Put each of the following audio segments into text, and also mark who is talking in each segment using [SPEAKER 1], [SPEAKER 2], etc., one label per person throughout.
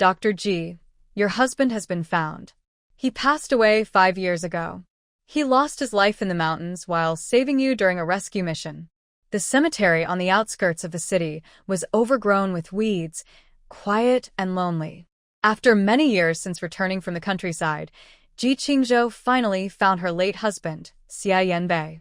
[SPEAKER 1] Dr. G, your husband has been found. He passed away 5 years ago. He lost his life in the mountains while saving you during a rescue mission. The cemetery on the outskirts of the city was overgrown with weeds, quiet and lonely. After many years since returning from the countryside, Ji Qingzhou finally found her late husband, Xia Yanbei.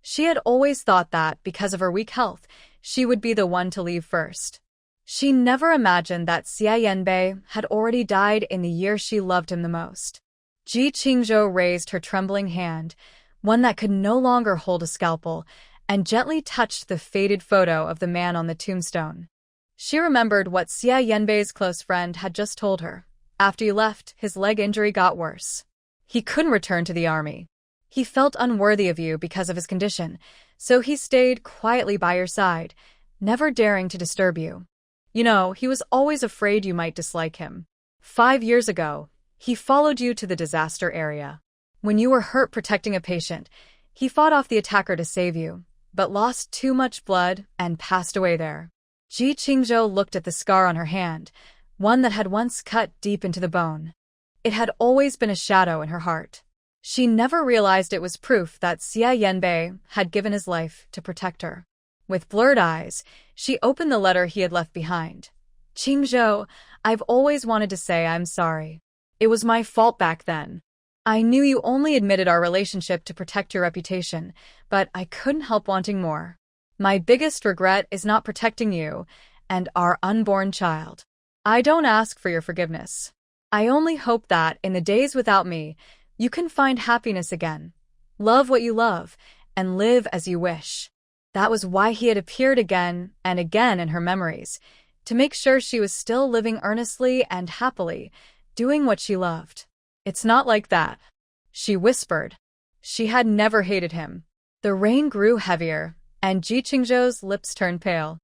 [SPEAKER 1] She had always thought that, because of her weak health, she would be the one to leave first. She never imagined that Xia Yanbei had already died in the year she loved him the most. Ji Qingzhou raised her trembling hand, one that could no longer hold a scalpel, and gently touched the faded photo of the man on the tombstone. She remembered what Xia Yanbei's close friend had just told her. After you left, his leg injury got worse. He couldn't return to the army. He felt unworthy of you because of his condition, so he stayed quietly by your side, never daring to disturb you. You know, he was always afraid you might dislike him. 5 years ago, he followed you to the disaster area. When you were hurt protecting a patient, he fought off the attacker to save you, but lost too much blood and passed away there. Ji Qingzhou looked at the scar on her hand, one that had once cut deep into the bone. It had always been a shadow in her heart. She never realized it was proof that Xia Yanbei had given his life to protect her. With blurred eyes, she opened the letter he had left behind. Qingzhou, I've always wanted to say I'm sorry. It was my fault back then. I knew you only admitted our relationship to protect your reputation, but I couldn't help wanting more. My biggest regret is not protecting you and our unborn child. I don't ask for your forgiveness. I only hope that, in the days without me, you can find happiness again, love what you love, and live as you wish. That was why he had appeared again and again in her memories, to make sure she was still living earnestly and happily, doing what she loved. It's not like that, she whispered. She had never hated him. The rain grew heavier, and Ji Qingzhou's lips turned pale.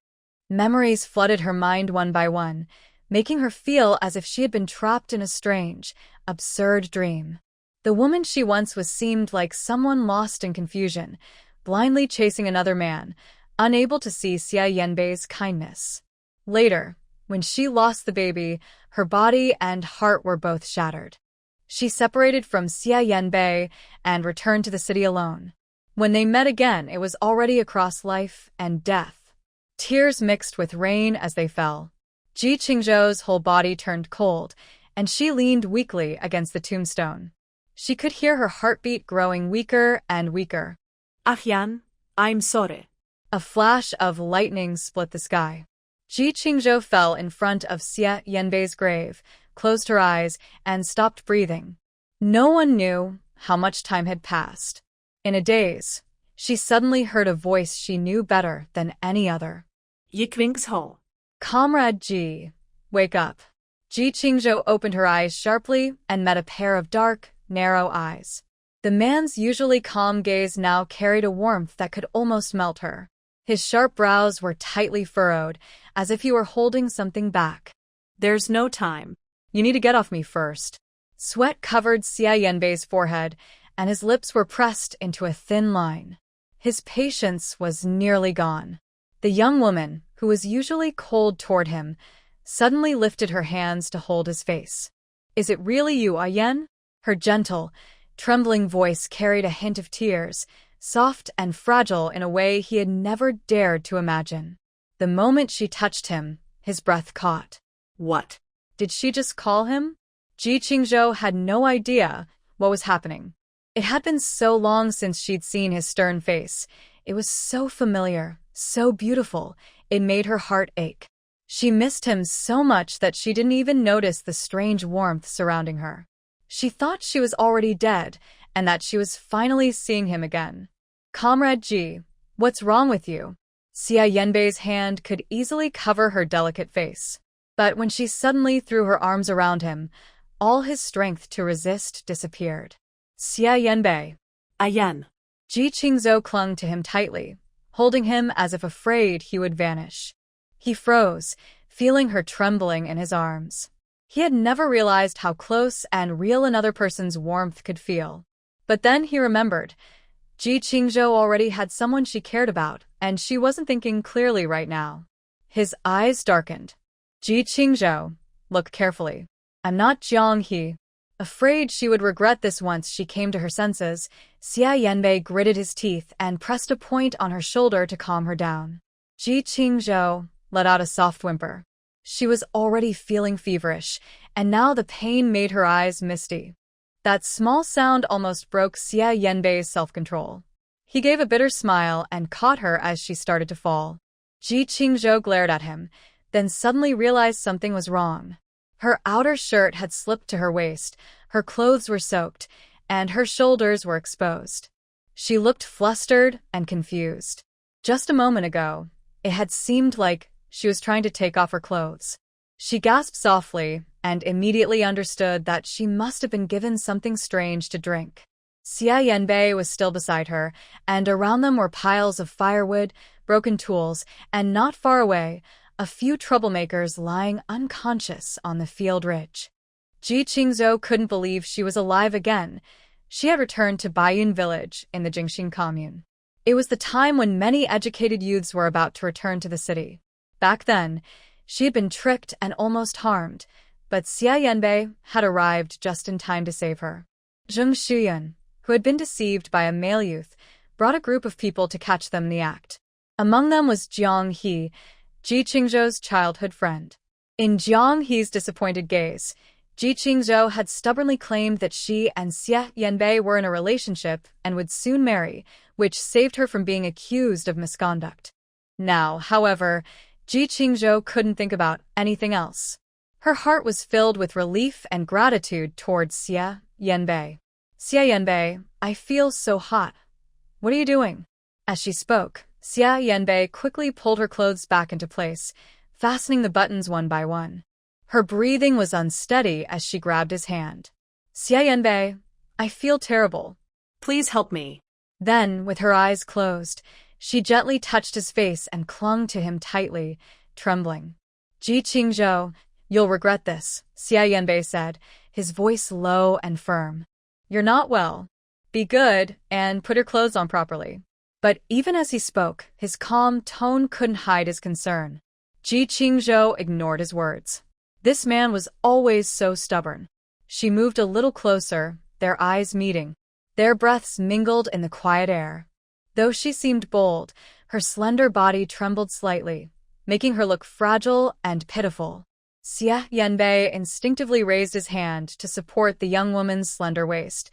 [SPEAKER 1] Memories flooded her mind one by one, making her feel as if she had been trapped in a strange, absurd dream. The woman she once was seemed like someone lost in confusion, blindly chasing another man, unable to see Xia Yanbei's kindness. Later, when she lost the baby, her body and heart were both shattered. She separated from Xia Yanbei and returned to the city alone. When they met again, it was already across life and death. Tears mixed with rain as they fell. Ji Qingzhou's whole body turned cold, and she leaned weakly against the tombstone. She could hear her heartbeat growing weaker and weaker.
[SPEAKER 2] Yan, I'm sorry.
[SPEAKER 1] A flash of lightning split the sky. Ji Qingzhou fell in front of Xia Yanbei's grave, closed her eyes, and stopped breathing. No one knew how much time had passed. In a daze, she suddenly heard a voice she knew better than any other.
[SPEAKER 2] Ho.
[SPEAKER 1] Comrade Ji, wake up. Ji Qingzhou opened her eyes sharply and met a pair of dark, narrow eyes. The man's usually calm gaze now carried a warmth that could almost melt her. His sharp brows were tightly furrowed, as if he were holding something back.
[SPEAKER 2] There's no time.
[SPEAKER 1] You need to get off me first. Sweat covered Xia Yanbei's forehead, and his lips were pressed into a thin line. His patience was nearly gone. The young woman, who was usually cold toward him, suddenly lifted her hands to hold his face. Is it really you, Yan? Her gentle, trembling voice carried a hint of tears, soft and fragile in a way he had never dared to imagine. The moment she touched him, his breath caught.
[SPEAKER 2] What?
[SPEAKER 1] Did she just call him? Ji Qingzhou had no idea what was happening. It had been so long since she'd seen his stern face. It was so familiar, so beautiful, it made her heart ache. She missed him so much that she didn't even notice the strange warmth surrounding her. She thought she was already dead, and that she was finally seeing him again. Comrade Ji, what's wrong with you? Xia Yanbei's hand could easily cover her delicate face. But when she suddenly threw her arms around him, all his strength to resist disappeared. Xia Yanbei.
[SPEAKER 2] Yan.
[SPEAKER 1] Ji Qingzhou clung to him tightly, holding him as if afraid he would vanish. He froze, feeling her trembling in his arms. He had never realized how close and real another person's warmth could feel. But then he remembered. Ji Qingzhou already had someone she cared about, and she wasn't thinking clearly right now. His eyes darkened. Ji Qingzhou, look carefully. I'm not Jiang He. Afraid she would regret this once she came to her senses, Xia Yanbei gritted his teeth and pressed a point on her shoulder to calm her down. Ji Qingzhou let out a soft whimper. She was already feeling feverish, and now the pain made her eyes misty. That small sound almost broke Xia Yanbei's self-control. He gave a bitter smile and caught her as she started to fall. Ji Qingzhou glared at him, then suddenly realized something was wrong. Her outer shirt had slipped to her waist, her clothes were soaked, and her shoulders were exposed. She looked flustered and confused. Just a moment ago, it had seemed like she was trying to take off her clothes. She gasped softly and immediately understood that she must have been given something strange to drink. Xia Yanbei was still beside her, and around them were piles of firewood, broken tools, and not far away, a few troublemakers lying unconscious on the field ridge. Ji Qingzhou couldn't believe she was alive again. She had returned to Baiyun village in the Jingxing commune. It was the time when many educated youths were about to return to the city. Back then, she had been tricked and almost harmed, but Xia Yanbei had arrived just in time to save her. Zheng Shuyun, who had been deceived by a male youth, brought a group of people to catch them in the act. Among them was Jiang He, Ji Qingzhou's childhood friend. In Jiang He's disappointed gaze, Ji Qingzhou had stubbornly claimed that she and Xia Yanbei were in a relationship and would soon marry, which saved her from being accused of misconduct. Now, however, Ji Qingzhou couldn't think about anything else. Her heart was filled with relief and gratitude towards Xia Yanbei. Xia Yanbei, I feel so hot. What are you doing? As she spoke, Xia Yanbei quickly pulled her clothes back into place, fastening the buttons one by one. Her breathing was unsteady as she grabbed his hand. Xia Yanbei, I feel terrible.
[SPEAKER 2] Please help me.
[SPEAKER 1] Then, with her eyes closed, she gently touched his face and clung to him tightly, trembling. Ji Qingzhou, you'll regret this, Xia Yanbei said, his voice low and firm. You're not well. Be good and put your clothes on properly. But even as he spoke, his calm tone couldn't hide his concern. Ji Qingzhou ignored his words. This man was always so stubborn. She moved a little closer, their eyes meeting. Their breaths mingled in the quiet air. Though she seemed bold, her slender body trembled slightly, making her look fragile and pitiful. Xia Yanbei instinctively raised his hand to support the young woman's slender waist,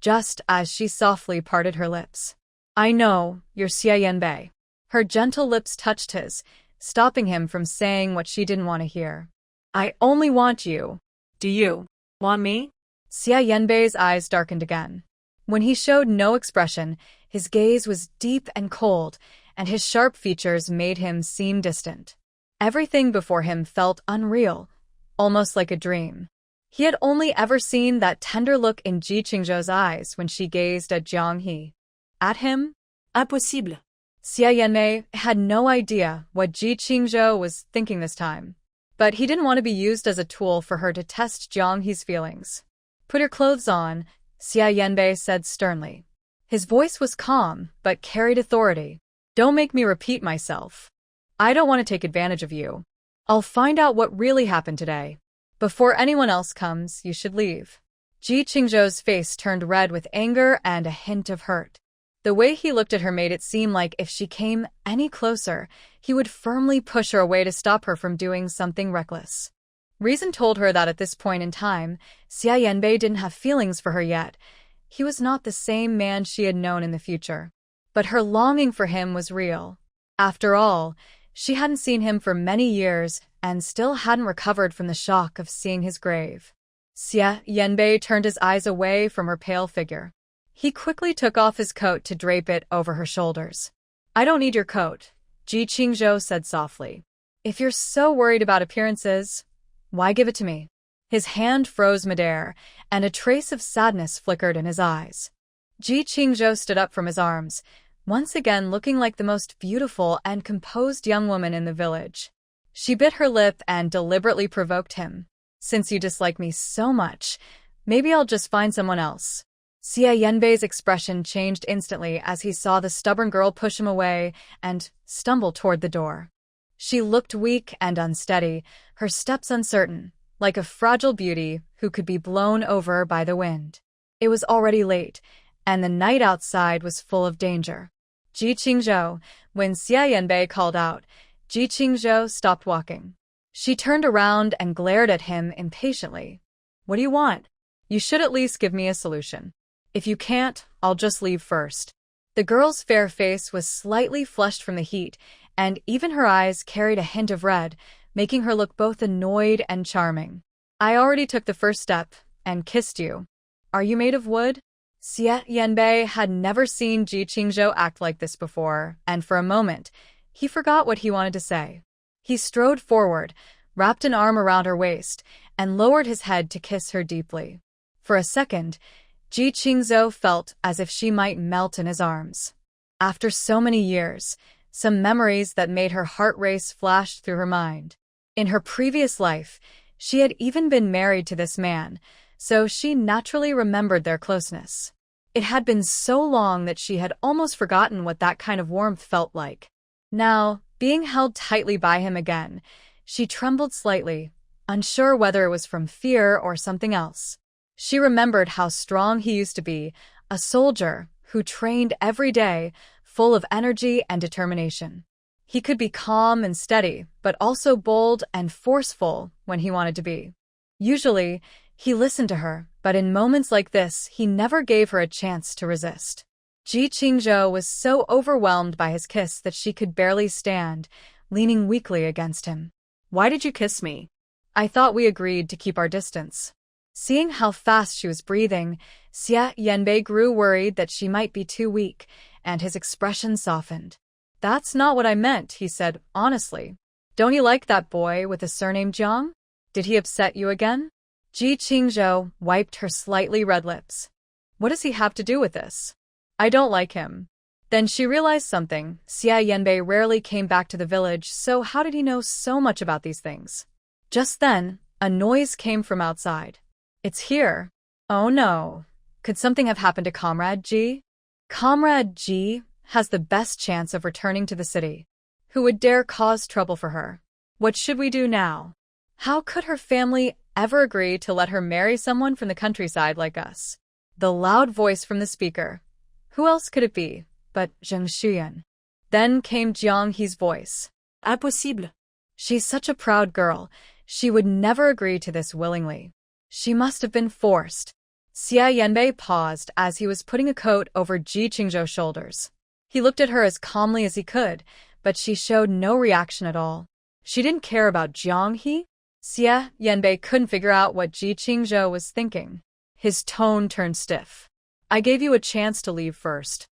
[SPEAKER 1] just as she softly parted her lips. I know, you're Xia Yanbei. Her gentle lips touched his, stopping him from saying what she didn't want to hear. I only want you.
[SPEAKER 2] Do you want me?
[SPEAKER 1] Xia Yanbei's eyes darkened again. When he showed no expression, his gaze was deep and cold, and his sharp features made him seem distant. Everything before him felt unreal, almost like a dream. He had only ever seen that tender look in Ji Qingzhou's eyes when she gazed at Jiang He. At him?
[SPEAKER 2] Impossible.
[SPEAKER 1] Xia Yanbei had no idea what Ji Qingzhou was thinking this time. But he didn't want to be used as a tool for her to test Jiang He's feelings. Put your clothes on, Xia Yanbei said sternly. His voice was calm, but carried authority. Don't make me repeat myself. I don't want to take advantage of you. I'll find out what really happened today. Before anyone else comes, you should leave. Ji Qingzhou's face turned red with anger and a hint of hurt. The way he looked at her made it seem like if she came any closer, he would firmly push her away to stop her from doing something reckless. Reason told her that at this point in time, Xia Yanbei didn't have feelings for her yet. He was not the same man she had known in the future. But her longing for him was real. After all, she hadn't seen him for many years and still hadn't recovered from the shock of seeing his grave. Xia Yanbei turned his eyes away from her pale figure. He quickly took off his coat to drape it over her shoulders. I don't need your coat, Ji Qingzhou said softly. If you're so worried about appearances, why give it to me? His hand froze midair, and a trace of sadness flickered in his eyes. Ji Qingzhou stood up from his arms, once again looking like the most beautiful and composed young woman in the village. She bit her lip and deliberately provoked him. Since you dislike me so much, maybe I'll just find someone else. Xia Yanbei's expression changed instantly as he saw the stubborn girl push him away and stumble toward the door. She looked weak and unsteady, her steps uncertain, like a fragile beauty who could be blown over by the wind. It was already late, and the night outside was full of danger. Ji Qingzhou, when Xia Yanbei called out, Ji Qingzhou stopped walking. She turned around and glared at him impatiently. What do you want? You should at least give me a solution. If you can't, I'll just leave first. The girl's fair face was slightly flushed from the heat, and even her eyes carried a hint of red, making her look both annoyed and charming. I already took the first step and kissed you. Are you made of wood? Xia Yanbei had never seen Ji Qingzhou act like this before, and for a moment, he forgot what he wanted to say. He strode forward, wrapped an arm around her waist, and lowered his head to kiss her deeply. For a second, Ji Qingzhou felt as if she might melt in his arms. After so many years, some memories that made her heart race flashed through her mind. In her previous life, she had even been married to this man, so she naturally remembered their closeness. It had been so long that she had almost forgotten what that kind of warmth felt like. Now, being held tightly by him again, she trembled slightly, unsure whether it was from fear or something else. She remembered how strong he used to be, a soldier who trained every day, full of energy and determination. He could be calm and steady, but also bold and forceful when he wanted to be. Usually, he listened to her, but in moments like this, he never gave her a chance to resist. Ji Qingzhou was so overwhelmed by his kiss that she could barely stand, leaning weakly against him.
[SPEAKER 2] Why did you kiss me?
[SPEAKER 1] I thought we agreed to keep our distance. Seeing how fast she was breathing, Xia Yanbei grew worried that she might be too weak, and his expression softened. That's not what I meant, he said, honestly. Don't you like that boy with the surname Jiang? Did he upset you again? Ji Qingzhou wiped her slightly red lips. What does he have to do with this? I don't like him. Then she realized something. Xia Yanbei rarely came back to the village, so how did he know so much about these things? Just then, a noise came from outside. It's here. Oh no. Could something have happened to Comrade Ji? Comrade Ji has the best chance of returning to the city. Who would dare cause trouble for her? What should we do now? How could her family ever agree to let her marry someone from the countryside like us? The loud voice from the speaker. Who else could it be but Zheng Xuyan? Then came Jiang He's voice.
[SPEAKER 2] Impossible.
[SPEAKER 1] She's such a proud girl. She would never agree to this willingly. She must have been forced. Xia Yanbei paused as he was putting a coat over Ji Qingzhou's shoulders. He looked at her as calmly as he could, but she showed no reaction at all. She didn't care about Jiang He. Xia Yanbei couldn't figure out what Ji Qingzhou was thinking. His tone turned stiff. I gave you a chance to leave first.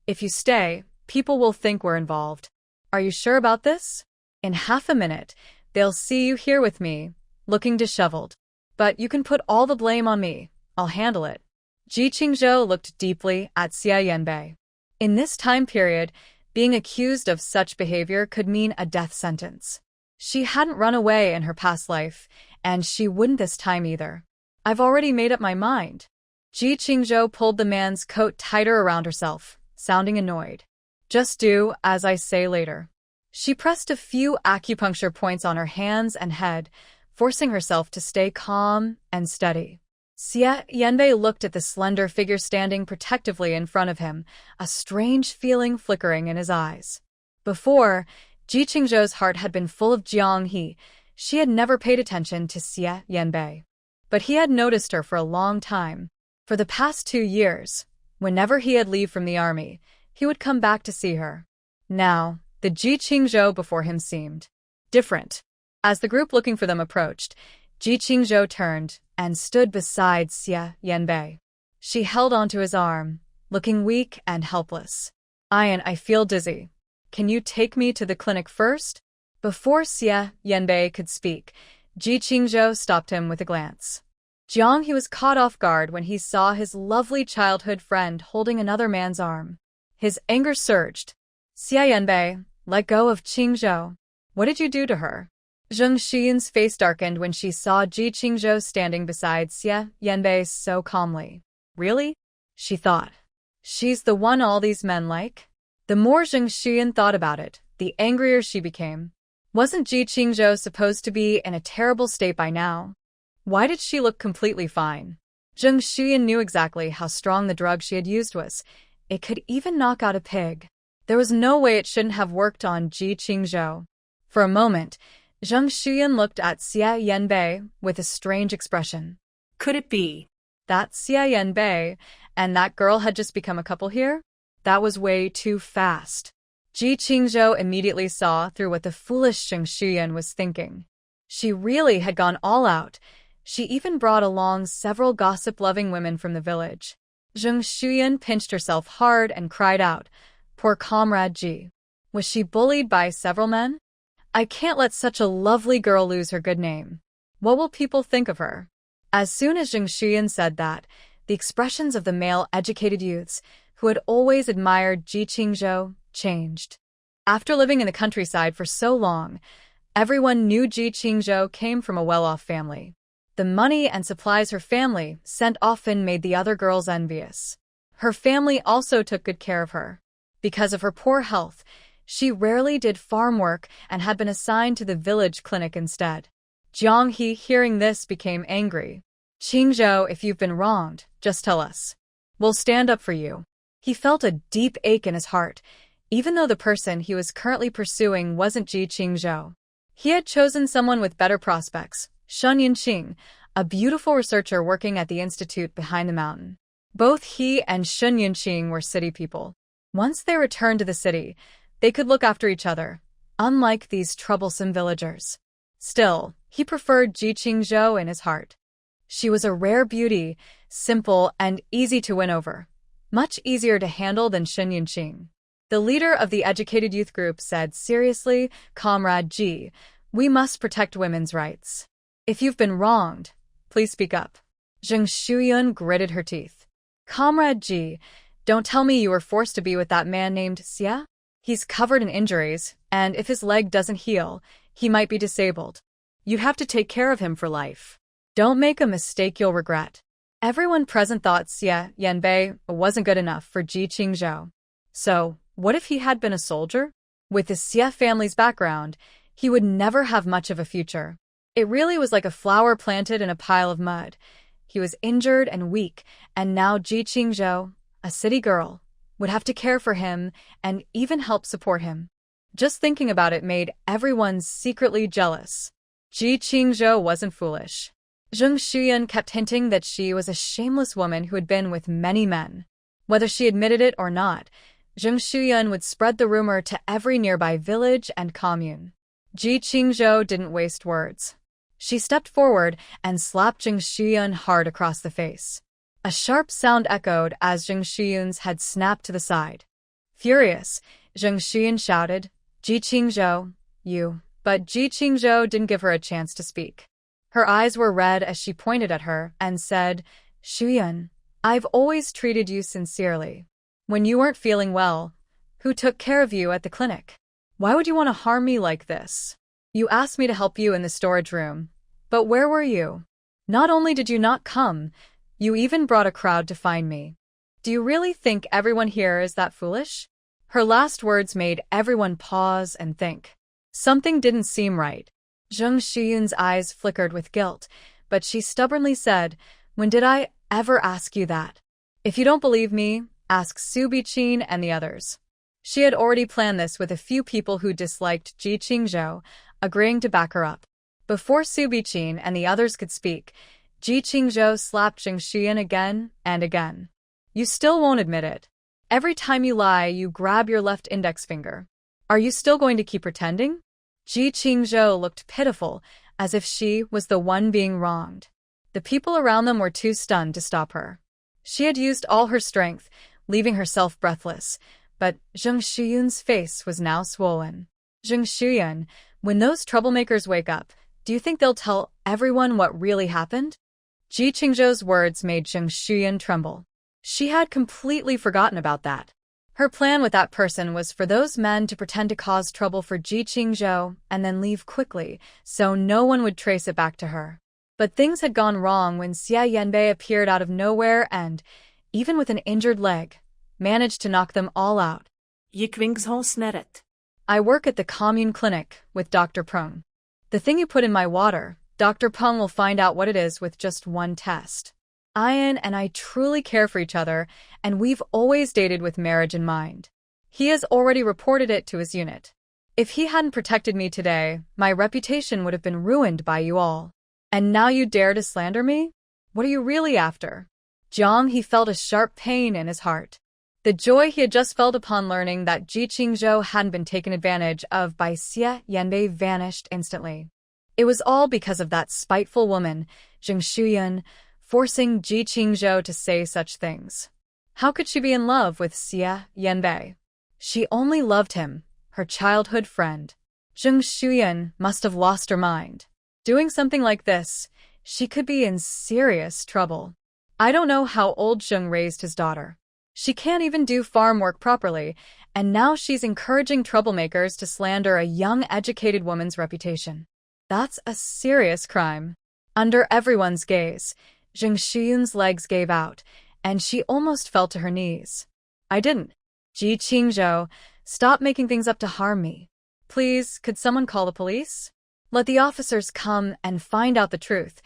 [SPEAKER 1] If you stay, people will think we're involved. Are you sure about this? In half a minute, they'll see you here with me, looking disheveled. But you can put all the blame on me. I'll handle it. Ji Qingzhou looked deeply at Xia Yanbei. In this time period, being accused of such behavior could mean a death sentence. She hadn't run away in her past life, and she wouldn't this time either. I've already made up my mind. Ji Qingzhou pulled the man's coat tighter around herself, sounding annoyed. Just do as I say later. She pressed a few acupuncture points on her hands and head, forcing herself to stay calm and steady. Xia Yanbei looked at the slender figure standing protectively in front of him, a strange feeling flickering in his eyes. Before, Ji Qingzhou's heart had been full of Jiang He. She had never paid attention to Xia Yanbei. But he had noticed her for a long time. For the past 2 years, whenever he had leave from the army, he would come back to see her. Now, the Ji Qingzhou before him seemed different. As the group looking for them approached, Ji Qingzhou turned and stood beside Xia Yanbei. She held onto his arm, looking weak and helpless. I feel dizzy. Can you take me to the clinic first? Before Xia Yanbei could speak, Ji Qingzhou stopped him with a glance. Jiang He was caught off guard when he saw his lovely childhood friend holding another man's arm. His anger surged. Xia Yanbei, let go of Qingzhou. What did you do to her? Zheng Xian's face darkened when she saw Ji Qingzhou standing beside Xia Yanbei so calmly. Really? She thought. She's the one all these men like? The more Zheng Xian thought about it, the angrier she became. Wasn't Ji Qingzhou supposed to be in a terrible state by now? Why did she look completely fine? Zheng Xuyan knew exactly how strong the drug she had used was. It could even knock out a pig. There was no way it shouldn't have worked on Ji Qingzhou. For a moment, Zheng Xuyan looked at Xia Yanbei with a strange expression.
[SPEAKER 2] Could it be
[SPEAKER 1] That Xia Yanbei and that girl had just become a couple here? That was way too fast. Ji Qingzhou immediately saw through what the foolish Zheng Xuyan was thinking. She really had gone all out. She even brought along several gossip-loving women from the village. Zheng Xuyan pinched herself hard and cried out, "Poor comrade Ji. Was she bullied by several men? I can't let such a lovely girl lose her good name. What will people think of her?" As soon as Zheng Xuyan said that, the expressions of the male-educated youths, who had always admired Ji Qingzhou, changed. After living in the countryside for so long, everyone knew Ji Qingzhou came from a well-off family. The money and supplies her family sent often made the other girls envious. Her family also took good care of her. Because of her poor health, she rarely did farm work and had been assigned to the village clinic instead. Jiang He, hearing this, became angry. "Qingzhou, if you've been wronged, just tell us. We'll stand up for you." He felt a deep ache in his heart, even though the person he was currently pursuing wasn't Ji Qingzhou. He had chosen someone with better prospects, Shun Yunqing, a beautiful researcher working at the institute behind the mountain. Both he and Shun Yunqing were city people. Once they returned to the city, they could look after each other, unlike these troublesome villagers. Still, he preferred Ji Qingzhou in his heart. She was a rare beauty, simple and easy to win over. Much easier to handle than Shun Yunqing. The leader of the educated youth group said seriously, "Comrade Ji, we must protect women's rights. If you've been wronged, please speak up." Zheng Xuyan gritted her teeth. "Comrade Ji, don't tell me you were forced to be with that man named Xia? He's covered in injuries, and if his leg doesn't heal, he might be disabled. You have to take care of him for life. Don't make a mistake you'll regret." Everyone present thought Xia Yanbei wasn't good enough for Ji Qingzhou. So, what if he had been a soldier? With the Xia family's background, he would never have much of a future. It really was like a flower planted in a pile of mud. He was injured and weak, and now Ji Qingzhou, a city girl, would have to care for him and even help support him. Just thinking about it made everyone secretly jealous. Ji Qingzhou wasn't foolish. Zheng Xuyan kept hinting that she was a shameless woman who had been with many men. Whether she admitted it or not, Zheng Xuyan would spread the rumor to every nearby village and commune. Ji Qingzhou didn't waste words. She stepped forward and slapped Zheng Xuyan hard across the face. A sharp sound echoed as Zheng Xuyan's head snapped to the side. Furious, Zheng Xuyan shouted, "Ji Qingzhou, you." But Ji Qingzhou didn't give her a chance to speak. Her eyes were red as she pointed at her and said, "Xuyan, I've always treated you sincerely. When you weren't feeling well, who took care of you at the clinic? Why would you want to harm me like this? You asked me to help you in the storage room, but where were you? Not only did you not come, you even brought a crowd to find me. Do you really think everyone here is that foolish?" Her last words made everyone pause and think. Something didn't seem right. Zheng Xuyan's eyes flickered with guilt, but she stubbornly said, "When did I ever ask you that? If you don't believe me, ask Su Biqin and the others." She had already planned this with a few people who disliked Ji Qingzhou, agreeing to back her up. Before Su Biqin and the others could speak, Ji Qingzhou slapped Zheng Xuyan again and again. "You still won't admit it. Every time you lie, you grab your left index finger. Are you still going to keep pretending?" Ji Qingzhou looked pitiful, as if she was the one being wronged. The people around them were too stunned to stop her. She had used all her strength, leaving herself breathless, but Zheng Xuyan's face was now swollen. "Zheng Xuyan, when those troublemakers wake up, do you think they'll tell everyone what really happened?" Ji Qingzhou's words made Zheng Xuyan tremble. She had completely forgotten about that. Her plan with that person was for those men to pretend to cause trouble for Ji Qingzhou and then leave quickly, so no one would trace it back to her. But things had gone wrong when Xia Yanbei appeared out of nowhere and, even with an injured leg, managed to knock them all out.
[SPEAKER 2] "Yikvingsholsneret."
[SPEAKER 1] "I work at the commune clinic with Dr. Prung. The thing you put in my water, Dr. Peng will find out what it is with just one test. Ian and I truly care for each other, and we've always dated with marriage in mind. He has already reported it to his unit. If he hadn't protected me today, my reputation would have been ruined by you all. And now you dare to slander me? What are you really after? Jiang he felt a sharp pain in his heart. The joy he had just felt upon learning that Ji Qingzhou hadn't been taken advantage of by Xie Yanbei vanished instantly. It was all because of that spiteful woman, Zheng Shuyun, forcing Ji Qingzhou to say such things. How could she be in love with Xie Yanbei? She only loved him, her childhood friend. Zheng Shuyun must have lost her mind. Doing something like this, she could be in serious trouble. I don't know how old Zheng raised his daughter. She can't even do farm work properly, and now she's encouraging troublemakers to slander a young, educated woman's reputation. That's a serious crime. Under everyone's gaze, Zheng Shuyun's legs gave out, and she almost fell to her knees. I didn't. Ji Qingzhou, stop making things up to harm me. Please, could someone call the police? Let the officers come and find out the truth,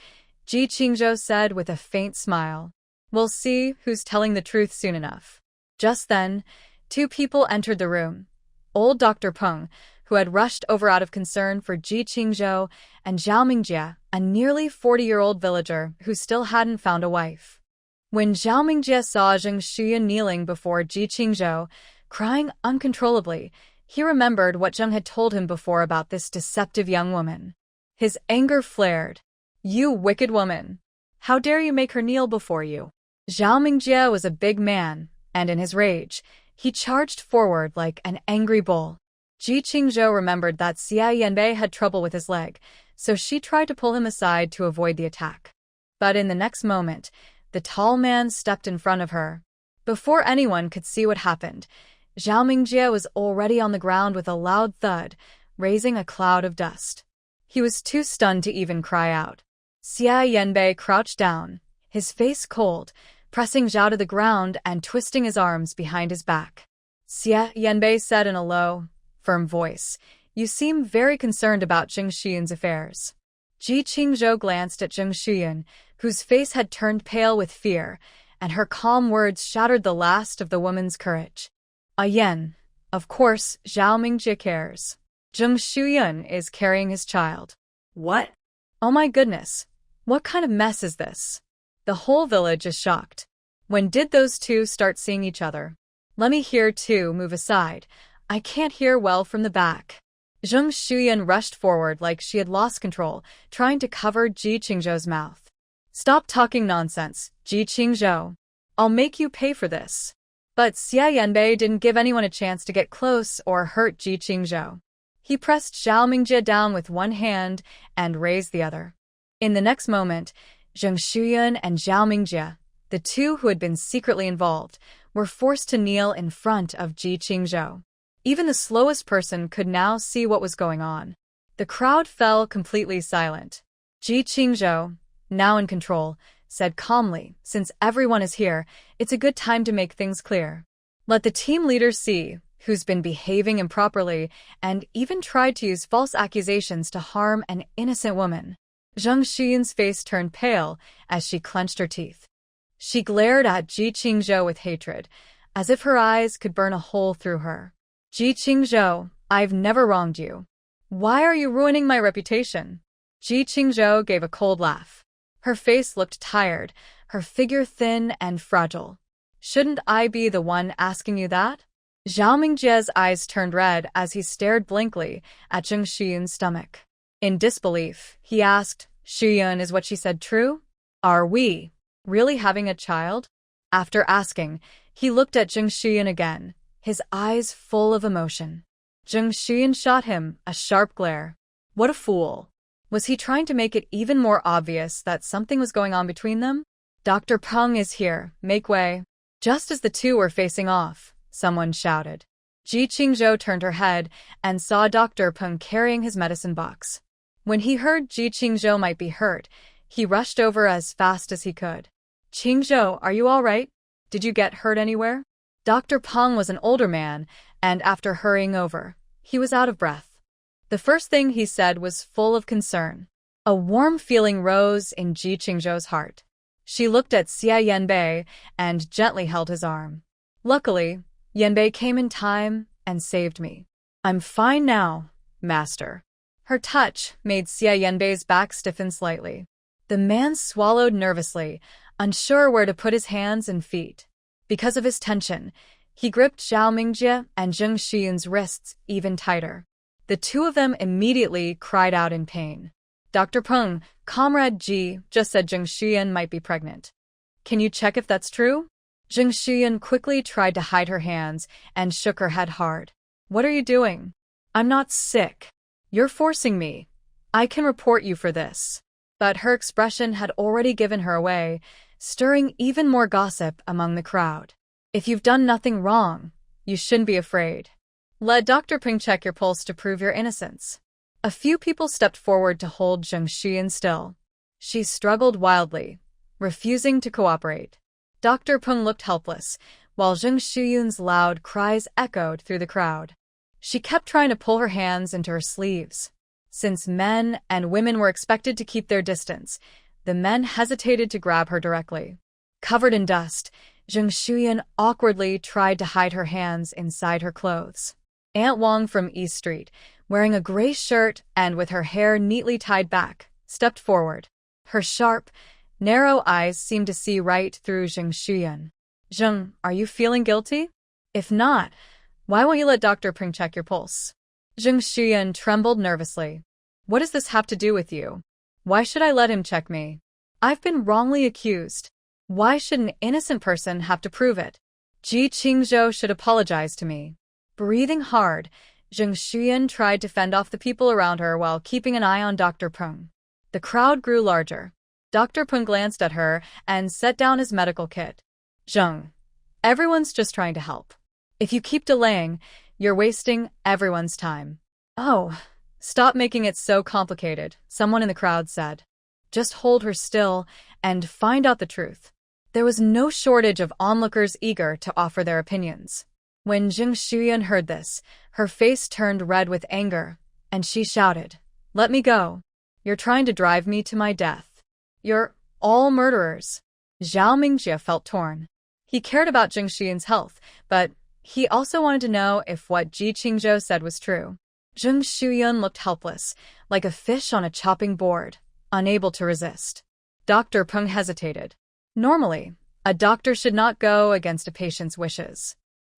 [SPEAKER 1] Ji Qingzhou said with a faint smile. We'll see who's telling the truth soon enough. Just then, two people entered the room. Old Dr. Peng, who had rushed over out of concern for Ji Qingzhou, and Zhao Mingjie, a nearly 40-year-old villager who still hadn't found a wife. When Zhao Mingjie saw Zheng Shuyun kneeling before Ji Qingzhou, crying uncontrollably, he remembered what Zheng had told him before about this deceptive young woman. His anger flared. You wicked woman! How dare you make her kneel before you? Zhao Mingjie was a big man, and in his rage, he charged forward like an angry bull. Ji Qingzhou remembered that Xie Yanbei had trouble with his leg, so she tried to pull him aside to avoid the attack. But in the next moment, the tall man stepped in front of her. Before anyone could see what happened, Zhao Mingjie was already on the ground with a loud thud, raising a cloud of dust. He was too stunned to even cry out. Xie Yanbei crouched down, his face cold, pressing Zhao to the ground and twisting his arms behind his back. Xie Yanbei said in a low, firm voice, You seem very concerned about Zheng Shuyun's affairs. Ji Qingzhou glanced at Zheng Shuyun, whose face had turned pale with fear, and her calm words shattered the last of the woman's courage. Yen, of course, Zhao Mingjie cares. Zheng Shuyun is carrying his child.
[SPEAKER 2] What?
[SPEAKER 1] Oh my goodness. What kind of mess is this? The whole village is shocked. When did those two start seeing each other? Let me hear too, move aside. I can't hear well from the back. Zheng Shuyun rushed forward like she had lost control, trying to cover Ji Qingzhou's mouth. Stop talking nonsense, Ji Qingzhou. I'll make you pay for this. But Xie Yanbei didn't give anyone a chance to get close or hurt Ji Qingzhou. He pressed Zhao Mingjie down with one hand and raised the other. In the next moment, Zheng Shuyun and Zhao Mingjie, the two who had been secretly involved, were forced to kneel in front of Ji Qingzhou. Even the slowest person could now see what was going on. The crowd fell completely silent. Ji Qingzhou, now in control, said calmly, Since everyone is here, it's a good time to make things clear. Let the team leader see who's been behaving improperly and even tried to use false accusations to harm an innocent woman. Zheng Shuyun's face turned pale as she clenched her teeth. She glared at Ji Qingzhou with hatred, as if her eyes could burn a hole through her. Ji Qingzhou, I've never wronged you. Why are you ruining my reputation? Ji Qingzhou gave a cold laugh. Her face looked tired, her figure thin and fragile. Shouldn't I be the one asking you that? Zhao Mingjie's eyes turned red as he stared blankly at Zheng Shuyun's stomach. In disbelief, he asked, Shuyun, is what she said true? Are we really having a child? After asking, he looked at Zheng Shuyun again, his eyes full of emotion. Zheng Shuyun shot him a sharp glare. What a fool. Was he trying to make it even more obvious that something was going on between them? Dr. Peng is here, make way. Just as the two were facing off, someone shouted. Ji Qingzhou turned her head and saw Dr. Peng carrying his medicine box. When he heard Ji Qingzhou might be hurt, he rushed over as fast as he could. Qingzhou, are you all right? Did you get hurt anywhere? Dr. Peng was an older man, and after hurrying over, he was out of breath. The first thing he said was full of concern. A warm feeling rose in Ji Qingzhou's heart. She looked at Xia Yanbei and gently held his arm. Luckily, Yanbei came in time and saved me. I'm fine now, master. Her touch made Xia Yanbei's back stiffen slightly. The man swallowed nervously, unsure where to put his hands and feet. Because of his tension, he gripped Zhao Mingjie and Zheng Xuyun's wrists even tighter. The two of them immediately cried out in pain. Dr. Peng, Comrade Ji just said Zheng Xuyun might be pregnant. Can you check if that's true? Zheng Xuyun quickly tried to hide her hands and shook her head hard. What are you doing? I'm not sick. You're forcing me. I can report you for this. But her expression had already given her away, stirring even more gossip among the crowd. If you've done nothing wrong, you shouldn't be afraid. Let Dr. Peng check your pulse to prove your innocence. A few people stepped forward to hold Zheng Xuyun still. She struggled wildly, refusing to cooperate. Dr. Peng looked helpless, while Zheng Xuyun's loud cries echoed through the crowd. She kept trying to pull her hands into her sleeves. Since men and women were expected to keep their distance, the men hesitated to grab her directly. Covered in dust, Zheng Xuyun awkwardly tried to hide her hands inside her clothes. Aunt Wang from East Street, wearing a gray shirt and with her hair neatly tied back, stepped forward. Her sharp, narrow eyes seemed to see right through Zheng Xuyun. Zheng, are you feeling guilty? If not, why won't you let Dr. Peng check your pulse? Zheng Xuyun trembled nervously. What does this have to do with you? Why should I let him check me? I've been wrongly accused. Why should an innocent person have to prove it? Ji Qingzhou should apologize to me. Breathing hard, Zheng Xuyun tried to fend off the people around her while keeping an eye on Dr. Peng. The crowd grew larger. Dr. Peng glanced at her and set down his medical kit. Zheng, everyone's just trying to help. If you keep delaying, you're wasting everyone's time. Oh, stop making it so complicated, someone in the crowd said. Just hold her still and find out the truth. There was no shortage of onlookers eager to offer their opinions. When Zheng Xuyun heard this, her face turned red with anger, and she shouted, "Let me go. You're trying to drive me to my death. You're all murderers." Zhao Mingjie felt torn. He cared about Zheng Xuyun's health, but he also wanted to know if what Ji Qingzhou said was true. Zheng Xuyun looked helpless, like a fish on a chopping board, unable to resist. Dr. Peng hesitated. Normally, a doctor should not go against a patient's wishes.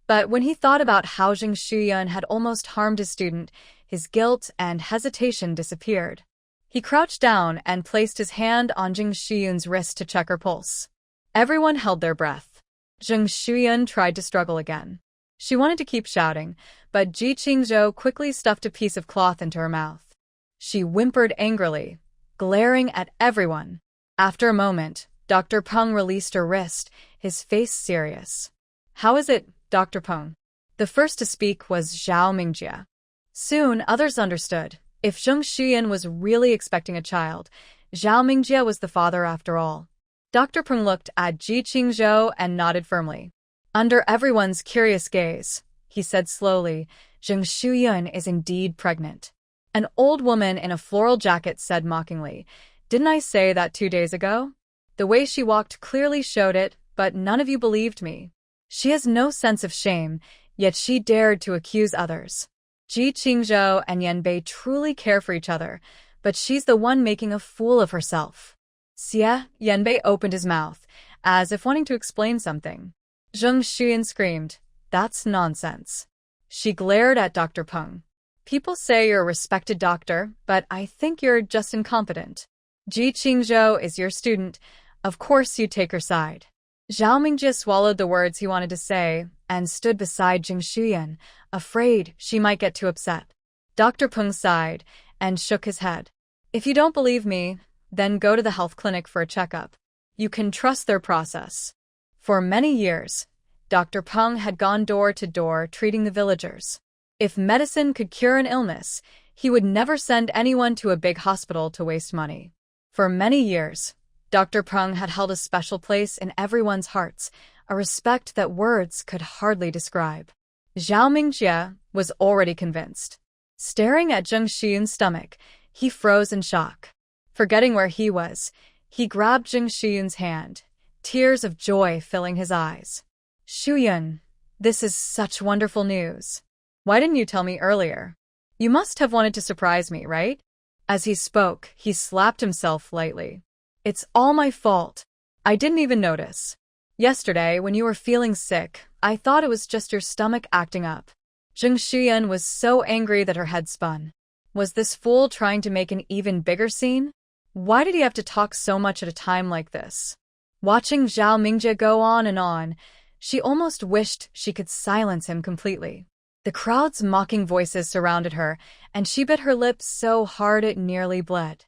[SPEAKER 1] But when he thought about how Zheng Xuyun had almost harmed his student, his guilt and hesitation disappeared. He crouched down and placed his hand on Zheng Xuyun's wrist to check her pulse. Everyone held their breath. Zheng Xuyun tried to struggle again. She wanted to keep shouting, but Ji Qingzhou quickly stuffed a piece of cloth into her mouth. She whimpered angrily, glaring at everyone. After a moment, Dr. Peng released her wrist, his face serious. "How is it, Dr. Peng?" The first to speak was Zhao Mingjie. Soon, others understood. If Zheng Xuyun was really expecting a child, Zhao Mingjie was the father after all. Dr. Peng looked at Ji Qingzhou and nodded firmly. Under everyone's curious gaze, he said slowly, "Zheng Xuyun is indeed pregnant." An old woman in a floral jacket said mockingly, "Didn't I say that 2 days ago?" The way she walked clearly showed it, but none of you believed me. She has no sense of shame, yet she dared to accuse others. Ji Qingzhou and Yanbei truly care for each other, but she's the one making a fool of herself. Xia, Yanbei opened his mouth, as if wanting to explain something. Zheng Xuyun screamed, "That's nonsense." She glared at Dr. Peng. "People say you're a respected doctor, but I think you're just incompetent. Ji Qingzhou is your student. Of course you take her side." Zhao Mingjie swallowed the words he wanted to say and stood beside Zheng Xuyun, afraid she might get too upset. Dr. Peng sighed and shook his head. "If you don't believe me, then go to the health clinic for a checkup. You can trust their process." For many years, Dr. Peng had gone door to door treating the villagers. If medicine could cure an illness, he would never send anyone to a big hospital to waste money. For many years, Dr. Peng had held a special place in everyone's hearts, a respect that words could hardly describe. Zhao Mingjie was already convinced. Staring at Zheng Xuyun's stomach, he froze in shock. Forgetting where he was, he grabbed Jung Shuyun's hand, tears of joy filling his eyes. Shuyun, this is such wonderful news. Why didn't you tell me earlier? You must have wanted to surprise me, right? As he spoke, he slapped himself lightly. It's all my fault. I didn't even notice. Yesterday, when you were feeling sick, I thought it was just your stomach acting up. Jung Shuyun was so angry that her head spun. Was this fool trying to make an even bigger scene? Why did he have to talk so much at a time like this? Watching Zhao Mingjie go on, she almost wished she could silence him completely. The crowd's mocking voices surrounded her, and she bit her lip so hard it nearly bled.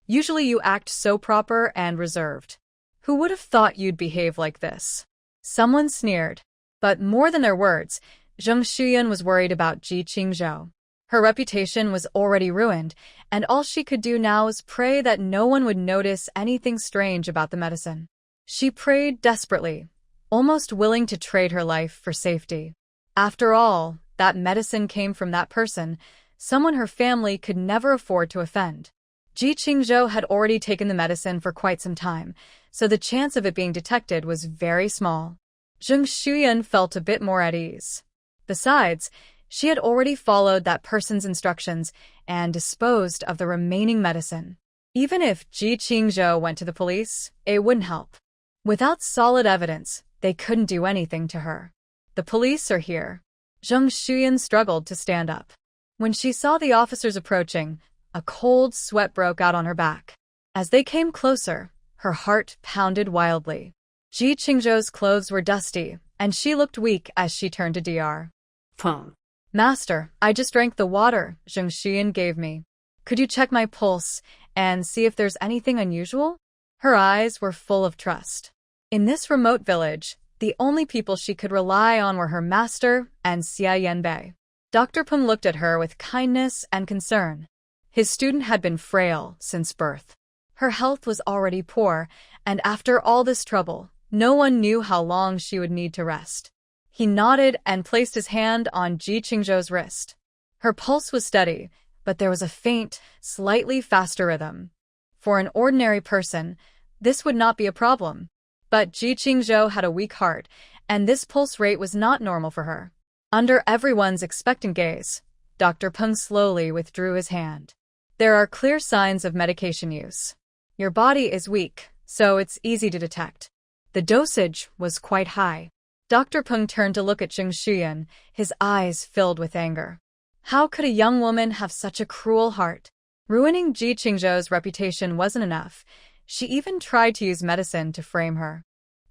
[SPEAKER 1] Usually you act so proper and reserved. Who would have thought you'd behave like this? Someone sneered. But more than their words, Jung Shuyun was worried about Ji Qingzhou. Her reputation was already ruined, and all she could do now was pray that no one would notice anything strange about the medicine. She prayed desperately, almost willing to trade her life for safety. After all, that medicine came from that person, someone her family could never afford to offend. Ji Qingzhou had already taken the medicine for quite some time, so the chance of it being detected was very small. Jung Shuyun felt a bit more at ease. Besides, she had already followed that person's instructions and disposed of the remaining medicine. Even if Ji Qingzhou went to the police, it wouldn't help. Without solid evidence, they couldn't do anything to her. The police are here. Jung Shuyun struggled to stand up. When she saw the officers approaching, a cold sweat broke out on her back. As they came closer, her heart pounded wildly. Ji Qingzhou's clothes were dusty, and she looked weak as she turned to Dr.
[SPEAKER 2] Phone.
[SPEAKER 1] Master, I just drank the water Jung Shuyun gave me. Could you check my pulse and see if there's anything unusual? Her eyes were full of trust. In this remote village, the only people she could rely on were her master and Xia Yanbei. Dr. Peng looked at her with kindness and concern. His student had been frail since birth. Her health was already poor, and after all this trouble, no one knew how long she would need to rest. He nodded and placed his hand on Ji Qingzhou's wrist. Her pulse was steady, but there was a faint, slightly faster rhythm. For an ordinary person, this would not be a problem. But Ji Qingzhou had a weak heart, and this pulse rate was not normal for her. Under everyone's expectant gaze, Dr. Peng slowly withdrew his hand. There are clear signs of medication use. Your body is weak, so it's easy to detect. The dosage was quite high. Dr. Peng turned to look at Jung Shuyun, his eyes filled with anger. How could a young woman have such a cruel heart? Ruining Ji Qingzhou's reputation wasn't enough. She even tried to use medicine to frame her.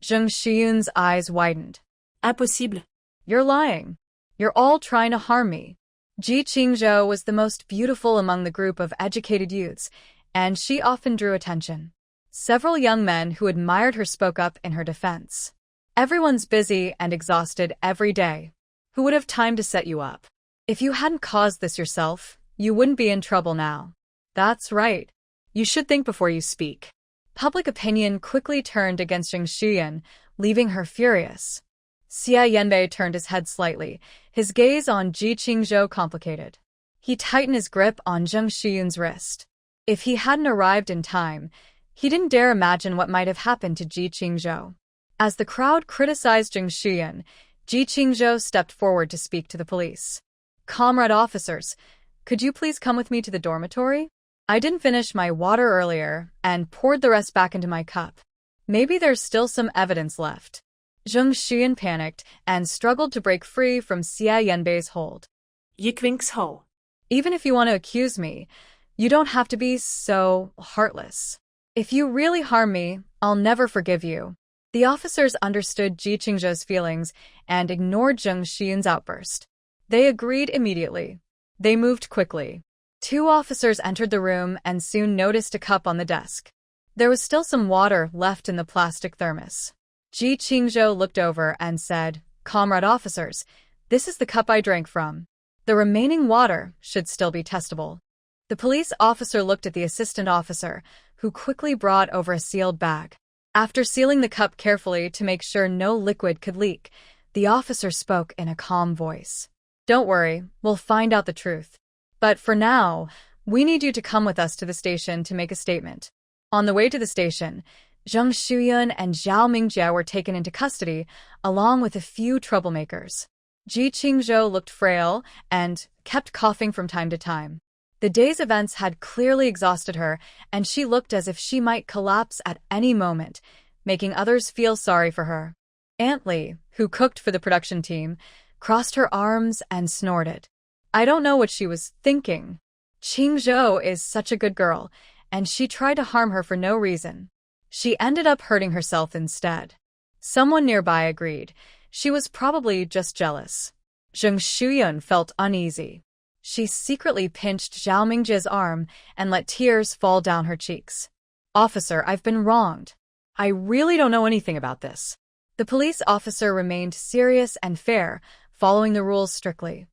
[SPEAKER 1] Jung Shuyun's eyes widened.
[SPEAKER 2] Impossible.
[SPEAKER 1] You're lying. You're all trying to harm me. Ji Qingzhou was the most beautiful among the group of educated youths, and she often drew attention. Several young men who admired her spoke up in her defense. Everyone's busy and exhausted every day. Who would have time to set you up? If you hadn't caused this yourself, you wouldn't be in trouble now. That's right. You should think before you speak. Public opinion quickly turned against Jung Shuyun, leaving her furious. Xia Yanbei turned his head slightly, his gaze on Ji Qingzhou complicated. He tightened his grip on Jung Shuyun's wrist. If he hadn't arrived in time, he didn't dare imagine what might have happened to Ji Qingzhou. As the crowd criticized Jung Shuyun, Ji Qingzhou stepped forward to speak to the police. Comrade officers, could you please come with me to the dormitory? I didn't finish my water earlier and poured the rest back into my cup. Maybe there's still some evidence left. Jung Shuyun panicked and struggled to break free from Xia Yanbei's hold.
[SPEAKER 2] Yikwinksho.
[SPEAKER 1] Even if you want to accuse me, you don't have to be so heartless. If you really harm me, I'll never forgive you. The officers understood Ji Qingzhou's feelings and ignored Jung Shuyun's outburst. They agreed immediately. They moved quickly. 2 officers entered the room and soon noticed a cup on the desk. There was still some water left in the plastic thermos. Ji Qingzhou looked over and said, "Comrade officers, this is the cup I drank from. The remaining water should still be testable." The police officer looked at the assistant officer, who quickly brought over a sealed bag. After sealing the cup carefully to make sure no liquid could leak, the officer spoke in a calm voice. "Don't worry, we'll find out the truth. But for now, We need you to come with us to the station to make a statement. On the way to the station, Zheng Shuyun and Zhao Mingjie were taken into custody, along with a few troublemakers. Ji Qingzhou looked frail and kept coughing from time to time. The day's events had clearly exhausted her, and she looked as if she might collapse at any moment, making others feel sorry for her. Aunt Li, who cooked for the production team, crossed her arms and snorted. I don't know what she was thinking. Qingzhou is such a good girl, and she tried to harm her for no reason. She ended up hurting herself instead. Someone nearby agreed. She was probably just jealous. Zheng Shuyun felt uneasy. She secretly pinched Zhao Mingjie's arm and let tears fall down her cheeks. Officer, I've been wronged. I really don't know anything about this. The police officer remained serious and fair, following the rules strictly.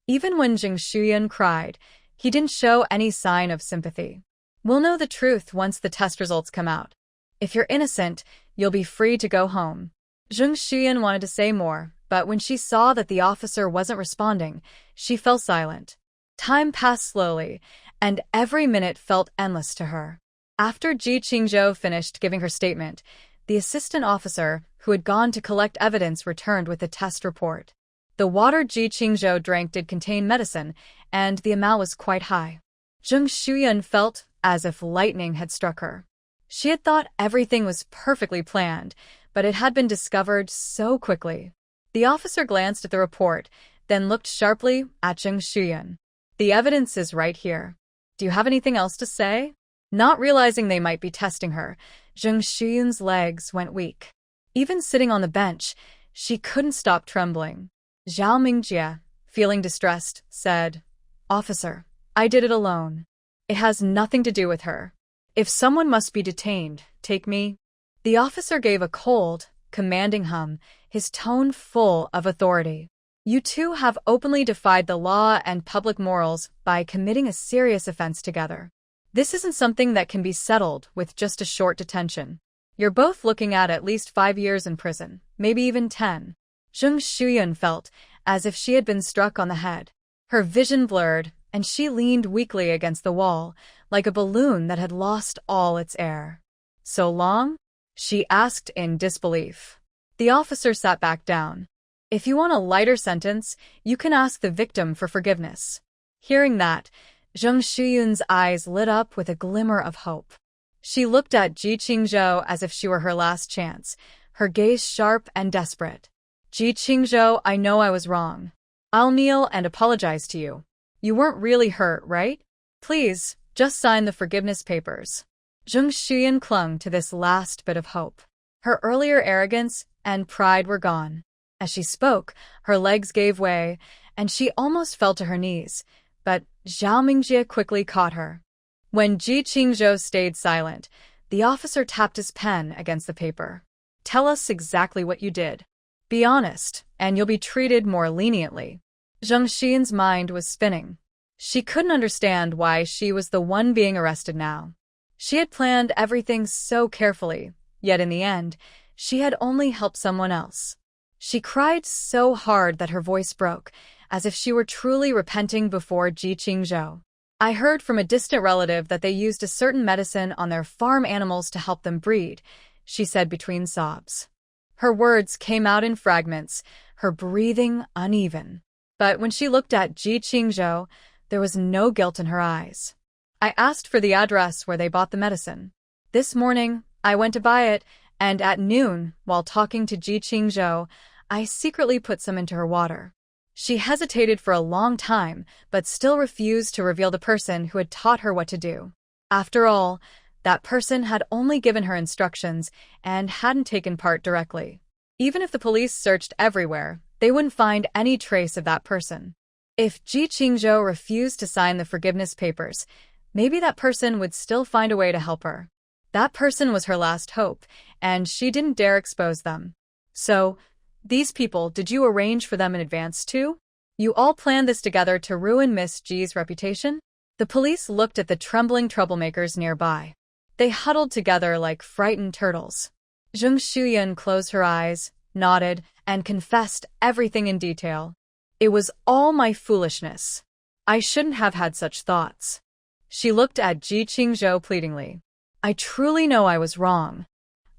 [SPEAKER 1] Even when Zheng Shuyun cried, he didn't show any sign of sympathy. We'll know the truth once the test results come out. If you're innocent, you'll be free to go home. Zheng Shuyun wanted to say more, but when she saw that the officer wasn't responding, she fell silent. Time passed slowly, and every minute felt endless to her. After Ji Qingzhou finished giving her statement, the assistant officer, who had gone to collect evidence, returned with the test report. The water Ji Qingzhou drank did contain medicine, and the amount was quite high. Zheng Shuyun felt as if lightning had struck her. She had thought everything was perfectly planned, but it had been discovered so quickly. The officer glanced at the report, then looked sharply at Zheng Shuyun. The evidence is right here. Do you have anything else to say? Not realizing they might be testing her, Zheng Shuyun's legs went weak. Even sitting on the bench, she couldn't stop trembling. Zhao Mingjie, feeling distressed, said, Officer, I did it alone. It has nothing to do with her. If someone must be detained, take me. The officer gave a cold, commanding hum, his tone full of authority. You two have openly defied the law and public morals by committing a serious offense together. This isn't something that can be settled with just a short detention. You're both looking at least 5 years in prison, maybe even 10. Zheng Shuyun felt as if she had been struck on the head. Her vision blurred, and she leaned weakly against the wall, like a balloon that had lost all its air. So long? She asked in disbelief. The officer sat back down. If you want a lighter sentence, you can ask the victim for forgiveness. Hearing that, Zheng Shuyun's eyes lit up with a glimmer of hope. She looked at Ji Qingzhou as if she were her last chance, her gaze sharp and desperate. Ji Qingzhou, I know I was wrong. I'll kneel and apologize to you. You weren't really hurt, right? Please, just sign the forgiveness papers. Zheng Shuyun clung to this last bit of hope. Her earlier arrogance and pride were gone. As she spoke, her legs gave way, and she almost fell to her knees, but Zhao Mingjie quickly caught her. When Ji Qingzhou stayed silent, the officer tapped his pen against the paper. Tell us exactly what you did. Be honest, and you'll be treated more leniently. Zheng Shuyun's mind was spinning. She couldn't understand why she was the one being arrested now. She had planned everything so carefully, yet in the end, she had only helped someone else. She cried so hard that her voice broke, as if she were truly repenting before Ji Qingzhou. I heard from a distant relative that they used a certain medicine on their farm animals to help them breed, she said between sobs. Her words came out in fragments, her breathing uneven. But when she looked at Ji Qingzhou, there was no guilt in her eyes. I asked for the address where they bought the medicine. This morning, I went to buy it, and at noon, while talking to Ji Qingzhou, I secretly put some into her water. She hesitated for a long time, but still refused to reveal the person who had taught her what to do. After all, that person had only given her instructions and hadn't taken part directly. Even if the police searched everywhere, they wouldn't find any trace of that person. If Ji Qingzhou refused to sign the forgiveness papers, maybe that person would still find a way to help her. That person was her last hope, and she didn't dare expose them. So, these people, did you arrange for them in advance too? You all planned this together to ruin Miss Ji's reputation? The police looked at the trembling troublemakers nearby. They huddled together like frightened turtles. Zheng Shuyun closed her eyes, nodded, and confessed everything in detail. It was all my foolishness. I shouldn't have had such thoughts. She looked at Ji Qingzhou pleadingly. I truly know I was wrong.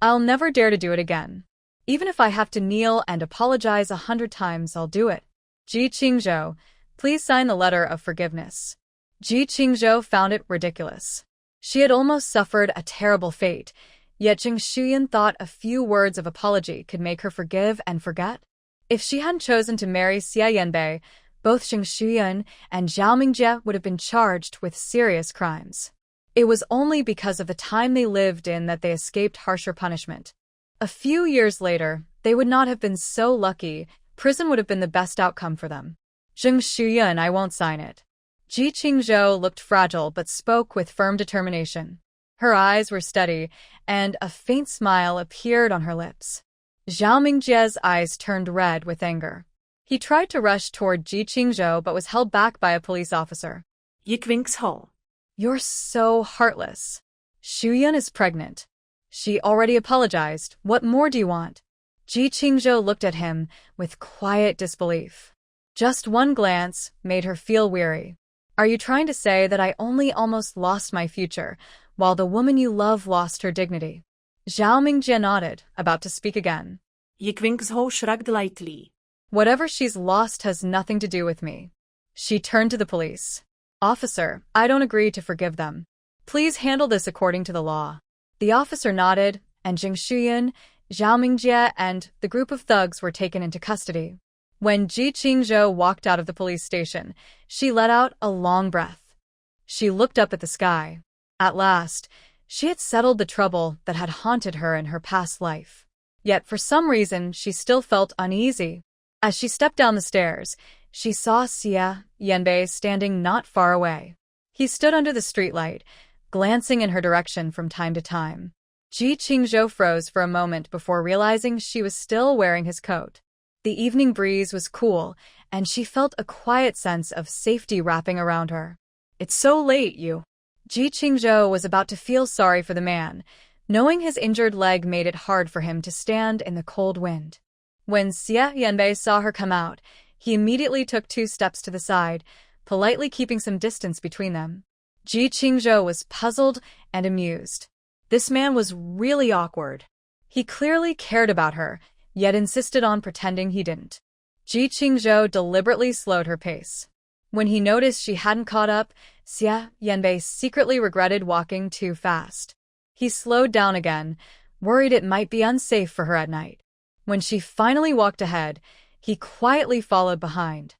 [SPEAKER 1] I'll never dare to do it again. Even if I have to kneel and apologize 100 times, I'll do it. Ji Qingzhou, please sign the letter of forgiveness. Ji Qingzhou found it ridiculous. She had almost suffered a terrible fate, yet Jing Shuyan thought a few words of apology could make her forgive and forget. If she hadn't chosen to marry Xia Yanbei, both Jing Shuyan and Zhao Mingjie would have been charged with serious crimes. It was only because of the time they lived in that they escaped harsher punishment. A few years later, they would not have been so lucky. Prison would have been the best outcome for them. Jing Shuyan, I won't sign it. Ji Qingzhou looked fragile but spoke with firm determination. Her eyes were steady, and a faint smile appeared on her lips. Zhao Mingjie's eyes turned red with anger. He tried to rush toward Ji Qingzhou but was held back by a police officer.
[SPEAKER 2] Yikwinks-ho.
[SPEAKER 1] You're so heartless. Shuyan is pregnant. She already apologized. What more do you want? Ji Qingzhou looked at him with quiet disbelief. Just one glance made her feel weary. Are you trying to say that I only almost lost my future, while the woman you love lost her dignity? Zhao Mingjie nodded, about to speak again.
[SPEAKER 2] Yikwinks-ho shrugged lightly.
[SPEAKER 1] Whatever she's lost has nothing to do with me. She turned to the police. Officer, I don't agree to forgive them. Please handle this according to the law. The officer nodded, and Jing Shuyan, Zhao Mingjie, and the group of thugs were taken into custody. When Ji Qingzhou walked out of the police station, she let out a long breath. She looked up at the sky. At last, she had settled the trouble that had haunted her in her past life. Yet for some reason, she still felt uneasy. As she stepped down the stairs, she saw Xia Yanbei standing not far away. He stood under the streetlight, glancing in her direction from time to time. Ji Qingzhou froze for a moment before realizing she was still wearing his coat. The evening breeze was cool, and she felt a quiet sense of safety wrapping around her. It's so late, you. Ji Qingzhou was about to feel sorry for the man. Knowing his injured leg made it hard for him to stand in the cold wind. When Xia Yanbei saw her come out, he immediately took 2 steps to the side, politely keeping some distance between them. Ji Qingzhou was puzzled and amused. This man was really awkward. He clearly cared about her, yet insisted on pretending he didn't. Ji Qingzhou deliberately slowed her pace. When he noticed she hadn't caught up, Xia Yanbei secretly regretted walking too fast. He slowed down again, worried it might be unsafe for her at night. When she finally walked ahead, he quietly followed behind.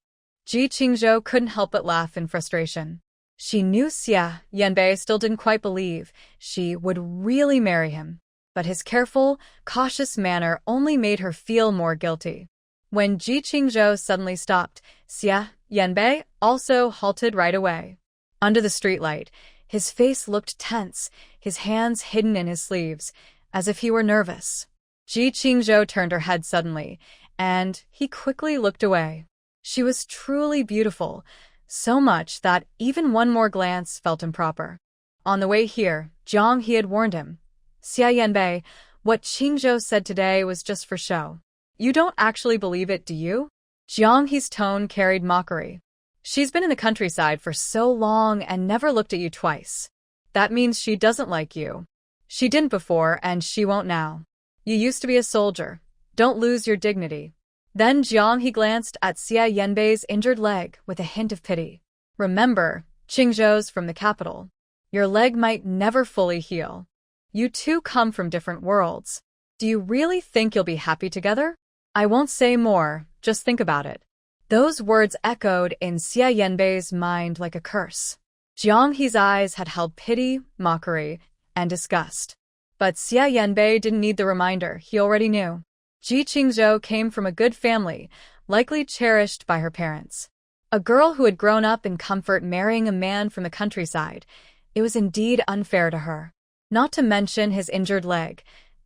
[SPEAKER 1] Ji Qingzhou couldn't help but laugh in frustration. She knew Xia Yanbei still didn't quite believe she would really marry him, but his careful, cautious manner only made her feel more guilty. When Ji Qingzhou suddenly stopped, Xia Yanbei also halted right away. Under the streetlight, his face looked tense, his hands hidden in his sleeves, as if he were nervous. Ji Qingzhou turned her head suddenly, and he quickly looked away. She was truly beautiful, so much that even one more glance felt improper. On the way here, Jiang He had warned him. Xia Yanbei, what Qingzhou said today was just for show. You don't actually believe it, do you? Jiang He's tone carried mockery. She's been in the countryside for so long and never looked at you twice. That means she doesn't like you. She didn't before, and she won't now. You used to be a soldier. Don't lose your dignity. Then Jiang He glanced at Xia Yanbei's injured leg with a hint of pity. Remember, Qingzhou's from the capital. Your leg might never fully heal. You two come from different worlds. Do you really think you'll be happy together? I won't say more, just think about it. Those words echoed in Xia Yanbei's mind like a curse. Jiang He's eyes had held pity, mockery, and disgust. But Xia Yanbei didn't need the reminder, he already knew. Ji Qingzhou came from a good family, likely cherished by her parents. A girl who had grown up in comfort marrying a man from the countryside. It was indeed unfair to her. Not to mention his injured leg.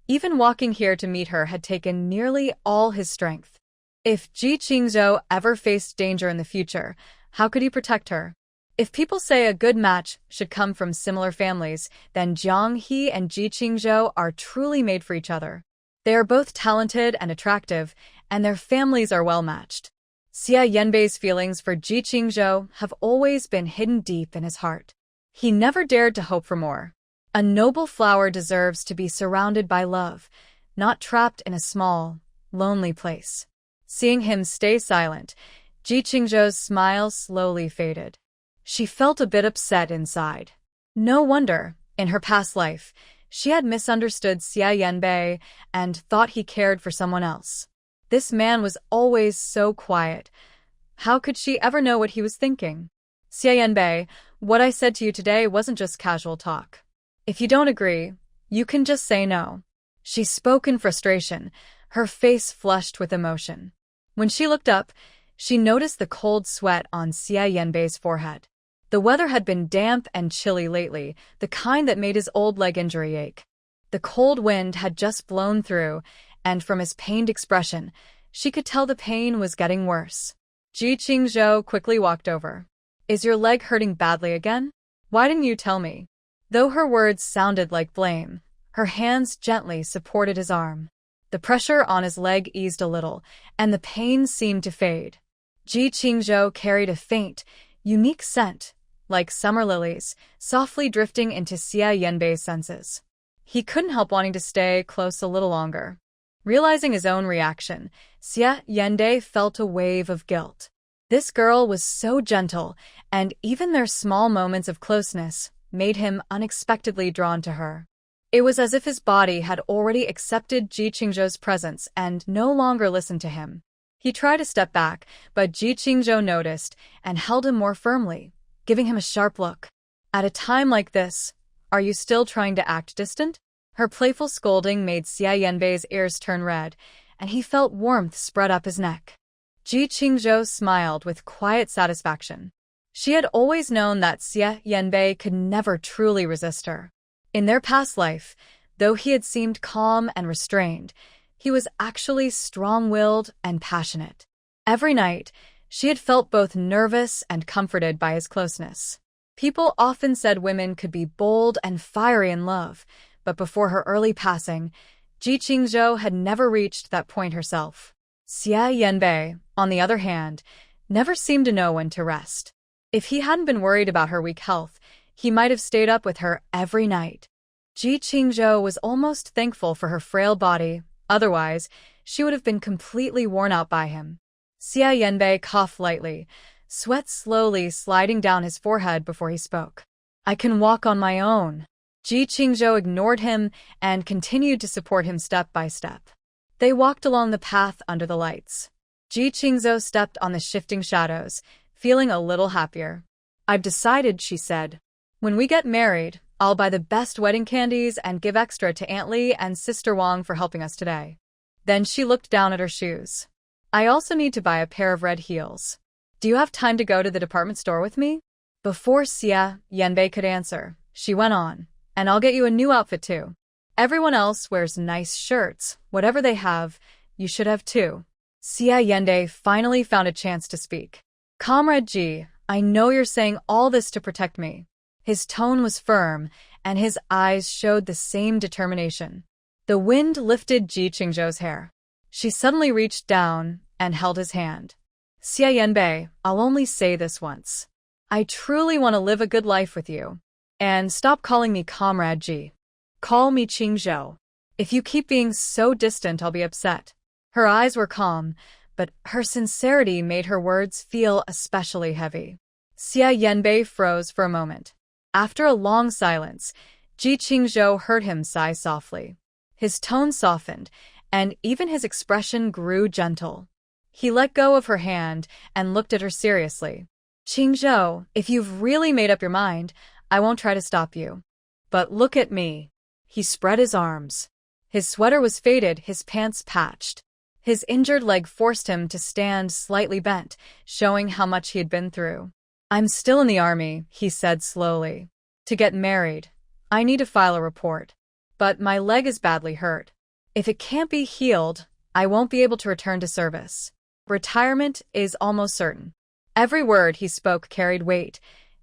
[SPEAKER 1] Even walking here to meet her had taken nearly all his strength. If Ji Qingzhou ever faced danger in the future, how could he protect her? If people say a good match should come from similar families, then Jiang He and Ji Qingzhou are truly made for each other. They are both talented and attractive, and their families are well-matched. Xia Yanbei's feelings for Ji Qingzhou have always been hidden deep in his heart. He never dared to hope for more. A noble flower deserves to be surrounded by love, not trapped in a small, lonely place. Seeing him stay silent, Ji Qingzhou's smile slowly faded. She felt a bit upset inside. No wonder, in her past life, she had misunderstood Xia Yanbei and thought he cared for someone else. This man was always so quiet. How could she ever know what he was thinking? Xia Yanbei, what I said to you today wasn't just casual talk. If you don't agree, you can just say no. She spoke in frustration, her face flushed with emotion. When she looked up, she noticed the cold sweat on Xia Yanbei's forehead. The weather had been damp and chilly lately, the kind that made his old leg injury ache. The cold wind had just blown through, and from his pained expression, she could tell the pain was getting worse. Ji Qingzhou quickly walked over. Is your leg hurting badly again? Why didn't you tell me? Though her words sounded like blame, her hands gently supported his arm. The pressure on his leg eased a little, and the pain seemed to fade. Ji Qingzhou carried a faint, unique scent, like summer lilies, softly drifting into Xia Yanbei's senses. He couldn't help wanting to stay close a little longer. Realizing his own reaction, Xia Yanbei felt a wave of guilt. This girl was so gentle, and even their small moments of closeness made him unexpectedly drawn to her. It was as if his body had already accepted Ji Qingzhou's presence and no longer listened to him. He tried to step back, but Ji Qingzhou noticed and held him more firmly, giving him a sharp look. At a time like this, are you still trying to act distant? Her playful scolding made Xia Yanbei's ears turn red, and he felt warmth spread up his neck. Ji Qingzhou smiled with quiet satisfaction. She had always known that Xia Yanbei could never truly resist her. In their past life, though he had seemed calm and restrained, he was actually strong-willed and passionate. Every night, she had felt both nervous and comforted by his closeness. People often said women could be bold and fiery in love, but before her early passing, Ji Qingzhou had never reached that point herself. Xia Yanbei, on the other hand, never seemed to know when to rest. If he hadn't been worried about her weak health, he might have stayed up with her every night. Ji Qingzhou was almost thankful for her frail body, otherwise, she would have been completely worn out by him. Xia Yanbei coughed lightly, sweat slowly sliding down his forehead before he spoke. I can walk on my own. Ji Qingzhou ignored him and continued to support him step by step. They walked along the path under the lights. Ji Qingzhou stepped on the shifting shadows, feeling a little happier. I've decided, she said. When we get married, I'll buy the best wedding candies and give extra to Aunt Li and Sister Wang for helping us today. Then she looked down at her shoes. I also need to buy a pair of red heels. Do you have time to go to the department store with me? Before Xia Yanbei could answer, she went on, and I'll get you a new outfit too. Everyone else wears nice shirts, whatever they have, you should have too. Xia Yanbei finally found a chance to speak. Comrade Ji, I know you're saying all this to protect me. His tone was firm, and his eyes showed the same determination. The wind lifted Ji Qingzhou's hair. She suddenly reached down and held his hand. Xia Yanbei, I'll only say this once. I truly want to live a good life with you. And stop calling me Comrade Ji. Call me Qingzhou. If you keep being so distant, I'll be upset. Her eyes were calm, but her sincerity made her words feel especially heavy. Xia Yanbei froze for a moment. After a long silence, Ji Qingzhou heard him sigh softly. His tone softened, and even his expression grew gentle. He let go of her hand and looked at her seriously. Qingzhou, if you've really made up your mind, I won't try to stop you. But look at me. He spread his arms. His sweater was faded, his pants patched. His injured leg forced him to stand slightly bent, showing how much he had been through. I'm still in the army, he said slowly. To get married, I need to file a report. But my leg is badly hurt. If it can't be healed, I won't be able to return to service. Retirement is almost certain. Every word he spoke carried weight,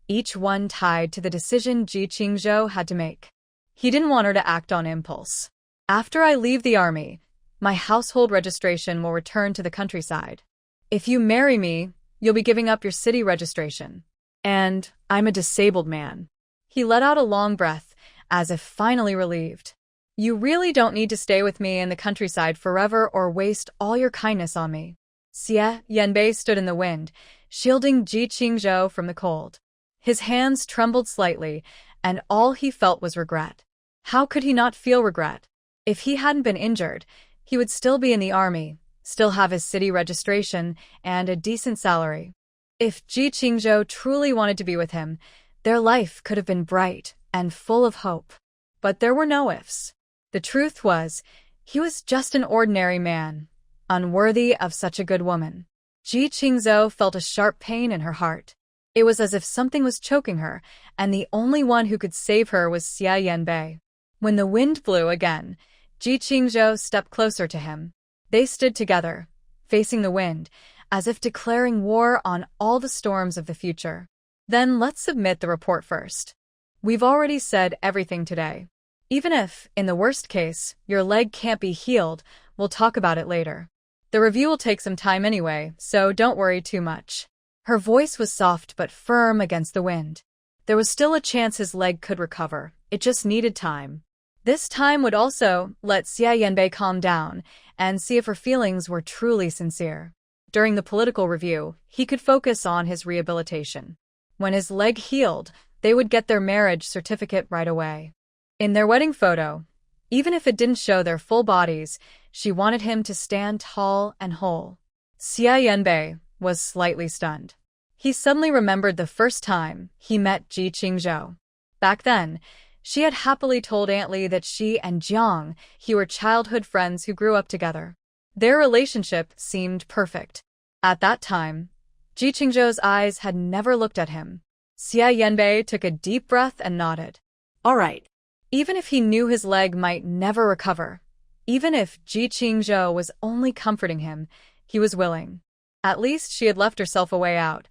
[SPEAKER 1] each one tied to the decision Ji Qingzhou had to make. He didn't want her to act on impulse. After I leave the army, my household registration will return to the countryside. If you marry me, you'll be giving up your city registration. And I'm a disabled man. He let out a long breath, as if finally relieved. You really don't need to stay with me in the countryside forever or waste all your kindness on me. Xie Yanbei stood in the wind, shielding Ji Qingzhou from the cold. His hands trembled slightly, and all he felt was regret. How could he not feel regret? If he hadn't been injured, he would still be in the army, still have his city registration, and a decent salary. If Ji Qingzhou truly wanted to be with him, their life could have been bright and full of hope. But there were no ifs. The truth was, he was just an ordinary man, unworthy of such a good woman. Ji Qingzhou felt a sharp pain in her heart. It was as if something was choking her, and the only one who could save her was Xie Yanbei. When the wind blew again, Ji Qingzhou stepped closer to him. They stood together, facing the wind, as if declaring war on all the storms of the future. Then let's submit the report first. We've already said everything today. Even if, in the worst case, your leg can't be healed, we'll talk about it later. The review will take some time anyway, so don't worry too much. Her voice was soft but firm against the wind. There was still a chance his leg could recover. It just needed time. This time would also let Xie Yanbei calm down and see if her feelings were truly sincere. During the political review, he could focus on his rehabilitation. When his leg healed, they would get their marriage certificate right away. In their wedding photo, even if it didn't show their full bodies, she wanted him to stand tall and whole. Xie Yanbei was slightly stunned. He suddenly remembered the first time he met Ji Qingzhou. Back then, she had happily told Aunt Li that she and Jiang He were childhood friends who grew up together. Their relationship seemed perfect. At that time, Ji Qingzhou's eyes had never looked at him. Xie Yanbei took a deep breath and nodded.
[SPEAKER 2] All right.
[SPEAKER 1] Even if he knew his leg might never recover, even if Ji Qingzhou was only comforting him, he was willing. At least she had left herself a way out,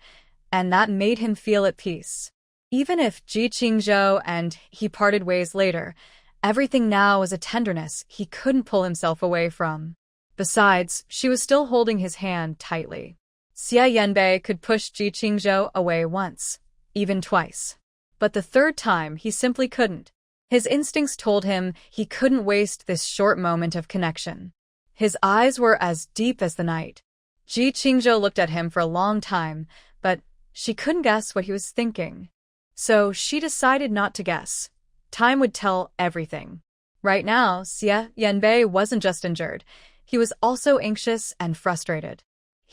[SPEAKER 1] and that made him feel at peace. Even if Ji Qingzhou and he parted ways later, everything now was a tenderness he couldn't pull himself away from. Besides, she was still holding his hand tightly. Xie Yanbei could push Ji Qingzhou away once, even twice. But the third time he simply couldn't. His instincts told him he couldn't waste this short moment of connection. His eyes were as deep as the night. Ji Qingzhou looked at him for a long time, but she couldn't guess what he was thinking. So she decided not to guess. Time would tell everything. Right now, Xie Yanbei wasn't just injured. He was also anxious and frustrated.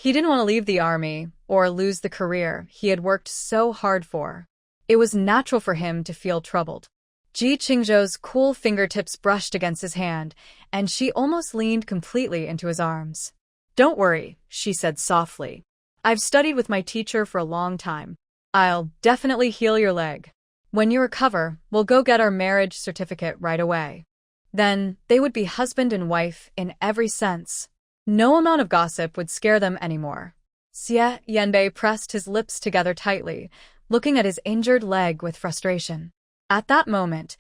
[SPEAKER 1] He didn't want to leave the army or lose the career he had worked so hard for. It was natural for him to feel troubled. Ji Qingzhou's cool fingertips brushed against his hand, and she almost leaned completely into his arms. Don't worry, she said softly. I've studied with my teacher for a long time. I'll definitely heal your leg. When you recover, we'll go get our marriage certificate right away. Then, they would be husband and wife in every sense. No amount of gossip would scare them anymore. Xie Yanbei pressed his lips together tightly, looking at his injured leg with frustration. At that moment,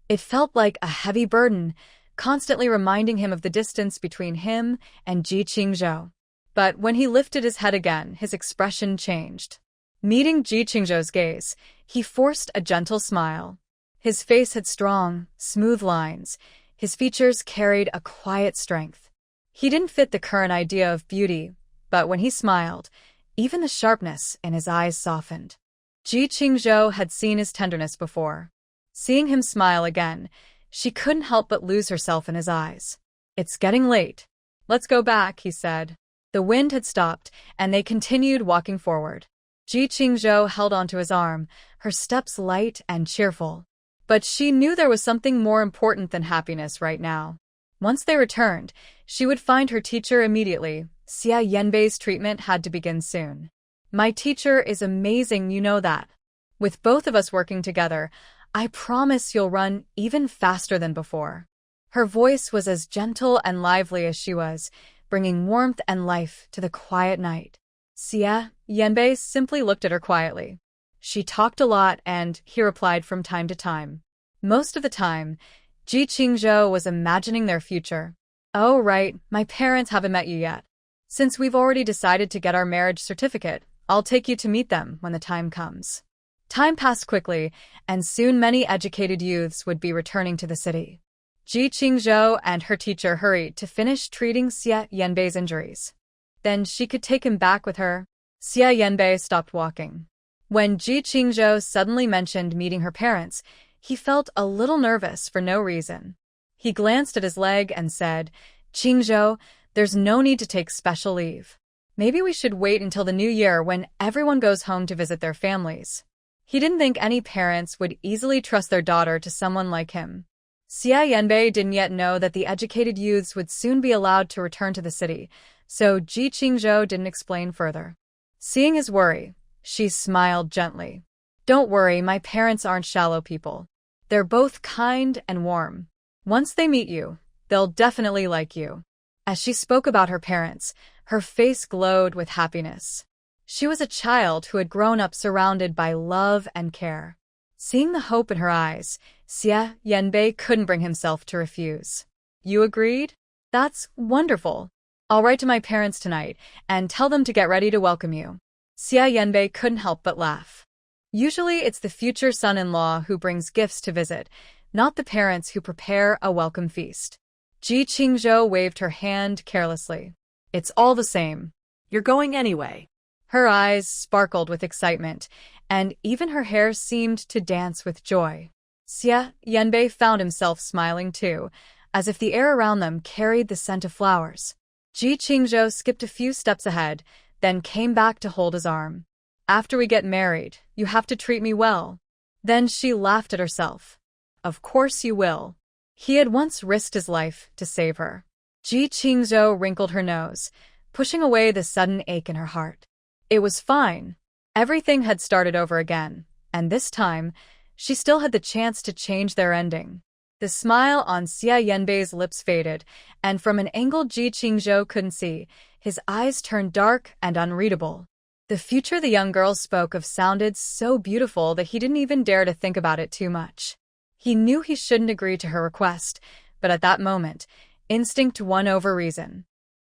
[SPEAKER 1] it felt like a heavy burden, constantly reminding him of the distance between him and Ji Qingzhou. But when he lifted his head again, his expression changed. Meeting Ji Qingzhou's gaze, he forced a gentle smile. His face had strong, smooth lines. His features carried a quiet strength. He didn't fit the current idea of beauty, but when he smiled, even the sharpness in his eyes softened. Ji Qingzhou had seen his tenderness before. Seeing him smile again, she couldn't help but lose herself in his eyes. It's getting late. Let's go back, he said. The wind had stopped, and they continued walking forward. Ji Qingzhou held onto his arm, her steps light and cheerful. But she knew there was something more important than happiness right now. Once they returned, she would find her teacher immediately. Xie Yanbei's treatment had to begin soon. My teacher is amazing, you know that. With both of us working together, I promise you'll run even faster than before. Her voice was as gentle and lively as she was, bringing warmth and life to the quiet night. Xie Yanbei simply looked at her quietly. She talked a lot and he replied from time to time. Most of the time, Ji Qingzhou was imagining their future. Oh right, my parents haven't met you yet. Since we've already decided to get our marriage certificate, I'll take you to meet them when the time comes. Time passed quickly, and soon many educated youths would be returning to the city. Ji Qingzhou and her teacher hurried to finish treating Xie Yanbei's injuries. Then she could take him back with her. Xie Yanbei stopped walking. When Ji Qingzhou suddenly mentioned meeting her parents, he felt a little nervous for no reason. He glanced at his leg and said, "Qingzhou, there's no need to take special leave. Maybe we should wait until the new year when everyone goes home to visit their families." He didn't think any parents would easily trust their daughter to someone like him. Xie Yanbei didn't yet know that the educated youths would soon be allowed to return to the city, so Ji Qingzhou didn't explain further. Seeing his worry, she smiled gently. "Don't worry, my parents aren't shallow people. They're both kind and warm. Once they meet you, they'll definitely like you." As she spoke about her parents, her face glowed with happiness. She was a child who had grown up surrounded by love and care. Seeing the hope in her eyes, Xie Yanbei couldn't bring himself to refuse. "You agreed? That's wonderful. I'll write to my parents tonight and tell them to get ready to welcome you." Xie Yanbei couldn't help but laugh. Usually it's the future son-in-law who brings gifts to visit, not the parents who prepare a welcome feast. Ji Qingzhou waved her hand carelessly. "It's all the same."
[SPEAKER 2] You're going anyway.
[SPEAKER 1] Her eyes sparkled with excitement, and even her hair seemed to dance with joy. Xie Yanbei found himself smiling too, as if the air around them carried the scent of flowers. Ji Qingzhou skipped a few steps ahead, then came back to hold his arm. "After we get married, you have to treat me well." Then she laughed at herself. "Of course you will." He had once risked his life to save her. Ji Qingzhou wrinkled her nose, pushing away the sudden ache in her heart. It was fine. Everything had started over again, and this time, she still had the chance to change their ending. The smile on Xie Yanbei's lips faded, and from an angle Ji Qingzhou couldn't see, his eyes turned dark and unreadable. The future the young girl spoke of sounded so beautiful that he didn't even dare to think about it too much. He knew he shouldn't agree to her request, but at that moment, instinct won over reason.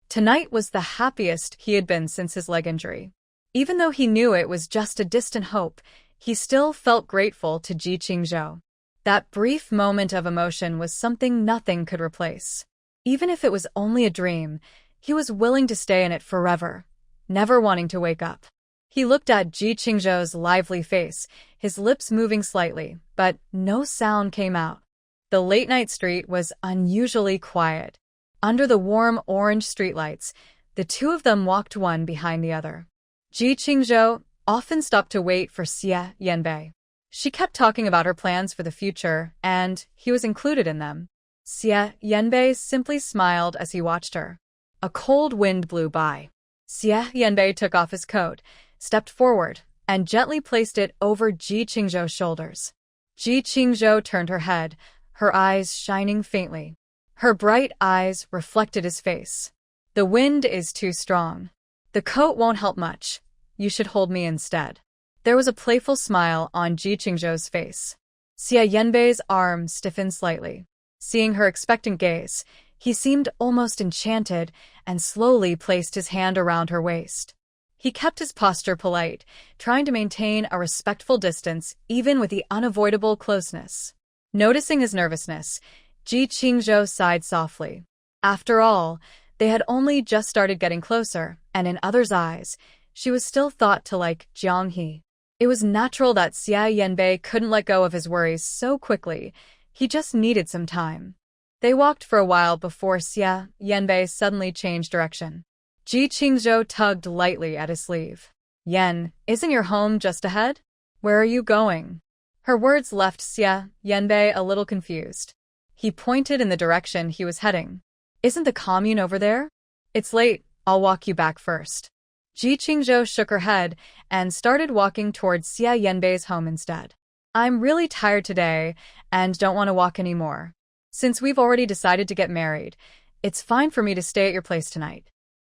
[SPEAKER 1] Tonight was the happiest he had been since his leg injury. Even though he knew it was just a distant hope, he still felt grateful to Ji Qingzhou. That brief moment of emotion was something nothing could replace. Even if it was only a dream, he was willing to stay in it forever, never wanting to wake up. He looked at Ji Qingzhou's lively face, his lips moving slightly, but no sound came out. The late-night street was unusually quiet. Under the warm orange streetlights, the two of them walked one behind the other. Ji Qingzhou often stopped to wait for Xie Yanbei. She kept talking about her plans for the future, and he was included in them. Xie Yanbei simply smiled as he watched her. A cold wind blew by. Xie Yanbei took off his coat, stepped forward, and gently placed it over Ji Qingzhou's shoulders. Ji Qingzhou turned her head, her eyes shining faintly. Her bright eyes reflected his face. "The wind is too strong. The coat won't help much. You should hold me instead." There was a playful smile on Ji Qingzhou's face. Xie Yanbei's arm stiffened slightly. Seeing her expectant gaze, he seemed almost enchanted and slowly placed his hand around her waist. He kept his posture polite, trying to maintain a respectful distance even with the unavoidable closeness. Noticing his nervousness, Ji Qingzhou sighed softly. After all, they had only just started getting closer, and in others' eyes, she was still thought to like Jiang He. It was natural that Xie Yanbei couldn't let go of his worries so quickly. He just needed some time. They walked for a while before Xie Yanbei suddenly changed direction. Ji Qingzhou tugged lightly at his sleeve. "Yan, isn't your home just ahead? Where are you going?" Her words left Xie Yanbei a little confused. He pointed in the direction he was heading. "Isn't the commune over there?" "It's late. I'll walk you back first." Ji Qingzhou shook her head and started walking towards Xie Yanbei's home instead. "I'm really tired today and don't want to walk anymore. Since we've already decided to get married, it's fine for me to stay at your place tonight."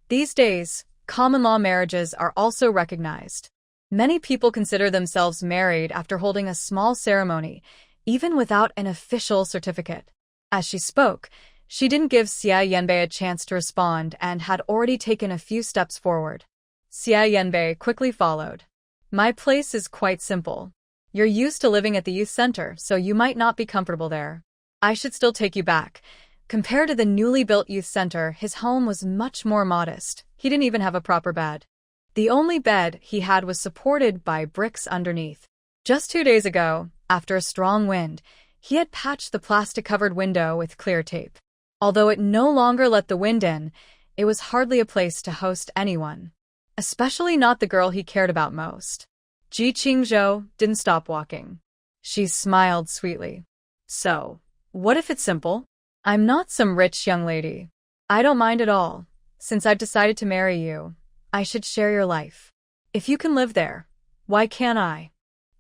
[SPEAKER 1] These days, common-law marriages are also recognized. Many people consider themselves married after holding a small ceremony, even without an official certificate. As she spoke, she didn't give Xie Yanbei a chance to respond and had already taken a few steps forward. Xie Yanbei quickly followed. "My place is quite simple. You're used to living at the youth center, so you might not be comfortable there. I should still take you back. Compared to the newly built youth center, his home was much more modest. He didn't even have a proper bed. The only bed he had was supported by bricks underneath. Just 2 days ago, after a strong wind, he had patched the plastic-covered window with clear tape. Although it no longer let the wind in, it was hardly a place to host anyone. Especially not the girl he cared about most. Ji Qingzhou didn't stop walking. She smiled sweetly. So, what if it's simple? I'm not some rich young lady. I don't mind at all. Since I've decided to marry you, I should share your life. If you can live there, why can't I?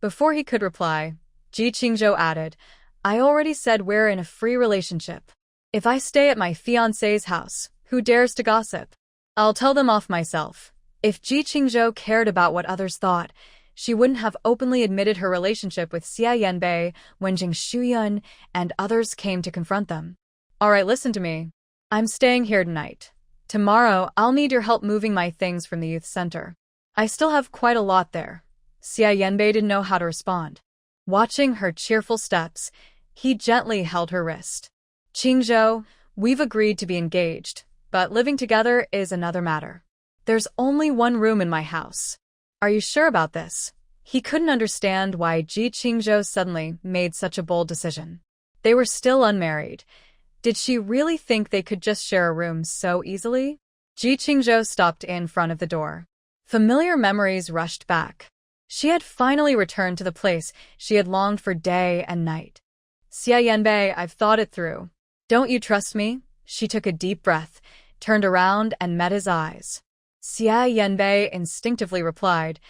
[SPEAKER 1] Before he could reply, Ji Qingzhou added, I already said we're in a free relationship. If I stay at my fiancé's house, who dares to gossip? I'll tell them off myself. If Ji Qingzhou cared about what others thought, she wouldn't have openly admitted her relationship with Xia Yanbei when Jing Shuyun and others came to confront them. Alright, listen to me. I'm staying here tonight. Tomorrow, I'll need your help moving my things from the youth center. I still have quite a lot there. Xia Yanbei didn't know how to respond. Watching her cheerful steps, he gently held her wrist. Qingzhou, we've agreed to be engaged, but living together is another matter. There's only one room in my house. Are you sure about this? He couldn't understand why Ji Qingzhou suddenly made such a bold decision. They were still unmarried. Did she really think they could just share a room so easily? Ji Qingzhou stopped in front of the door. Familiar memories rushed back. She had finally returned to the place she had longed for day and night. Xia Yanbei, I've thought it through. Don't you trust me? She took a deep breath, turned around and met his eyes. Xia Yanbei instinctively replied,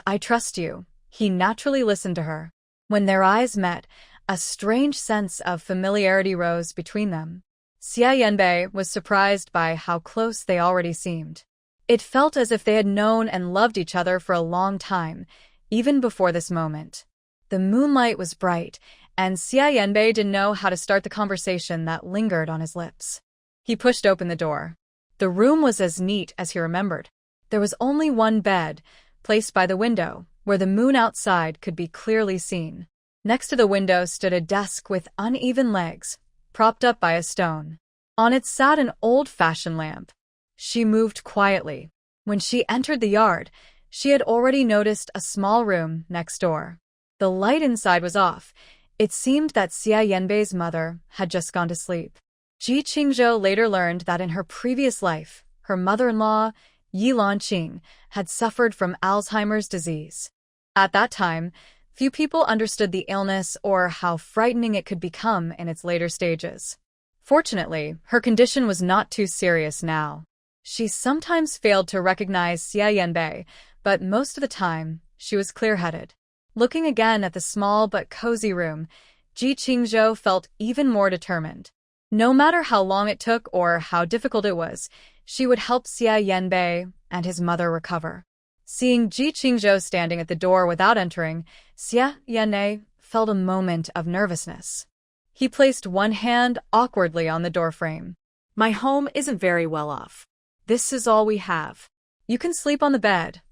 [SPEAKER 1] I trust you. He naturally listened to her. When their eyes met, a strange sense of familiarity rose between them. Xia Yanbei was surprised by how close they already seemed. It felt as if they had known and loved each other for a long time, even before this moment. The moonlight was bright, and Xia Yanbei didn't know how to start the conversation that lingered on his lips. He pushed open the door. The room was as neat as he remembered. There was only one bed, placed by the window, where the moon outside could be clearly seen. Next to the window stood a desk with uneven legs, propped up by a stone. On it sat an old-fashioned lamp. She moved quietly. When she entered the yard, she had already noticed a small room next door. The light inside was off. It seemed that Xia Yanbei's mother had just gone to sleep. Ji Qingzhou later learned that in her previous life, her mother-in-law, Yi Lanqing, had suffered from Alzheimer's disease. At that time, few people understood the illness or how frightening it could become in its later stages. Fortunately, her condition was not too serious now. She sometimes failed to recognize Xia Yanbei, but most of the time, she was clear-headed. Looking again at the small but cozy room, Ji Qingzhou felt even more determined. No matter how long it took or how difficult it was, she would help Xia Yanbei and his mother recover. Seeing Ji Qingzhou standing at the door without entering, Xia Yanbei felt a moment of nervousness. He placed one hand awkwardly on the doorframe.
[SPEAKER 2] My home isn't very well off.
[SPEAKER 1] This is all we have. You can sleep on the bed.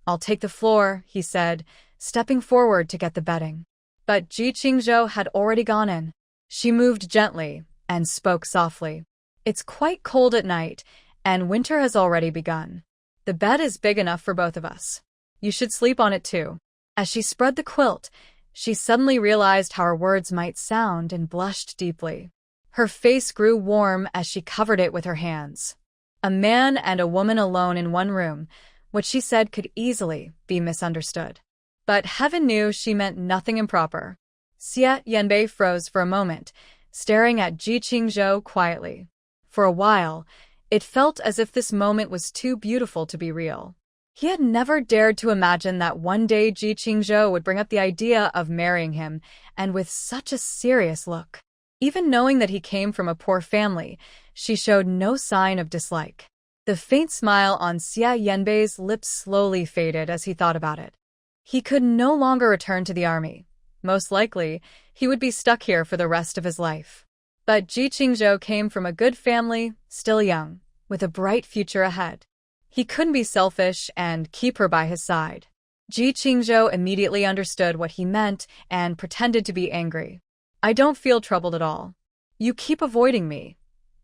[SPEAKER 1] I'll take the floor, he said, stepping forward to get the bedding. But Ji Qingzhou had already gone in. She moved gently and spoke softly. It's quite cold at night, and winter has already begun. The bed is big enough for both of us. You should sleep on it too. As she spread the quilt, she suddenly realized how her words might sound and blushed deeply. Her face grew warm as she covered it with her hands. A man and a woman alone in one room, what she said could easily be misunderstood. But heaven knew she meant nothing improper. Xia Yanbei froze for a moment, staring at Ji Qingzhou quietly. For a while, it felt as if this moment was too beautiful to be real. He had never dared to imagine that one day Ji Qingzhou would bring up the idea of marrying him, and with such a serious look. Even knowing that he came from a poor family, she showed no sign of dislike. The faint smile on Xia Yanbei's lips slowly faded as he thought about it. He could no longer return to the army. Most likely, he would be stuck here for the rest of his life. But Ji Qingzhou came from a good family, still young, with a bright future ahead. He couldn't be selfish and keep her by his side. Ji Qingzhou immediately understood what he meant and pretended to be angry. I don't feel troubled at all. You keep avoiding me.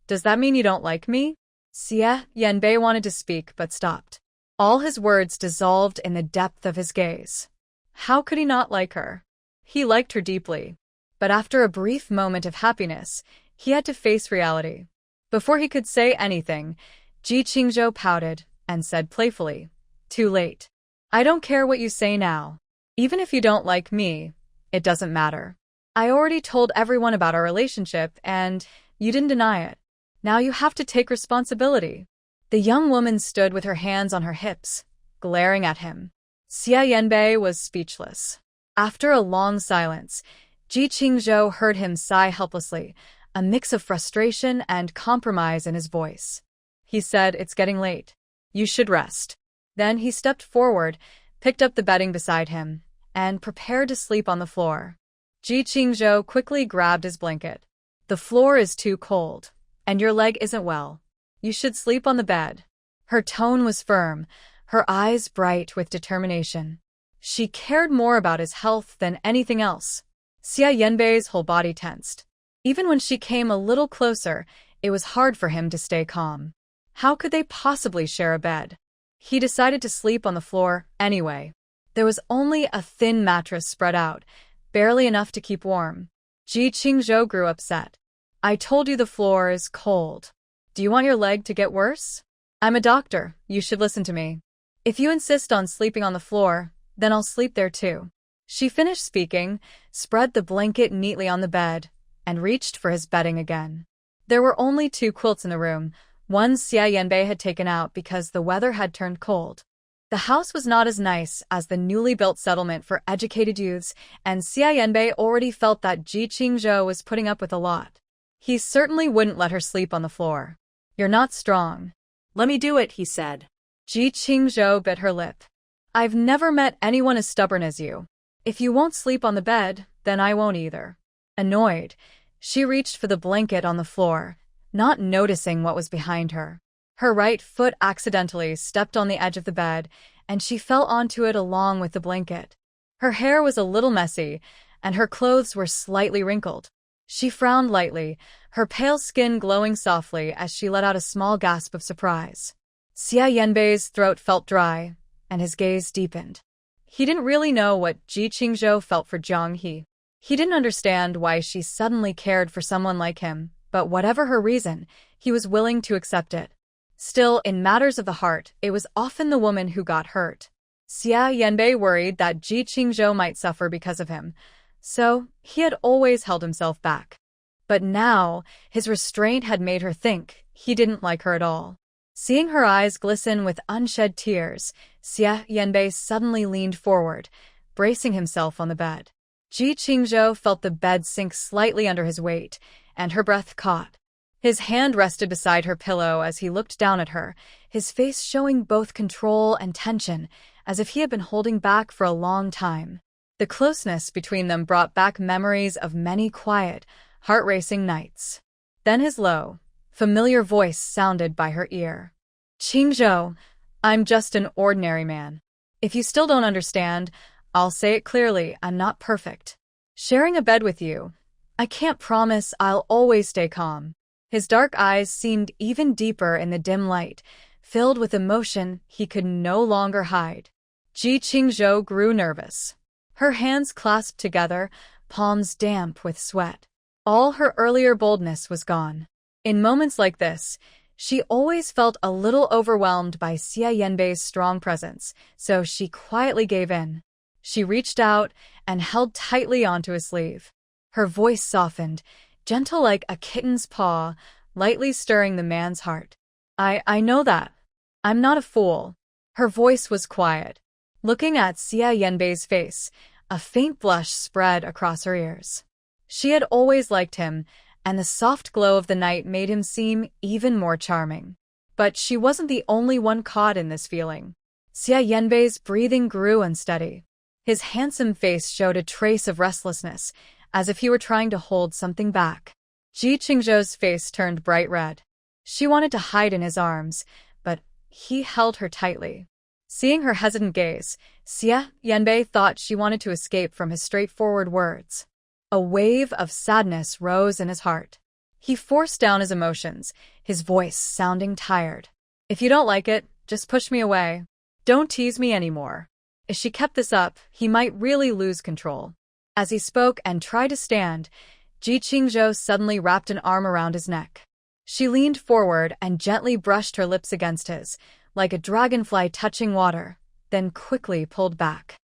[SPEAKER 1] Does that mean you don't like me? Xie Yanbei wanted to speak but stopped. All his words dissolved in the depth of his gaze. How could he not like her? He liked her deeply. But after a brief moment of happiness, he had to face reality. Before he could say anything, Ji Qingzhou pouted and said playfully, "Too late. I don't care what you say now. Even if you don't like me, it doesn't matter. I already told everyone about our relationship and you didn't deny it. Now you have to take responsibility." The young woman stood with her hands on her hips, glaring at him. Xie Yanbei was speechless. After a long silence, Ji Qingzhou heard him sigh helplessly, a mix of frustration and compromise in his voice. He said, "It's getting late. You should rest." Then he stepped forward, picked up the bedding beside him, and prepared to sleep on the floor. Ji Qingzhou quickly grabbed his blanket. "The floor is too cold, and your leg isn't well. You should sleep on the bed." Her tone was firm, her eyes bright with determination. She cared more about his health than anything else. Xie Yanbei's whole body tensed. Even when she came a little closer, it was hard for him to stay calm. How could they possibly share a bed? He decided to sleep on the floor anyway. There was only a thin mattress spread out, barely enough to keep warm. Ji Qingzhou grew upset. "I told you the floor is cold. Do you want your leg to get worse? I'm a doctor, you should listen to me. If you insist on sleeping on the floor, then I'll sleep there too." She finished speaking, spread the blanket neatly on the bed, and reached for his bedding again. There were only 2 quilts in the room. One Xie Yanbei had taken out because the weather had turned cold. The house was not as nice as the newly built settlement for educated youths, and Xie Yanbei already felt that Ji Qingzhou was putting up with a lot. He certainly wouldn't let her sleep on the floor. "You're not strong."
[SPEAKER 2] "Let me do it," he said.
[SPEAKER 1] Ji Qingzhou bit her lip. "I've never met anyone as stubborn as you. If you won't sleep on the bed, then I won't either." Annoyed, she reached for the blanket on the floor, not noticing what was behind her. Her right foot accidentally stepped on the edge of the bed, and she fell onto it along with the blanket. Her hair was a little messy, and her clothes were slightly wrinkled. She frowned lightly, her pale skin glowing softly as she let out a small gasp of surprise. Xie Yanbei's throat felt dry, and his gaze deepened. He didn't really know what Ji Qingzhou felt for Jiang He. He didn't understand why she suddenly cared for someone like him, but whatever her reason, he was willing to accept it. Still, in matters of the heart, it was often the woman who got hurt. Xie Yanbei worried that Ji Qingzhou might suffer because of him, so he had always held himself back. But now, his restraint had made her think he didn't like her at all. Seeing her eyes glisten with unshed tears, Xie Yanbei suddenly leaned forward, bracing himself on the bed. Ji Qingzhou felt the bed sink slightly under his weight, and her breath caught. His hand rested beside her pillow as he looked down at her, his face showing both control and tension, as if he had been holding back for a long time. The closeness between them brought back memories of many quiet, heart-racing nights. Then his low, familiar voice sounded by her ear. "Qingzhou, I'm just an ordinary man. If you still don't understand, I'll say it clearly, I'm not perfect. Sharing a bed with you, I can't promise I'll always stay calm." His dark eyes seemed even deeper in the dim light, filled with emotion he could no longer hide. Ji Qingzhou grew nervous. Her hands clasped together, palms damp with sweat. All her earlier boldness was gone. In moments like this, she always felt a little overwhelmed by Xie Yanbei's strong presence, so she quietly gave in. She reached out and held tightly onto his sleeve. Her voice softened, gentle like a kitten's paw, lightly stirring the man's heart. I know that. I'm not a fool." Her voice was quiet. Looking at Xie Yanbei's face, a faint blush spread across her ears. She had always liked him, and the soft glow of the night made him seem even more charming. But she wasn't the only one caught in this feeling. Xie Yanbei's breathing grew unsteady. His handsome face showed a trace of restlessness, as if he were trying to hold something back. Ji Qingzhou's face turned bright red. She wanted to hide in his arms, but he held her tightly. Seeing her hesitant gaze, Xie Yanbei thought she wanted to escape from his straightforward words. A wave of sadness rose in his heart. He forced down his emotions, his voice sounding tired. If you don't like it, just push me away. Don't tease me anymore. If she kept this up, he might really lose control. As he spoke and tried to stand, Ji Qingzhou suddenly wrapped an arm around his neck. She leaned forward and gently brushed her lips against his, like a dragonfly touching water, then quickly pulled back.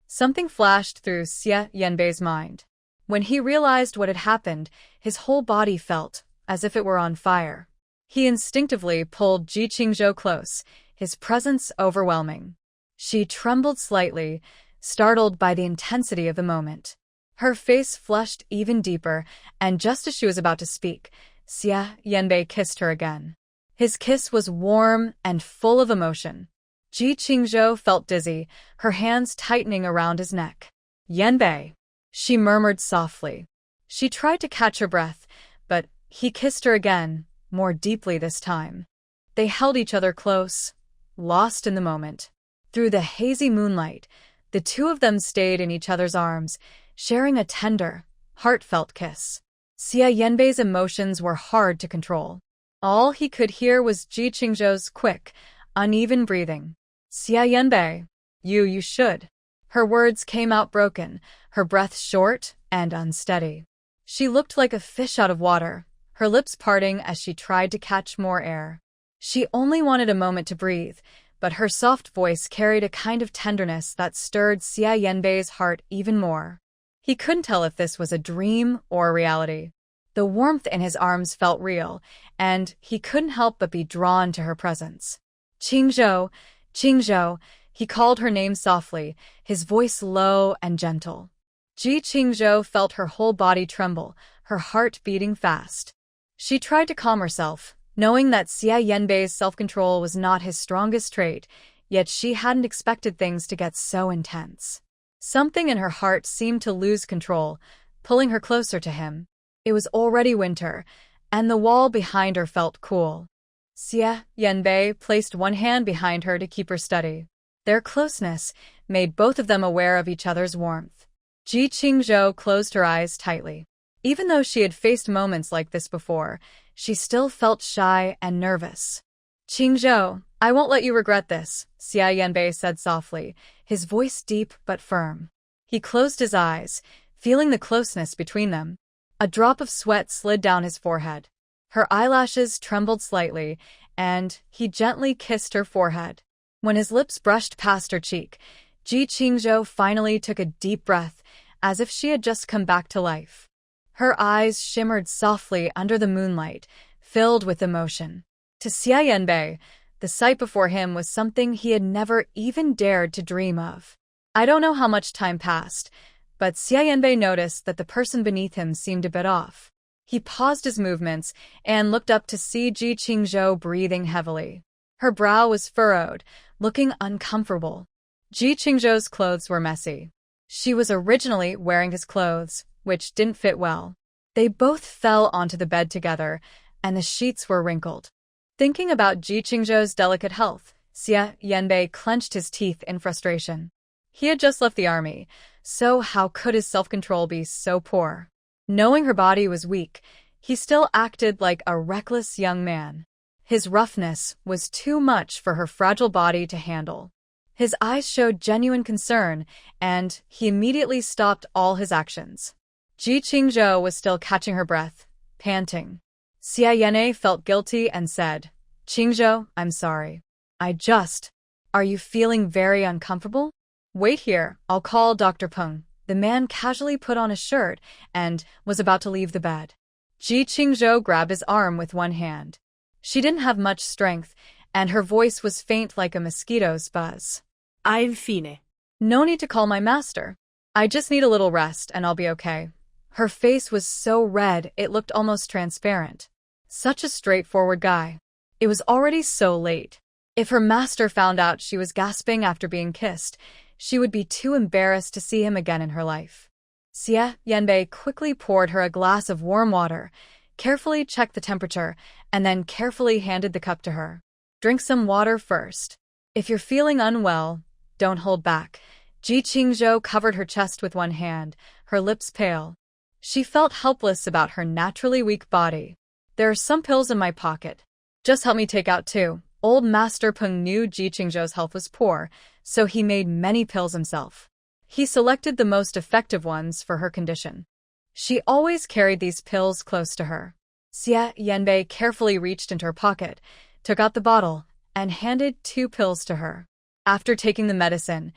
[SPEAKER 1] Something flashed through Xie Yanbei's mind. When he realized what had happened, his whole body felt as if it were on fire. He instinctively pulled Ji Qingzhou close, his presence overwhelming. She trembled slightly, startled by the intensity of the moment. Her face flushed even deeper, and just as she was about to speak, Xie Yanbei kissed her again. His kiss was warm and full of emotion. Ji Qingzhou felt dizzy, her hands tightening around his neck. "Yanbei," she murmured softly. She tried to catch her breath, but he kissed her again, more deeply this time. They held each other close, lost in the moment. Through the hazy moonlight, the two of them stayed in each other's arms, sharing a tender, heartfelt kiss. Xie Yanbei's emotions were hard to control. All he could hear was Ji Qingzhou's quick, uneven breathing. "Xie Yanbei, you should." Her words came out broken, her breath short and unsteady. She looked like a fish out of water, her lips parting as she tried to catch more air. She only wanted a moment to breathe, but her soft voice carried a kind of tenderness that stirred Xie Yanbei's heart even more. He couldn't tell if this was a dream or a reality. The warmth in his arms felt real, and he couldn't help but be drawn to her presence. "Qingzhou, Qingzhou," he called her name softly, his voice low and gentle. Ji Qingzhou felt her whole body tremble, her heart beating fast. She tried to calm herself, knowing that Xie Yanbei's self-control was not his strongest trait, yet she hadn't expected things to get so intense. Something in her heart seemed to lose control, pulling her closer to him. It was already winter, and the wall behind her felt cool. Xie Yanbei placed one hand behind her to keep her steady. Their closeness made both of them aware of each other's warmth. Ji Qingzhou closed her eyes tightly. Even though she had faced moments like this before, she still felt shy and nervous. "Qingzhou, I won't let you regret this," Xie Yanbei said softly, his voice deep but firm. He closed his eyes, feeling the closeness between them. A drop of sweat slid down his forehead. Her eyelashes trembled slightly, and he gently kissed her forehead. When his lips brushed past her cheek, Ji Qingzhou finally took a deep breath, as if she had just come back to life. Her eyes shimmered softly under the moonlight, filled with emotion. To Xie Yanbei, the sight before him was something he had never even dared to dream of. I don't know how much time passed, but Xie Yanbei noticed that the person beneath him seemed a bit off. He paused his movements and looked up to see Ji Qingzhou breathing heavily. Her brow was furrowed, looking uncomfortable. Ji Qingzhou's clothes were messy. She was originally wearing his clothes, which didn't fit well. They both fell onto the bed together, and the sheets were wrinkled. Thinking about Ji Qingzhou's delicate health, Xie Yanbei clenched his teeth in frustration. He had just left the army, so how could his self-control be so poor? Knowing her body was weak, he still acted like a reckless young man. His roughness was too much for her fragile body to handle. His eyes showed genuine concern, and he immediately stopped all his actions. Ji Qingzhou was still catching her breath, panting. Xie Yanbei felt guilty and said, "Qingzhou, I'm sorry. Are you feeling very uncomfortable? Wait here, I'll call Dr. Peng." The man casually put on a shirt and was about to leave the bed. Ji Qingzhou grabbed his arm with one hand. She didn't have much strength, and her voice was faint like a mosquito's buzz.
[SPEAKER 2] Infine.
[SPEAKER 1] "No need to call my master. I just need a little rest and I'll be okay." Her face was so red it looked almost transparent. Such a straightforward guy. It was already so late. If her master found out she was gasping after being kissed, she would be too embarrassed to see him again in her life. Xie Yanbei quickly poured her a glass of warm water, carefully checked the temperature, and then carefully handed the cup to her. "Drink some water first." If you're feeling unwell, don't hold back. Ji Qingzhou covered her chest with one hand, her lips pale. She felt helpless about her naturally weak body. There are some pills in my pocket. Just help me take out 2. Old Master Peng knew Ji Qingzhou's health was poor, so he made many pills himself. He selected the most effective ones for her condition. She always carried these pills close to her. Xia Yanbei carefully reached into her pocket, took out the bottle, and handed 2 pills to her. After taking the medicine,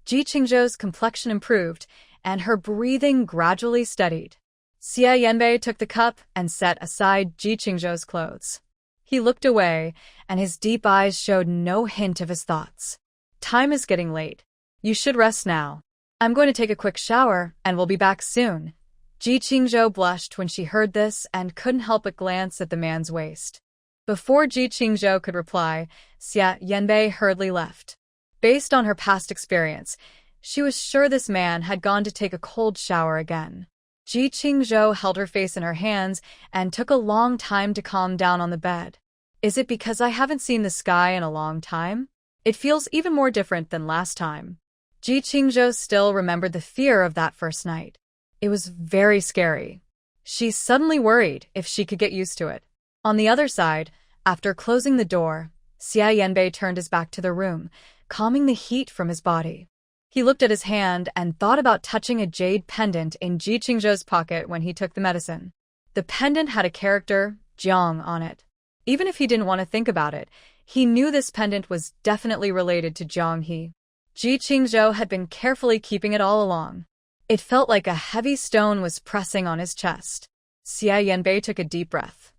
[SPEAKER 1] Ji Qingzhou's complexion improved, and her breathing gradually steadied. Xia Yanbei took the cup and set aside Ji Qingzhou's clothes. He looked away, and his deep eyes showed no hint of his thoughts. Time is getting late. You should rest now. I'm going to take a quick shower, and we'll be back soon. Ji Qingzhou blushed when she heard this and couldn't help but glance at the man's waist. Before Ji Qingzhou could reply, Xia Yanbei hurriedly left. Based on her past experience, she was sure this man had gone to take a cold shower again. Ji Qingzhou held her face in her hands and took a long time to calm down on the bed. Is it because I haven't seen the sky in a long time? It feels even more different than last time. Ji Qingzhou still remembered the fear of that first night. It was very scary. She suddenly worried if she could get used to it. On the other side, after closing the door, Xia Yanbei turned his back to the room, calming the heat from his body. He looked at his hand and thought about touching a jade pendant in Ji Qingzhou's pocket when he took the medicine. The pendant had a character, Jiang, on it. Even if he didn't want to think about it, he knew this pendant was definitely related to Jiang He. Ji Qingzhou had been carefully keeping it all along. It felt like a heavy stone was pressing on his chest. Xia Yanbei took a deep breath.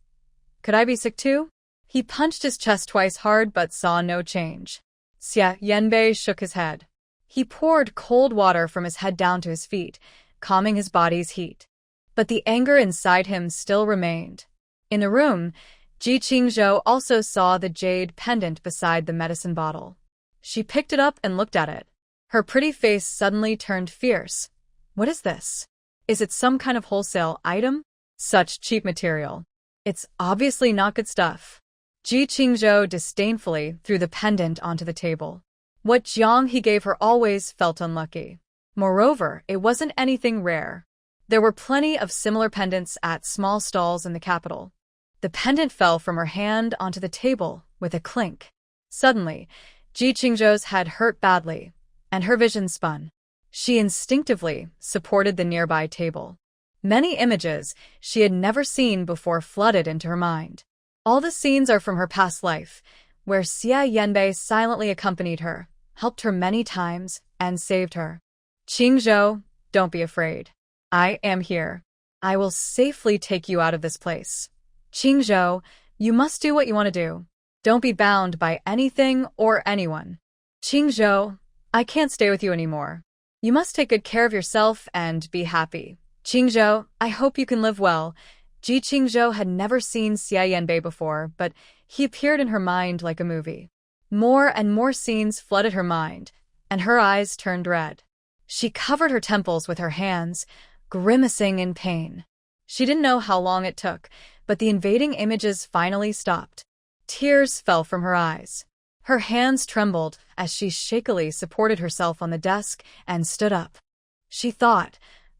[SPEAKER 1] Could I be sick too? He punched his chest twice hard but saw no change. Xia Yanbei shook his head. He poured cold water from his head down to his feet, calming his body's heat. But the anger inside him still remained. In the room, Ji Qingzhou also saw the jade pendant beside the medicine bottle. She picked it up and looked at it. Her pretty face suddenly turned fierce. What is this? Is it some kind of wholesale item? Such cheap material. It's obviously not good stuff. Ji Qingzhou disdainfully threw the pendant onto the table. What Jiang he gave her always felt unlucky. Moreover, it wasn't anything rare. There were plenty of similar pendants at small stalls in the capital. The pendant fell from her hand onto the table with a clink. Suddenly, Ji Qingzhou's head hurt badly, and her vision spun. She instinctively supported the nearby table. Many images she had never seen before flooded into her mind. All the scenes are from her past life, where Xia Yanbei silently accompanied her, helped her many times, and saved her. Qingzhou, don't be afraid. I am here. I will safely take you out of this place. Qingzhou, you must do what you want to do. Don't be bound by anything or anyone. Qingzhou, I can't stay with you anymore. You must take good care of yourself and be happy. Qingzhou, I hope you can live well. Ji Qingzhou had never seen Xia Yanbei before, but he appeared in her mind like a movie. More and more scenes flooded her mind, and her eyes turned red. She covered her temples with her hands, grimacing in pain. She didn't know how long it took, but the invading images finally stopped. Tears fell from her eyes. Her hands trembled as she shakily supported herself on the desk and stood up. She thought,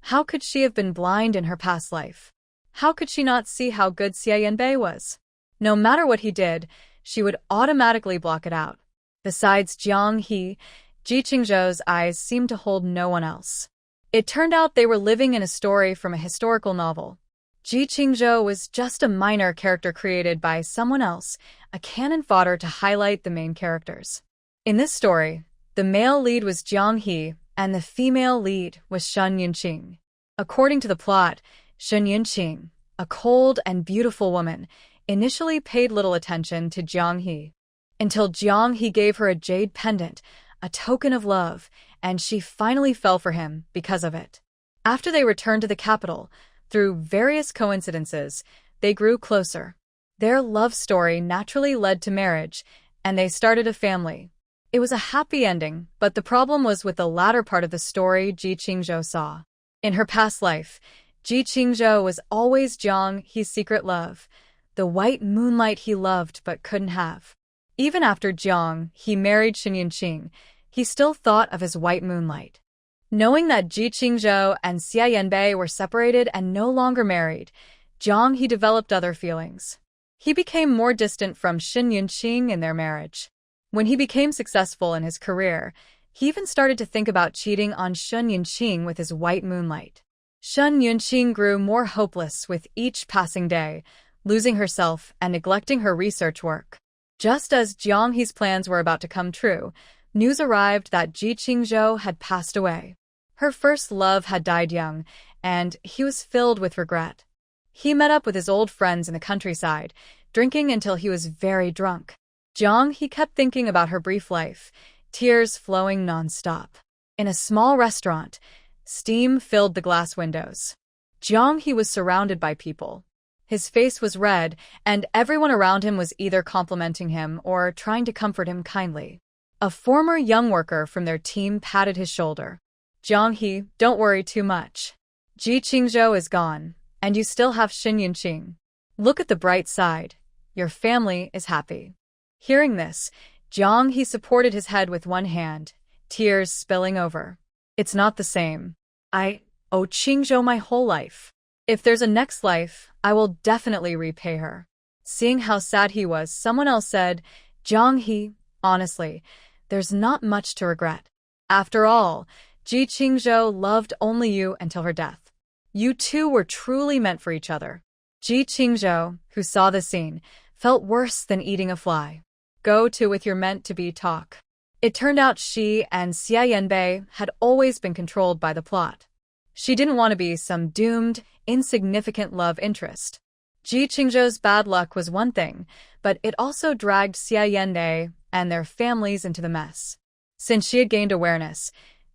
[SPEAKER 1] how could she have been blind in her past life? How could she not see how good Xia Yanbei was? No matter what he did, she would automatically block it out. Besides Jiang He, Ji Qingzhou's eyes seemed to hold no one else. It turned out they were living in a story from a historical novel. Ji Qingzhou was just a minor character created by someone else, a cannon fodder to highlight the main characters. In this story, the male lead was Jiang He, and the female lead was Shen Yunqing. According to the plot, Shen Yunqing, a cold and beautiful woman, initially paid little attention to Jiang He, until Jiang He gave her a jade pendant, a token of love, and she finally fell for him because of it. After they returned to the capital, through various coincidences, they grew closer. Their love story naturally led to marriage, and they started a family. It was a happy ending, but the problem was with the latter part of the story Ji Qingzhou saw. In her past life, Ji Qingzhou was always Jiang He's secret love, the white moonlight he loved but couldn't have. Even after Jiang he married Shen Yunqing, he still thought of his white moonlight. Knowing that Ji Qingzhou and Xia Yanbei were separated and no longer married, Jiang he developed other feelings. He became more distant from Shen Yunqing in their marriage. When he became successful in his career, he even started to think about cheating on Shen Yunqing with his white moonlight. Shen Yunqing grew more hopeless with each passing day, losing herself and neglecting her research work. Just as Jiang He's plans were about to come true, news arrived that Ji Qingzhou had passed away. Her first love had died young, and he was filled with regret. He met up with his old friends in the countryside, drinking until he was very drunk. Jiang he kept thinking about her brief life, tears flowing non-stop. In a small restaurant, steam filled the glass windows. Jiang he was surrounded by people. His face was red, and everyone around him was either complimenting him or trying to comfort him kindly. A former young worker from their team patted his shoulder. Jiang he, don't worry too much. Ji Qingzhou is gone, and you still have Shen Yunqing. Look at the bright side. Your family is happy. Hearing this, Jiang he supported his head with one hand, tears spilling over. It's not the same. I owe Qingzhou my whole life. If there's a next life, I will definitely repay her. Seeing how sad he was, someone else said, Jiang he, honestly, there's not much to regret. After all, Ji Qingzhou loved only you until her death. You two were truly meant for each other. Ji Qingzhou, who saw the scene, felt worse than eating a fly. Go to with your meant-to-be talk. It turned out she and Xia Yanbei had always been controlled by the plot. She didn't want to be some doomed, insignificant love interest. Ji Qingzhou's bad luck was one thing, but it also dragged Xia Yanbei and their families into the mess. Since she had gained awareness,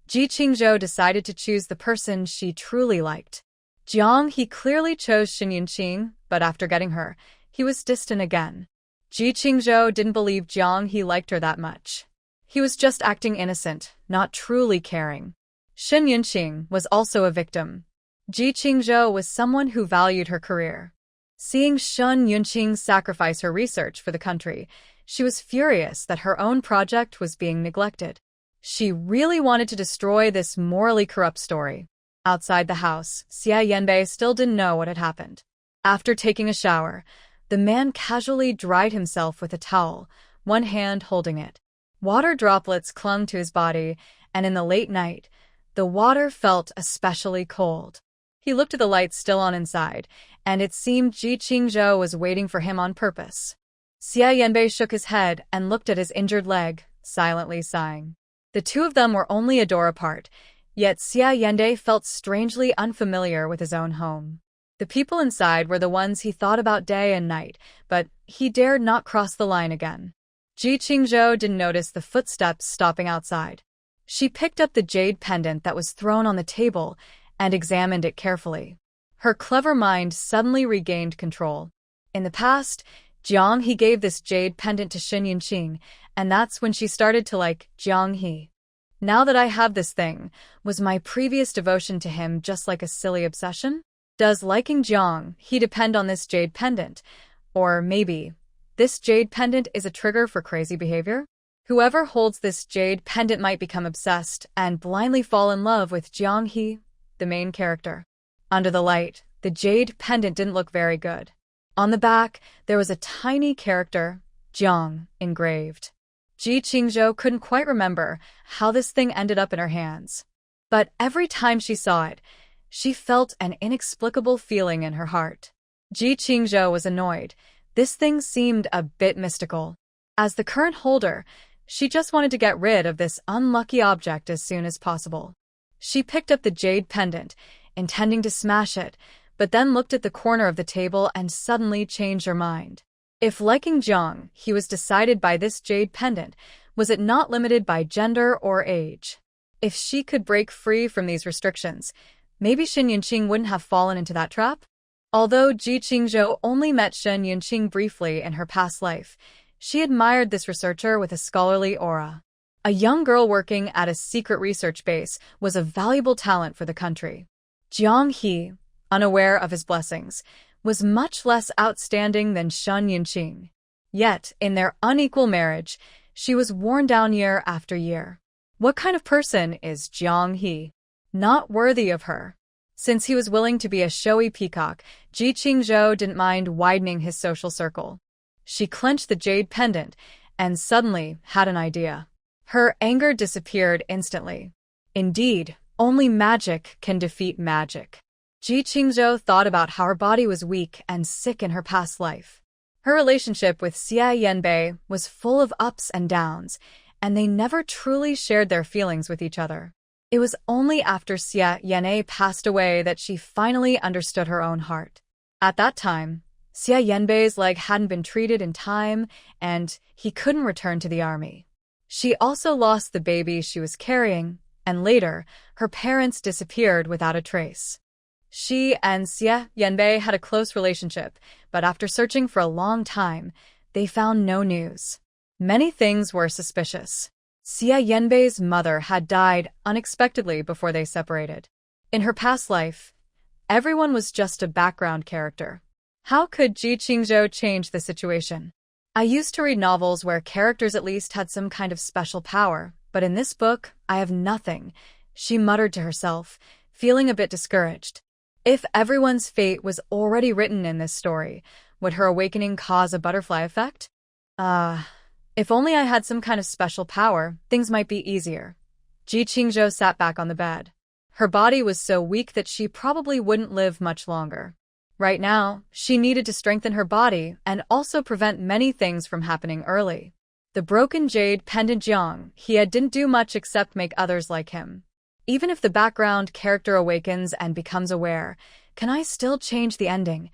[SPEAKER 1] Ji Qingzhou decided to choose the person she truly liked. Jiang he clearly chose Shen Yunqing, but after getting her, he was distant again. Ji Qingzhou didn't believe Jiang he liked her that much. He was just acting innocent, not truly caring. Shen Yunqing was also a victim. Ji Qingzhou was someone who valued her career. Seeing Shen Yunqing sacrifice her research for the country, she was furious that her own project was being neglected. She really wanted to destroy this morally corrupt story. Outside the house, Xia Yanbei still didn't know what had happened. After taking a shower, the man casually dried himself with a towel, one hand holding it. Water droplets clung to his body, and in the late night, the water felt especially cold. He looked at the lights still on inside, and it seemed Ji Qingzhou was waiting for him on purpose. Xia Yanbei shook his head and looked at his injured leg, silently sighing. The two of them were only a door apart, yet Xia Yanbei felt strangely unfamiliar with his own home. The people inside were the ones he thought about day and night, but he dared not cross the line again. Ji Qingzhou didn't notice the footsteps stopping outside. She picked up the jade pendant that was thrown on the table and examined it carefully. Her clever mind suddenly regained control. In the past, Jiang he gave this jade pendant to Shen Yunqing, and that's when she started to like Jiang he. Now that I have this thing, was my previous devotion to him just like a silly obsession? Does liking Jiang he depend on this jade pendant? Or maybe, this jade pendant is a trigger for crazy behavior? Whoever holds this jade pendant might become obsessed and blindly fall in love with Jiang he, the main character. Under the light, the jade pendant didn't look very good. On the back, there was a tiny character, Jiang, engraved. Ji Qingzhou couldn't quite remember how this thing ended up in her hands. But every time she saw it, she felt an inexplicable feeling in her heart. Ji Qingzhou was annoyed. This thing seemed a bit mystical. As the current holder, she just wanted to get rid of this unlucky object as soon as possible. She picked up the jade pendant, intending to smash it, but then looked at the corner of the table and suddenly changed her mind. If liking Jiang he was decided by this jade pendant, was it not limited by gender or age? If she could break free from these restrictions, maybe Shen Yunqing wouldn't have fallen into that trap? Although Ji Qingzhou only met Shen Yunqing briefly in her past life, she admired this researcher with a scholarly aura. A young girl working at a secret research base was a valuable talent for the country. Jiang he, unaware of his blessings, was much less outstanding than Shen Yunqing. Yet, in their unequal marriage, she was worn down year after year. What kind of person is Jiang He? Not worthy of her. Since he was willing to be a showy peacock, Ji Qingzhou didn't mind widening his social circle. She clenched the jade pendant and suddenly had an idea. Her anger disappeared instantly. Indeed, only magic can defeat magic. Ji Qingzhou thought about how her body was weak and sick in her past life. Her relationship with Xia Yanbei was full of ups and downs, and they never truly shared their feelings with each other. It was only after Xia Yanbei passed away that she finally understood her own heart. At that time, Xia Yanbei's leg hadn't been treated in time, and he couldn't return to the army. She also lost the baby she was carrying, and later, her parents disappeared without a trace. She and Xia Yanbei had a close relationship, but after searching for a long time, they found no news. Many things were suspicious. Xia Yanbei's mother had died unexpectedly before they separated. In her past life, everyone was just a background character. How could Ji Qingzhou change the situation? I used to read novels where characters at least had some kind of special power, but in this book, I have nothing, she muttered to herself, feeling a bit discouraged. If everyone's fate was already written in this story, would her awakening cause a butterfly effect? If only I had some kind of special power, things might be easier. Ji Qingzhou sat back on the bed. Her body was so weak that she probably wouldn't live much longer. Right now, she needed to strengthen her body and also prevent many things from happening early. The broken jade pendant Jiang He didn't do much except make others like him. Even if the background character awakens and becomes aware, can I still change the ending?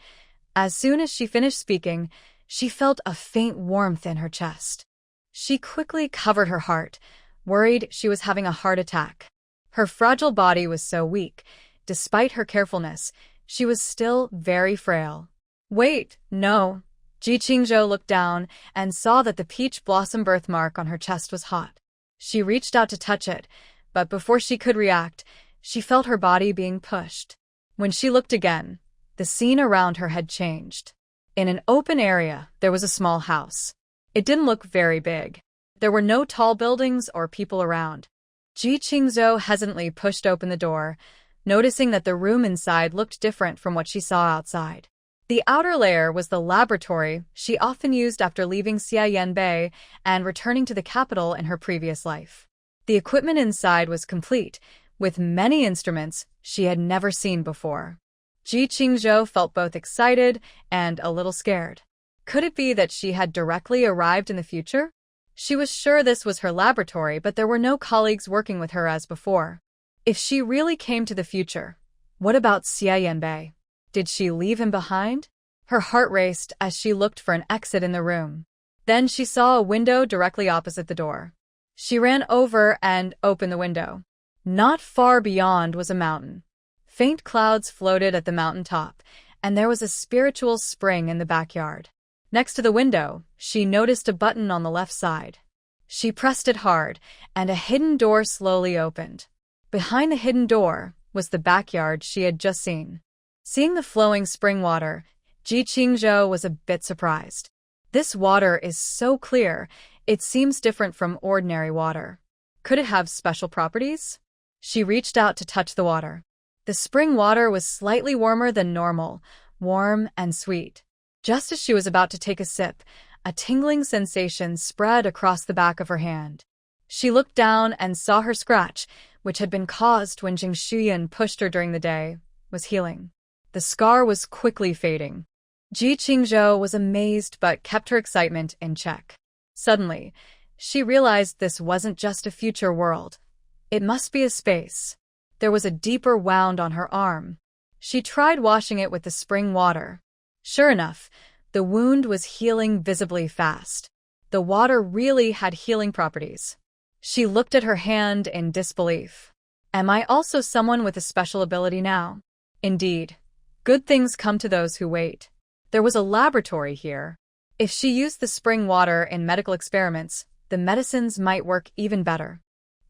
[SPEAKER 1] As soon as she finished speaking, she felt a faint warmth in her chest. She quickly covered her heart, worried she was having a heart attack. Her fragile body was so weak. Despite her carefulness, she was still very frail. Wait, no. Ji Qingzhou looked down and saw that the peach blossom birthmark on her chest was hot. She reached out to touch it, but before she could react, she felt her body being pushed. When she looked again, the scene around her had changed. In an open area, there was a small house. It didn't look very big. There were no tall buildings or people around. Ji Qingzhou hesitantly pushed open the door, noticing that the room inside looked different from what she saw outside. The outer layer was the laboratory she often used after leaving Xia Yanbei and returning to the capital in her previous life. The equipment inside was complete, with many instruments she had never seen before. Ji Qingzhou felt both excited and a little scared. Could it be that she had directly arrived in the future? She was sure this was her laboratory, but there were no colleagues working with her as before. If she really came to the future, what about Xia Yanbei? Did she leave him behind? Her heart raced as she looked for an exit in the room. Then she saw a window directly opposite the door. She ran over and opened the window. Not far beyond was a mountain. Faint clouds floated at the mountain top, and there was a spiritual spring in the backyard. Next to the window, she noticed a button on the left side. She pressed it hard, and a hidden door slowly opened. Behind the hidden door was the backyard she had just seen. Seeing the flowing spring water, Ji Qingzhou was a bit surprised. This water is so clear, it seems different from ordinary water. Could it have special properties? She reached out to touch the water. The spring water was slightly warmer than normal, warm and sweet. Just as she was about to take a sip, a tingling sensation spread across the back of her hand. She looked down and saw her scratch, which had been caused when Jing Shuyan pushed her during the day, was healing. The scar was quickly fading. Ji Qingzhou was amazed but kept her excitement in check. Suddenly, she realized this wasn't just a future world. It must be a space. There was a deeper wound on her arm. She tried washing it with the spring water. Sure enough, the wound was healing visibly fast. The water really had healing properties. She looked at her hand in disbelief. Am I also someone with a special ability now? Indeed. Good things come to those who wait. There was a laboratory here. If she used the spring water in medical experiments, the medicines might work even better.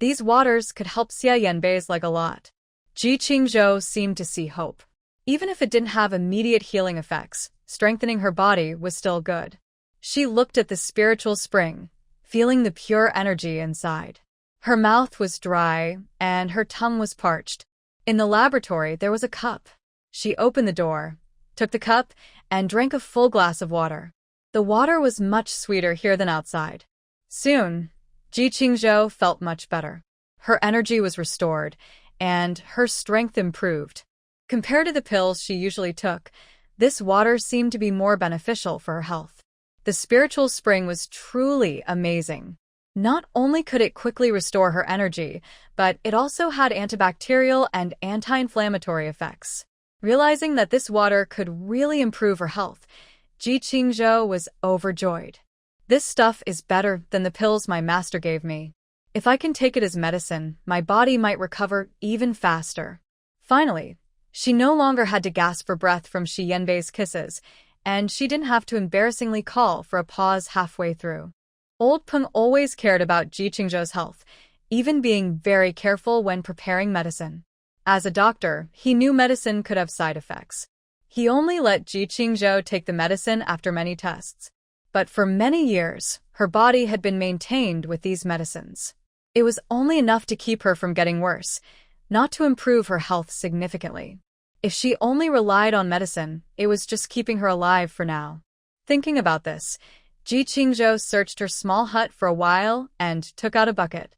[SPEAKER 1] These waters could help Xia Yanbei's leg a lot. Ji Qingzhou seemed to see hope. Even if it didn't have immediate healing effects, strengthening her body was still good. She looked at the spiritual spring, feeling the pure energy inside. Her mouth was dry, and her tongue was parched. In the laboratory, there was a cup. She opened the door, took the cup, and drank a full glass of water. The water was much sweeter here than outside. Soon, Ji Qingzhou felt much better. Her energy was restored, and her strength improved. Compared to the pills she usually took, this water seemed to be more beneficial for her health. The spiritual spring was truly amazing. Not only could it quickly restore her energy, but it also had antibacterial and anti-inflammatory effects. Realizing that this water could really improve her health, Ji Qingzhou was overjoyed. This stuff is better than the pills my master gave me. If I can take it as medicine, my body might recover even faster. Finally, she no longer had to gasp for breath from Shi Yanbei's kisses, and she didn't have to embarrassingly call for a pause halfway through. Old Peng always cared about Ji Qingzhou's health, even being very careful when preparing medicine. As a doctor, he knew medicine could have side effects. He only let Ji Qingzhou take the medicine after many tests. But for many years, her body had been maintained with these medicines. It was only enough to keep her from getting worse, not to improve her health significantly. If she only relied on medicine, it was just keeping her alive for now. Thinking about this, Ji Qingzhou searched her small hut for a while and took out a bucket.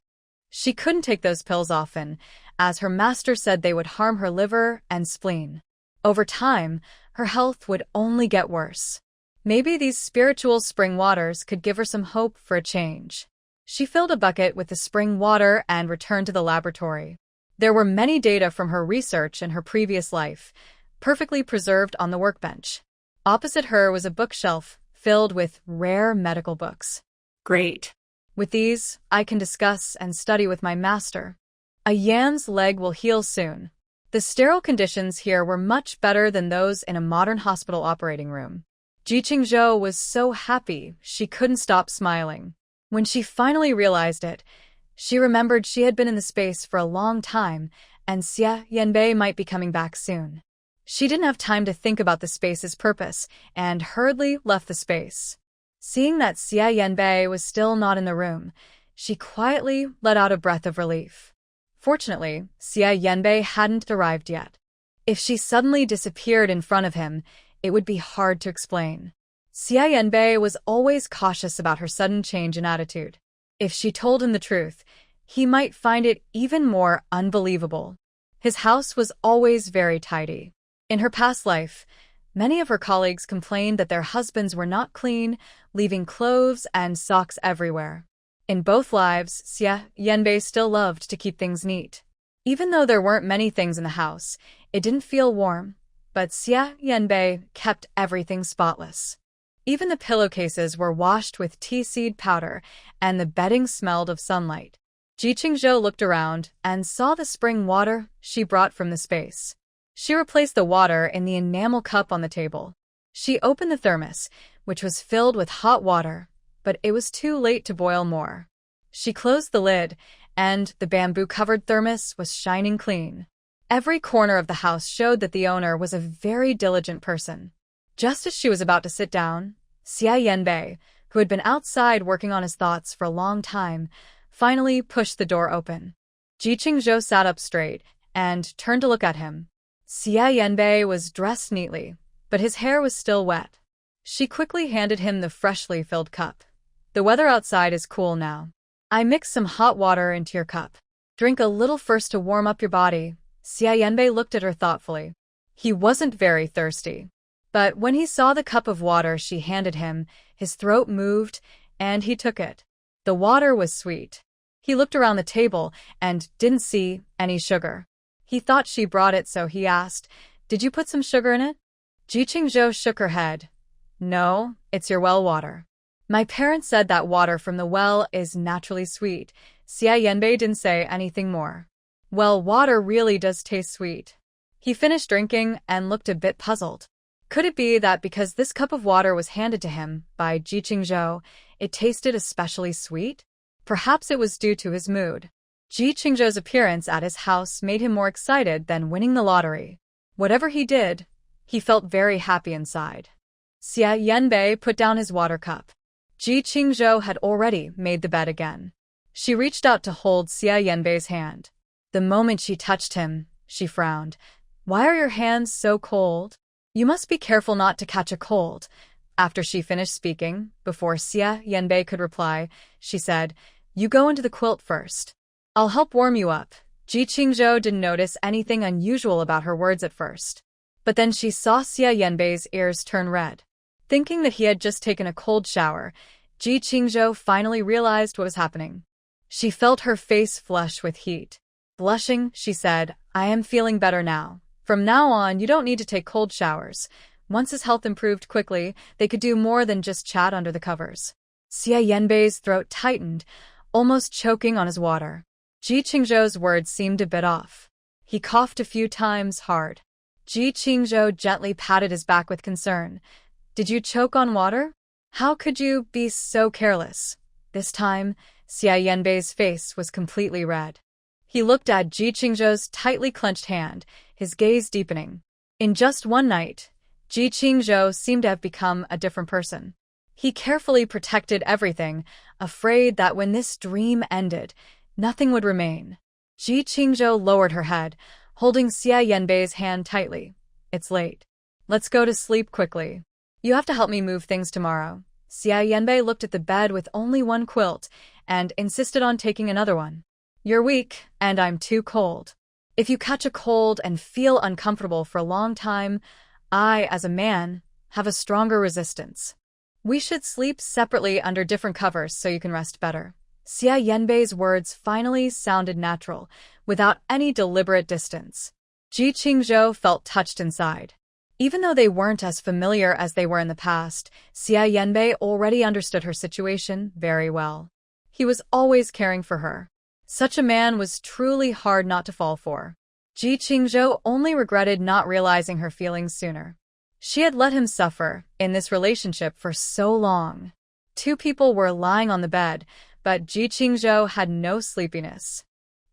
[SPEAKER 1] She couldn't take those pills often, as her master said they would harm her liver and spleen. Over time, her health would only get worse. Maybe these spiritual spring waters could give her some hope for a change. She filled a bucket with the spring water and returned to the laboratory. There were many data from her research in her previous life, perfectly preserved on the workbench. Opposite her was a bookshelf filled with rare medical books.
[SPEAKER 2] Great.
[SPEAKER 1] With these, I can discuss and study with my master. A Yan's leg will heal soon. The sterile conditions here were much better than those in a modern hospital operating room. Ji Qingzhou was so happy she couldn't stop smiling. When she finally realized it, she remembered she had been in the space for a long time, and Xia Yanbei might be coming back soon. She didn't have time to think about the space's purpose, and hurriedly left the space. Seeing that Xia Yanbei was still not in the room, she quietly let out a breath of relief. Fortunately, Xia Yanbei hadn't arrived yet. If she suddenly disappeared in front of him, it would be hard to explain. Xia Yanbei was always cautious about her sudden change in attitude. If she told him the truth, he might find it even more unbelievable. His house was always very tidy. In her past life, many of her colleagues complained that their husbands were not clean, leaving clothes and socks everywhere. In both lives, Xia Yanbei still loved to keep things neat. Even though there weren't many things in the house, it didn't feel warm, but Xia Yanbei kept everything spotless. Even the pillowcases were washed with tea seed powder, and the bedding smelled of sunlight. Ji Qingzhou looked around and saw the spring water she brought from the space. She replaced the water in the enamel cup on the table. She opened the thermos, which was filled with hot water, but it was too late to boil more. She closed the lid, and the bamboo-covered thermos was shining clean. Every corner of the house showed that the owner was a very diligent person. Just as she was about to sit down, Xia Yanbei, who had been outside working on his thoughts for a long time, finally pushed the door open. Ji Qingzhou sat up straight and turned to look at him. Xia Yanbei was dressed neatly, but his hair was still wet. She quickly handed him the freshly filled cup. The weather outside is cool now. I mixed some hot water into your cup. Drink a little first to warm up your body. Xia Yanbei looked at her thoughtfully. He wasn't very thirsty. But when he saw the cup of water she handed him, his throat moved, and he took it. The water was sweet. He looked around the table and didn't see any sugar. He thought she brought it, so he asked, "Did you put some sugar in it?" Ji Qingzhou shook her head. "No, it's your well water. My parents said that water from the well is naturally sweet." Xia Yanbei didn't say anything more. Well water really does taste sweet. He finished drinking and looked a bit puzzled. Could it be that because this cup of water was handed to him by Ji Qingzhou, it tasted especially sweet? Perhaps it was due to his mood. Ji Qingzhou's appearance at his house made him more excited than winning the lottery. Whatever he did, he felt very happy inside. Xia Yanbei put down his water cup. Ji Qingzhou had already made the bed again. She reached out to hold Xia Yanbei's hand. The moment she touched him, she frowned. "Why are your hands so cold? You must be careful not to catch a cold." After she finished speaking, before Xia Yanbei could reply, she said, "You go into the quilt first. I'll help warm you up." Ji Qingzhou didn't notice anything unusual about her words at first. But then she saw Xia Yanbei's ears turn red. Thinking that he had just taken a cold shower, Ji Qingzhou finally realized what was happening. She felt her face flush with heat. Blushing, she said, "I am feeling better now. From now on, you don't need to take cold showers." Once his health improved quickly, they could do more than just chat under the covers. Xia Yanbei's throat tightened, almost choking on his water. Ji Qingzhou's words seemed a bit off. He coughed a few times hard. Ji Qingzhou gently patted his back with concern. "Did you choke on water? How could you be so careless?" This time, Xia Yanbei's face was completely red. He looked at Ji Qingzhou's tightly clenched hand, his gaze deepening. In just one night, Ji Qingzhou seemed to have become a different person. He carefully protected everything, afraid that when this dream ended, nothing would remain. Ji Qingzhou lowered her head, holding Xia Yanbei's hand tightly. "It's late. Let's go to sleep quickly. You have to help me move things tomorrow." Xia Yanbei looked at the bed with only one quilt and insisted on taking another one. "You're weak, and I'm too cold. If you catch a cold and feel uncomfortable for a long time, I, as a man, have a stronger resistance. We should sleep separately under different covers so you can rest better." Xia Yanbei's words finally sounded natural, without any deliberate distance. Ji Qingzhou felt touched inside. Even though they weren't as familiar as they were in the past, Xia Yanbei already understood her situation very well. He was always caring for her. Such a man was truly hard not to fall for. Ji Qingzhou only regretted not realizing her feelings sooner. She had let him suffer in this relationship for so long. Two people were lying on the bed, but Ji Qingzhou had no sleepiness.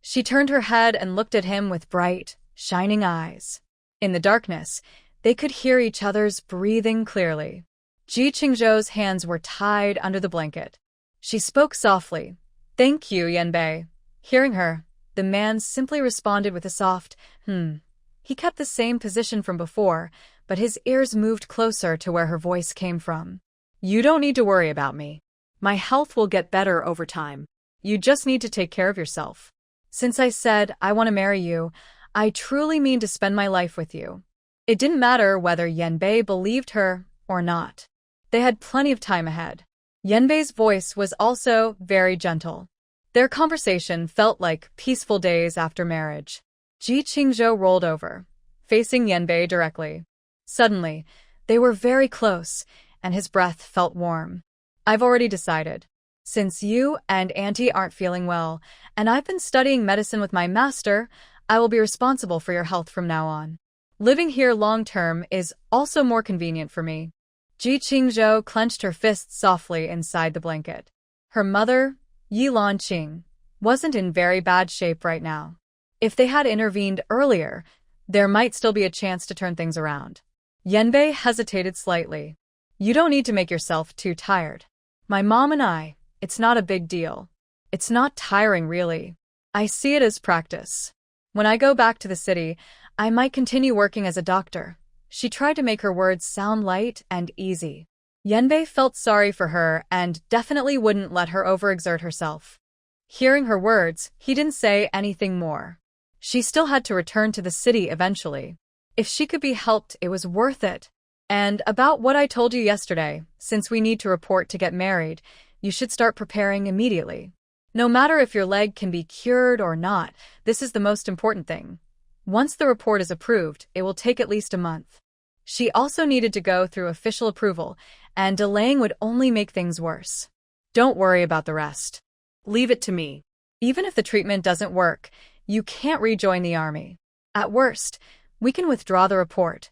[SPEAKER 1] She turned her head and looked at him with bright, shining eyes. In the darkness, they could hear each other's breathing clearly. Ji Qingzhou's hands were tied under the blanket. She spoke softly. "Thank you, Yanbei." Hearing her, the man simply responded with a soft, He kept the same position from before, but his ears moved closer to where her voice came from. "You don't need to worry about me. My health will get better over time. You just need to take care of yourself. Since I said I want to marry you, I truly mean to spend my life with you." It didn't matter whether Yanbei believed her or not. They had plenty of time ahead. Yanbei's voice was also very gentle. Their conversation felt like peaceful days after marriage. Ji Qingzhou rolled over, facing Yanbei directly. Suddenly, they were very close, and his breath felt warm. "I've already decided. Since you and Auntie aren't feeling well, and I've been studying medicine with my master, I will be responsible for your health from now on. Living here long-term is also more convenient for me." Ji Qingzhou clenched her fists softly inside the blanket. Her mother, Yilan Qing, wasn't in very bad shape right now. If they had intervened earlier, there might still be a chance to turn things around. Yanbei hesitated slightly. "You don't need to make yourself too tired. My mom and I, it's not a big deal. It's not tiring, really. I see it as practice. When I go back to the city, I might continue working as a doctor." She tried to make her words sound light and easy. Yanbei felt sorry for her and definitely wouldn't let her overexert herself. Hearing her words, he didn't say anything more. She still had to return to the city eventually. If she could be helped, it was worth it. "And about what I told you yesterday, since we need to report to get married, you should start preparing immediately. No matter if your leg can be cured or not, this is the most important thing. Once the report is approved, it will take at least a month." She also needed to go through official approval, and delaying would only make things worse. "Don't worry about the rest. Leave it to me. Even if the treatment doesn't work, you can't rejoin the army. At worst, we can withdraw the report.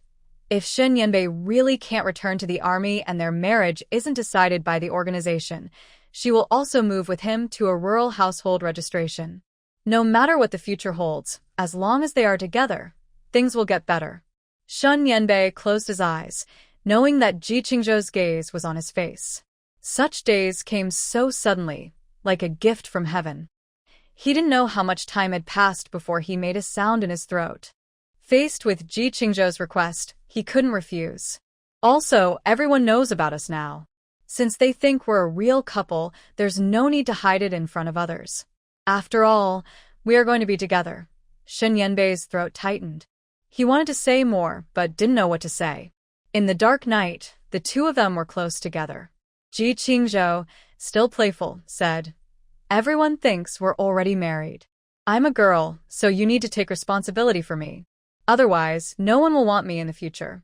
[SPEAKER 1] If Shen Yanbei really can't return to the army and their marriage isn't decided by the organization, she will also move with him to a rural household registration. No matter what the future holds, as long as they are together, things will get better." Shen Yanbei closed his eyes, knowing that Ji Qingzhou's gaze was on his face. Such days came so suddenly, like a gift from heaven. He didn't know how much time had passed before he made a sound in his throat. Faced with Ji Qingzhou's request, he couldn't refuse. Also, everyone knows about us now. Since they think we're a real couple, there's no need to hide it in front of others. After all, we are going to be together. Shen Yanbei's throat tightened. He wanted to say more, but didn't know what to say. In the dark night, the two of them were close together. Ji Qingzhou, still playful, said, "Everyone thinks we're already married. I'm a girl, so you need to take responsibility for me. Otherwise, no one will want me in the future."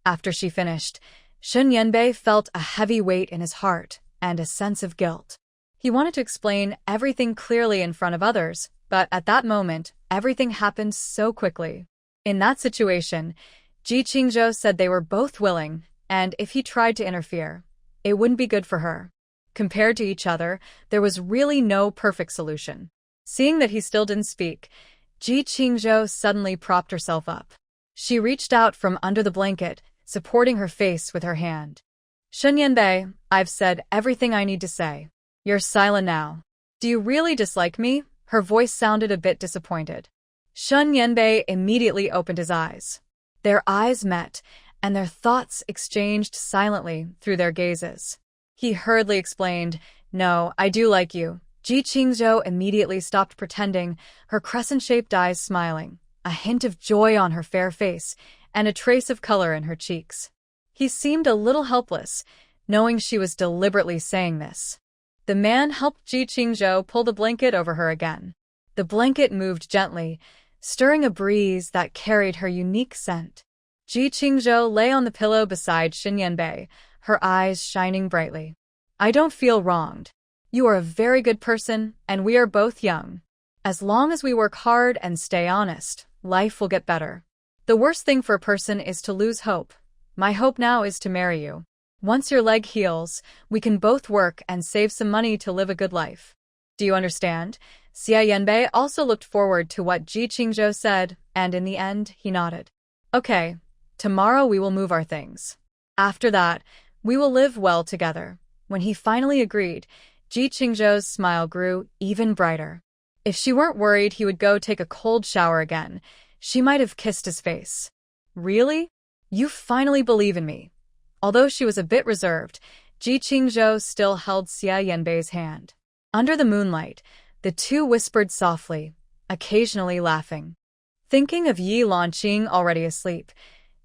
[SPEAKER 1] After she finished, Shen Yanbei felt a heavy weight in his heart and a sense of guilt. He wanted to explain everything clearly in front of others, but at that moment, everything happened so quickly. In that situation, Ji Qingzhou said they were both willing, and if he tried to interfere, it wouldn't be good for her. Compared to each other, there was really no perfect solution. Seeing that he still didn't speak, Ji Qingzhou suddenly propped herself up. She reached out from under the blanket, supporting her face with her hand. "Shen Yanbei, I've said everything I need to say. You're silent now. Do you really dislike me?" Her voice sounded a bit disappointed. Shen Yanbei immediately opened his eyes. Their eyes met, and their thoughts exchanged silently through their gazes. He hurriedly explained, "No, I do like you." Ji Qingzhou immediately stopped pretending, her crescent-shaped eyes smiling, a hint of joy on her fair face, and a trace of color in her cheeks. He seemed a little helpless, knowing she was deliberately saying this. The man helped Ji Qingzhou pull the blanket over her again. The blanket moved gently, stirring a breeze that carried her unique scent. Ji Qingzhou lay on the pillow beside Shen Yanbei, her eyes shining brightly. "I don't feel wronged. You are a very good person, and we are both young. As long as we work hard and stay honest, life will get better. The worst thing for a person is to lose hope. My hope now is to marry you. Once your leg heals, we can both work and save some money to live a good life. Do you understand?" Xia Yanbei also looked forward to what Ji Qingzhou said, and in the end, he nodded. "Okay, tomorrow we will move our things. After that, we will live well together." When he finally agreed, Ji Qingzhou's smile grew even brighter. If she weren't worried he would go take a cold shower again, she might have kissed his face. "Really? You finally believe in me." Although she was a bit reserved, Ji Qingzhou still held Xia Yanbei's hand. Under the moonlight, the two whispered softly, occasionally laughing. Thinking of Yi Lanqing already asleep,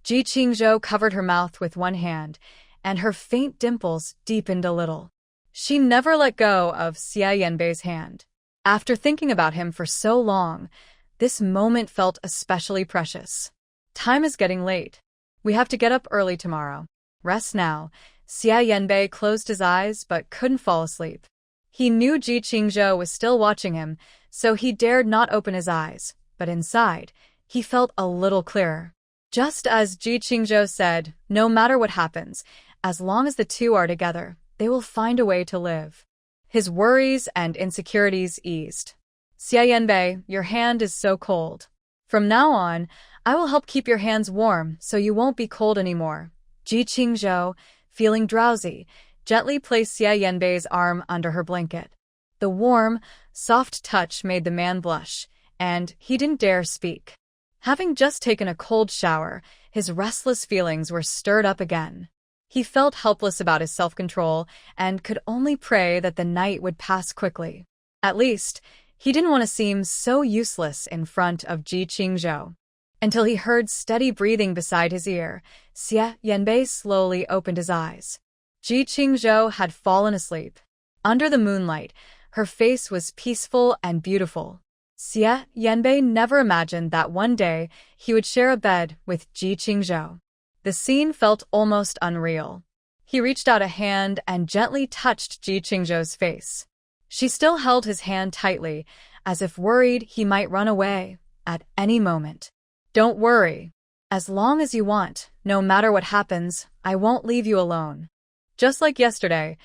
[SPEAKER 1] Ji Qingzhou covered her mouth with one hand, and her faint dimples deepened a little. She never let go of Xia Yanbei's hand. After thinking about him for so long, this moment felt especially precious. "Time is getting late. We have to get up early tomorrow. Rest now." Xia Yanbei closed his eyes but couldn't fall asleep. He knew Ji Qingzhou was still watching him, so he dared not open his eyes, but inside, he felt a little clearer. Just as Ji Qingzhou said, no matter what happens, as long as the two are together, they will find a way to live. His worries and insecurities eased. "Xia Yanbei, your hand is so cold. From now on, I will help keep your hands warm so you won't be cold anymore." Ji Qingzhou, feeling drowsy, gently placed Xia Yanbei's arm under her blanket. The warm, soft touch made the man blush, and he didn't dare speak. Having just taken a cold shower, his restless feelings were stirred up again. He felt helpless about his self-control and could only pray that the night would pass quickly. At least, he didn't want to seem so useless in front of Ji Qingzhou. Until he heard steady breathing beside his ear, Xia Yanbei slowly opened his eyes. Ji Qingzhou had fallen asleep. Under the moonlight, her face was peaceful and beautiful. Xia Yanbei never imagined that one day he would share a bed with Ji Qingzhou. The scene felt almost unreal. He reached out a hand and gently touched Ji Qingzhou's face. She still held his hand tightly, as if worried he might run away at any moment. "Don't worry. As long as you want, no matter what happens, I won't leave you alone." Just like yesterday,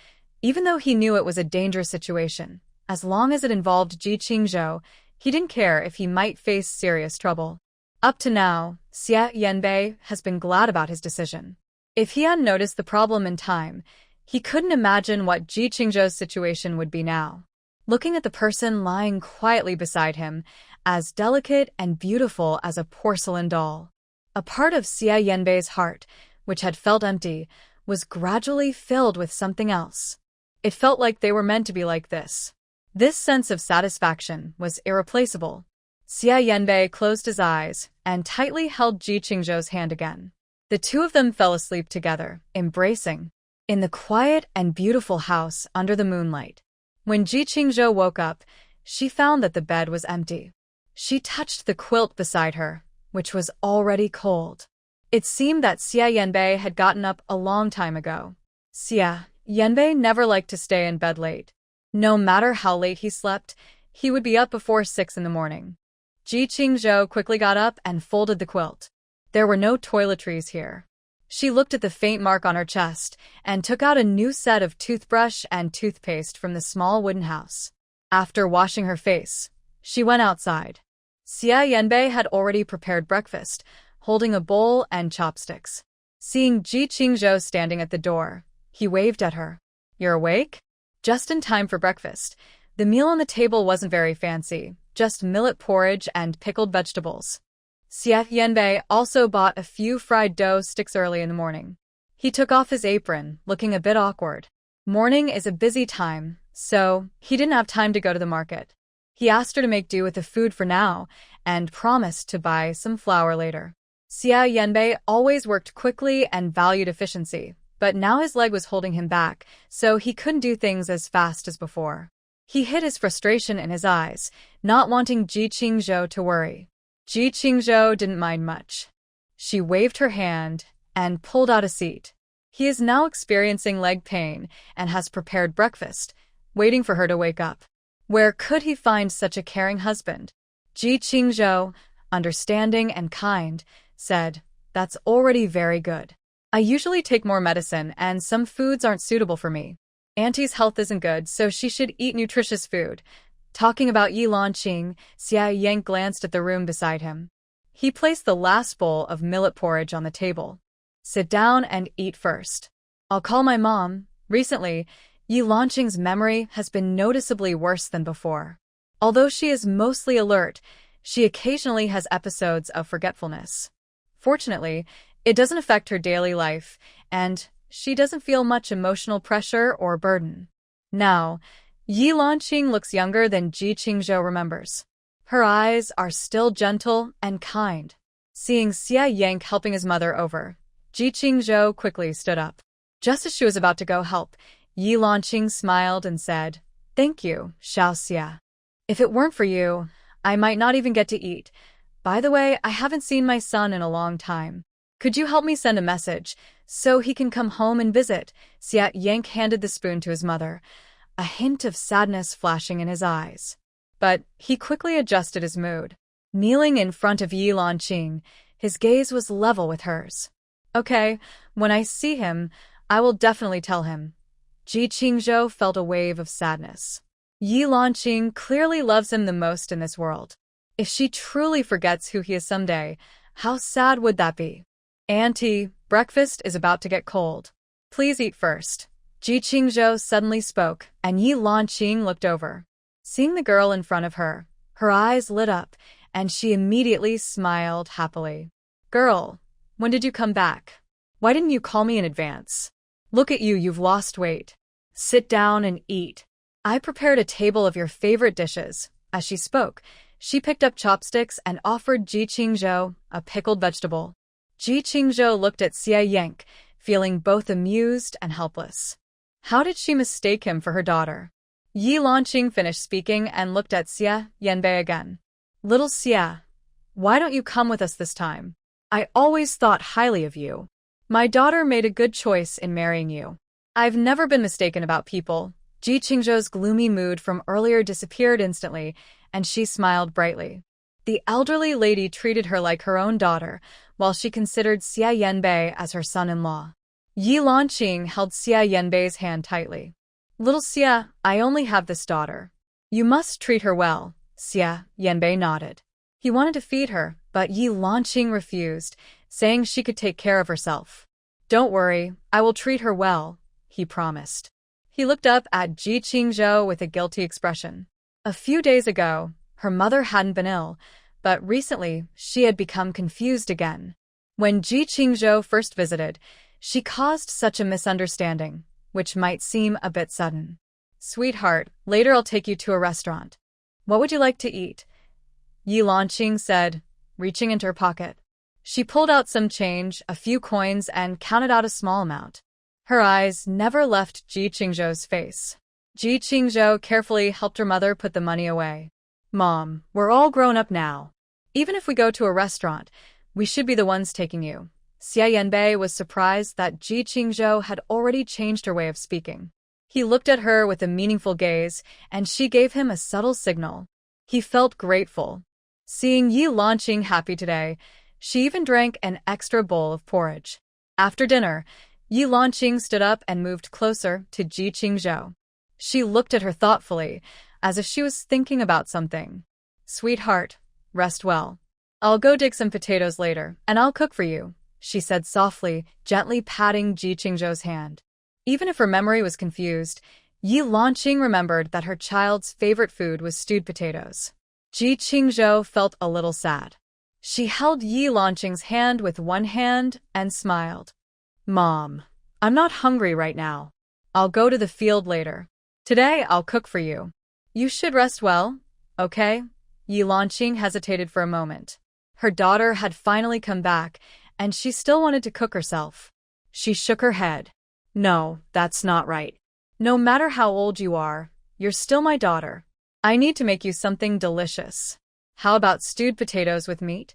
[SPEAKER 1] even though he knew it was a dangerous situation, as long as it involved Ji Qingzhou, he didn't care if he might face serious trouble. Up to now, Xia Yanbei has been glad about his decision. If he hadn't noticed the problem in time, He couldn't imagine what Ji Qingzhou's situation would be now. Looking at the person lying quietly beside him, as delicate and beautiful as a porcelain doll. A part of Xia Yanbei's heart, which had felt empty, was gradually filled with something else. It felt like they were meant to be like this. This sense of satisfaction was irreplaceable. Xia Yanbei closed his eyes and tightly held Ji Qingzhou's hand again. The two of them fell asleep together, embracing, in the quiet and beautiful house under the moonlight. When Ji Qingzhou woke up, she found that the bed was empty. She touched the quilt beside her, which was already cold. It seemed that Xia Yanbei had gotten up a long time ago. Xia Yanbei never liked to stay in bed late. No matter how late he slept, he would be up before 6 in the morning. Ji Qingzhou quickly got up and folded the quilt. There were no toiletries here. She looked at the faint mark on her chest and took out a new set of toothbrush and toothpaste from the small wooden house. After washing her face, she went outside. Xia Yanbei had already prepared breakfast, holding a bowl and chopsticks. Seeing Ji Qingzhou standing at the door, he waved at her. "You're awake?" Just in time for breakfast. The meal on the table wasn't very fancy, just millet porridge and pickled vegetables. Xia Yanbei also bought a few fried dough sticks early in the morning. He took off his apron, looking a bit awkward. Morning is a busy time, so he didn't have time to go to the market. He asked her to make do with the food for now and promised to buy some flour later. Xia Yanbei always worked quickly and valued efficiency, but now his leg was holding him back, so he couldn't do things as fast as before. He hid his frustration in his eyes, not wanting Ji Qingzhou to worry. Ji Qingzhou didn't mind much. She waved her hand and pulled out a seat. He is now experiencing leg pain and has prepared breakfast, waiting for her to wake up. Where could he find such a caring husband? Ji Qingzhou, understanding and kind, said, "That's already very good. I usually take more medicine and some foods aren't suitable for me. Auntie's health isn't good, so she should eat nutritious food." Talking about Reuniting, Xia Yank glanced at the room beside him. He placed the last bowl of millet porridge on the table. "Sit down and eat first. I'll call my mom." Recently, Reuniting's memory has been noticeably worse than before. Although she is mostly alert, she occasionally has episodes of forgetfulness. Fortunately, it doesn't affect her daily life, and she doesn't feel much emotional pressure or burden. Now, Reuniting looks younger than Ji Qingzhou remembers. Her eyes are still gentle and kind. Seeing Xia Yank helping his mother over, Ji Qingzhou quickly stood up. Just as she was about to go help, Reuniting smiled and said, "Thank you, Xiao Xia. If it weren't for you, I might not even get to eat. By the way, I haven't seen my son in a long time. Could you help me send a message so he can come home and visit?" Xia Yank handed the spoon to his mother, a hint of sadness flashing in his eyes. But he quickly adjusted his mood. Kneeling in front of Reuniting, his gaze was level with hers. "Okay, when I see him, I will definitely tell him." Ji Qingzhou felt a wave of sadness. Reuniting clearly loves him the most in this world. If she truly forgets who he is someday, how sad would that be? "Auntie, breakfast is about to get cold. Please eat first." Ji Qingzhou suddenly spoke, and Reuniting looked over. Seeing the girl in front of her, her eyes lit up, and she immediately smiled happily. "Girl, when did you come back? Why didn't you call me in advance? Look at you, you've lost weight. Sit down and eat. I prepared a table of your favorite dishes." As she spoke, she picked up chopsticks and offered Ji Qingzhou a pickled vegetable. Ji Qingzhou looked at Xia Yank, feeling both amused and helpless. How did she mistake him for her daughter? Reuniting finished speaking and looked at Xia Yanbei again. "Little Xia, why don't you come with us this time? I always thought highly of you. My daughter made a good choice in marrying you." "I've never been mistaken about people." Ji Qingzhou's gloomy mood from earlier disappeared instantly, and she smiled brightly. The elderly lady treated her like her own daughter, while she considered Xia Yanbei as her son-in-law. Reuniting held Xia Yanbei's hand tightly. "Little Xia, I only have this daughter. You must treat her well." Xia Yanbei nodded. He wanted to feed her, but Reuniting refused, saying she could take care of herself. "Don't worry, I will treat her well." he promised. He looked up at Ji Qingzhou with a guilty expression. A few days ago, her mother hadn't been ill, but recently she had become confused again. When Ji Qingzhou first visited, she caused such a misunderstanding, which might seem a bit sudden. "Sweetheart, later I'll take you to a restaurant. What would you like to eat?" Yi Lanqing said, reaching into her pocket. She pulled out some change, a few coins, and counted out a small amount. Her eyes never left Ji Qingzhou's face. Ji Qingzhou carefully helped her mother put the money away. "Mom, we're all grown up now. Even if we go to a restaurant, we should be the ones taking you." Xia Yanbei was surprised that Ji Qingzhou had already changed her way of speaking. He looked at her with a meaningful gaze, and she gave him a subtle signal. He felt grateful. Seeing Yi Lanqing happy today, she even drank an extra bowl of porridge. After dinner, Yi Lanqing stood up and moved closer to Ji Qingzhou. She looked at her thoughtfully, as if she was thinking about something. "Sweetheart, rest well. I'll go dig some potatoes later, and I'll cook for you," she said softly, gently patting Ji Qingzhou's hand. Even if her memory was confused, Yi Lanqing remembered that her child's favorite food was stewed potatoes. Ji Qingzhou felt a little sad. She held Yi Lanqing's hand with one hand and smiled. "Mom, I'm not hungry right now. I'll go to the field later. Today I'll cook for you. You should rest well, okay?" Yi Lanqing hesitated for a moment. Her daughter had finally come back, and she still wanted to cook herself. She shook her head. "No, that's not right. No matter how old you are, you're still my daughter. I need to make you something delicious. How about stewed potatoes with meat?"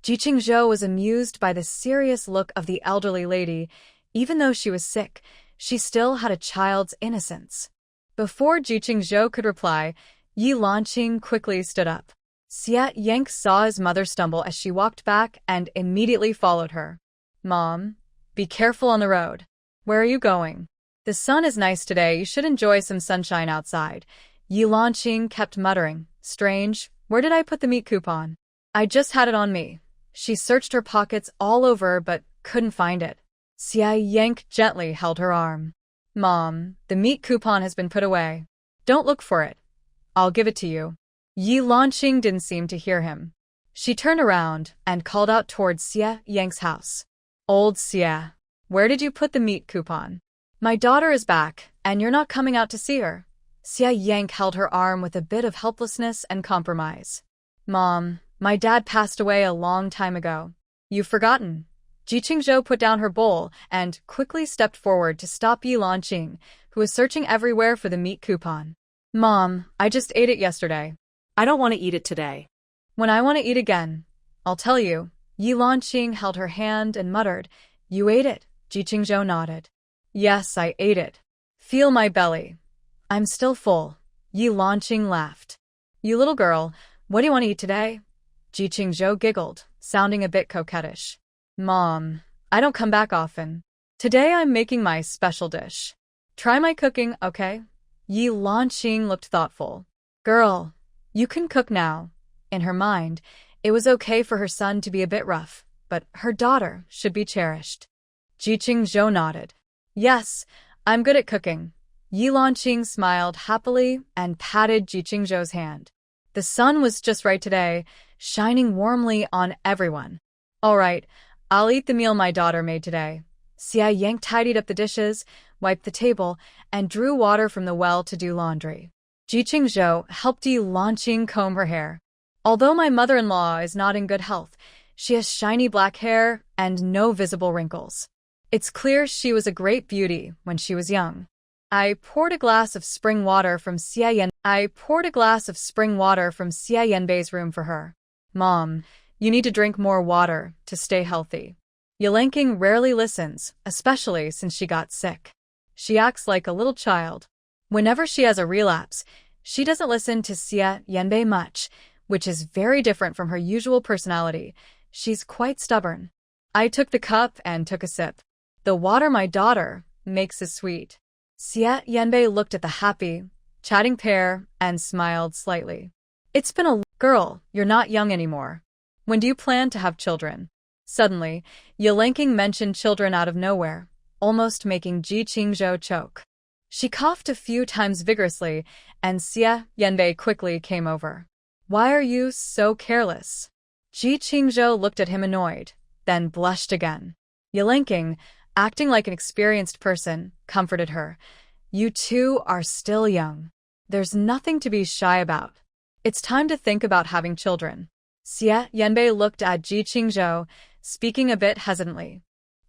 [SPEAKER 1] Ji Qingzhou was amused by the serious look of the elderly lady. Even though she was sick, she still had a child's innocence. Before Ji Qingzhou could reply, Yi Lanqing quickly stood up. Xia Yank saw his mother stumble as she walked back and immediately followed her. "Mom, be careful on the road. Where are you going?" "The sun is nice today, you should enjoy some sunshine outside." Yi Lanqing kept muttering. "Strange, where did I put the meat coupon? I just had it on me." She searched her pockets all over but couldn't find it. Xia Yank gently held her arm. "Mom, the meat coupon has been put away. Don't look for it. I'll give it to you." Yi Lanqing didn't seem to hear him. She turned around and called out towards Xia Yank's house. "Old Xia, where did you put the meat coupon? My daughter is back, and you're not coming out to see her." Xia Yank held her arm with a bit of helplessness and compromise. "Mom, my dad passed away a long time ago. You've forgotten." Ji Qingzhou put down her bowl and quickly stepped forward to stop Yi Lanqing, who was searching everywhere for the meat coupon. "Mom, I just ate it yesterday.
[SPEAKER 2] I don't want to eat it today."
[SPEAKER 1] "When I want to eat again, I'll tell you." Yi Lanqing held her hand and muttered, "You ate it?" Ji Qingzhou nodded. "Yes, I ate it. Feel my belly. I'm still full." Yi Lanqing laughed. "You little girl, what do you want to eat today?" Ji Qingzhou giggled, sounding a bit coquettish. "Mom, I don't come back often. Today I'm making my special dish. Try my cooking, okay?" Yi Lanqing looked thoughtful. "Girl, you can cook now." In her mind, it was okay for her son to be a bit rough, but her daughter should be cherished. Ji Qingzhou nodded. "Yes, I'm good at cooking." Yi Lanqing smiled happily and patted Ji Qingzhou's hand. The sun was just right today, shining warmly on everyone. "All right, I'll eat the meal my daughter made today." Xia Yank tidied up the dishes, wiped the table, and drew water from the well to do laundry. Ji Qingzhou helped Yi Lanqing comb her hair. "Although my mother-in-law is not in good health, she has shiny black hair and no visible wrinkles. It's clear she was a great beauty when she was young." I poured a glass of spring water from Xia Yanbei's room for her. "Mom, you need to drink more water to stay healthy." Yi Lanqing rarely listens, especially since she got sick. She acts like a little child. Whenever she has a relapse, she doesn't listen to Xia Yanbei much, which is very different from her usual personality. She's quite stubborn. I took the cup and took a sip. "The water my daughter makes is sweet." Xia Yanbei looked at the happy, chatting pair and smiled slightly. "It's been a girl, you're not young anymore. When do you plan to have children?" Suddenly, Yi Lanqing mentioned children out of nowhere. almost making Ji Qingzhou choke. She coughed a few times vigorously, and Xia Yanbei quickly came over. "Why are you so careless?" Ji Qingzhou looked at him annoyed, then blushed again. Reuniting, acting like an experienced person, comforted her. "You two are still young. There's nothing to be shy about. It's time to think about having children." Xia Yanbei looked at Ji Qingzhou, speaking a bit hesitantly.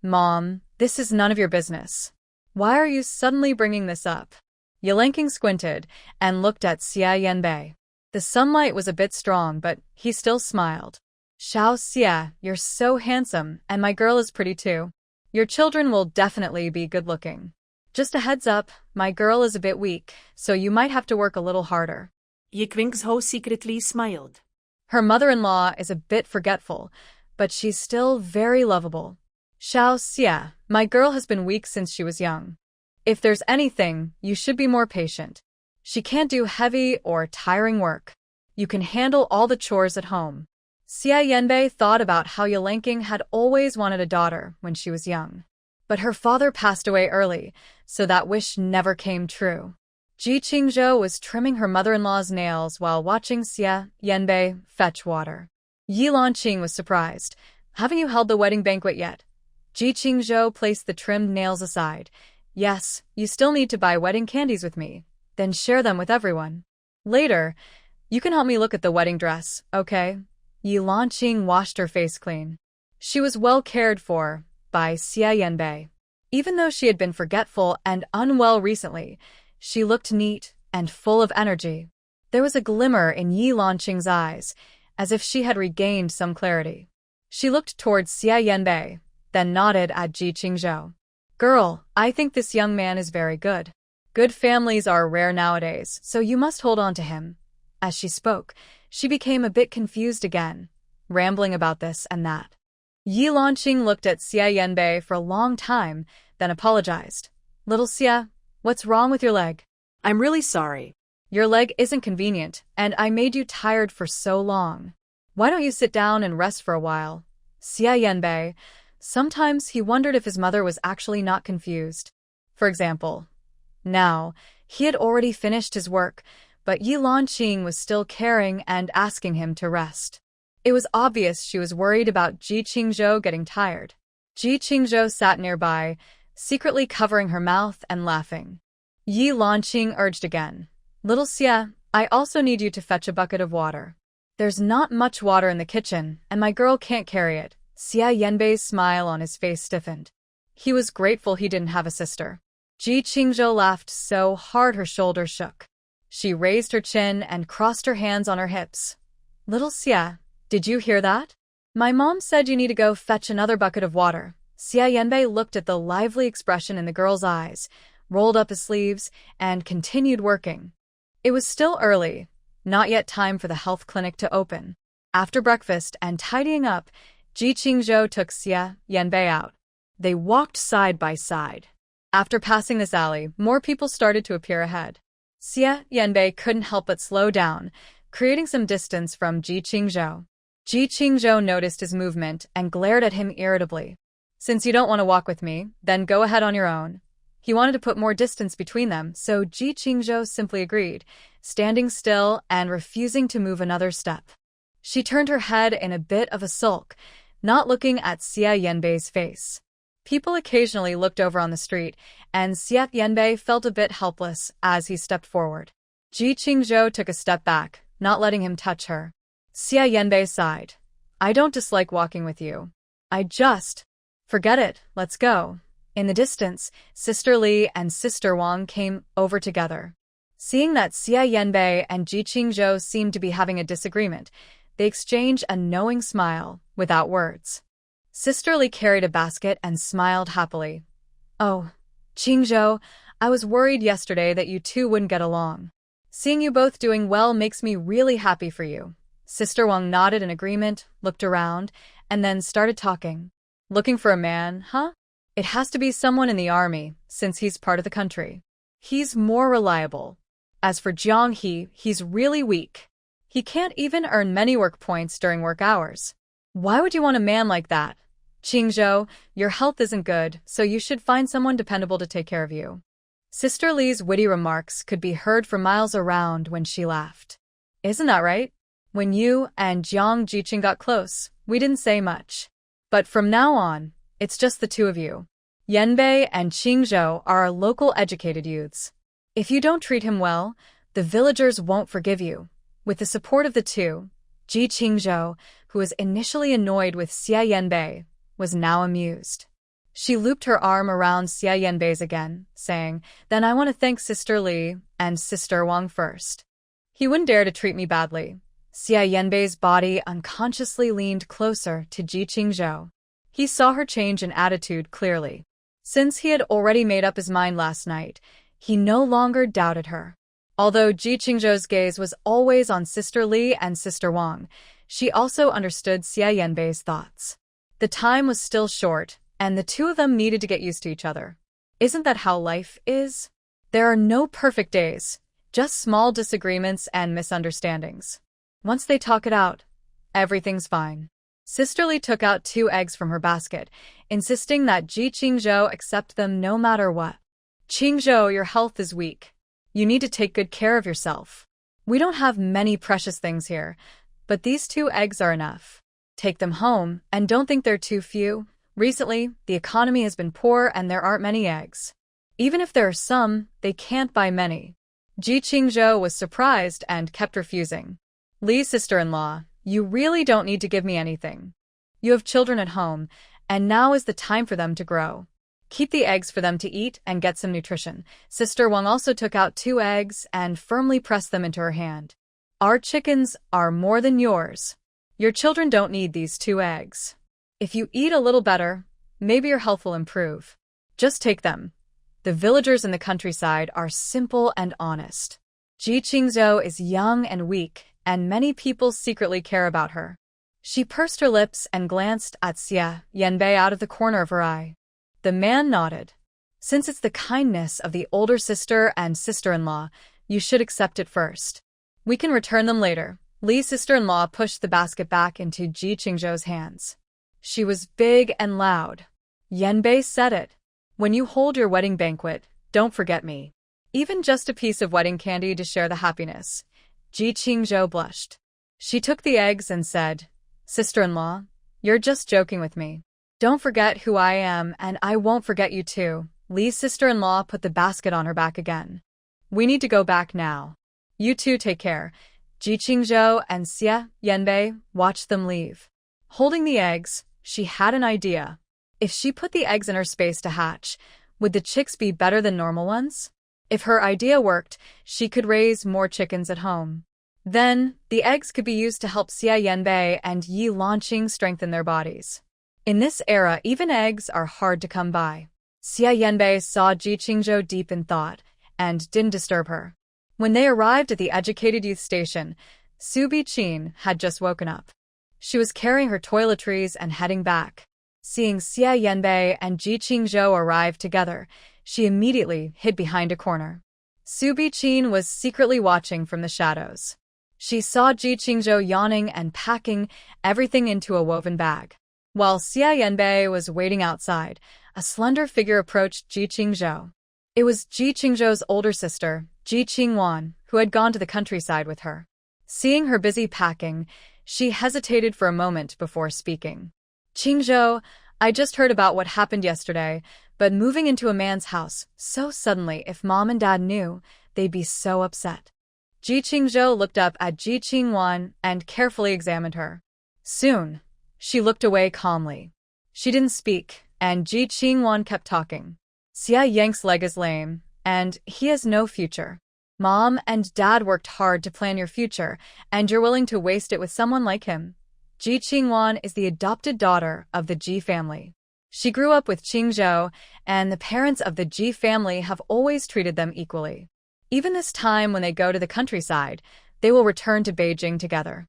[SPEAKER 1] "Mom, this is none of your business. Why are you suddenly bringing this up?" Reuniting squinted and looked at Xia Yanbei. The sunlight was a bit strong, but he still smiled. "Xiao Xia, you're so handsome, and my girl is pretty too. Your children will definitely be good-looking. Just a heads up, my girl is a bit weak, so you might have to work a little harder."
[SPEAKER 2] Ye Qingzhou secretly smiled.
[SPEAKER 1] Her mother-in-law is a bit forgetful, but she's still very lovable. "Xiao Xia, my girl has been weak since she was young. If there's anything, you should be more patient. She can't do heavy or tiring work. You can handle all the chores at home." Xia Yanbei thought about how Reuniting had always wanted a daughter when she was young. But her father passed away early, so that wish never came true. Ji Qingzhou was trimming her mother-in-law's nails while watching Xia Yanbei fetch water. Reuniting was surprised. "Haven't you held the wedding banquet yet?" Ji Qingzhou placed the trimmed nails aside. "Yes, you still need to buy wedding candies with me, then share them with everyone. Later, you can help me look at the wedding dress, okay?" Reuniting washed her face clean. She was well cared for by Xia Yanbei. Even though she had been forgetful and unwell recently, she looked neat and full of energy. There was a glimmer in Reuniting's eyes, as if she had regained some clarity. She looked towards Xia Yanbei, then nodded at Ji Qingzhou. "Girl, I think this young man is very good. Good families are rare nowadays, so you must hold on to him." As she spoke, she became a bit confused again, rambling about this and that. Reuniting looked at Xia Yanbei for a long time, then apologized. "Little Xia, what's wrong with your leg?"
[SPEAKER 2] I'm really sorry.
[SPEAKER 1] "Your leg isn't convenient, and I made you tired for so long. Why don't you sit down and rest for a while?" Xia Yanbei. Sometimes he wondered if his mother was actually not confused. For example, now, he had already finished his work, but Reuniting was still caring and asking him to rest. It was obvious she was worried about Ji Qingzhou getting tired. Ji Qingzhou sat nearby, secretly covering her mouth and laughing. Reuniting urged again. "Little Xia, I also need you to fetch a bucket of water. There's not much water in the kitchen, and my girl can't carry it." Xia Yanbei's smile on his face stiffened. He was grateful he didn't have a sister. Ji Qingzhou laughed so hard her shoulders shook. She raised her chin and crossed her hands on her hips. "Little Xia, did you hear that? My mom said you need to go fetch another bucket of water." Xia Yanbei looked at the lively expression in the girl's eyes, rolled up his sleeves, and continued working. It was still early, not yet time for the health clinic to open. After breakfast and tidying up, Ji Qingzhou took Xia Yanbei out. They walked side by side. After passing this alley, more people started to appear ahead. Xia Yanbei couldn't help but slow down, creating some distance from Ji Qingzhou. Ji Qingzhou noticed his movement and glared at him irritably. "Since you don't want to walk with me, then go ahead on your own." He wanted to put more distance between them, so Ji Qingzhou simply agreed, standing still and refusing to move another step. She turned her head in a bit of a sulk, not looking at Xia Yanbei's face. People occasionally looked over on the street, and Xia Yanbei felt a bit helpless as he stepped forward. Ji Qingzhou took a step back, not letting him touch her. Xia Yanbei sighed. "I don't dislike walking with you. Forget it, let's go." In the distance, Sister Li and Sister Wang came over together. Seeing that Xia Yanbei and Ji Qingzhou seemed to be having a disagreement, they exchanged a knowing smile, without words. Sister Li carried a basket and smiled happily. "Oh, Qingzhou, I was worried yesterday that you two wouldn't get along. Seeing you both doing well makes me really happy for you." Sister Wang nodded in agreement, looked around, and then started talking. "Looking for a man, huh? It has to be someone in the army, since he's part of the country. He's more reliable. As for Jianghe, he's really weak. He can't even earn many work points during work hours. Why would you want a man like that?" Qingzhou, your health isn't good, so you should find someone dependable to take care of you. Sister Li's witty remarks could be heard for miles around when she laughed. Isn't that right? When you and Jiang Jiqing got close, we didn't say much. But from now on, it's just the two of you. Yanbei and Qingzhou are our local educated youths. If you don't treat him well, the villagers won't forgive you. With the support of the two, Ji Qingzhou, who was initially annoyed with Xia Yanbei, was now amused. She looped her arm around Xia Yanbei's again, saying, "Then I want to thank Sister Li and Sister Wang first. He wouldn't dare to treat me badly." Xia Yanbei's body unconsciously leaned closer to Ji Qingzhou. He saw her change in attitude clearly. Since he had already made up his mind last night, he no longer doubted her. Although Ji Qingzhou's gaze was always on Sister Li and Sister Wang, she also understood Xia Yanbei's thoughts. The time was still short, and the two of them needed to get used to each other. Isn't that how life is? There are no perfect days, just small disagreements and misunderstandings. Once they talk it out, everything's fine. Sister Li took out 2 eggs from her basket, insisting that Ji Qingzhou accept them no matter what. "Qingzhou, your health is weak. You need to take good care of yourself. We don't have many precious things here, but these 2 eggs are enough. Take them home, and don't think they're too few. Recently, the economy has been poor and there aren't many eggs. Even if there are some, they can't buy many." Ji Qingzhou was surprised and kept refusing. "Li's sister-in-law, you really don't need to give me anything. You have children at home, and now is the time for them to grow. Keep the eggs for them to eat and get some nutrition." Sister Wang also took out 2 eggs and firmly pressed them into her hand. "Our chickens are more than yours. Your children don't need these 2 eggs. If you eat a little better, maybe your health will improve. Just take them." The villagers in the countryside are simple and honest. Ji Qingzhou is young and weak, and many people secretly care about her. She pursed her lips and glanced at Xia Yanbei out of the corner of her eye. The man nodded. "Since it's the kindness of the older sister and sister-in-law, you should accept it first. We can return them later." Li's sister-in-law pushed the basket back into Ji Qingzhou's hands. She was big and loud. Yanbei said it. "When you hold your wedding banquet, don't forget me. Even just a piece of wedding candy to share the happiness." Ji Qingzhou blushed. She took the eggs and said, "Sister-in-law, you're just joking with me. Don't forget who I am, and I won't forget you too." Li's sister-in-law put the basket on her back again. "We need to go back now. You two take care." Ji Qingzhou and Xia Yanbei watched them leave. Holding the eggs, she had an idea. If she put the eggs in her space to hatch, would the chicks be better than normal ones? If her idea worked, she could raise more chickens at home. Then, the eggs could be used to help Xia Yanbei and Yi Lanqing strengthen their bodies. In this era, even eggs are hard to come by. Xia Yanbei saw Ji Qingzhou deep in thought, and didn't disturb her. When they arrived at the educated youth station, Su Biqin had just woken up. She was carrying her toiletries and heading back. Seeing Xia Yanbei and Ji Qingzhou arrive together, she immediately hid behind a corner. Su Biqin was secretly watching from the shadows. She saw Ji Qingzhou yawning and packing everything into a woven bag. While Xia Yanbei was waiting outside, a slender figure approached Ji Qingzhou. It was Ji Qingzhou's older sister, Ji Qingwan, who had gone to the countryside with her. Seeing her busy packing, she hesitated for a moment before speaking. "Qingzhou, I just heard about what happened yesterday, but moving into a man's house so suddenly, if Mom and Dad knew, they'd be so upset." Ji Qingzhou looked up at Ji Qingwan and carefully examined her. Soon, she looked away calmly. She didn't speak, and Ji Qingwan kept talking. "Xia Yang's leg is lame, and he has no future. Mom and Dad worked hard to plan your future, and you're willing to waste it with someone like him." Ji Qingwan is the adopted daughter of the Ji family. She grew up with Qingzhou, and the parents of the Ji family have always treated them equally. Even this time when they go to the countryside, they will return to Beijing together.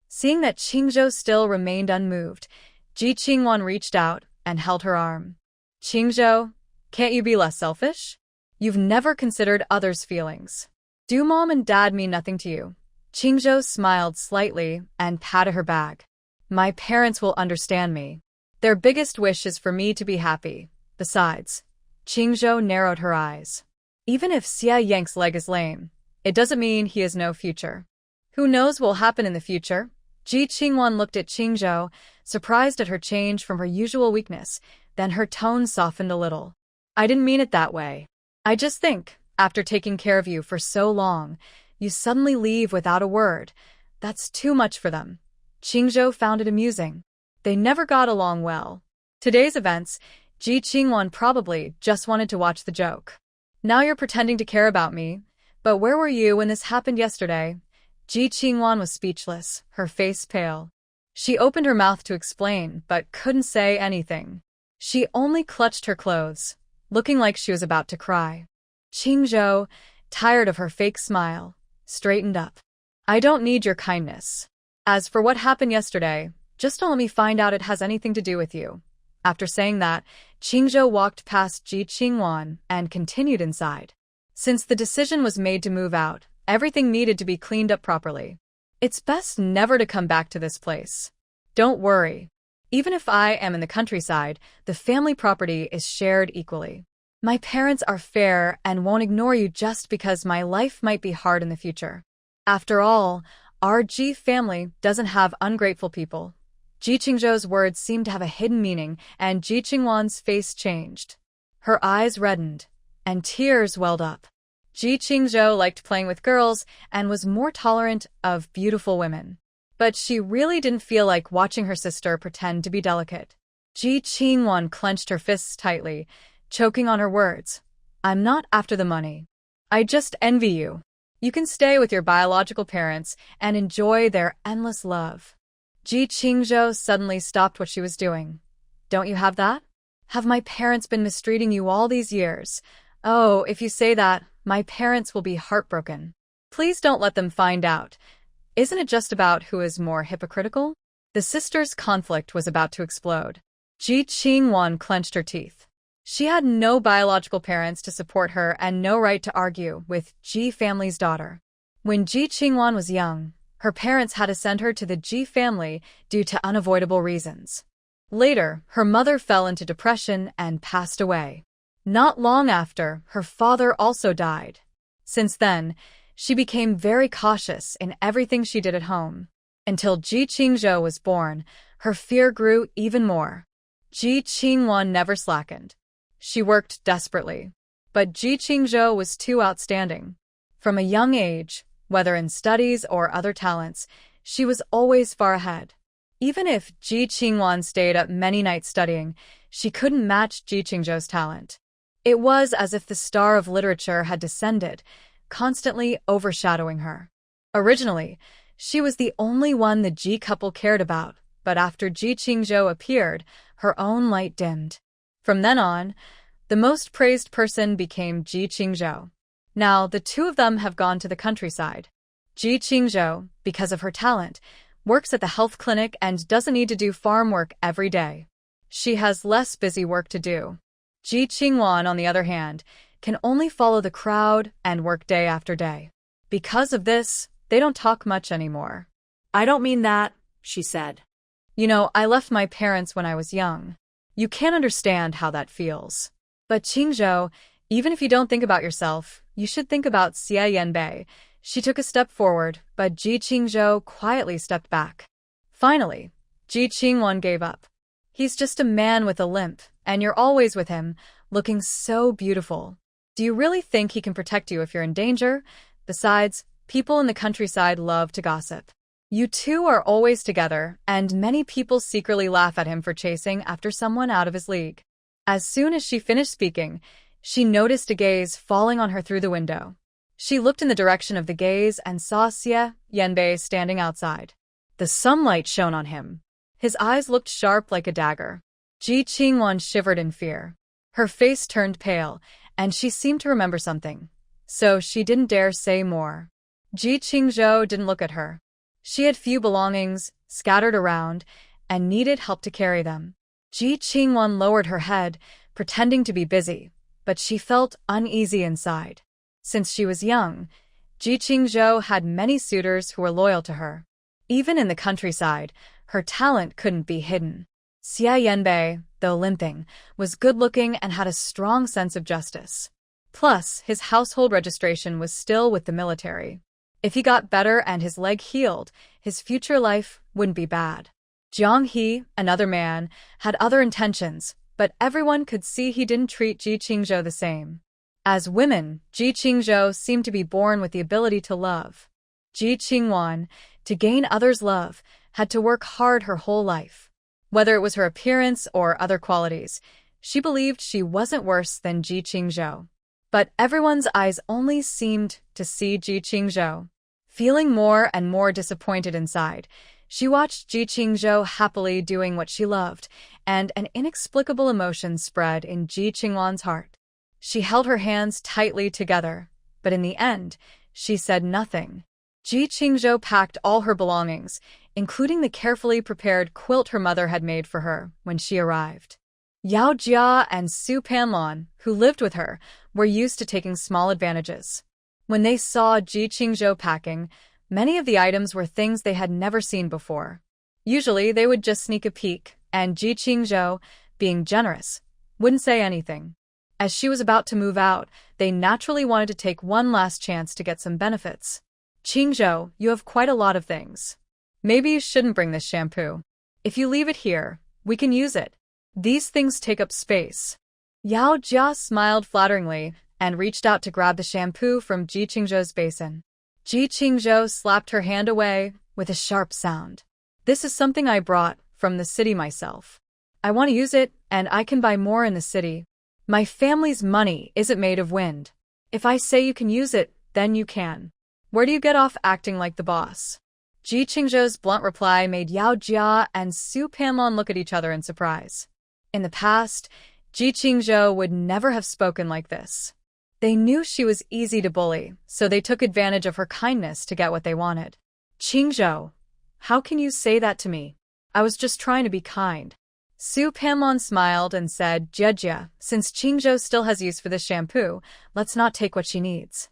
[SPEAKER 1] Seeing that Qingzhou still remained unmoved, Ji Qingwan reached out and held her arm. "Qingzhou, can't you be less selfish? You've never considered others' feelings. Do Mom and Dad mean nothing to you?" Qingzhou smiled slightly and patted her back. "My parents will understand me. Their biggest wish is for me to be happy. Besides, Qingzhou narrowed her eyes. Even if Xie Yang's leg is lame, it doesn't mean he has no future. Who knows what will happen in the future? Ji Qingwan looked at Qingzhou, surprised at her change from her usual weakness, then her tone softened a little. I didn't mean it that way. I just think, after taking care of you for so long, you suddenly leave without a word. That's too much for them. Qingzhou found it amusing. They never got along well. Today's events, Ji Qingwan probably just wanted to watch the joke. Now you're pretending to care about me, but where were you when this happened yesterday? Ji Qingwan was speechless, her face pale. She opened her mouth to explain, but couldn't say anything. She only clutched her clothes, looking like she was about to cry. Qingzhou, tired of her fake smile, straightened up. I don't need your kindness. As for what happened yesterday, just don't let me find out it has anything to do with you. After saying that, Qingzhou walked past Ji Qingwan and continued inside. Since the decision was made to move out, everything needed to be cleaned up properly. It's best never to come back to this place. Don't worry. Even if I am in the countryside, the family property is shared equally. My parents are fair and won't ignore you just because my life might be hard in the future. After all, our Ji family doesn't have ungrateful people. Ji Qingzhou's words seemed to have a hidden meaning, and Ji Qingwan's face changed. Her eyes reddened, and tears welled up. Ji Qingzhou liked playing with girls and was more tolerant of beautiful women. But she really didn't feel like watching her sister pretend to be delicate. Ji Qingwan clenched her fists tightly, choking on her words. I'm not after the money. I just envy you. You can stay with your biological parents and enjoy their endless love. Ji Qingzhou suddenly stopped what she was doing. Don't you have that? Have my parents been mistreating you all these years? Oh, if you say that, my parents will be heartbroken. Please don't let them find out. Isn't it just about who is more hypocritical? The sisters' conflict was about to explode. Ji Qingwan clenched her teeth. She had no biological parents to support her and no right to argue with Ji family's daughter. When Ji Qingwan was young, her parents had to send her to the Ji family due to unavoidable reasons. Later, her mother fell into depression and passed away. Not long after, her father also died. Since then, she became very cautious in everything she did at home. Until Ji Qingzhou was born, her fear grew even more. Ji Qingwan never slackened. She worked desperately. But Ji Qingzhou was too outstanding. From a young age, whether in studies or other talents, she was always far ahead. Even if Ji Qingwan stayed up many nights studying, she couldn't match Ji Qingzhou's talent. It was as if the star of literature had descended, constantly overshadowing her. Originally, she was the only one the Ji couple cared about, but after Ji Qingzhou appeared, her own light dimmed. From then on, the most praised person became Ji Qingzhou. Now, the two of them have gone to the countryside. Ji Qingzhou, because of her talent, works at the health clinic and doesn't need to do farm work every day. She has less busy work to do. Ji Qingwan, on the other hand, can only follow the crowd and work day after day. Because of this, they don't talk much anymore.
[SPEAKER 2] I don't mean that, she said.
[SPEAKER 1] You know, I left my parents when I was young. You can't understand how that feels. But Qingzhou, even if you don't think about yourself, you should think about Xie Yanbei. She took a step forward, but Ji Qingzhou quietly stepped back. Finally, Ji Qingwan gave up. He's just a man with a limp, and you're always with him, looking so beautiful. Do you really think he can protect you if you're in danger? Besides, people in the countryside love to gossip. You two are always together, and many people secretly laugh at him for chasing after someone out of his league. As soon as she finished speaking, she noticed a gaze falling on her through the window. She looked in the direction of the gaze and saw Xie Yanbei standing outside. The sunlight shone on him. His eyes looked sharp like a dagger. Ji Qingwan shivered in fear. Her face turned pale, and she seemed to remember something. So she didn't dare say more. Ji Qingzhou didn't look at her. She had few belongings, scattered around, and needed help to carry them. Ji Qingwan lowered her head, pretending to be busy, but she felt uneasy inside. Since she was young, Ji Qingzhou had many suitors who were loyal to her. Even in the countryside, her talent couldn't be hidden. Xia Yanbei, though limping, was good-looking and had a strong sense of justice. Plus, his household registration was still with the military. If he got better and his leg healed, his future life wouldn't be bad. Jiang He, another man, had other intentions, but everyone could see he didn't treat Ji Qingzhou the same. As women, Ji Qingzhou seemed to be born with the ability to love. Ji Qingwan, to gain others' love, had to work hard her whole life. Whether it was her appearance or other qualities, she believed she wasn't worse than Ji Qingzhou. But everyone's eyes only seemed to see Ji Qingzhou. Feeling more and more disappointed inside, she watched Ji Qingzhou happily doing what she loved, and an inexplicable emotion spread in Ji Qingwan's heart. She held her hands tightly together, but in the end, she said nothing. Ji Qingzhou packed all her belongings, including the carefully prepared quilt her mother had made for her when she arrived. Yao Jia and Su Panlon, who lived with her, were used to taking small advantages. When they saw Ji Qingzhou packing, many of the items were things they had never seen before. Usually, they would just sneak a peek, and Ji Qingzhou, being generous, wouldn't say anything. As she was about to move out, they naturally wanted to take one last chance to get some benefits. Qingzhou, you have quite a lot of things. Maybe you shouldn't bring this shampoo. If you leave it here, we can use it. These things take up space. Yao Jia smiled flatteringly and reached out to grab the shampoo from Ji Qingzhou's basin. Ji Qingzhou slapped her hand away with a sharp sound. This is something I brought from the city myself. I want to use it, and I can buy more in the city. My family's money isn't made of wind. If I say you can use it, then you can. Where do you get off acting like the boss? Ji Qingzhou's blunt reply made Yao Jia and Su Panlon look at each other in surprise. In the past, Ji Qingzhou would never have spoken like this. They knew she was easy to bully, so they took advantage of her kindness to get what they wanted. Qingzhou, how can you say that to me? I was just trying to be kind. Su Panlon smiled and said, Jia, since Qingzhou still has use for this shampoo, let's not take what she needs.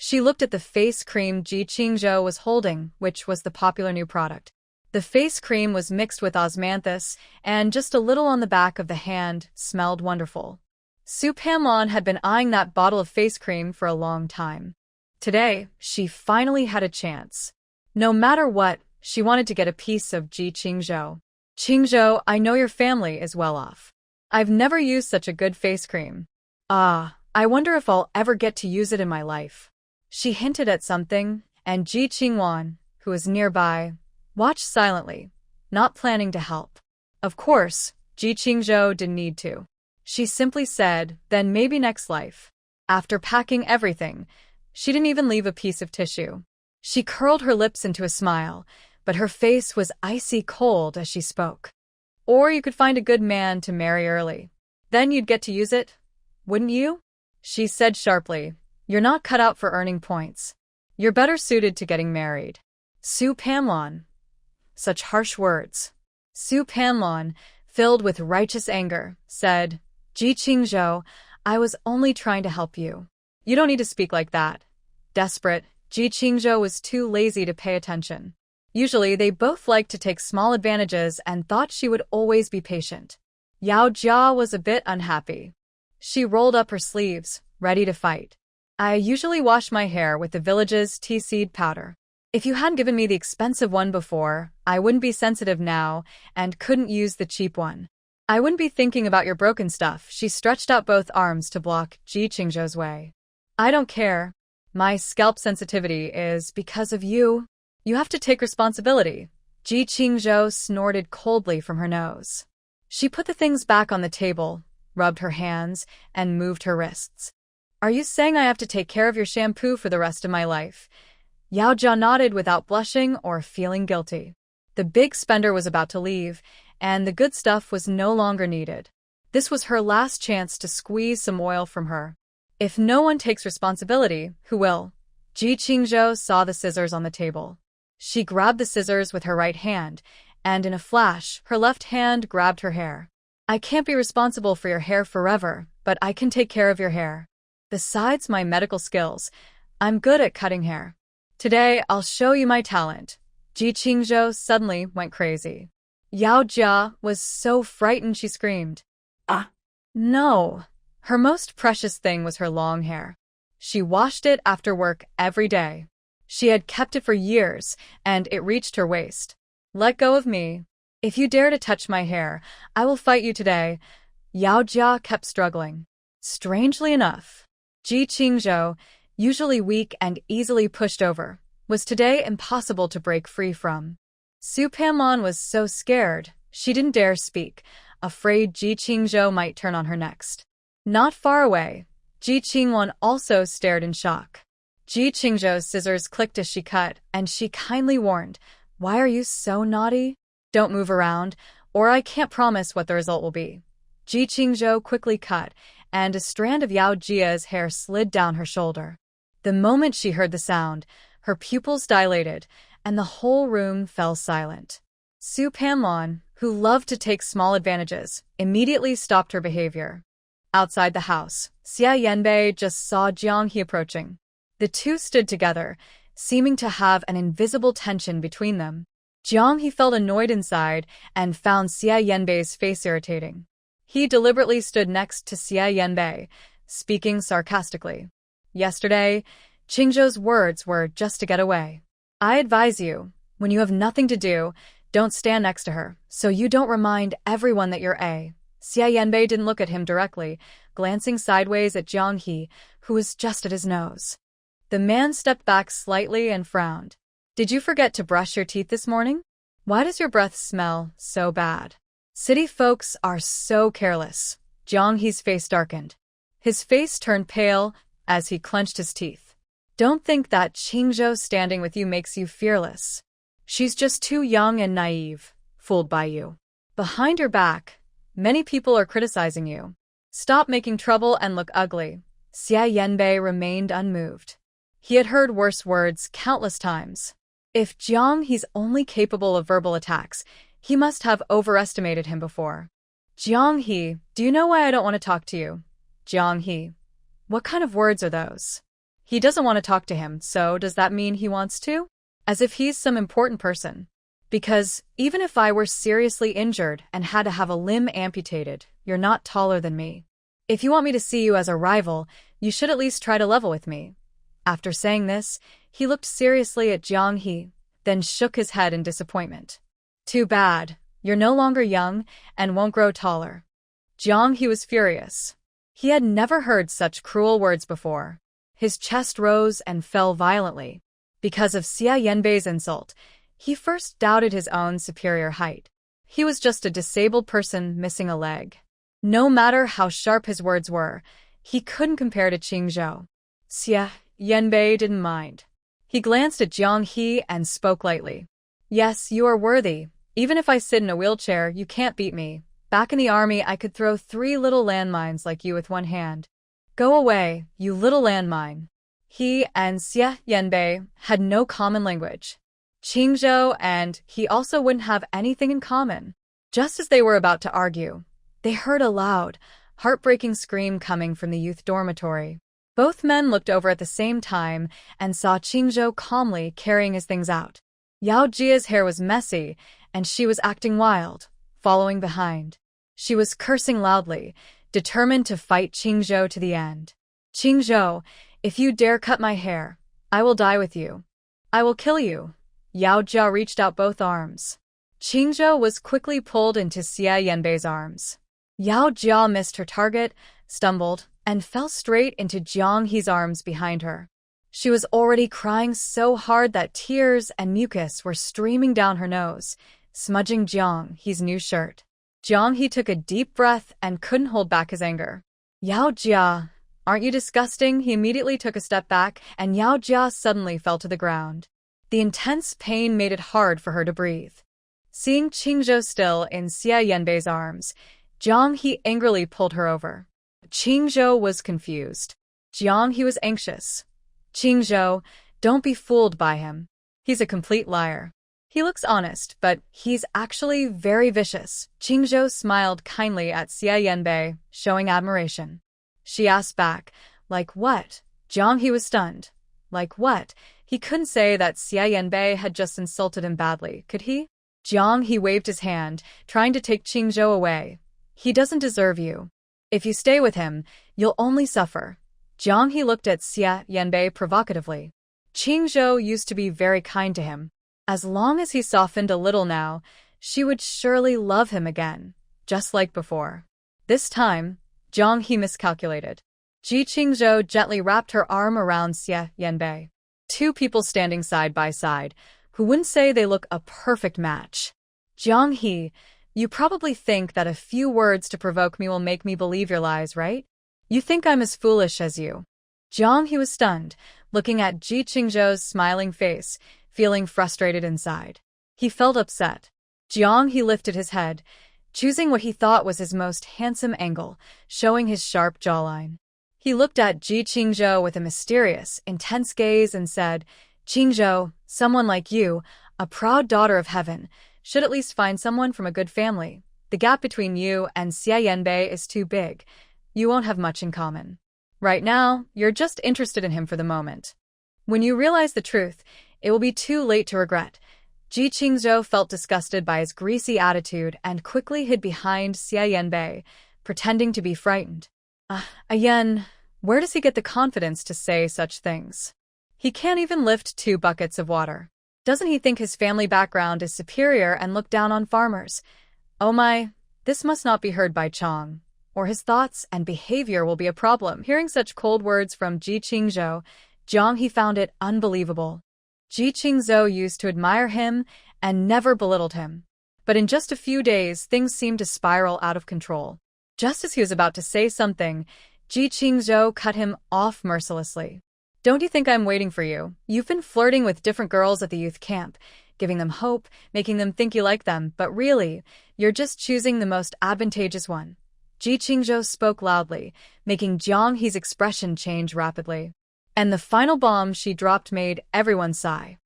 [SPEAKER 1] She looked at the face cream Ji Qingzhou was holding, which was the popular new product. The face cream was mixed with osmanthus, and just a little on the back of the hand smelled wonderful. Su Panlon had been eyeing that bottle of face cream for a long time. Today, she finally had a chance. No matter what, she wanted to get a piece of Ji Qingzhou. Qingzhou, I know your family is well off. I've never used such a good face cream. I wonder if I'll ever get to use it in my life. She hinted at something, and Ji Qingwan, who was nearby, watched silently, not planning to help. Of course, Ji Qingzhou didn't need to. She simply said, then maybe next life. After packing everything, she didn't even leave a piece of tissue. She curled her lips into a smile, but her face was icy cold as she spoke. Or you could find a good man to marry early. Then you'd get to use it, wouldn't you? She said sharply, you're not cut out for earning points. You're better suited to getting married. Su Panlon. Such harsh words. Su Panlon, filled with righteous anger, said, Ji Qingzhou, I was only trying to help you. You don't need to speak like that. Desperate, Ji Qingzhou was too lazy to pay attention. Usually, they both liked to take small advantages and thought she would always be patient. Yao Jia was a bit unhappy. She rolled up her sleeves, ready to fight. I usually wash my hair with the village's tea seed powder. If you hadn't given me the expensive one before, I wouldn't be sensitive now and couldn't use the cheap one. I wouldn't be thinking about your broken stuff. She stretched out both arms to block Ji Qingzhou's way. I don't care. My scalp sensitivity is because of you. You have to take responsibility. Ji Qingzhou snorted coldly from her nose. She put the things back on the table, rubbed her hands, and moved her wrists. Are you saying I have to take care of your shampoo for the rest of my life? Yao Jia nodded without blushing or feeling guilty. The big spender was about to leave, and the good stuff was no longer needed. This was her last chance to squeeze some oil from her. If no one takes responsibility, who will? Ji Qingzhou saw the scissors on the table. She grabbed the scissors with her right hand, and in a flash, her left hand grabbed her hair. I can't be responsible for your hair forever, but I can take care of your hair. Besides my medical skills, I'm good at cutting hair. Today, I'll show you my talent. Ji Qingzhou suddenly went crazy. Yao Jia was so frightened she screamed.
[SPEAKER 2] Ah,
[SPEAKER 1] No. Her most precious thing was her long hair. She washed it after work every day. She had kept it for years, and it reached her waist. Let go of me. If you dare to touch my hair, I will fight you today. Yao Jia kept struggling. Strangely enough, Ji Qingzhou, usually weak and easily pushed over, was today impossible to break free from. Su Panlong was so scared, she didn't dare speak, afraid Ji Qingzhou might turn on her next. Not far away, Ji Qingwan also stared in shock. Ji Qingzhou's scissors clicked as she cut, and she kindly warned, "Why are you so naughty? Don't move around, or I can't promise what the result will be." Ji Qingzhou quickly cut, and a strand of Yao Jia's hair slid down her shoulder. The moment she heard the sound, her pupils dilated, and the whole room fell silent. Su Panlong, who loved to take small advantages, immediately stopped her behavior. Outside the house, Xia Yanbei just saw Jiang He approaching. The two stood together, seeming to have an invisible tension between them. Jiang He felt annoyed inside and found Xia Yanbei's face irritating. He deliberately stood next to Xia Yanbei, speaking sarcastically. Yesterday, Qingzhou's words were just to get away. I advise you, when you have nothing to do, don't stand next to her, so you don't remind everyone that you're A. Xia Yanbei didn't look at him directly, glancing sideways at Jiang He, who was just at his nose. The man stepped back slightly and frowned. Did you forget to brush your teeth this morning? Why does your breath smell so bad? City folks are so careless. Jiang He's face darkened. His face turned pale as he clenched his teeth. Don't think that Qingzhou standing with you makes you fearless. She's just too young and naive, fooled by you. Behind your back, many people are criticizing you. Stop making trouble and look ugly. Xia Yanbei remained unmoved. He had heard worse words countless times. If Jiang He's only capable of verbal attacks, he must have overestimated him before. Jiang He, do you know why I don't want to talk to you? Jiang He, what kind of words are those? He doesn't want to talk to him, so does that mean he wants to? As if he's some important person. Because even if I were seriously injured and had to have a limb amputated, you're not taller than me. If you want me to see you as a rival, you should at least try to level with me. After saying this, he looked seriously at Jiang He, then shook his head in disappointment. Too bad, you're no longer young and won't grow taller. Jiang He was furious. He had never heard such cruel words before. His chest rose and fell violently. Because of Xia Yanbei's insult, he first doubted his own superior height. He was just a disabled person missing a leg. No matter how sharp his words were, he couldn't compare to Qingzhou. Xia Yanbei didn't mind. He glanced at Jiang He and spoke lightly. Yes, you are worthy. Even if I sit in a wheelchair, you can't beat me. Back in the army, I could throw 3 little landmines like you with one hand. Go away, you little landmine. He and Xia Yanbei had no common language. Qingzhou and he also wouldn't have anything in common. Just as they were about to argue, they heard a loud, heartbreaking scream coming from the youth dormitory. Both men looked over at the same time and saw Qingzhou calmly carrying his things out. Yao Jia's hair was messy, and she was acting wild, following behind. She was cursing loudly, determined to fight Qingzhou to the end. Qingzhou, if you dare cut my hair, I will die with you. I will kill you. Yao Jia reached out both arms. Qingzhou was quickly pulled into Xia Yanbei's arms. Yao Jia missed her target, stumbled, and fell straight into Jiang He's arms behind her. She was already crying so hard that tears and mucus were streaming down her nose, smudging Jiang He's new shirt. Jiang He took a deep breath and couldn't hold back his anger. Yao Jia, aren't you disgusting? He immediately took a step back, and Yao Jia suddenly fell to the ground. The intense pain made it hard for her to breathe. Seeing Qingzhou still in Xia Yanbei's arms, Jiang He angrily pulled her over. Qingzhou was confused. Jiang He was anxious. Qingzhou, don't be fooled by him. He's a complete liar. He looks honest, but he's actually very vicious. Qingzhou smiled kindly at Xia Yanbei, showing admiration. She asked back, like what? Jiang He was stunned. Like what? He couldn't say that Xia Yanbei had just insulted him badly, could he? Jiang He waved his hand, trying to take Qingzhou away. He doesn't deserve you. If you stay with him, you'll only suffer. Jiang He looked at Xia Yanbei provocatively. Qingzhou used to be very kind to him. As long as he softened a little now, she would surely love him again, just like before. This time, Jiang He miscalculated. Qingzhou gently wrapped her arm around Xia Yanbei. Two people standing side by side, who wouldn't say they look a perfect match. Jiang He, you probably think that a few words to provoke me will make me believe your lies, right? You think I'm as foolish as you. Jiang He was stunned, looking at Qingzhou's smiling face, feeling frustrated inside. He felt upset. Jiang He lifted his head, choosing what he thought was his most handsome angle, showing his sharp jawline. He looked at Qingzhou with a mysterious, intense gaze and said, Qingzhou, someone like you, a proud daughter of heaven, should at least find someone from a good family. The gap between you and Xia Yanbei is too big. You won't have much in common. Right now, you're just interested in him for the moment. When you realize the truth, it will be too late to regret. Qingzhou felt disgusted by his greasy attitude and quickly hid behind Xia Yanbei, pretending to be frightened. Yan, where does he get the confidence to say such things? He can't even lift 2 buckets of water. Doesn't he think his family background is superior and look down on farmers? Oh my, this must not be heard by Chong, or his thoughts and behavior will be a problem. Hearing such cold words from Qingzhou, Jiang He found it unbelievable. Qingzhou used to admire him and never belittled him. But in just a few days, things seemed to spiral out of control. Just as he was about to say something, Qingzhou cut him off mercilessly. Don't you think I'm waiting for you? You've been flirting with different girls at the youth camp, giving them hope, making them think you like them, but really, you're just choosing the most advantageous one. Qingzhou spoke loudly, making Jiang He's expression change rapidly. And the final bomb she dropped made everyone sigh.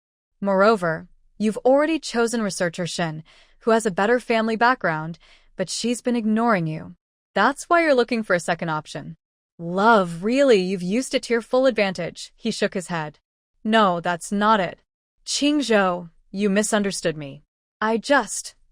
[SPEAKER 1] Moreover, you've already chosen researcher Shen, who has a better family background, but she's been ignoring you. That's why you're looking for a second option. Love, really, you've used it to your full advantage. He shook his head. No, that's not it. Qingzhou, you misunderstood me.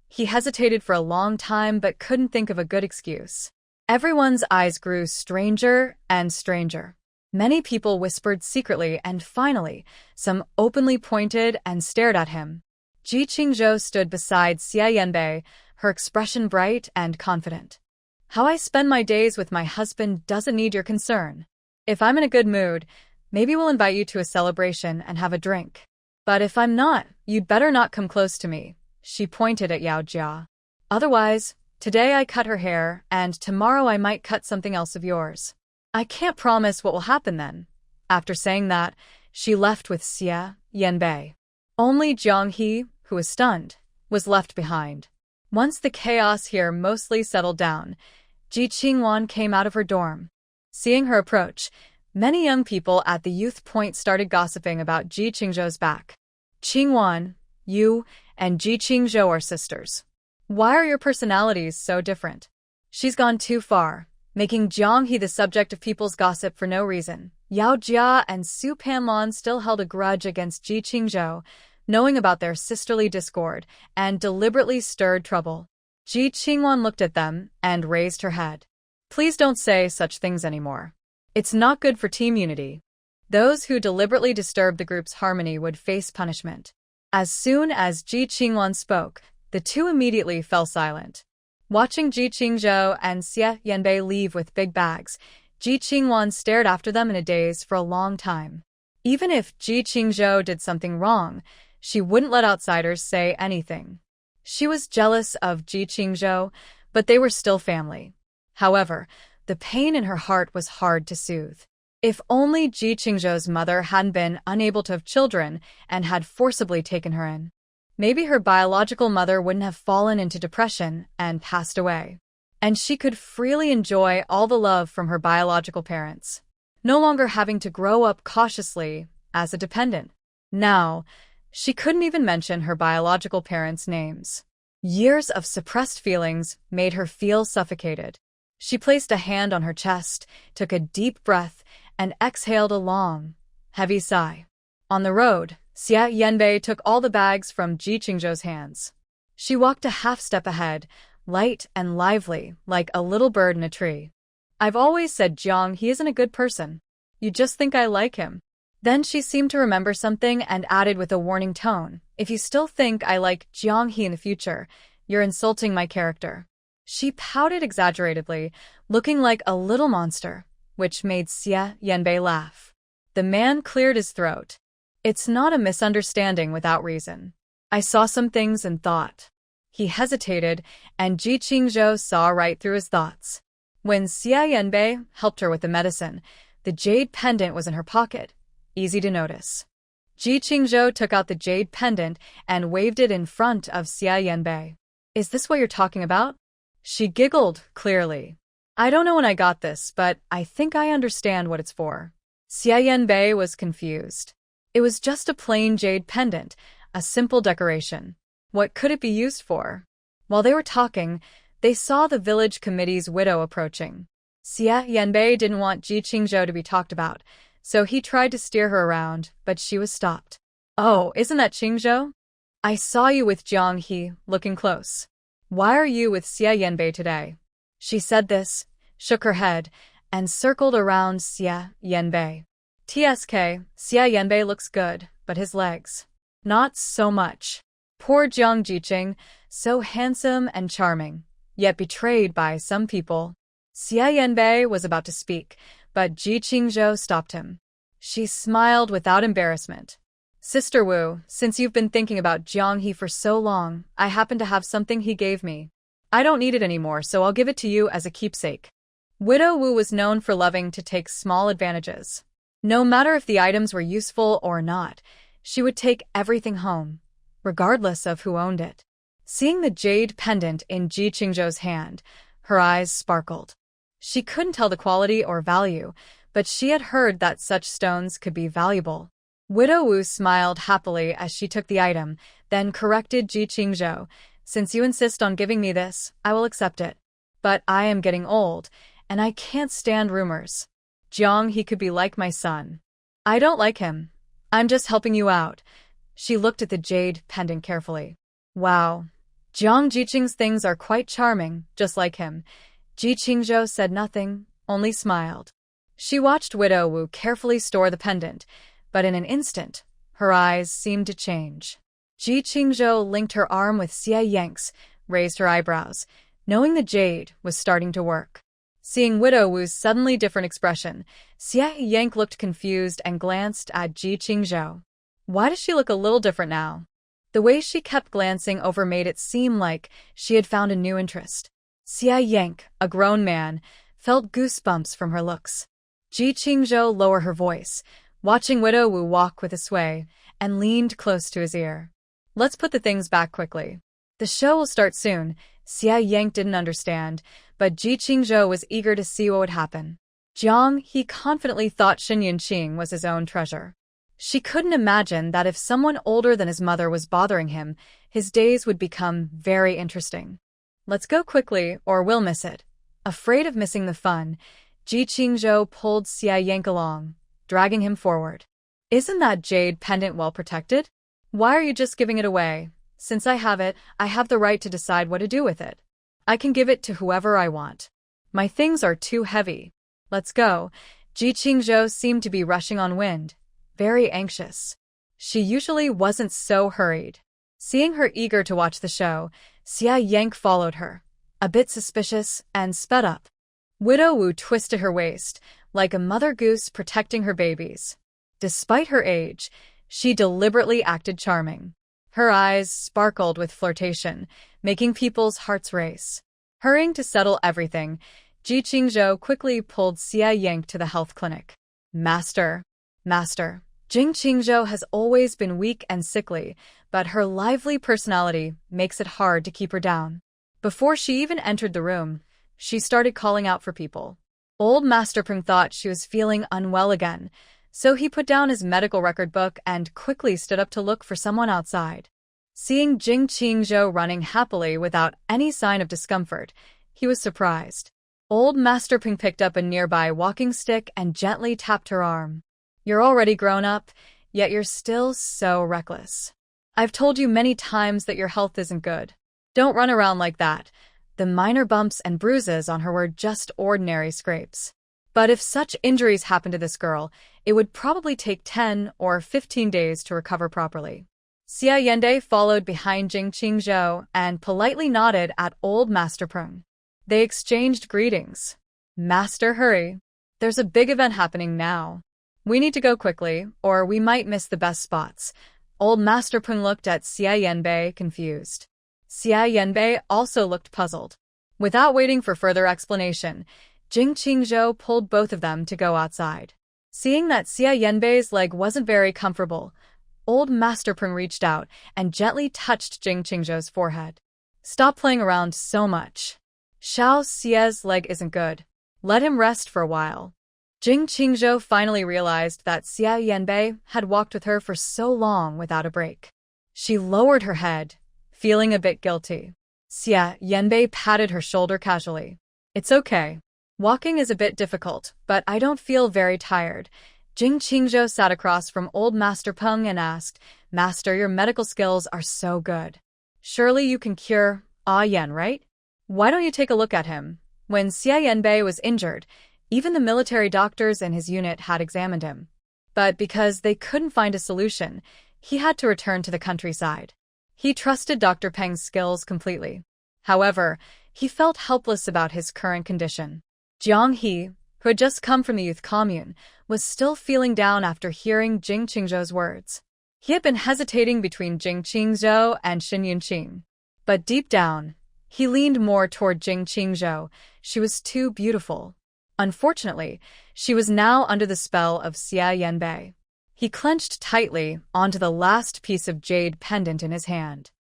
[SPEAKER 1] He hesitated for a long time but couldn't think of a good excuse. Everyone's eyes grew stranger and stranger. Many people whispered secretly and finally, some openly pointed and stared at him. Qingzhou stood beside Xia Yanbei, her expression bright and confident. How I spend my days with my husband doesn't need your concern. If I'm in a good mood, maybe we'll invite you to a celebration and have a drink. But if I'm not, you'd better not come close to me. She pointed at Yao Jia. Otherwise, today I cut her hair, and tomorrow I might cut something else of yours. I can't promise what will happen then. After saying that, she left with Xia Yanbei. Only Jiang He, who was stunned, was left behind. Once the chaos here mostly settled down, Ji Qingwan came out of her dorm. Seeing her approach, many young people at the youth point started gossiping about Ji Qingzhou's back. Qingwan, you and Ji Qingzhou are sisters. Why are your personalities so different? She's gone too far, making Jiang He the subject of people's gossip for no reason. Yao Jia and Su Panlon still held a grudge against Ji Qingzhou, knowing about their sisterly discord, and deliberately stirred trouble. Ji Qingwan looked at them and raised her head. Please don't say such things anymore. It's not good for team unity. Those who deliberately disturb the group's harmony would face punishment. As soon as Ji Qingwan spoke, the two immediately fell silent. Watching Ji Qingzhou and Xia Yanbei leave with big bags, Ji Qingwan stared after them in a daze for a long time. Even if Ji Qingzhou did something wrong, she wouldn't let outsiders say anything. She was jealous of Ji Qingzhou, but they were still family. However, the pain in her heart was hard to soothe. If only Ji Qingzhou's mother hadn't been unable to have children and had forcibly taken her in. Maybe her biological mother wouldn't have fallen into depression and passed away. And she could freely enjoy all the love from her biological parents, no longer having to grow up cautiously as a dependent. Now, she couldn't even mention her biological parents' names. Years of suppressed feelings made her feel suffocated. She placed a hand on her chest, took a deep breath, and exhaled a long, heavy sigh. On the road, Xia Yanbei took all the bags from Ji Qingzhou's hands. She walked a half step ahead, light and lively, like a little bird in a tree. I've always said Jiang he isn't a good person. You just think I like him. Then she seemed to remember something and added with a warning tone, if you still think I like Jiang he in the future, you're insulting my character. She pouted exaggeratedly, looking like a little monster, which made Xia Yanbei laugh. The man cleared his throat. It's not a misunderstanding without reason. I saw some things and thought. He hesitated, and Ji Qingzhou saw right through his thoughts. When Xia Yanbei helped her with the medicine, the jade pendant was in her pocket. Easy to notice. Ji Qingzhou took out the jade pendant and waved it in front of Xia Yanbei. Is this what you're talking about? She giggled, clearly. I don't know when I got this, but I think I understand what it's for. Xia Yanbei was confused. It was just a plain jade pendant, a simple decoration. What could it be used for? While they were talking, they saw the village committee's widow approaching. Xia Yanbei didn't want Ji Qingzhou to be talked about, so he tried to steer her around, but she was stopped. Oh, isn't that Qingzhou? I saw you with Jiang He, looking close. Why are you with Xia Yanbei today? She said this, shook her head, and circled around Xia Yanbei. TSK, Xia Yanbei looks good, but his legs. Not so much. Poor Jiang Jiqing, so handsome and charming, yet betrayed by some people. Xia Yanbei was about to speak, but Ji Qingzhou stopped him. She smiled without embarrassment. Sister Wu, since you've been thinking about Jiang He for so long, I happen to have something he gave me. I don't need it anymore, so I'll give it to you as a keepsake. Widow Wu was known for loving to take small advantages. No matter if the items were useful or not, she would take everything home, regardless of who owned it. Seeing the jade pendant in Ji Qingzhou's hand, her eyes sparkled. She couldn't tell the quality or value, but she had heard that such stones could be valuable. Widow Wu smiled happily as she took the item, then corrected Ji Qingzhou. Since you insist on giving me this, I will accept it. But I am getting old, and I can't stand rumors. Jiang he could be like my son. I don't like him. I'm just helping you out. She looked at the jade pendant carefully. Wow. Jiang Jiqing's things are quite charming, just like him. Ji Qingzhou said nothing, only smiled. She watched Widow Wu carefully store the pendant, but in an instant, her eyes seemed to change. Ji Qingzhou linked her arm with Xia Yang's, raised her eyebrows, knowing the jade was starting to work. Seeing Widow Wu's suddenly different expression, Xia Yang looked confused and glanced at Ji Qingzhou. Why does she look a little different now? The way she kept glancing over made it seem like she had found a new interest. Xia Yang, a grown man, felt goosebumps from her looks. Ji Qingzhou lowered her voice, watching Widow Wu walk with a sway, and leaned close to his ear. Let's put the things back quickly. The show will start soon. Xia Yang didn't understand, but Ji Qingzhou was eager to see what would happen. Jiang he confidently thought Xin Yunqing was his own treasure. She couldn't imagine that if someone older than his mother was bothering him, his days would become very interesting. Let's go quickly, or we'll miss it. Afraid of missing the fun, Ji Qingzhou pulled Xia Yang along, dragging him forward. Isn't that jade pendant well protected? Why are you just giving it away? Since I have it, I have the right to decide what to do with it. I can give it to whoever I want. My things are too heavy. Let's go. Ji Qingzhou seemed to be rushing on wind, very anxious. She usually wasn't so hurried. Seeing her eager to watch the show, Xia Yang followed her, a bit suspicious, and sped up. Widow Wu twisted her waist, like a mother goose protecting her babies. Despite her age, she deliberately acted charming. Her eyes sparkled with flirtation, making people's hearts race. Hurrying to settle everything, Ji Qingzhou quickly pulled Xia Yang to the health clinic. Master. Jing Qingzhou has always been weak and sickly, but her lively personality makes it hard to keep her down. Before she even entered the room, she started calling out for people. Old Master Peng thought she was feeling unwell again, so he put down his medical record book and quickly stood up to look for someone outside. Seeing Jing Qingzhou running happily without any sign of discomfort, he was surprised. Old Master Peng picked up a nearby walking stick and gently tapped her arm. You're already grown up, yet you're still so reckless. I've told you many times that your health isn't good. Don't run around like that. The minor bumps and bruises on her were just ordinary scrapes. But if such injuries happened to this girl, it would probably take 10 or 15 days to recover properly. Xia Yende followed behind Jing Qingzhou and politely nodded at old Master Peng. They exchanged greetings. Master, hurry. There's a big event happening now. We need to go quickly, or we might miss the best spots. Old Master Peng looked at Xia Yanbei, confused. Xia Yanbei also looked puzzled. Without waiting for further explanation, Jing Qingzhou pulled both of them to go outside. Seeing that Xia Yanbei's leg wasn't very comfortable, old Master Peng reached out and gently touched Jing Qingzhou's forehead. Stop playing around so much. Xiao Xia's leg isn't good. Let him rest for a while. Jing Qingzhou finally realized that Xia Yanbei had walked with her for so long without a break. She lowered her head, feeling a bit guilty. Xia Yanbei patted her shoulder casually. It's okay. Walking is a bit difficult, but I don't feel very tired. Jing Qingzhou sat across from old Master Peng and asked, Master, your medical skills are so good. Surely you can cure Yan, right? Why don't you take a look at him? When Xia Yanbei was injured, even the military doctors in his unit had examined him. But because they couldn't find a solution, he had to return to the countryside. He trusted Dr. Peng's skills completely. However, he felt helpless about his current condition. Jiang He, who had just come from the youth commune, was still feeling down after hearing Jing Qingzhou's words. He had been hesitating between Jing Qingzhou and Xin Yunqing. But deep down, he leaned more toward Jing Qingzhou. She was too beautiful. Unfortunately, she was now under the spell of Xia Yanbei. He clenched tightly onto the last piece of jade pendant in his hand.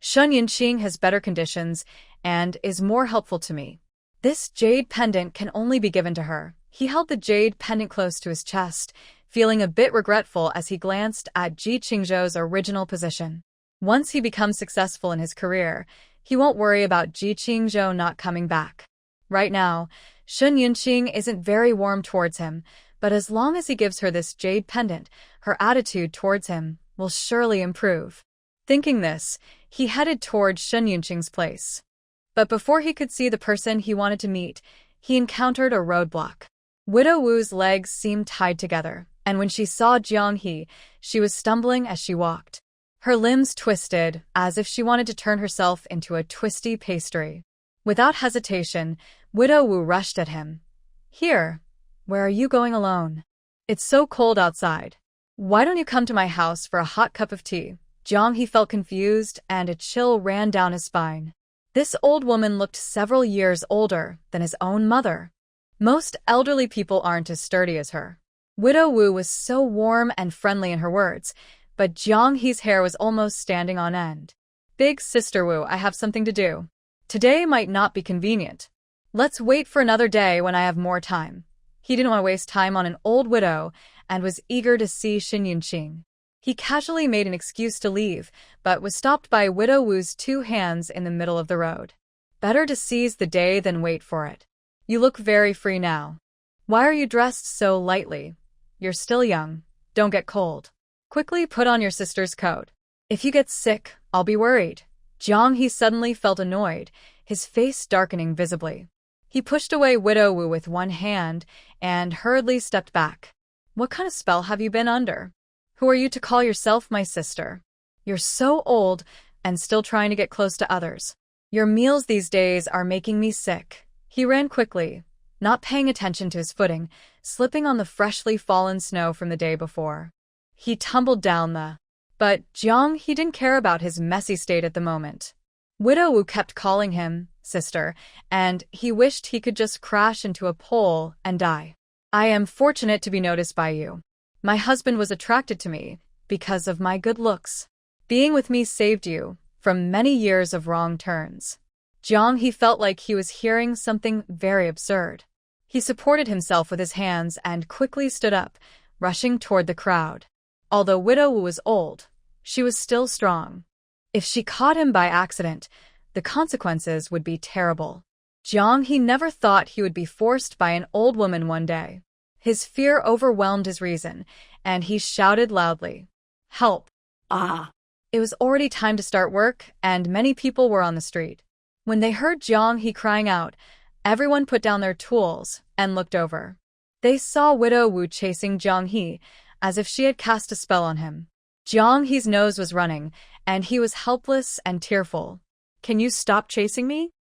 [SPEAKER 1] Xin Yunqing has better conditions and is more helpful to me. This jade pendant can only be given to her. He held the jade pendant close to his chest, feeling a bit regretful as he glanced at Ji Qingzhou's original position. Once he becomes successful in his career, he won't worry about Ji Qingzhou not coming back. Right now, Xin Yunqing isn't very warm towards him, but as long as he gives her this jade pendant, her attitude towards him will surely improve. Thinking this, he headed towards Xin Yunqing's place. But before he could see the person he wanted to meet, he encountered a roadblock. Widow Wu's legs seemed tied together, and when she saw Jiang He, she was stumbling as she walked. Her limbs twisted, as if she wanted to turn herself into a twisty pastry. Without hesitation, Widow Wu rushed at him. Here, where are you going alone? It's so cold outside. Why don't you come to my house for a hot cup of tea? Jiang He felt confused, and a chill ran down his spine. This old woman looked several years older than his own mother. Most elderly people aren't as sturdy as her. Widow Wu was so warm and friendly in her words, but Jiang He's hair was almost standing on end. Big Sister Wu, I have something to do. Today might not be convenient. Let's wait for another day when I have more time. He didn't want to waste time on an old widow and was eager to see Xin Yunqing. He casually made an excuse to leave, but was stopped by Widow Wu's two hands in the middle of the road. Better to seize the day than wait for it. You look very free now. Why are you dressed so lightly? You're still young. Don't get cold. Quickly put on your sister's coat. If you get sick, I'll be worried. Jiang He suddenly felt annoyed, his face darkening visibly. He pushed away Widow Wu with one hand and hurriedly stepped back. What kind of spell have you been under? Who are you to call yourself my sister? You're so old and still trying to get close to others. Your meals these days are making me sick. He ran quickly, not paying attention to his footing, slipping on the freshly fallen snow from the day before. He tumbled down but Jiang He didn't care about his messy state at the moment. Widow Wu kept calling him sister, and he wished he could just crash into a pole and die. I am fortunate to be noticed by you. My husband was attracted to me because of my good looks. Being with me saved you from many years of wrong turns. Jiang He felt like he was hearing something very absurd. He supported himself with his hands and quickly stood up, rushing toward the crowd. Although Widow Wu was old, she was still strong. If she caught him by accident, the consequences would be terrible. Jiang He never thought he would be forced by an old woman one day. His fear overwhelmed his reason, and he shouted loudly, "Help! Ah!" It was already time to start work, and many people were on the street. When they heard Jiang He crying out, everyone put down their tools and looked over. They saw Widow Wu chasing Jiang He, as if she had cast a spell on him. Jiang He's nose was running, and he was helpless and tearful. "Can you stop chasing me?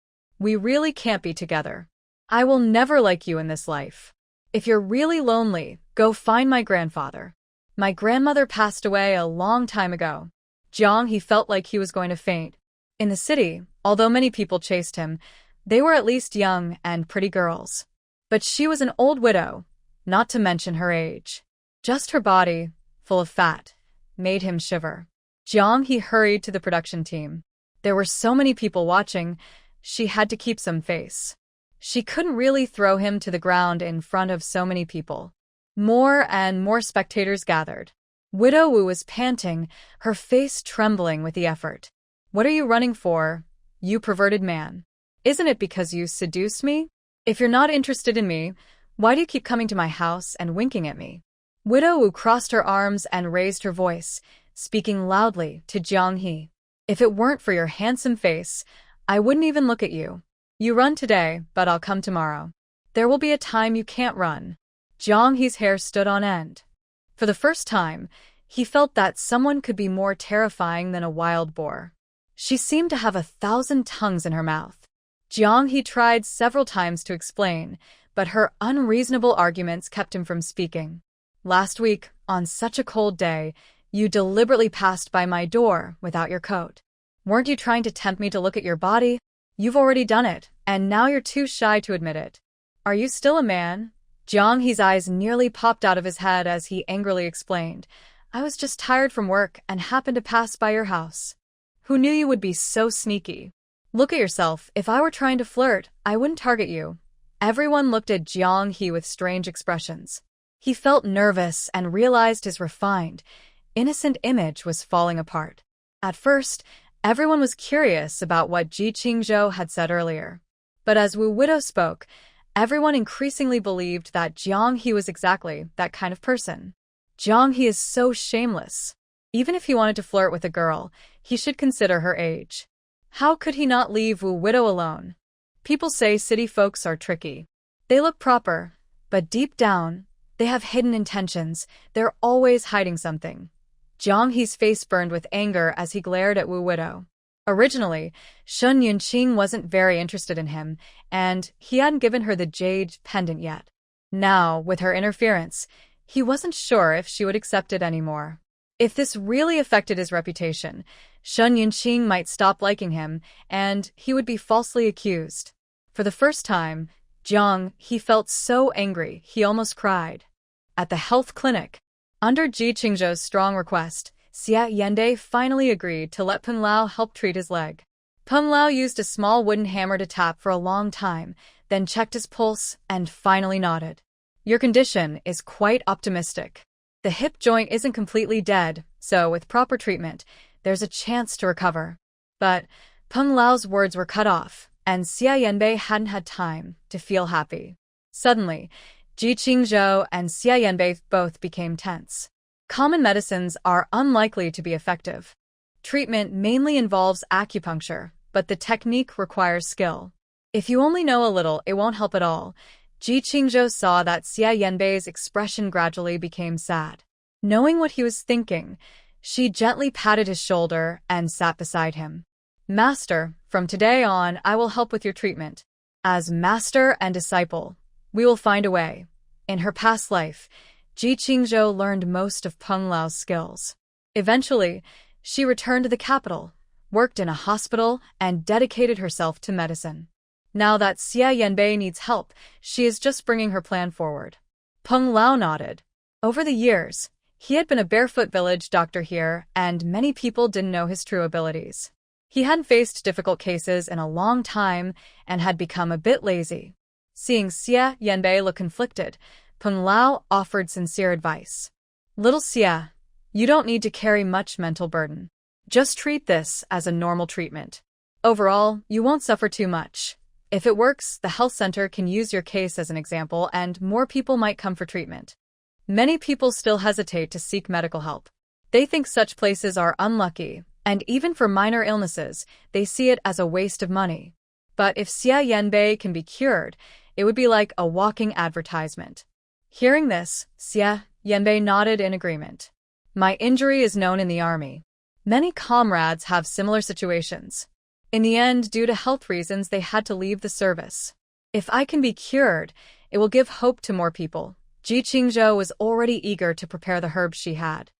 [SPEAKER 1] We really can't be together. I will never like you in this life. If you're really lonely, go find my grandfather. My grandmother passed away a long time ago." Jiang He felt like he was going to faint. In the city, although many people chased him, they were at least young and pretty girls. But she was an old widow, not to mention her age. Just her body, full of fat, made him shiver. Jiang He hurried to the production team. There were so many people watching, she had to keep some face. She couldn't really throw him to the ground in front of so many people. More and more spectators gathered. Widow Wu was panting, her face trembling with the effort. "What are you running for, you perverted man? Isn't it because you seduced me? If you're not interested in me, why do you keep coming to my house and winking at me?" Widow Wu crossed her arms and raised her voice, speaking loudly to Jiang He. "If it weren't for your handsome face, I wouldn't even look at you. You run today, but I'll come tomorrow. There will be a time you can't run." Jiang He's hair stood on end. For the first time, he felt that someone could be more terrifying than a wild boar. She seemed to have 1,000 tongues in her mouth. Jiang He tried several times to explain, but her unreasonable arguments kept him from speaking. "Last week, on such a cold day, you deliberately passed by my door without your coat. Weren't you trying to tempt me to look at your body? You've already done it, and now you're too shy to admit it. Are you still a man?" Jiang He's eyes nearly popped out of his head as he angrily explained, "I was just tired from work and happened to pass by your house. Who knew you would be so sneaky? Look at yourself. If I were trying to flirt, I wouldn't target you." Everyone looked at Jiang He with strange expressions. He felt nervous and realized his refined, innocent image was falling apart. At first, everyone was curious about what Ji Qingzhou had said earlier. But as Wu Widow spoke, everyone increasingly believed that Jiang He was exactly that kind of person. Jiang He is so shameless. Even if he wanted to flirt with a girl, he should consider her age. How could he not leave Wu Widow alone? People say city folks are tricky. They look proper, but deep down, they have hidden intentions. They're always hiding something. Jiang He's face burned with anger as he glared at Wu Widow. Originally, Shun Yunqing wasn't very interested in him, and he hadn't given her the jade pendant yet. Now, with her interference, he wasn't sure if she would accept it anymore. If this really affected his reputation, Shun Yunqing might stop liking him, and he would be falsely accused. For the first time, Jiang He felt so angry he almost cried. At the health clinic, under Ji Qingzhou's strong request, Xia Yende finally agreed to let Peng Lao help treat his leg. Peng Lao used a small wooden hammer to tap for a long time, then checked his pulse and finally nodded. "Your condition is quite optimistic. The hip joint isn't completely dead, so with proper treatment, there's a chance to recover." But Peng Lao's words were cut off, and Xia Yanbei hadn't had time to feel happy. Suddenly, Ji Qingzhou and Xia Yanbei both became tense. Common medicines are unlikely to be effective. Treatment mainly involves acupuncture, but the technique requires skill. If you only know a little, it won't help at all. Ji Qingzhou saw that Xia Yanbei's expression gradually became sad. Knowing what he was thinking, she gently patted his shoulder and sat beside him. "Master, from today on, I will help with your treatment. As master and disciple, we will find a way." In her past life, Ji Qingzhou learned most of Peng Lao's skills. Eventually, she returned to the capital, worked in a hospital, and dedicated herself to medicine. Now that Xia Yanbei needs help, she is just bringing her plan forward. Peng Lao nodded. Over the years, he had been a barefoot village doctor here, and many people didn't know his true abilities. He hadn't faced difficult cases in a long time and had become a bit lazy. Seeing Xia Yanbei look conflicted, Peng Lao offered sincere advice. "Little Xia, you don't need to carry much mental burden. Just treat this as a normal treatment. Overall, you won't suffer too much. If it works, the health center can use your case as an example and more people might come for treatment." Many people still hesitate to seek medical help. They think such places are unlucky, And even for minor illnesses, they see it as a waste of money. But if Xia Yanbei can be cured, it would be like a walking advertisement. Hearing this, Xia Yanbei nodded in agreement. My injury is known in the army. Many comrades have similar situations. In the end, due to health reasons, they had to leave the service. If I can be cured, it will give hope to more people. Ji Qingzhou was already eager to prepare the herbs she had.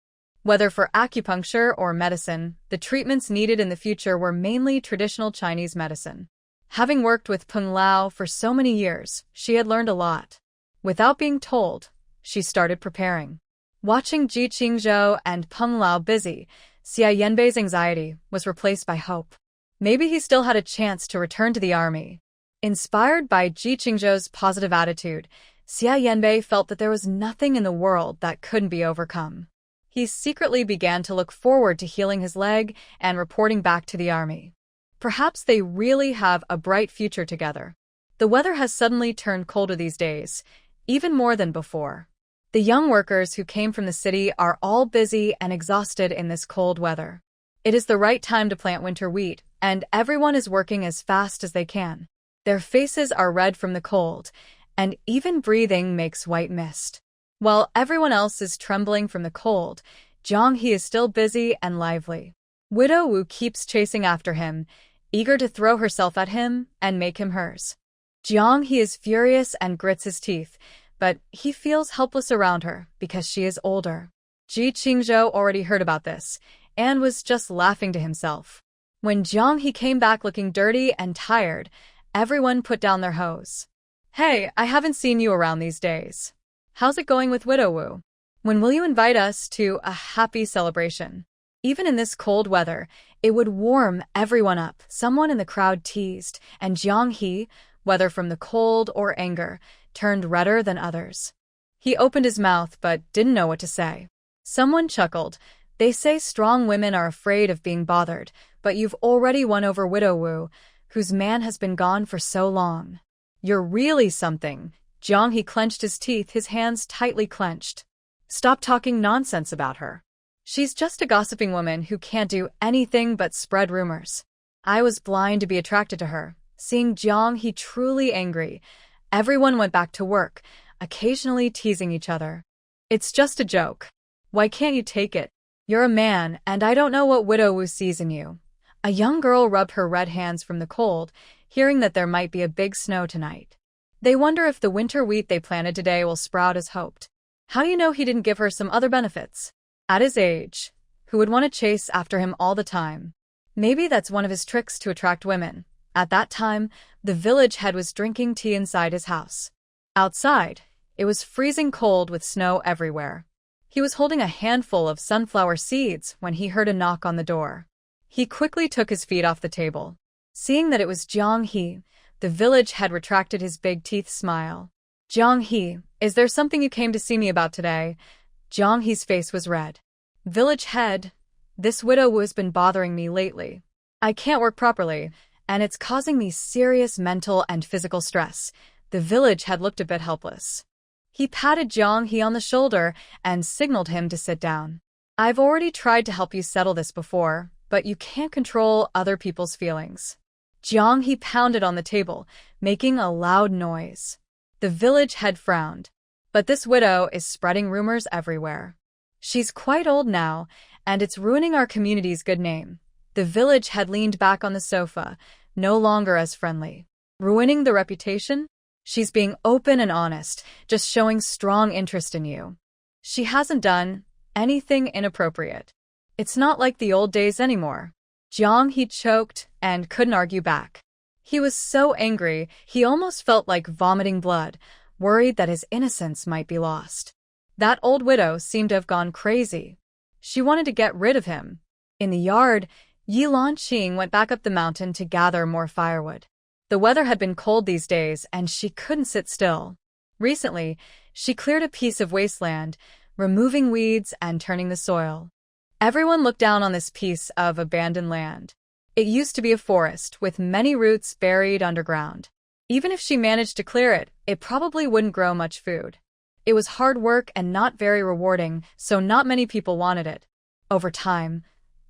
[SPEAKER 1] Whether for acupuncture or medicine, the treatments needed in the future were mainly traditional Chinese medicine. Having worked with Peng Lao for so many years, she had learned a lot. Without being told, she started preparing. Watching Ji Qingzhou and Peng Lao busy, Xia Yanbei's anxiety was replaced by hope. Maybe he still had a chance to return to the army. Inspired by Ji Qingzhou's positive attitude, Xia Yanbei felt that there was nothing in the world that couldn't be overcome. He secretly began to look forward to healing his leg and reporting back to the army. Perhaps they really have a bright future together. The weather has suddenly turned colder these days, even more than before. The young workers who came from the city are all busy and exhausted in this cold weather. It is the right time to plant winter wheat, and everyone is working as fast as they can. Their faces are red from the cold, and even breathing makes white mist. While everyone else is trembling from the cold, Jiang He is still busy and lively. Widow Wu keeps chasing after him, eager to throw herself at him and make him hers. Jiang He is furious and grits his teeth, but he feels helpless around her because she is older. Ji Qingzhou already heard about this and was just laughing to himself. When Jiang He came back looking dirty and tired, everyone put down their hoes. Hey, I haven't seen you around these days. How's it going with Widow Wu? When will you invite us to a happy celebration? Even in this cold weather, it would warm everyone up, someone in the crowd teased, and Jiang He, whether from the cold or anger, turned redder than others. He opened his mouth but didn't know what to say. Someone chuckled. They say strong women are afraid of being bothered, but you've already won over Widow Wu, whose man has been gone for so long. You're really something. Jiang He clenched his teeth, his hands tightly clenched. Stop talking nonsense about her. She's just a gossiping woman who can't do anything but spread rumors. I was blind to be attracted to her. Seeing Jiang He truly angry, everyone went back to work, occasionally teasing each other. It's just a joke. Why can't you take it? You're a man, and I don't know what Widow Wu sees in you. A young girl rubbed her red hands from the cold, hearing that there might be a big snow tonight. They wonder if the winter wheat they planted today will sprout as hoped. How do you know he didn't give her some other benefits? At his age, who would want to chase after him all the time? Maybe that's one of his tricks to attract women. At that time, the village head was drinking tea inside his house. Outside, it was freezing cold with snow everywhere. He was holding a handful of sunflower seeds when he heard a knock on the door. He quickly took his feet off the table. Seeing that it was Jiang He, the village head retracted his big teeth smile. Jiang He, is there something you came to see me about today? Jiang He's face was red. Village head, this Widow Wu has been bothering me lately. I can't work properly, and it's causing me serious mental and physical stress. The village head looked a bit helpless. He patted Jiang He on the shoulder and signaled him to sit down. I've already tried to help you settle this before, but you can't control other people's feelings. Jiang He pounded on the table, making a loud noise. The village head frowned. But this widow is spreading rumors everywhere. She's quite old now, and it's ruining our community's good name. The village head leaned back on the sofa, no longer as friendly. Ruining the reputation? She's being open and honest, just showing strong interest in you. She hasn't done anything inappropriate. It's not like the old days anymore. Jiang He choked and couldn't argue back. He was so angry, he almost felt like vomiting blood, worried that his innocence might be lost. That old widow seemed to have gone crazy. She wanted to get rid of him. In the yard, Yi Lanqing went back up the mountain to gather more firewood. The weather had been cold these days, and she couldn't sit still. Recently, she cleared a piece of wasteland, removing weeds and turning the soil. Everyone looked down on this piece of abandoned land. It used to be a forest, with many roots buried underground. Even if she managed to clear it, it probably wouldn't grow much food. It was hard work and not very rewarding, so not many people wanted it. Over time,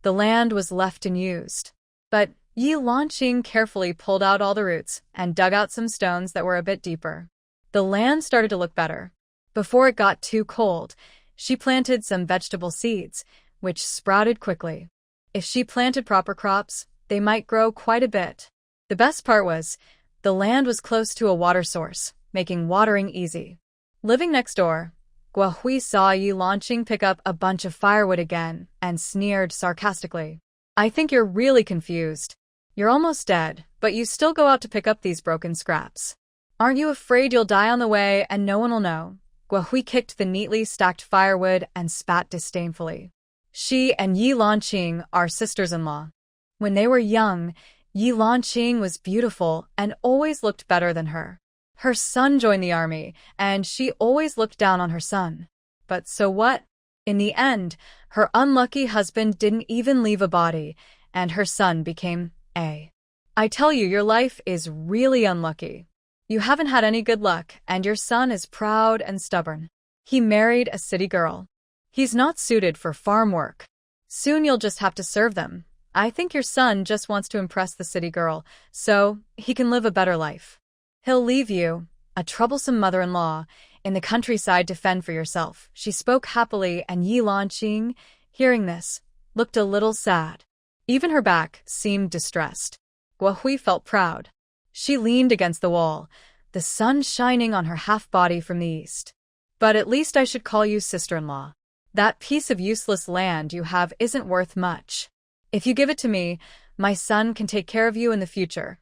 [SPEAKER 1] The land was left unused. But Yi Lanqing carefully pulled out all the roots and dug out some stones that were a bit deeper. The land started to look better. Before it got too cold, she planted some vegetable seeds, which sprouted quickly. If she planted proper crops, they might grow quite a bit. The best part was, the land was close to a water source, making watering easy. Living next door, Guohui saw Yi Lanqing pick up a bunch of firewood again and sneered sarcastically. I think you're really confused. You're almost dead, but you still go out to pick up these broken scraps. Aren't you afraid you'll die on the way and no one will know? Guohui kicked the neatly stacked firewood and spat disdainfully. She and Yi Lanqing are sisters-in-law. When they were young, Yi Lanqing was beautiful and always looked better than her. Her son joined the army, and she always looked down on her son. But so what? In the end, her unlucky husband didn't even leave a body, and her son became A. I tell you, your life is really unlucky. You haven't had any good luck, and your son is proud and stubborn. He married a city girl. He's not suited for farm work. Soon you'll just have to serve them. I think your son just wants to impress the city girl, so he can live a better life. He'll leave you, a troublesome mother-in-law, in the countryside to fend for yourself. She spoke happily, and Yi Lanqing, hearing this, looked a little sad. Even her back seemed distressed. Guohui felt proud. She leaned against the wall, the sun shining on her half-body from the east. But at least I should call you sister-in-law. That piece of useless land you have isn't worth much. If you give it to me, my son can take care of you in the future.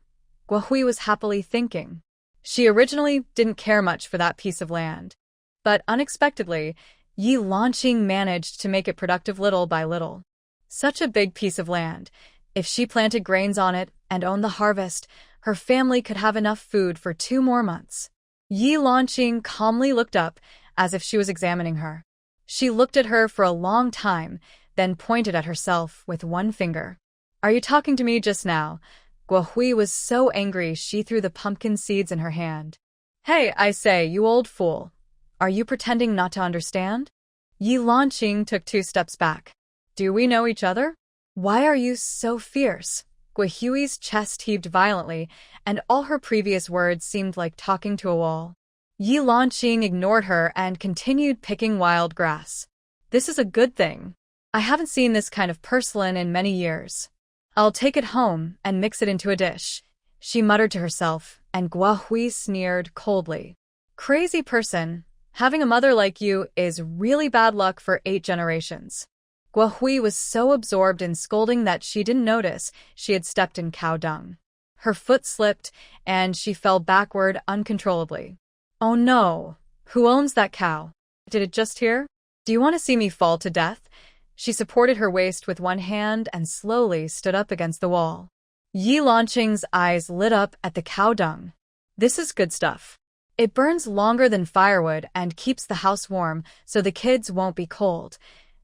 [SPEAKER 1] Guohui was happily thinking. She originally didn't care much for that piece of land. But unexpectedly, Yi Lanqing managed to make it productive little by little. Such a big piece of land. If she planted grains on it and owned the harvest, her family could have enough food for 2 more months. Yi Lanqing calmly looked up, as if she was examining her. She looked at her for a long time, then pointed at herself with one finger. Are you talking to me just now? Guohui was so angry she threw the pumpkin seeds in her hand. Hey, I say, you old fool. Are you pretending not to understand? Yi Lanqing took 2 steps back. Do we know each other? Why are you so fierce? Guohui's chest heaved violently, and all her previous words seemed like talking to a wall. Yi Lanqing ignored her and continued picking wild grass. This is a good thing. I haven't seen this kind of porcelain in many years. I'll take it home and mix it into a dish, she muttered to herself, and Guohui sneered coldly. Crazy person, having a mother like you is really bad luck for 8 generations. Guohui was so absorbed in scolding that she didn't notice she had stepped in cow dung. Her foot slipped, and she fell backward uncontrollably. Oh no! Who owns that cow? Did it just hear? Do you want to see me fall to death? She supported her waist with one hand and slowly stood up against the wall. Yi Lanqing's eyes lit up at the cow dung. This is good stuff. It burns longer than firewood and keeps the house warm so the kids won't be cold.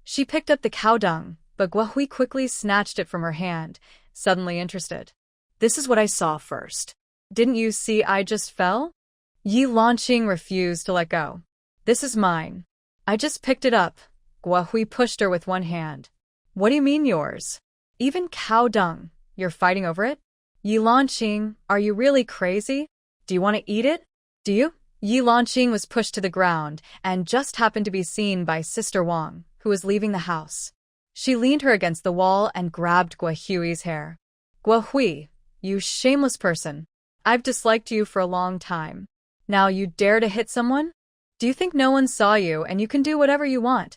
[SPEAKER 1] She picked up the cow dung, but Guohui quickly snatched it from her hand, suddenly interested. This is what I saw first. Didn't you see I just fell? Yi Lanqing refused to let go. This is mine. I just picked it up. Guohui pushed her with one hand. What do you mean yours? Even cow dung, you're fighting over it? Yi Lanqing, are you really crazy? Do you want to eat it? Do you? Yi Lanqing was pushed to the ground and just happened to be seen by Sister Wang, who was leaving the house. She leaned her against the wall and grabbed Guohui's hair. Guohui, you shameless person. I've disliked you for a long time. Now you dare to hit someone? Do you think no one saw you and you can do whatever you want?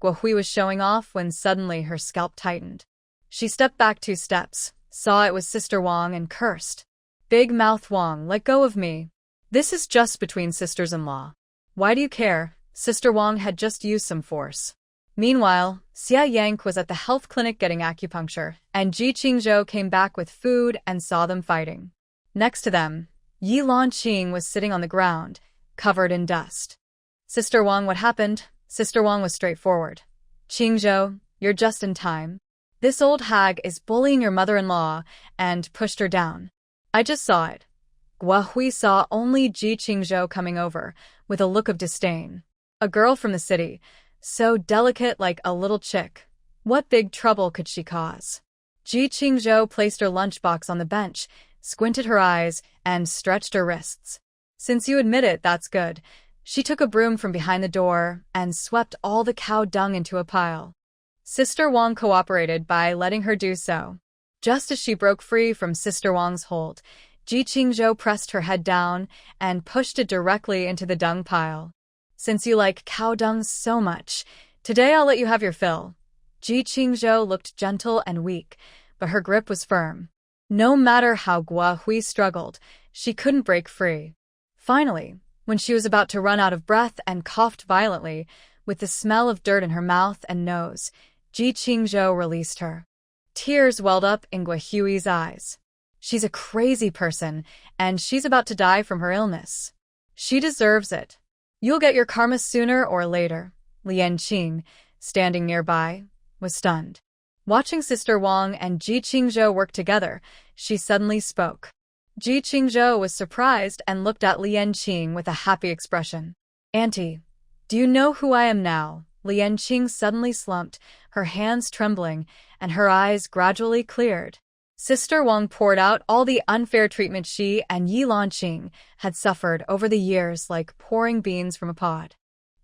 [SPEAKER 1] Guohui was showing off when suddenly her scalp tightened. She stepped back 2 steps, saw it was Sister Wang and cursed. Big mouth Wang, let go of me. This is just between sisters-in-law. Why do you care? Sister Wang had just used some force. Meanwhile, Xia Yank was at the health clinic getting acupuncture, and Ji Qingzhou came back with food and saw them fighting. Next to them, Yi Lanqing was sitting on the ground, covered in dust. Sister Wang, what happened? Sister Wang was straightforward. Qingzhou, you're just in time. This old hag is bullying your mother-in-law, and pushed her down. I just saw it. Guohui saw only Ji Qingzhou coming over, with a look of disdain. A girl from the city, so delicate like a little chick. What big trouble could she cause? Ji Qingzhou placed her lunchbox on the bench, squinted her eyes, and stretched her wrists. Since you admit it, that's good. She took a broom from behind the door and swept all the cow dung into a pile. Sister Wang cooperated by letting her do so. Just as she broke free from Sister Wang's hold, Ji Qingzhou pressed her head down and pushed it directly into the dung pile. Since you like cow dung so much, today I'll let you have your fill. Ji Qingzhou looked gentle and weak, but her grip was firm. No matter how Guo Hui struggled, she couldn't break free. Finally, when she was about to run out of breath and coughed violently, with the smell of dirt in her mouth and nose, Ji Qingzhou released her. Tears welled up in Guo Hui's eyes. She's a crazy person, and she's about to die from her illness. She deserves it. You'll get your karma sooner or later. Lian Qing, standing nearby, was stunned. Watching Sister Wang and Ji Qingzhou work together, she suddenly spoke. Ji Qingzhou was surprised and looked at Lian Qing with a happy expression. Auntie, do you know who I am now? Lian Qing suddenly slumped, her hands trembling, and her eyes gradually cleared. Sister Wang poured out all the unfair treatment she and Yi Lanqing had suffered over the years like pouring beans from a pod.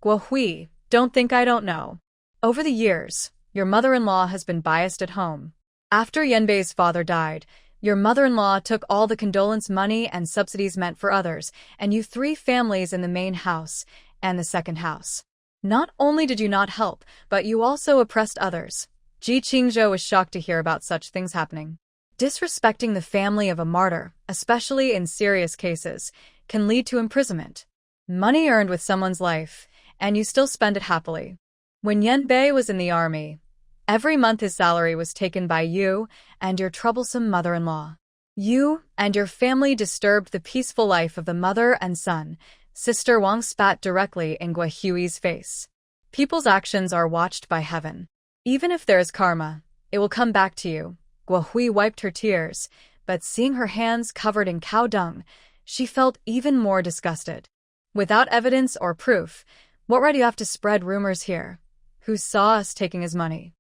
[SPEAKER 1] Guo Hui, don't think I don't know. Over the years, your mother-in-law has been biased at home. After Yanbei's father died, your mother-in-law took all the condolence money and subsidies meant for others, and you 3 families in the main house and the second house. Not only did you not help, but you also oppressed others. Ji Qingzhou was shocked to hear about such things happening. Disrespecting the family of a martyr, especially in serious cases, can lead to imprisonment. Money earned with someone's life, and you still spend it happily. When Yanbei was in the army, every month his salary was taken by you and your troublesome mother-in-law. You and your family disturbed the peaceful life of the mother and son. Sister Wang spat directly in Guo Hui's face. People's actions are watched by heaven. Even if there is karma, it will come back to you. Guo Hui wiped her tears, but seeing her hands covered in cow dung, she felt even more disgusted. Without evidence or proof, what right do you have to spread rumors here? Who saw us taking his money?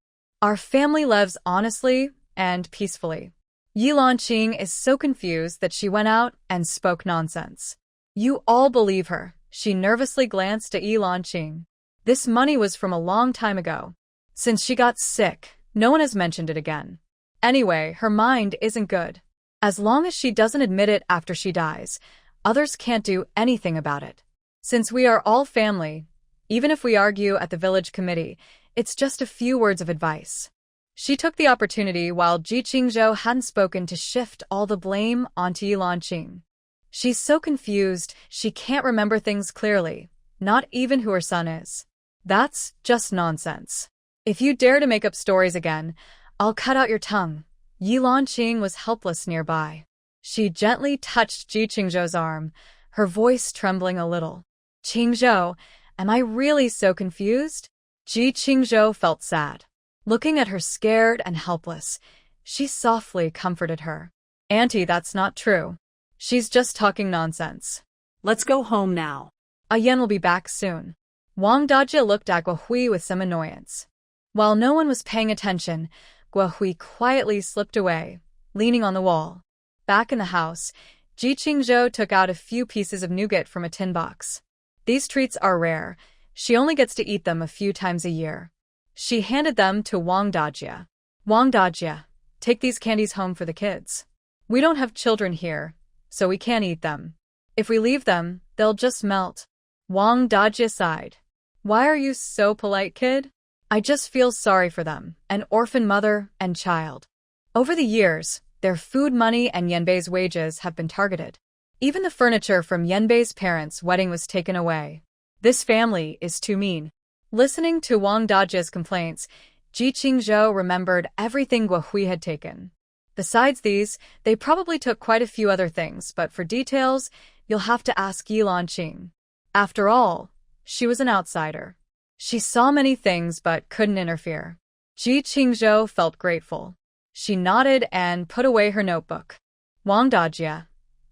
[SPEAKER 1] Our family lives honestly and peacefully. Yi Lanqing is so confused that she went out and spoke nonsense. You all believe her. She nervously glanced at Yi Lanqing. This money was from a long time ago. Since she got sick, no one has mentioned it again. Anyway, her mind isn't good. As long as she doesn't admit it after she dies, others can't do anything about it. Since we are all family, even if we argue at the village committee, it's just a few words of advice. She took the opportunity while Ji Qingzhou hadn't spoken to shift all the blame onto Yi Lanqing. She's so confused, she can't remember things clearly, not even who her son is. That's just nonsense. If you dare to make up stories again, I'll cut out your tongue. Yi Lanqing was helpless nearby. She gently touched Ji Qingzhou's arm, her voice trembling a little. Qingzhou, am I really so confused? Ji Qingzhou felt sad. Looking at her scared and helpless, she softly comforted her. Auntie, that's not true. She's just talking nonsense.
[SPEAKER 2] Let's go home now.
[SPEAKER 1] Yan will be back soon. Wang Dajia looked at Guo Hui with some annoyance. While no one was paying attention, Guo Hui quietly slipped away, leaning on the wall. Back in the house, Ji Qingzhou took out a few pieces of nougat from a tin box. These treats are rare. She only gets to eat them a few times a year. She handed them to Wang Dajia. Wang Dajia, take these candies home for the kids. We don't have children here, so we can't eat them. If we leave them, they'll just melt. Wang Dajia sighed. Why are you so polite, kid? I just feel sorry for them, an orphan mother and child. Over the years, their food money and Yanbei's wages have been targeted. Even the furniture from Yanbei's parents' wedding was taken away. This family is too mean. Listening to Wang Dajia's complaints, Ji Qingzhou remembered everything Guo Hui had taken. Besides these, they probably took quite a few other things, but for details, you'll have to ask Yi Lanqing. After all, she was an outsider. She saw many things but couldn't interfere. Ji Qingzhou felt grateful. She nodded and put away her notebook. Wang Dajia,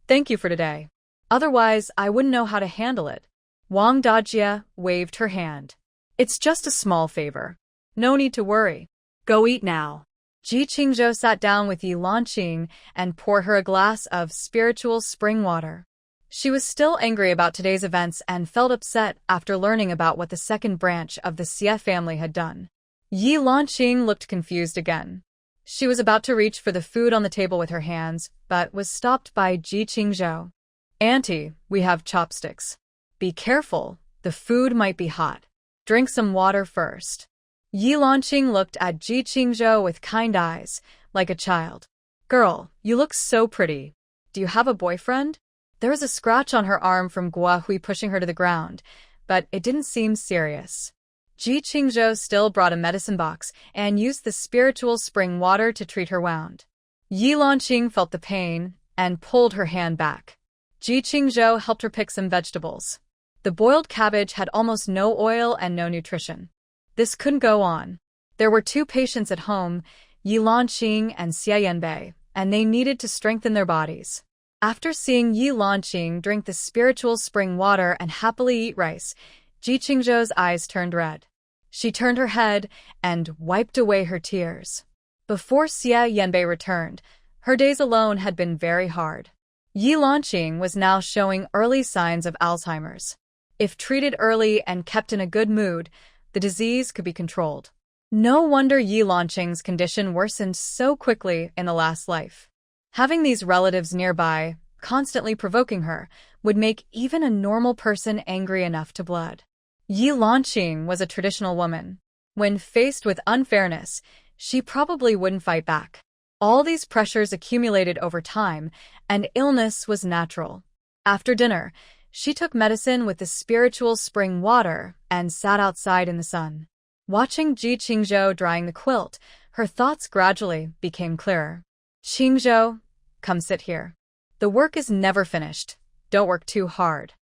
[SPEAKER 1] thank you for today. Otherwise, I wouldn't know how to handle it. Wang Dajia waved her hand. It's just a small favor. No need to worry.
[SPEAKER 2] Go eat now.
[SPEAKER 1] Ji Qingzhou sat down with Yi Lanqing and poured her a glass of spiritual spring water. She was still angry about today's events and felt upset after learning about what the second branch of the Xie family had done. Yi Lanqing looked confused again. She was about to reach for the food on the table with her hands, but was stopped by Ji Qingzhou. "Auntie, we have chopsticks. Be careful, the food might be hot. Drink some water first." Yi Lanqing looked at Ji Qingzhou with kind eyes, like a child. "Girl, you look so pretty. Do you have a boyfriend?" There was a scratch on her arm from Guahui pushing her to the ground, but it didn't seem serious. Ji Qingzhou still brought a medicine box and used the spiritual spring water to treat her wound. Yi Lanqing felt the pain and pulled her hand back. Ji Qingzhou helped her pick some vegetables. The boiled cabbage had almost no oil and no nutrition. This couldn't go on. There were 2 patients at home, Yi Lanqing and Xie Yanbei, and they needed to strengthen their bodies. After seeing Yi Lanqing drink the spiritual spring water and happily eat rice, Ji Qingzhou's eyes turned red. She turned her head and wiped away her tears. Before Xie Yanbei returned, her days alone had been very hard. Yi Lanqing was now showing early signs of Alzheimer's. If treated early and kept in a good mood, the disease could be controlled. No wonder Yi Lanqing's condition worsened so quickly in the last life. Having these relatives nearby, constantly provoking her, would make even a normal person angry enough to blood. Yi Lanqing was a traditional woman. When faced with unfairness, she probably wouldn't fight back. All these pressures accumulated over time, and illness was natural. After dinner, she took medicine with the spiritual spring water and sat outside in the sun. Watching Ji Qingzhou drying the quilt, her thoughts gradually became clearer. "Qingzhou, come sit here. The work is never finished. Don't work too hard."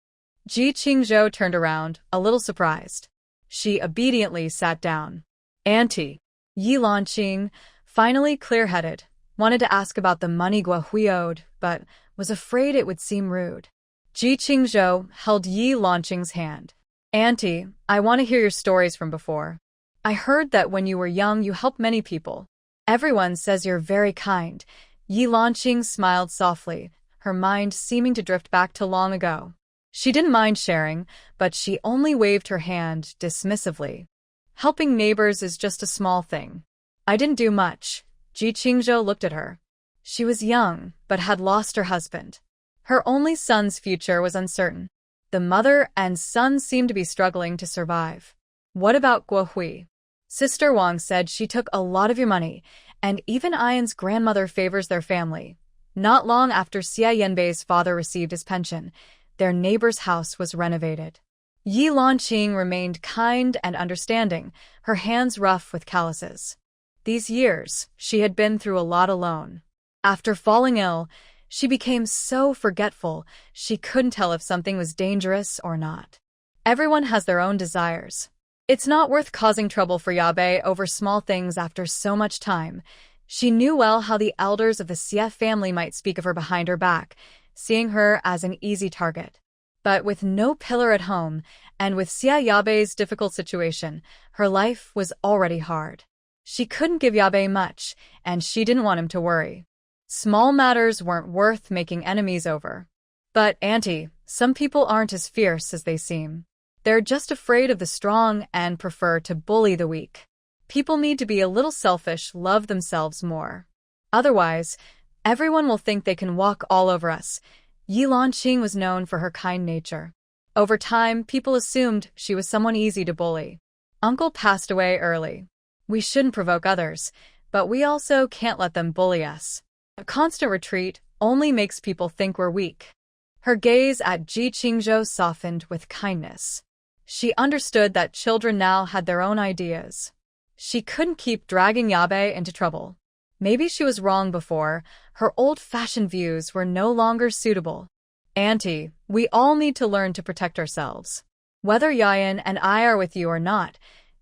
[SPEAKER 1] Ji Qingzhou turned around, a little surprised. She obediently sat down. "Auntie." Yi Lanqing, finally clear-headed, wanted to ask about the money Guahui owed, but was afraid it would seem rude. Ji Qingzhou held Yi Lanqing's hand. "Auntie, I want to hear your stories from before. I heard that when you were young you helped many people. Everyone says you're very kind." Yi Lanqing smiled softly, her mind seeming to drift back to long ago. She didn't mind sharing, but she only waved her hand dismissively. "Helping neighbors is just a small thing. I didn't do much." Ji Qingzhou looked at her. She was young, but had lost her husband. Her only son's future was uncertain. The mother and son seemed to be struggling to survive. "What about Guohui?" "Sister Wang said she took a lot of your money, and even Ian's grandmother favors their family." Not long after Xie Yanbei's father received his pension, their neighbor's house was renovated. Yi Lanqing remained kind and understanding, her hands rough with calluses. These years, she had been through a lot alone. After falling ill, she became so forgetful she couldn't tell if something was dangerous or not. Everyone has their own desires. It's not worth causing trouble for Yabe over small things after so much time. She knew well how the elders of the Xie family might speak of her behind her back, seeing her as an easy target. But with no pillar at home, and with Xie Yabe's difficult situation, her life was already hard. She couldn't give Yabe much, and she didn't want him to worry. Small matters weren't worth making enemies over. "But, Auntie, some people aren't as fierce as they seem. They're just afraid of the strong and prefer to bully the weak. People need to be a little selfish, love themselves more. Otherwise, everyone will think they can walk all over us." Yi Lanqing was known for her kind nature. Over time, people assumed she was someone easy to bully. "Uncle passed away early. We shouldn't provoke others, but we also can't let them bully us. A constant retreat only makes people think we're weak." Her gaze at Ji Qingzhou softened with kindness. She understood that children now had their own ideas. She couldn't keep dragging Yabe into trouble. Maybe she was wrong before. Her old-fashioned views were no longer suitable. "Auntie, we all need to learn to protect ourselves. Whether Yayan and I are with you or not,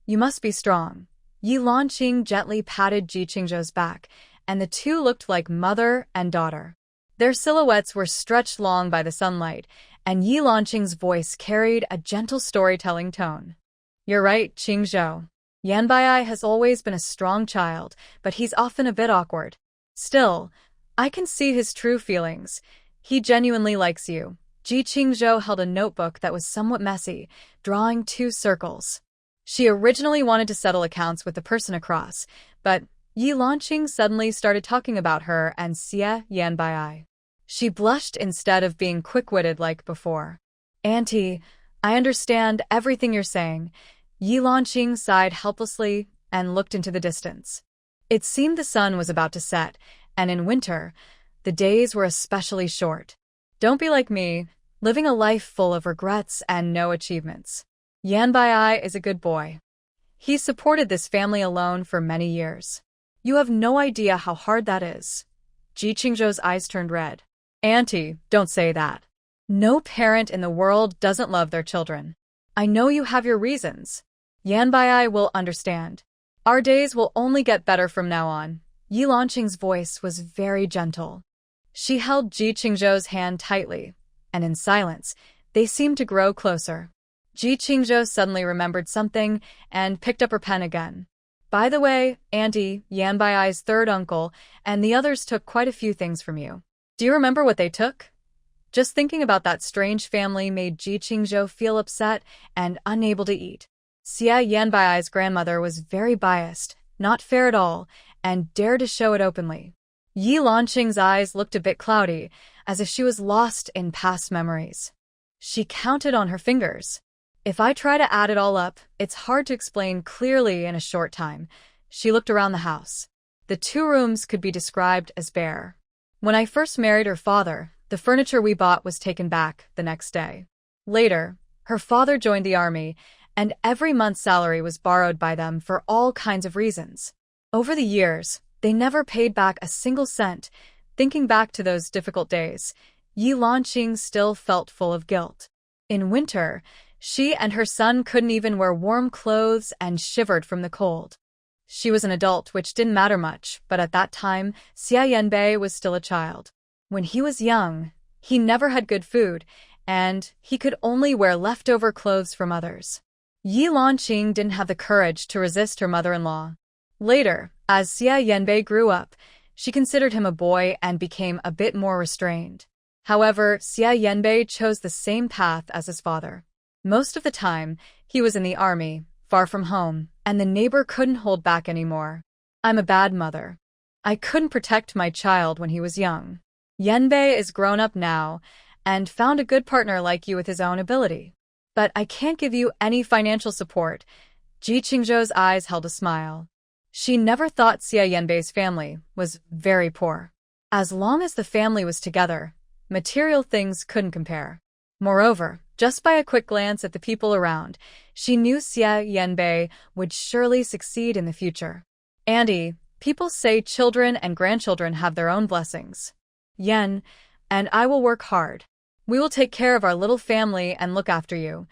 [SPEAKER 1] you must be strong." Yi Lanqing gently patted Ji Qingzhou's back, and the two looked like mother and daughter. Their silhouettes were stretched long by the sunlight, and Yi Lanqing's voice carried a gentle storytelling tone. "You're right, Qingzhou. Yanbai has always been a strong child, but he's often a bit awkward. Still, I can see his true feelings. He genuinely likes you. Ji Qingzhou held a notebook that was somewhat messy, drawing 2 circles. She originally wanted to settle accounts with the person across, but Yi Lanqing suddenly started talking about her and Xie Yanbai. She blushed instead of being quick-witted like before. Auntie, I understand everything you're saying. Yi Lanqing sighed helplessly and looked into the distance. It seemed the sun was about to set, and in winter, the days were especially short. Don't be like me, living a life full of regrets and no achievements. Yanbai is a good boy. He supported this family alone for many years. You have no idea how hard that is. Ji Qingzhou's eyes turned red. Auntie, don't say that. No parent in the world doesn't love their children. I know you have your reasons. Yanbai will understand. Our days will only get better from now on. Yi Lanqing's voice was very gentle. She held Ji Qingzhou's hand tightly, and in silence, they seemed to grow closer. Ji Qingzhou suddenly remembered something and picked up her pen again. By the way, Auntie, Yanbai's third uncle, and the others took quite a few things from you. Do you remember what they took? Just thinking about that strange family made Ji Qingzhou feel upset and unable to eat. Xie Yanbai's grandmother was very biased, not fair at all, and dared to show it openly. Yi Lanqing's eyes looked a bit cloudy, as if she was lost in past memories. She counted on her fingers. If I try to add it all up, it's hard to explain clearly in a short time. She looked around the house. The 2 rooms could be described as bare. When I first married her father, the furniture we bought was taken back the next day. Later, her father joined the army, and every month's salary was borrowed by them for all kinds of reasons. Over the years, they never paid back a single cent. Thinking back to those difficult days, Yi Lanqing still felt full of guilt. In winter, she and her son couldn't even wear warm clothes and shivered from the cold. She was an adult, which didn't matter much, but at that time, Xia Yanbei was still a child. When he was young, he never had good food, and he could only wear leftover clothes from others. Yi Lanqing didn't have the courage to resist her mother-in-law. Later, as Xia Yanbei grew up, she considered him a boy and became a bit more restrained. However, Xia Yanbei chose the same path as his father. Most of the time, he was in the army, far from home, and the neighbor couldn't hold back anymore. I'm a bad mother. I couldn't protect my child when he was young. Yanbei is grown up now, and found a good partner like you with his own ability. But I can't give you any financial support. Ji Qingzhou's eyes held a smile. She never thought Xia Yanbei's family was very poor. As long as the family was together, material things couldn't compare. Moreover, just by a quick glance at the people around, she knew Xia Yanbei would surely succeed in the future. Auntie, people say children and grandchildren have their own blessings. Yan, and I will work hard. We will take care of our little family and look after you.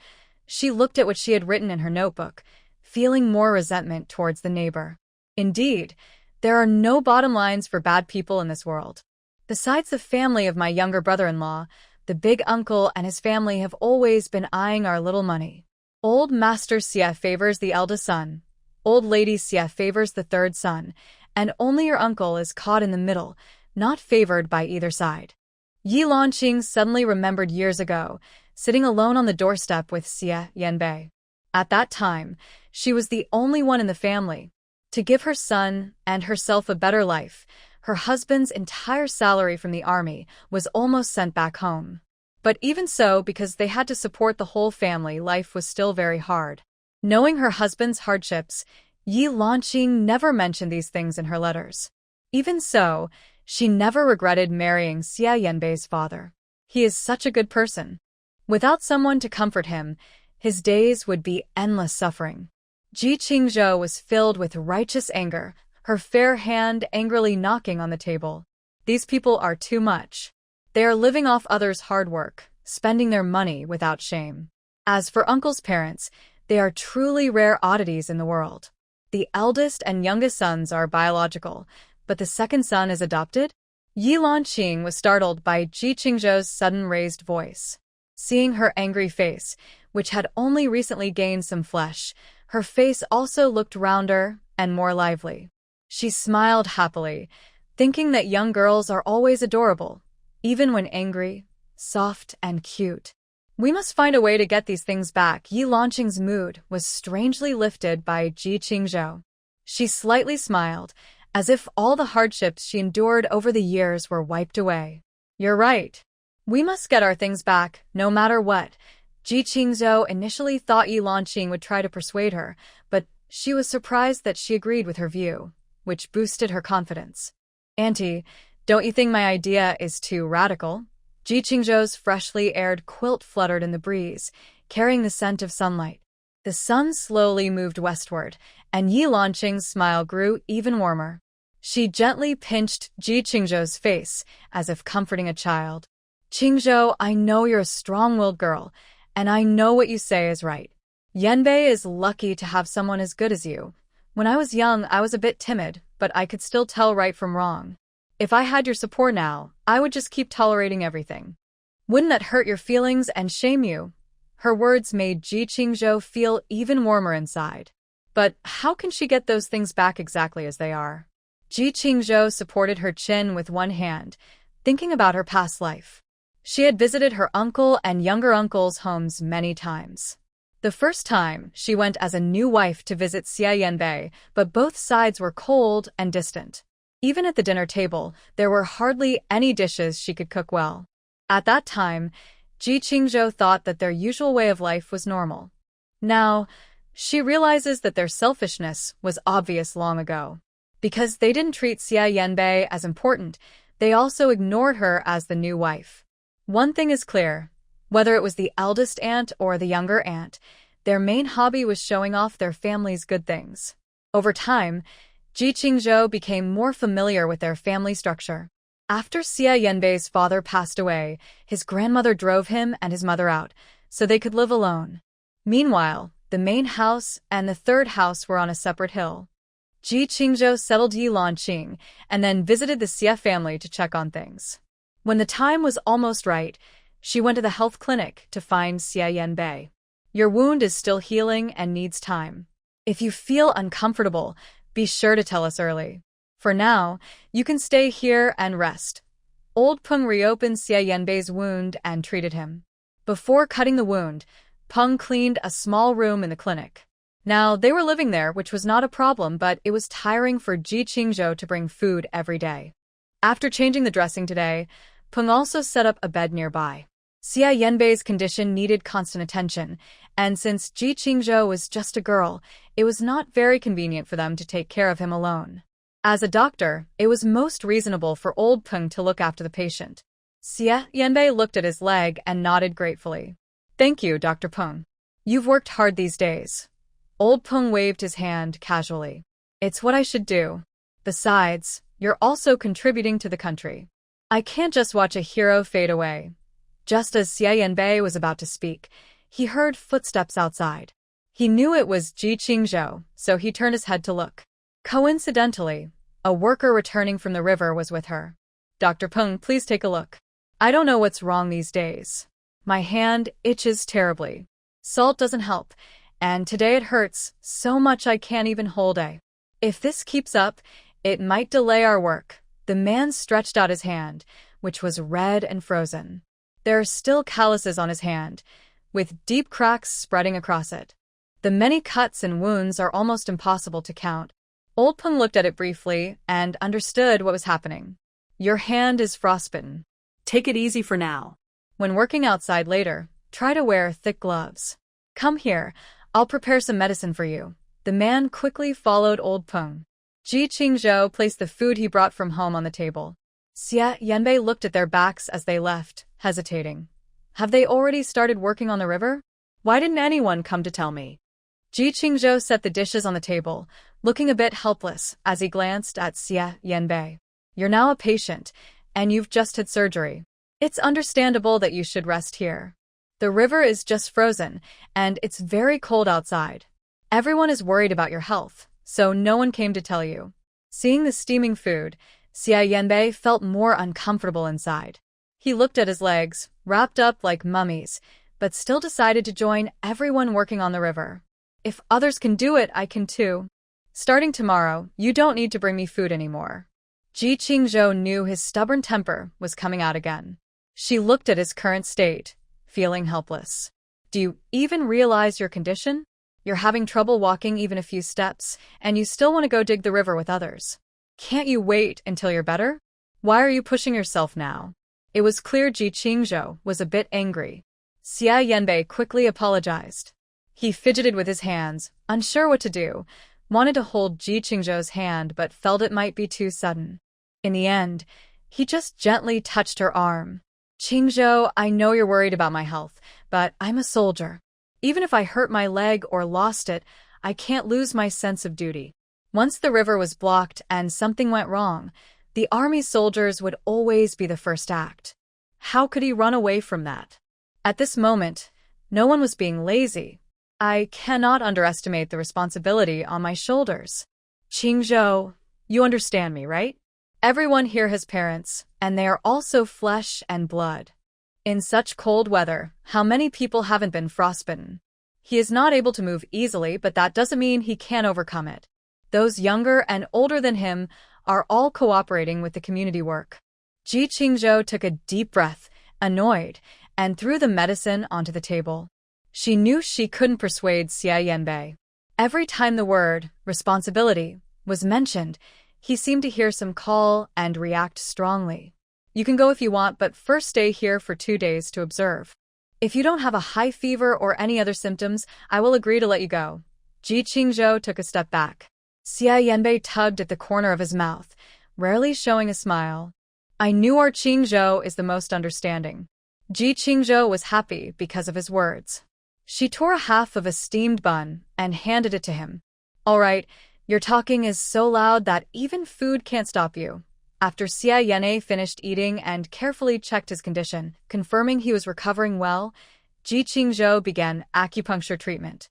[SPEAKER 1] She looked at what she had written in her notebook, feeling more resentment towards the neighbor. Indeed, there are no bottom lines for bad people in this world. Besides the family of my younger brother-in-law, the big uncle and his family have always been eyeing our little money. Old Master Xie favors the eldest son. Old Lady Xie favors the third son, and only your uncle is caught in the middle, not favored by either side. Yi Lanqing suddenly remembered years ago, sitting alone on the doorstep with Xie Yanbei. At that time, she was the only one in the family. To give her son and herself a better life, her husband's entire salary from the army was almost sent back home. But even so, because they had to support the whole family, life was still very hard. Knowing her husband's hardships, Yi Lanqing never mentioned these things in her letters. Even so, she never regretted marrying Xia Yanbei's father. He is such a good person. Without someone to comfort him, his days would be endless suffering. Ji Qingzhou was filled with righteous anger, her fair hand angrily knocking on the table. These people are too much. They are living off others' hard work, spending their money without shame. As for Uncle's parents, they are truly rare oddities in the world. The eldest and youngest sons are biological, but the second son is adopted? Yi Lanqing was startled by Ji Qingzhou's sudden raised voice. Seeing her angry face, which had only recently gained some flesh, Her face also looked rounder and more lively. She smiled happily, thinking that young girls are always adorable, even when angry, soft, and cute. We must find a way to get these things back. Yi Lanqing's mood was strangely lifted by Ji Qingzhou. She slightly smiled, as if all the hardships she endured over the years were wiped away. You're right. We must get our things back, no matter what. Ji Qingzhou initially thought Yi Lanqing would try to persuade her, but she was surprised that she agreed with her view, which boosted her confidence. Auntie, don't you think my idea is too radical? Ji Qingzhou's freshly aired quilt fluttered in the breeze, carrying the scent of sunlight. The sun slowly moved westward, and Yi Lanqing's smile grew even warmer. She gently pinched Ji Qingzhou's face, as if comforting a child. Qingzhou, I know you're a strong-willed girl, and I know what you say is right. Yanbei is lucky to have someone as good as you. When I was young, I was a bit timid, but I could still tell right from wrong. If I had your support now, I would just keep tolerating everything. Wouldn't that hurt your feelings and shame you? Her words made Ji Qingzhou feel even warmer inside. But how can she get those things back exactly as they are? Ji Qingzhou supported her chin with one hand, thinking about her past life. She had visited her uncle and younger uncle's homes many times. The first time, she went as a new wife to visit Xia Yanbei, but both sides were cold and distant. Even at the dinner table, there were hardly any dishes she could cook well. At that time, Ji Qingzhou thought that their usual way of life was normal. Now, she realizes that their selfishness was obvious long ago. Because they didn't treat Xia Yanbei as important, they also ignored her as the new wife. One thing is clear, whether it was the eldest aunt or the younger aunt, their main hobby was showing off their family's good things. Over time, Ji Qingzhou became more familiar with their family structure. After Xia Yanbei's father passed away, his grandmother drove him and his mother out, so they could live alone. Meanwhile, the main house and the third house were on a separate hill. Ji Qingzhou settled Yi Lanqing and then visited the Xia family to check on things. When the time was almost right, she went to the health clinic to find Xia Yanbei. Your wound is still healing and needs time. If you feel uncomfortable, be sure to tell us early. For now, you can stay here and rest. Old Peng reopened Xia Yanbei's wound and treated him. Before cutting the wound, Peng cleaned a small room in the clinic. Now, they were living there, which was not a problem, but it was tiring for Ji Qingzhou to bring food every day. After changing the dressing today, Peng also set up a bed nearby. Xia Yanbei's condition needed constant attention, and since Ji Qingzhou was just a girl, it was not very convenient for them to take care of him alone. As a doctor, it was most reasonable for old Peng to look after the patient. Xia Yanbei looked at his leg and nodded gratefully. Thank you, Dr. Peng. You've worked hard these days. Old Peng waved his hand casually. It's what I should do. Besides, you're also contributing to the country. I can't just watch a hero fade away. Just as Xia Yanbei was about to speak, he heard footsteps outside. He knew it was Ji Qingzhou, so he turned his head to look. Coincidentally, a worker returning from the river was with her. Dr. Peng, please take a look. I don't know what's wrong these days. My hand itches terribly. Salt doesn't help, and today it hurts so much I can't even hold it. If this keeps up, it might delay our work. The man stretched out his hand, which was red and frozen. There are still calluses on his hand, with deep cracks spreading across it. The many cuts and wounds are almost impossible to count. Old Peng looked at it briefly and understood what was happening. Your hand is frostbitten.
[SPEAKER 2] Take it easy for now.
[SPEAKER 1] When working outside later, try to wear thick gloves. Come here, I'll prepare some medicine for you. The man quickly followed old Peng. Ji Qingzhou placed the food he brought from home on the table. Xia Yanbei looked at their backs as they left, hesitating. Have they already started working on the river? Why didn't anyone come to tell me? Ji Qingzhou set the dishes on the table, looking a bit helpless as he glanced at Xia Yanbei. You're now a patient, and you've just had surgery. It's understandable that you should rest here. The river is just frozen, and it's very cold outside. Everyone is worried about your health, so no one came to tell you. Seeing the steaming food, Xia Yanbei felt more uncomfortable inside. He looked at his legs, wrapped up like mummies, but still decided to join everyone working on the river. If others can do it, I can too. Starting tomorrow, you don't need to bring me food anymore. Ji Qingzhou knew his stubborn temper was coming out again. She looked at his current state, feeling helpless. Do you even realize your condition? You're having trouble walking even a few steps, and you still want to go dig the river with others. Can't you wait until you're better? Why are you pushing yourself now? It was clear Ji Qingzhou was a bit angry. Xia Yanbei quickly apologized. He fidgeted with his hands, unsure what to do, wanted to hold Ji Qingzhou's hand but felt it might be too sudden. In the end, he just gently touched her arm. Qingzhou, I know you're worried about my health, but I'm a soldier. Even if I hurt my leg or lost it, I can't lose my sense of duty. Once the river was blocked and something went wrong, the army soldiers would always be the first act. How could he run away from that? At this moment, no one was being lazy. I cannot underestimate the responsibility on my shoulders. Qingzhou, you understand me, right? Everyone here has parents, and they are also flesh and blood. In such cold weather, how many people haven't been frostbitten? He is not able to move easily, but that doesn't mean he can't overcome it. Those younger and older than him are all cooperating with the community work. Ji Qingzhou took a deep breath, annoyed, and threw the medicine onto the table. She knew she couldn't persuade Xia Yanbei. Every time the word responsibility was mentioned, he seemed to hear some call and react strongly. You can go if you want, but first stay here for 2 days to observe. If you don't have a high fever or any other symptoms, I will agree to let you go. Ji Qingzhou took a step back. Xia Yanbei tugged at the corner of his mouth, rarely showing a smile. I knew our Qingzhou is the most understanding. Ji Qingzhou was happy because of his words. She tore a half of a steamed bun and handed it to him. All right, your talking is so loud that even food can't stop you. After Xia Yanbei finished eating and carefully checked his condition, confirming he was recovering well, Ji Qingzhou began acupuncture treatment.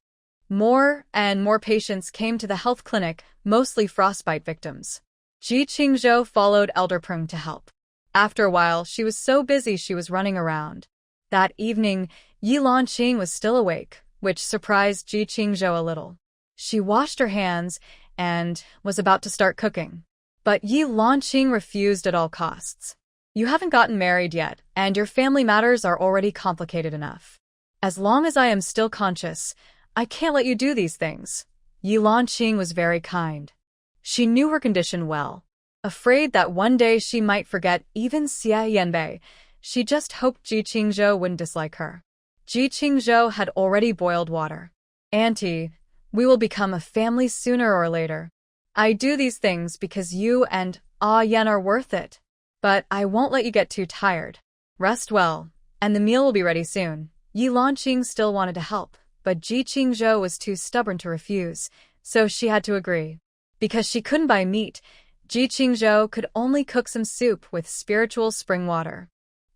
[SPEAKER 1] More and more patients came to the health clinic, mostly frostbite victims. Ji Qingzhou followed Elder Peng to help. After a while, she was so busy she was running around. That evening, Yi Lanqing was still awake, which surprised Ji Qingzhou a little. She washed her hands and was about to start cooking. But Yi Lanqing refused at all costs. You haven't gotten married yet, and your family matters are already complicated enough. As long as I am still conscious, I can't let you do these things. Yi Lanqing was very kind. She knew her condition well. Afraid that one day she might forget even Xia Yanbei, she just hoped Ji Qingzhou wouldn't dislike her. Ji Qingzhou had already boiled water. Auntie, we will become a family sooner or later. I do these things because you and Yan are worth it. But I won't let you get too tired. Rest well, and the meal will be ready soon. Yi Lanqing still wanted to help, but Ji Qingzhou was too stubborn to refuse, so she had to agree. Because she couldn't buy meat, Ji Qingzhou could only cook some soup with spiritual spring water.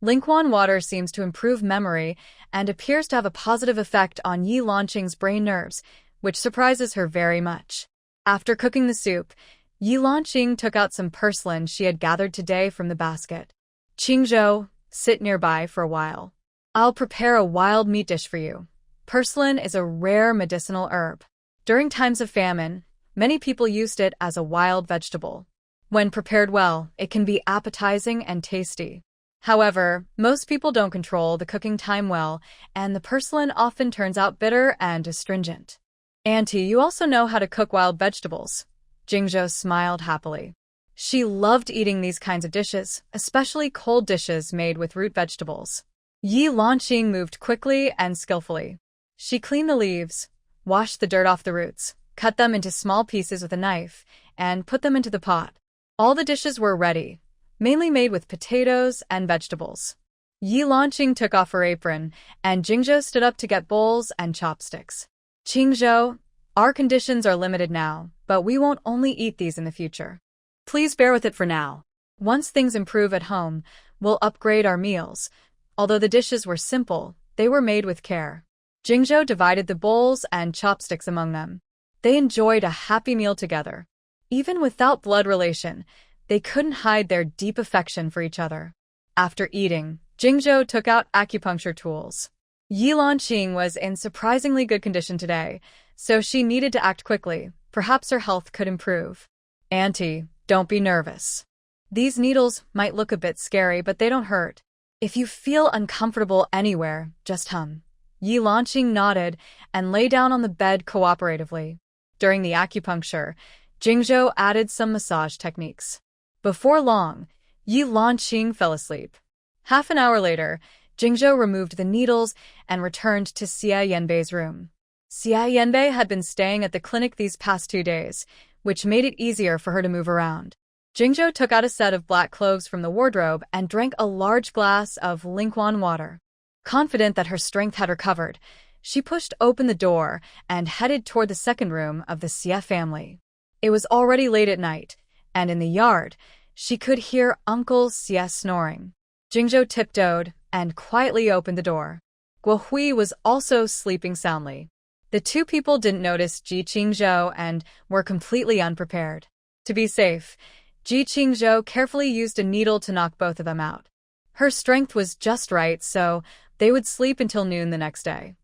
[SPEAKER 1] Lingquan water seems to improve memory and appears to have a positive effect on Yi Lanqing's brain nerves, which surprises her very much. After cooking the soup, Yi Lanqing took out some purslane she had gathered today from the basket. Qingzhou, sit nearby for a while. I'll prepare a wild meat dish for you. Purslane is a rare medicinal herb. During times of famine, many people used it as a wild vegetable. When prepared well, it can be appetizing and tasty. However, most people don't control the cooking time well, and the purslane often turns out bitter and astringent. Auntie, you also know how to cook wild vegetables. Qingzhou smiled happily. She loved eating these kinds of dishes, especially cold dishes made with root vegetables. Yi Lanqing moved quickly and skillfully. She cleaned the leaves, washed the dirt off the roots, cut them into small pieces with a knife, and put them into the pot. All the dishes were ready, mainly made with potatoes and vegetables. Yi Lanqing took off her apron, and Qingzhou stood up to get bowls and chopsticks. Qingzhou, our conditions are limited now, but we won't only eat these in the future.
[SPEAKER 2] Please bear with it for now.
[SPEAKER 1] Once things improve at home, we'll upgrade our meals. Although the dishes were simple, they were made with care. Qingzhou divided the bowls and chopsticks among them. They enjoyed a happy meal together. Even without blood relation, they couldn't hide their deep affection for each other. After eating, Qingzhou took out acupuncture tools. Yi Lanqing was in surprisingly good condition today, so she needed to act quickly. Perhaps her health could improve. Auntie, don't be nervous. These needles might look a bit scary, but they don't hurt. If you feel uncomfortable anywhere, just hum. Yi Lanqing nodded and lay down on the bed cooperatively. During the acupuncture, Jingzhou added some massage techniques. Before long, Yi Lanqing fell asleep. Half an hour later, Jingzhou removed the needles and returned to Xia Yanbei's room. Xia Yanbei had been staying at the clinic these past 2 days, which made it easier for her to move around. Jingzhou took out a set of black cloves from the wardrobe and drank a large glass of Lingquan water. Confident that her strength had recovered, she pushed open the door and headed toward the second room of the Xie family. It was already late at night, and in the yard, she could hear Uncle Xie snoring. Jingzhou tiptoed and quietly opened the door. Guo Hui was also sleeping soundly. The two people didn't notice Ji Qingzhou and were completely unprepared. To be safe, Ji Qingzhou carefully used a needle to knock both of them out. Her strength was just right, so they would sleep until noon the next day.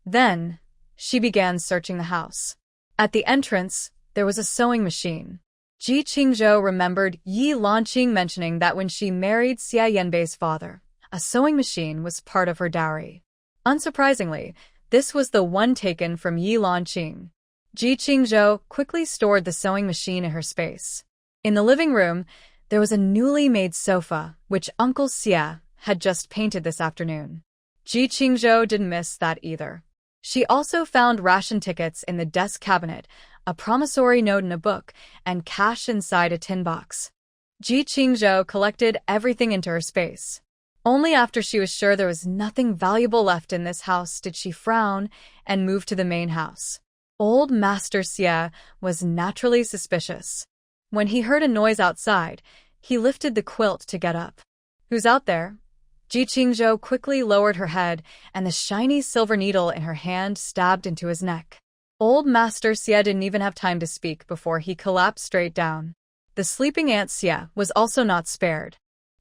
[SPEAKER 1] Then, she began searching the house. At the entrance, there was a sewing machine. Ji Qingzhou remembered Yi Lanqing mentioning that when she married Xia Yanbei's father, a sewing machine was part of her dowry. Unsurprisingly, this was the one taken from Yi Lanqing. Ji Qingzhou quickly stored the sewing machine in her space. In the living room, there was a newly made sofa, which Uncle Xie had just painted this afternoon. Ji Qingzhou didn't miss that either. She also found ration tickets in the desk cabinet, a promissory note in a book, and cash inside a tin box. Ji Qingzhou collected everything into her space. Only after she was sure there was nothing valuable left in this house did she frown and move to the main house. Old Master Xie was naturally suspicious. When he heard a noise outside, he lifted the quilt to get up. "Who's out there?" Ji Qingzhou quickly lowered her head, and the shiny silver needle in her hand stabbed into his neck. Old Master Xie didn't even have time to speak before he collapsed straight down. The sleeping Aunt Xie was also not spared.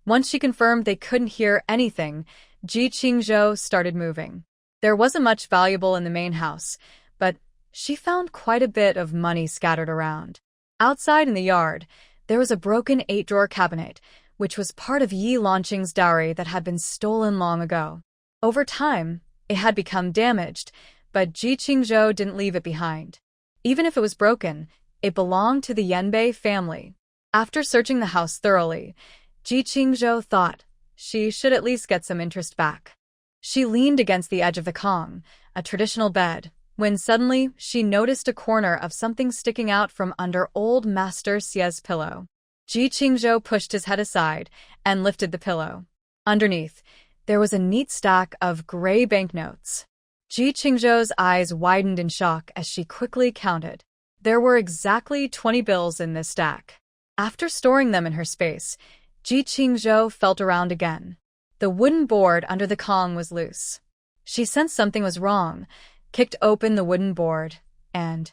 [SPEAKER 1] Once she confirmed they couldn't hear anything, Ji Qingzhou started moving. There wasn't much valuable in the main house, but she found quite a bit of money scattered around. Outside in the yard, there was a broken 8-drawer cabinet, which was part of Yi Lanqing's dowry that had been stolen long ago. Over time, it had become damaged, but Ji Qingzhou didn't leave it behind. Even if it was broken, it belonged to the Yanbei family. After searching the house thoroughly, Ji Qingzhou thought she should at least get some interest back. She leaned against the edge of the Kong, a traditional bed, when suddenly she noticed a corner of something sticking out from under old Master Xie's pillow. Ji Qingzhou pushed his head aside and lifted the pillow. Underneath, there was a neat stack of gray banknotes. Ji Qingzhou's eyes widened in shock as she quickly counted. There were exactly 20 bills in this stack. After storing them in her space, Ji Qingzhou felt around again. The wooden board under the Kong was loose. She sensed something was wrong, kicked open the wooden board, and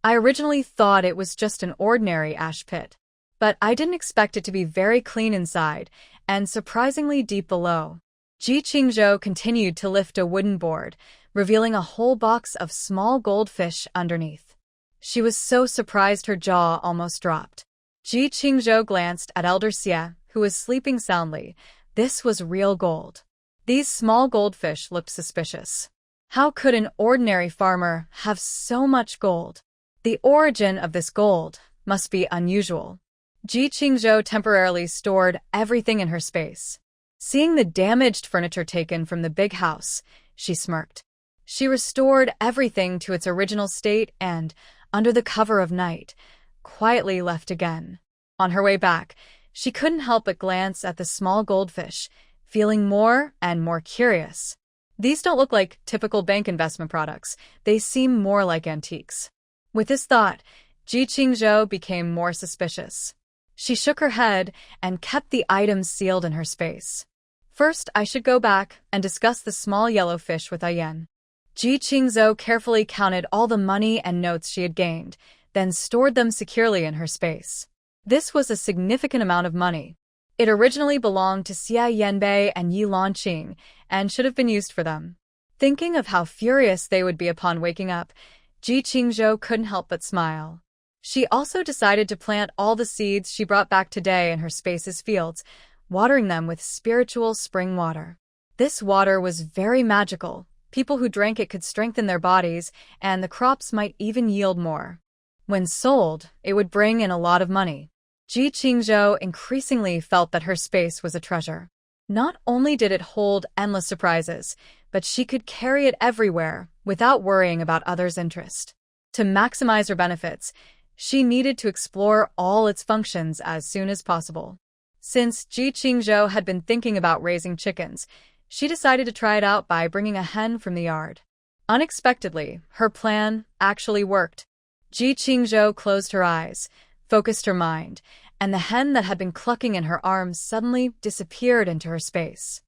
[SPEAKER 1] I originally thought it was just an ordinary ash pit. But I didn't expect it to be very clean inside and surprisingly deep below. Ji Qingzhou continued to lift a wooden board, revealing a whole box of small goldfish underneath. She was so surprised her jaw almost dropped. Ji Qingzhou glanced at Elder Xie, who was sleeping soundly. This was real gold. These small goldfish looked suspicious. How could an ordinary farmer have so much gold? The origin of this gold must be unusual. Ji Qingzhou temporarily stored everything in her space. Seeing the damaged furniture taken from the big house, she smirked. She restored everything to its original state and, under the cover of night, quietly left again. On her way back, she couldn't help but glance at the small goldfish, feeling more and more curious. These don't look like typical bank investment products. They seem more like antiques. With this thought, Ji Qingzhou became more suspicious. She shook her head and kept the items sealed in her space. First, I should go back and discuss the small yellow fish with Ayan. Ji Qingzhou carefully counted all the money and notes she had gained, then stored them securely in her space. This was a significant amount of money. It originally belonged to Xia Yanbei and Yi Lanqing and should have been used for them. Thinking of how furious they would be upon waking up, Ji Qingzhou couldn't help but smile. She also decided to plant all the seeds she brought back today in her space's fields, watering them with spiritual spring water. This water was very magical. People who drank it could strengthen their bodies, and the crops might even yield more. When sold, it would bring in a lot of money. Ji Qingzhou increasingly felt that her space was a treasure. Not only did it hold endless surprises, but she could carry it everywhere without worrying about others' interest. To maximize her benefits, she needed to explore all its functions as soon as possible. Since Ji Qingzhou had been thinking about raising chickens, she decided to try it out by bringing a hen from the yard. Unexpectedly, her plan actually worked. Ji Qingzhou closed her eyes, focused her mind, and the hen that had been clucking in her arms suddenly disappeared into her space.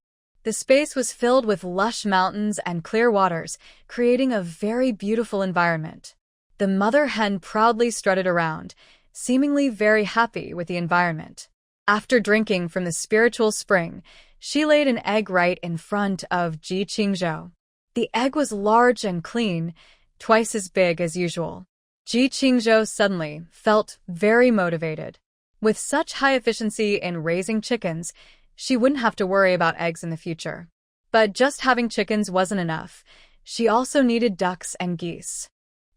[SPEAKER 1] The space was filled with lush mountains and clear waters, creating a very beautiful environment. The mother hen proudly strutted around, seemingly very happy with the environment. After drinking from the spiritual spring, she laid an egg right in front of Ji Qingzhou. The egg was large and clean, twice as big as usual. Ji Qingzhou suddenly felt very motivated. With such high efficiency in raising chickens, she wouldn't have to worry about eggs in the future. But just having chickens wasn't enough. She also needed ducks and geese.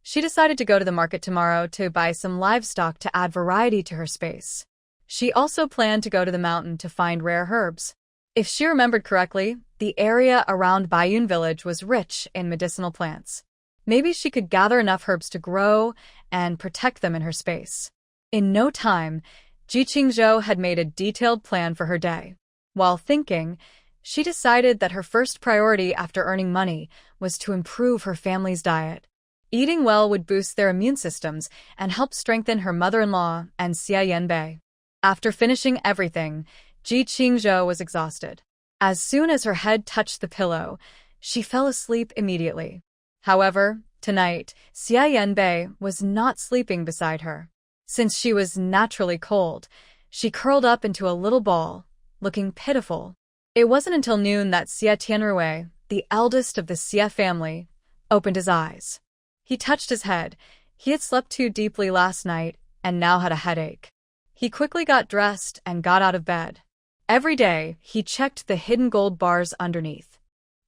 [SPEAKER 1] She decided to go to the market tomorrow to buy some livestock to add variety to her space. She also planned to go to the mountain to find rare herbs. If she remembered correctly, the area around Baiyun village was rich in medicinal plants. Maybe she could gather enough herbs to grow and protect them in her space. In no time, Ji Qingzhou had made a detailed plan for her day. While thinking, she decided that her first priority after earning money was to improve her family's diet. Eating well would boost their immune systems and help strengthen her mother-in-law and Xia Yanbei. After finishing everything, Ji Qingzhou was exhausted. As soon as her head touched the pillow, she fell asleep immediately. However, tonight, Xia Yanbei was not sleeping beside her. Since she was naturally cold, she curled up into a little ball, looking pitiful. It wasn't until noon that Xia Tianrui, the eldest of the Xia family, opened his eyes. He touched his head. He had slept too deeply last night and now had a headache. He quickly got dressed and got out of bed. Every day, he checked the hidden gold bars underneath.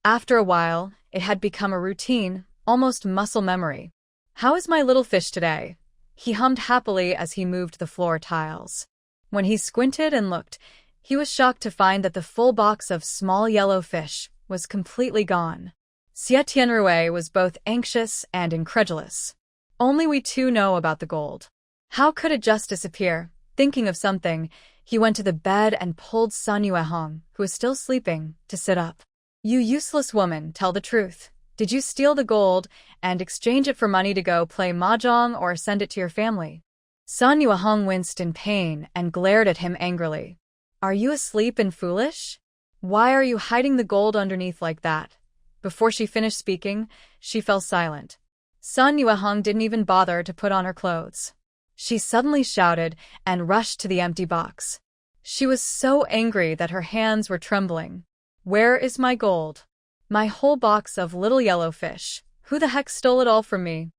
[SPEAKER 1] After a while, it had become a routine, almost muscle memory. "How is my little fish today?" He hummed happily as he moved the floor tiles. When he squinted and looked, he was shocked to find that the full box of small yellow fish was completely gone. Xia Tianrui was both anxious and incredulous. Only we two know about the gold. How could it just disappear? Thinking of something, he went to the bed and pulled Sun Yuehong, who was still sleeping, to sit up. "You useless woman, tell the truth. Did you steal the gold and exchange it for money to go play mahjong or send it to your family?" Sun Yuehong winced in pain and glared at him angrily. "Are you asleep and foolish? Why are you hiding the gold underneath like that?" Before she finished speaking, she fell silent. Sun Yuehong didn't even bother to put on her clothes. She suddenly shouted and rushed to the empty box. She was so angry that her hands were trembling. "Where is my gold? My whole box of little yellow fish. Who the heck stole it all from me?"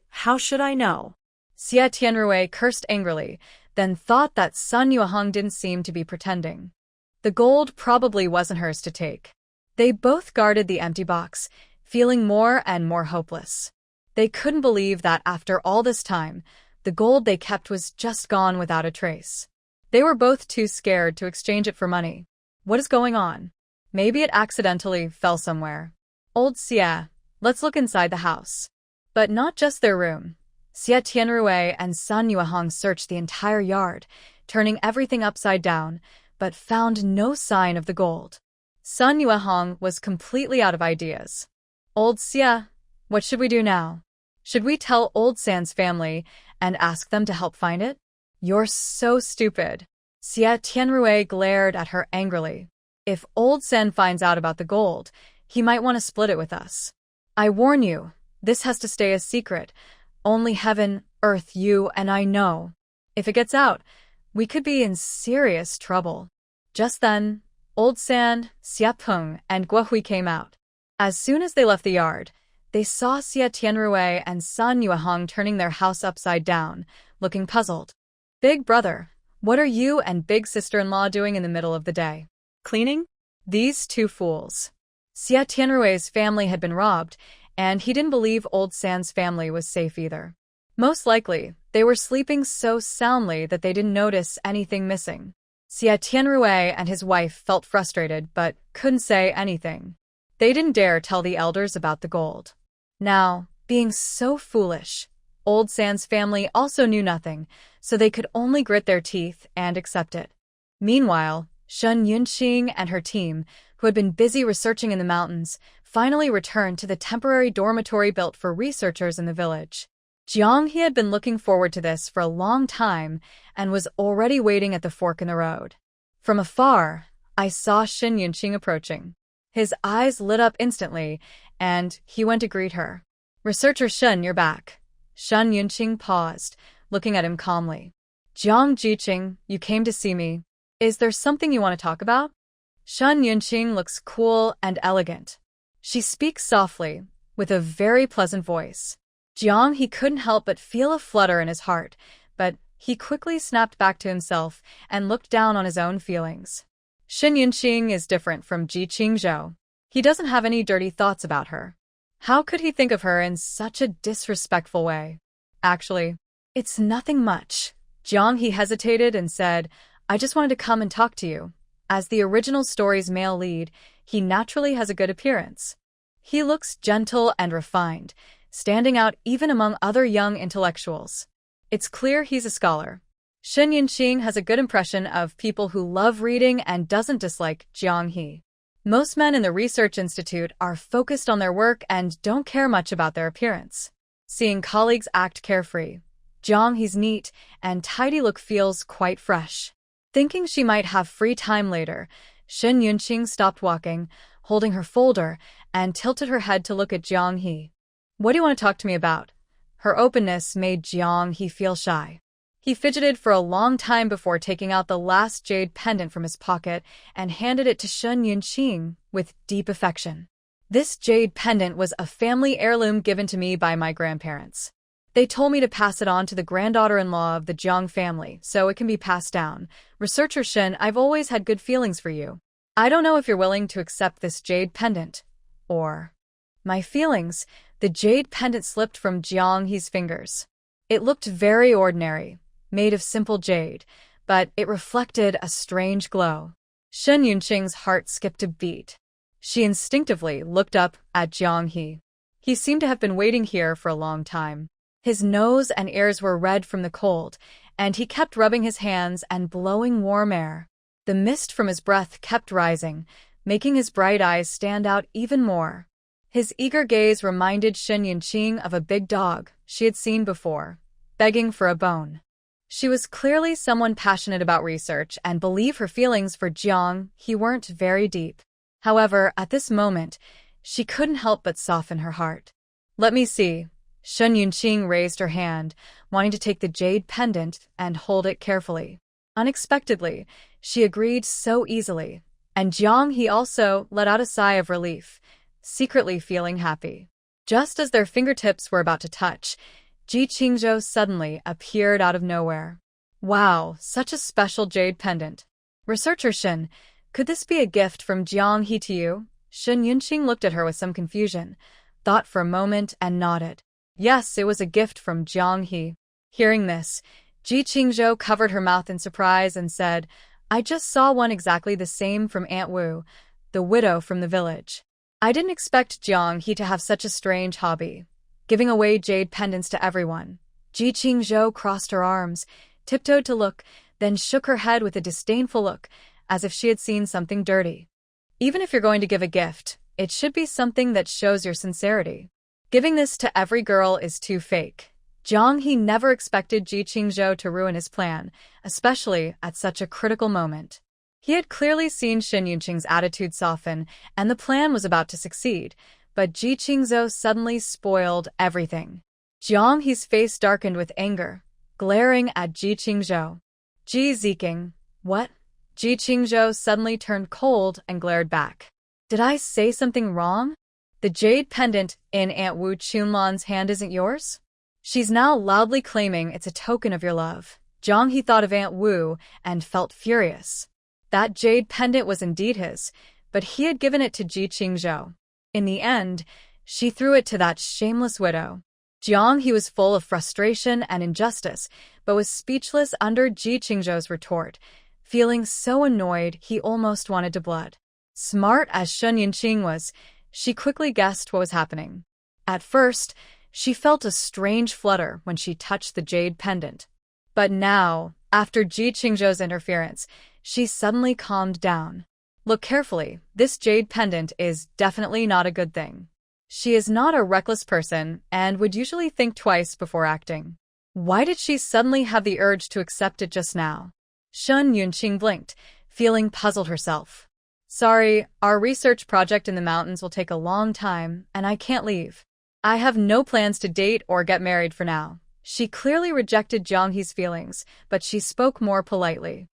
[SPEAKER 2] How should I know?"
[SPEAKER 1] Xia Tianrui cursed angrily, then thought that Sun Yuehong didn't seem to be pretending. The gold probably wasn't hers to take. They both guarded the empty box, feeling more and more hopeless. They couldn't believe that after all this time, the gold they kept was just gone without a trace. They were both too scared to exchange it for money. What is going on? Maybe it accidentally fell somewhere. "Old Xia, let's look inside the house." But not just their room. Xia Tianrui and Sun Yuehong searched the entire yard, turning everything upside down, but found no sign of the gold. Sun Yuehong was completely out of ideas. "Old Xia, what should we do now? Should we tell Old San's family and ask them to help find it?" "You're so stupid." Xia Tianrui glared at her angrily. "If Old San finds out about the gold, he might want to split it with us. I warn you, this has to stay a secret. Only heaven, earth, you and I know. If it gets out, we could be in serious trouble." Just then, Old San, Xia Peng, and Guohui came out. As soon as they left the yard, they saw Xia Tianrui and Sun Yuehong turning their house upside down, looking puzzled. Big brother, what are you and big sister-in-law doing in the middle of the day?
[SPEAKER 2] Cleaning?
[SPEAKER 1] These two fools. Xia Tianrui's family had been robbed, and he didn't believe Old San's family was safe either. Most likely, they were sleeping so soundly that they didn't notice anything missing. Xia Tianrui and his wife felt frustrated but couldn't say anything. They didn't dare tell the elders about the gold. Now, being so foolish, Old San's family also knew nothing, so they could only grit their teeth and accept it. Meanwhile, Shen Yunqing and her team, who had been busy researching in the mountains, finally returned to the temporary dormitory built for researchers in the village. Jiang He had been looking forward to this for a long time and was already waiting at the fork in the road. From afar, I saw Shen Yunqing approaching. His eyes lit up instantly, and he went to greet her. "Researcher Shen, you're back." Shen Yunqing paused, looking at him calmly. "Jiang Jiqing, you came to see me. Is there something you want to talk about?" Shen Yunqing looks cool and elegant. She speaks softly, with a very pleasant voice. Jiang He couldn't help but feel a flutter in his heart, but he quickly snapped back to himself and looked down on his own feelings. Shen Yunqing is different from Ji Qingzhou. He doesn't have any dirty thoughts about her. How could he think of her in such a disrespectful way? Actually, it's nothing much. Jiang He hesitated and said, "I just wanted to come and talk to you." As the original story's male lead, he naturally has a good appearance. He looks gentle and refined, standing out even among other young intellectuals. It's clear he's a scholar. Shen Yunqing has a good impression of people who love reading and doesn't dislike Jiang He. Most men in the research institute are focused on their work and don't care much about their appearance. Seeing colleagues act carefree, Jiang He's neat and tidy look feels quite fresh. Thinking she might have free time later, Shen Yunqing stopped walking, holding her folder, and tilted her head to look at Jiang He. "What do you want to talk to me about?" Her openness made Jiang He feel shy. He fidgeted for a long time before taking out the last jade pendant from his pocket and handed it to Shen Yunqing with deep affection. "This jade pendant was a family heirloom given to me by my grandparents. They told me to pass it on to the granddaughter-in-law of the Jiang family, so it can be passed down. Researcher Shen, I've always had good feelings for you. I don't know if you're willing to accept this jade pendant. Or..." My feelings, the jade pendant slipped from Jiang He's fingers. It looked very ordinary, made of simple jade, but it reflected a strange glow. Shen Yunqing's heart skipped a beat. She instinctively looked up at Jiang He. He seemed to have been waiting here for a long time. His nose and ears were red from the cold, and he kept rubbing his hands and blowing warm air. The mist from his breath kept rising, making his bright eyes stand out even more. His eager gaze reminded Shen Yunqing of a big dog she had seen before, begging for a bone. She was clearly someone passionate about research and believed her feelings for Jiang He weren't very deep. However, at this moment, she couldn't help but soften her heart. "Let me see." Shen Yunqing raised her hand, wanting to take the jade pendant and hold it carefully. Unexpectedly, she agreed so easily, and Jiang He also let out a sigh of relief, secretly feeling happy. Just as their fingertips were about to touch, Ji Qingzhou suddenly appeared out of nowhere. "Wow, such a special jade pendant. Researcher Shen, could this be a gift from Jiang He to you?" Shen Yunqing looked at her with some confusion, thought for a moment and nodded. Yes, it was a gift from Jiang He. Hearing this, Ji Qingzhou covered her mouth in surprise and said, "I just saw one exactly the same from Aunt Wu, the widow from the village. I didn't expect Jiang He to have such a strange hobby, giving away jade pendants to everyone." Ji Qingzhou crossed her arms, tiptoed to look, then shook her head with a disdainful look, as if she had seen something dirty. "Even if you're going to give a gift, it should be something that shows your sincerity. Giving this to every girl is too fake." Jiang He never expected Ji Qingzhou to ruin his plan, especially at such a critical moment. He had clearly seen Shen Yunqing's attitude soften, and the plan was about to succeed, but Ji Qingzhou suddenly spoiled everything. Jiang He's face darkened with anger, glaring at Ji Qingzhou. "Ji Ziqing, what?" Ji Qingzhou suddenly turned cold and glared back. "Did I say something wrong?" The jade pendant in Aunt Wu Chunlan's hand isn't yours? She's now loudly claiming it's a token of your love. Jiang He thought of Aunt Wu and felt furious. That jade pendant was indeed his, but he had given it to Ji Qingzhou. In the end, she threw it to that shameless widow. Jiang He was full of frustration and injustice, but was speechless under Ji Qingzhou's retort, feeling so annoyed he almost wanted to blood. Smart as Shen Yunqing was, she quickly guessed what was happening. At first, she felt a strange flutter when she touched the jade pendant. But now, after Ji Qingzhou's interference, she suddenly calmed down. Look carefully, this jade pendant is definitely not a good thing. She is not a reckless person and would usually think twice before acting. Why did she suddenly have the urge to accept it just now? Shen Yunqing blinked, feeling puzzled herself. Sorry, our research project in the mountains will take a long time, and I can't leave. I have no plans to date or get married for now. She clearly rejected Jiang He's feelings, but she spoke more politely.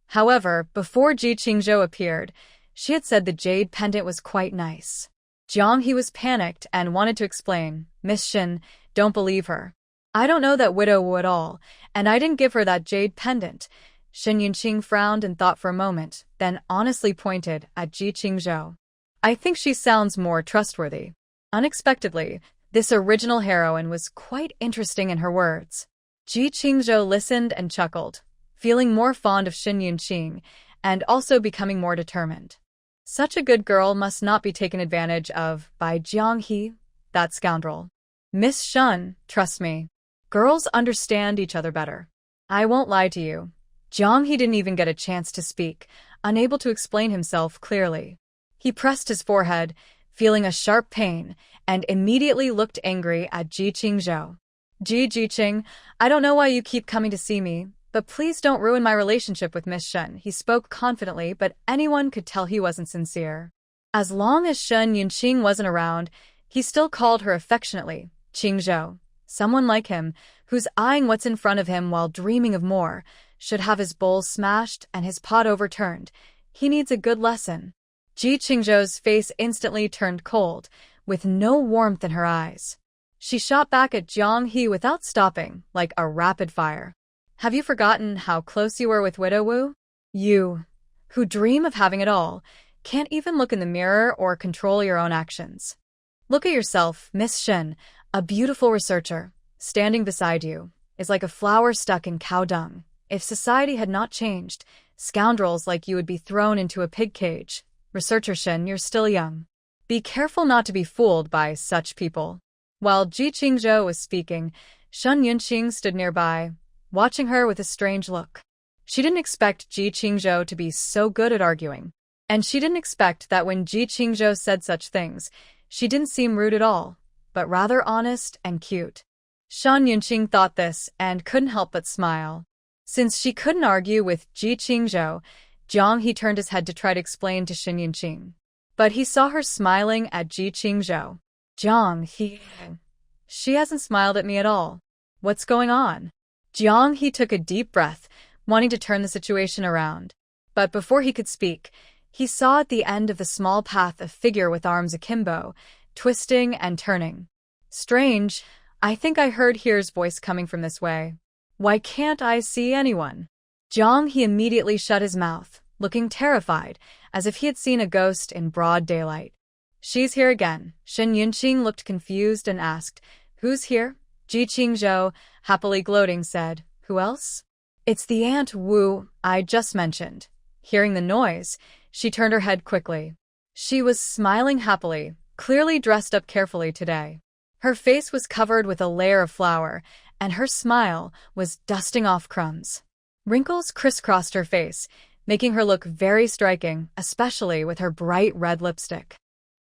[SPEAKER 1] However, before Ji Qingzhou appeared, she had said the jade pendant was quite nice. Jiang He was panicked and wanted to explain. Miss Shin, don't believe her. I don't know that widow Wu at all, and I didn't give her that jade pendant. Shen Yunqing frowned and thought for a moment, then honestly pointed at Ji Qingzhou. I think she sounds more trustworthy. Unexpectedly, this original heroine was quite interesting in her words. Ji Qingzhou listened and chuckled, feeling more fond of Shen Yunqing, and also becoming more determined. Such a good girl must not be taken advantage of by Jiang He, that scoundrel. Miss Shen, trust me. Girls understand each other better. I won't lie to you. Jiang He didn't even get a chance to speak, unable to explain himself clearly. He pressed his forehead, feeling a sharp pain, and immediately looked angry at Ji Qingzhou. Ji Jiqing, I don't know why you keep coming to see me, but please don't ruin my relationship with Miss Shen. He spoke confidently, but anyone could tell he wasn't sincere. As long as Shen Yunqing wasn't around, he still called her affectionately, Qingzhou. Someone like him, who's eyeing what's in front of him while dreaming of more, should have his bowl smashed and his pot overturned. He needs a good lesson. Ji Qingzhou's face instantly turned cold, with no warmth in her eyes. She shot back at Jiang He without stopping, like a rapid fire. Have you forgotten how close you were with Widow Wu? You, who dream of having it all, can't even look in the mirror or control your own actions. Look at yourself, Miss Shen, a beautiful researcher, standing beside you, is like a flower stuck in cow dung. If society had not changed, scoundrels like you would be thrown into a pig cage. Researcher Shen, you're still young. Be careful not to be fooled by such people. While Ji Qingzhou was speaking, Shen Yunqing stood nearby, watching her with a strange look. She didn't expect Ji Qingzhou to be so good at arguing, and she didn't expect that when Ji Qingzhou said such things, she didn't seem rude at all, but rather honest and cute. Shen Yunqing thought this and couldn't help but smile. Since she couldn't argue with Ji Qingzhou, Jiang He turned his head to try to explain to Shen Yunqing. But he saw her smiling at Ji Qingzhou. Jiang He, she hasn't smiled at me at all. What's going on? Jiang He took a deep breath, wanting to turn the situation around. But before he could speak, he saw at the end of the small path a figure with arms akimbo, twisting and turning. Strange, I think I heard Here's voice coming from this way. Why can't I see anyone? Jiang He immediately shut his mouth, looking terrified, as if he had seen a ghost in broad daylight. She's here again. Shen Yunqing looked confused and asked, Who's here? Ji Qingzhou, happily gloating, said, Who else? It's the Aunt Wu I just mentioned. Hearing the noise, she turned her head quickly. She was smiling happily, clearly dressed up carefully today. Her face was covered with a layer of flour, and her smile was dusting off crumbs. Wrinkles crisscrossed her face, making her look very striking, especially with her bright red lipstick.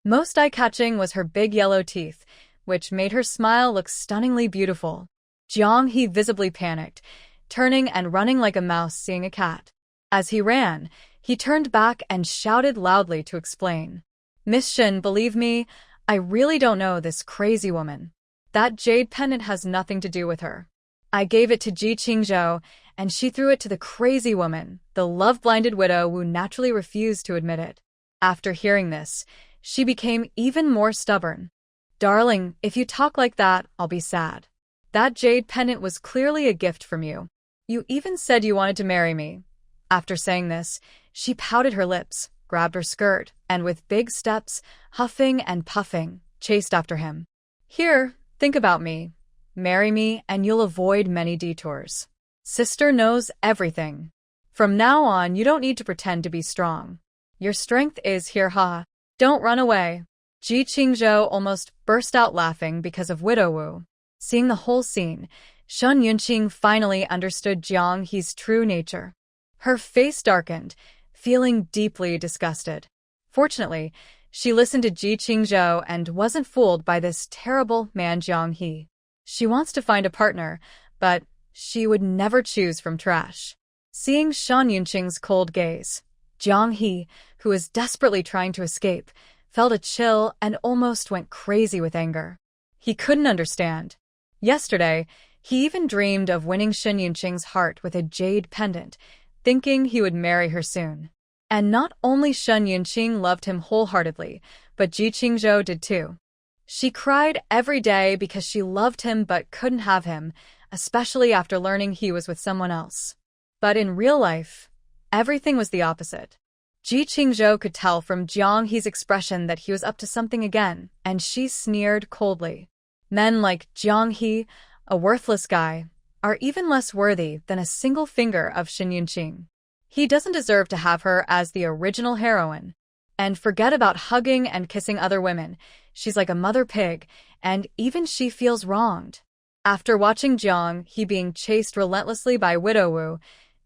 [SPEAKER 1] Most eye-catching was her big yellow teeth, which made her smile look stunningly beautiful. Jiang He visibly panicked, turning and running like a mouse seeing a cat. As he ran, he turned back and shouted loudly to explain. Miss Shen, believe me, I really don't know this crazy woman. That jade pendant has nothing to do with her. I gave it to Ji Qingzhou, and she threw it to the crazy woman, the love-blinded widow who naturally refused to admit it. After hearing this, she became even more stubborn. "Darling, if you talk like that, I'll be sad. That jade pendant was clearly a gift from you. You even said you wanted to marry me." After saying this, she pouted her lips, grabbed her skirt, and with big steps, huffing and puffing, chased after him. "Here, think about me. Marry me and you'll avoid many detours. Sister knows everything. From now on, you don't need to pretend to be strong. Your strength is here, ha. Don't run away." Ji Qingzhou almost burst out laughing because of Widow Wu. Seeing the whole scene, Shen Yunqing finally understood Jiang He's true nature. Her face darkened, feeling deeply disgusted. Fortunately, she listened to Ji Qingzhou and wasn't fooled by this terrible man Jiang He. She wants to find a partner, but she would never choose from trash. Seeing Shen Yunqing's cold gaze, Jiang He, who was desperately trying to escape, felt a chill and almost went crazy with anger. He couldn't understand. Yesterday, he even dreamed of winning Shen Yunqing's heart with a jade pendant, thinking he would marry her soon. And not only Shen Yunqing loved him wholeheartedly, but Ji Qingzhou did too. She cried every day because she loved him but couldn't have him, especially after learning he was with someone else. But in real life, everything was the opposite. Ji Qingzhou could tell from Jiang He's expression that he was up to something again, and she sneered coldly. Men like Jiang He, a worthless guy, are even less worthy than a single finger of Shen Yunqing. He doesn't deserve to have her as the original heroine. And forget about hugging and kissing other women. She's like a mother pig, and even she feels wronged. After watching Jiang He being chased relentlessly by Widow Wu,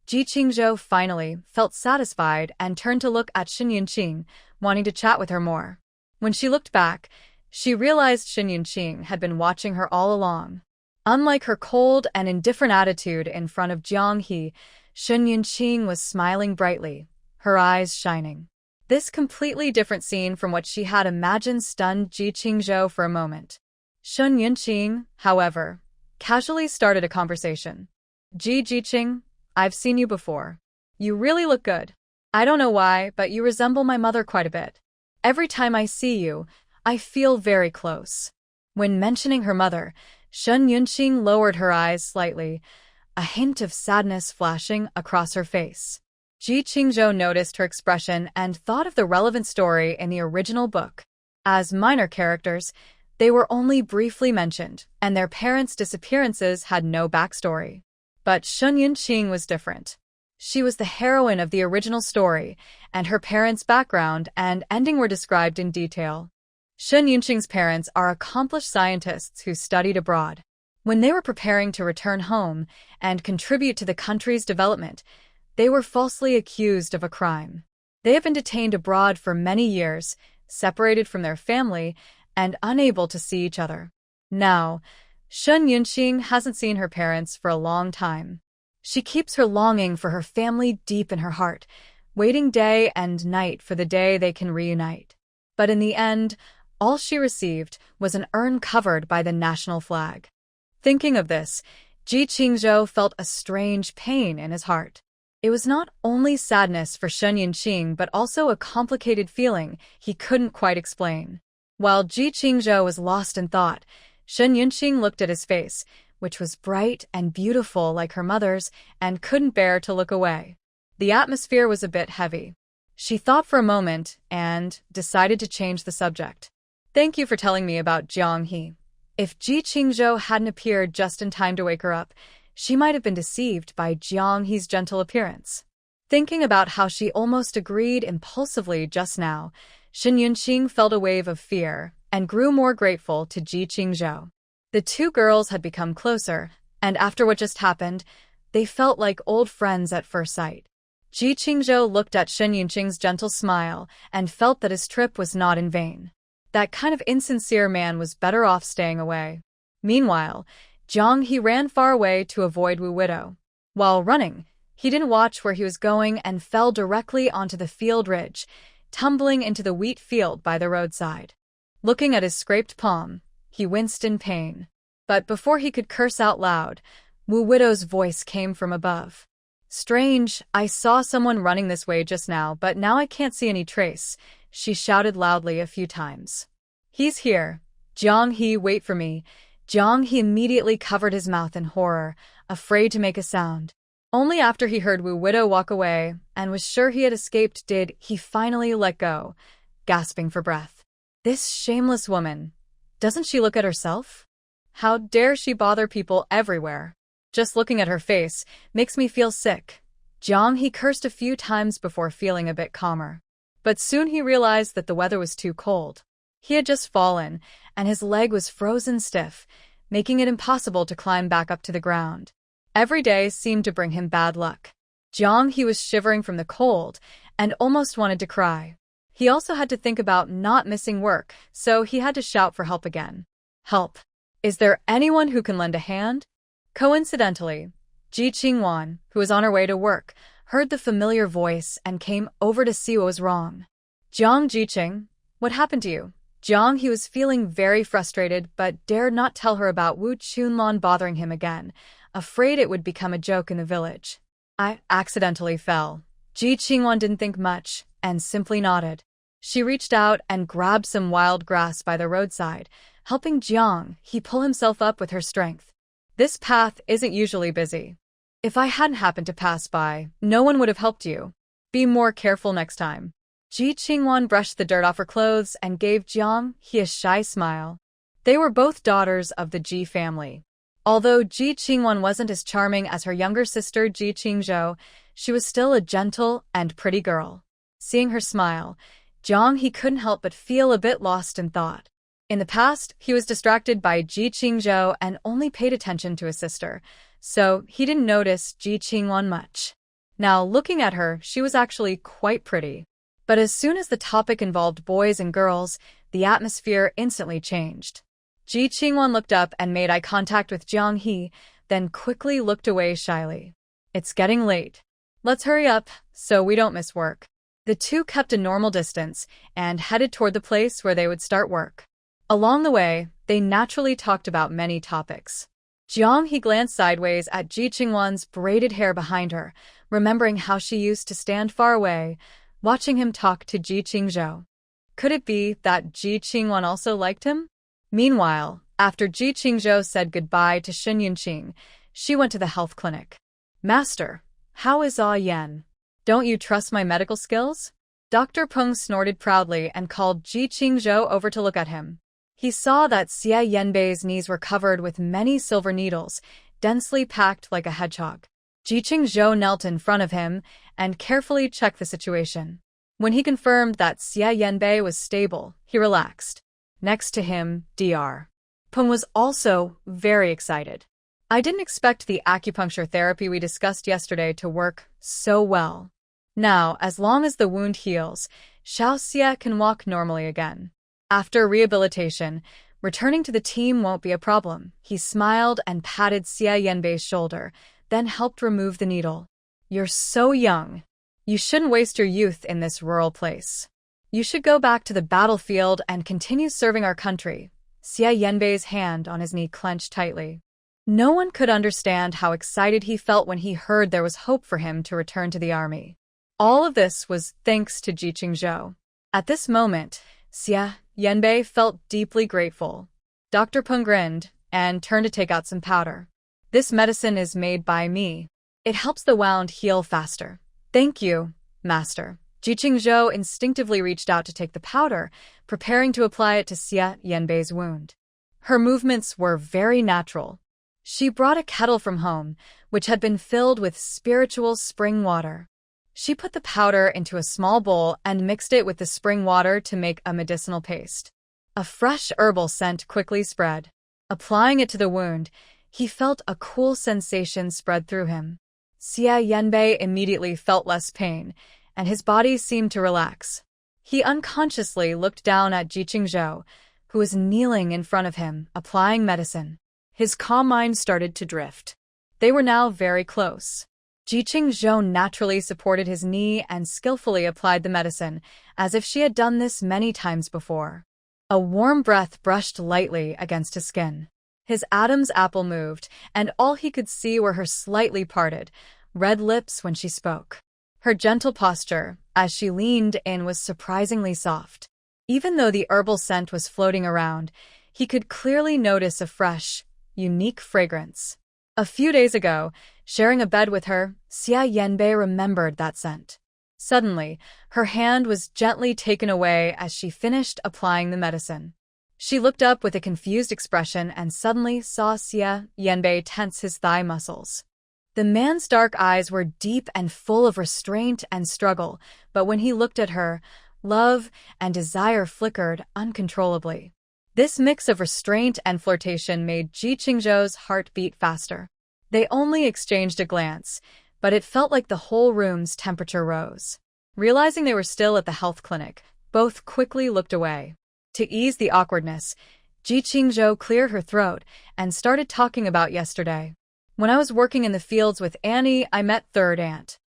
[SPEAKER 1] Ji Qingzhou finally felt satisfied and turned to look at Shen Yunqing, wanting to chat with her more. When she looked back, she realized Shen Yunqing had been watching her all along. Unlike her cold and indifferent attitude in front of Jiang He, Shen Yunqing was smiling brightly, her eyes shining. This completely different scene from what she had imagined stunned Ji Qingzhou for a moment. Shen Yunqing, however, casually started a conversation. Ji Jiqing, I've seen you before. You really look good. I don't know why, but you resemble my mother quite a bit. Every time I see you, I feel very close. When mentioning her mother, Shen Yunqing lowered her eyes slightly, a hint of sadness flashing across her face. Ji Qingzhou noticed her expression and thought of the relevant story in the original book. As minor characters, they were only briefly mentioned, and their parents' disappearances had no backstory. But Shen Yunqing was different. She was the heroine of the original story, and her parents' background and ending were described in detail. Shen Yunqing's parents are accomplished scientists who studied abroad. When they were preparing to return home and contribute to the country's development, they were falsely accused of a crime. They have been detained abroad for many years, separated from their family, and unable to see each other. Now, Shen Yunqing hasn't seen her parents for a long time. She keeps her longing for her family deep in her heart, waiting day and night for the day they can reunite. But in the end, all she received was an urn covered by the national flag. Thinking of this, Ji Qingzhou felt a strange pain in his heart. It was not only sadness for Shen Yunqing but also a complicated feeling he couldn't quite explain. While Ji Qingzhou was lost in thought, Shen Yunqing looked at his face, which was bright and beautiful like her mother's, and couldn't bear to look away. The atmosphere was a bit heavy. She thought for a moment and decided to change the subject. "Thank you for telling me about Jiang He. If Ji Qingzhou hadn't appeared just in time to wake her up, she might have been deceived by Jiang He's gentle appearance." Thinking about how she almost agreed impulsively just now, Shen Yunqing felt a wave of fear and grew more grateful to Ji Qingzhou. The two girls had become closer, and after what just happened, they felt like old friends at first sight. Ji Qingzhou looked at Shen Yunqing's gentle smile and felt that his trip was not in vain. That kind of insincere man was better off staying away. Meanwhile, Jiang He ran far away to avoid Wu Widow. While running, he didn't watch where he was going and fell directly onto the field ridge, tumbling into the wheat field by the roadside. Looking at his scraped palm, he winced in pain. But before he could curse out loud, Wu Widow's voice came from above. "Strange, I saw someone running this way just now, but now I can't see any trace," she shouted loudly a few times. He's here. Jiang-he, wait for me. Jiang-he immediately covered his mouth in horror, afraid to make a sound. Only after he heard Wu Widow walk away and was sure he had escaped did he finally let go, gasping for breath. This shameless woman. Doesn't she look at herself? How dare she bother people everywhere? Just looking at her face makes me feel sick. Jiang-he cursed a few times before feeling a bit calmer. But soon he realized that the weather was too cold. He had just fallen, and his leg was frozen stiff, making it impossible to climb back up to the ground. Every day seemed to bring him bad luck. Jiang-he was shivering from the cold and almost wanted to cry. He also had to think about not missing work, so he had to shout for help again. Help! Is there anyone who can lend a hand? Coincidentally, Ji Qingwan, who was on her way to work, heard the familiar voice and came over to see what was wrong. Jiang Jiqing, what happened to you? Jiang-he was feeling very frustrated but dared not tell her about Wu Chunlan bothering him again, afraid it would become a joke in the village. I accidentally fell. Ji Qingwan didn't think much and simply nodded. She reached out and grabbed some wild grass by the roadside, helping Jiang-he pull himself up with her strength. This path isn't usually busy. If I hadn't happened to pass by, no one would have helped you. Be more careful next time. Ji Qingwan brushed the dirt off her clothes and gave Jiang-he a shy smile. They were both daughters of the Ji family. Although Ji Qingwan wasn't as charming as her younger sister Ji Qingzhou, she was still a gentle and pretty girl. Seeing her smile, Jiang-he couldn't help but feel a bit lost in thought. In the past, he was distracted by Ji Qingzhou and only paid attention to his sister, so he didn't notice Ji Qingwan much. Now, looking at her, she was actually quite pretty. But as soon as the topic involved boys and girls, the atmosphere instantly changed. Ji Qingwan looked up and made eye contact with Jiang-he, then quickly looked away shyly. It's getting late. Let's hurry up, so we don't miss work. The two kept a normal distance and headed toward the place where they would start work. Along the way, they naturally talked about many topics. Jiang-he glanced sideways at Ji Qingwan's braided hair behind her, remembering how she used to stand far away, watching him talk to Ji Qingzhou. Could it be that Ji Qingwan also liked him? Meanwhile, after Ji Qingzhou said goodbye to Shen Yunqing, she went to the health clinic. Master, how is Ah Yen? Don't you trust my medical skills? Dr. Peng snorted proudly and called Ji Qingzhou over to look at him. He saw that Xia Yanbei's knees were covered with many silver needles, densely packed like a hedgehog. Ji Qingzhou knelt in front of him and carefully checked the situation. When he confirmed that Xia Yanbei was stable, he relaxed. Next to him, Dr. Peng was also very excited. I didn't expect the acupuncture therapy we discussed yesterday to work so well. Now, as long as the wound heals, Xiao Xia can walk normally again. After rehabilitation, returning to the team won't be a problem. He smiled and patted Xia Yanbei's shoulder, then helped remove the needle. You're so young. You shouldn't waste your youth in this rural place. You should go back to the battlefield and continue serving our country. Xia Yanbei's hand on his knee clenched tightly. No one could understand how excited he felt when he heard there was hope for him to return to the army. All of this was thanks to Ji Qingzhou. At this moment, Xia Yanbei felt deeply grateful. Dr. Peng grinned and turned to take out some powder. This medicine is made by me. It helps the wound heal faster. Thank you, Master. Ji Qingzhou instinctively reached out to take the powder, preparing to apply it to Xia Yanbei's wound. Her movements were very natural. She brought a kettle from home, which had been filled with spiritual spring water. She put the powder into a small bowl and mixed it with the spring water to make a medicinal paste. A fresh herbal scent quickly spread. Applying it to the wound, he felt a cool sensation spread through him. Xia Yanbei immediately felt less pain, and his body seemed to relax. He unconsciously looked down at Ji Qingzhou, who was kneeling in front of him, applying medicine. His calm mind started to drift. They were now very close. Ji Qingzhou naturally supported his knee and skillfully applied the medicine, as if she had done this many times before. A warm breath brushed lightly against his skin. His Adam's apple moved, and all he could see were her slightly parted, red lips when she spoke. Her gentle posture, as she leaned in, was surprisingly soft. Even though the herbal scent was floating around, he could clearly notice a fresh, unique fragrance. A few days ago, sharing a bed with her, Xia Yanbei remembered that scent. Suddenly, her hand was gently taken away as she finished applying the medicine. She looked up with a confused expression and suddenly saw Xia Yanbei tense his thigh muscles. The man's dark eyes were deep and full of restraint and struggle, but when he looked at her, love and desire flickered uncontrollably. This mix of restraint and flirtation made Ji Qingzhou's heart beat faster. They only exchanged a glance, but it felt like the whole room's temperature rose. Realizing they were still at the health clinic, both quickly looked away. To ease the awkwardness, Ji Qingzhou cleared her throat and started talking about yesterday. When I was working in the fields with Annie, I met Third Aunt.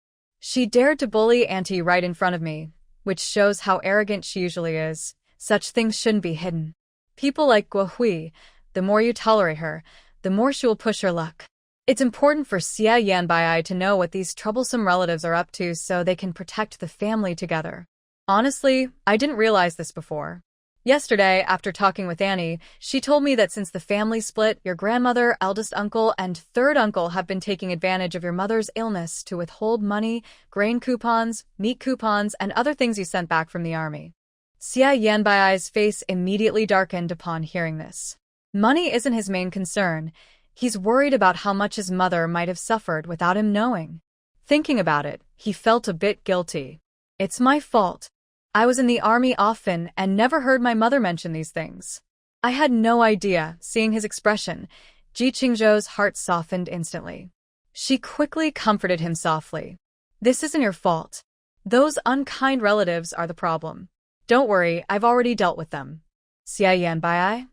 [SPEAKER 1] She dared to bully Auntie right in front of me, which shows how arrogant she usually is. Such things shouldn't be hidden. People like Guo Hui, the more you tolerate her, the more she will push her luck. It's important for Xia Yanbai to know what these troublesome relatives are up to so they can protect the family together. Honestly, I didn't realize this before. Yesterday, after talking with Annie, she told me that since the family split, your grandmother, eldest uncle, and third uncle have been taking advantage of your mother's illness to withhold money, grain coupons, meat coupons, and other things you sent back from the army. Xia Yanbai's face immediately darkened upon hearing this. Money isn't his main concern. He's worried about how much his mother might have suffered without him knowing. Thinking about it, he felt a bit guilty. It's my fault. I was in the army often and never heard my mother mention these things. I had no idea. Seeing his expression, Ji Qingzhou's heart softened instantly. She quickly comforted him softly. This isn't your fault. Those unkind relatives are the problem. Don't worry, I've already dealt with them. Xia Yanbai?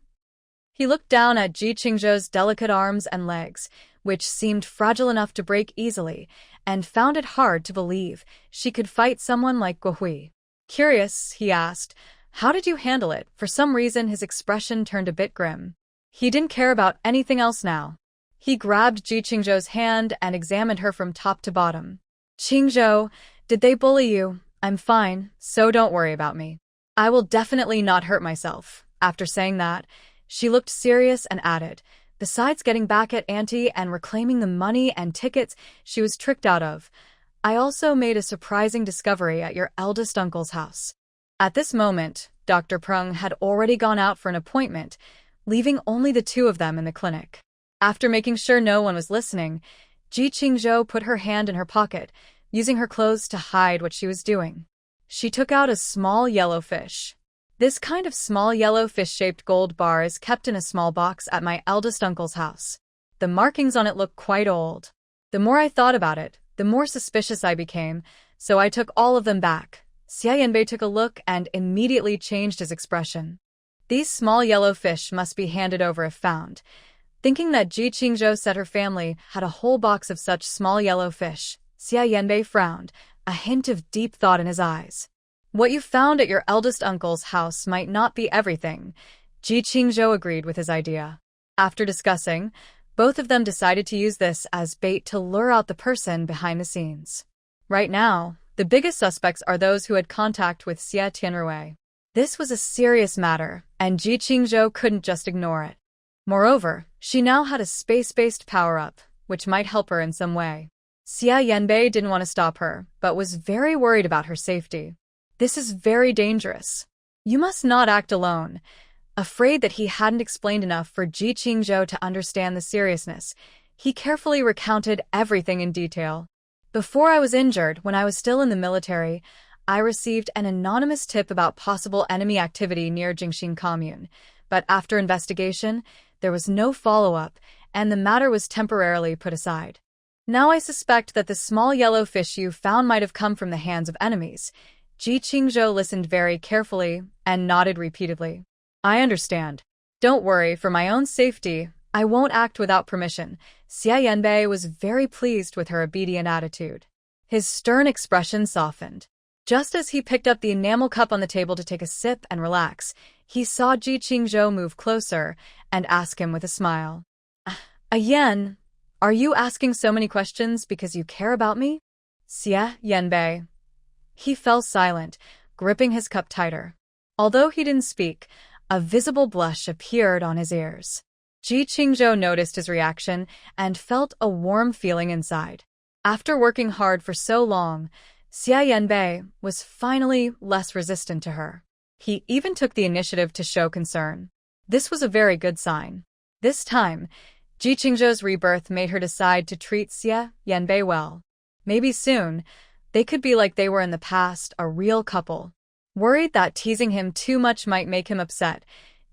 [SPEAKER 1] He looked down at Ji Qingzhou's delicate arms and legs, which seemed fragile enough to break easily, and found it hard to believe she could fight someone like Guo Hui. Curious, he asked, how did you handle it? For some reason, his expression turned a bit grim. He didn't care about anything else now. He grabbed Ji Qingzhou's hand and examined her from top to bottom. Qingzhou, did they bully you? I'm fine, so don't worry about me. I will definitely not hurt myself. After saying that, she looked serious and added, besides getting back at Auntie and reclaiming the money and tickets she was tricked out of, I also made a surprising discovery at your eldest uncle's house. At this moment, Dr. Prung had already gone out for an appointment, leaving only the two of them in the clinic. After making sure no one was listening, Ji Qingzhou put her hand in her pocket, using her clothes to hide what she was doing. She took out a small yellow fish. This kind of small yellow fish-shaped gold bar is kept in a small box at my eldest uncle's house. The markings on it look quite old. The more I thought about it, the more suspicious I became, so I took all of them back. Xia Yanbei took a look and immediately changed his expression. These small yellow fish must be handed over if found. Thinking that Ji Qingzhou said her family had a whole box of such small yellow fish, Xia Yanbei frowned, a hint of deep thought in his eyes. What you found at your eldest uncle's house might not be everything. Ji Qingzhou agreed with his idea. After discussing, both of them decided to use this as bait to lure out the person behind the scenes. Right now, the biggest suspects are those who had contact with Xia Tianrui. This was a serious matter, and Ji Qingzhou couldn't just ignore it. Moreover, she now had a space-based power-up, which might help her in some way. Xia Yanbei didn't want to stop her, but was very worried about her safety. This is very dangerous. You must not act alone. Afraid that he hadn't explained enough for Ji Qingzhou to understand the seriousness, he carefully recounted everything in detail. Before I was injured, when I was still in the military, I received an anonymous tip about possible enemy activity near Jingxing Commune, but after investigation, there was no follow-up, and the matter was temporarily put aside. Now I suspect that the small yellow fish you found might have come from the hands of enemies. Ji Qingzhou listened very carefully and nodded repeatedly. I understand. Don't worry, for my own safety, I won't act without permission. Xia Yanbei was very pleased with her obedient attitude. His stern expression softened. Just as he picked up the enamel cup on the table to take a sip and relax, he saw Ji Qingzhou move closer and ask him with a smile. Yan, are you asking so many questions because you care about me? Xie Yanbei. He fell silent, gripping his cup tighter. Although he didn't speak, a visible blush appeared on his ears. Ji Qingzhou noticed his reaction and felt a warm feeling inside. After working hard for so long, Xie Yanbei was finally less resistant to her. He even took the initiative to show concern. This was a very good sign. This time, Ji Qingzhou's rebirth made her decide to treat Xie Yanbei well. Maybe soon, they could be like they were in the past, a real couple. Worried that teasing him too much might make him upset,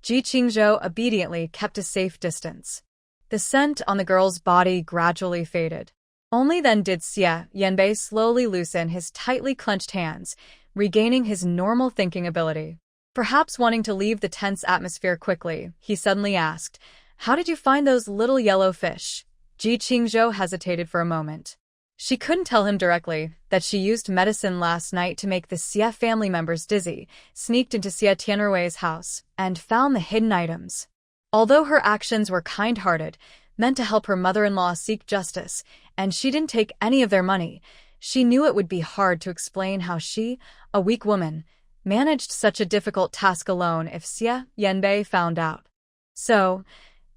[SPEAKER 1] Ji Qingzhou obediently kept a safe distance. The scent on the girl's body gradually faded. Only then did Xie Yanbei slowly loosen his tightly clenched hands, regaining his normal thinking ability. Perhaps wanting to leave the tense atmosphere quickly, he suddenly asked, "How did you find those little yellow fish?" Ji Qingzhou hesitated for a moment. She couldn't tell him directly that she used medicine last night to make the Xie family members dizzy, sneaked into Xie Tianrui's house, and found the hidden items. Although her actions were kind-hearted, meant to help her mother-in-law seek justice, and she didn't take any of their money, she knew it would be hard to explain how she, a weak woman, managed such a difficult task alone if Xie Yanbei found out. So,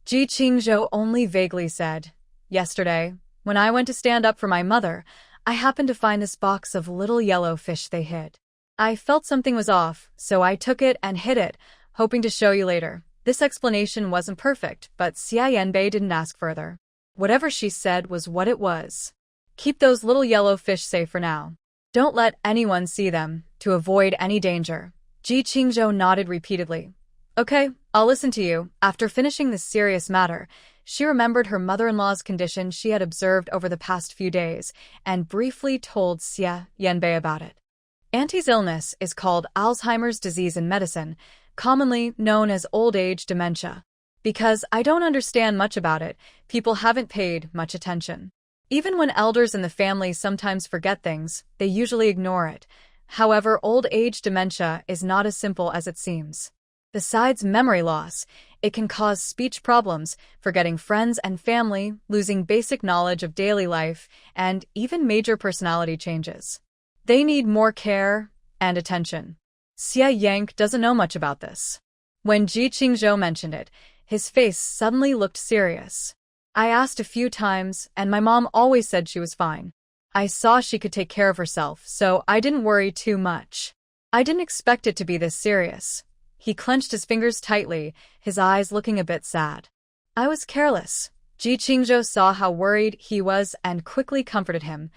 [SPEAKER 1] Ji Qingzhou only vaguely said, "Yesterday, when I went to stand up for my mother, I happened to find this box of little yellow fish they hid. I felt something was off, so I took it and hid it, hoping to show you later." This explanation wasn't perfect, but Xie Yanbei didn't ask further. Whatever she said was what it was. Keep those little yellow fish safe for now. Don't let anyone see them, to avoid any danger. Ji Qingzhou nodded repeatedly. Okay, I'll listen to you. After finishing this serious matter, she remembered her mother-in-law's condition she had observed over the past few days, and briefly told Xie Yanbei about it. Auntie's illness is called Alzheimer's disease in medicine, commonly known as old age dementia. Because I don't understand much about it, people haven't paid much attention. Even when elders in the family sometimes forget things, they usually ignore it. However, old age dementia is not as simple as it seems. Besides memory loss, it can cause speech problems, forgetting friends and family, losing basic knowledge of daily life, and even major personality changes. They need more care and attention. Xie Yang doesn't know much about this. When Ji Qingzhou mentioned it, his face suddenly looked serious. I asked a few times, and my mom always said she was fine. I saw she could take care of herself, so I didn't worry too much. I didn't expect it to be this serious. He clenched his fingers tightly, his eyes looking a bit sad. I was careless. Ji Qingzhou saw how worried he was and quickly comforted him.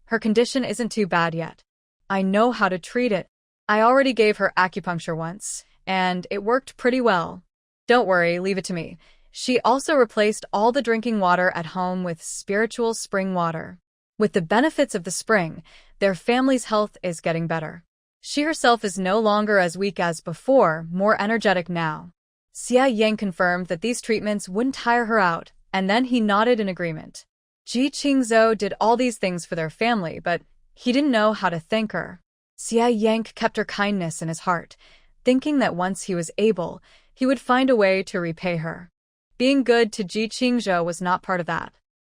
[SPEAKER 1] Her condition isn't too bad yet. I know how to treat it. I already gave her acupuncture once, and it worked pretty well. Don't worry, leave it to me. She also replaced all the drinking water at home with spiritual spring water. With the benefits of the spring, their family's health is getting better. She herself is no longer as weak as before, more energetic now. Xie Yang confirmed that these treatments wouldn't tire her out, and then he nodded in agreement. Ji Qingzhou did all these things for their family, but he didn't know how to thank her. Xie Yang kept her kindness in his heart, thinking that once he was able, he would find a way to repay her. Being good to Ji Qingzhou was not part of that.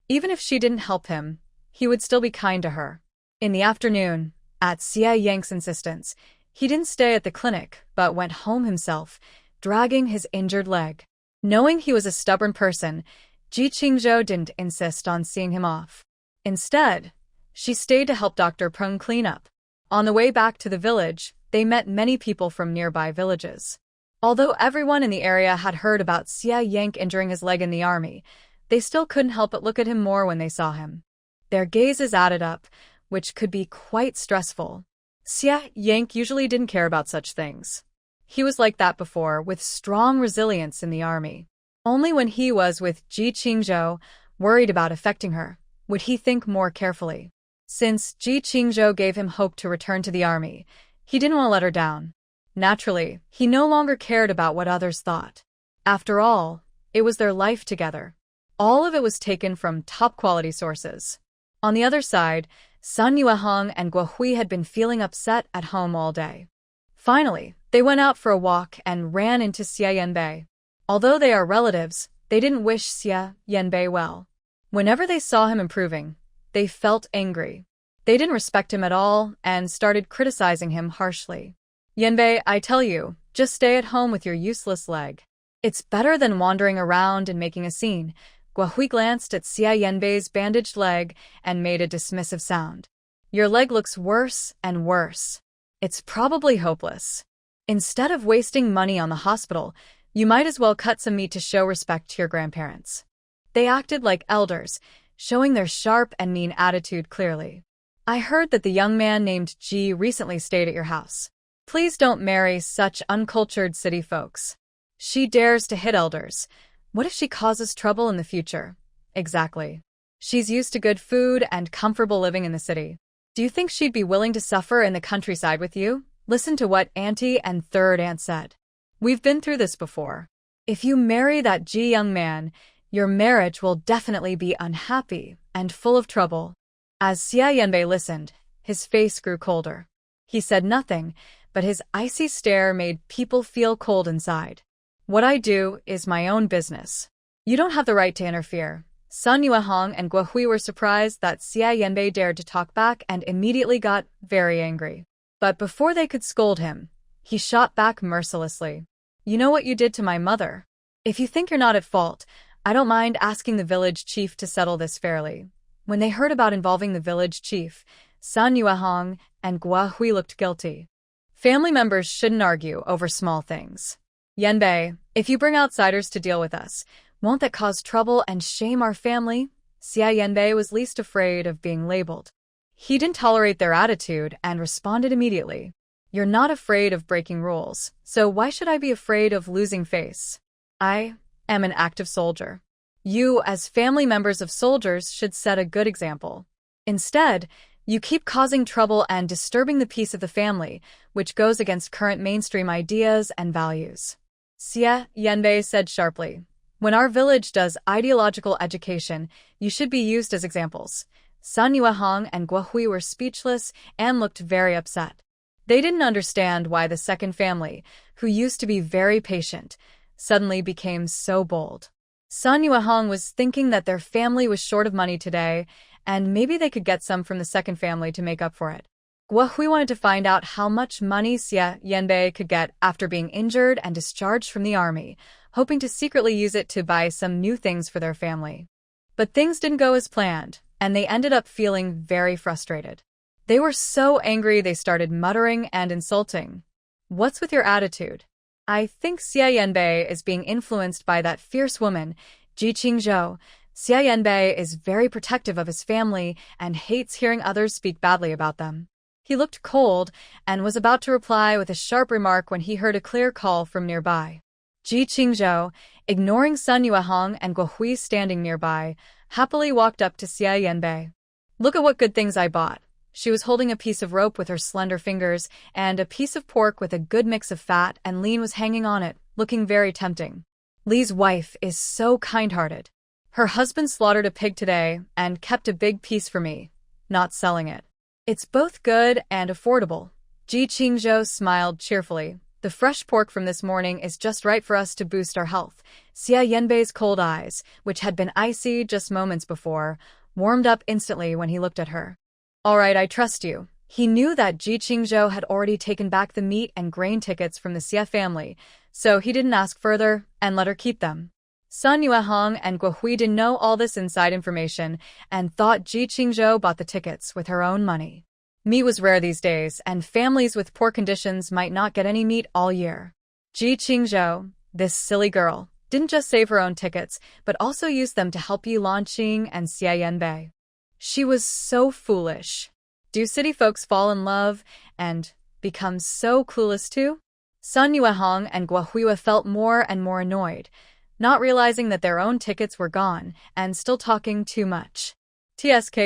[SPEAKER 1] Even if she didn't help him, he would still be kind to her. In the afternoon, at Xie Yang's insistence, he didn't stay at the clinic, but went home himself, dragging his injured leg. Knowing he was a stubborn person, Ji Qingzhou didn't insist on seeing him off. Instead, she stayed to help Dr. Peng clean up. On the way back to the village, they met many people from nearby villages. Although everyone in the area had heard about Xie Yang injuring his leg in the army, they still couldn't help but look at him more when they saw him. Their gazes added up, which could be quite stressful. Xie Yang usually didn't care about such things. He was like that before, with strong resilience in the army. Only when he was with Ji Qingzhou, worried about affecting her, would he think more carefully. Since Ji Qingzhou gave him hope to return to the army, he didn't want to let her down. Naturally, he no longer cared about what others thought. After all, it was their life together. All of it was taken from top-quality sources. On the other side, Sun Yuehong and Guo Hui had been feeling upset at home all day. Finally, they went out for a walk and ran into Xie Yanbei. Although they are relatives, they didn't wish Xie Yanbei well. Whenever they saw him improving, they felt angry. They didn't respect him at all and started criticizing him harshly. Yanbei, I tell you, just stay at home with your useless leg. It's better than wandering around and making a scene. Guahui glanced at Xia Yanbei's bandaged leg and made a dismissive sound. Your leg looks worse and worse. It's probably hopeless. Instead of wasting money on the hospital, you might as well cut some meat to show respect to your grandparents. They acted like elders, showing their sharp and mean attitude clearly. I heard that the young man named Ji recently stayed at your house. Please don't marry such uncultured city folks. She dares to hit elders. What if she causes trouble in the future? Exactly. She's used to good food and comfortable living in the city. Do you think she'd be willing to suffer in the countryside with you? Listen to what Auntie and Third Aunt said. We've been through this before. If you marry that Ji young man, your marriage will definitely be unhappy and full of trouble. As Xia Yanbei listened, his face grew colder. He said nothing, but his icy stare made people feel cold inside. What I do is my own business. You don't have the right to interfere. Sun Yuehong and Guohui were surprised that Xia Yanbei dared to talk back and immediately got very angry. But before they could scold him, he shot back mercilessly. You know what you did to my mother? If you think you're not at fault, I don't mind asking the village chief to settle this fairly. When they heard about involving the village chief, Sun Yuehong and Guohui looked guilty. Family members shouldn't argue over small things. Yanbei, if you bring outsiders to deal with us, won't that cause trouble and shame our family? Xia Yanbei was least afraid of being labeled. He didn't tolerate their attitude and responded immediately. You're not afraid of breaking rules, so why should I be afraid of losing face? I am an active soldier. You, as family members of soldiers, should set a good example. Instead, you keep causing trouble and disturbing the peace of the family, which goes against current mainstream ideas and values. Xia Yanbei said sharply, when our village does ideological education, you should be used as examples. Sun Yuehong and Guohui were speechless and looked very upset. They didn't understand why the second family, who used to be very patient, suddenly became so bold. Sun Yuehong was thinking that their family was short of money today, and maybe they could get some from the second family to make up for it. Guohui wanted to find out how much money Xia Yanbei could get after being injured and discharged from the army, hoping to secretly use it to buy some new things for their family. But things didn't go as planned, and they ended up feeling very frustrated. They were so angry they started muttering and insulting. What's with your attitude? I think Xia Yanbei is being influenced by that fierce woman, Ji Qingzhou. Xia Yanbei is very protective of his family and hates hearing others speak badly about them. He looked cold and was about to reply with a sharp remark when he heard a clear call from nearby. Ji Qingzhou, ignoring Sun Yuehong and Guohui standing nearby, happily walked up to Xia Yanbei. Look at what good things I bought. She was holding a piece of rope with her slender fingers, and a piece of pork with a good mix of fat and lean was hanging on it, looking very tempting. Li's wife is so kind-hearted. Her husband slaughtered a pig today and kept a big piece for me, not selling it. It's both good and affordable. Ji Qingzhou smiled cheerfully. The fresh pork from this morning is just right for us to boost our health. Xia Yanbei's cold eyes, which had been icy just moments before, warmed up instantly when he looked at her. All right, I trust you. He knew that Ji Qingzhou had already taken back the meat and grain tickets from the Xia family, so he didn't ask further and let her keep them. Sun Yuehong and Guohui didn't know all this inside information and thought Ji Qingzhou bought the tickets with her own money. Meat was rare these days, and families with poor conditions might not get any meat all year. Ji Qingzhou, this silly girl, didn't just save her own tickets, but also used them to help Yi Lanqing and Xia Yanbei. She was so foolish. Do city folks fall in love and become so clueless too? Sun Yuehong and Guohui felt more and more annoyed, not realizing that their own tickets were gone and still talking too much. TSK,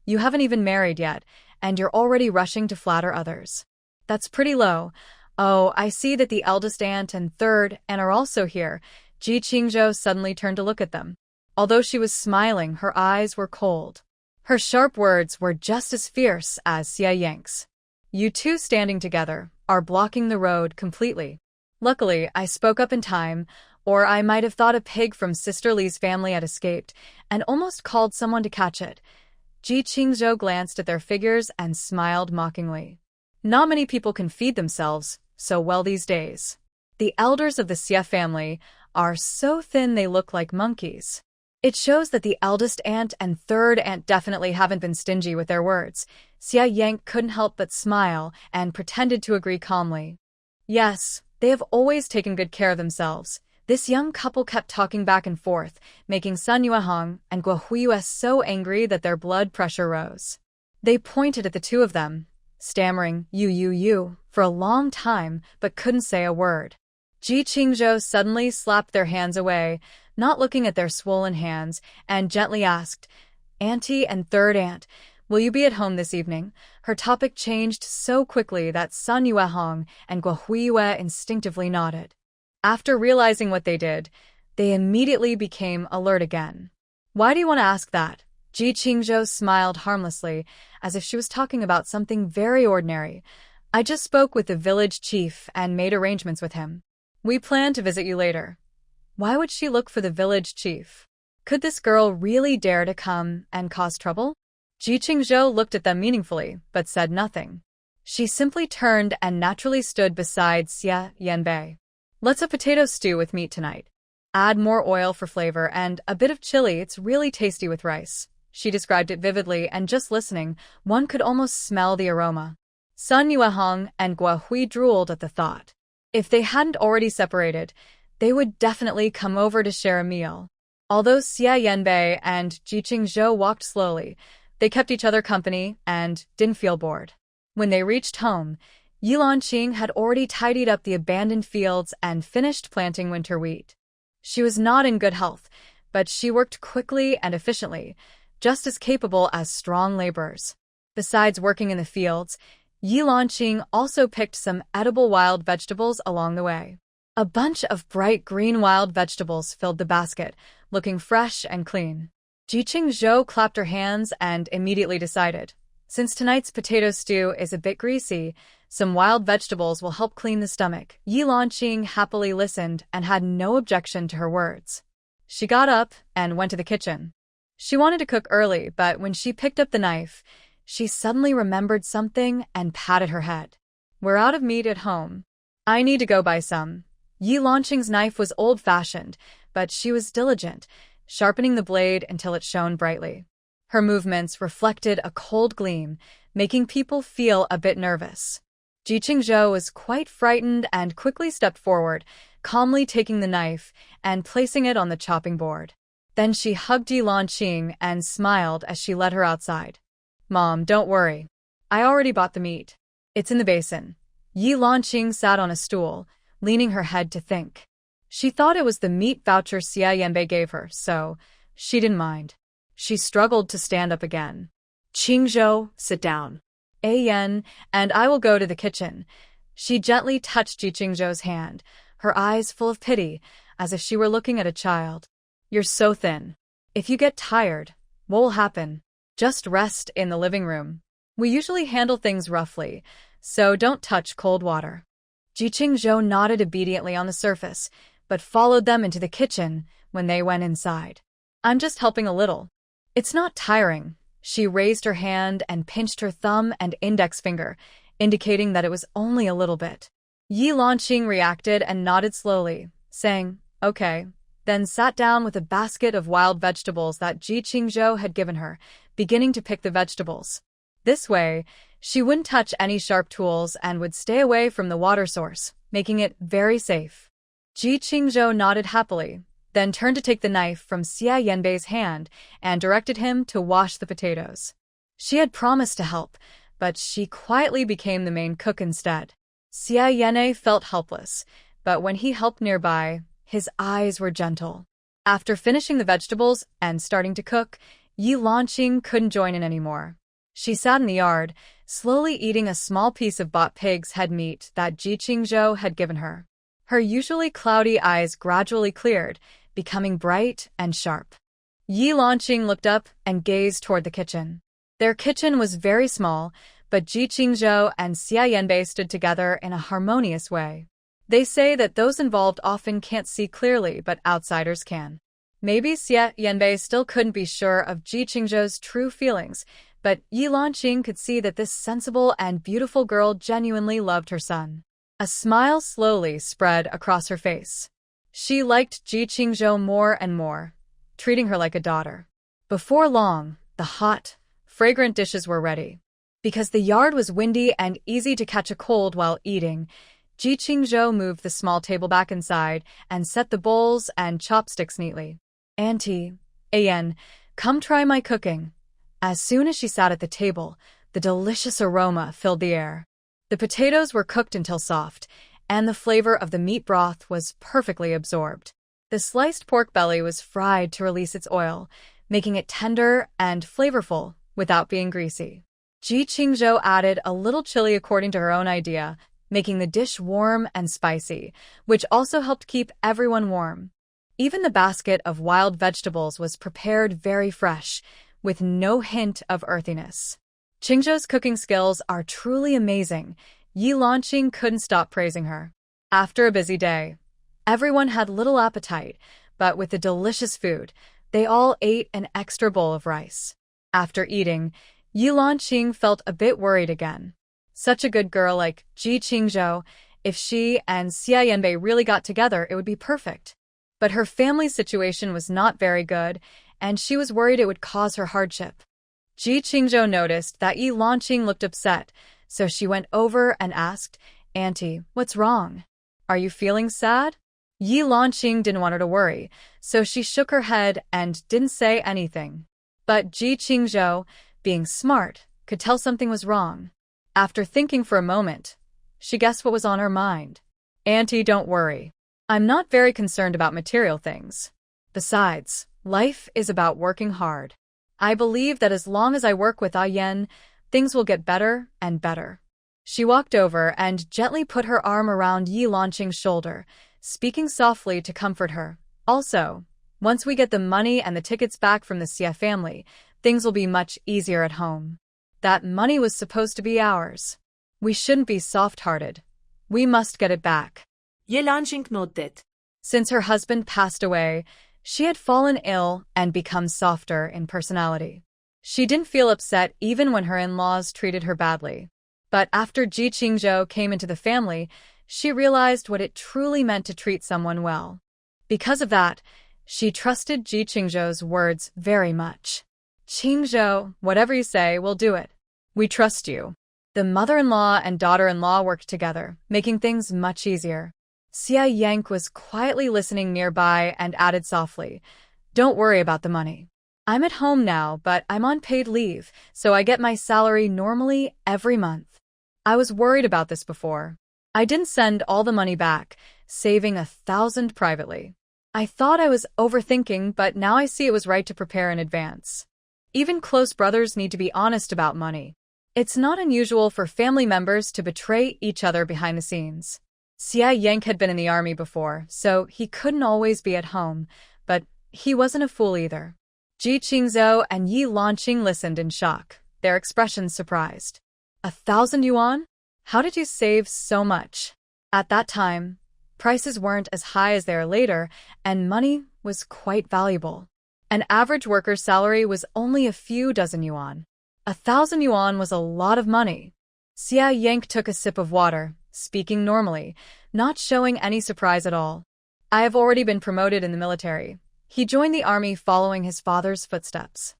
[SPEAKER 1] you haven't even married yet, and you're already rushing to flatter others. That's pretty low. Oh, I see that the eldest aunt and third aunt are also here. Ji Qingzhou suddenly turned to look at them. Although she was smiling, her eyes were cold. Her sharp words were just as fierce as Xia Yang's. You two standing together are blocking the road completely. Luckily, I spoke up in time, or I might have thought a pig from Sister Li's family had escaped and almost called someone to catch it. Ji Qingzhou glanced at their figures and smiled mockingly. Not many people can feed themselves so well these days. The elders of the Xie family are so thin they look like monkeys. It shows that the eldest aunt and third aunt definitely haven't been stingy with their words. Xie Yang couldn't help but smile and pretended to agree calmly. Yes, they have always taken good care of themselves. This young couple kept talking back and forth, making Sun Yuehong and Guo Huiyue so angry that their blood pressure rose. They pointed at the two of them, stammering you, for a long time, but couldn't say a word. Ji Qingzhou suddenly slapped their hands away, not looking at their swollen hands, and gently asked, Auntie and third aunt, will you be at home this evening? Her topic changed so quickly that Sun Yuehong and Guo Huiyue instinctively nodded. After realizing what they did, they immediately became alert again. Why do you want to ask that? Ji Qingzhou smiled harmlessly, as if she was talking about something very ordinary. I just spoke with the village chief and made arrangements with him. We plan to visit you later. Why would she look for the village chief? Could this girl really dare to come and cause trouble? Ji Qingzhou looked at them meaningfully, but said nothing. She simply turned and naturally stood beside Xie Yanbei. Let's have potato stew with meat tonight. Add more oil for flavor and a bit of chili. It's really tasty with rice. She described it vividly, and just listening, one could almost smell the aroma. Sun Yuehong and Guo Hui drooled at the thought. If they hadn't already separated, they would definitely come over to share a meal. Although Xie Yanbei and Ji Qingzhou walked slowly, they kept each other company and didn't feel bored. When they reached home, Yilanqing had already tidied up the abandoned fields and finished planting winter wheat. She was not in good health, but she worked quickly and efficiently, just as capable as strong laborers. Besides working in the fields, Yilanqing also picked some edible wild vegetables along the way. A bunch of bright green wild vegetables filled the basket, looking fresh and clean. Ji Qingzhou clapped her hands and immediately decided, since tonight's potato stew is a bit greasy, some wild vegetables will help clean the stomach. Yilanqing happily listened and had no objection to her words. She got up and went to the kitchen. She wanted to cook early, but when she picked up the knife, she suddenly remembered something and patted her head. We're out of meat at home. I need to go buy some. Yilanqing's knife was old-fashioned, but she was diligent, sharpening the blade until it shone brightly. Her movements reflected a cold gleam, making people feel a bit nervous. Ji Qingzhou was quite frightened and quickly stepped forward, calmly taking the knife and placing it on the chopping board. Then she hugged Yilanqing and smiled as she led her outside. Mom, don't worry. I already bought the meat. It's in the basin. Yilanqing sat on a stool, leaning her head to think. She thought it was the meat voucher Xie Yanbei gave her, so she didn't mind. She struggled to stand up again.
[SPEAKER 2] Qingzhou, sit down.
[SPEAKER 1] Yan, and I will go to the kitchen. She gently touched Ji Qingzhou's hand, her eyes full of pity, as if she were looking at a child. You're so thin. If you get tired, what will happen? Just rest in the living room. We usually handle things roughly, so don't touch cold water. Ji Qingzhou nodded obediently on the surface, but followed them into the kitchen when they went inside. I'm just helping a little. It's not tiring. She raised her hand and pinched her thumb and index finger, indicating that it was only a little bit. Yilanqing reacted and nodded slowly, saying, okay, then sat down with a basket of wild vegetables that Ji Qingzhou had given her, beginning to pick the vegetables. This way, she wouldn't touch any sharp tools and would stay away from the water source, making it very safe. Ji Qingzhou nodded happily, then turned to take the knife from Xie Yanbei's hand and directed him to wash the potatoes. She had promised to help, but she quietly became the main cook instead. Xie Yanbei felt helpless, but when he helped nearby, his eyes were gentle. After finishing the vegetables and starting to cook, Yilanqing couldn't join in anymore. She sat in the yard, slowly eating a small piece of bought pig's head meat that Ji Qingzhou had given her. Her usually cloudy eyes gradually cleared, becoming bright and sharp. Yilanqing looked up and gazed toward the kitchen. Their kitchen was very small, but Ji Qingzhou and Xie Yanbei stood together in a harmonious way. They say that those involved often can't see clearly, but outsiders can. Maybe Xie Yanbei still couldn't be sure of Ji Qingzhou's true feelings, but Yi Lanqing could see that this sensible and beautiful girl genuinely loved her son. A smile slowly spread across her face. She liked Ji Qingzhou more and more, treating her like a daughter. Before long, the hot, fragrant dishes were ready. Because the yard was windy and easy to catch a cold while eating, Ji Qingzhou moved the small table back inside and set the bowls and chopsticks neatly. "Auntie, Ayen, come try my cooking." As soon as she sat at the table, the delicious aroma filled the air. The potatoes were cooked until soft, and the flavor of the meat broth was perfectly absorbed. The sliced pork belly was fried to release its oil, making it tender and flavorful without being greasy. Ji Qingzhou added a little chili according to her own idea, making the dish warm and spicy, which also helped keep everyone warm. Even the basket of wild vegetables was prepared very fresh, with no hint of earthiness. Qingzhou's cooking skills are truly amazing. Yi Lanqing couldn't stop praising her. After a busy day, everyone had little appetite, but with the delicious food, they all ate an extra bowl of rice. After eating, Yi Lanqing felt a bit worried again. Such a good girl like Ji Qingzhou, if she and Xie Yanbei really got together, it would be perfect. But her family's situation was not very good, and she was worried it would cause her hardship. Ji Qingzhou noticed that Yi Lanqing looked upset, so she went over and asked, "Auntie, what's wrong? Are you feeling sad?" Yi Lanqing didn't want her to worry, so she shook her head and didn't say anything. But Ji Qingzhou, being smart, could tell something was wrong. After thinking for a moment, she guessed what was on her mind. "Auntie, don't worry. I'm not very concerned about material things. Besides, life is about working hard. I believe that as long as I work with Ayen, things will get better and better." She walked over and gently put her arm around Yi Lanqing's shoulder, speaking softly to comfort her. "Also, once we get the money and the tickets back from the Xie family, things will be much easier at home. That money was supposed to be ours. We shouldn't be soft-hearted. We must get it back."
[SPEAKER 2] Yi Lanqing nodded.
[SPEAKER 1] Since her husband passed away, she had fallen ill and become softer in personality. She didn't feel upset even when her in-laws treated her badly. But after Ji Qingzhou came into the family, she realized what it truly meant to treat someone well. Because of that, she trusted Ji Qingzhou's words very much. "Qingzhou, whatever you say, we'll do it. We trust you." The mother-in-law and daughter-in-law worked together, making things much easier. Xie Yank was quietly listening nearby and added softly, "Don't worry about the money. I'm at home now, but I'm on paid leave, so I get my salary normally every month. I was worried about this before. I didn't send all the money back, saving 1,000 privately. I thought I was overthinking, but now I see it was right to prepare in advance. Even close brothers need to be honest about money. It's not unusual for family members to betray each other behind the scenes." Xie Yank had been in the army before, so he couldn't always be at home, but he wasn't a fool either. Ji Qingzhou and Yi Lanqing listened in shock, their expressions surprised. 1,000 yuan? How did you save so much? At that time, prices weren't as high as they are later, and money was quite valuable. An average worker's salary was only a few dozen yuan. 1,000 yuan was a lot of money. Xie Yank took a sip of water, speaking normally, not showing any surprise at all. "I have already been promoted in the military." He joined the army following his father's footsteps.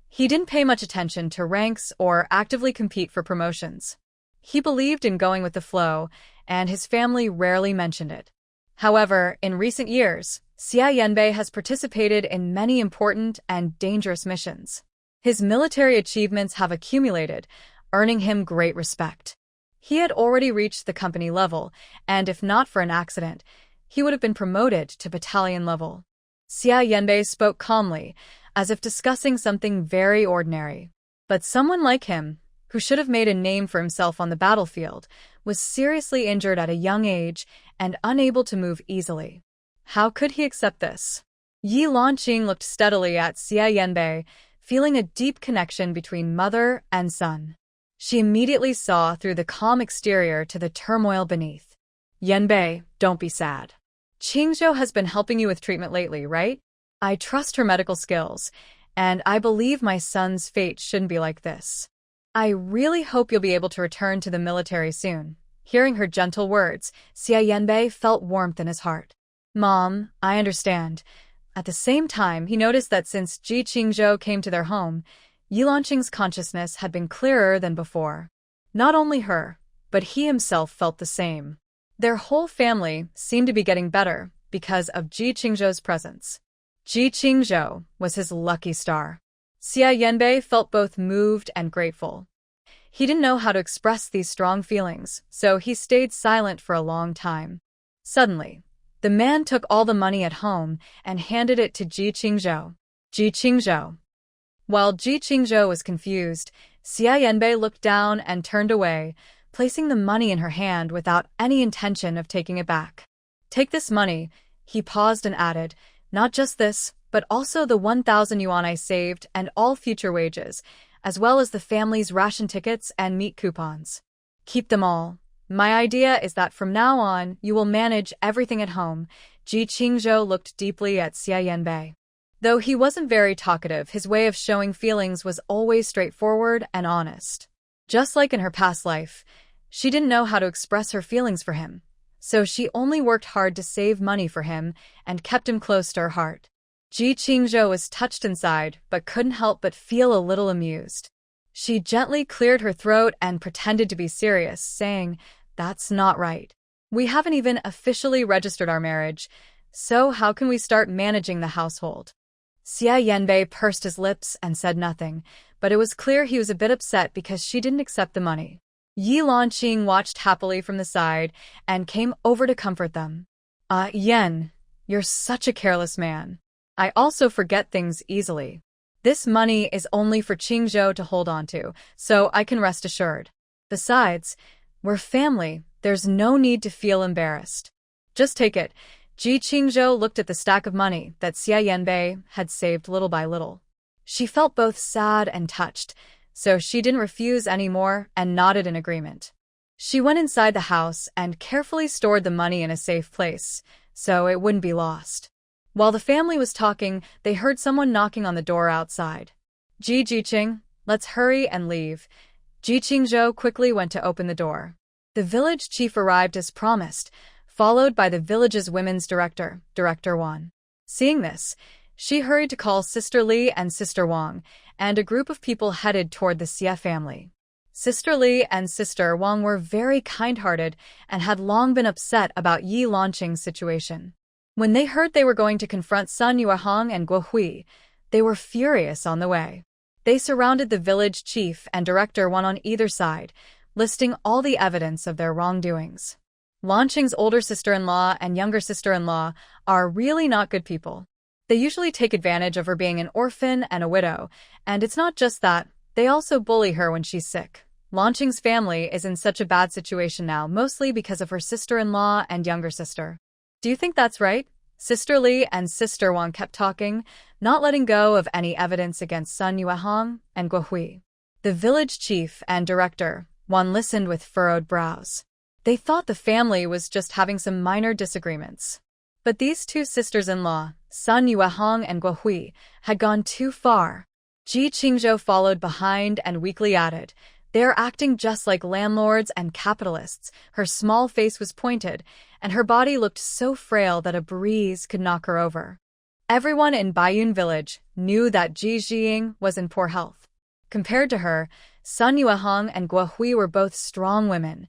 [SPEAKER 1] He didn't pay much attention to ranks or actively compete for promotions. He believed in going with the flow, and his family rarely mentioned it. However, in recent years, Xie Yanbei has participated in many important and dangerous missions. His military achievements have accumulated, earning him great respect. He had already reached the company level, and if not for an accident, he would have been promoted to battalion level. Xie Yanbei spoke calmly, as if discussing something very ordinary. But someone like him, who should have made a name for himself on the battlefield, was seriously injured at a young age and unable to move easily. How could he accept this? Yi Lanqing looked steadily at Xie Yanbei, feeling a deep connection between mother and son. She immediately saw through the calm exterior to the turmoil beneath. "Yanbei, don't be sad. Qingzhou has been helping you with treatment lately, right? I trust her medical skills, and I believe my son's fate shouldn't be like this. I really hope you'll be able to return to the military soon. Hearing her gentle words, Xia Yanbei felt warmth in his heart. Mom, I understand. At the same time, he noticed that since Ji Qingzhou came to their home, Yilanqing's consciousness had been clearer than before. Not only her, but he himself felt the same. Their whole family seemed to be getting better because of Ji Qingzhou's presence. Ji Qingzhou was his lucky star. Xia Yanbei felt both moved and grateful. He didn't know how to express these strong feelings, so he stayed silent for a long time. Suddenly, the man took all the money at home and handed it to Ji Qingzhou. Ji Qingzhou. While Ji Qingzhou was confused, Xia Yanbei looked down and turned away, placing the money in her hand without any intention of taking it back. Take this money, he paused and added, not just this, but also the 1,000 yuan I saved and all future wages, as well as the family's ration tickets and meat coupons. Keep them all. My idea is that from now on, you will manage everything at home. Ji Qingzhou looked deeply at Xia Yanbei. Though he wasn't very talkative, his way of showing feelings was always straightforward and honest. Just like in her past life, she didn't know how to express her feelings for him, so she only worked hard to save money for him and kept him close to her heart. Ji Qingzhou was touched inside, but couldn't help but feel a little amused. She gently cleared her throat and pretended to be serious, saying, "That's not right. We haven't even officially registered our marriage, so how can we start managing the household?" Xia Yanbei pursed his lips and said nothing, but it was clear he was a bit upset because she didn't accept the money. Yilanqing watched happily from the side and came over to comfort them. Yan, you're such a careless man. I also forget things easily. This money is only for Qingzhou to hold on to, so I can rest assured. Besides, we're family, there's no need to feel embarrassed. Just take it. Ji Qingzhou looked at the stack of money that Xia Yanbei had saved little by little. She felt both sad and touched, so she didn't refuse anymore and nodded in agreement. She went inside the house and carefully stored the money in a safe place, so it wouldn't be lost. While the family was talking, they heard someone knocking on the door outside. Ji Jiqing, let's hurry and leave. Ji Qingzhou quickly went to open the door. The village chief arrived as promised, followed by the village's women's director, Director Wan. Seeing this, she hurried to call Sister Li and Sister Wang, and a group of people headed toward the Xia family. Sister Li and Sister Wang were very kind-hearted and had long been upset about Yilanqing's situation. When they heard they were going to confront Sun Yuehong and Guo Hui, they were furious on the way. They surrounded the village chief and Director Wan on either side, listing all the evidence of their wrongdoings. Lanqing's older sister-in-law and younger sister-in-law are really not good people. They usually take advantage of her being an orphan and a widow, and it's not just that, they also bully her when she's sick. Lanqing's family is in such a bad situation now, mostly because of her sister-in-law and younger sister. Do you think that's right? Sister Li and Sister Wang kept talking, not letting go of any evidence against Sun Yuehong and Guo Hui. The village chief and director, Wan, listened with furrowed brows. They thought the family was just having some minor disagreements. But these two sisters-in-law, Sun Yuehong and Guo Hui, had gone too far. Ji Qingzhou followed behind and weakly added, "They're acting just like landlords and capitalists." Her small face was pointed, and her body looked so frail that a breeze could knock her over. Everyone in Baiyun village knew that Ji Jiying was in poor health. Compared to her, Sun Yuehong and Guo Hui were both strong women.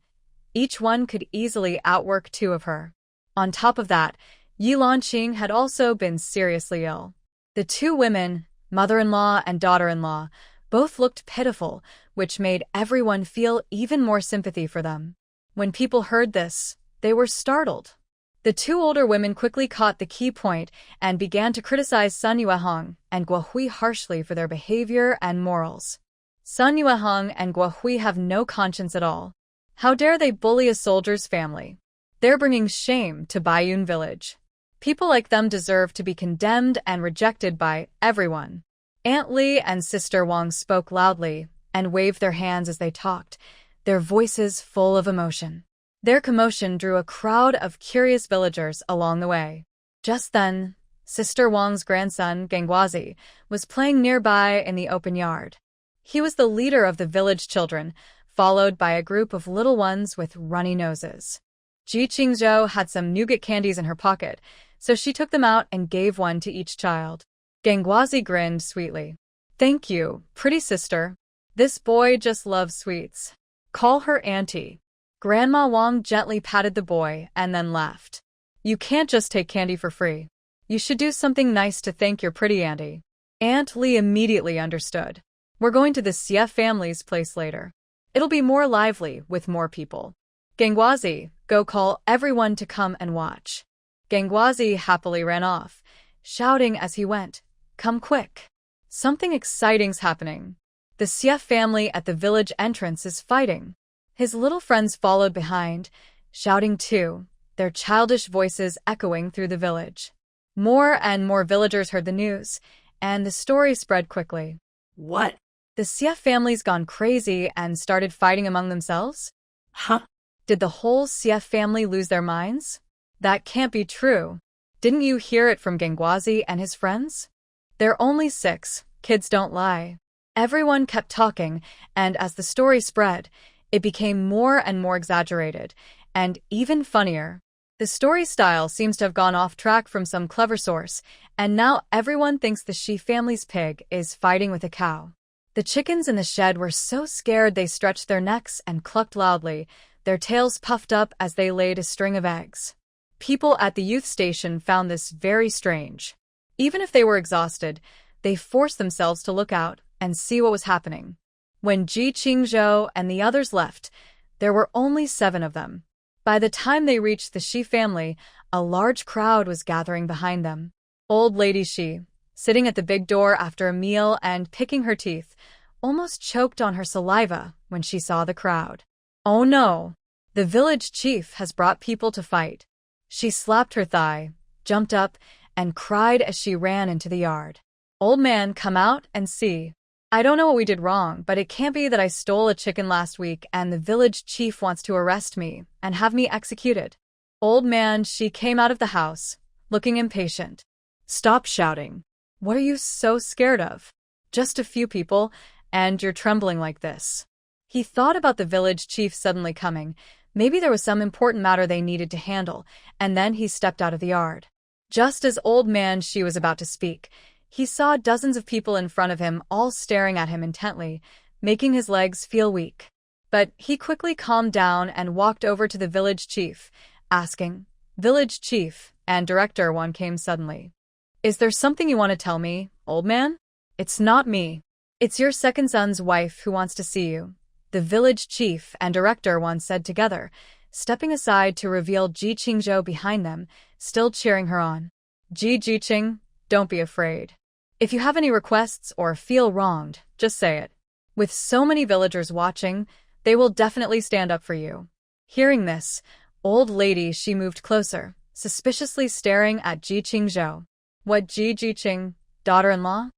[SPEAKER 1] Each one could easily outwork two of her. On top of that, Yilanqing had also been seriously ill. The two women, mother-in-law and daughter-in-law, both looked pitiful, which made everyone feel even more sympathy for them. When people heard this, they were startled. The two older women quickly caught the key point and began to criticize Sun Yuehong and Guo Hui harshly for their behavior and morals. Sun Yuehong and Guo Hui have no conscience at all. How dare they bully a soldier's family? They're bringing shame to Baiyun village. People like them deserve to be condemned and rejected by everyone. Aunt Li and Sister Wang spoke loudly and waved their hands as they talked, their voices full of emotion. Their commotion drew a crowd of curious villagers along the way. Just then, Sister Wang's grandson, Gangwazi, was playing nearby in the open yard. He was the leader of the village children, followed by a group of little ones with runny noses. Ji Qingzhou had some nougat candies in her pocket, so she took them out and gave one to each child. Gangwazi grinned sweetly. "Thank you, pretty sister. This boy just loves sweets. Call her auntie." Grandma Wang gently patted the boy and then laughed. "You can't just take candy for free. You should do something nice to thank your pretty auntie." Aunt Li immediately understood. "We're going to the Xie family's place later. It'll be more lively with more people. Gangwazi, go call everyone to come and watch." Gangwazi happily ran off, shouting as he went, "Come quick. Something exciting's happening. The Xie family at the village entrance is fighting." His little friends followed behind, shouting too, their childish voices echoing through the village. More and more villagers heard the news, and the story spread quickly.
[SPEAKER 2] What?
[SPEAKER 1] The Xie family's gone crazy and started fighting among themselves?
[SPEAKER 2] Huh?
[SPEAKER 1] Did the whole Xie family lose their minds? That can't be true. Didn't you hear it from Gangwazi and his friends? They're only 6, kids don't lie. Everyone kept talking, and as the story spread, it became more and more exaggerated, and even funnier. The story style seems to have gone off track from some clever source, and now everyone thinks the Shi family's pig is fighting with a cow. The chickens in the shed were so scared they stretched their necks and clucked loudly, their tails puffed up as they laid a string of eggs. People at the youth station found this very strange. Even if they were exhausted, they forced themselves to look out and see what was happening. When Ji Qingzhou and the others left, there were only 7 of them. By the time they reached the Shi family, a large crowd was gathering behind them. Old Lady Shi, sitting at the big door after a meal and picking her teeth, almost choked on her saliva when she saw the crowd. "Oh no! The village chief has brought people to fight." She slapped her thigh, jumped up, and cried as she ran into the yard. "Old man, come out and see. I don't know what we did wrong, but it can't be that I stole a chicken last week and the village chief wants to arrest me and have me executed." Old man, she came out of the house, looking impatient. "Stop shouting. What are you so scared of? Just a few people, and you're trembling like this." He thought about the village chief suddenly coming. Maybe there was some important matter they needed to handle, and then he stepped out of the yard. Just as Old Man Shi was about to speak, he saw dozens of people in front of him all staring at him intently, making his legs feel weak. But he quickly calmed down and walked over to the village chief, asking, "Village chief," and Director One came suddenly. "Is there something you want to tell me, old man?" "It's not me. It's your second son's wife who wants to see you," the village chief and Director One said together, stepping aside to reveal Ji Qingzhou behind them, still cheering her on. Ji Jiqing, don't be afraid. If you have any requests or feel wronged, just say it. With so many villagers watching, they will definitely stand up for you." Hearing this, Old Lady Shi moved closer, suspiciously staring at Ji Qingzhou. "What, Ji Jiqing, daughter-in-law?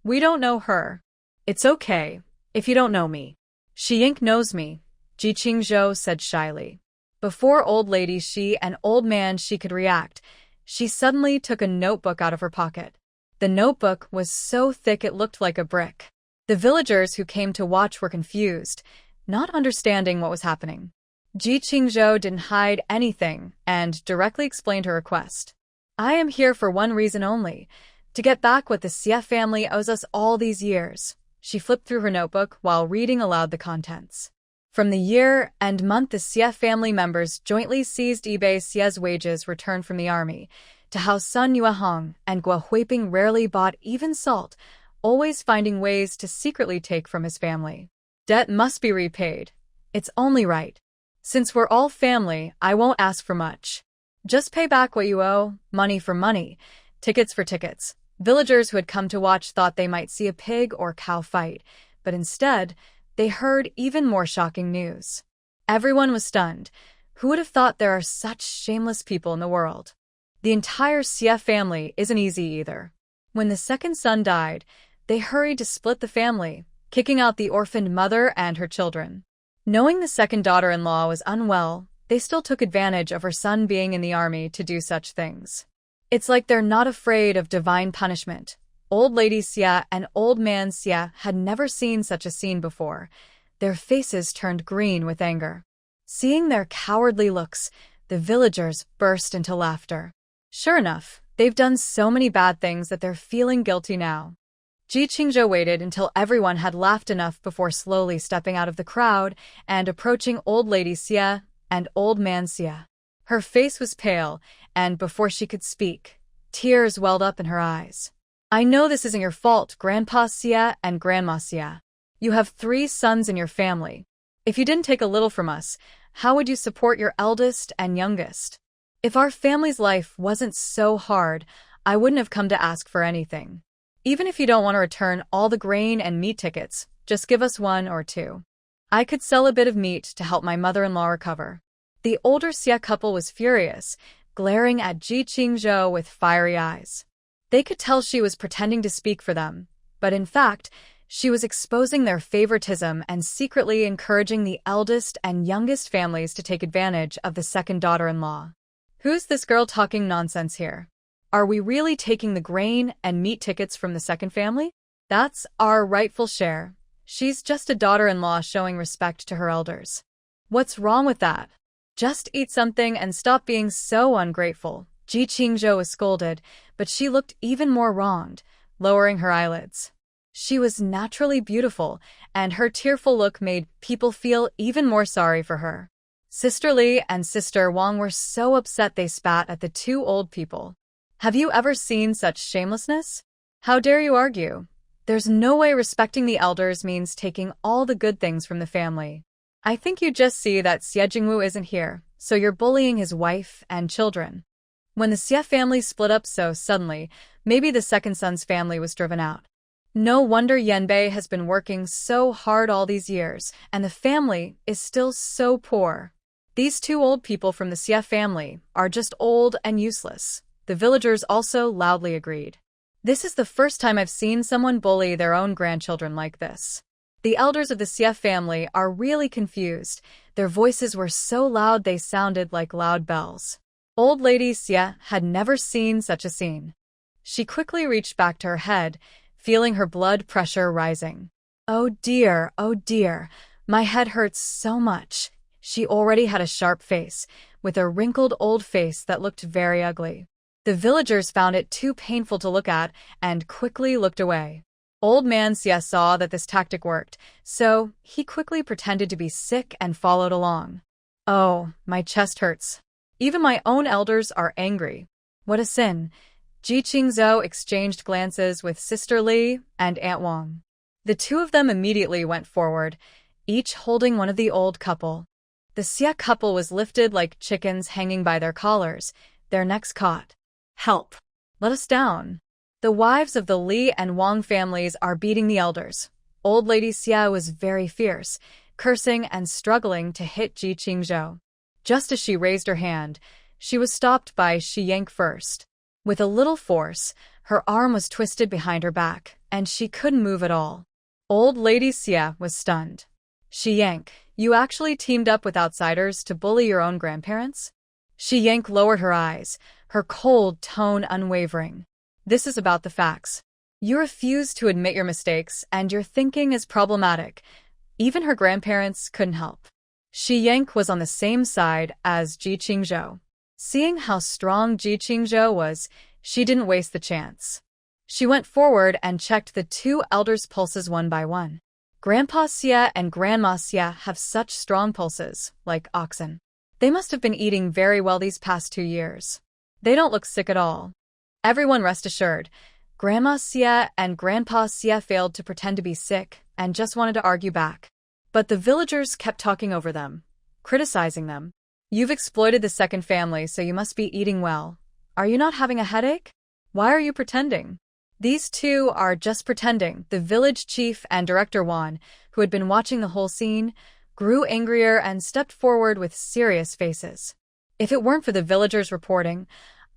[SPEAKER 1] We don't know her." "It's okay, if you don't know me." "Shi Ying knows me," Ji Qingzhou said shyly. Before Old Lady Shi and Old Man Shi could react, she suddenly took a notebook out of her pocket. The notebook was so thick it looked like a brick. The villagers who came to watch were confused, not understanding what was happening. Ji Qingzhou didn't hide anything and directly explained her request. "I am here for one reason only, to get back what the Xie family owes us all these years." She flipped through her notebook while reading aloud the contents. From the year and month the Xie family members jointly seized eBay Xie's wages returned from the army, to how Sun Yuehong and Guo Huiping rarely bought even salt, always finding ways to secretly take from his family. Debt must be repaid. It's only right. Since we're all family, I won't ask for much. Just pay back what you owe, money for money, tickets for tickets. Villagers who had come to watch thought they might see a pig or cow fight, but instead, they heard even more shocking news. Everyone was stunned. Who would have thought there are such shameless people in the world? The entire Xie family isn't easy either. When the second son died, they hurried to split the family, kicking out the orphaned mother and her children. Knowing the second daughter-in-law was unwell, they still took advantage of her son being in the army to do such things. It's like they're not afraid of divine punishment. Old Lady Xia and Old Man Xia had never seen such a scene before. Their faces turned green with anger. Seeing their cowardly looks, the villagers burst into laughter. Sure enough, they've done so many bad things that they're feeling guilty now. Ji Qingzhou waited until everyone had laughed enough before slowly stepping out of the crowd and approaching Old Lady Xia and Old Man Xia. Her face was pale, and before she could speak, tears welled up in her eyes. I know this isn't your fault, Grandpa Xia and Grandma Xia. You have 3 sons in your family. If you didn't take a little from us, how would you support your eldest and youngest? If our family's life wasn't so hard, I wouldn't have come to ask for anything. Even if you don't want to return all the grain and meat tickets, just give us 1 or 2. I could sell a bit of meat to help my mother-in-law recover. The older Xia couple was furious, glaring at Ji Qingzhou with fiery eyes. They could tell she was pretending to speak for them, but in fact, she was exposing their favoritism and secretly encouraging the eldest and youngest families to take advantage of the second daughter-in-law. Who's this girl talking nonsense here? Are we really taking the grain and meat tickets from the second family? That's our rightful share. She's just a daughter-in-law showing respect to her elders. What's wrong with that? Just eat something and stop being so ungrateful. Ji Qingzhou was scolded, but she looked even more wronged, lowering her eyelids. She was naturally beautiful, and her tearful look made people feel even more sorry for her. Sister Li and Sister Wang were so upset they spat at the 2 old people. Have you ever seen such shamelessness? How dare you argue? There's no way respecting the elders means taking all the good things from the family. I think you just see that Xie Jingwu isn't here, so you're bullying his wife and children. When the Xie family split up so suddenly, maybe the second son's family was driven out. No wonder Yanbei has been working so hard all these years, and the family is still so poor. These 2 old people from the Xie family are just old and useless. The villagers also loudly agreed. This is the first time I've seen someone bully their own grandchildren like this. The elders of the Xie family are really confused. Their voices were so loud they sounded like loud bells. Old Lady Xia had never seen such a scene. She quickly reached back to her head, feeling her blood pressure rising. Oh dear, my head hurts so much. She already had a sharp face, with a wrinkled old face that looked very ugly. The villagers found it too painful to look at and quickly looked away. Old Man Xia saw that this tactic worked, so he quickly pretended to be sick and followed along. Oh, my chest hurts. Even my own elders are angry. What a sin. Ji Qingzhou exchanged glances with Sister Li and Aunt Wang. The 2 of them immediately went forward, each holding one of the old couple. The Xia couple was lifted like chickens hanging by their collars, their necks caught. Help! Let us down. The wives of the Li and Wang families are beating the elders. Old Lady Xia was very fierce, cursing and struggling to hit Ji Qingzhou. Just as she raised her hand, she was stopped by Shi Yank first. With a little force, her arm was twisted behind her back, and she couldn't move at all. Old Lady Xia was stunned. Shi Yank, you actually teamed up with outsiders to bully your own grandparents? Shi Yank lowered her eyes, her cold tone unwavering. This is about the facts. You refuse to admit your mistakes, and your thinking is problematic. Even her grandparents couldn't help. Shi Yank was on the same side as Ji Qingzhou. Seeing how strong Ji Qingzhou was, she didn't waste the chance. She went forward and checked the 2 elders' pulses one by one. Grandpa Xia and Grandma Xia have such strong pulses, like oxen. They must have been eating very well these past 2 years. They don't look sick at all. Everyone rest assured, Grandma Xia and Grandpa Xia failed to pretend to be sick and just wanted to argue back. But the villagers kept talking over them, criticizing them. You've exploited the second family, so you must be eating well. Are you not having a headache? Why are you pretending? These 2 are just pretending. The village chief and Director Wan, who had been watching the whole scene, grew angrier and stepped forward with serious faces. If it weren't for the villagers reporting,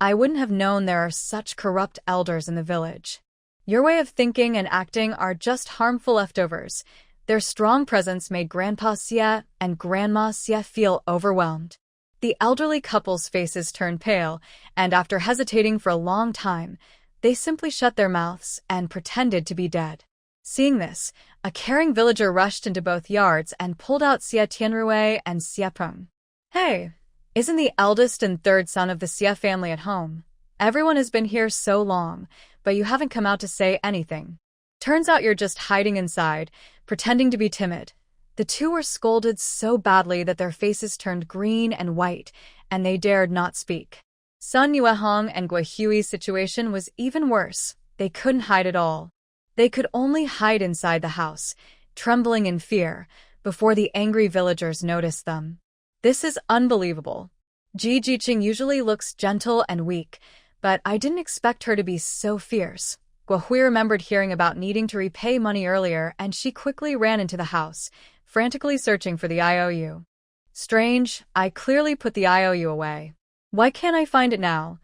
[SPEAKER 1] I wouldn't have known there are such corrupt elders in the village. Your way of thinking and acting are just harmful leftovers. Their strong presence made Grandpa Xia and Grandma Xia feel overwhelmed. The elderly couple's faces turned pale, and after hesitating for a long time, they simply shut their mouths and pretended to be dead. Seeing this, a caring villager rushed into both yards and pulled out Xia Tianrui and Xia Peng. "Hey, isn't the eldest and third son of the Xia family at home? Everyone has been here so long, but you haven't come out to say anything. Turns out you're just hiding inside, pretending to be timid." The two were scolded so badly that their faces turned green and white, and they dared not speak. Sun Yuehong and Gua Hui's situation was even worse. They couldn't hide at all. They could only hide inside the house, trembling in fear, before the angry villagers noticed them. "This is unbelievable. Ji Jiqing usually looks gentle and weak, but I didn't expect her to be so fierce." Gua Hui remembered hearing about needing to repay money earlier, and she quickly ran into the house, frantically searching for the IOU. "Strange, I clearly put the IOU away. Why can't I find it now?"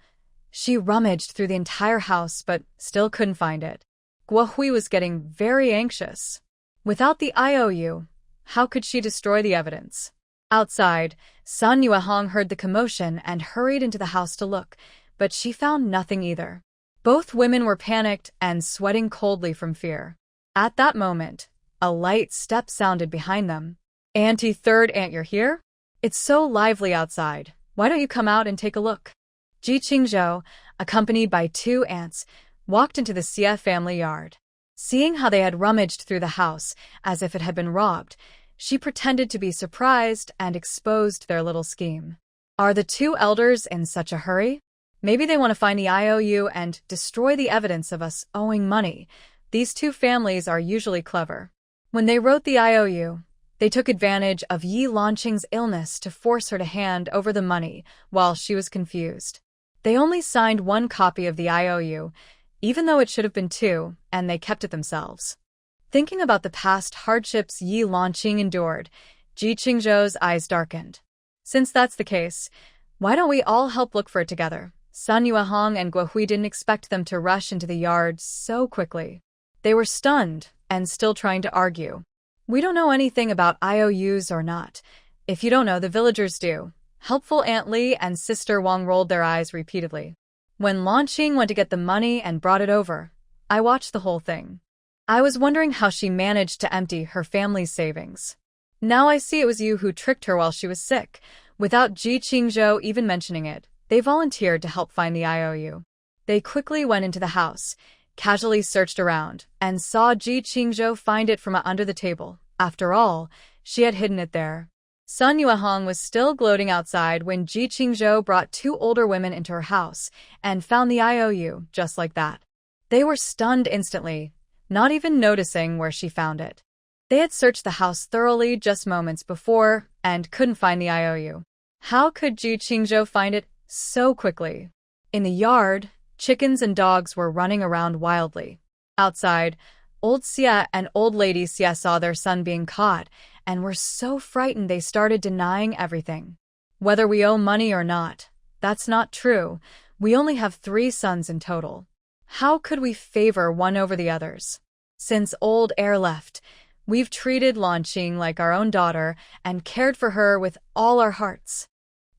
[SPEAKER 1] She rummaged through the entire house but still couldn't find it. Gua Hui was getting very anxious. Without the IOU, how could she destroy the evidence? Outside, Sun Yuehong heard the commotion and hurried into the house to look, but she found nothing either. Both women were panicked and sweating coldly from fear. At that moment, a light step sounded behind them. "Auntie Third Aunt, you're here? It's so lively outside. Why don't you come out and take a look?" Ji Qingzhou, accompanied by two aunts, walked into the Xia family yard. Seeing how they had rummaged through the house as if it had been robbed, she pretended to be surprised and exposed their little scheme. Are the two elders in such a hurry? Maybe they want to find the IOU and destroy the evidence of us owing money. These two families are usually clever. When they wrote the IOU, they took advantage of Yi Lanqing's illness to force her to hand over the money while she was confused. They only signed one copy of the IOU, even though it should have been two, and they kept it themselves. Thinking about the past hardships Yi Lanqing endured, Ji Qingzhou's eyes darkened. "Since that's the case, why don't we all help look for it together?" Sun Yuehong and Gua Hui didn't expect them to rush into the yard so quickly. They were stunned and still trying to argue. "We don't know anything about IOUs or not. If you don't know, the villagers do." Helpful Aunt Li and Sister Wang rolled their eyes repeatedly. "When Lanqing went to get the money and brought it over, I watched the whole thing. I was wondering how she managed to empty her family's savings. Now I see it was you who tricked her while she was sick." Without Ji Qingzhou even mentioning it, they volunteered to help find the IOU. They quickly went into the house, casually searched around, and saw Ji Qingzhou find it from under the table. After all, she had hidden it there. Sun Yuehong was still gloating outside when Ji Qingzhou brought two older women into her house and found the IOU just like that. They were stunned instantly, not even noticing where she found it. They had searched the house thoroughly just moments before and couldn't find the IOU. How could Ji Qingzhou find it so quickly? In the yard, chickens and dogs were running around wildly. Outside, Old Xia and Old Lady Xia saw their son being caught and were so frightened they started denying everything. "Whether we owe money or not, that's not true. We only have 3 sons in total. How could we favor one over the others? Since Old Heir left, we've treated Lanqing like our own daughter and cared for her with all our hearts."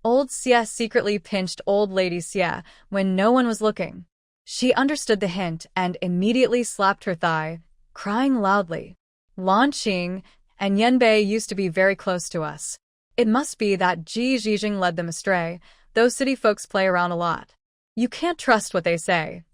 [SPEAKER 1] Old Xia secretly pinched Old Lady Xia when no one was looking. She understood the hint and immediately slapped her thigh, crying loudly. "Lanqing and Yanbei used to be very close to us. It must be that Ji Zhijing led them astray. Those city folks play around a lot. You can't trust what they say."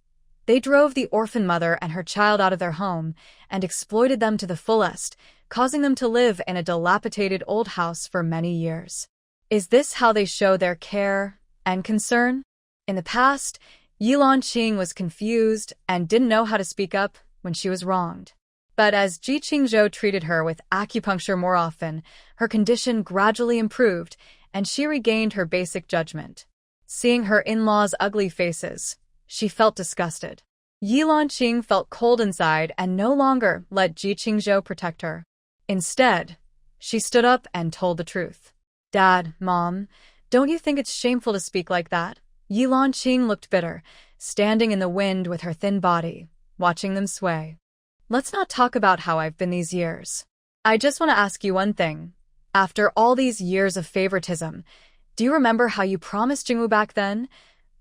[SPEAKER 1] They drove the orphan mother and her child out of their home and exploited them to the fullest, causing them to live in a dilapidated old house for many years. Is this how they show their care and concern? In the past, Yi Lanqing was confused and didn't know how to speak up when she was wronged. But as Ji Qingzhou treated her with acupuncture more often, her condition gradually improved and she regained her basic judgment. Seeing her in-laws' ugly faces, she felt disgusted. Yi Lanqing felt cold inside and no longer let Ji Qingzhou protect her. Instead, she stood up and told the truth. "Dad, Mom, don't you think it's shameful to speak like that?" Yi Lanqing looked bitter, standing in the wind with her thin body, watching them sway. "Let's not talk about how I've been these years. I just want to ask you one thing. After all these years of favoritism, Do you remember how you promised Jingwoo back then?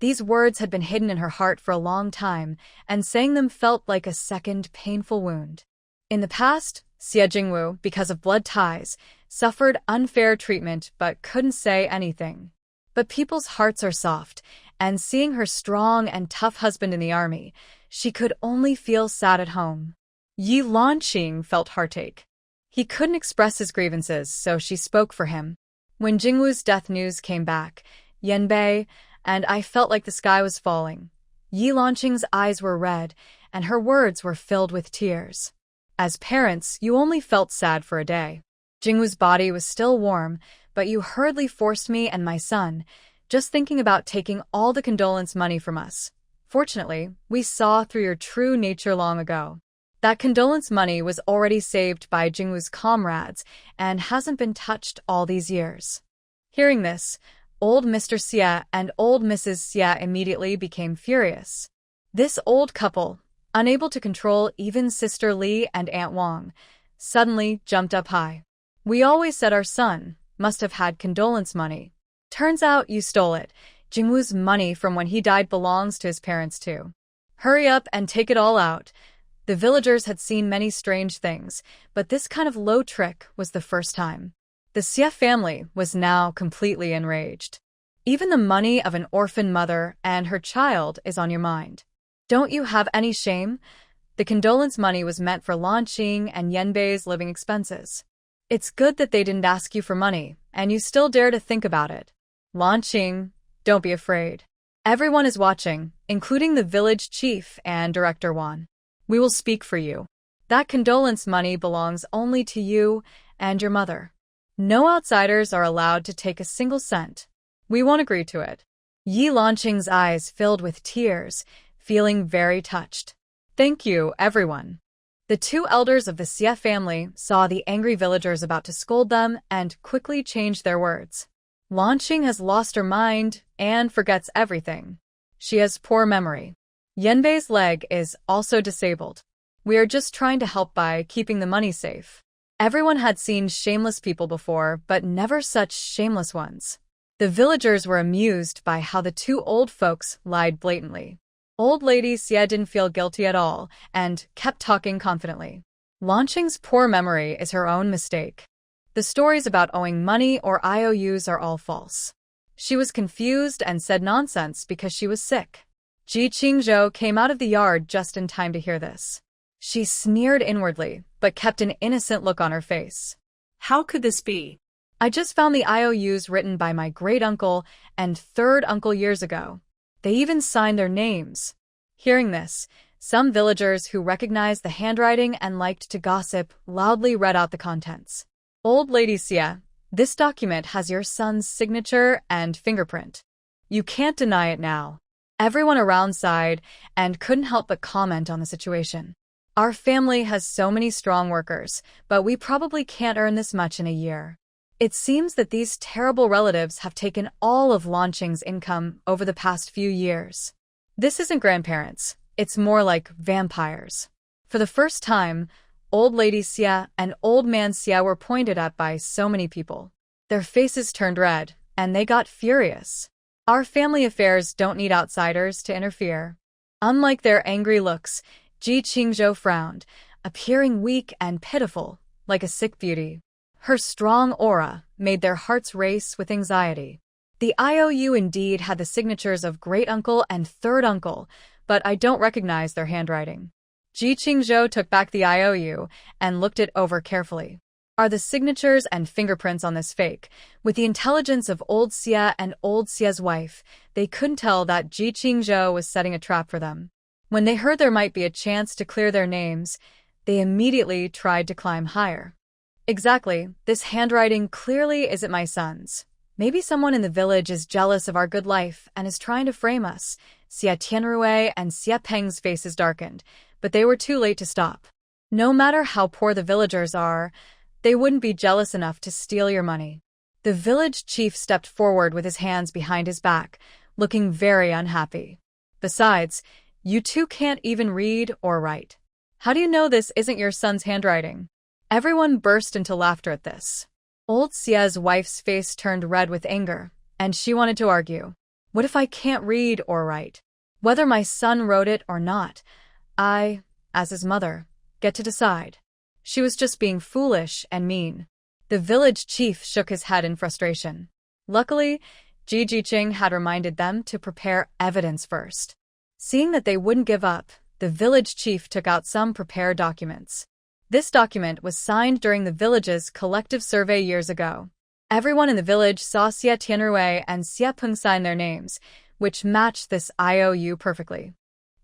[SPEAKER 1] These words had been hidden in her heart for a long time, and saying them felt like a second painful wound. In the past, Xia Jingwoo, because of blood ties, suffered unfair treatment but couldn't say anything. But people's hearts are soft, and seeing her strong and tough husband in the army, she could only feel sad at home. Yi Lanqing felt heartache. He couldn't express his grievances, so she spoke for him. When Jingwoo's death news came back, Yanbei, and I felt like the sky was falling. Yi Lanqing's eyes were red, and her words were filled with tears. As parents, you only felt sad for a day. Jingwoo's body was still warm, but you hurriedly forced me and my son, just thinking about taking all the condolence money from us. Fortunately, we saw through your true nature long ago. That condolence money was already saved by Jingwoo's comrades and hasn't been touched all these years. Hearing this, old Mr. Xia and old Mrs. Xia immediately became furious. This old couple, unable to control even Sister Li and Aunt Wang, suddenly jumped up high. We always said our son must have had condolence money. Turns out you stole it. Jingwoo's money from when he died belongs to his parents too. Hurry up and take it all out. The villagers had seen many strange things, but this kind of low trick was the first time. The Xia family was now completely enraged. Even the money of an orphan mother and her child is on your mind. Don't you have any shame? The condolence money was meant for Lanqing and Yanbei's living expenses. It's good that they didn't ask you for money, and you still dare to think about it. Lanqing, don't be afraid. Everyone is watching, including the village chief and Director Wan. We will speak for you. That condolence money belongs only to you and your mother. No outsiders are allowed to take a single cent. We won't agree to it. Yi Lanqing's eyes filled with tears, feeling very touched. Thank you, everyone. The two elders of the Xia family saw the angry villagers about to scold them and quickly changed their words. Lanqing has lost her mind and forgets everything. She has poor memory. Yanbei's leg is also disabled. We are just trying to help by keeping the money safe. Everyone had seen shameless people before, but never such shameless ones. The villagers were amused by how the two old folks lied blatantly. Old lady Xia didn't feel guilty at all and kept talking confidently. Lanqing's poor memory is her own mistake. The stories about owing money or IOUs are all false. She was confused and said nonsense because she was sick. Ji Qingzhou came out of the yard just in time to hear this. She sneered inwardly, but kept an innocent look on her face.
[SPEAKER 2] How could this be?
[SPEAKER 1] I just found the IOUs written by my great-uncle and third-uncle years ago. They even signed their names. Hearing this, some villagers who recognized the handwriting and liked to gossip loudly read out the contents. Old Lady Xia, this document has your son's signature and fingerprint. You can't deny it now. Everyone around sighed and couldn't help but comment on the situation. Our family has so many strong workers, but we probably can't earn this much in a year. It seems that these terrible relatives have taken all of Lanqing's income over the past few years. This isn't grandparents, it's more like vampires. For the first time, Old Lady Xia and Old Man Xia were pointed at by so many people. Their faces turned red, and they got furious. Our family affairs don't need outsiders to interfere. Unlike their angry looks, Ji Qingzhou frowned, appearing weak and pitiful, like a sick beauty. Her strong aura made their hearts race with anxiety. The IOU indeed had the signatures of great-uncle and third-uncle, but I don't recognize their handwriting. Ji Qingzhou took back the IOU and looked it over carefully. Are the signatures and fingerprints on this fake? With the intelligence of Old Xia and Old Xia's wife, they couldn't tell that Ji Qingzhou was setting a trap for them. When they heard there might be a chance to clear their names, they immediately tried to climb higher. Exactly, this handwriting clearly isn't my son's. Maybe someone in the village is jealous of our good life and is trying to frame us. Xia Tianrui and Xia Peng's faces darkened, but they were too late to stop. No matter how poor the villagers are, they wouldn't be jealous enough to steal your money. The village chief stepped forward with his hands behind his back, looking very unhappy. Besides, you two can't even read or write. How do you know this isn't your son's handwriting? Everyone burst into laughter at this. Old Xia's wife's face turned red with anger, And she wanted to argue. What if I can't read or write? Whether my son wrote it or not, I, as his mother, get to decide. She was just being foolish and mean. The village chief shook his head in frustration. Luckily, Ji Jiqing had reminded them to prepare evidence first. Seeing that they wouldn't give up, the village chief took out some prepared documents. This document was signed during the village's collective survey years ago. Everyone in the village saw Xia Tianrui and Xia Peng sign their names, which matched this IOU perfectly.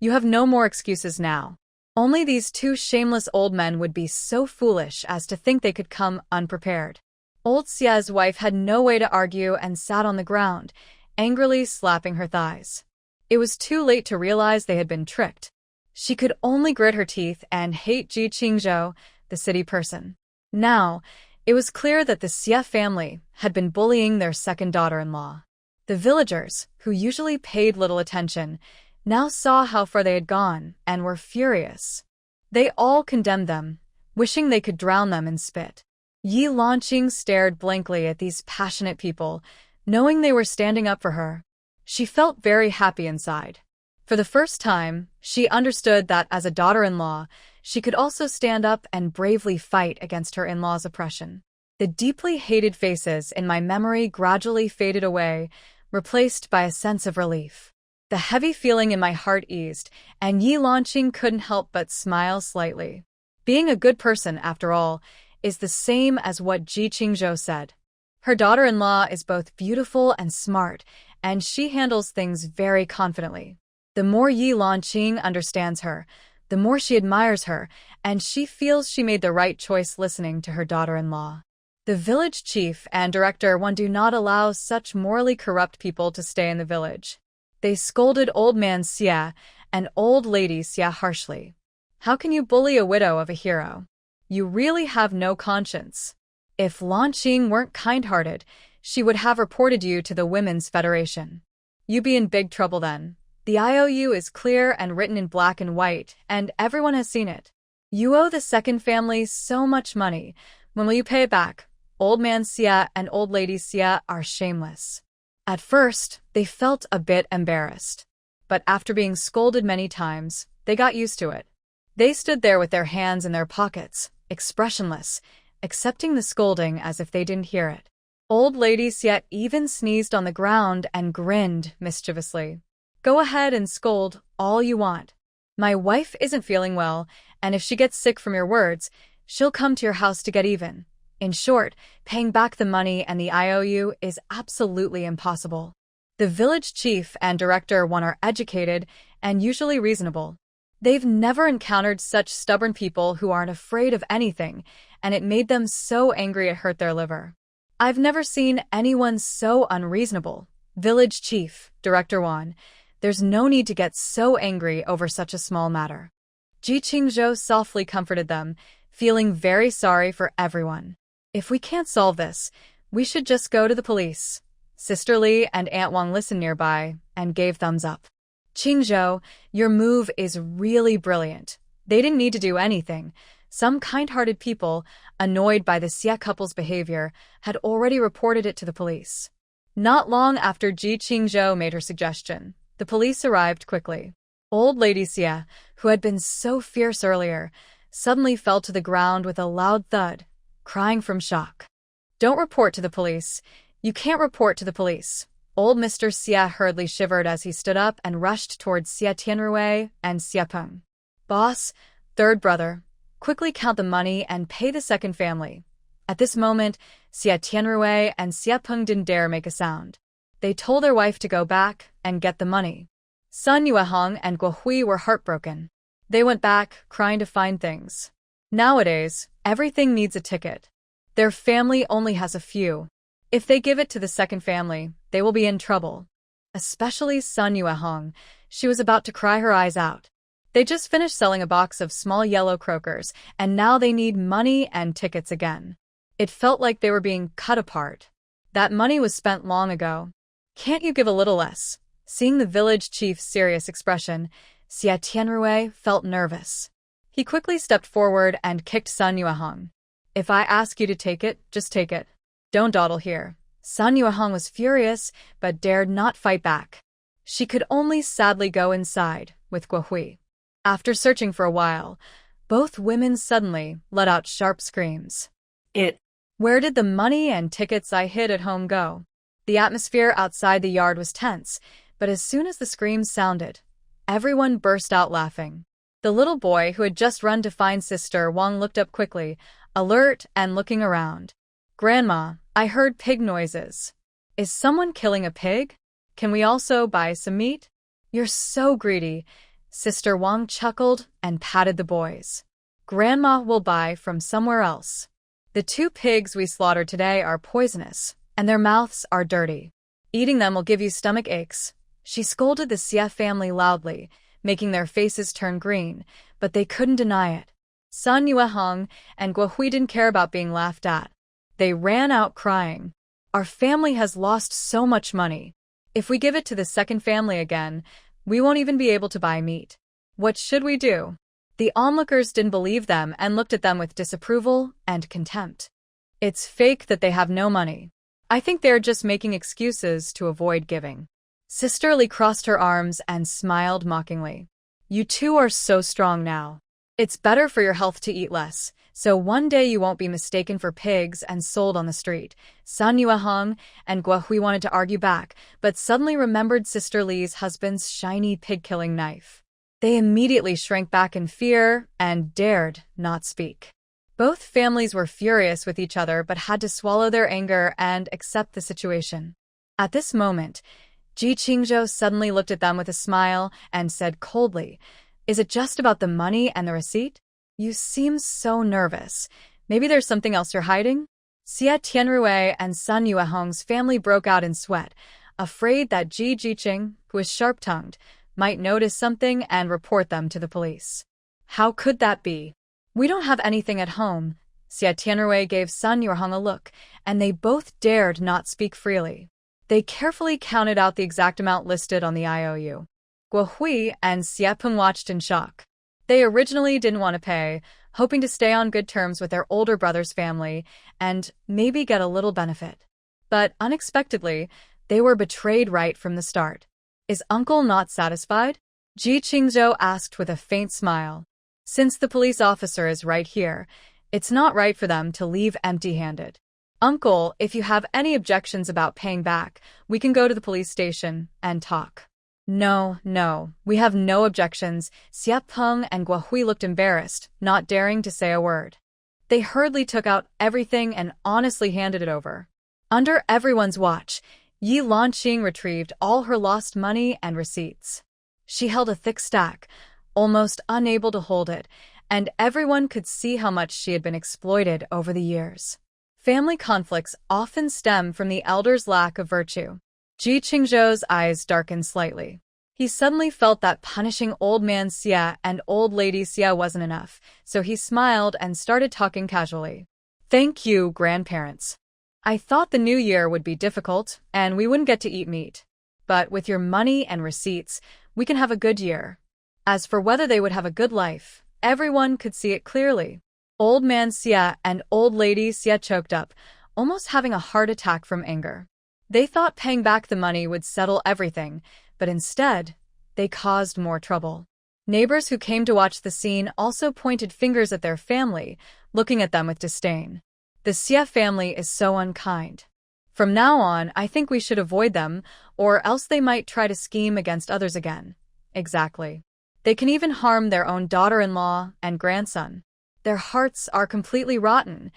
[SPEAKER 1] You have no more excuses now. Only these two shameless old men would be so foolish as to think they could come unprepared. Old Xia's wife had no way to argue and sat on the ground, angrily slapping her thighs. It was too late to realize they had been tricked. She could only grit her teeth and hate Ji Qingzhou, the city person. Now, it was clear that the Xia family had been bullying their second daughter-in-law. The villagers, who usually paid little attention, now saw how far they had gone and were furious. They all condemned them, wishing they could drown them in spit. Yi Lanqing stared blankly at these passionate people, knowing they were standing up for her. She felt very happy inside. For the first time, she understood that as a daughter-in-law, she could also stand up and bravely fight against her in-law's oppression. The deeply hated faces in my memory gradually faded away, replaced by a sense of relief. The heavy feeling in my heart eased, and Yi Lanqing couldn't help but smile slightly. Being a good person, after all, is the same as what Ji Qingzhou said. Her daughter-in-law is both beautiful and smart, and she handles things very confidently. The more Yi Lanqing understands her, the more she admires her, and she feels she made the right choice listening to her daughter-in-law. The village chief and director do not allow such morally corrupt people to stay in the village. They scolded old man Xia and old lady Xia harshly. How can you bully a widow of a hero? You really have no conscience. If Lanqing weren't kind-hearted, she would have reported you to the Women's Federation. You'd be in big trouble then. The IOU is clear and written in black and white, and everyone has seen it. You owe the second family so much money. When will you pay it back? Old man Xia and old lady Xia are shameless. At first, they felt a bit embarrassed. But after being scolded many times, they got used to it. They stood there with their hands in their pockets, expressionless, accepting the scolding as if they didn't hear it. Old lady Xia even sneezed on the ground and grinned mischievously. Go ahead and scold all you want. My wife isn't feeling well, and if she gets sick from your words, she'll come to your house to get even. In short, paying back the money and the IOU is absolutely impossible. The village chief and director are educated and usually reasonable. They've never encountered such stubborn people who aren't afraid of anything, and it made them so angry it hurt their liver. I've never seen anyone so unreasonable. Village chief, Director Wan, there's no need to get so angry over such a small matter. Ji Qingzhou softly comforted them, feeling very sorry for everyone. If we can't solve this, we should just go to the police. Sister Li and Aunt Wang listened nearby and gave thumbs up. Qingzhou, your move is really brilliant. They didn't need to do anything. Some kind-hearted people, annoyed by the Xia couple's behavior, had already reported it to the police. Not long after Ji Qingzhou made her suggestion, the police arrived quickly. Old lady Xia, who had been so fierce earlier, suddenly fell to the ground with a loud thud, crying from shock. Don't report to the police. You can't report to the police. Old Mr. Xia hurriedly shivered as he stood up and rushed towards Xia Tianrui and Xia Peng. Boss, third brother, quickly count the money and pay the second family. At this moment, Xia Tianrui and Xia Peng didn't dare make a sound. They told their wife to go back and get the money. Sun Yuehong and Guo Hui were heartbroken. They went back, crying to find things. Nowadays, everything needs a ticket. Their family only has a few. If they give it to the second family, they will be in trouble. Especially Sun Yuehong. She was about to cry her eyes out. They just finished selling a box of small yellow croakers, and now they need money and tickets again. It felt like they were being cut apart. That money was spent long ago. Can't you give a little less? Seeing the village chief's serious expression, Xia Tianrui felt nervous. He quickly stepped forward and kicked Sun Yuehong. If I ask you to take it, just take it. Don't dawdle here. Sun Yuehong was furious, but dared not fight back. She could only sadly go inside with Guohui. After searching for a while, both women suddenly let out sharp screams. Where did the money and tickets I hid at home go? The atmosphere outside the yard was tense, but as soon as the screams sounded, everyone burst out laughing. The little boy who had just run to find Sister Wang looked up quickly, alert and looking around. Grandma, I heard pig noises. Is someone killing a pig? Can we also buy some meat? You're so greedy. Sister Wang chuckled and patted the boys. Grandma will buy from somewhere else. The 2 pigs we slaughtered today are poisonous, and their mouths are dirty. Eating them will give you stomach aches. She scolded the Xie family loudly, making their faces turn green, but they couldn't deny it. Sun Yuehong and Guohui didn't care about being laughed at. They ran out crying. Our family has lost so much money. If we give it to the second family again, we won't even be able to buy meat. What should we do? The onlookers didn't believe them and looked at them with disapproval and contempt. It's fake that they have no money. I think they're just making excuses to avoid giving. Sister Li crossed her arms and smiled mockingly. You 2 are so strong now. It's better for your health to eat less, so one day you won't be mistaken for pigs and sold on the street. Sun Yuehong and Guohui wanted to argue back, but suddenly remembered Sister Li's husband's shiny pig-killing knife. They immediately shrank back in fear and dared not speak. Both families were furious with each other but had to swallow their anger and accept the situation. At this moment, Ji Qingzhou suddenly looked at them with a smile and said coldly, Is it just about the money and the receipt? You seem so nervous. Maybe there's something else you're hiding? Xie Tianrui and Sun Yuehong's family broke out in sweat, afraid that Ji Jiqing, who was sharp-tongued, might notice something and report them to the police. How could that be? We don't have anything at home. Xie Tianrui gave Sun Yuehong a look, and they both dared not speak freely. They carefully counted out the exact amount listed on the IOU. Guohui and Xie Peng watched in shock. They originally didn't want to pay, hoping to stay on good terms with their older brother's family and maybe get a little benefit. But unexpectedly, they were betrayed right from the start. Is Uncle not satisfied? Ji Qingzhou asked with a faint smile. Since the police officer is right here, it's not right for them to leave empty-handed. Uncle, if you have any objections about paying back, we can go to the police station and talk. No, we have no objections. Xie Peng and Guohui looked embarrassed, not daring to say a word. They hurriedly took out everything and honestly handed it over. Under everyone's watch, Yi Lanqing retrieved all her lost money and receipts. She held a thick stack, almost unable to hold it, and everyone could see how much she had been exploited over the years. Family conflicts often stem from the elders' lack of virtue. Ji Qingzhou's eyes darkened slightly. He suddenly felt that punishing old man Xie and old lady Xie wasn't enough, so he smiled and started talking casually. Thank you, grandparents. I thought the new year would be difficult, and we wouldn't get to eat meat. But with your money and receipts, we can have a good year. As for whether they would have a good life, everyone could see it clearly. Old man Xie and old lady Xie choked up, almost having a heart attack from anger. They thought paying back the money would settle everything, but instead, they caused more trouble. Neighbors who came to watch the scene also pointed fingers at their family, looking at them with disdain. The Xie family is so unkind. From now on, I think we should avoid them, or else they might try to scheme against others again. Exactly. They can even harm their own daughter-in-law and grandson. Their hearts are completely rotten.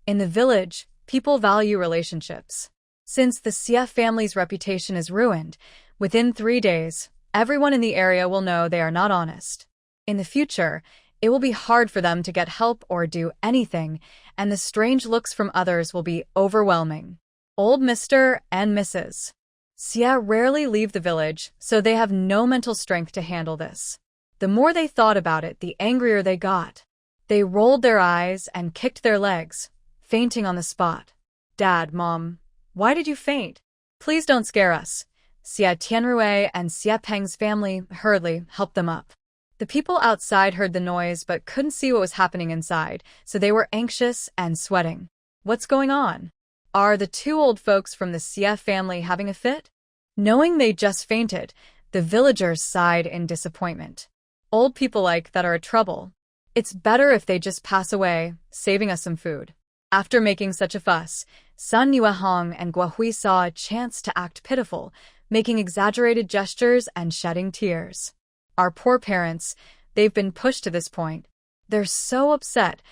[SPEAKER 1] In the village, people value relationships. Since the Xie family's reputation is ruined, within 3 days, everyone in the area will know they are not honest. In the future, it will be hard for them to get help or do anything, and the strange looks from others will be overwhelming. Old Mr. and Mrs. Xie rarely leave the village, so they have no mental strength to handle this. The more they thought about it, the angrier they got. They rolled their eyes and kicked their legs, fainting on the spot. Dad, Mom, why did you faint? Please don't scare us. Xie Tianrui and Xie Peng's family hurriedly helped them up. The people outside heard the noise but couldn't see what was happening inside, so they were anxious and sweating. What's going on? Are the two old folks from the Xie family having a fit? Knowing they just fainted, the villagers sighed in disappointment. Old people like that are a trouble. It's better if they just pass away, saving us some food. After making such a fuss, Sun Yuehong and Guahui saw a chance to act pitiful, making exaggerated gestures and shedding tears. Our poor parents, they've been pushed to this point. They're so upset.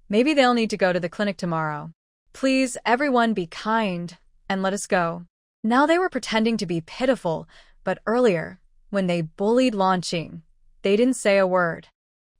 [SPEAKER 1] Maybe they'll need to go to the clinic tomorrow. Please, everyone be kind, and let us go. Now they were pretending to be pitiful, but earlier, when they bullied Lanqing, they didn't say a word.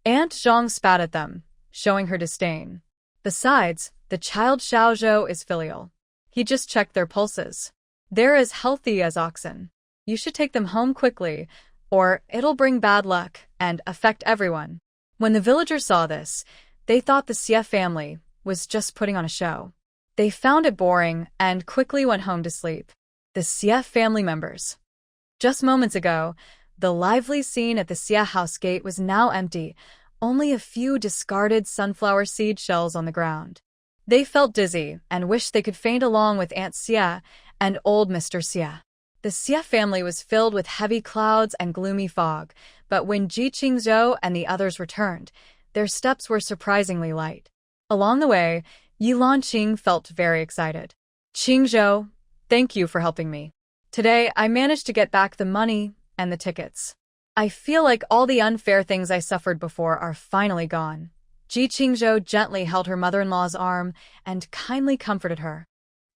[SPEAKER 1] Aunt Zhang spat at them, showing her disdain. Besides, the child Xiaozhou is filial. He just checked their pulses. They're as healthy as oxen. You should take them home quickly, or it'll bring bad luck and affect everyone. When the villagers saw this, they thought the Xie family was just putting on a show. They found it boring and quickly went home to sleep. The Xie family members. Just moments ago, the lively scene at the Xie house gate was now empty, only a few discarded sunflower seed shells on the ground. They felt dizzy and wished they could faint along with Aunt Xie and old Mr. Xie. The Xie family was filled with heavy clouds and gloomy fog, but when Ji Qingzhou and the others returned, their steps were surprisingly light. Along the way, Yi Lanqing felt very excited. Qingzhou, thank you for helping me. Today, I managed to get back the money and the tickets. I feel like all the unfair things I suffered before are finally gone. Ji Qingzhou gently held her mother-in-law's arm and kindly comforted her.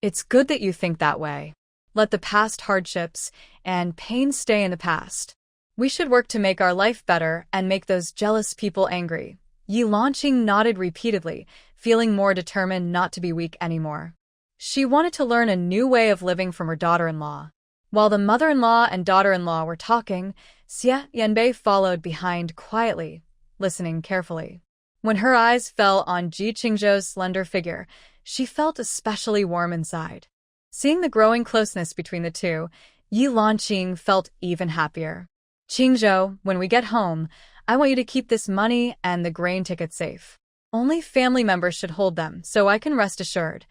[SPEAKER 1] It's good that you think that way. Let the past hardships and pain stay in the past. We should work to make our life better and make those jealous people angry. Yi Lanqing nodded repeatedly, feeling more determined not to be weak anymore. She wanted to learn a new way of living from her daughter-in-law. While the mother-in-law and daughter-in-law were talking, Xie Yanbei followed behind quietly, listening carefully. When her eyes fell on Ji Qingzhou's slender figure, she felt especially warm inside. Seeing the growing closeness between the two, Yi Lanqing felt even happier. Qingzhou, when we get home, I want you to keep this money and the grain ticket safe. Only family members should hold them, so I can rest assured.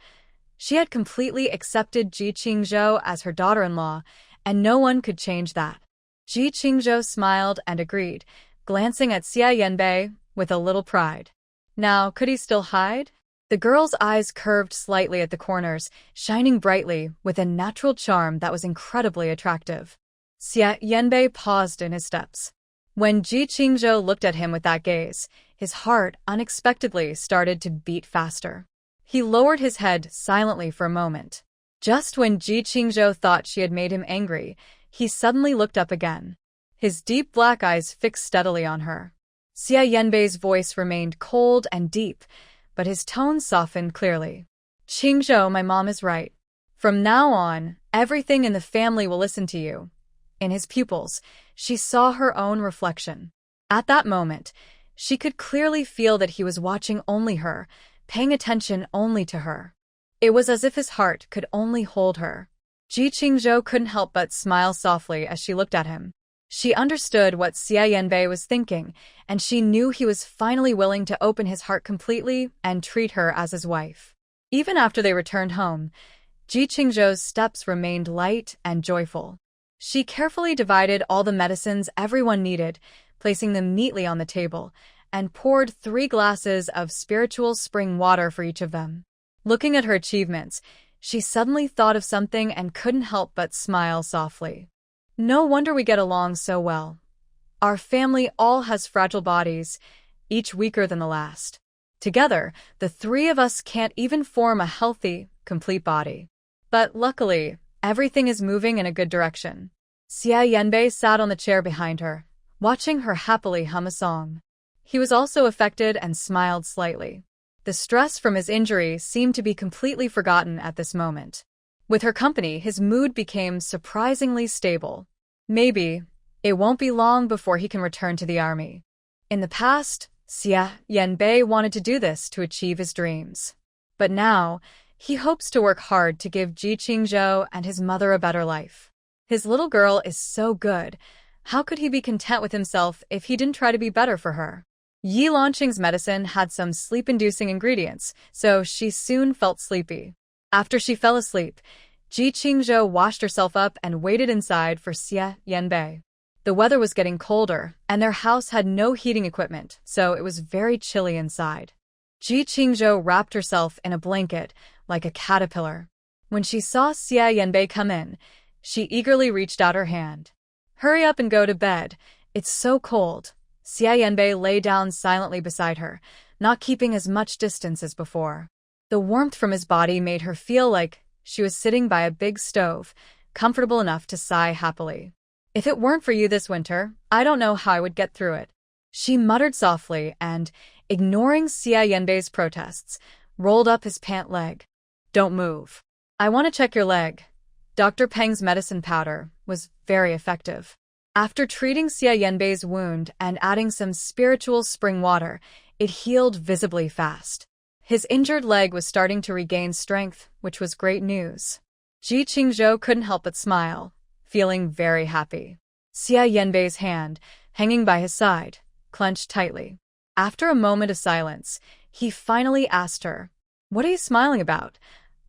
[SPEAKER 1] She had completely accepted Ji Qingzhou as her daughter-in-law, and no one could change that. Ji Qingzhou smiled and agreed, glancing at Xie Yanbei with a little pride. Now, could he still hide? The girl's eyes curved slightly at the corners, shining brightly with a natural charm that was incredibly attractive. Xie Yanbei paused in his steps. When Ji Qingzhou looked at him with that gaze, his heart unexpectedly started to beat faster. He lowered his head silently for a moment. Just when Ji Qingzhou thought she had made him angry, he suddenly looked up again. His deep black eyes fixed steadily on her. Xie Yanbei's voice remained cold and deep, but his tone softened clearly. Qingzhou, my mom is right. From now on, everything in the family will listen to you. In his pupils, she saw her own reflection. At that moment, she could clearly feel that he was watching only her, paying attention only to her. It was as if his heart could only hold her. Ji Qingzhou couldn't help but smile softly as she looked at him. She understood what Xie Yanbei was thinking, and she knew he was finally willing to open his heart completely and treat her as his wife. Even after they returned home, Ji Qingzhou's steps remained light and joyful. She carefully divided all the medicines everyone needed, placing them neatly on the table, and poured 3 glasses of spiritual spring water for each of them. Looking at her achievements, she suddenly thought of something and couldn't help but smile softly. No wonder we get along so well. Our family all has fragile bodies, each weaker than the last. Together, the 3 of us can't even form a healthy, complete body. But luckily, everything is moving in a good direction. Xie Yanbei sat on the chair behind her, watching her happily hum a song. He was also affected and smiled slightly. The stress from his injury seemed to be completely forgotten at this moment. With her company, his mood became surprisingly stable. Maybe it won't be long before he can return to the army. In the past, Xie Yanbei wanted to do this to achieve his dreams. But now, he hopes to work hard to give Ji Qingzhou and his mother a better life. His little girl is so good. How could he be content with himself if he didn't try to be better for her? Yi Lanqing's medicine had some sleep-inducing ingredients, so she soon felt sleepy. After she fell asleep, Ji Qingzhou washed herself up and waited inside for Xie Yanbei. The weather was getting colder, and their house had no heating equipment, so it was very chilly inside. Ji Qingzhou wrapped herself in a blanket, like a caterpillar. When she saw Xie Yanbei come in, she eagerly reached out her hand. "Hurry up and go to bed. It's so cold." Xie Yanbei lay down silently beside her, not keeping as much distance as before. The warmth from his body made her feel like she was sitting by a big stove, comfortable enough to sigh happily. "If it weren't for you this winter, I don't know how I would get through it," she muttered softly and, ignoring Xie Yanbei's protests, rolled up his pant leg. "Don't move. I want to check your leg." Dr. Peng's medicine powder was very effective. After treating Xie Yanbei's wound and adding some spiritual spring water, it healed visibly fast. His injured leg was starting to regain strength, which was great news. Ji Qingzhou couldn't help but smile, feeling very happy. Xie Yanbei's hand, hanging by his side, clenched tightly. After a moment of silence, he finally asked her, "What are you smiling about?"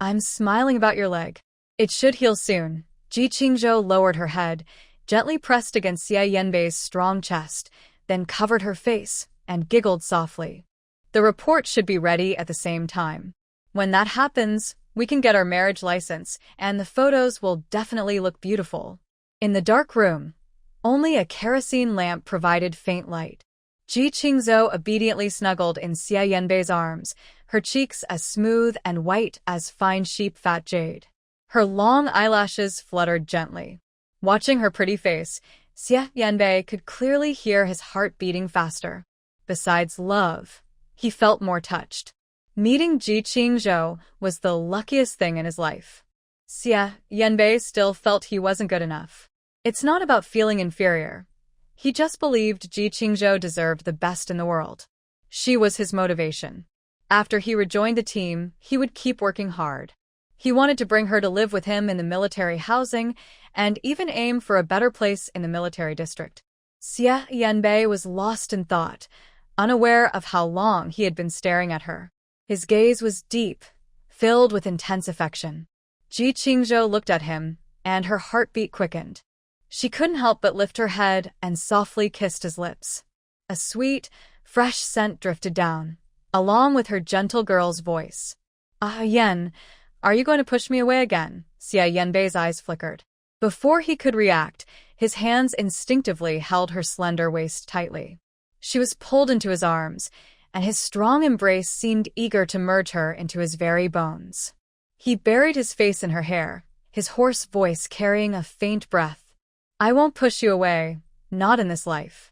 [SPEAKER 1] "I'm smiling about your leg. It should heal soon." Ji Qingzhou lowered her head, gently pressed against Xie Yanbei's strong chest, then covered her face and giggled softly. "The report should be ready at the same time. When that happens, we can get our marriage license, and the photos will definitely look beautiful." In the dark room, only a kerosene lamp provided faint light. Ji Qingzhou obediently snuggled in Xie Yanbei's arms, her cheeks as smooth and white as fine sheep-fat jade. Her long eyelashes fluttered gently. Watching her pretty face, Xie Yanbei could clearly hear his heart beating faster. Besides love, he felt more touched. Meeting Ji Qingzhou was the luckiest thing in his life. Xie Yanbei still felt he wasn't good enough. It's not about feeling inferior. He just believed Ji Qingzhou deserved the best in the world. She was his motivation. After he rejoined the team, he would keep working hard. He wanted to bring her to live with him in the military housing and even aim for a better place in the military district. Xie Yanbei was lost in thought, unaware of how long he had been staring at her. His gaze was deep, filled with intense affection. Ji Qingzhou looked at him, and her heartbeat quickened. She couldn't help but lift her head and softly kissed his lips. A sweet, fresh scent drifted down, along with her gentle girl's voice. "Ah, Yan, are you going to push me away again?" Xie Yanbei's eyes flickered. Before he could react, his hands instinctively held her slender waist tightly. She was pulled into his arms, and his strong embrace seemed eager to merge her into his very bones. He buried his face in her hair, his hoarse voice carrying a faint breath. "I won't push you away, not in this life."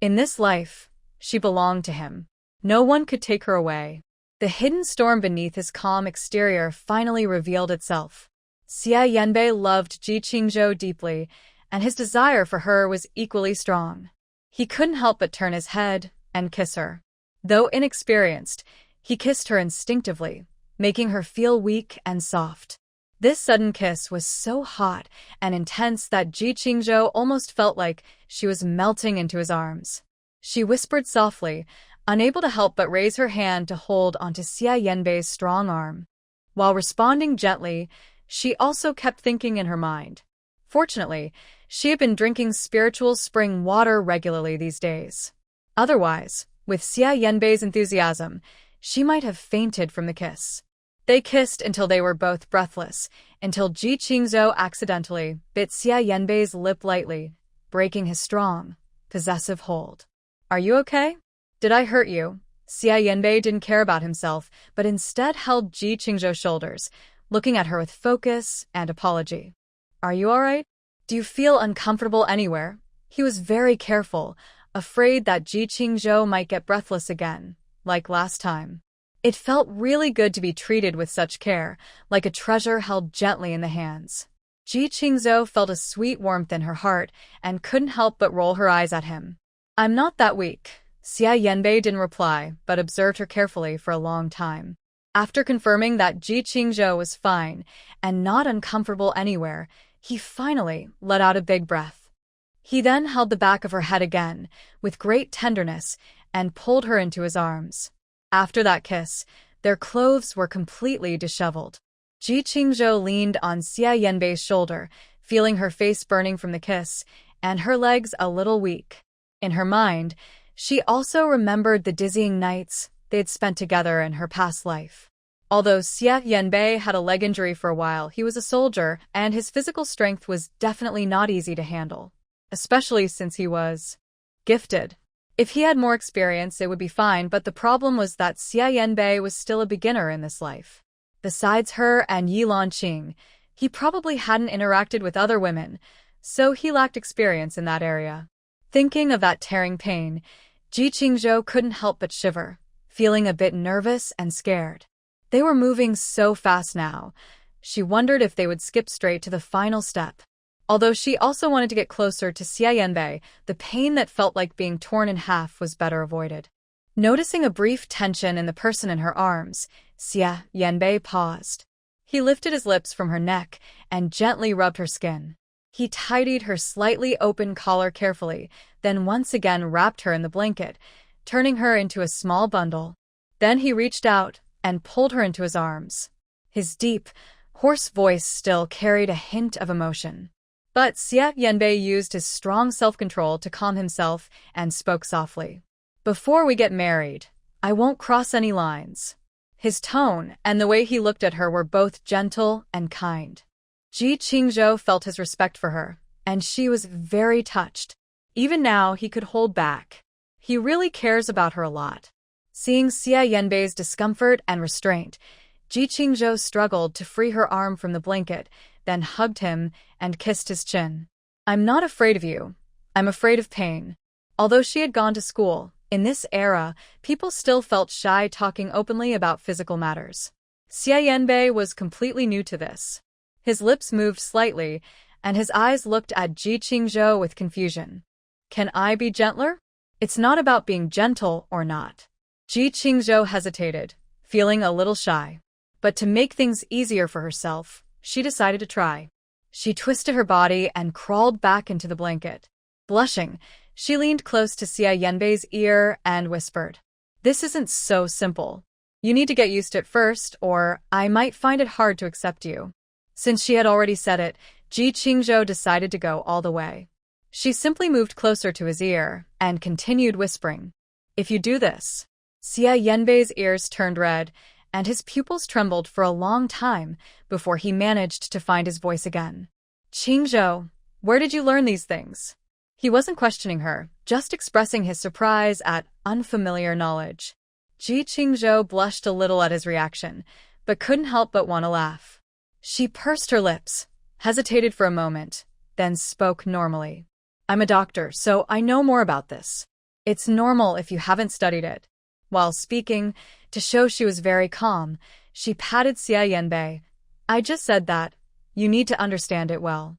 [SPEAKER 1] In this life, she belonged to him. No one could take her away. The hidden storm beneath his calm exterior finally revealed itself. Xie Yanbei loved Ji Qingzhou deeply, and his desire for her was equally strong. He couldn't help but turn his head and kiss her. Though inexperienced, he kissed her instinctively, making her feel weak and soft. This sudden kiss was so hot and intense that Ji Qingzhou almost felt like she was melting into his arms. She whispered softly, unable to help but raise her hand to hold onto Xie Yanbei's strong arm. While responding gently, she also kept thinking in her mind. Fortunately, she had been drinking spiritual spring water regularly these days. Otherwise, with Xie Yanbei's enthusiasm, she might have fainted from the kiss. They kissed until they were both breathless, until Ji Qingzhou accidentally bit Xie Yanbei's lip lightly, breaking his strong, possessive hold. "Are you okay? Did I hurt you?" Xie Yanbei didn't care about himself, but instead held Ji Qingzhou's shoulders, looking at her with focus and apology. "Are you all right? Do you feel uncomfortable anywhere?" He was very careful, afraid that Ji Qingzhou might get breathless again, like last time. It felt really good to be treated with such care, like a treasure held gently in the hands. Ji Qingzhou felt a sweet warmth in her heart and couldn't help but roll her eyes at him. "I'm not that weak." Xie Yanbei didn't reply, but observed her carefully for a long time. After confirming that Ji Qingzhou was fine and not uncomfortable anywhere, he finally let out a big breath. He then held the back of her head again, with great tenderness, and pulled her into his arms. After that kiss, their clothes were completely disheveled. Ji Qingzhou leaned on Xia Yanbei's shoulder, feeling her face burning from the kiss, and her legs a little weak. In her mind, she also remembered the dizzying nights they'd spent together in her past life. Although Xia Yanbei had a leg injury for a while, he was a soldier, and his physical strength was definitely not easy to handle, especially since he was gifted. If he had more experience, it would be fine, but the problem was that Xia Yanbei was still a beginner in this life. Besides her and Yi Lanqing, he probably hadn't interacted with other women, so he lacked experience in that area. Thinking of that tearing pain, Ji Qingzhou couldn't help but shiver, feeling a bit nervous and scared. They were moving so fast now. She wondered if they would skip straight to the final step. Although she also wanted to get closer to Xia Yanbei, the pain that felt like being torn in half was better avoided. Noticing a brief tension in the person in her arms, Xia Yanbei paused. He lifted his lips from her neck and gently rubbed her skin. He tidied her slightly open collar carefully, then once again wrapped her in the blanket, turning her into a small bundle. Then he reached out and pulled her into his arms. His deep, hoarse voice still carried a hint of emotion. But Xia Yanbei used his strong self-control to calm himself and spoke softly. "Before we get married, I won't cross any lines." His tone and the way he looked at her were both gentle and kind. Ji Qingzhou felt his respect for her, and she was very touched. Even now, he could hold back. He really cares about her a lot. Seeing Xia Yanbei's discomfort and restraint, Ji Qingzhou struggled to free her arm from the blanket, then hugged him and kissed his chin. "I'm not afraid of you. I'm afraid of pain." Although she had gone to school, in this era, people still felt shy talking openly about physical matters. Xia Yanbei was completely new to this. His lips moved slightly, and his eyes looked at Ji Qingzhou with confusion. "Can I be gentler?" "It's not about being gentle or not." Ji Qingzhou hesitated, feeling a little shy. But to make things easier for herself, she decided to try. She twisted her body and crawled back into the blanket. Blushing, she leaned close to Xia Yanbei's ear and whispered, "This isn't so simple. You need to get used to it first, or I might find it hard to accept you." Since she had already said it, Ji Qingzhou decided to go all the way. She simply moved closer to his ear and continued whispering, "If you do this." Xia Yanbei's ears turned red, and his pupils trembled for a long time before he managed to find his voice again. "Qingzhou, where did you learn these things?" He wasn't questioning her, just expressing his surprise at unfamiliar knowledge. Ji Qingzhou blushed a little at his reaction, but couldn't help but want to laugh. She pursed her lips, hesitated for a moment, then spoke normally. "I'm a doctor, so I know more about this. It's normal if you haven't studied it." While speaking, to show she was very calm, she patted Xia Yanbei. "I just said that. You need to understand it well.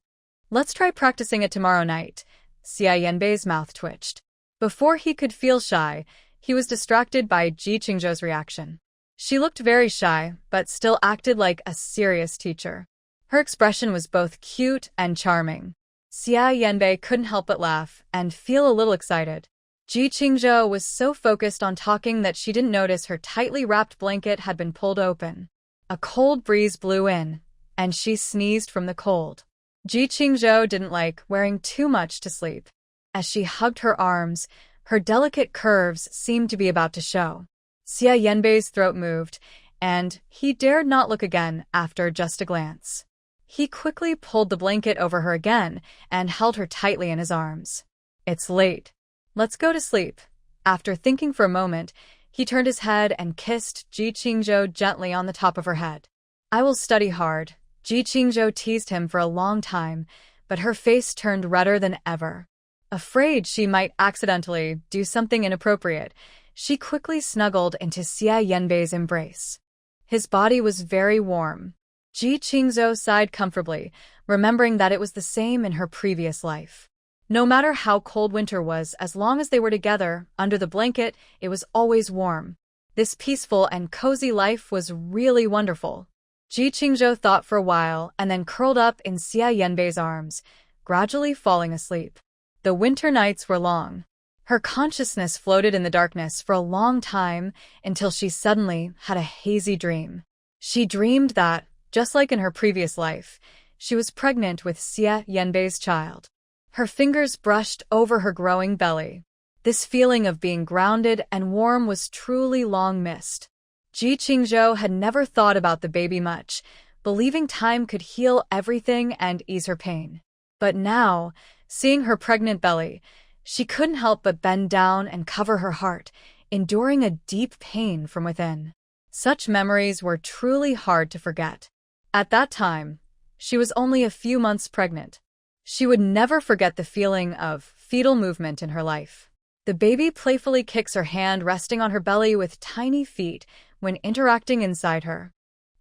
[SPEAKER 1] Let's try practicing it tomorrow night." Xia Yanbei's mouth twitched. Before he could feel shy, he was distracted by Ji Qingzhou's reaction. She looked very shy, but still acted like a serious teacher. Her expression was both cute and charming. Xia Yanbei couldn't help but laugh and feel a little excited. Ji Qingzhou was so focused on talking that she didn't notice her tightly wrapped blanket had been pulled open. A cold breeze blew in, and she sneezed from the cold. Ji Qingzhou didn't like wearing too much to sleep. As she hugged her arms, her delicate curves seemed to be about to show. Xia Yanbei's throat moved, and he dared not look again after just a glance. He quickly pulled the blanket over her again and held her tightly in his arms. "It's late. Let's go to sleep." After thinking for a moment, he turned his head and kissed Ji Qingzhou gently on the top of her head. "I will study hard." Ji Qingzhou teased him for a long time, but her face turned redder than ever. Afraid she might accidentally do something inappropriate, she quickly snuggled into Xia Yanbei's embrace. His body was very warm. Ji Qingzhou sighed comfortably, remembering that it was the same in her previous life. No matter how cold winter was, as long as they were together, under the blanket, it was always warm. This peaceful and cozy life was really wonderful. Ji Qingzhou thought for a while and then curled up in Xia Yanbei's arms, gradually falling asleep. The winter nights were long. Her consciousness floated in the darkness for a long time until she suddenly had a hazy dream. She dreamed that, Just like in her previous life, she was pregnant with Xia Yanbei's child. Her fingers brushed over her growing belly. This feeling of being grounded and warm was truly long missed. Ji Qingzhou had never thought about the baby much, believing time could heal everything and ease her pain. But now, seeing her pregnant belly, she couldn't help but bend down and cover her heart, enduring a deep pain from within. Such memories were truly hard to forget. At that time, she was only a few months pregnant. She would never forget the feeling of fetal movement in her life. The baby playfully kicks her hand, resting on her belly with tiny feet when interacting inside her.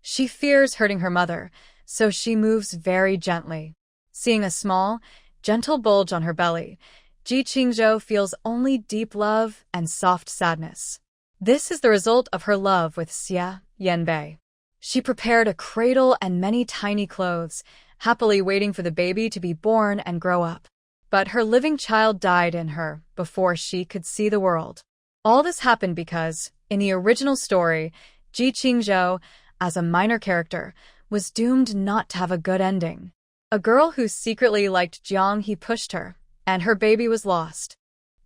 [SPEAKER 1] She fears hurting her mother, so she moves very gently. Seeing a small, gentle bulge on her belly, Ji Qingzhou feels only deep love and soft sadness. This is the result of her love with Xia Yanbei. She prepared a cradle and many tiny clothes, happily waiting for the baby to be born and grow up. But her living child died in her before she could see the world. All this happened because, in the original story, Ji Qingzhou, as a minor character, was doomed not to have a good ending. A girl who secretly liked Jiang He pushed her, and her baby was lost.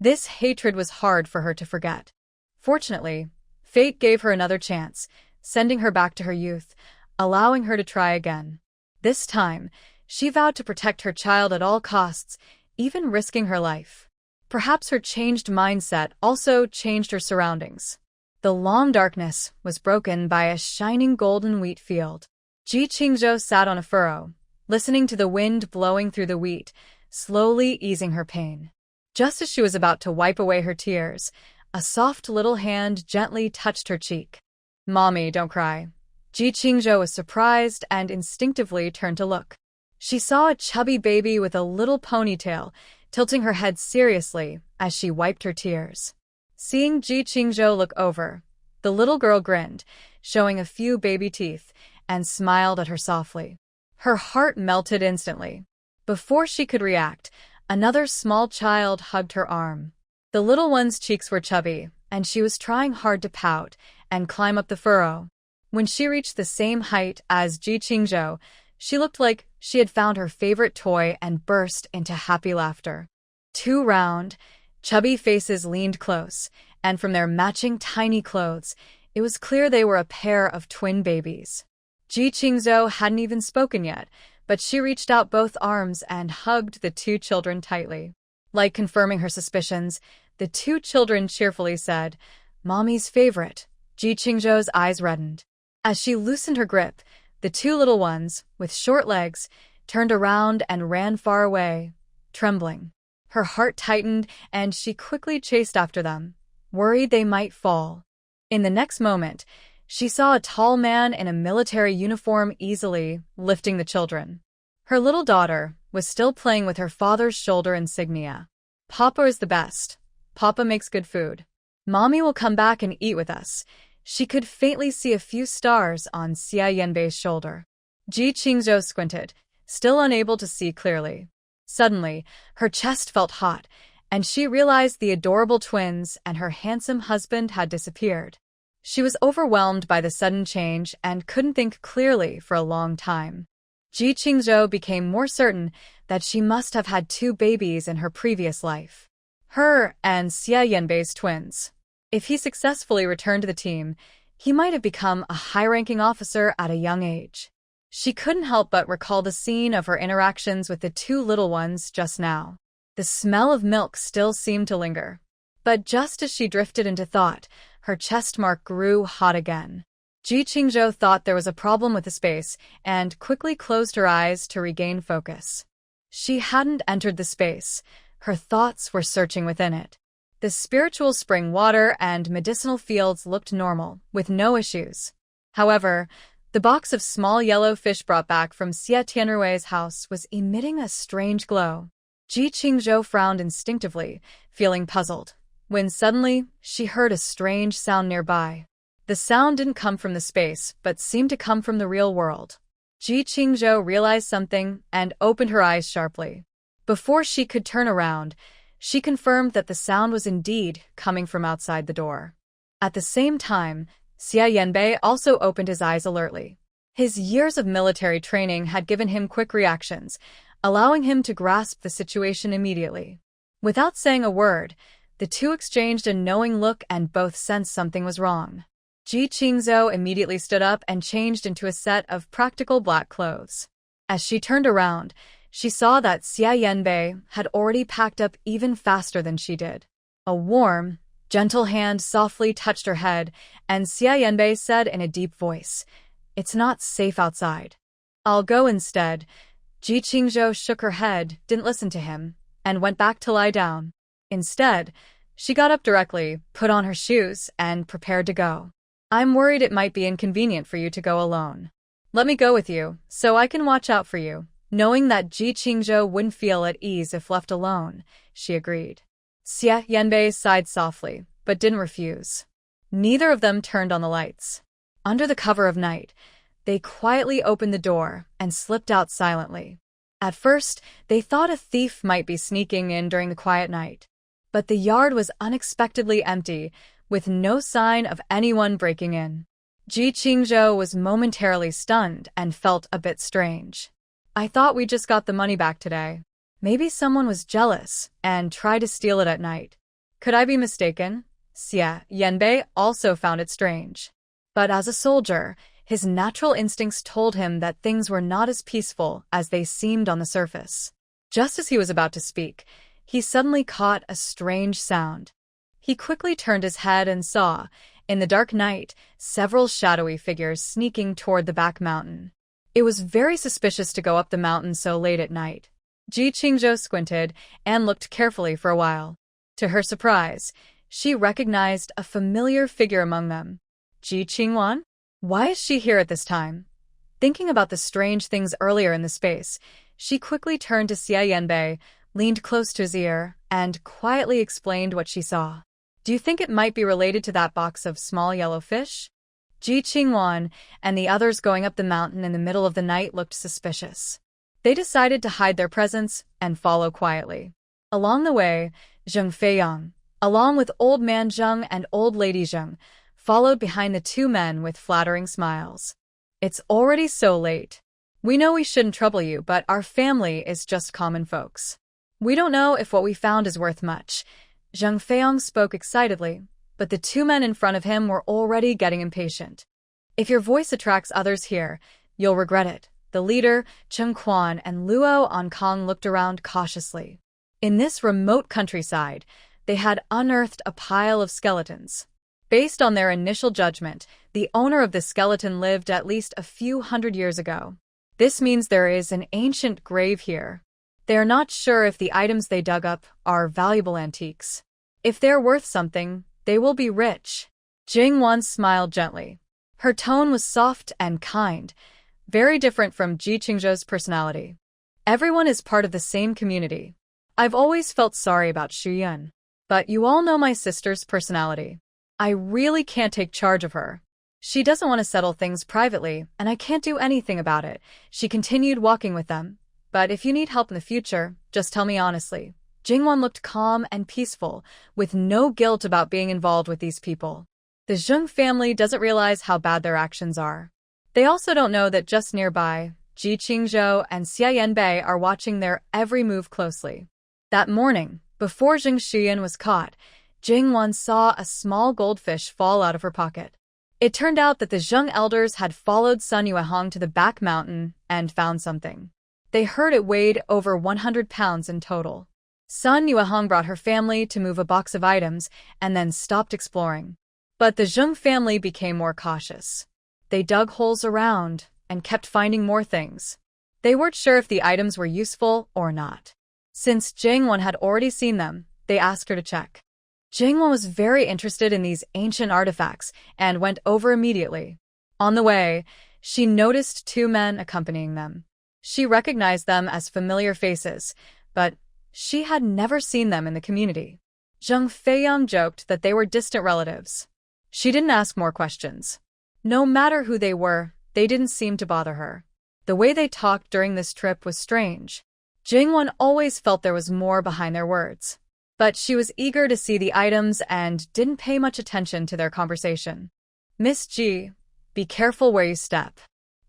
[SPEAKER 1] This hatred was hard for her to forget. Fortunately, fate gave her another chance, sending her back to her youth, allowing her to try again. This time, she vowed to protect her child at all costs, even risking her life. Perhaps her changed mindset also changed her surroundings. The long darkness was broken by a shining golden wheat field. Ji Qingzhou sat on a furrow, listening to the wind blowing through the wheat, slowly easing her pain. Just as she was about to wipe away her tears, a soft little hand gently touched her cheek. "Mommy, don't cry." Ji Qingzhou was surprised and instinctively turned to look. She saw a chubby baby with a little ponytail, tilting her head seriously as she wiped her tears. Seeing Ji Qingzhou look over, the little girl grinned, showing a few baby teeth, and smiled at her softly. Her heart melted instantly. Before she could react, another small child hugged her arm. The little one's cheeks were chubby, and she was trying hard to pout and climb up the furrow. When she reached the same height as Ji Qingzhou, she looked like she had found her favorite toy and burst into happy laughter. Two round, chubby faces leaned close, and from their matching tiny clothes, it was clear they were a pair of twin babies. Ji Qingzhou hadn't even spoken yet, but she reached out both arms and hugged the two children tightly. Like confirming her suspicions, the two children cheerfully said, "Mommy's favorite." Ji Qingzhou's eyes reddened. As she loosened her grip, the two little ones, with short legs, turned around and ran far away, trembling. Her heart tightened, and she quickly chased after them, worried they might fall. In the next moment, she saw a tall man in a military uniform easily lifting the children. Her little daughter was still playing with her father's shoulder insignia. "Papa is the best. Papa makes good food. Mommy will come back and eat with us." She could faintly see a few stars on Xia Yanbei's shoulder. Ji Qingzhou squinted, still unable to see clearly. Suddenly, her chest felt hot, and she realized the adorable twins and her handsome husband had disappeared. She was overwhelmed by the sudden change and couldn't think clearly for a long time. Ji Qingzhou became more certain that she must have had two babies in her previous life. Her and Xia Yanbei's twins. If he successfully returned to the team, he might have become a high-ranking officer at a young age. She couldn't help but recall the scene of her interactions with the two little ones just now. The smell of milk still seemed to linger. But just as she drifted into thought, her chest mark grew hot again. Ji Qingzhou thought there was a problem with the space and quickly closed her eyes to regain focus. She hadn't entered the space. Her thoughts were searching within it. The spiritual spring water and medicinal fields looked normal, with no issues. However, the box of small yellow fish brought back from Xia Tianrui's house was emitting a strange glow. Ji Qingzhou frowned instinctively, feeling puzzled, when suddenly she heard a strange sound nearby. The sound didn't come from the space, but seemed to come from the real world. Ji Qingzhou realized something and opened her eyes sharply. Before she could turn around, she confirmed that the sound was indeed coming from outside the door. At the same time, Xia Yanbei also opened his eyes alertly. His years of military training had given him quick reactions, allowing him to grasp the situation immediately. Without saying a word, the two exchanged a knowing look and both sensed something was wrong. Ji Qingzhou immediately stood up and changed into a set of practical black clothes. As she turned around, she saw that Xia Yanbei had already packed up even faster than she did. A warm, gentle hand softly touched her head, and Xia Yanbei said in a deep voice, "It's not safe outside. I'll go instead." Ji Qingzhou shook her head, didn't listen to him, and went back to lie down. Instead, she got up directly, put on her shoes, and prepared to go. "I'm worried it might be inconvenient for you to go alone. Let me go with you, so I can watch out for you." Knowing that Ji Qingzhou wouldn't feel at ease if left alone, she agreed. Xia Yanbei sighed softly, but didn't refuse. Neither of them turned on the lights. Under the cover of night, they quietly opened the door and slipped out silently. At first, they thought a thief might be sneaking in during the quiet night. But the yard was unexpectedly empty, with no sign of anyone breaking in. Ji Qingzhou was momentarily stunned and felt a bit strange. "I thought we just got the money back today. Maybe someone was jealous and tried to steal it at night. Could I be mistaken?" Xia Yanbei also found it strange. But as a soldier, his natural instincts told him that things were not as peaceful as they seemed on the surface. Just as he was about to speak, he suddenly caught a strange sound. He quickly turned his head and saw, in the dark night, several shadowy figures sneaking toward the back mountain. It was very suspicious to go up the mountain so late at night. Ji Qingzhou squinted and looked carefully for a while. To her surprise, she recognized a familiar figure among them. Ji Qingwan? Why is she here at this time? Thinking about the strange things earlier in the space, she quickly turned to Xia Yanbei, leaned close to his ear, and quietly explained what she saw. "Do you think it might be related to that box of small yellow fish?" Ji Qingwan and the others going up the mountain in the middle of the night looked suspicious. They decided to hide their presence and follow quietly. Along the way, Zheng Feiyang, along with Old Man Zheng and Old Lady Zheng, followed behind the two men with flattering smiles. "It's already so late. We know we shouldn't trouble you, but our family is just common folks. We don't know if what we found is worth much." Zheng Feiyang spoke excitedly, but the two men in front of him were already getting impatient. "If your voice attracts others here, you'll regret it." The leader, Chen Quan and Luo Ankang, looked around cautiously. In this remote countryside, they had unearthed a pile of skeletons. Based on their initial judgment, the owner of the skeleton lived at least a few hundred years ago. This means there is an ancient grave here. They are not sure if the items they dug up are valuable antiques. If they're worth something, they will be rich. Jing Wan smiled gently. Her tone was soft and kind, very different from Ji Qingzhou's personality. "Everyone is part of the same community. I've always felt sorry about Xu Yun, but you all know my sister's personality. I really can't take charge of her. She doesn't want to settle things privately, and I can't do anything about it." She continued walking with them. "But if you need help in the future, just tell me honestly." Jingwan looked calm and peaceful, with no guilt about being involved with these people. The Zheng family doesn't realize how bad their actions are. They also don't know that just nearby, Ji Qingzhou and Xia Yanbei are watching their every move closely. That morning, before Zheng Xuyan was caught, Jingwan saw a small goldfish fall out of her pocket. It turned out that the Zheng elders had followed Sun Yuehong to the back mountain and found something. They heard it weighed over 100 pounds in total. Sun Yuehong brought her family to move a box of items and then stopped exploring. But the Zheng family became more cautious. They dug holes around and kept finding more things. They weren't sure if the items were useful or not. Since Jingwan had already seen them, they asked her to check. Jingwan was very interested in these ancient artifacts and went over immediately. On the way, she noticed two men accompanying them. She recognized them as familiar faces, but she had never seen them in the community. Zheng Feiyang joked that they were distant relatives. She didn't ask more questions. No matter who they were, they didn't seem to bother her. The way they talked during this trip was strange. Jingwan always felt there was more behind their words. But she was eager to see the items and didn't pay much attention to their conversation. "Miss Ji, be careful where you step.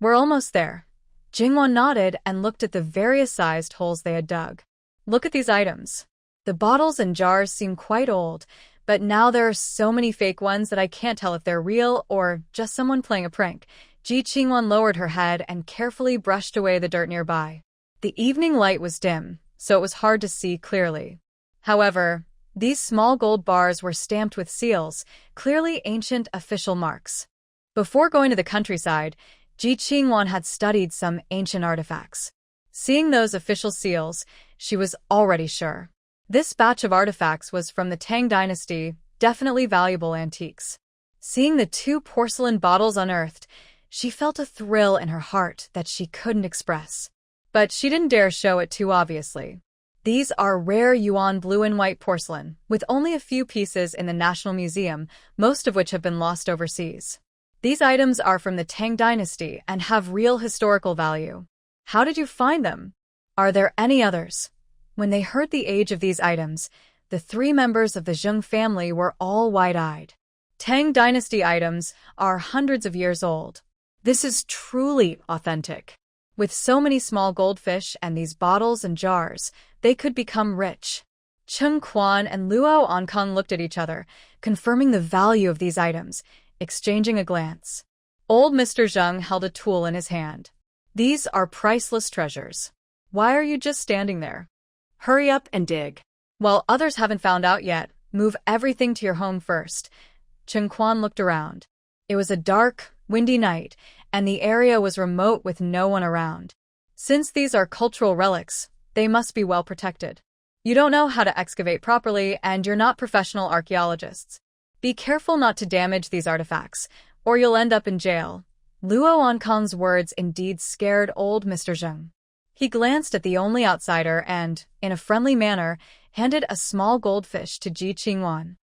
[SPEAKER 1] We're almost there. Jingwon nodded and looked at the various sized holes they had dug. Look at these items. The bottles and jars seem quite old, but now there are so many fake ones that I can't tell if they're real or just someone playing a prank. Ji Qingwan lowered her head and carefully brushed away the dirt nearby. The evening light was dim, so it was hard to see clearly. However, these small gold bars were stamped with seals, clearly ancient official marks. Before going to the countryside, Ji Qingwan had studied some ancient artifacts. Seeing those official seals, she was already sure. This batch of artifacts was from the Tang dynasty, definitely valuable antiques. Seeing the 2 porcelain bottles unearthed, she felt a thrill in her heart that she couldn't express. But she didn't dare show it too obviously. These are rare Yuan blue and white porcelain, with only a few pieces in the National Museum, most of which have been lost overseas. These items are from the Tang dynasty and have real historical value. How did you find them? Are there any others? When they heard the age of these items, the 3 members of the Zheng family were all wide-eyed. Tang dynasty items are hundreds of years old. This is truly authentic. With so many small goldfish and these bottles and jars, they could become rich. Chung Quan and Luo Onkong looked at each other, confirming the value of these items, exchanging a glance. Old Mr. Zheng held a tool in his hand. These are priceless treasures. Why are you just standing there? Hurry up and dig. While others haven't found out yet, move everything to your home first. Chung Quan looked around. It was a dark, windy night, and the area was remote with no one around. Since these are cultural relics, they must be well protected. You don't know how to excavate properly, and you're not professional archaeologists. Be careful not to damage these artifacts, or you'll end up in jail. Luo Onkong's words indeed scared old Mr. Zheng. He glanced at the only outsider and, in a friendly manner, handed a small goldfish to Ji Qingwan.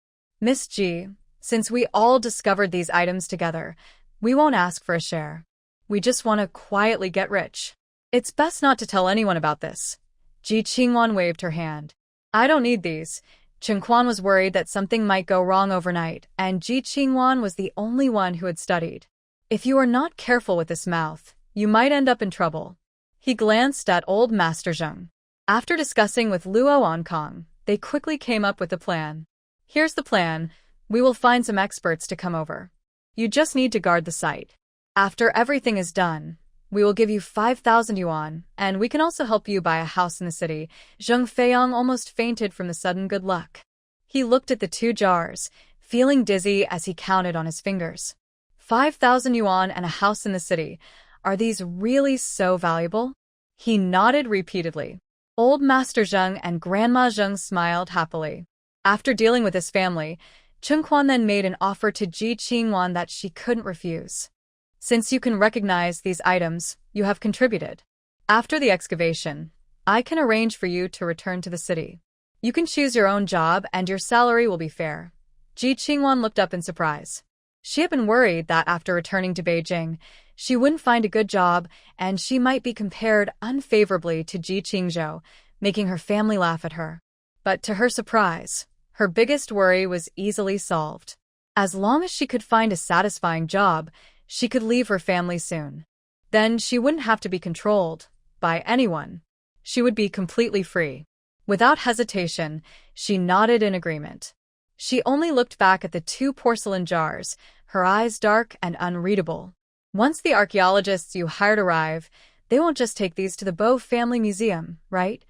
[SPEAKER 1] Miss Ji, since we all discovered these items together, we won't ask for a share. We just want to quietly get rich. It's best not to tell anyone about this. Ji Qingwan waved her hand. I don't need these. Chung Quan was worried that something might go wrong overnight, and Ji Qingwan was the only one who had studied. If you are not careful with this mouth, you might end up in trouble. He glanced at old Master Zheng. After discussing with Luo Onkong, they quickly came up with a plan. Here's the plan. We will find some experts to come over. You just need to guard the site. After everything is done, we will give you 5,000 yuan, and we can also help you buy a house in the city. Zheng Feiyang almost fainted from the sudden good luck. He looked at the 2 jars, feeling dizzy as he counted on his fingers. 5,000 yuan and a house in the city. Are these really so valuable? He nodded repeatedly. Old Master Zheng and Grandma Zheng smiled happily. After dealing with his family, Chung Quan then made an offer to Ji Qingwan that she couldn't refuse. Since you can recognize these items, you have contributed. After the excavation, I can arrange for you to return to the city. You can choose your own job and your salary will be fair. Ji Qingwan looked up in surprise. She had been worried that after returning to Beijing, she wouldn't find a good job and she might be compared unfavorably to Ji Qingzhou, making her family laugh at her. But to her surprise, her biggest worry was easily solved. As long as she could find a satisfying job, she could leave her family soon. Then she wouldn't have to be controlled by anyone. She would be completely free. Without hesitation, she nodded in agreement. She only looked back at the 2 porcelain jars, her eyes dark and unreadable. Once the archaeologists you hired arrive, they won't just take these to the Bo Family Museum, right?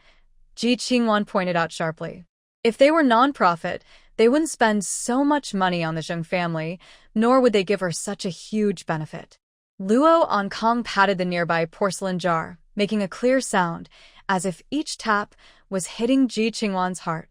[SPEAKER 1] Ji Qingwan pointed out sharply. If they were non-profit, they wouldn't spend so much money on the Zheng family, nor would they give her such a huge benefit. Luo Onkong patted the nearby porcelain jar, making a clear sound, as if each tap was hitting Ji Qingwan's heart.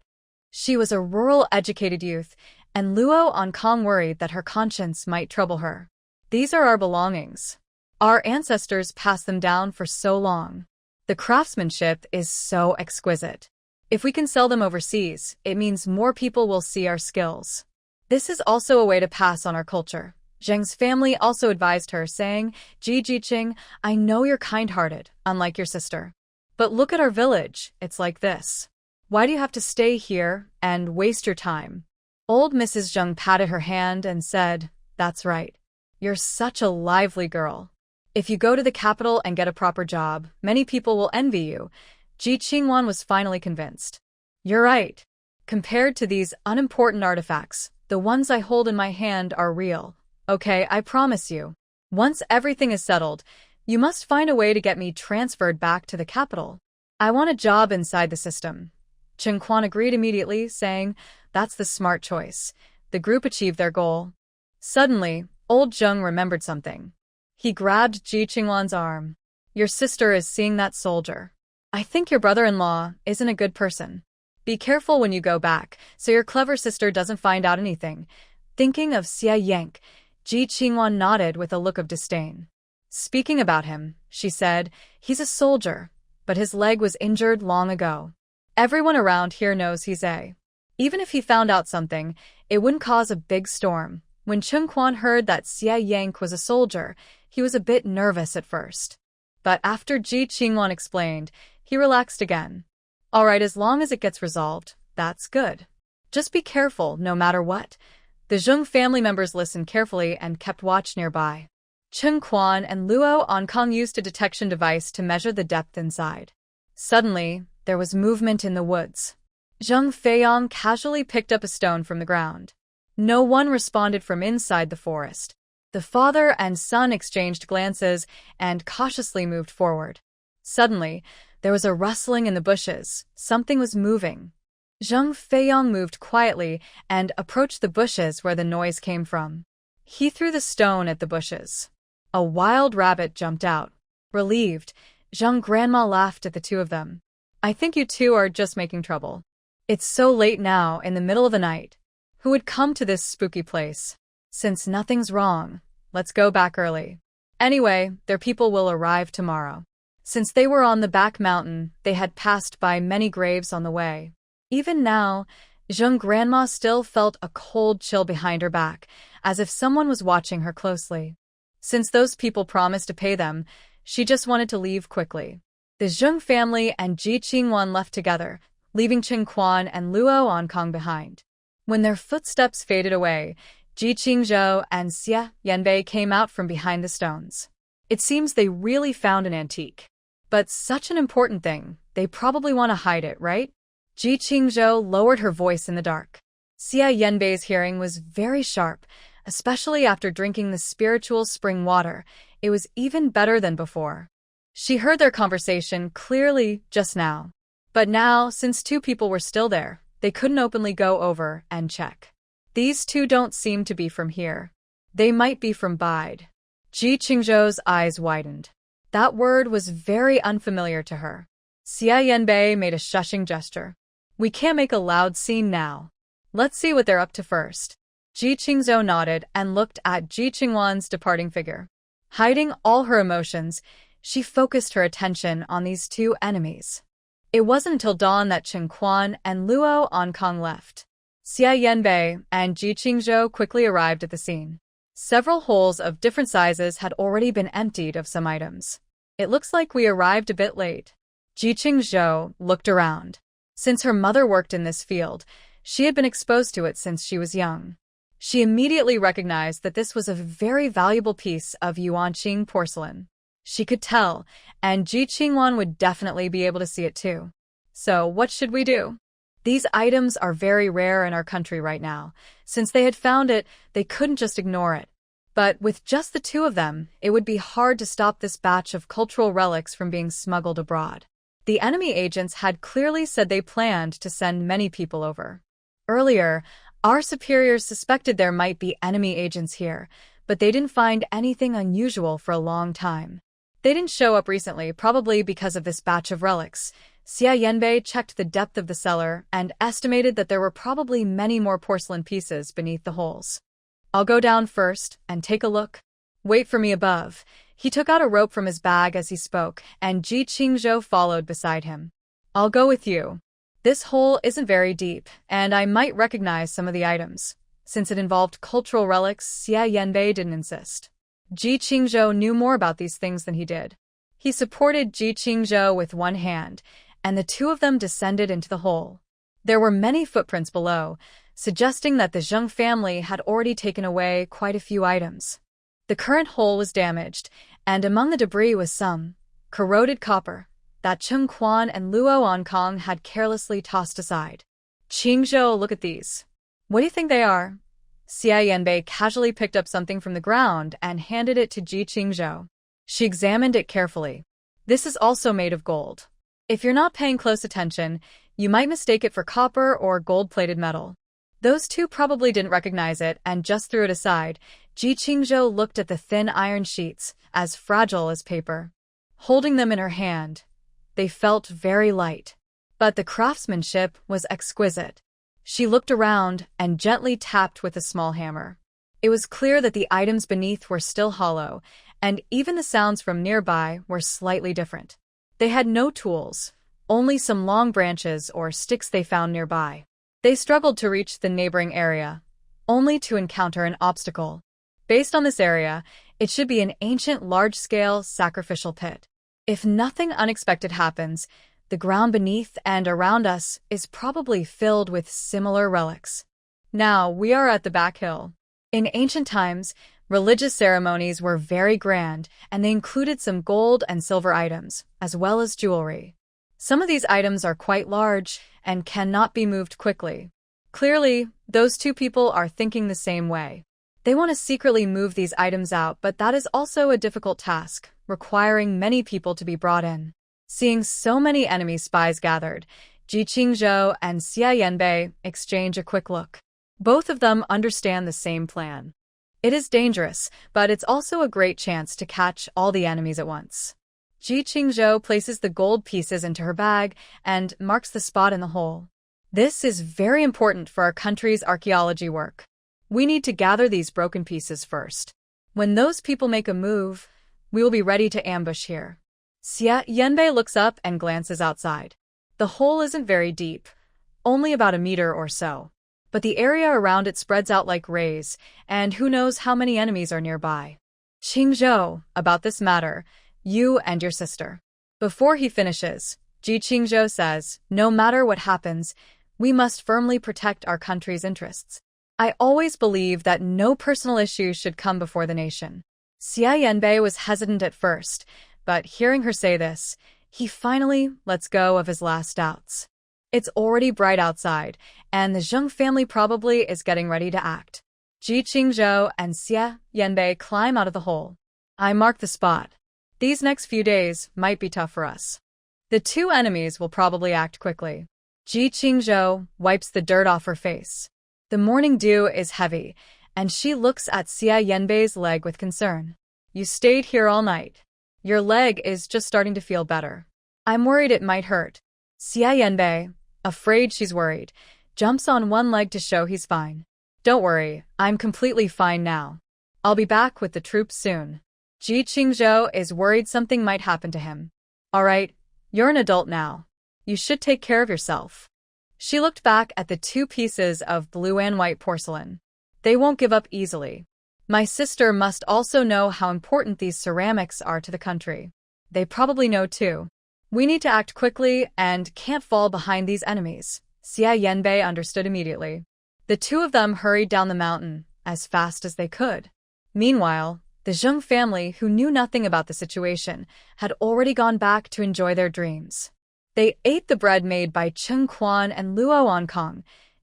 [SPEAKER 1] She was a rural educated youth, and Luo Onkong worried that her conscience might trouble her. These are our belongings. Our ancestors passed them down for so long. The craftsmanship is so exquisite. If we can sell them overseas, it means more people will see our skills. This is also a way to pass on our culture. Zheng's family also advised her, saying, Ji Jiqing, I know you're kind-hearted, unlike your sister. But look at our village, it's like this. Why do you have to stay here and waste your time? Old Mrs. Zheng patted her hand and said, That's right. You're such a lively girl. If you go to the capital and get a proper job, many people will envy you. Ji Qingwan was finally convinced. You're right. Compared to these unimportant artifacts, the ones I hold in my hand are real. Okay, I promise you. Once everything is settled, you must find a way to get me transferred back to the capital. I want a job inside the system. Chen Quan agreed immediately, saying, that's the smart choice. The group achieved their goal. Suddenly, old Zheng remembered something. He grabbed Ji Qingwan's arm. Your sister is seeing that soldier. I think your brother-in-law isn't a good person. Be careful when you go back, so your clever sister doesn't find out anything. Thinking of Xia Yank, Ji Qingwan nodded with a look of disdain. Speaking about him, she said, he's a soldier, but his leg was injured long ago. Everyone around here knows he's a. Even if he found out something, it wouldn't cause a big storm. When Chen Quan heard that Xia Yank was a soldier, he was a bit nervous at first. But after Ji Qingwan explained, he relaxed again. All right, as long as it gets resolved, that's good. Just be careful, no matter what. The Zheng family members listened carefully and kept watch nearby. Chen Quan and Luo Onkong used a detection device to measure the depth inside. Suddenly, there was movement in the woods. Zheng Feiyong casually picked up a stone from the ground. No one responded from inside the forest. The father and son exchanged glances and cautiously moved forward. Suddenly, there was a rustling in the bushes. Something was moving. Zheng Feiyong moved quietly and approached the bushes where the noise came from. He threw the stone at the bushes. A wild rabbit jumped out. Relieved, Zheng Grandma laughed at the two of them. I think you two are just making trouble. It's so late now, in the middle of the night. Who would come to this spooky place? Since nothing's wrong, let's go back early. Anyway, their people will arrive tomorrow. Since they were on the back mountain, they had passed by many graves on the way. Even now, Zheng Grandma still felt a cold chill behind her back, as if someone was watching her closely. Since those people promised to pay them, she just wanted to leave quickly. The Zheng family and Ji Qingwan left together, leaving Chen Quan and Luo Onkong behind. When their footsteps faded away, Ji Qingzhou and Xia Yanbei came out from behind the stones. It seems they really found an antique. But such an important thing, they probably want to hide it, right? Ji Qingzhou lowered her voice in the dark. Xia Yanbei's hearing was very sharp, especially after drinking the spiritual spring water. It was even better than before. She heard their conversation clearly just now. But now, since two people were still there, they couldn't openly go over and check. These two don't seem to be from here. They might be from Bide. Ji Qingzhou's eyes widened. That word was very unfamiliar to her. Xia Yanbei made a shushing gesture. We can't make a loud scene now. Let's see what they're up to first. Ji Qingzhou nodded and looked at Ji Qingwan's departing figure. Hiding all her emotions, she focused her attention on these two enemies. It wasn't until dawn that Chen Quan and Luo Onkong left. Xia Yanbei and Ji Qingzhou quickly arrived at the scene. Several holes of different sizes had already been emptied of some items. It looks like we arrived a bit late. Ji Qingzhou looked around. Since her mother worked in this field, she had been exposed to it since she was young. She immediately recognized that this was a very valuable piece of Yuanqing porcelain. She could tell, and Ji Qingwan would definitely be able to see it too. So, what should we do? These items are very rare in our country right now. Since they had found it, they couldn't just ignore it. But with just the two of them, it would be hard to stop this batch of cultural relics from being smuggled abroad. The enemy agents had clearly said they planned to send many people over. Earlier, our superiors suspected there might be enemy agents here, but they didn't find anything unusual for a long time. They didn't show up recently, probably because of this batch of relics. Xia Yanbei checked the depth of the cellar and estimated that there were probably many more porcelain pieces beneath the holes. I'll go down first and take a look. Wait for me above. He took out a rope from his bag as he spoke, and Ji Qingzhou followed beside him. I'll go with you. This hole isn't very deep, and I might recognize some of the items. Since it involved cultural relics, Xia Yanbei didn't insist. Ji Qingzhou knew more about these things than he did. He supported Ji Qingzhou with one hand, and the two of them descended into the hole. There were many footprints below, suggesting that the Zheng family had already taken away quite a few items. The current hole was damaged, and among the debris was some corroded copper that Cheng Quan and Luo Onkong had carelessly tossed aside. Qingzhou, look at these. What do you think they are? Xia Yanbei casually picked up something from the ground and handed it to Ji Qingzhou. She examined it carefully. This is also made of gold. If you're not paying close attention, you might mistake it for copper or gold-plated metal. Those two probably didn't recognize it and just threw it aside. Ji Qingzhou looked at the thin iron sheets, as fragile as paper. Holding them in her hand, they felt very light. But the craftsmanship was exquisite. She looked around and gently tapped with a small hammer. It was clear that the items beneath were still hollow, and even the sounds from nearby were slightly different. They had no tools, only some long branches or sticks they found nearby. They struggled to reach the neighboring area, only to encounter an obstacle. Based on this area, it should be an ancient large-scale sacrificial pit. If nothing unexpected happens, the ground beneath and around us is probably filled with similar relics. Now, we are at the back hill. In ancient times, religious ceremonies were very grand, and they included some gold and silver items, as well as jewelry. Some of these items are quite large and cannot be moved quickly. Clearly, those two people are thinking the same way. They want to secretly move these items out, but that is also a difficult task, requiring many people to be brought in. Seeing so many enemy spies gathered, Ji Qingzhou and Xia Yanbei exchange a quick look. Both of them understand the same plan. It is dangerous, but it's also a great chance to catch all the enemies at once. Ji Qingzhou places the gold pieces into her bag and marks the spot in the hole. This is very important for our country's archaeology work. We need to gather these broken pieces first. When those people make a move, we will be ready to ambush here. Xia Yanbei looks up and glances outside. The hole isn't very deep, only about a meter or so. But the area around it spreads out like rays, and who knows how many enemies are nearby. Qingzhou, about this matter, you and your sister. Before he finishes, Ji Qingzhou says, no matter what happens, we must firmly protect our country's interests. I always believe that no personal issues should come before the nation. Xia Yanbei was hesitant at first, but hearing her say this, he finally lets go of his last doubts. It's already bright outside, and the Zheng family probably is getting ready to act. Ji Qingzhou and Xia Yanbei climb out of the hole. I mark the spot. These next few days might be tough for us. The two enemies will probably act quickly. Ji Qingzhou wipes the dirt off her face. The morning dew is heavy, and she looks at Xia Yanbei's leg with concern. You stayed here all night. Your leg is just starting to feel better. I'm worried it might hurt. Xia Yanbei, afraid she's worried, jumps on one leg to show he's fine. Don't worry, I'm completely fine now. I'll be back with the troops soon. Ji Qingzhou is worried something might happen to him. All right, you're an adult now. You should take care of yourself. She looked back at the two pieces of blue and white porcelain. They won't give up easily. My sister must also know how important these ceramics are to the country. They probably know too. We need to act quickly and can't fall behind these enemies. Xia Yanbei understood immediately. The two of them hurried down the mountain as fast as they could. Meanwhile, the Zheng family, who knew nothing about the situation, had already gone back to enjoy their dreams. They ate the bread made by Cheng Quan and Luo Onkong,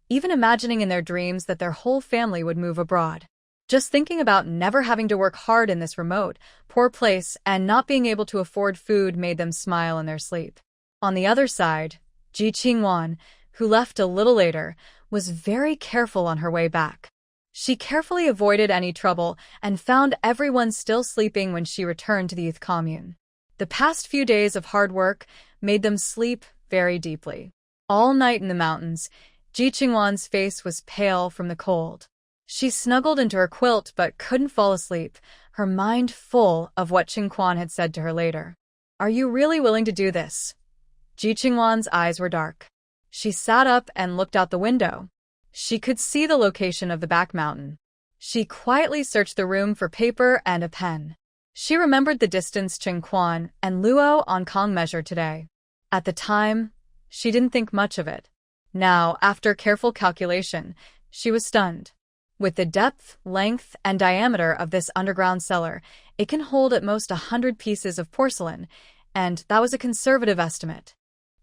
[SPEAKER 1] even imagining in their dreams that their whole family would move abroad. Just thinking about never having to work hard in this remote, poor place and not being able to afford food made them smile in their sleep. On the other side, Ji Qingwan, who left a little later, was very careful on her way back. She carefully avoided any trouble and found everyone still sleeping when she returned to the youth commune. The past few days of hard work made them sleep very deeply. All night in the mountains, Ji Qingwan's face was pale from the cold. She snuggled into her quilt but couldn't fall asleep, her mind full of what Cheng Quan had said to her later. Are you really willing to do this? Ji Qingwan's eyes were dark. She sat up and looked out the window. She could see the location of the back mountain. She quietly searched the room for paper and a pen. She remembered the distance Cheng Quan and Luo Onkong measured today. At the time, she didn't think much of it. Now, after careful calculation, she was stunned. With the depth, length, and diameter of this underground cellar, it can hold at most 100 pieces of porcelain, and that was a conservative estimate.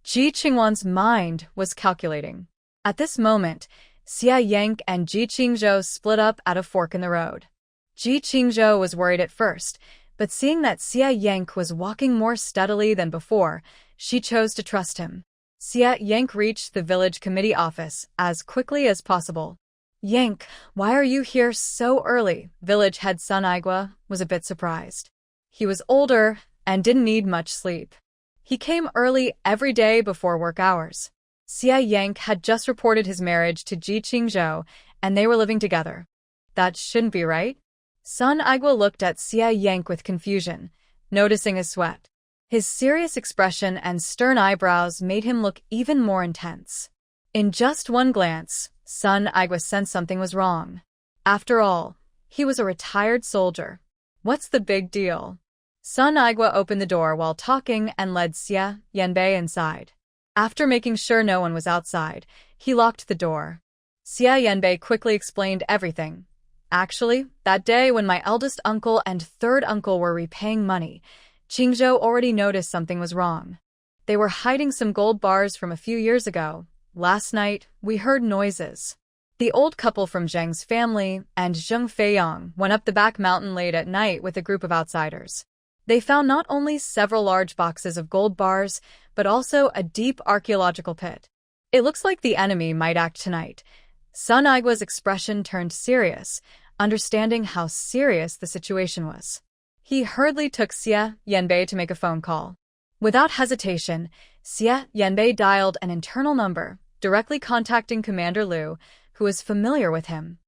[SPEAKER 1] Ji Qingwan's mind was calculating. At this moment, Xia Yank and Ji Qingzhou split up at a fork in the road. Ji Qingzhou was worried at first, but seeing that Xia Yank was walking more steadily than before, she chose to trust him. Xia Yank reached the village committee office as quickly as possible. "Yank, why are you here so early?" Village head Sun Aigua was a bit surprised. He was older and didn't need much sleep. He came early every day before work hours. Xia Yank had just reported his marriage to Ji Qingzhou, and they were living together. That shouldn't be right. Sun Aigua looked at Xia Yank with confusion, noticing his sweat. His serious expression and stern eyebrows made him look even more intense. In just one glance, Sun Aigua sensed something was wrong. After all, he was a retired soldier. What's the big deal? Sun Aigua opened the door while talking and led Xia Yanbei inside. After making sure no one was outside, he locked the door. Xia Yanbei quickly explained everything. Actually, that day when my eldest uncle and third uncle were repaying money, Qingzhou already noticed something was wrong. They were hiding some gold bars from a few years ago. Last night, we heard noises. The old couple from Zheng's family and Zheng Feiyang went up the back mountain late at night with a group of outsiders. They found not only several large boxes of gold bars, but also a deep archaeological pit. It looks like the enemy might act tonight. Sun Aigua's expression turned serious, understanding how serious the situation was. He hurriedly took Xia Yanbei to make a phone call. Without hesitation, Xia Yanbei dialed an internal number, directly contacting Commander Liu, who was familiar with him.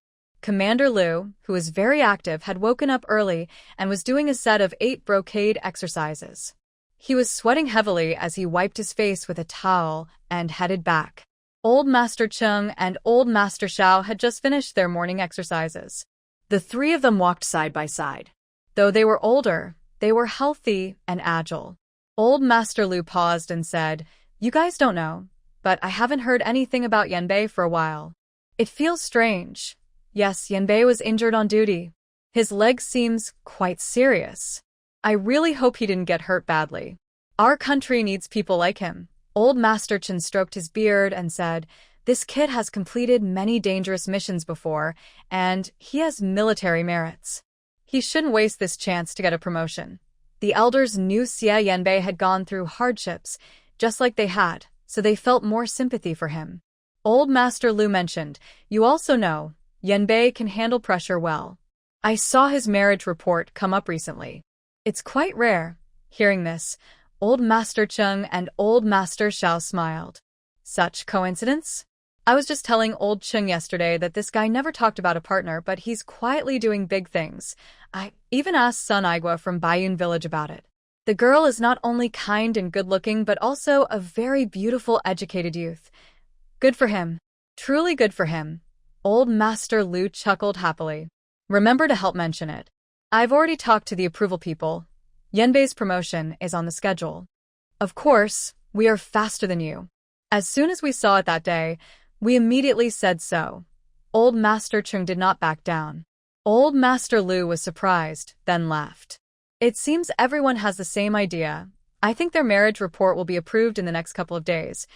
[SPEAKER 1] Commander Liu, who was very active, had woken up early and was doing a set of 8 brocade exercises. He was sweating heavily as he wiped his face with a towel and headed back. Old Master Chung and Old Master Xiao had just finished their morning exercises. The three of them walked side by side. Though they were older, they were healthy and agile. Old Master Liu paused and said, "You guys don't know, but I haven't heard anything about Yanbei for a while. It feels strange. Yes, Yanbei was injured on duty. His leg seems quite serious. I really hope he didn't get hurt badly. Our country needs people like him." Old Master Chen stroked his beard and said, "This kid has completed many dangerous missions before, and he has military merits. He shouldn't waste this chance to get a promotion." The elders knew Xia Yanbei had gone through hardships, just like they had, so they felt more sympathy for him. Old Master Liu mentioned, "You also know, Yanbei can handle pressure well. I saw his marriage report come up recently. It's quite rare." Hearing this, Old Master Chung and Old Master Xiao smiled. "Such coincidence? I was just telling Old Chung yesterday that this guy never talked about a partner, but he's quietly doing big things. I even asked Sun Aigua from Baiyun village about it. The girl is not only kind and good-looking, but also a very beautiful, educated youth. Good for him. Truly good for him." Old Master Liu chuckled happily. "Remember to help mention it. I've already talked to the approval people. Yanbei's promotion is on the schedule. Of course, we are faster than you. As soon as we saw it that day, we immediately said so." Old Master Chung did not back down. Old Master Liu was surprised, then laughed. "It seems everyone has the same idea. I think their marriage report will be approved in the next couple of days."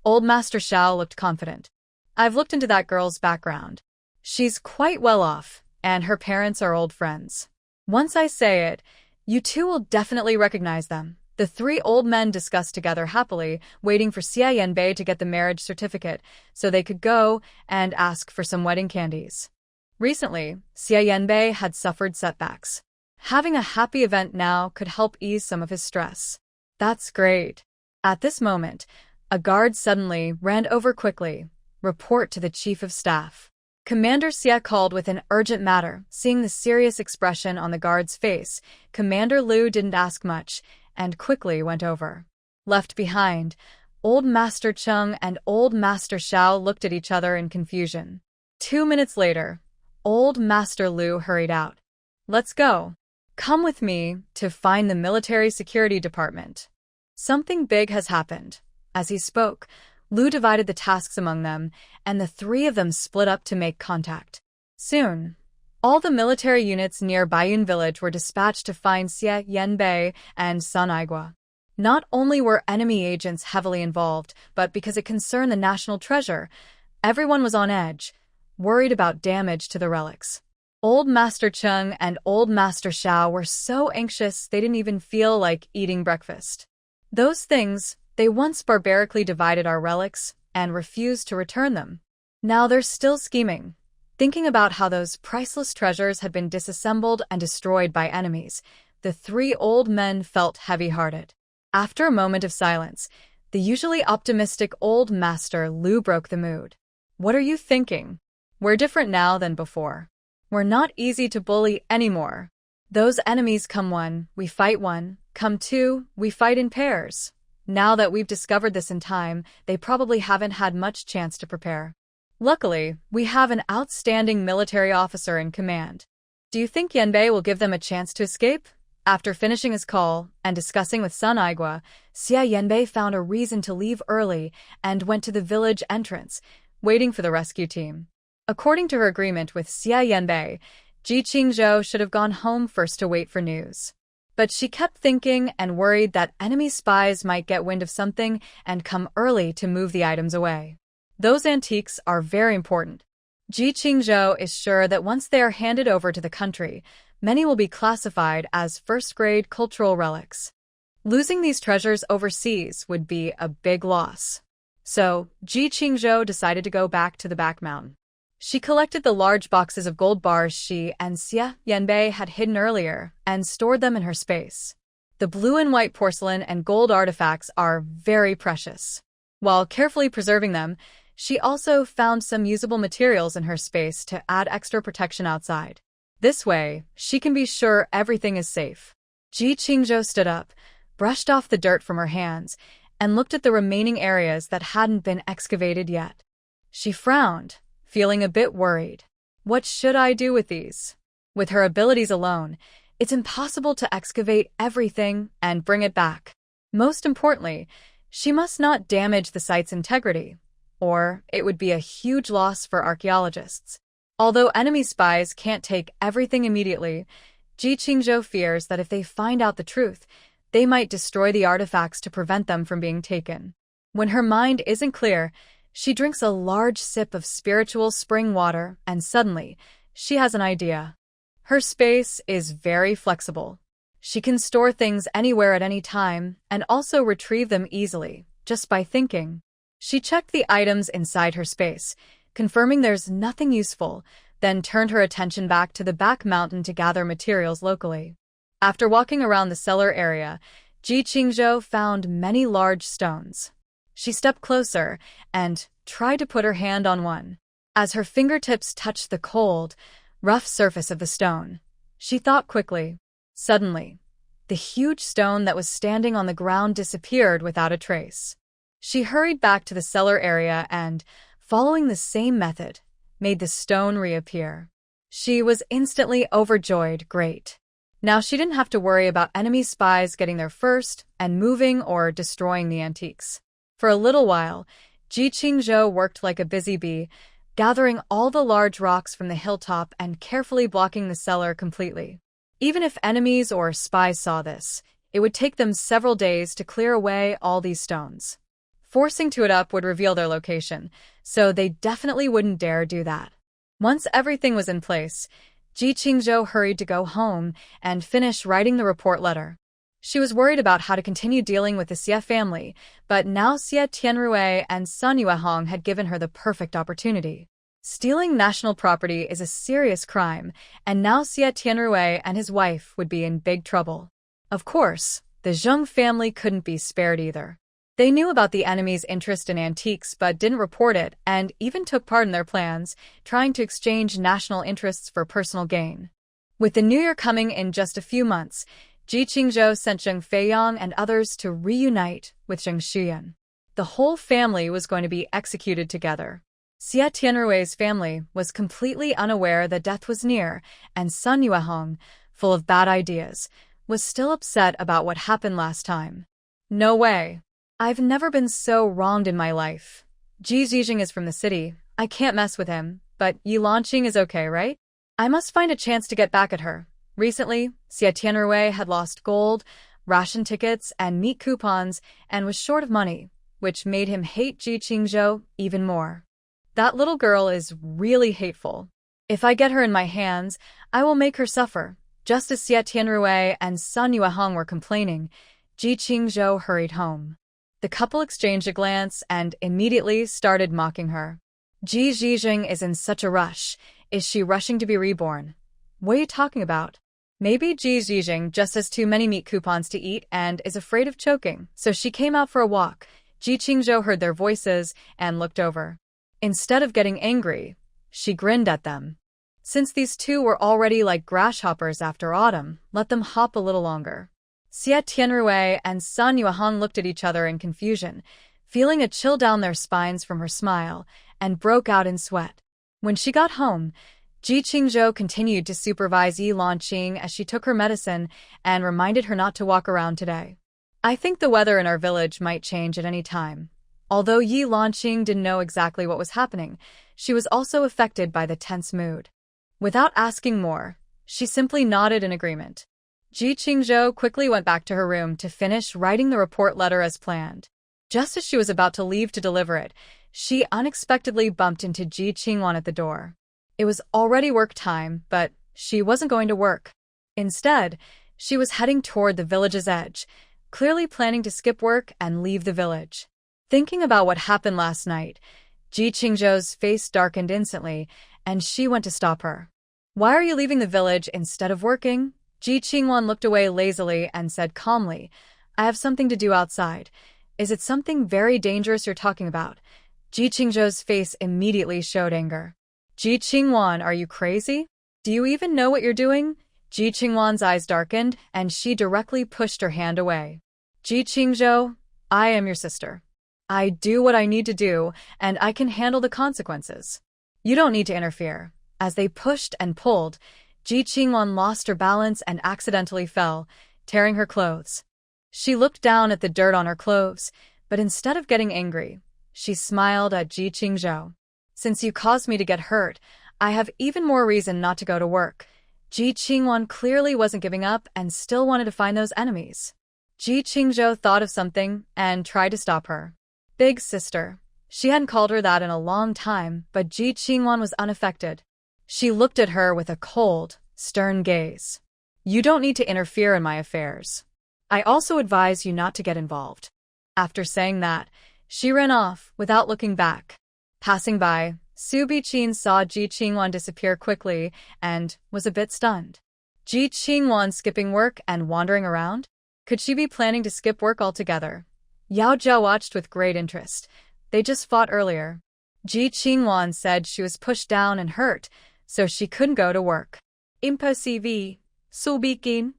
[SPEAKER 1] Old Master Xiao looked confident. "I've looked into that girl's background. She's quite well off, and her parents are old friends. Once I say it, you two will definitely recognize them." The three old men discussed together happily, waiting for Xia Yanbei to get the marriage certificate so they could go and ask for some wedding candies. Recently, Xia Yanbei had suffered setbacks. Having a happy event now could help ease some of his stress. "That's great." At this moment, a guard suddenly ran over quickly. "Report to the Chief of Staff." Commander Xia called with an urgent matter. Seeing the serious expression on the guard's face, Commander Liu didn't ask much and quickly went over. Left behind, Old Master Chung and Old Master Xiao looked at each other in confusion. 2 minutes later, Old Master Liu hurried out. "Let's go. Come with me to find the military security department. Something big has happened." As he spoke, Liu divided the tasks among them, and the three of them split up to make contact. Soon, all the military units near Bayun village were dispatched to find Xie Yanbei and Sun Aigua. Not only were enemy agents heavily involved, but because it concerned the national treasure, everyone was on edge, worried about damage to the relics. Old Master Chung and Old Master Xiao were so anxious they didn't even feel like eating breakfast. Those things, they once barbarically divided our relics and refused to return them. Now they're still scheming, thinking about how those priceless treasures had been disassembled and destroyed by enemies. The three old men felt heavy-hearted. After a moment of silence, the usually optimistic old master Lu broke the mood. What are you thinking? We're different now than before. We're not easy to bully anymore. Those enemies come one, we fight one, come two, we fight in pairs. Now that we've discovered this in time, they probably haven't had much chance to prepare. Luckily, we have an outstanding military officer in command. Do you think Yanbei will give them a chance to escape? After finishing his call and discussing with Sun Aigua, Xie Yanbei found a reason to leave early and went to the village entrance, waiting for the rescue team. According to her agreement with Xie Yanbei, Ji Qingzhou should have gone home first to wait for news. But she kept thinking and worried that enemy spies might get wind of something and come early to move the items away. Those antiques are very important. Ji Qingzhou is sure that once they are handed over to the country, many will be classified as first-grade cultural relics. Losing these treasures overseas would be a big loss. So, Ji Qingzhou decided to go back to the back mountain. She collected the large boxes of gold bars she and Xie Yanbei had hidden earlier and stored them in her space. The blue and white porcelain and gold artifacts are very precious. While carefully preserving them, she also found some usable materials in her space to add extra protection outside. This way, she can be sure everything is safe. Ji Qingzhou stood up, brushed off the dirt from her hands, and looked at the remaining areas that hadn't been excavated yet. She frowned, feeling a bit worried. What should I do with these? With her abilities alone, it's impossible to excavate everything and bring it back. Most importantly, she must not damage the site's integrity, or it would be a huge loss for archaeologists. Although enemy spies can't take everything immediately, Ji Qingzhou fears that if they find out the truth, they might destroy the artifacts to prevent them from being taken. When her mind isn't clear, she drinks a large sip of spiritual spring water, and suddenly, she has an idea. Her space is very flexible. She can store things anywhere at any time and also retrieve them easily, just by thinking. She checked the items inside her space, confirming there's nothing useful, then turned her attention back to the back mountain to gather materials locally. After walking around the cellar area, Ji Qingzhou found many large stones. She stepped closer and tried to put her hand on one. As her fingertips touched the cold, rough surface of the stone, she thought quickly. Suddenly, the huge stone that was standing on the ground disappeared without a trace. She hurried back to the cellar area and, following the same method, made the stone reappear. She was instantly overjoyed. Great. Now she didn't have to worry about enemy spies getting there first and moving or destroying the antiques. For a little while, Ji Qingzhou worked like a busy bee, gathering all the large rocks from the hilltop and carefully blocking the cellar completely. Even if enemies or spies saw this, it would take them several days to clear away all these stones. Forcing to it up would reveal their location, so they definitely wouldn't dare do that. Once everything was in place, Ji Qingzhou hurried to go home and finish writing the report letter. She was worried about how to continue dealing with the Xie family, but now Xie Tianrui and Sun Yuehong had given her the perfect opportunity. Stealing national property is a serious crime, and now Xie Tianrui and his wife would be in big trouble. Of course, the Zheng family couldn't be spared either. They knew about the enemy's interest in antiques but didn't report it and even took part in their plans, trying to exchange national interests for personal gain. With the new year coming in just a few months, Ji Qingzhou sent Zheng Feiyang and others to reunite with Zheng Shuyan. The whole family was going to be executed together. Xie Tianrui's family was completely unaware that death was near, and Sun Yuehong, full of bad ideas, was still upset about what happened last time. No way. I've never been so wronged in my life. Ji Zhijing is from the city. I can't mess with him. but Yi Lanqing is okay, right? I must find a chance to get back at her. Recently, Xie Tianrui had lost gold, ration tickets, and meat coupons, and was short of money, which made him hate Ji Qingzhou even more. That little girl is really hateful. If I get her in my hands, I will make her suffer. Just as Xie Tianrui and Sun Yuehong were complaining, Ji Qingzhou hurried home. The couple exchanged a glance and immediately started mocking her. Ji Zhijing is in such a rush. Is she rushing to be reborn? What are you talking about? Maybe Ji Zhijing just has too many meat coupons to eat and is afraid of choking, so she came out for a walk. Ji Qingzhou heard their voices and looked over. Instead of getting angry, she grinned at them. Since these two were already like grasshoppers after autumn, let them hop a little longer. Xie Tianrui and Sun Yuehong looked at each other in confusion, feeling a chill down their spines from her smile, and broke out in sweat. When she got home, Ji Qingzhou continued to supervise Yi Lanqing as she took her medicine and reminded her not to walk around today. I think the weather in our village might change at any time. Although Yi Lanqing didn't know exactly what was happening, she was also affected by the tense mood. Without asking more, she simply nodded in agreement. Ji Qingzhou quickly went back to her room to finish writing the report letter as planned. Just as she was about to leave to deliver it, she unexpectedly bumped into Ji Qingwan at the door. It was already work time, but she wasn't going to work. Instead, she was heading toward the village's edge, clearly planning to skip work and leave the village. Thinking about what happened last night, Ji Qingzhou's face darkened instantly, and she went to stop her. Why are you leaving the village instead of working? Ji Qingwan looked away lazily and said calmly, I have something to do outside. Is it something very dangerous you're talking about? Ji Qingzhou's face immediately showed anger. Ji Qingwan, are you crazy? Do you even know what you're doing? Ji Qingwan's eyes darkened, and she directly pushed her hand away. Ji Qingzhou, I am your sister. I do what I need to do, and I can handle the consequences. You don't need to interfere. As they pushed and pulled, Ji Qingwan lost her balance and accidentally fell, tearing her clothes. She looked down at the dirt on her clothes, but instead of getting angry, she smiled at Ji Qingzhou. Since you caused me to get hurt, I have even more reason not to go to work. Ji Qingwan clearly wasn't giving up and still wanted to find those enemies. Ji Qingzhou thought of something and tried to stop her. Big sister. She hadn't called her that in a long time, but Ji Qingwan was unaffected. She looked at her with a cold, stern gaze. You don't need to interfere in my affairs. I also advise you not to get involved. After saying that, she ran off without looking back. Passing by, Su Biqin saw Ji Qingwan disappear quickly and was a bit stunned. Ji Qingwan skipping work and wandering around? Could she be planning to skip work altogether? Yao Zhao watched with great interest. They just fought earlier. Ji Qingwan said she was pushed down and hurt, so she couldn't go to work. Impossible, Su Biqin.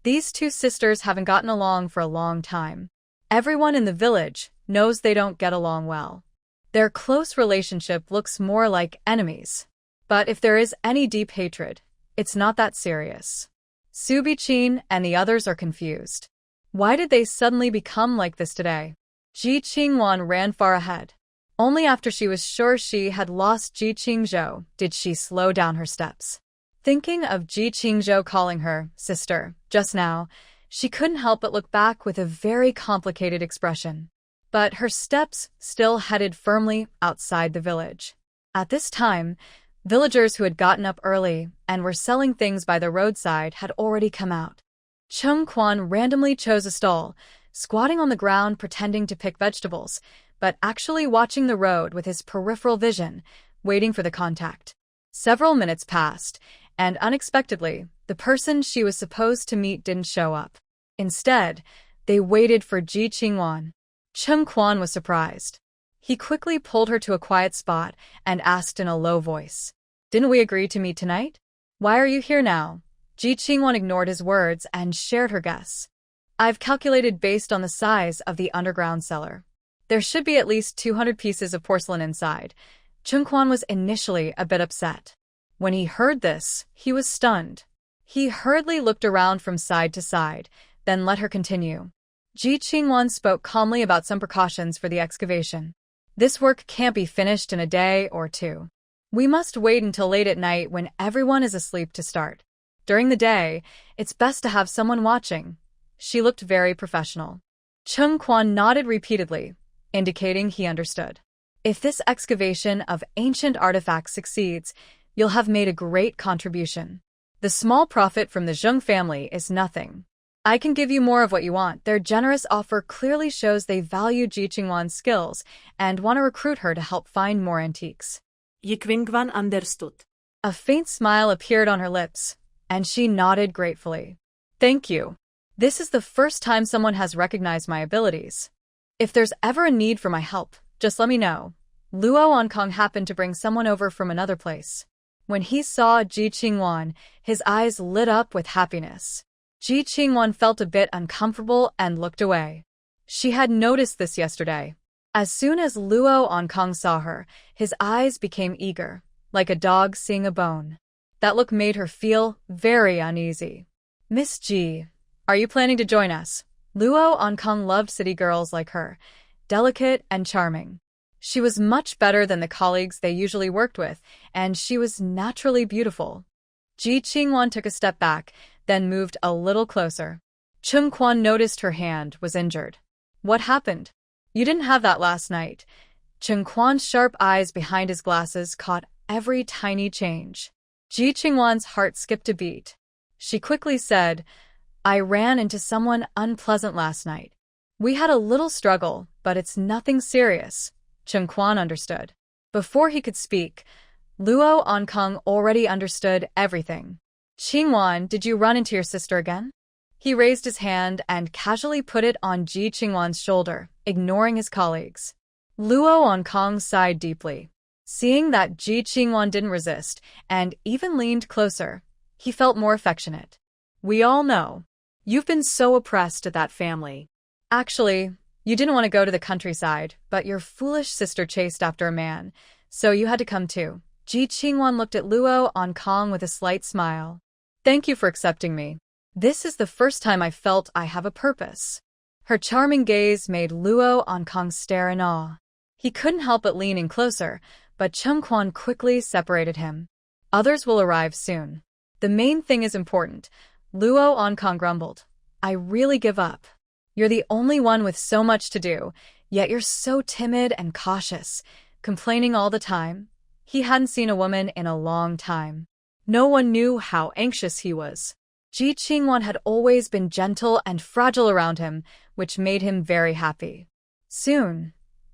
[SPEAKER 1] These two sisters haven't gotten along for a long time. Everyone in the village knows they don't get along well. Their close relationship looks more like enemies. But if there is any deep hatred, it's not that serious. Su Biqin and the others are confused. Why did they suddenly become like this today? Ji Qingwan ran far ahead. Only after she was sure she had lost Ji Qingzhou did she slow down her steps. Thinking of Ji Qingzhou calling her sister just now, she couldn't help but look back with a very complicated expression. But her steps still headed firmly outside the village. At this time, villagers who had gotten up early and were selling things by the roadside had already come out. Chung Quan randomly chose a stall, squatting on the ground pretending to pick vegetables, but actually watching the road with his peripheral vision, waiting for the contact. Several minutes passed, and unexpectedly, the person she was supposed to meet didn't show up. Instead, they waited for Ji Qingwan. Chung Quan was surprised. He quickly pulled her to a quiet spot and asked in a low voice, "Didn't we agree to meet tonight? Why are you here now?" Ji Qingwan ignored his words and shared her guess. "I've calculated based on the size of the underground cellar. There should be at least 200 pieces of porcelain inside." Chung Quan was initially a bit upset. When he heard this, he was stunned. He hurriedly looked around from side to side, then let her continue. Ji Qingwan spoke calmly about some precautions for the excavation. "This work can't be finished in a day or two. We must wait until late at night when everyone is asleep to start. During the day, it's best to have someone watching. She looked very professional. Chung Kwan nodded repeatedly, indicating he understood. If this excavation of ancient artifacts succeeds, you'll have made a great contribution. The small profit from the Zheng family is nothing. I can give you more of what you want. Their generous offer clearly shows they value Ji Qingwan's skills and want to recruit her to help find more antiques.
[SPEAKER 2] Ji Qingwan understood.
[SPEAKER 1] A faint smile appeared on her lips, and she nodded gratefully. Thank you. This is the first time someone has recognized my abilities. If there's ever a need for my help, just let me know. Luo Onkong happened to bring someone over from another place. When he saw Ji Qingwan, his eyes lit up with happiness. Ji Qingwan felt a bit uncomfortable and looked away. She had noticed this yesterday. As soon as Luo Onkong saw her, his eyes became eager, like a dog seeing a bone. That look made her feel very uneasy. Miss Ji, are you planning to join us? Luo Onkong loved city girls like her, delicate and charming. She was much better than the colleagues they usually worked with, and she was naturally beautiful. Ji Qingwan took a step back, then moved a little closer. Chung Kwan noticed her hand was injured. What happened? You didn't have that last night. Chung Kwan's sharp eyes behind his glasses caught every tiny change. Ji Qingwan's heart skipped a beat. She quickly said, I ran into someone unpleasant last night. We had a little struggle, but it's nothing serious. Chung Kwan understood. Before he could speak, Luo Onkong already understood everything. Qingwan, did you run into your sister again? He raised his hand and casually put it on Ji Qingwan's shoulder, ignoring his colleagues. Luo Onkong sighed deeply. Seeing that Ji Qingwan didn't resist and even leaned closer, he felt more affectionate. We all know. You've been so oppressed at that family. Actually, you didn't want to go to the countryside, but your foolish sister chased after a man, so you had to come too. Ji Qingwan looked at Luo Onkong with a slight smile. Thank you for accepting me. This is the first time I felt I have a purpose. Her charming gaze made Luo Onkong stare in awe. He couldn't help but lean in closer, but Chung Kwan quickly separated him. Others will arrive soon. The main thing is important. Luo Onkong grumbled. I really give up. You're the only one with so much to do, yet you're so timid and cautious, complaining all the time. He hadn't seen a woman in a long time. No one knew how anxious he was. Ji Qingwan had always been gentle and fragile around him, which made him very happy. Soon,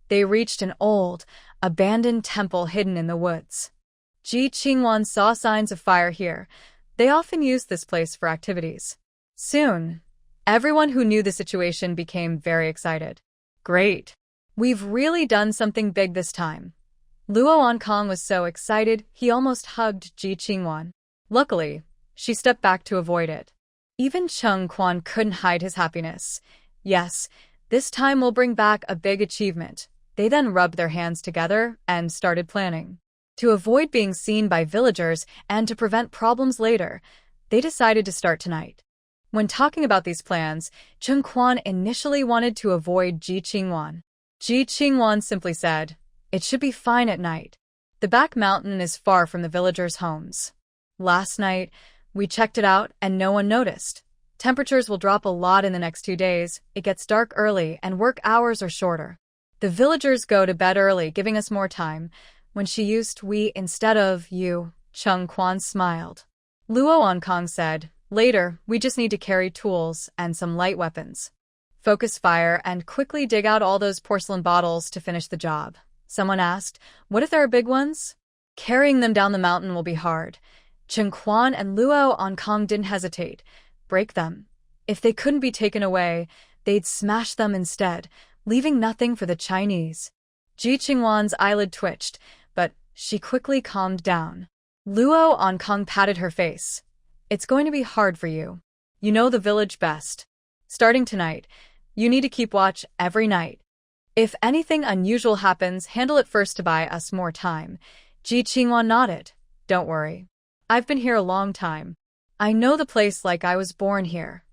[SPEAKER 1] they reached an old, abandoned temple hidden in the woods. Ji Qingwan saw signs of fire here. They often used this place for activities. Soon, everyone who knew the situation became very excited. Great! We've really done something big this time. Luo Onkong was so excited he almost hugged Ji Qingwan. Luckily, she stepped back to avoid it. Even Chung Kwan couldn't hide his happiness. Yes, this time we'll bring back a big achievement. They then rubbed their hands together and started planning. To avoid being seen by villagers and to prevent problems later, they decided to start tonight. When talking about these plans, Chung Kwan initially wanted to avoid Ji Qingwan. Ji Qingwan simply said, it should be fine at night. The back mountain is far from the villagers' homes. Last night, we checked it out and no one noticed. Temperatures will drop a lot in the next 2 days, it gets dark early and work hours are shorter. The villagers go to bed early, giving us more time. When she used we instead of you, Chung Kwan smiled. Luo Onkong said, later, we just need to carry tools and some light weapons. Focus fire and quickly dig out all those porcelain bottles to finish the job. Someone asked, what if there are big ones? Carrying them down the mountain will be hard. Chung Kwan and Luo Onkong didn't hesitate. Break them. If they couldn't be taken away, they'd smash them instead, leaving nothing for the Chinese. Ji Qingwan's eyelid twitched, but she quickly calmed down. Luo Onkong patted her face. It's going to be hard for you. You know the village best. Starting tonight, you need to keep watch every night. If anything unusual happens, handle it first to buy us more time. Ji Qingwan nodded. Don't worry. I've been here a long time. I know the place like I was born here.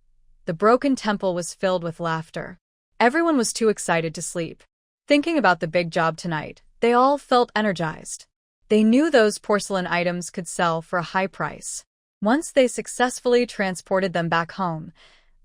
[SPEAKER 1] The broken temple was filled with laughter. Everyone was too excited to sleep. Thinking about the big job tonight, they all felt energized. They knew those porcelain items could sell for a high price. Once they successfully transported them back home,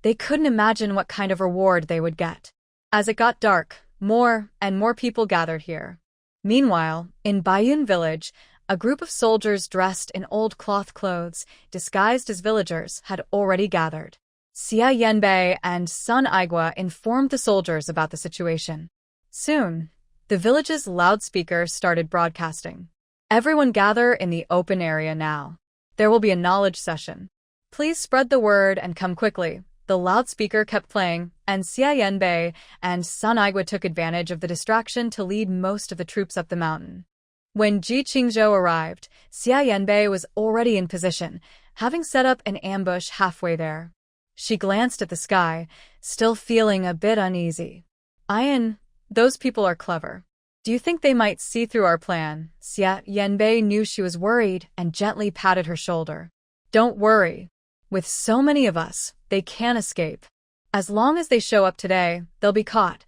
[SPEAKER 1] they couldn't imagine what kind of reward they would get. As it got dark, more and more people gathered here. Meanwhile, in Bayun village, a group of soldiers dressed in old cloth clothes, disguised as villagers, had already gathered. Xia Yanbei and Sun Aigua informed the soldiers about the situation. Soon, the village's loudspeaker started broadcasting. Everyone gather in the open area now. There will be a knowledge session. Please spread the word and come quickly. The loudspeaker kept playing, and Xia Yanbei and Sun Aigua took advantage of the distraction to lead most of the troops up the mountain. When Ji Qingzhou arrived, Xia Yanbei was already in position, having set up an ambush halfway there. She glanced at the sky, still feeling a bit uneasy. Ian, those people are clever. Do you think they might see through our plan? Xia Yanbei knew she was worried and gently patted her shoulder. Don't worry. With so many of us, they can't escape. As long as they show up today, they'll be caught.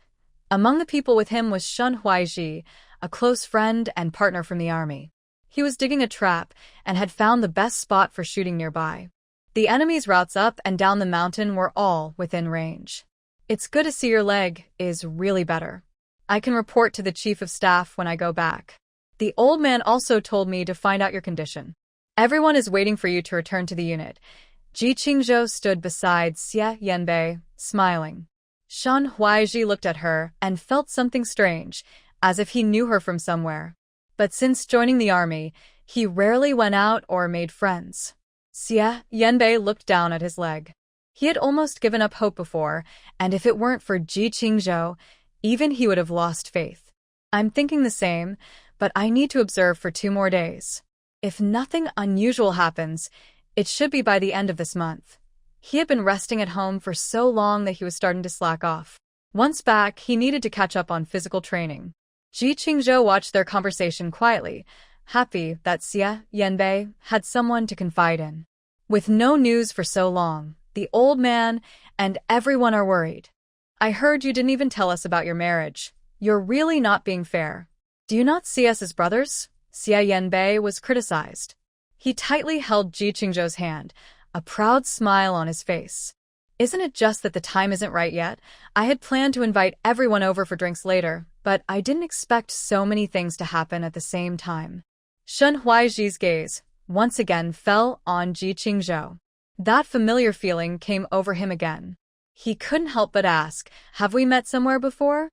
[SPEAKER 1] Among the people with him was Shun Huaiji, a close friend and partner from the army. He was digging a trap and had found the best spot for shooting nearby. The enemy's routes up and down the mountain were all within range. It's good to see your leg is really better. I can report to the chief of staff when I go back. The old man also told me to find out your condition. Everyone is waiting for you to return to the unit. Ji Qingzhou stood beside Xia Yanbei, smiling. Shun Huaiji looked at her and felt something strange, as if he knew her from somewhere. But since joining the army, he rarely went out or made friends. Xia Yanbei looked down at his leg. He had almost given up hope before, and if it weren't for Ji Qingzhou, even he would have lost faith. I'm thinking the same, but I need to observe for 2 more days. If nothing unusual happens, it should be by the end of this month. He had been resting at home for so long that he was starting to slack off. Once back, he needed to catch up on physical training. Ji Qingzhou watched their conversation quietly, happy that Xia Yanbei had someone to confide in. With no news for so long, the old man and everyone are worried. I heard you didn't even tell us about your marriage. You're really not being fair. Do you not see us as brothers? Xia Yanbei was criticized. He tightly held Ji Qingzhou's hand, a proud smile on his face. Isn't it just that the time isn't right yet? I had planned to invite everyone over for drinks later, but I didn't expect so many things to happen at the same time. Shun Huaiji's gaze, once again, fell on Ji Qingzhou. That familiar feeling came over him again. He couldn't help but ask, have we met somewhere before?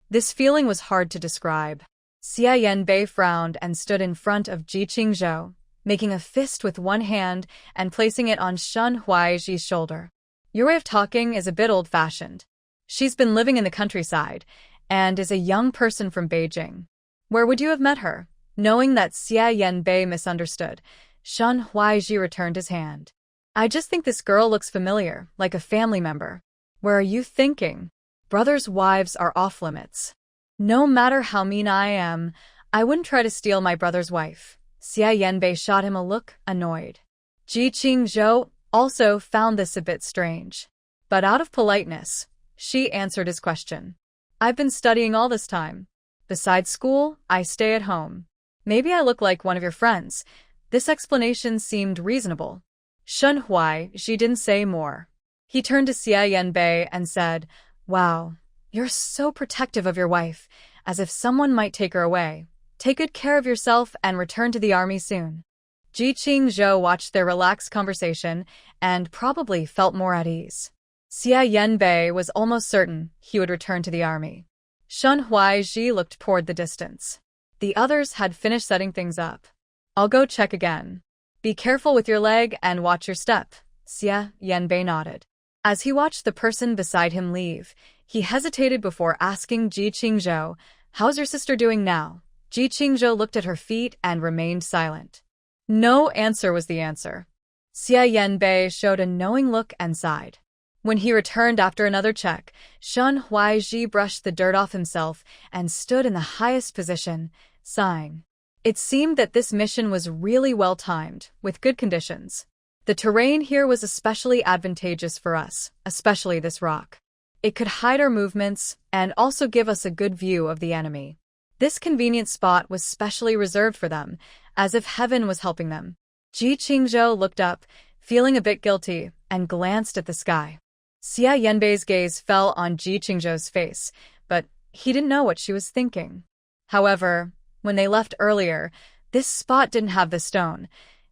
[SPEAKER 1] This feeling was hard to describe. Xia Yanbei frowned and stood in front of Ji Qingzhou, making a fist with one hand and placing it on Shun Huaiji's shoulder. Your way of talking is a bit old-fashioned. She's been living in the countryside and is a young person from Beijing. Where would you have met her? Knowing that Xia Yanbei misunderstood, Shun Huaiji returned his hand. I just think this girl looks familiar, like a family member. Where are you thinking? Brothers' wives are off-limits. No matter how mean I am, I wouldn't try to steal my brother's wife. Xia Yanbei shot him a look, annoyed. Ji Qingzhou also found this a bit strange. But out of politeness, she answered his question. I've been studying all this time. Besides school, I stay at home. Maybe I look like one of your friends. This explanation seemed reasonable. Shun Huaiji didn't say more. He turned to Xia Yanbei and said, Wow, you're so protective of your wife, as if someone might take her away. Take good care of yourself and return to the army soon. Ji Qingzhou watched their relaxed conversation and probably felt more at ease. Xia Yanbei was almost certain he would return to the army. Shun Huaiji looked toward the distance. The others had finished setting things up. I'll go check again. Be careful with your leg and watch your step. Xia Yanbei nodded. As he watched the person beside him leave, he hesitated before asking Ji Qingzhou, How's your sister doing now? Ji Qingzhou looked at her feet and remained silent. No answer was the answer. Xia Yanbei showed a knowing look and sighed. When he returned after another check, Shun Huaiji brushed the dirt off himself and stood in the highest position, sighing. It seemed that this mission was really well timed, with good conditions. The terrain here was especially advantageous for us, especially this rock. It could hide our movements and also give us a good view of the enemy. This convenient spot was specially reserved for them, as if heaven was helping them. Ji Qingzhou looked up, feeling a bit guilty, and glanced at the sky. Xia Yanbei's gaze fell on Ji Qingzhou's face, but he didn't know what she was thinking. However, when they left earlier, this spot didn't have the stone.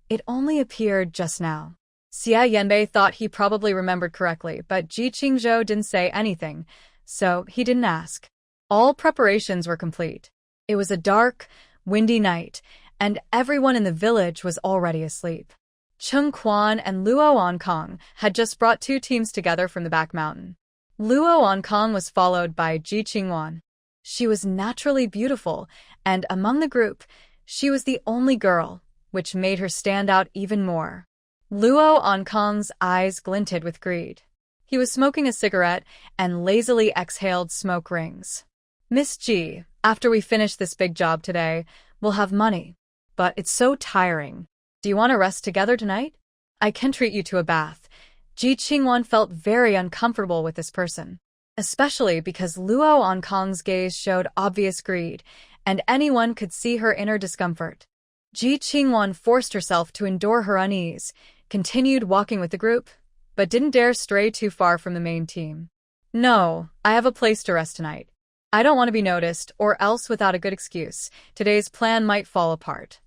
[SPEAKER 1] It only appeared just now. Xia Yanbei thought he probably remembered correctly, but Ji Qingzhou didn't say anything, so he didn't ask. All preparations were complete. It was a dark, windy night, and everyone in the village was already asleep. Cheng Quan and Luo Onkong had just brought two teams together from the back mountain. Luo Onkong was followed by Ji Qingwan. She was naturally beautiful, and among the group, she was the only girl, which made her stand out even more. Luo Onkong's eyes glinted with greed. He was smoking a cigarette and lazily exhaled smoke rings. Miss Ji, after we finish this big job today, we'll have money. But it's so tiring. Do you want to rest together tonight? I can treat you to a bath. Ji Qingwan felt very uncomfortable with this person, especially because Luo Onkong's gaze showed obvious greed, and anyone could see her inner discomfort. Ji Qingwan forced herself to endure her unease, continued walking with the group, but didn't dare stray too far from the main team. No, I have a place to rest tonight. I don't want to be noticed, or else without a good excuse, today's plan might fall apart.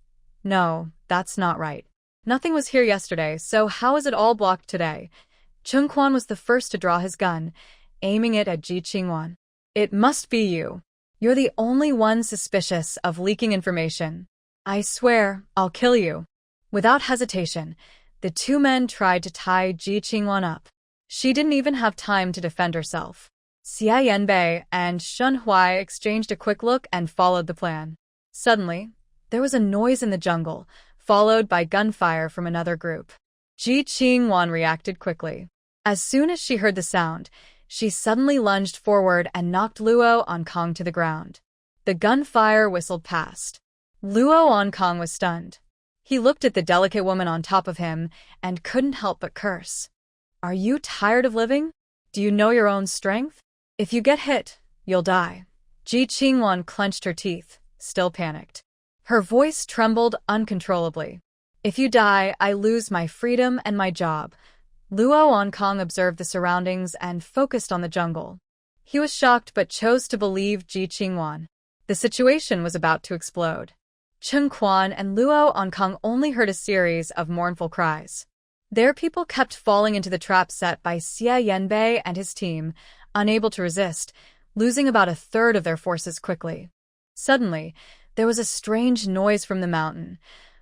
[SPEAKER 1] No, that's not right. Nothing was here yesterday, so how is it all blocked today? Cheng Quan was the first to draw his gun, aiming it at Ji Qingwan. It must be you. You're the only one suspicious of leaking information. I swear, I'll kill you. Without hesitation, the two men tried to tie Ji Qingwan up. She didn't even have time to defend herself. Xia Yanbei and Shun Huai exchanged a quick look and followed the plan. Suddenly, there was a noise in the jungle, followed by gunfire from another group. Ji Qingwan reacted quickly. As soon as she heard the sound, she suddenly lunged forward and knocked Luo Onkong to the ground. The gunfire whistled past. Luo Onkong was stunned. He looked at the delicate woman on top of him and couldn't help but curse. Are you tired of living? Do you know your own strength? If you get hit, you'll die. Ji Qingwan clenched her teeth, still panicked. Her voice trembled uncontrollably. If you die, I lose my freedom and my job. Luo Onkong observed the surroundings and focused on the jungle. He was shocked but chose to believe Ji Qingwan. The situation was about to explode. Cheng Quan and Luo Onkong only heard a series of mournful cries. Their people kept falling into the trap set by Xia Yanbei and his team, unable to resist, losing about a third of their forces quickly. Suddenly, there was a strange noise from the mountain,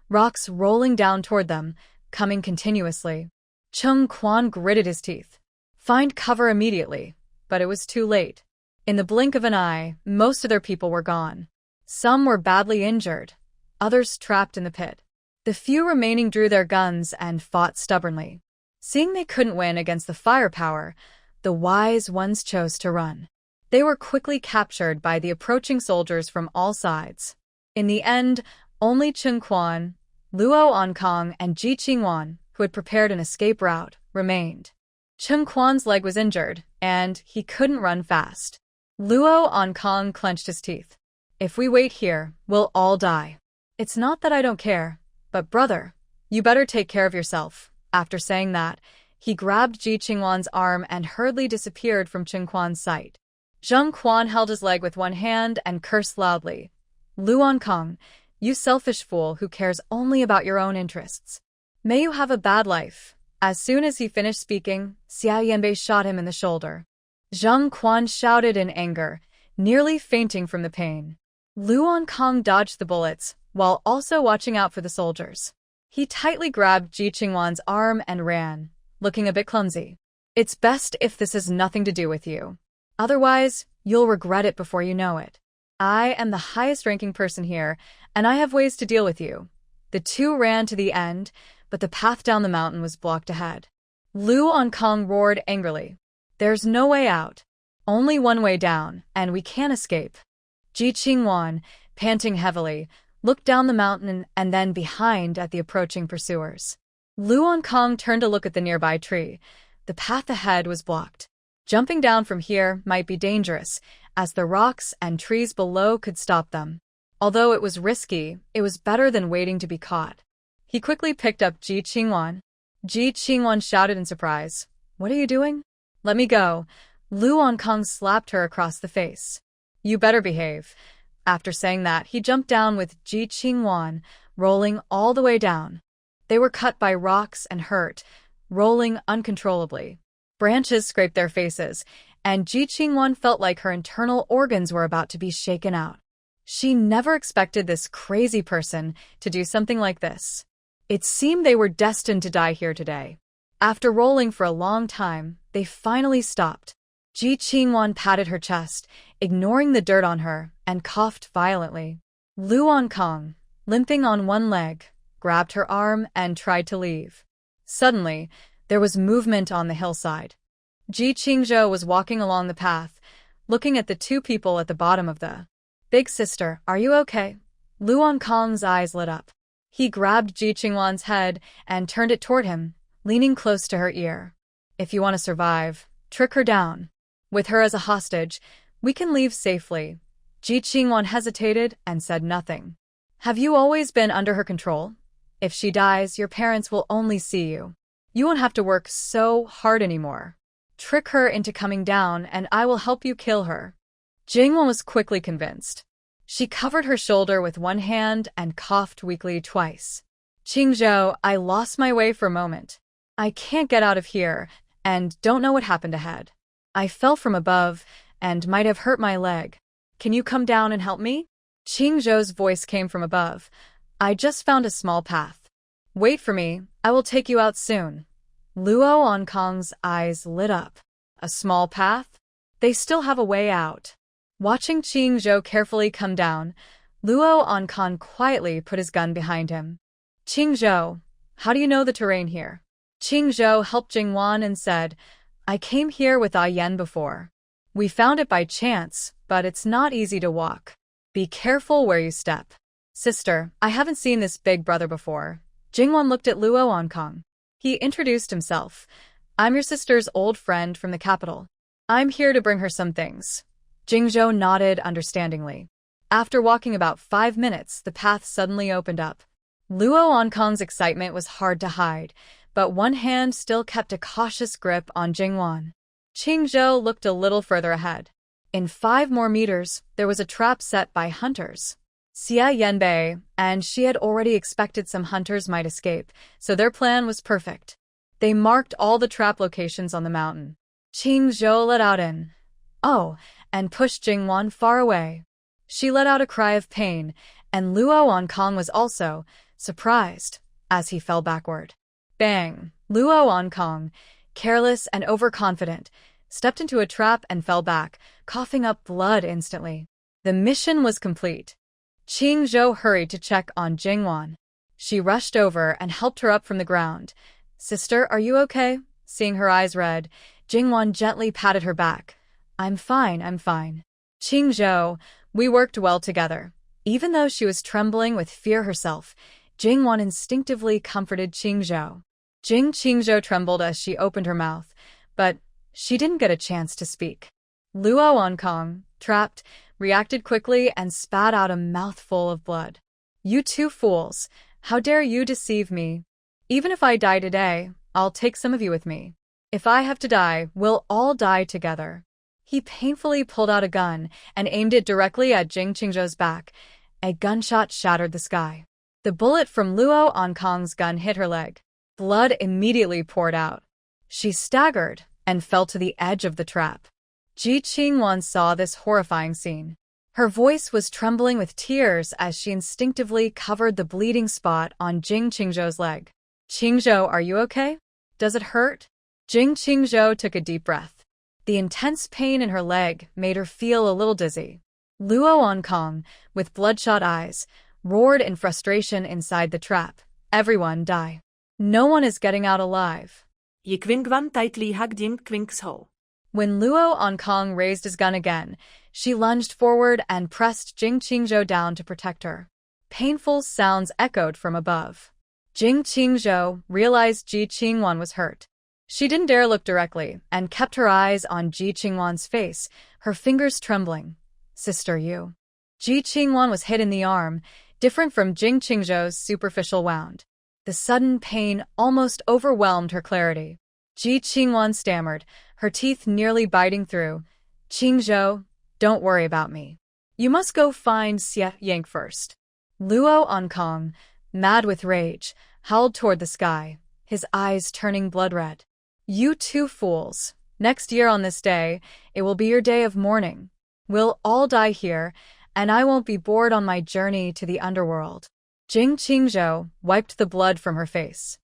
[SPEAKER 1] rocks rolling down toward them, coming continuously. Cheng Quan gritted his teeth. Find cover immediately, but it was too late. In the blink of an eye, most of their people were gone. Some were badly injured, others trapped in the pit. The few remaining drew their guns and fought stubbornly. Seeing they couldn't win against the firepower, the wise ones chose to run. They were quickly captured by the approaching soldiers from all sides. In the end, only Cheng Quan, Luo Onkong, and Ji Qingwan, who had prepared an escape route, remained. Cheng Quan's leg was injured, and he couldn't run fast. Luo Onkong clenched his teeth. If we wait here, we'll all die. It's not that I don't care, but brother, you better take care of yourself. After saying that, he grabbed Ji Qingwan's arm and hurriedly disappeared from Cheng Quan's sight. Zheng Quan held his leg with one hand and cursed loudly. Luo Onkong, you selfish fool who cares only about your own interests. May you have a bad life. As soon as he finished speaking, Xia Yanbei shot him in the shoulder. Zheng Quan shouted in anger, nearly fainting from the pain. Luo Onkong dodged the bullets, while also watching out for the soldiers. He tightly grabbed Ji Qingwan's arm and ran, looking a bit clumsy. It's best if this has nothing to do with you. Otherwise, you'll regret it before you know it. I am the highest-ranking person here, and I have ways to deal with you. The two ran to the end, but the path down the mountain was blocked ahead. Luo Onkong roared angrily. There's no way out. Only one way down, and we can't escape. Ji Qingwan, panting heavily, looked down the mountain and then behind at the approaching pursuers. Luo Onkong turned to look at the nearby tree. The path ahead was blocked. Jumping down from here might be dangerous, as the rocks and trees below could stop them. Although it was risky, it was better than waiting to be caught. He quickly picked up Ji Qingwan. Ji Qingwan shouted in surprise, "What are you doing?" "Let me go." Lu Onkong slapped her across the face. "You better behave." After saying that, he jumped down with Ji Qingwan, rolling all the way down. They were cut by rocks and hurt, rolling uncontrollably. Branches scraped their faces, and Ji Qingwan felt like her internal organs were about to be shaken out. She never expected this crazy person to do something like this. It seemed they were destined to die here today. After rolling for a long time, they finally stopped. Ji Qingwan patted her chest, ignoring the dirt on her, and coughed violently. Lu Onkong, limping on one leg, grabbed her arm and tried to leave. Suddenly, there was movement on the hillside. Ji Qingzhou was walking along the path, looking at the two people at the bottom of the "Big sister, are you okay?" Lu Onkong's eyes lit up. He grabbed Ji Qingwan's head and turned it toward him, leaning close to her ear. "If you want to survive, trick her down. With her as a hostage, we can leave safely." Ji Qingwan hesitated and said nothing. "Have you always been under her control? If she dies, your parents will only see you. You won't have to work so hard anymore. Trick her into coming down and I will help you kill her." Jingwan was quickly convinced. She covered her shoulder with one hand and coughed weakly twice. "Qingzhou, I lost my way for a moment. I can't get out of here and don't know what happened ahead. I fell from above and might have hurt my leg. Can you come down and help me?" Qingzhou's voice came from above. "I just found a small path. Wait for me, I will take you out soon." Luo Onkong's eyes lit up. A small path? They still have a way out. Watching Qingzhou carefully come down, Luo Onkong quietly put his gun behind him. "Qingzhou, how do you know the terrain here?" Qingzhou helped Jingwan and said, "I came here with Ah Yen before. We found it by chance, but it's not easy to walk. Be careful where you step." "Sister, I haven't seen this big brother before." Jingwan looked at Luo Onkong. He introduced himself. "I'm your sister's old friend from the capital. I'm here to bring her some things." Qingzhou nodded understandingly. After walking about 5 minutes, the path suddenly opened up. Luo Onkong's excitement was hard to hide, but one hand still kept a cautious grip on Jingwan. Qingzhou looked a little further ahead. In 5 more meters, there was a trap set by hunters. Xia Yanbei, and she had already expected some hunters might escape, so their plan was perfect. They marked all the trap locations on the mountain. Qingzhou let out an "oh" and pushed Jingwan far away. She let out a cry of pain, and Luo Onkong was also surprised as he fell backward. Bang! Luo Onkong, careless and overconfident, stepped into a trap and fell back, coughing up blood instantly. The mission was complete. Qingzhou hurried to check on Jingwan. She rushed over and helped her up from the ground. "Sister, are you okay?" Seeing her eyes red, Jingwan gently patted her back. I'm fine. "Qingzhou, we worked well together." Even though she was trembling with fear herself, Jingwan instinctively comforted Qingzhou. Qingzhou trembled as she opened her mouth, but she didn't get a chance to speak. Luo Onkong, trapped, reacted quickly and spat out a mouthful of blood. "You two fools, how dare you deceive me? Even if I die today, I'll take some of you with me. If I have to die, we'll all die together." He painfully pulled out a gun and aimed it directly at Qingzhou's back. A gunshot shattered the sky. The bullet from Luo Onkong's gun hit her leg. Blood immediately poured out. She staggered and fell to the edge of the trap. Ji Qingwan saw this horrifying scene. Her voice was trembling with tears as she instinctively covered the bleeding spot on Qingzhou's leg. "Qingzhou, are you okay? Does it hurt?" Qingzhou took a deep breath. The intense pain in her leg made her feel a little dizzy. Luo Onkong, with bloodshot eyes, roared in frustration inside the trap. "Everyone die. No one is getting out alive." When Luo Onkong raised his gun again, she lunged forward and pressed Qingzhou down to protect her. Painful sounds echoed from above. Qingzhou realized Ji Qingwan was hurt. She didn't dare look directly and kept her eyes on Ji Qingwan's face, her fingers trembling. Sister, you. Ji Qingwan was hit in the arm, different from Jing Qingzhou's superficial wound. The sudden pain almost overwhelmed her clarity. Ji Qingwan stammered, her teeth nearly biting through. Qingzhou, don't worry about me. You must go find Xie Yang first. Luo Ankang, mad with rage, howled toward the sky, his eyes turning blood-red. You two fools. Next year on this day, it will be your day of mourning. We'll all die here, and I won't be bored on my journey to the underworld. Jing Qingzhou wiped the blood from her face.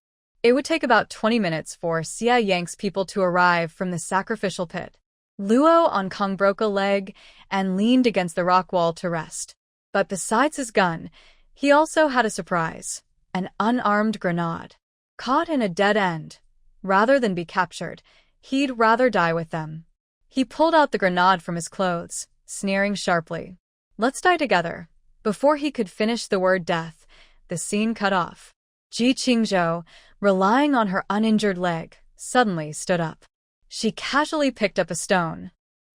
[SPEAKER 1] It would take about 20 minutes for Xie Yang's people to arrive from the sacrificial pit. Luo Ankang broke a leg and leaned against the rock wall to rest. But besides his gun, he also had a surprise, an unarmed grenade. Caught in a dead end, rather than be captured, he'd rather die with them. He pulled out the grenade from his clothes, sneering sharply. Let's die together. Before he could finish the word death, the scene cut off. Ji Qingzhou, relying on her uninjured leg, suddenly stood up. She casually picked up a stone.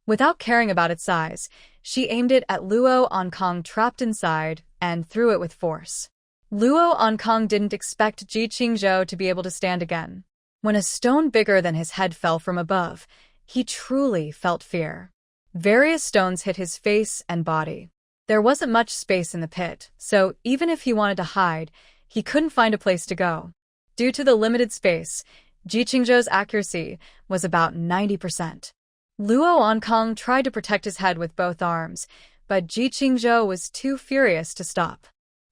[SPEAKER 1] Without caring about its size, she aimed it at Luo Ankang trapped inside and threw it with force. Luo Ankang didn't expect Ji Qingzhou to be able to stand again. When a stone bigger than his head fell from above, he truly felt fear. Various stones hit his face and body. There wasn't much space in the pit, so even if he wanted to hide, he couldn't find a place to go. Due to the limited space, Ji Qingzhou's accuracy was about 90%. Luo Ankang tried to protect his head with both arms, but Ji Qingzhou was too furious to stop.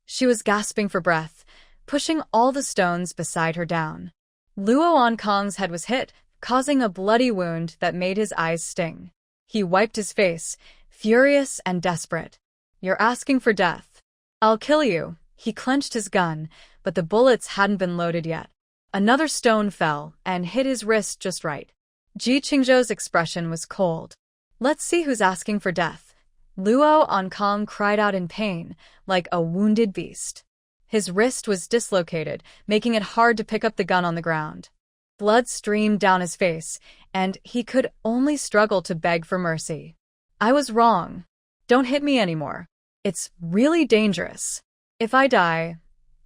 [SPEAKER 1] She was gasping for breath, pushing all the stones beside her down. Luo Ankang's head was hit, causing a bloody wound that made his eyes sting. He wiped his face, furious and desperate. You're asking for death. I'll kill you. He clenched his gun, but the bullets hadn't been loaded yet. Another stone fell and hit his wrist just right. Ji Qingzhou's expression was cold. Let's see who's asking for death. Luo Ankang cried out in pain, like a wounded beast. His wrist was dislocated, making it hard to pick up the gun on the ground. Blood streamed down his face, and he could only struggle to beg for mercy. I was wrong. Don't hit me anymore. It's really dangerous. If I die,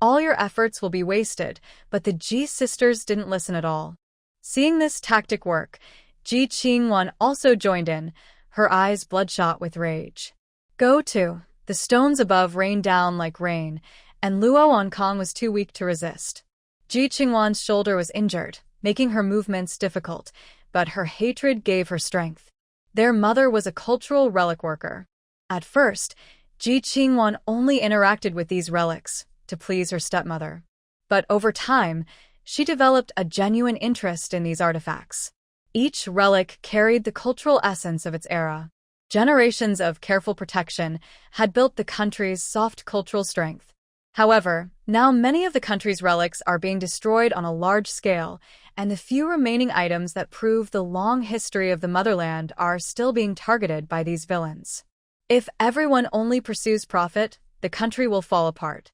[SPEAKER 1] all your efforts will be wasted, but the Ji sisters didn't listen at all. Seeing this tactic work, Ji Qingwan also joined in, her eyes bloodshot with rage. Go to. The stones above rained down like rain, and Luo Ankang was too weak to resist. Ji Qingwan's shoulder was injured, making her movements difficult, but her hatred gave her strength. Their mother was a cultural relic worker. At first, Ji Qingwan only interacted with these relics to please her stepmother. But over time, she developed a genuine interest in these artifacts. Each relic carried the cultural essence of its era. Generations of careful protection had built the country's soft cultural strength. However, now many of the country's relics are being destroyed on a large scale, and the few remaining items that prove the long history of the motherland are still being targeted by these villains. If everyone only pursues profit, the country will fall apart.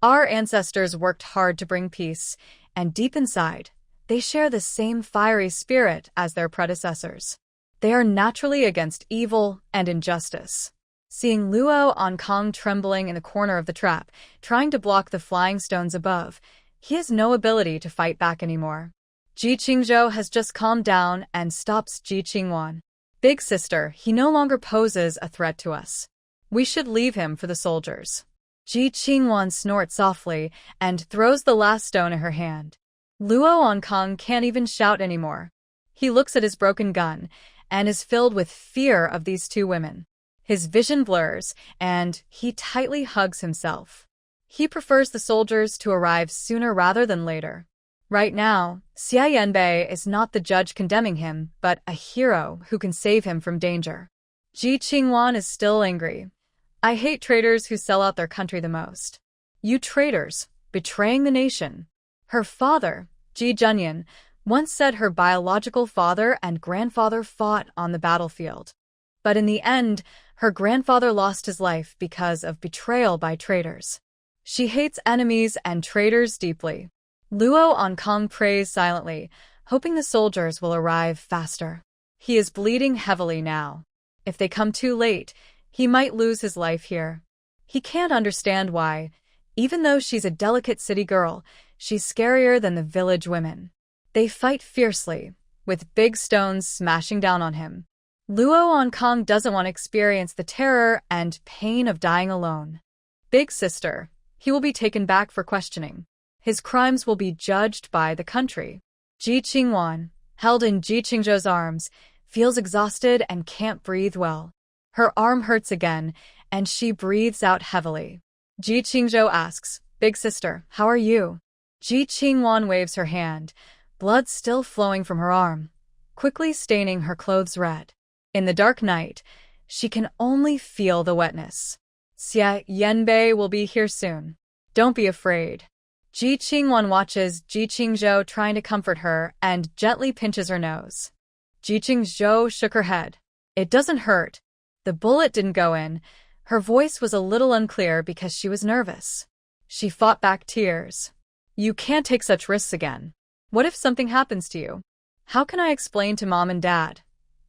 [SPEAKER 1] Our ancestors worked hard to bring peace, and deep inside, they share the same fiery spirit as their predecessors. They are naturally against evil and injustice. Seeing Luo Ankang trembling in the corner of the trap, trying to block the flying stones above, he has no ability to fight back anymore. Ji Qingzhou has just calmed down and stops Ji Qingwan. Big sister, he no longer poses a threat to us. We should leave him for the soldiers. Ji Qingwan snorts softly and throws the last stone in her hand. Luo Ankang can't even shout anymore. He looks at his broken gun and is filled with fear of these two women. His vision blurs, and he tightly hugs himself. He prefers the soldiers to arrive sooner rather than later. Right now, Xie Yanbei is not the judge condemning him, but a hero who can save him from danger. Ji Qingwan is still angry. I hate traitors who sell out their country the most. You traitors, betraying the nation. Her father, Ji Junyan, once said her biological father and grandfather fought on the battlefield. But in the end, her grandfather lost his life because of betrayal by traitors. She hates enemies and traitors deeply. Luo Ankang prays silently, hoping the soldiers will arrive faster. He is bleeding heavily now. If they come too late, he might lose his life here. He can't understand why. Even though she's a delicate city girl, she's scarier than the village women. They fight fiercely, with big stones smashing down on him. Luo Onkong doesn't want to experience the terror and pain of dying alone. Big sister, he will be taken back for questioning. His crimes will be judged by the country. Ji Qingwan, held in Ji Qingzhou's arms, feels exhausted and can't breathe well. Her arm hurts again, and she breathes out heavily. Ji Qingzhou asks, "Big sister, how are you?" Ji Qingwan waves her hand, blood still flowing from her arm, quickly staining her clothes red. In the dark night, she can only feel the wetness. Xie Yanbei will be here soon. Don't be afraid. Ji Qingwan watches Ji Qingzhou trying to comfort her and gently pinches her nose. Ji Qingzhou shook her head. It doesn't hurt. The bullet didn't go in. Her voice was a little unclear because she was nervous. She fought back tears. You can't take such risks again. What if something happens to you? How can I explain to Mom and Dad?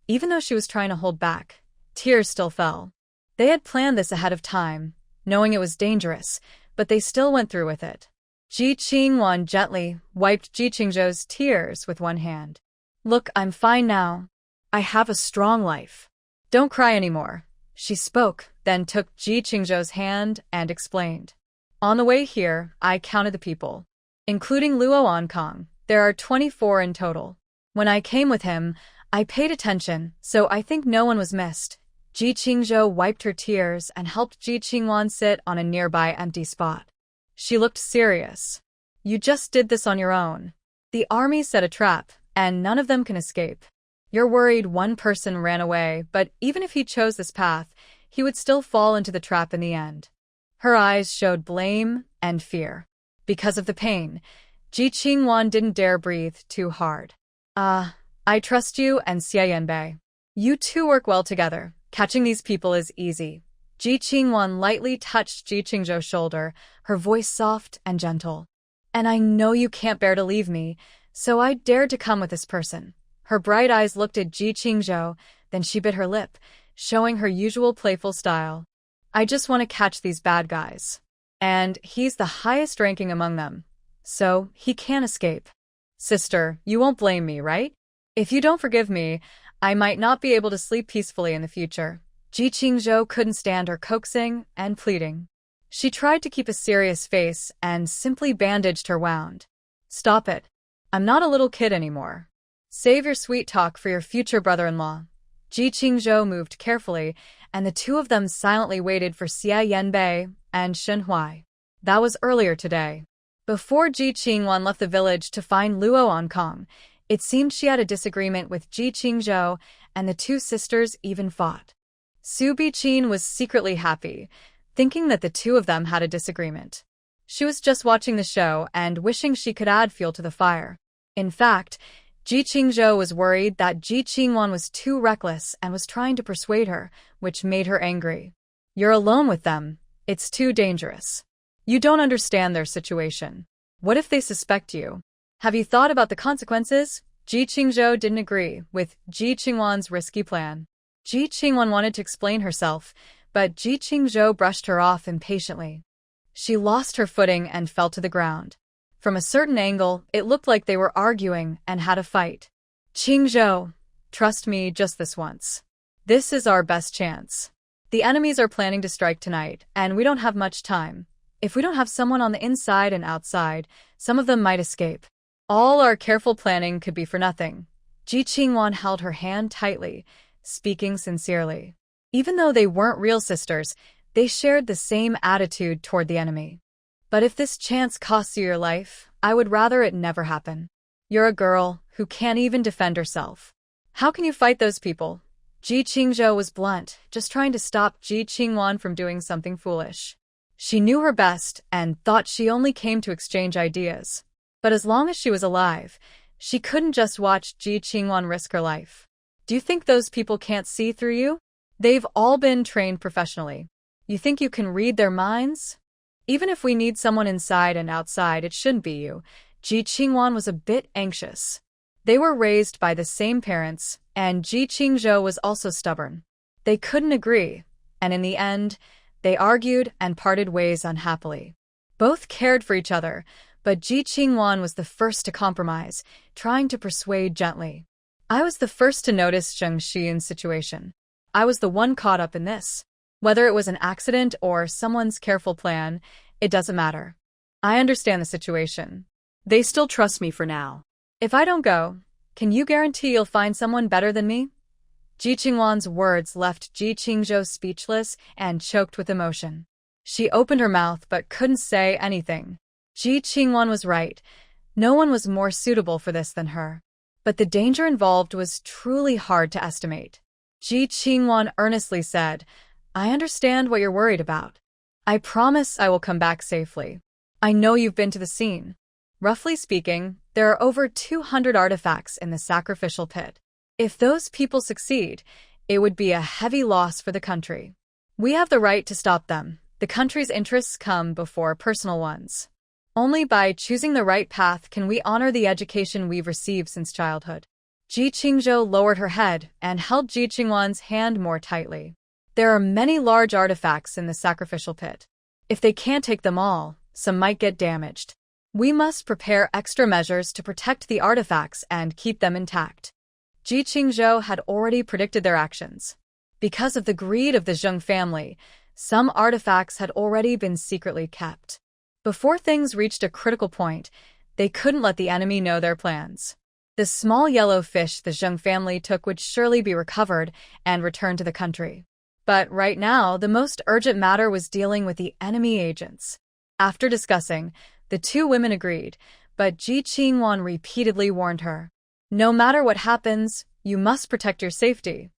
[SPEAKER 1] Even though she was trying to hold back, tears still fell. They had planned this ahead of time, knowing it was dangerous, but they still went through with it. Ji Qingwan gently wiped Ji Qingzhou's tears with one hand. Look, I'm fine now. I have a strong life. Don't cry anymore. She spoke, then took Ji Qingzhou's hand and explained. On the way here, I counted the people. Including Luo Onkong, there are 24 in total. When I came with him, I paid attention, so I think no one was missed. Ji Qingzhou wiped her tears and helped Ji Qingwan sit on a nearby empty spot. She looked serious. You just did this on your own. The army set a trap, and none of them can escape. You're worried one person ran away, but even if he chose this path, he would still fall into the trap in the end. Her eyes showed blame and fear. Because of the pain, Ji Qingwan didn't dare breathe too hard. I trust you and Xie Yanbei. You two work well together. Catching these people is easy. Ji Qingwan lightly touched Ji Qingzhou's shoulder, her voice soft and gentle. And I know you can't bear to leave me, so I dared to come with this person. Her bright eyes looked at Ji Qingzhou, then she bit her lip, showing her usual playful style. I just want to catch these bad guys. And he's the highest ranking among them, so he can't escape. Sister, you won't blame me, right? If you don't forgive me, I might not be able to sleep peacefully in the future. Ji Qingzhou couldn't stand her coaxing and pleading. She tried to keep a serious face and simply bandaged her wound. Stop it. I'm not a little kid anymore. Save your sweet talk for your future brother-in-law. Ji Qingzhou moved carefully, and the two of them silently waited for Xie Yanbei and Shen Huai. That was earlier today. Before Ji Qingwan left the village to find Luo Onkong, it seemed she had a disagreement with Ji Qingzhou, and the two sisters even fought. Su Biqin was secretly happy, thinking that the two of them had a disagreement. She was just watching the show and wishing she could add fuel to the fire. In fact, Ji Qingzhou was worried that Ji Qingwan was too reckless and was trying to persuade her, which made her angry. You're alone with them. It's too dangerous. You don't understand their situation. What if they suspect you? Have you thought about the consequences? Ji Qingzhou didn't agree with Ji Qingwan's risky plan. Ji Qingwan wanted to explain herself, but Ji Qingzhou brushed her off impatiently. She lost her footing and fell to the ground. From a certain angle, it looked like they were arguing and had a fight. Qingzhou, trust me just this once. This is our best chance. The enemies are planning to strike tonight, and we don't have much time. If we don't have someone on the inside and outside, some of them might escape. All our careful planning could be for nothing. Ji Qingwan held her hand tightly, speaking sincerely. Even though they weren't real sisters, they shared the same attitude toward the enemy. But if this chance costs you your life, I would rather it never happen. You're a girl who can't even defend herself. How can you fight those people? Ji Qingzhou was blunt, just trying to stop Ji Qingwan from doing something foolish. She knew her best and thought she only came to exchange ideas. But as long as she was alive, she couldn't just watch Ji Qingwan risk her life. Do you think those people can't see through you? They've all been trained professionally. You think you can read their minds? Even if we need someone inside and outside, it shouldn't be you. Ji Qingwan was a bit anxious. They were raised by the same parents, and Ji Qingzhou was also stubborn. They couldn't agree, and in the end, they argued and parted ways unhappily. Both cared for each other, but Ji Qingwan was the first to compromise, trying to persuade gently. I was the first to notice Zheng Xian's situation. I was the one caught up in this. Whether it was an accident or someone's careful plan, it doesn't matter. I understand the situation.
[SPEAKER 2] They still trust me for now.
[SPEAKER 1] If I don't go, can you guarantee you'll find someone better than me? Ji Qingwan's words left Ji Qingzhou speechless and choked with emotion. She opened her mouth but couldn't say anything. Ji Qingwan was right. No one was more suitable for this than her. But the danger involved was truly hard to estimate. Ji Qingwan earnestly said, I understand what you're worried about. I promise I will come back safely. I know you've been to the scene. Roughly speaking, there are over 200 artifacts in the sacrificial pit. If those people succeed, it would be a heavy loss for the country. We have the right to stop them. The country's interests come before personal ones. Only by choosing the right path can we honor the education we've received since childhood. Ji Qingzhou lowered her head and held Ji Qingwan's hand more tightly. There are many large artifacts in the sacrificial pit. If they can't take them all, some might get damaged. We must prepare extra measures to protect the artifacts and keep them intact. Ji Qingzhou had already predicted their actions. Because of the greed of the Zheng family, some artifacts had already been secretly kept. Before things reached a critical point, they couldn't let the enemy know their plans. The small yellow fish the Zheng family took would surely be recovered and returned to the country. But right now, the most urgent matter was dealing with the enemy agents. After discussing, the two women agreed, but Ji Qingwan repeatedly warned her. No matter what happens, you must protect your safety.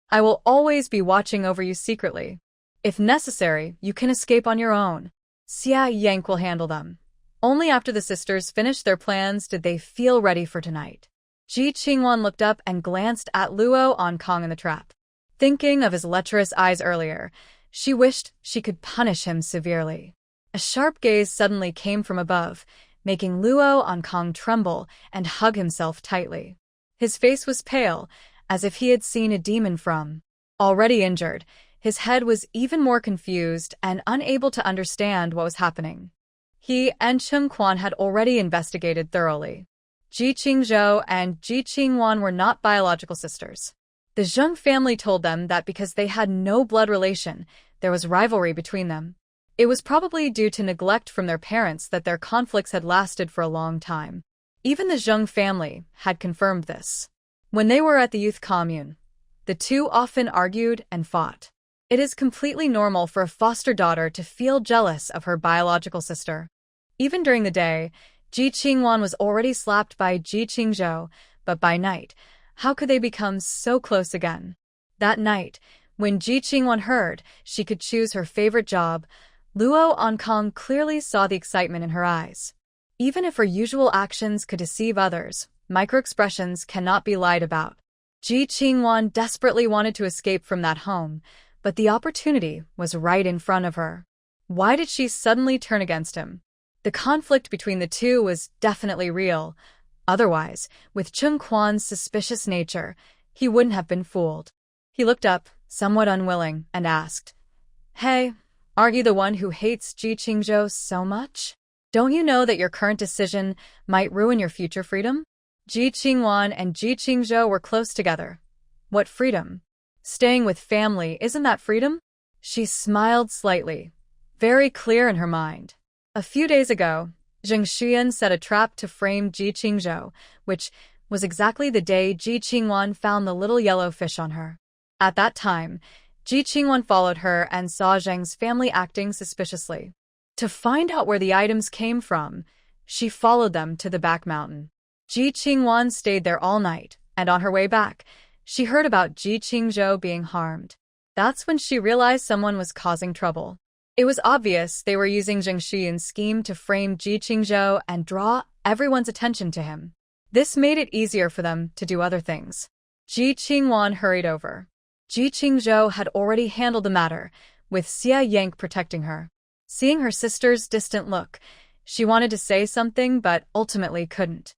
[SPEAKER 1] I will always be watching over you secretly. If necessary, you can escape on your own. Xia Yank will handle them. Only after the sisters finished their plans did they feel ready for tonight. Ji Qingwan looked up and glanced at Luo on Kong in the trap. Thinking of his lecherous eyes earlier, she wished she could punish him severely. A sharp gaze suddenly came from above, making Luo on Kong tremble and hug himself tightly. His face was pale, as if he had seen a demon from. Already injured, his head was even more confused and unable to understand what was happening. He and Cheng Quan had already investigated thoroughly. Ji Qingzhou and Ji Qingwan were not biological sisters. The Zheng family told them that because they had no blood relation, there was rivalry between them. It was probably due to neglect from their parents that their conflicts had lasted for a long time. Even the Zheng family had confirmed this. When they were at the youth commune, the two often argued and fought. It is completely normal for a foster daughter to feel jealous of her biological sister. Even during the day, Ji Qingwan was already slapped by Ji Qingzhou, but by night, how could they become so close again? That night, when Ji Qingwan heard she could choose her favorite job, Luo Onkong clearly saw the excitement in her eyes. Even if her usual actions could deceive others, microexpressions cannot be lied about. Ji Qingwan desperately wanted to escape from that home, but the opportunity was right in front of her. Why did she suddenly turn against him? The conflict between the two was definitely real. Otherwise, with Cheng Quan's suspicious nature, he wouldn't have been fooled. He looked up, somewhat unwilling, and asked, Hey, are you the one who hates Ji Qingzhou so much? Don't you know that your current decision might ruin your future freedom? Ji Qingwan and Ji Qingzhou were close together. What freedom? Staying with family, isn't that freedom? She smiled slightly, very clear in her mind. A few days ago, Zheng Xian set a trap to frame Ji Qingzhou, which was exactly the day Ji Qingwan found the little yellow fish on her. At that time, Ji Qingwan followed her and saw Zheng's family acting suspiciously. To find out where the items came from, she followed them to the back mountain. Ji Qingwan stayed there all night, and on her way back, she heard about Ji Qingzhou being harmed. That's when she realized someone was causing trouble. It was obvious they were using Zheng Xian's scheme to frame Ji Qingzhou and draw everyone's attention to him. This made it easier for them to do other things. Ji Qingwan hurried over. Ji Qingzhou had already handled the matter, with Xia Yank protecting her. Seeing her sister's distant look, she wanted to say something but ultimately couldn't.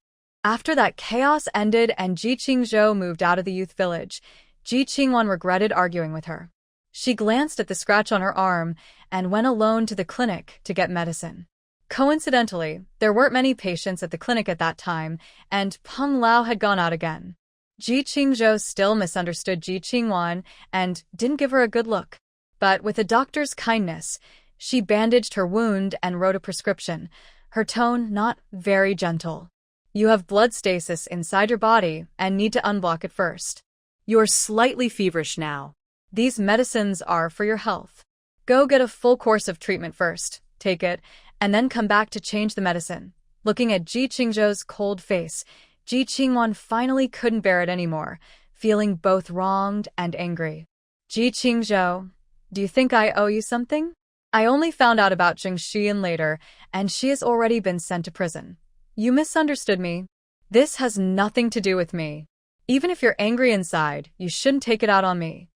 [SPEAKER 1] After that chaos ended and Ji Qingzhou moved out of the youth village, Ji Qingwan regretted arguing with her. She glanced at the scratch on her arm and went alone to the clinic to get medicine. Coincidentally, there weren't many patients at the clinic at that time, and Peng Lao had gone out again. Ji Qingzhou still misunderstood Ji Qingwan and didn't give her a good look. But with a doctor's kindness, she bandaged her wound and wrote a prescription, her tone not very gentle. You have blood stasis inside your body and need to unblock it first.
[SPEAKER 2] You're slightly feverish now.
[SPEAKER 1] These medicines are for your health. Go get a full course of treatment first, take it, and then come back to change the medicine. Looking at Ji Qingzhou's cold face, Ji Qingwan finally couldn't bear it anymore, feeling both wronged and angry. Ji Qingzhou, do you think I owe you something? I only found out about Zheng Xian later, and she has already been sent to prison. You misunderstood me. This has nothing to do with me. Even if you're angry inside, you shouldn't take it out on me.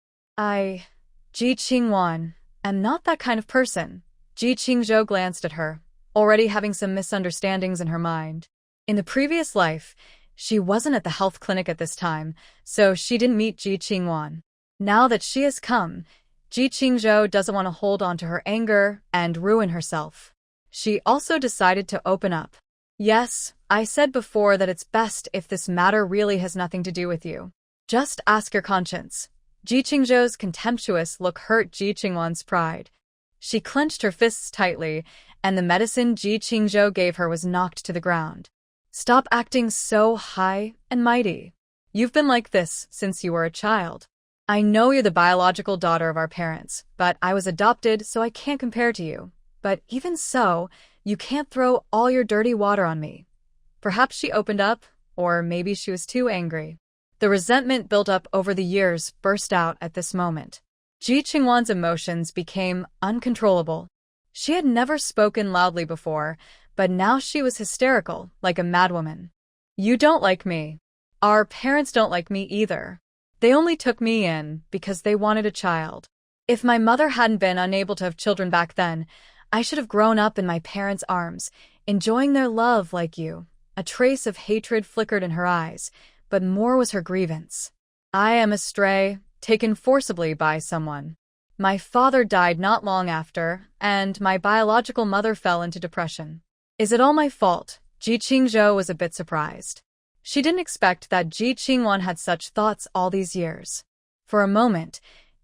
[SPEAKER 1] Ji Qingwan, am not that kind of person. Ji Qingzhou glanced at her, already having some misunderstandings in her mind. In the previous life, she wasn't at the health clinic at this time, so she didn't meet Ji Qingwan. Now that she has come, Ji Qingzhou doesn't want to hold on to her anger and ruin herself. She also decided to open up. Yes, I said before that it's best if this matter really has nothing to do with you. Just ask your conscience. Ji Qingzhou's contemptuous look hurt Ji Qingwan's pride. She clenched her fists tightly, and the medicine Ji Qingzhou gave her was knocked to the ground. Stop acting so high and mighty. You've been like this since you were a child. I know you're the biological daughter of our parents, but I was adopted, so I can't compare to you. But even so, you can't throw all your dirty water on me. Perhaps she opened up, or maybe she was too angry. The resentment built up over the years burst out at this moment. Ji Qingwan's emotions became uncontrollable. She had never spoken loudly before, but now she was hysterical, like a madwoman. You don't like me. Our parents don't like me either. They only took me in because they wanted a child. If my mother hadn't been unable to have children back then, I should have grown up in my parents' arms, enjoying their love like you. A trace of hatred flickered in her eyes, but more was her grievance. I am a stray, taken forcibly by someone. My father died not long after, and my biological mother fell into depression. Is it all my fault? Ji Qingzhou was a bit surprised. She didn't expect that Ji Qingwan had such thoughts all these years. For a moment,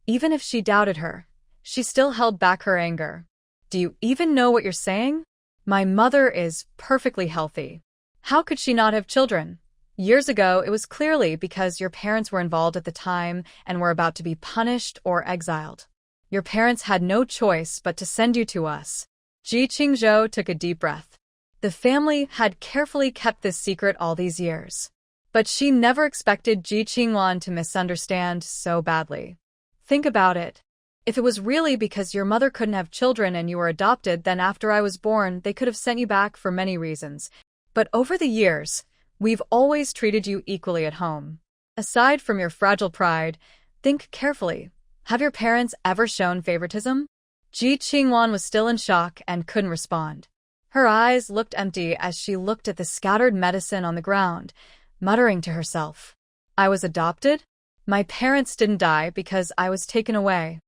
[SPEAKER 1] even if she doubted her, she still held back her anger. Do you even know what you're saying? My mother is perfectly healthy. How could she not have children? Years ago, it was clearly because your parents were involved at the time and were about to be punished or exiled. Your parents had no choice but to send you to us. Ji Qingzhou took a deep breath. The family had carefully kept this secret all these years. But she never expected Ji Qingwan to misunderstand so badly. Think about it. If it was really because your mother couldn't have children and you were adopted, then after I was born, they could have sent you back for many reasons. But over the years, we've always treated you equally at home. Aside from your fragile pride, think carefully. Have your parents ever shown favoritism? Ji Qingwan was still in shock and couldn't respond. Her eyes looked empty as she looked at the scattered medicine on the ground, muttering to herself. I was adopted? My parents didn't die because I was taken away.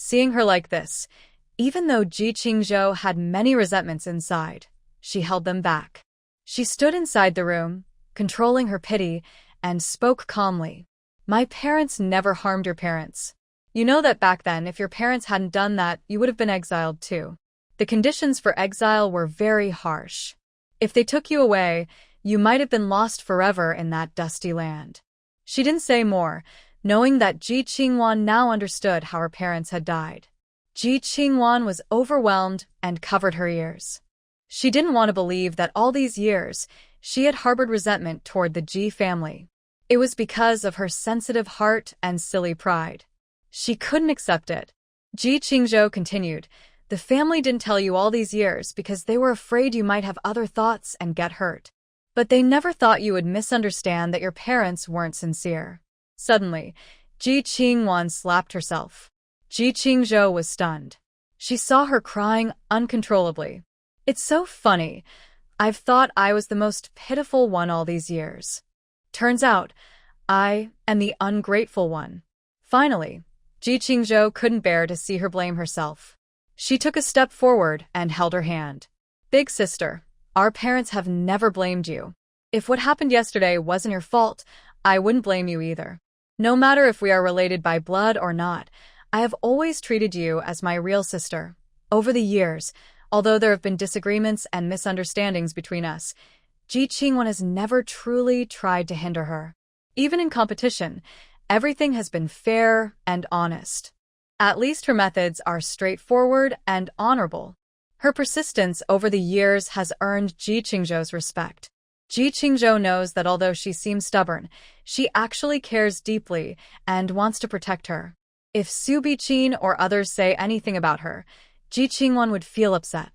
[SPEAKER 1] Seeing her like this, even though Ji Qingzhou had many resentments inside, she held them back. She stood inside the room, controlling her pity, and spoke calmly. My parents never harmed your parents. You know that back then, if your parents hadn't done that, you would have been exiled too. The conditions for exile were very harsh. If they took you away, you might have been lost forever in that dusty land. She didn't say more, knowing that Ji Qingwan now understood how her parents had died. Ji Qingwan was overwhelmed and covered her ears. She didn't want to believe that all these years, she had harbored resentment toward the Ji family. It was because of her sensitive heart and silly pride. She couldn't accept it. Ji Qingzhou continued, the family didn't tell you all these years because they were afraid you might have other thoughts and get hurt. But they never thought you would misunderstand that your parents weren't sincere. Suddenly, Ji Qingwan slapped herself. Ji Qingzhou was stunned. She saw her crying uncontrollably. It's so funny. I've thought I was the most pitiful one all these years. Turns out, I am the ungrateful one. Finally, Ji Qingzhou couldn't bear to see her blame herself. She took a step forward and held her hand. Big sister, our parents have never blamed you. If what happened yesterday wasn't your fault, I wouldn't blame you either. No matter if we are related by blood or not, I have always treated you as my real sister. Over the years, although there have been disagreements and misunderstandings between us, Ji Qingwan has never truly tried to hinder her. Even in competition, everything has been fair and honest. At least her methods are straightforward and honorable. Her persistence over the years has earned Ji Qingzhou's respect. Ji Qingzhou knows that although she seems stubborn, she actually cares deeply and wants to protect her. If Su Biqin or others say anything about her, Ji Qingwan would feel upset.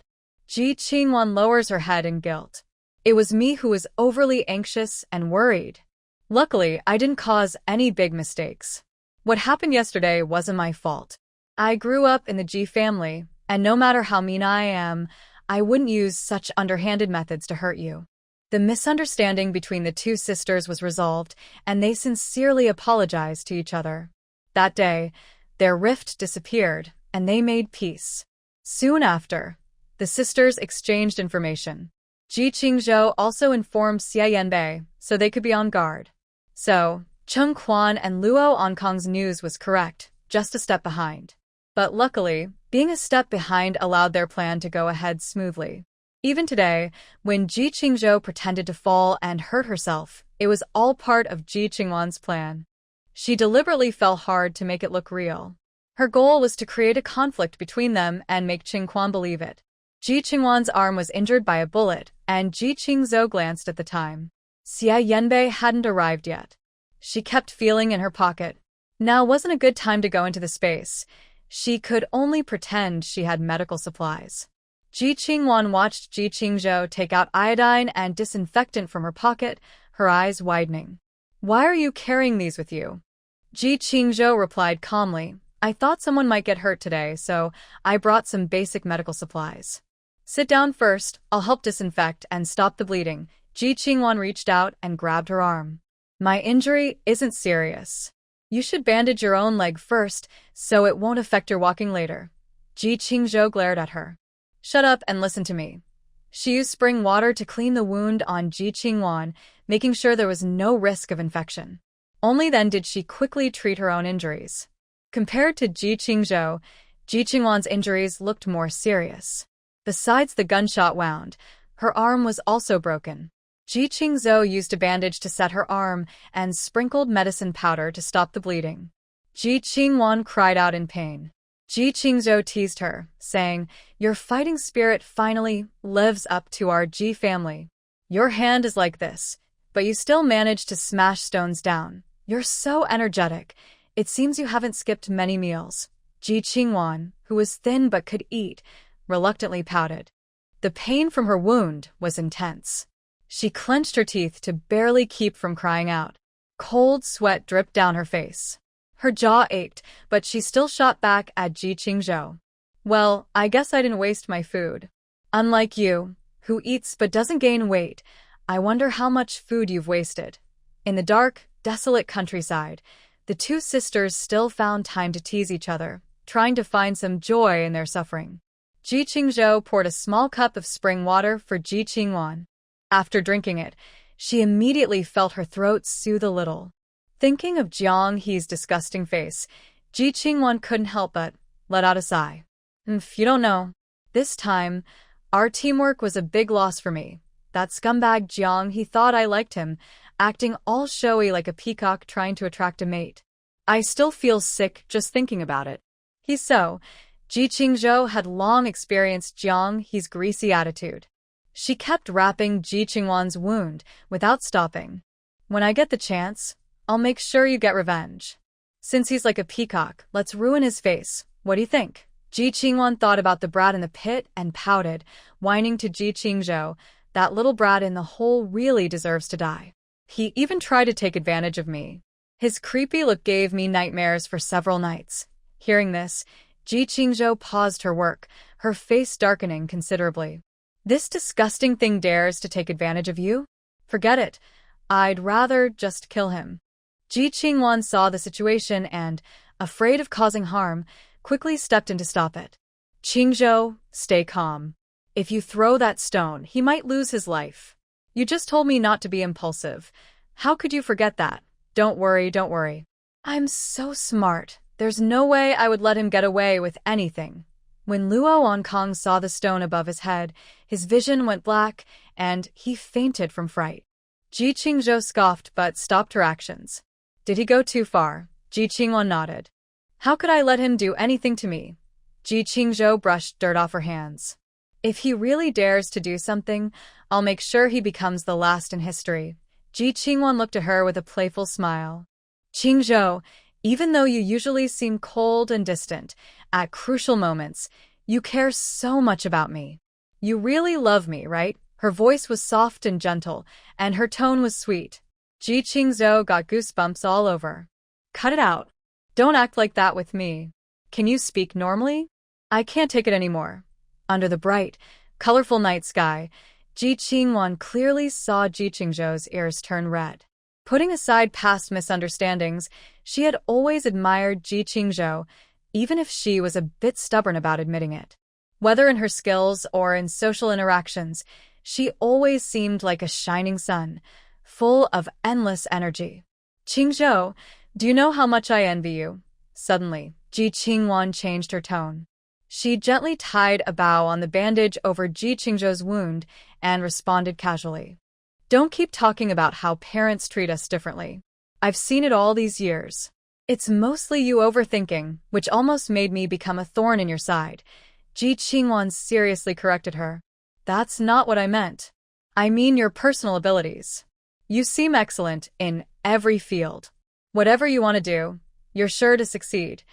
[SPEAKER 1] Ji Qingwan lowers her head in guilt. It was me who was overly anxious and worried. Luckily, I didn't cause any big mistakes. What happened yesterday wasn't my fault. I grew up in the Ji family, and no matter how mean I am, I wouldn't use such underhanded methods to hurt you. The misunderstanding between the two sisters was resolved, and they sincerely apologized to each other. That day, their rift disappeared, and they made peace. Soon after, the sisters exchanged information. Ji Qingzhou also informed Xie Yanbei so they could be on guard. So, Cheng Quan and Luo Onkong's news was correct, just a step behind. But luckily, being a step behind allowed their plan to go ahead smoothly. Even today, when Ji Qingzhou pretended to fall and hurt herself, it was all part of Ji Qingwan's plan. She deliberately fell hard to make it look real. Her goal was to create a conflict between them and make Qingquan believe it. Ji Qingwan's arm was injured by a bullet, and Ji Qingzhou glanced at the time. Xie Yanbei hadn't arrived yet. She kept feeling in her pocket. Now wasn't a good time to go into the space. She could only pretend she had medical supplies. Ji Qingwan watched Ji Qingzhou take out iodine and disinfectant from her pocket, her eyes widening. "Why are you carrying these with you?" Ji Qingzhou replied calmly, "I thought someone might get hurt today, so I brought some basic medical supplies." "Sit down first, I'll help disinfect and stop the bleeding." Ji Qingwan reached out and grabbed her arm. "My injury isn't serious. You should bandage your own leg first, so it won't affect your walking later." Ji Qingzhou glared at her. "Shut up and listen to me." She used spring water to clean the wound on Ji Qingwan, making sure there was no risk of infection. Only then did she quickly treat her own injuries. Compared to Ji Qingzhou, Ji Qingwan's injuries looked more serious. Besides the gunshot wound, her arm was also broken. Ji Qingzhou used a bandage to set her arm and sprinkled medicine powder to stop the bleeding. Ji Qingwan cried out in pain. Ji Qingzhou teased her, saying, "Your fighting spirit finally lives up to our Ji family. Your hand is like this, but you still manage to smash stones down. You're so energetic. It seems you haven't skipped many meals." Ji Qingwan, who was thin but could eat, reluctantly pouted. The pain from her wound was intense. She clenched her teeth to barely keep from crying out. Cold sweat dripped down her face. Her jaw ached, but she still shot back at Ji Qingzhou. "Well, I guess I didn't waste my food. Unlike you, who eats but doesn't gain weight, I wonder how much food you've wasted." In the dark, desolate countryside, the two sisters still found time to tease each other, trying to find some joy in their suffering. Ji Qingzhou poured a small cup of spring water for Ji Qingwan. After drinking it, she immediately felt her throat soothe a little. Thinking of Jiang He's disgusting face, Ji Qingwan couldn't help but let out a sigh. "If you don't know, this time, our teamwork was a big loss for me. That scumbag Jiang He thought I liked him, acting all showy like a peacock trying to attract a mate. I still feel sick just thinking about it." Ji Qingzhou had long experienced Jiang He's greasy attitude. She kept wrapping Ji Qingwan's wound without stopping. "When I get the chance, I'll make sure you get revenge. Since he's like a peacock, let's ruin his face. What do you think?" Ji Qingwan thought about the brat in the pit and pouted, whining to Ji Qingzhou, "That little brat in the hole really deserves to die. He even tried to take advantage of me. His creepy look gave me nightmares for several nights." Hearing this, Ji Qingzhou paused her work, her face darkening considerably. This disgusting thing dares to take advantage of you? Forget it. I'd rather just kill him. Ji Qingwan saw the situation and, afraid of causing harm, quickly stepped in to stop it. Qingzhou, stay calm. If you throw that stone, he might lose his life. You just told me not to be impulsive. How could you forget that? Don't worry, don't worry. I'm so smart. There's no way I would let him get away with anything. When Luo Onkong saw the stone above his head, his vision went black, and he fainted from fright. Ji Qingzhou scoffed but stopped her actions. Did he go too far? Ji Qingwan nodded. How could I let him do anything to me? Ji Qingzhou brushed dirt off her hands. If he really dares to do something, I'll make sure he becomes the last in history. Ji Qingwan looked at her with a playful smile. Qingzhou, even though you usually seem cold and distant, at crucial moments, you care so much about me. You really love me, right? Her voice was soft and gentle, and her tone was sweet. Ji Qingzhou got goosebumps all over. Cut it out. Don't act like that with me. Can you speak normally? I can't take it anymore. Under the bright, colorful night sky, Ji Qingwan clearly saw Ji Qingzhou's ears turn red. Putting aside past misunderstandings, she had always admired Ji Qingzhou, even if she was a bit stubborn about admitting it. Whether in her skills or in social interactions, she always seemed like a shining sun, full of endless energy. Qingzhou, do you know how much I envy you? Suddenly, Ji Qingwan changed her tone. She gently tied a bow on the bandage over Ji Qingzhou's wound and responded casually. Don't keep talking about how parents treat us differently. I've seen it all these years. It's mostly you overthinking, which almost made me become a thorn in your side. Ji Qingwan seriously corrected her. That's not what I meant. I mean your personal abilities. You seem excellent in every field. Whatever you want to do, you're sure to succeed.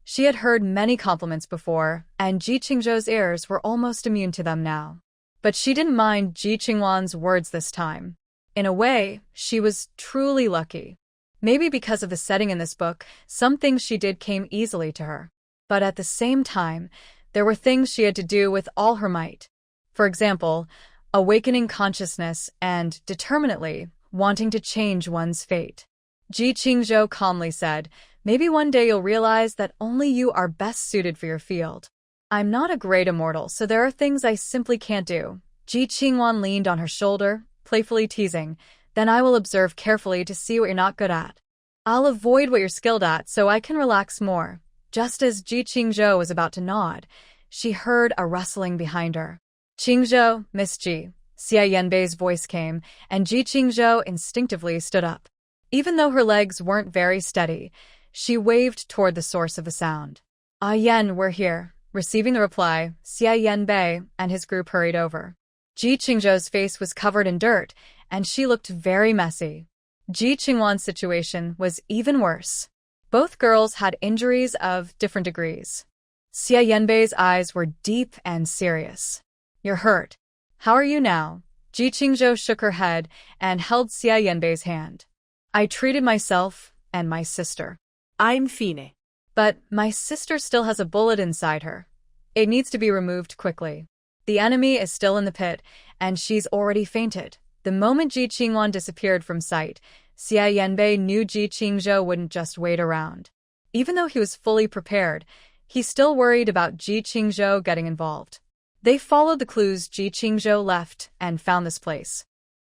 [SPEAKER 1] She had heard many compliments before, and Ji Qingzhou's ears were almost immune to them now. But she didn't mind Ji Qingwan's words this time. In a way, she was truly lucky. Maybe because of the setting in this book, some things she did came easily to her. But at the same time, there were things she had to do with all her might. For example, awakening consciousness and, determinately, wanting to change one's fate. Ji Qingzhou calmly said, maybe one day you'll realize that only you are best suited for your field. I'm not a great immortal, so there are things I simply can't do. Ji Qingwan leaned on her shoulder, playfully teasing, then I will observe carefully to see what you're not good at. I'll avoid what you're skilled at so I can relax more. Just as Ji Qingzhou was about to nod, she heard a rustling behind her. Qingzhou, Miss Ji, Xia Yanbei's voice came, and Ji Qingzhou instinctively stood up. Even though her legs weren't very steady, she waved toward the source of the sound. Ah Yan, we're here. Receiving the reply, Xia Yanbei and his group hurried over. Ji Qingzhou's face was covered in dirt, and she looked very messy. Ji Qingwan's situation was even worse. Both girls had injuries of different degrees. Xia Yanbei's eyes were deep and serious. You're hurt. How are you now? Ji Qingzhou shook her head and held Xia Yanbei's hand. I treated myself and my sister.
[SPEAKER 2] I'm fine.
[SPEAKER 1] But my sister still has a bullet inside her. It needs to be removed quickly. The enemy is still in the pit, and she's already fainted. The moment Ji Qingwan disappeared from sight, Xia Yanbei knew Ji Qingzhou wouldn't just wait around. Even though he was fully prepared, he still worried about Ji Qingzhou getting involved. They followed the clues Ji Qingzhou left and found this place.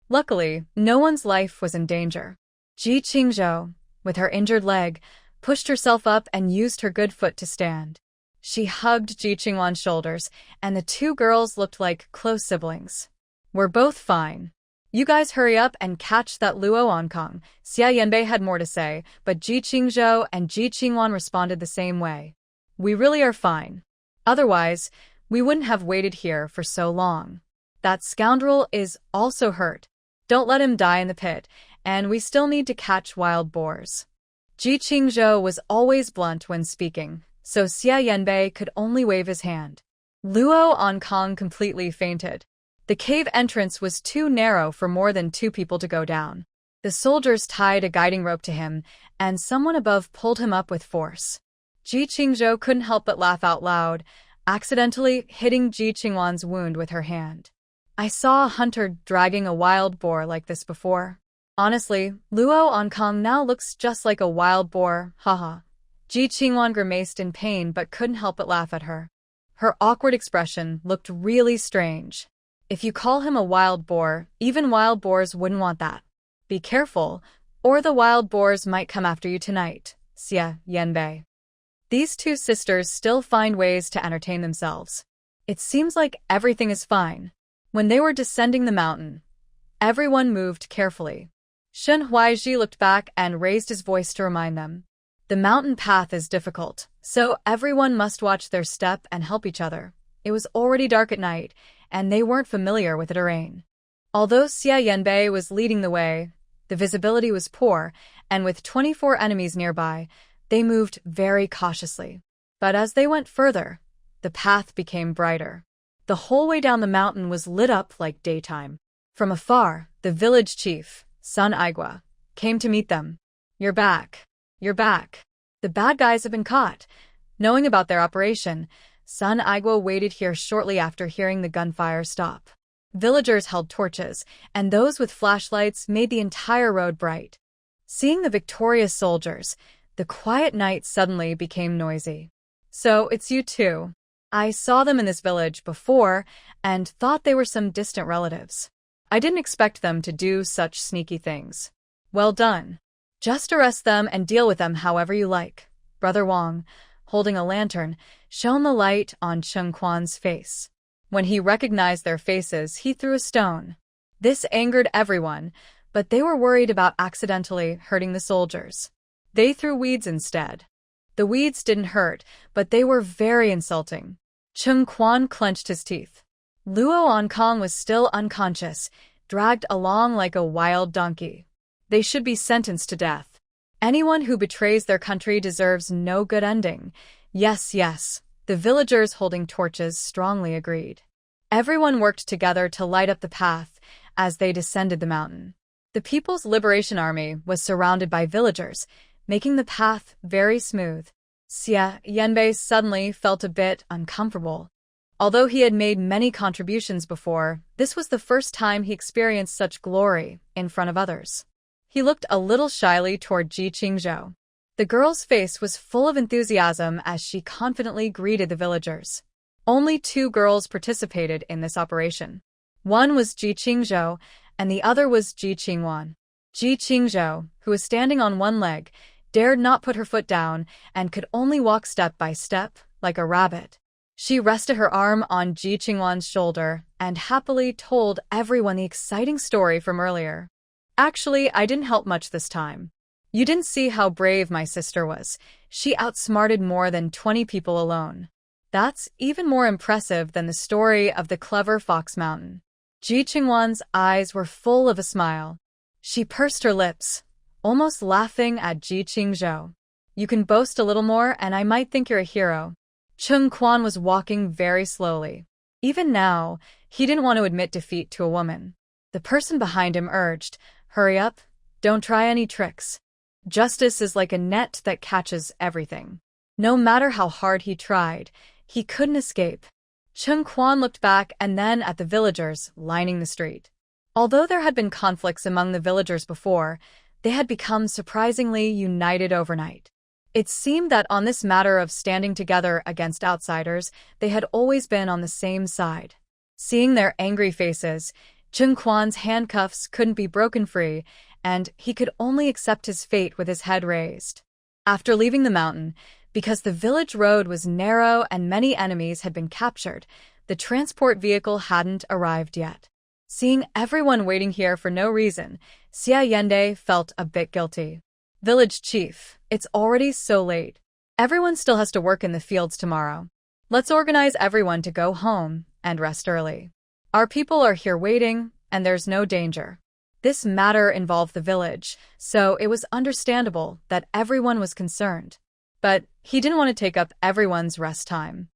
[SPEAKER 1] Luckily, no one's life was in danger. Ji Qingzhou, with her injured leg, pushed herself up and used her good foot to stand. She hugged Ji Qingwan's shoulders, and the two girls looked like close siblings. We're both fine. You guys hurry up and catch that Luo Onkong. Xia Yanbei had more to say, but Ji Qingzhou and Ji Qingwan responded the same way. We really are fine. Otherwise, we wouldn't have waited here for so long. That scoundrel is also hurt. Don't let him die in the pit, and we still need to catch wild boars. Ji Qingzhou was always blunt when speaking, so Xia Yanbei could only wave his hand. Luo Onkong completely fainted. The cave entrance was too narrow for more than two people to go down. The soldiers tied a guiding rope to him, and someone above pulled him up with force. Ji Qingzhou couldn't help but laugh out loud, accidentally hitting Ji Qingwan's wound with her hand. I saw a hunter dragging a wild boar like this before. Honestly, Luo Onkong now looks just like a wild boar, haha. Ji Qingwan grimaced in pain but couldn't help but laugh at her. Her awkward expression looked really strange. If you call him a wild boar, even wild boars wouldn't want that. Be careful, or the wild boars might come after you tonight, Xia Yanbei. These two sisters still find ways to entertain themselves. It seems like everything is fine. When they were descending the mountain, everyone moved carefully. Shen Huaizhi looked back and raised his voice to remind them. The mountain path is difficult, so everyone must watch their step and help each other. It was already dark at night, and they weren't familiar with the terrain. Although Xia Yanbei was leading the way, the visibility was poor, and with 24 enemies nearby, they moved very cautiously. But as they went further, the path became brighter. The whole way down the mountain was lit up like daytime. From afar, the village chief, Sun Aigua, came to meet them. You're back. You're back. The bad guys have been caught. Knowing about their operation, Sun Aigua waited here shortly after hearing the gunfire stop. Villagers held torches, and those with flashlights made the entire road bright. Seeing the victorious soldiers, the quiet night suddenly became noisy. So it's you two. I saw them in this village before and thought they were some distant relatives. I didn't expect them to do such sneaky things. Well done. Just arrest them and deal with them however you like. Brother Wang, holding a lantern, shone the light on Cheng Quan's face. When he recognized their faces, he threw a stone. This angered everyone, but they were worried about accidentally hurting the soldiers. They threw weeds instead. The weeds didn't hurt, but they were very insulting. Cheng Quan clenched his teeth. Luo Onkong was still unconscious, dragged along like a wild donkey. They should be sentenced to death. Anyone who betrays their country deserves no good ending. Yes, yes, the villagers holding torches strongly agreed. Everyone worked together to light up the path as they descended the mountain. The People's Liberation Army was surrounded by villagers, making the path very smooth. Xia Yanbei suddenly felt a bit uncomfortable. Although he had made many contributions before, this was the first time he experienced such glory in front of others. He looked a little shyly toward Ji Qingzhou. The girl's face was full of enthusiasm as she confidently greeted the villagers. Only 2 girls participated in this operation. One was Ji Qingzhou, and the other was Ji Qingwan. Ji Qingzhou, who was standing on one leg, dared not put her foot down and could only walk step by step, like a rabbit. She rested her arm on Ji Qingwan's shoulder and happily told everyone the exciting story from earlier. Actually, I didn't help much this time. You didn't see how brave my sister was. She outsmarted more than 20 people alone. That's even more impressive than the story of the clever Fox Mountain. Ji Qingwan's eyes were full of a smile. She pursed her lips, almost laughing at Ji Qingzhou. You can boast a little more and I might think you're a hero. Cheng Quan was walking very slowly. Even now, he didn't want to admit defeat to a woman. The person behind him urged, hurry up, don't try any tricks. Justice is like a net that catches everything. No matter how hard he tried, he couldn't escape. Cheng Quan looked back and then at the villagers lining the street. Although there had been conflicts among the villagers before, they had become surprisingly united overnight. It seemed that on this matter of standing together against outsiders, they had always been on the same side. Seeing their angry faces, Cheng Quan's handcuffs couldn't be broken free, and he could only accept his fate with his head raised. After leaving the mountain, because the village road was narrow and many enemies had been captured, the transport vehicle hadn't arrived yet. Seeing everyone waiting here for no reason, Xia Yende felt a bit guilty. Village chief, it's already so late. Everyone still has to work in the fields tomorrow. Let's organize everyone to go home and rest early. Our people are here waiting, and there's no danger. This matter involved the village, so it was understandable that everyone was concerned. But he didn't want to take up everyone's rest time.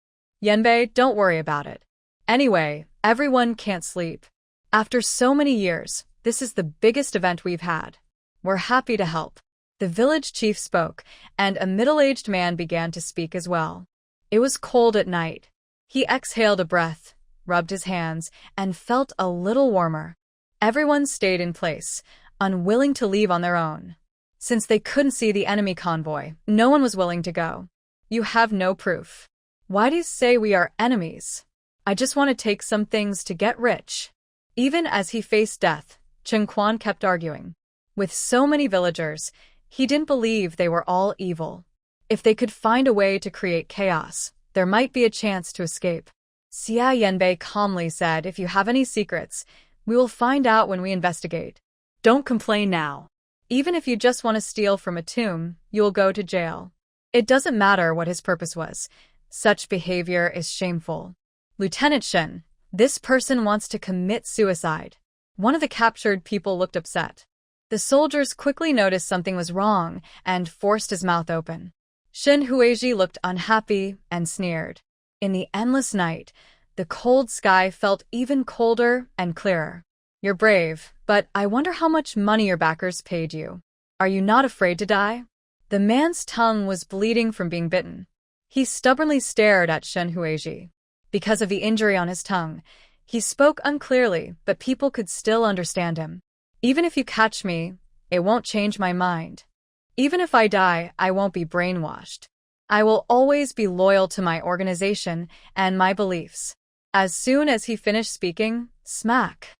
[SPEAKER 1] Yanbei, don't worry about it. Anyway, everyone can't sleep. After so many years, this is the biggest event we've had. We're happy to help. The village chief spoke, and a middle-aged man began to speak as well. It was cold at night. He exhaled a breath, rubbed his hands, and felt a little warmer. Everyone stayed in place, unwilling to leave on their own. Since they couldn't see the enemy convoy, no one was willing to go. You have no proof. Why do you say we are enemies? I just want to take some things to get rich. Even as he faced death, Chen Quan kept arguing. With so many villagers, he didn't believe they were all evil. If they could find a way to create chaos, there might be a chance to escape. Xia Yanbei calmly said, if you have any secrets, we will find out when we investigate.
[SPEAKER 2] Don't complain now.
[SPEAKER 1] Even if you just want to steal from a tomb, you'll go to jail. It doesn't matter what his purpose was. Such behavior is shameful. Lieutenant Shen, this person wants to commit suicide. One of the captured people looked upset. The soldiers quickly noticed something was wrong and forced his mouth open. Shen Huizhi looked unhappy and sneered. In the endless night, the cold sky felt even colder and clearer. You're brave, but I wonder how much money your backers paid you. Are you not afraid to die? The man's tongue was bleeding from being bitten. He stubbornly stared at Shen Huizhi. Because of the injury on his tongue, he spoke unclearly, but people could still understand him. Even if you catch me, it won't change my mind. Even if I die, I won't be brainwashed. I will always be loyal to my organization and my beliefs. As soon as he finished speaking, smack.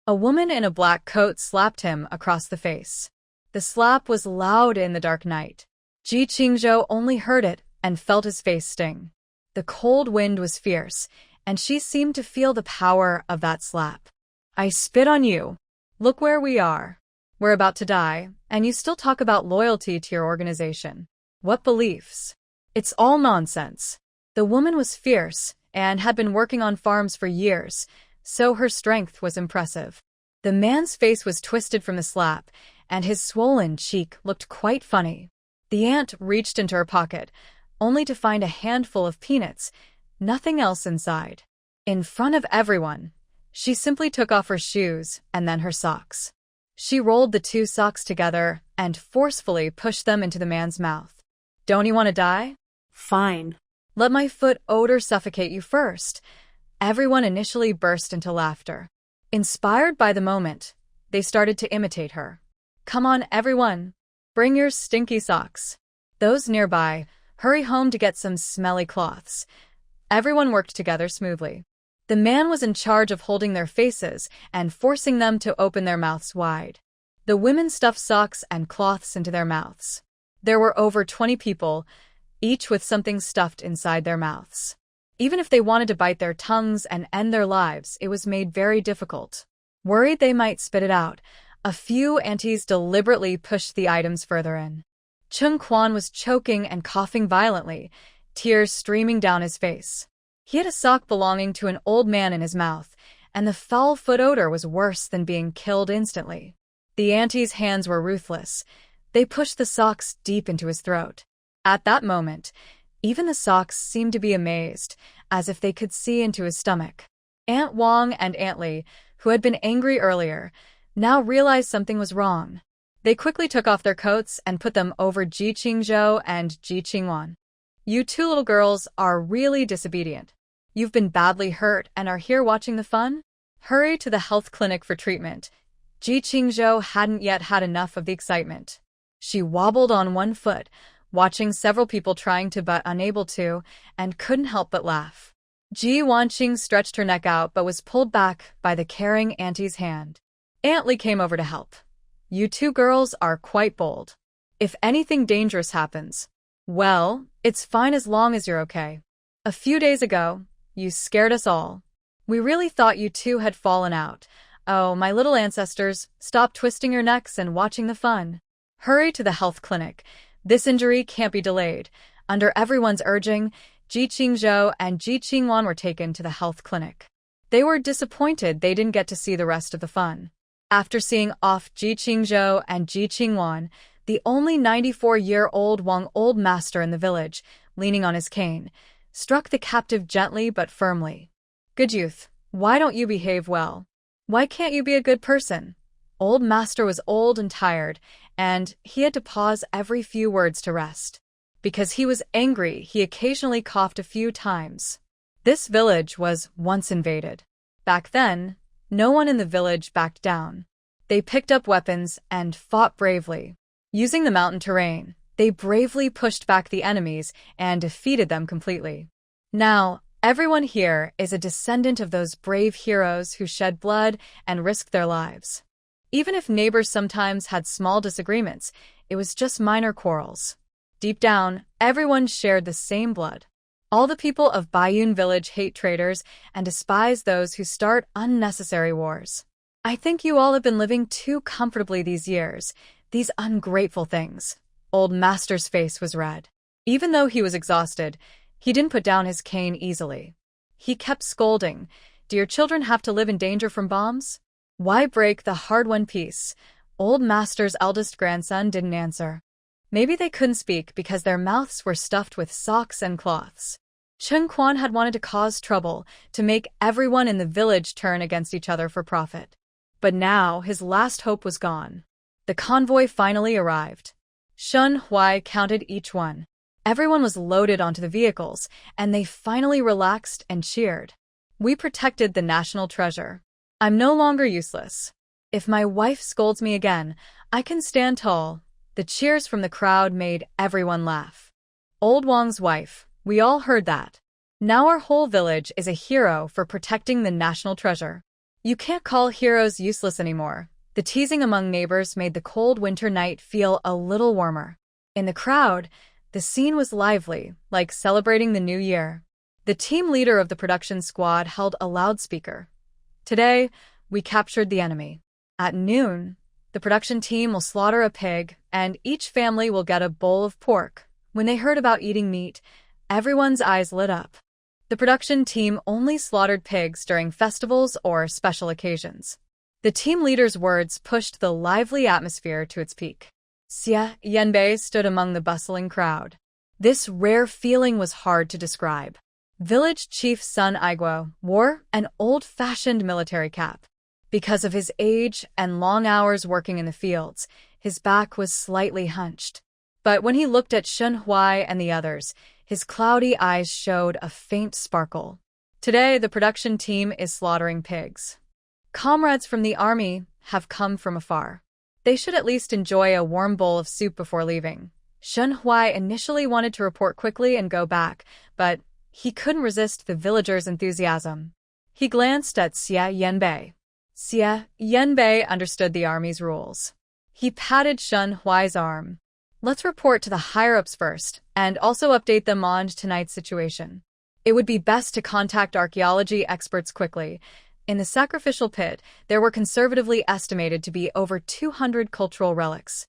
[SPEAKER 1] A woman in a black coat slapped him across the face. The slap was loud in the dark night. Ji Qingzhou only heard it and felt his face sting. The cold wind was fierce, and she seemed to feel the power of that slap. I spit on you. Look where we are. We're about to die, and you still talk about loyalty to your organization. What beliefs? It's all nonsense. The woman was fierce and had been working on farms for years, so her strength was impressive. The man's face was twisted from the slap, and his swollen cheek looked quite funny. The aunt reached into her pocket, only to find a handful of peanuts, nothing else inside. In front of everyone, she simply took off her shoes and then her socks. She rolled the two socks together and forcefully pushed them into the man's mouth. Don't you want to die?
[SPEAKER 2] Fine.
[SPEAKER 1] Let my foot odor suffocate you first. Everyone initially burst into laughter. Inspired by the moment, they started to imitate her. Come on, everyone. Bring your stinky socks. Those nearby, hurry home to get some smelly cloths. Everyone worked together smoothly. The man was in charge of holding their faces and forcing them to open their mouths wide. The women stuffed socks and cloths into their mouths. There were over 20 people, each with something stuffed inside their mouths. Even if they wanted to bite their tongues and end their lives, it was made very difficult. Worried they might spit it out, a few aunties deliberately pushed the items further in. Chung Quan was choking and coughing violently, tears streaming down his face. He had a sock belonging to an old man in his mouth, and the foul foot odor was worse than being killed instantly. The auntie's hands were ruthless. They pushed the socks deep into his throat. At that moment, even the socks seemed to be amazed, as if they could see into his stomach. Aunt Wang and Aunt Li, who had been angry earlier, now realized something was wrong. They quickly took off their coats and put them over Ji Qingzhou and Ji Qingwan. You two little girls are really disobedient. You've been badly hurt and are here watching the fun? Hurry to the health clinic for treatment. Ji Qingzhou hadn't yet had enough of the excitement. She wobbled on one foot, watching several people trying to but unable to, and couldn't help but laugh. Ji Wanqing stretched her neck out but was pulled back by the caring auntie's hand. Aunt Li came over to help. You two girls are quite bold. If anything dangerous happens, well, it's fine as long as you're okay. A few days ago, you scared us all. We really thought you two had fallen out. Oh, my little ancestors, stop twisting your necks and watching the fun. Hurry to the health clinic. This injury can't be delayed. Under everyone's urging, Ji Qingzhou and Ji Qingwan were taken to the health clinic. They were disappointed they didn't get to see the rest of the fun. After seeing off Ji Qingzhou and Ji Qingwan, the only 94-year-old Wang old master in the village, leaning on his cane, struck the captive gently but firmly. Good youth, why don't you behave well? Why can't you be a good person? Old master was old and tired, and he had to pause every few words to rest. Because he was angry, he occasionally coughed a few times. This village was once invaded. Back then, no one in the village backed down. They picked up weapons and fought bravely. Using the mountain terrain, they bravely pushed back the enemies and defeated them completely. Now, everyone here is a descendant of those brave heroes who shed blood and risked their lives. Even if neighbors sometimes had small disagreements, it was just minor quarrels. Deep down, everyone shared the same blood. All the people of Bayun village hate traitors and despise those who start unnecessary wars. I think you all have been living too comfortably these years, these ungrateful things. Old Master's face was red. Even though he was exhausted, he didn't put down his cane easily. He kept scolding. Do your children have to live in danger from bombs? Why break the hard-won peace? Old Master's eldest grandson didn't answer. Maybe they couldn't speak because their mouths were stuffed with socks and cloths. Chen Quan had wanted to cause trouble, to make everyone in the village turn against each other for profit. But now his last hope was gone. The convoy finally arrived. Shun Huai counted each one. Everyone was loaded onto the vehicles, and they finally relaxed and cheered. We protected the national treasure. I'm no longer useless. If my wife scolds me again, I can stand tall. The cheers from the crowd made everyone laugh. Old Wang's wife, we all heard that. Now our whole village is a hero for protecting the national treasure. You can't call heroes useless anymore. The teasing among neighbors made the cold winter night feel a little warmer. In the crowd, the scene was lively, like celebrating the new year. The team leader of the production squad held a loudspeaker. Today, we captured the enemy. At noon, the production team will slaughter a pig, and each family will get a bowl of pork. When they heard about eating meat, everyone's eyes lit up. The production team only slaughtered pigs during festivals or special occasions. The team leader's words pushed the lively atmosphere to its peak. Xia Yanbei stood among the bustling crowd. This rare feeling was hard to describe. Village Chief Sun Aiguo wore an old-fashioned military cap. Because of his age and long hours working in the fields, his back was slightly hunched. But when he looked at Shun Huai and the others, his cloudy eyes showed a faint sparkle. Today, the production team is slaughtering pigs. Comrades from the army have come from afar. They should at least enjoy a warm bowl of soup before leaving. Shun Huai initially wanted to report quickly and go back, but he couldn't resist the villagers' enthusiasm. He glanced at Xia Yanbei. Xia Yanbei understood the army's rules. He patted Shun Huai's arm. Let's report to the higher-ups first, and also update them on tonight's situation. It would be best to contact archaeology experts quickly. In the sacrificial pit, there were conservatively estimated to be over 200 cultural relics.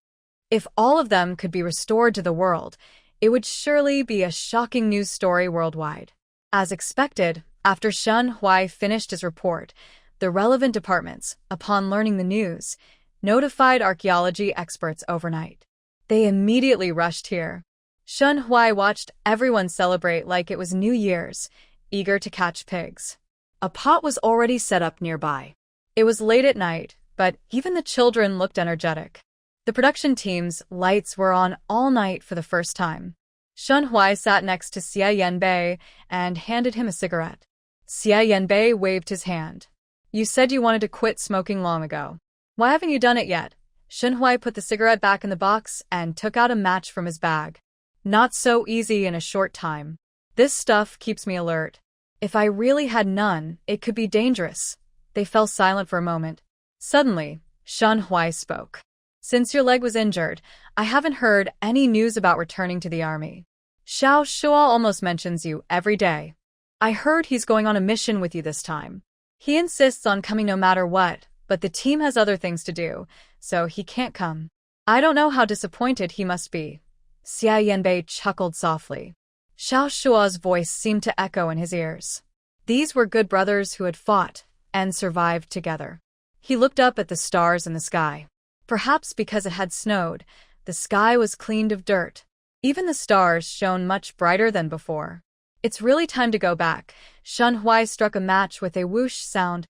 [SPEAKER 1] If all of them could be restored to the world, it would surely be a shocking news story worldwide. As expected, after Shun Huai finished his report, the relevant departments, upon learning the news, notified archaeology experts overnight. They immediately rushed here. Shun Huai watched everyone celebrate like it was New Year's, eager to catch pigs. A pot was already set up nearby. It was late at night, but even the children looked energetic. The production team's lights were on all night for the first time. Shun Huai sat next to Xia Yanbei and handed him a cigarette. Xia Yanbei waved his hand. You said you wanted to quit smoking long ago. Why haven't you done it yet? Shun Huai put the cigarette back in the box and took out a match from his bag. Not so easy in a short time. This stuff keeps me alert. If I really had none, it could be dangerous. They fell silent for a moment. Suddenly, Shun Huai spoke. Since your leg was injured, I haven't heard any news about returning to the army. Xiao Shuo almost mentions you every day. I heard he's going on a mission with you this time. He insists on coming no matter what, but the team has other things to do, so he can't come. I don't know how disappointed he must be. Xia Yanbei chuckled softly. Xiao Shuo's voice seemed to echo in his ears. These were good brothers who had fought and survived together. He looked up at the stars in the sky. Perhaps because it had snowed, the sky was cleaned of dirt. Even the stars shone much brighter than before. It's really time to go back. Shun Huai struck a match with a whoosh sound.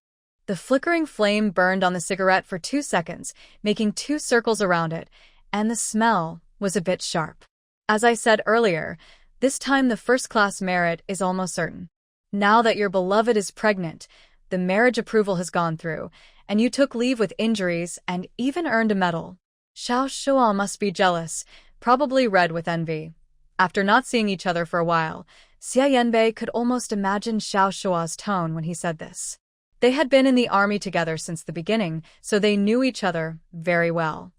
[SPEAKER 1] The flickering flame burned on the cigarette for 2 seconds, making 2 circles around it, and the smell was a bit sharp. As I said earlier, this time the first-class merit is almost certain. Now that your beloved is pregnant, the marriage approval has gone through, and you took leave with injuries and even earned a medal. Xiao Shuo must be jealous, probably red with envy. After not seeing each other for a while, Xia Yanbei could almost imagine Xiao Shuo's tone when he said this. They had been in the army together since the beginning, so they knew each other very well.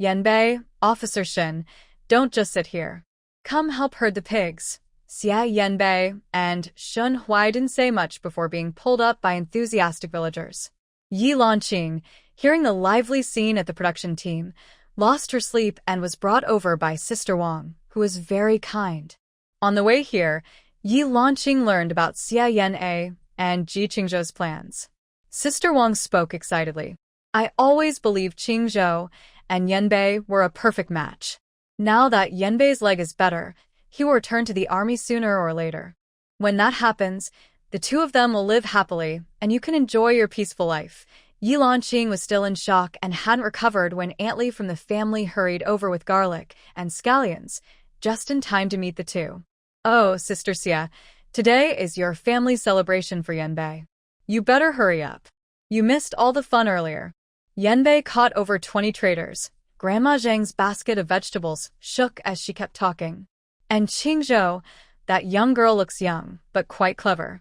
[SPEAKER 1] Yanbei, Officer Shin, don't just sit here. Come help herd the pigs. Xia Yanbei and Shun Huai didn't say much before being pulled up by enthusiastic villagers. Yi Lanqing, hearing the lively scene at the production team, lost her sleep and was brought over by Sister Wang, who was very kind. On the way here, Yi Lanqing learned about Xia Yan'e and Ji Qingzhou's plans. Sister Wang spoke excitedly. I always believed Qingzhou and Yanbei were a perfect match. Now that Yanbei's leg is better, he will return to the army sooner or later. When that happens, the two of them will live happily, and you can enjoy your peaceful life. Yi Lanqing was still in shock and hadn't recovered when Aunt Li from the family hurried over with garlic and scallions, just in time to meet the two. Oh, Sister Xia, today is your family celebration for Yanbei. You better hurry up. You missed all the fun earlier. Yanbei caught over 20 traders. Grandma Zhang's basket of vegetables shook as she kept talking. And Qingzhou, that young girl looks young, but quite clever.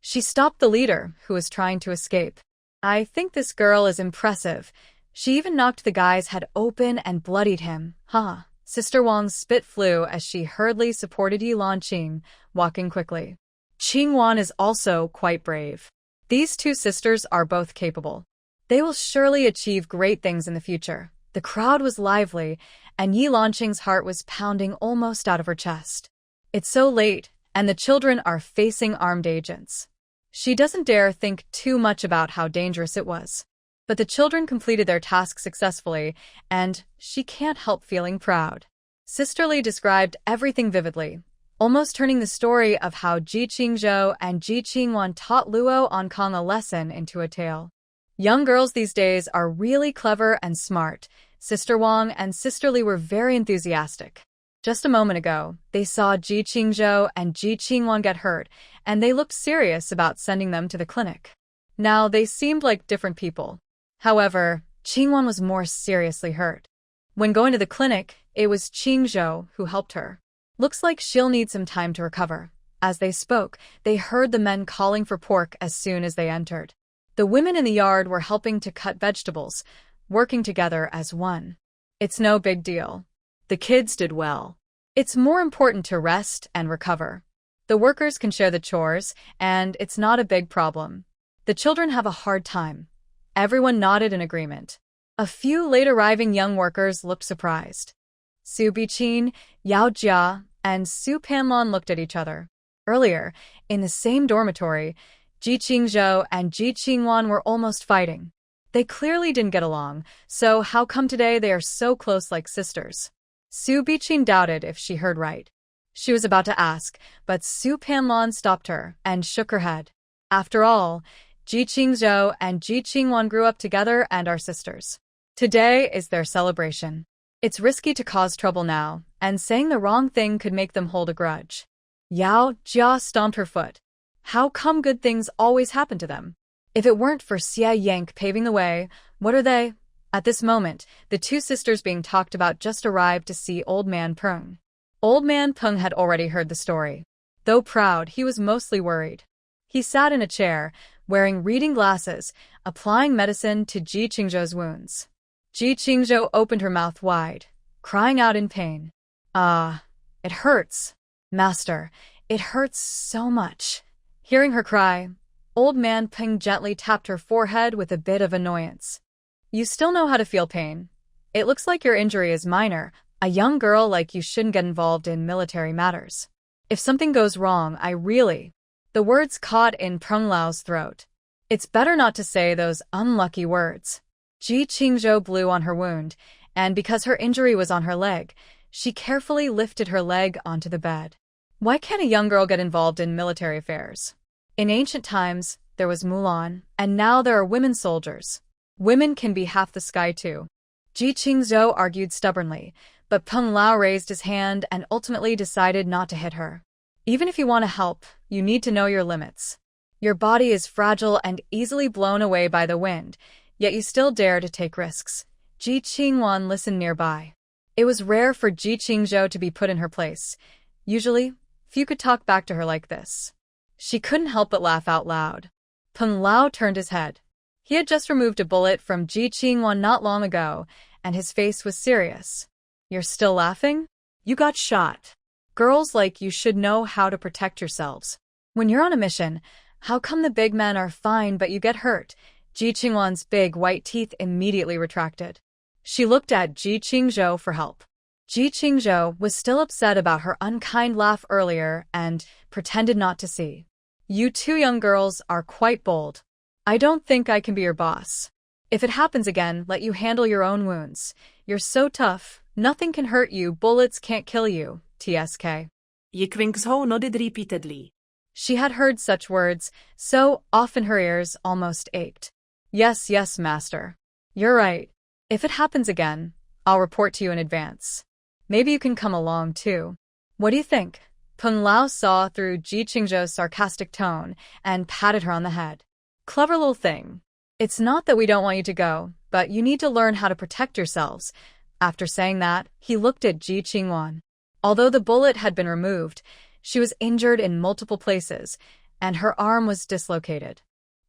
[SPEAKER 1] She stopped the leader, who was trying to escape. I think this girl is impressive. She even knocked the guy's head open and bloodied him. Huh. Sister Wang's spit flew as she hurriedly supported Yi Lanqing, walking quickly. Qingwan is also quite brave. These two sisters are both capable. They will surely achieve great things in the future. The crowd was lively, and Yi Lanqing's heart was pounding almost out of her chest. It's so late, and the children are facing armed agents. She doesn't dare think too much about how dangerous it was. But the children completed their task successfully, and she can't help feeling proud. Sister Li described everything vividly, almost turning the story of how Ji Qingzhou and Ji Qingwan taught Luo Ankang a lesson into a tale. Young girls these days are really clever and smart. Sister Wang and Sister Li were very enthusiastic. Just a moment ago, they saw Ji Qingzhou and Ji Qingwan get hurt, and they looked serious about sending them to the clinic. Now they seemed like different people. However, Qingwan was more seriously hurt. When going to the clinic, it was Qingzhou who helped her. Looks like she'll need some time to recover. As they spoke, they heard the men calling for pork as soon as they entered. The women in the yard were helping to cut vegetables, working together as one. It's no big deal. The kids did well. It's more important to rest and recover. The workers can share the chores, and it's not a big problem. The children have a hard time. Everyone nodded in agreement. A few late-arriving young workers looked surprised. Su Biqin, Yao Jia, and Su Panlon looked at each other. Earlier, in the same dormitory, Ji Qingzhou and Ji Qingwan were almost fighting. They clearly didn't get along, so how come today they are so close like sisters? Su Biqin doubted if she heard right. She was about to ask, but Su Panlon stopped her and shook her head. After all, Ji Qingzhou and Ji Qingwan grew up together and are sisters. Today is their celebration. It's risky to cause trouble now, and saying the wrong thing could make them hold a grudge. Yao Jia stomped her foot. How come good things always happen to them? If it weren't for Xia Yank paving the way, what are they? At this moment, the two sisters being talked about just arrived to see Old Man Peng. Old Man Peng had already heard the story. Though proud, he was mostly worried. He sat in a chair, wearing reading glasses, applying medicine to Ji Qingzhou's wounds. Ji Qingzhou opened her mouth wide, crying out in pain. Ah, it hurts. Master, it hurts so much. Hearing her cry, Old Man Peng gently tapped her forehead with a bit of annoyance. You still know how to feel pain. It looks like your injury is minor. A young girl like you shouldn't get involved in military matters. If something goes wrong, The words caught in Peng Lao's throat. It's better not to say those unlucky words. Ji Qingzhou blew on her wound, and because her injury was on her leg, she carefully lifted her leg onto the bed. Why can't a young girl get involved in military affairs? In ancient times, there was Mulan, and now there are women soldiers. Women can be half the sky too. Ji Qingzhou argued stubbornly, but Peng Lao raised his hand and ultimately decided not to hit her. Even if you want to help, you need to know your limits. Your body is fragile and easily blown away by the wind, yet you still dare to take risks. Ji Qingwan listened nearby. It was rare for Ji Qingzhou to be put in her place. Usually, few could talk back to her like this. She couldn't help but laugh out loud. Peng Lao turned his head. He had just removed a bullet from Ji Qingwan not long ago, and his face was serious. You're still laughing? You got shot. Girls like you should know how to protect yourselves. When you're on a mission, how come the big men are fine but you get hurt? Ji Qingwan's big white teeth immediately retracted. She looked at Ji Qingzhou for help. Ji Qingzhou was still upset about her unkind laugh earlier and pretended not to see. You two young girls are quite bold. I don't think I can be your boss. If it happens again, let you handle your own wounds. You're so tough, nothing can hurt you, bullets can't kill you, TSK.
[SPEAKER 2] Yi Qingzhou nodded repeatedly.
[SPEAKER 1] She had heard such words, so often her ears almost ached. Yes, yes, master. You're right. If it happens again, I'll report to you in advance. Maybe you can come along too. What do you think? Peng Lao saw through Ji Qingzhou's sarcastic tone and patted her on the head. Clever little thing. It's not that we don't want you to go, but you need to learn how to protect yourselves. After saying that, he looked at Ji Qingwan. Although the bullet had been removed, she was injured in multiple places, and her arm was dislocated.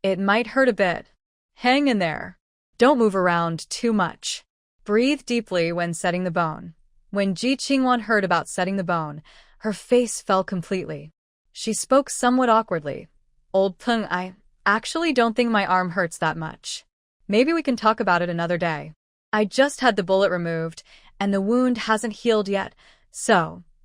[SPEAKER 1] It might hurt a bit. Hang in there. Don't move around too much. Breathe deeply when setting the bone. When Ji Qingwan heard about setting the bone, her face fell completely. She spoke somewhat awkwardly. Old Peng, I actually don't think my arm hurts that much. Maybe we can talk about it another day. I just had the bullet removed, and the wound hasn't healed yet,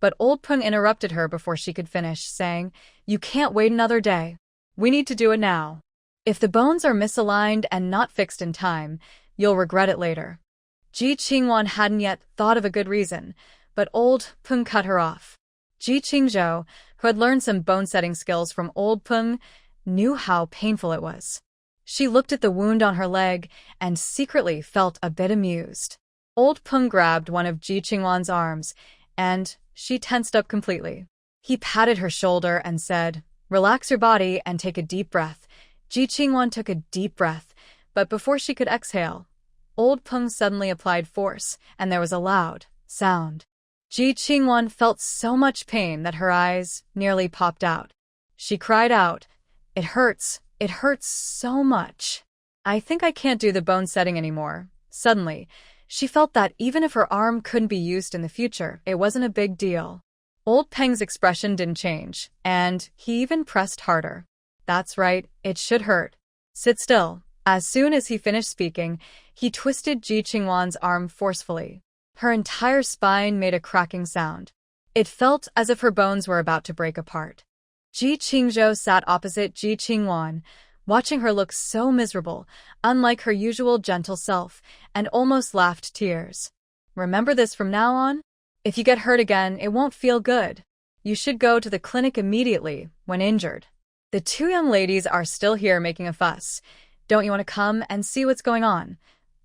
[SPEAKER 1] but Old Peng interrupted her before she could finish, saying, You can't wait another day. We need to do it now. If the bones are misaligned and not fixed in time, you'll regret it later. Ji Qingwan hadn't yet thought of a good reason, but Old Peng cut her off. Ji Qingzhou, who had learned some bone-setting skills from Old Peng, knew how painful it was. She looked at the wound on her leg and secretly felt a bit amused. Old Peng grabbed one of Ji Qingwan's arms, and she tensed up completely. He patted her shoulder and said, Relax your body and take a deep breath. Ji Qingwan took a deep breath, but before she could exhale, Old Peng suddenly applied force, and there was a loud sound. Ji Qingwan felt so much pain that her eyes nearly popped out. She cried out, It hurts so much. I think I can't do the bone setting anymore. Suddenly, she felt that even if her arm couldn't be used in the future, it wasn't a big deal. Old Peng's expression didn't change, and he even pressed harder. That's right, it should hurt. Sit still. As soon as he finished speaking, he twisted Ji Qingwan's arm forcefully. Her entire spine made a cracking sound. It felt as if her bones were about to break apart. Ji Qingzhou sat opposite Ji Qingwan, watching her look so miserable, unlike her usual gentle self, and almost laughed tears. Remember this from now on? If you get hurt again, it won't feel good. You should go to the clinic immediately when injured. The two young ladies are still here making a fuss. Don't you want to come and see what's going on?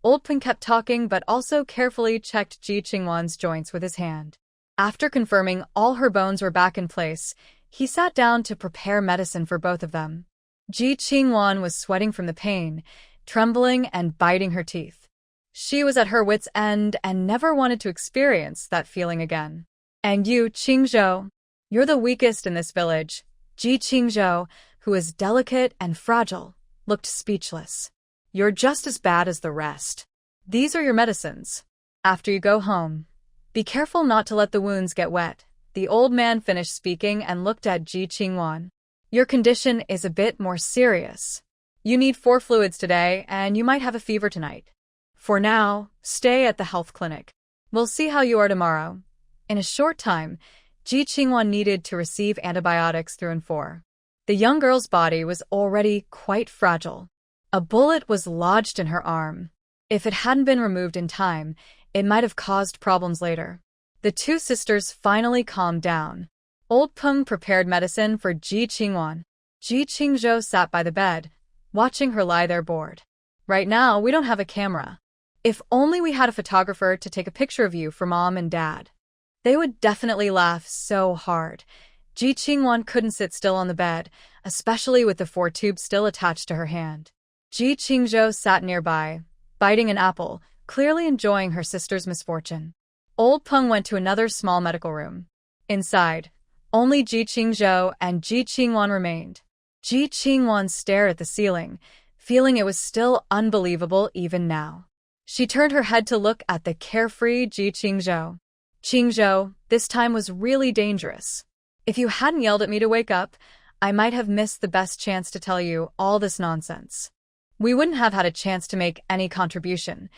[SPEAKER 1] Old Peng kept talking but also carefully checked Ji Qingwan's joints with his hand. After confirming all her bones were back in place, he sat down to prepare medicine for both of them. Ji Qingwan was sweating from the pain, trembling and biting her teeth. She was at her wit's end and never wanted to experience that feeling again. And you, Qingzhou, you're the weakest in this village. Ji Qingzhou, who is delicate and fragile, looked speechless. You're just as bad as the rest. These are your medicines. After you go home, be careful not to let the wounds get wet. The old man finished speaking and looked at Ji Qingwan. Your condition is a bit more serious. You need 4 fluids today, and you might have a fever tonight. For now, stay at the health clinic. We'll see how you are tomorrow. In a short time, Ji Qingwan needed to receive antibiotics 3 and 4. The young girl's body was already quite fragile. A bullet was lodged in her arm. If it hadn't been removed in time, it might have caused problems later. The two sisters finally calmed down. Old Peng prepared medicine for Ji Qingwan. Ji Qingzhou sat by the bed, watching her lie there bored. Right now, we don't have a camera. If only we had a photographer to take a picture of you for Mom and Dad. They would definitely laugh so hard. Ji Qingwan couldn't sit still on the bed, especially with the 4 tubes still attached to her hand. Ji Qingzhou sat nearby, biting an apple, clearly enjoying her sister's misfortune. Old Peng went to another small medical room. Inside, only Ji Qingzhou and Ji Qingwan remained. Ji Qingwan stared at the ceiling, feeling it was still unbelievable even now. She turned her head to look at the carefree Ji Qingzhou. Qingzhou, this time was really dangerous. If you hadn't yelled at me to wake up, I might have missed the best chance to tell you all this nonsense. We wouldn't have had a chance to make any contribution.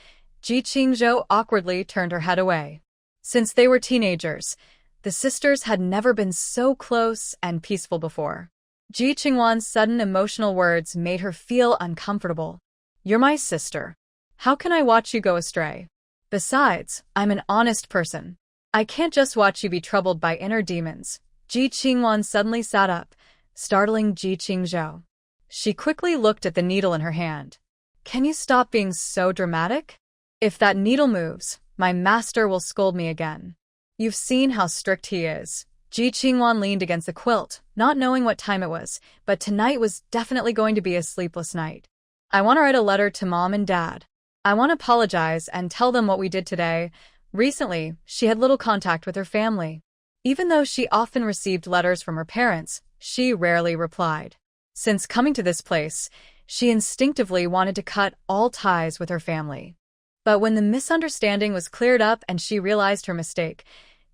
[SPEAKER 1] Ji Qingzhou awkwardly turned her head away. Since they were teenagers, the sisters had never been so close and peaceful before. Ji Qingwan's sudden emotional words made her feel uncomfortable. You're my sister. How can I watch you go astray? Besides, I'm an honest person. I can't just watch you be troubled by inner demons. Ji Qingwan suddenly sat up, startling Ji Qingzhou. She quickly looked at the needle in her hand. Can you stop being so dramatic? If that needle moves, my master will scold me again. You've seen how strict he is. Ji Qingwan leaned against the quilt, not knowing what time it was, but tonight was definitely going to be a sleepless night. I want to write a letter to Mom and Dad. I want to apologize and tell them what we did today. Recently, she had little contact with her family. Even though she often received letters from her parents, she rarely replied. Since coming to this place, she instinctively wanted to cut all ties with her family. But when the misunderstanding was cleared up and she realized her mistake,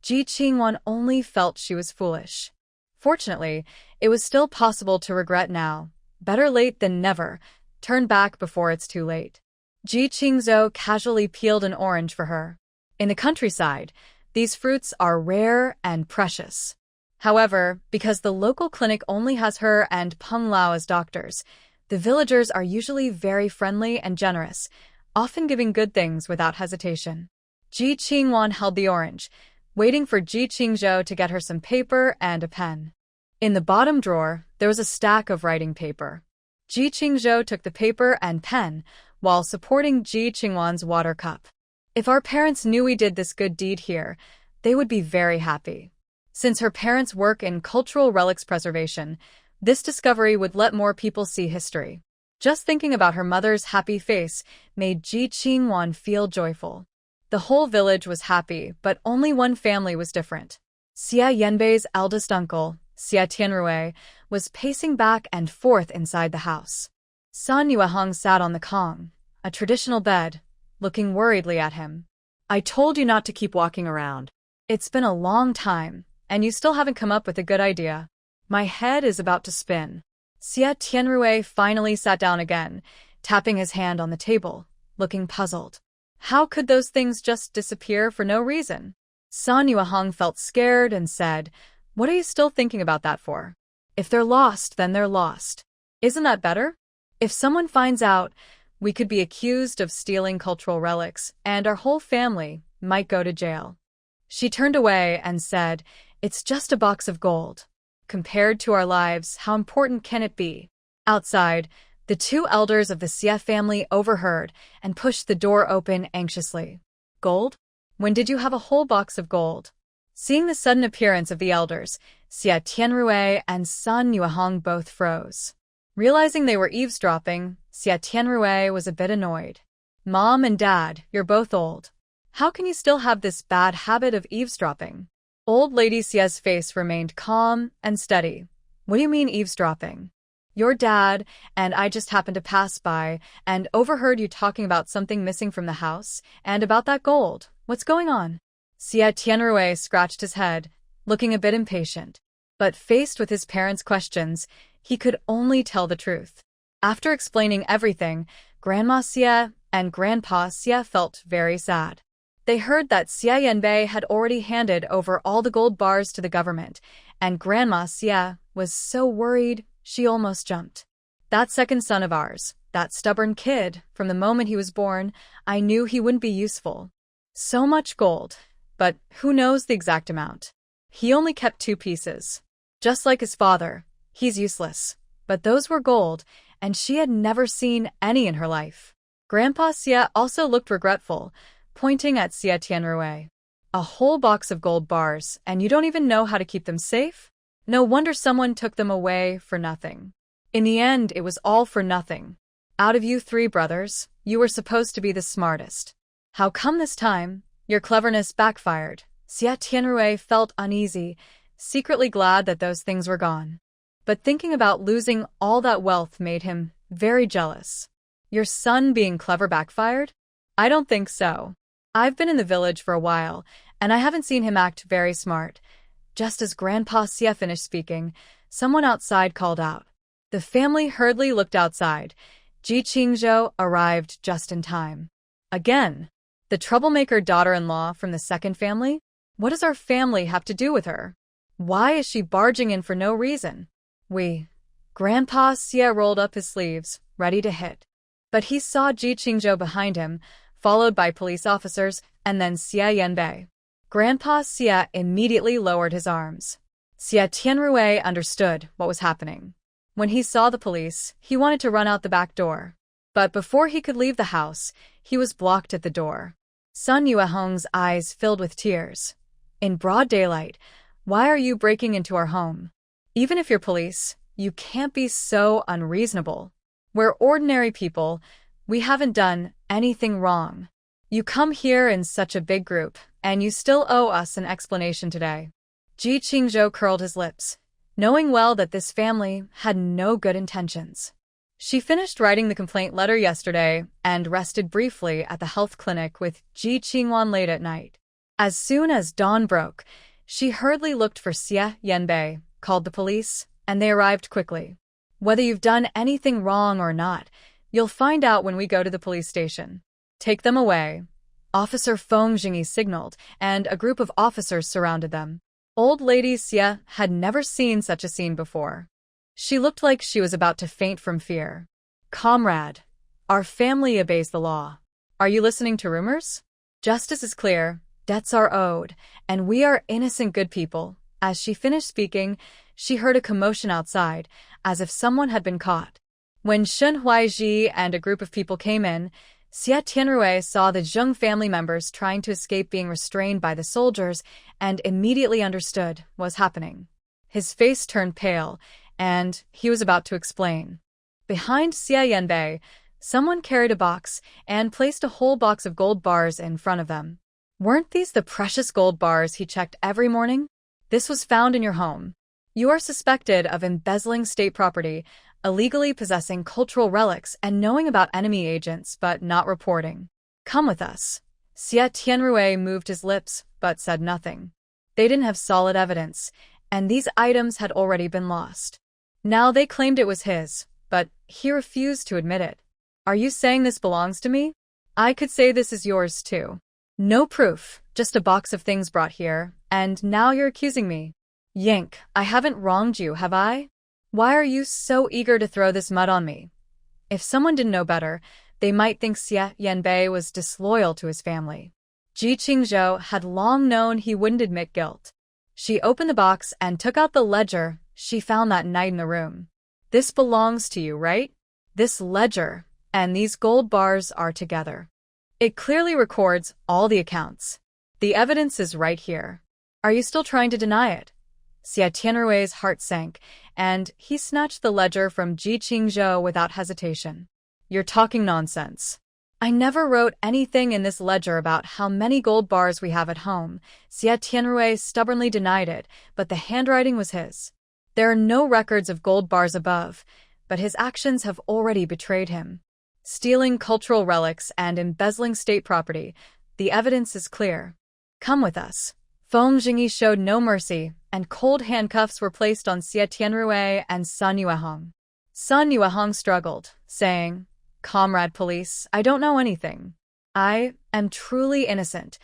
[SPEAKER 1] Ji Qingwan only felt she was foolish. Fortunately, it was still possible to regret now. Better late than never. Turn back before it's too late. Ji Qingzhou casually peeled an orange for her. In the countryside, these fruits are rare and precious. However, because the local clinic only has her and Peng Lao as doctors, the villagers are usually very friendly and generous, often giving good things without hesitation. Ji Qingwan held the orange, waiting for Ji Qingzhou to get her some paper and a pen. In the bottom drawer, there was a stack of writing paper. Ji Qingzhou took the paper and pen, while supporting Ji Qingwan's water cup. If our parents knew we did this good deed here, they would be very happy. Since her parents work in cultural relics preservation, this discovery would let more people see history. Just thinking about her mother's happy face made Ji Qingwan feel joyful. The whole village was happy, but only one family was different. Xia Yanbei's eldest uncle, Xia Tianrui, was pacing back and forth inside the house. San Yuehong sat on the kong, a traditional bed, looking worriedly at him. I told you not to keep walking around. It's been a long time, and you still haven't come up with a good idea. My head is about to spin. Xia Tianrui finally sat down again, tapping his hand on the table, looking puzzled. How could those things just disappear for no reason? San Yuehong felt scared and said, What are you still thinking about that for? If they're lost, then they're lost. Isn't that better? If someone finds out, we could be accused of stealing cultural relics, and our whole family might go to jail. She turned away and said, It's just a box of gold. Compared to our lives, how important can it be? Outside, the 2 elders of the Xia family overheard and pushed the door open anxiously. Gold? When did you have a whole box of gold? Seeing the sudden appearance of the elders, Xia Tianrui and San Yuehong both froze. Realizing they were eavesdropping, Xia Tianrui was a bit annoyed. Mom and Dad, you're both old. How can you still have this bad habit of eavesdropping? Old Lady Xia's face remained calm and steady. What do you mean eavesdropping? Your dad and I just happened to pass by and overheard you talking about something missing from the house and about that gold. What's going on? Xia Tianrui scratched his head, looking a bit impatient. But faced with his parents' questions, he could only tell the truth. After explaining everything, Grandma Xia and Grandpa Xia felt very sad. They heard that Xia Yanbei had already handed over all the gold bars to the government, and Grandma Xia was so worried she almost jumped. That second son of ours, that stubborn kid, from the moment he was born, I knew he wouldn't be useful. So much gold, but who knows the exact amount? He only kept 2 pieces. Just like his father, he's useless. But those were gold, and she had never seen any in her life. Grandpa Xia also looked regretful, pointing at Xia Tianrui. A whole box of gold bars, and you don't even know how to keep them safe? No wonder someone took them away for nothing. In the end, it was all for nothing. Out of you 3 brothers, you were supposed to be the smartest. How come this time, your cleverness backfired? Xia Tianrui felt uneasy, secretly glad that those things were gone. But thinking about losing all that wealth made him very jealous. Your son being clever backfired? I don't think so. I've been in the village for a while, and I haven't seen him act very smart. Just as Grandpa Xia finished speaking, someone outside called out. The family hurriedly looked outside. Ji Qingzhou arrived just in time. Again, the troublemaker daughter-in-law from the second family? What does our family have to do with her? Why is she barging in for no reason? Grandpa Xia rolled up his sleeves, ready to hit. But he saw Ji Qingzhou behind him, followed by police officers, and then Xia Yanbei. Grandpa Xia immediately lowered his arms. Xia Tianrui understood what was happening. When he saw the police, he wanted to run out the back door. But before he could leave the house, he was blocked at the door. Sun Yuehong's eyes filled with tears. In broad daylight, why are you breaking into our home? Even if you're police, you can't be so unreasonable. We're ordinary people. We haven't done anything wrong. You come here in such a big group, and you still owe us an explanation today. Ji Qingzhou curled his lips, knowing well that this family had no good intentions. She finished writing the complaint letter yesterday and rested briefly at the health clinic with Ji Qingwan late at night. As soon as dawn broke, she hurriedly looked for Xia Yanbei, called the police, and they arrived quickly. Whether you've done anything wrong or not, you'll find out when we go to the police station. Take them away. Officer Feng Jingyi signaled, and a group of officers surrounded them. Old lady Xia had never seen such a scene before. She looked like she was about to faint from fear. Comrade, our family obeys the law. Are you listening to rumors? Justice is clear, debts are owed, and we are innocent good people. As she finished speaking, she heard a commotion outside, as if someone had been caught. When Shen Huaiji and a group of people came in, Xia Tianrui saw the Zheng family members trying to escape being restrained by the soldiers and immediately understood what was happening. His face turned pale, and he was about to explain. Behind Xia Yanbei, someone carried a box and placed a whole box of gold bars in front of them. Weren't these the precious gold bars he checked every morning? This was found in your home. You are suspected of embezzling state property, illegally possessing cultural relics, and knowing about enemy agents but not reporting. Come with us. Xia Tianrui moved his lips but said nothing. They didn't have solid evidence, and these items had already been lost. Now they claimed it was his, but he refused to admit it. Are you saying this belongs to me? I could say this is yours too. No proof, just a box of things brought here, and now you're accusing me. Yank, I haven't wronged you, have I? Why are you so eager to throw this mud on me? If someone didn't know better, they might think Xia Yanbei was disloyal to his family. Ji Qingzhou had long known he wouldn't admit guilt. She opened the box and took out the ledger she found that night in the room. This belongs to you, right? This ledger and these gold bars are together. It clearly records all the accounts. The evidence is right here. Are you still trying to deny it? Xia Tianrui's heart sank, and he snatched the ledger from Ji Qingzhou without hesitation. You're talking nonsense. I never wrote anything in this ledger about how many gold bars we have at home. Xia Tianrui stubbornly denied it, but the handwriting was his. There are no records of gold bars above, but his actions have already betrayed him. Stealing cultural relics and embezzling state property, the evidence is clear. Come with us. Feng Jingyi showed no mercy, and cold handcuffs were placed on Xia Tianrui and Sun Yuehong. Sun Yuehong struggled, saying, Comrade police, I don't know anything. I am truly innocent.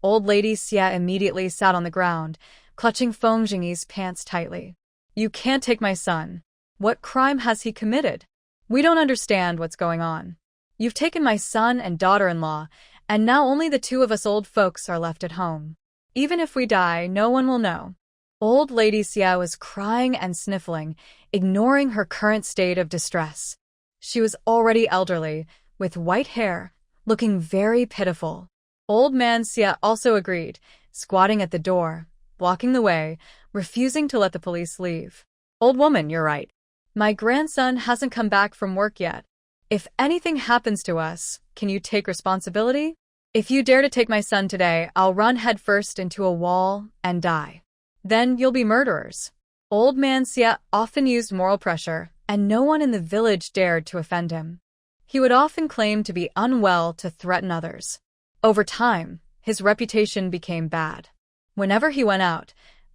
[SPEAKER 1] Old lady Xia immediately sat on the ground, clutching Feng Jingyi's pants tightly. You can't take my son. What crime has he committed? We don't understand what's going on. You've taken my son and daughter-in-law, and now only the 2 of us old folks are left at home. Even if we die, no one will know. Old lady Xia was crying and sniffling, ignoring her current state of distress. She was already elderly, with white hair, looking very pitiful. Old man Xia also agreed, squatting at the door, blocking the way, refusing to let the police leave. "Old woman, you're right. My grandson hasn't come back from work yet. If anything happens to us, can you take responsibility? If you dare to take my son today, I'll run headfirst into a wall and die. Then you'll be murderers." Old man Sia often used moral pressure, and no one in the village dared to offend him. He would often claim to be unwell to threaten others. Over time, his reputation became bad. Whenever he went out,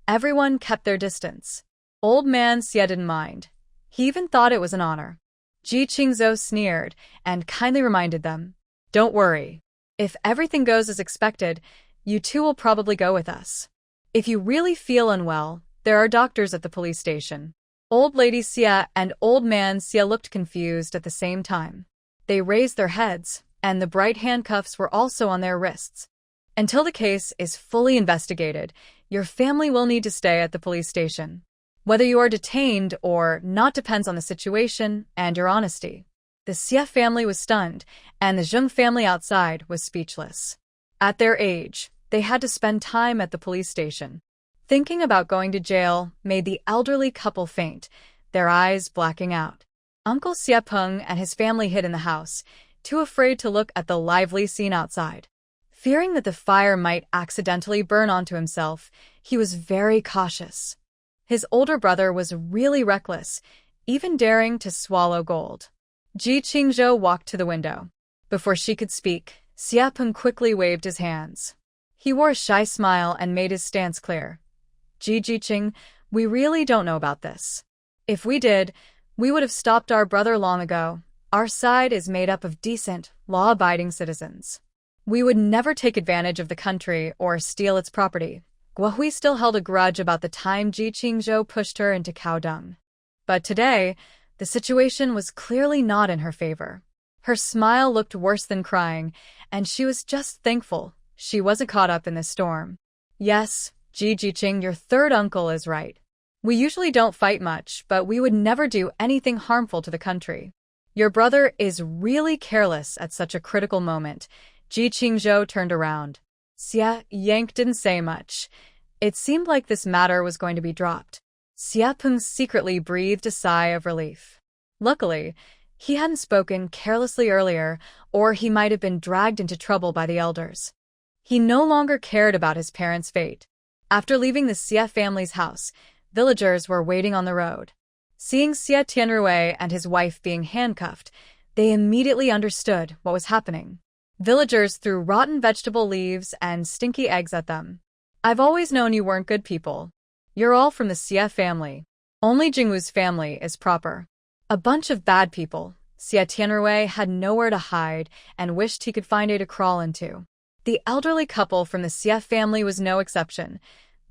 [SPEAKER 1] everyone kept their distance. Old man Sia didn't mind. He even thought it was an honor. Ji Qingzhou sneered and kindly reminded them, "Don't worry. If everything goes as expected, you two will probably go with us. If you really feel unwell, there are doctors at the police station." Old lady Sia and old man Sia looked confused at the same time. They raised their heads, and the bright handcuffs were also on their wrists. "Until the case is fully investigated, your family will need to stay at the police station. Whether you are detained or not depends on the situation and your honesty." The Xie family was stunned, and the Zheng family outside was speechless. At their age, they had to spend time at the police station. Thinking about going to jail made the elderly couple faint, their eyes blacking out. Uncle Xie Peng and his family hid in the house, too afraid to look at the lively scene outside. Fearing that the fire might accidentally burn onto himself, he was very cautious. His older brother was really reckless, even daring to swallow gold. Ji Qingzhou walked to the window. Before she could speak, Xie Peng quickly waved his hands. He wore a shy smile and made his stance clear. Ji Qing, we really don't know about this. If we did, we would have stopped our brother long ago. Our side is made up of decent, law-abiding citizens. We would never take advantage of the country or steal its property. Guohui still held a grudge about the time Ji Qingzhou pushed her into cow dung. But today, the situation was clearly not in her favor. Her smile looked worse than crying, and she was just thankful she wasn't caught up in this storm. "Yes, Ji Qing, your third uncle is right. We usually don't fight much, but we would never do anything harmful to the country. Your brother is really careless at such a critical moment." Ji Qingzhou turned around. Xie Yang didn't say much. It seemed like this matter was going to be dropped. Xie Peng secretly breathed a sigh of relief. Luckily, he hadn't spoken carelessly earlier, or he might have been dragged into trouble by the elders. He no longer cared about his parents' fate. After leaving the Xie family's house, villagers were waiting on the road. Seeing Xie Tianrui and his wife being handcuffed, they immediately understood what was happening. Villagers threw rotten vegetable leaves and stinky eggs at them. "I've always known you weren't good people. You're all from the Xie family. Only Jingwu's family is proper." A bunch of bad people. Xie Tianrui had nowhere to hide and wished he could find a to crawl into. The elderly couple from the Xie family was no exception.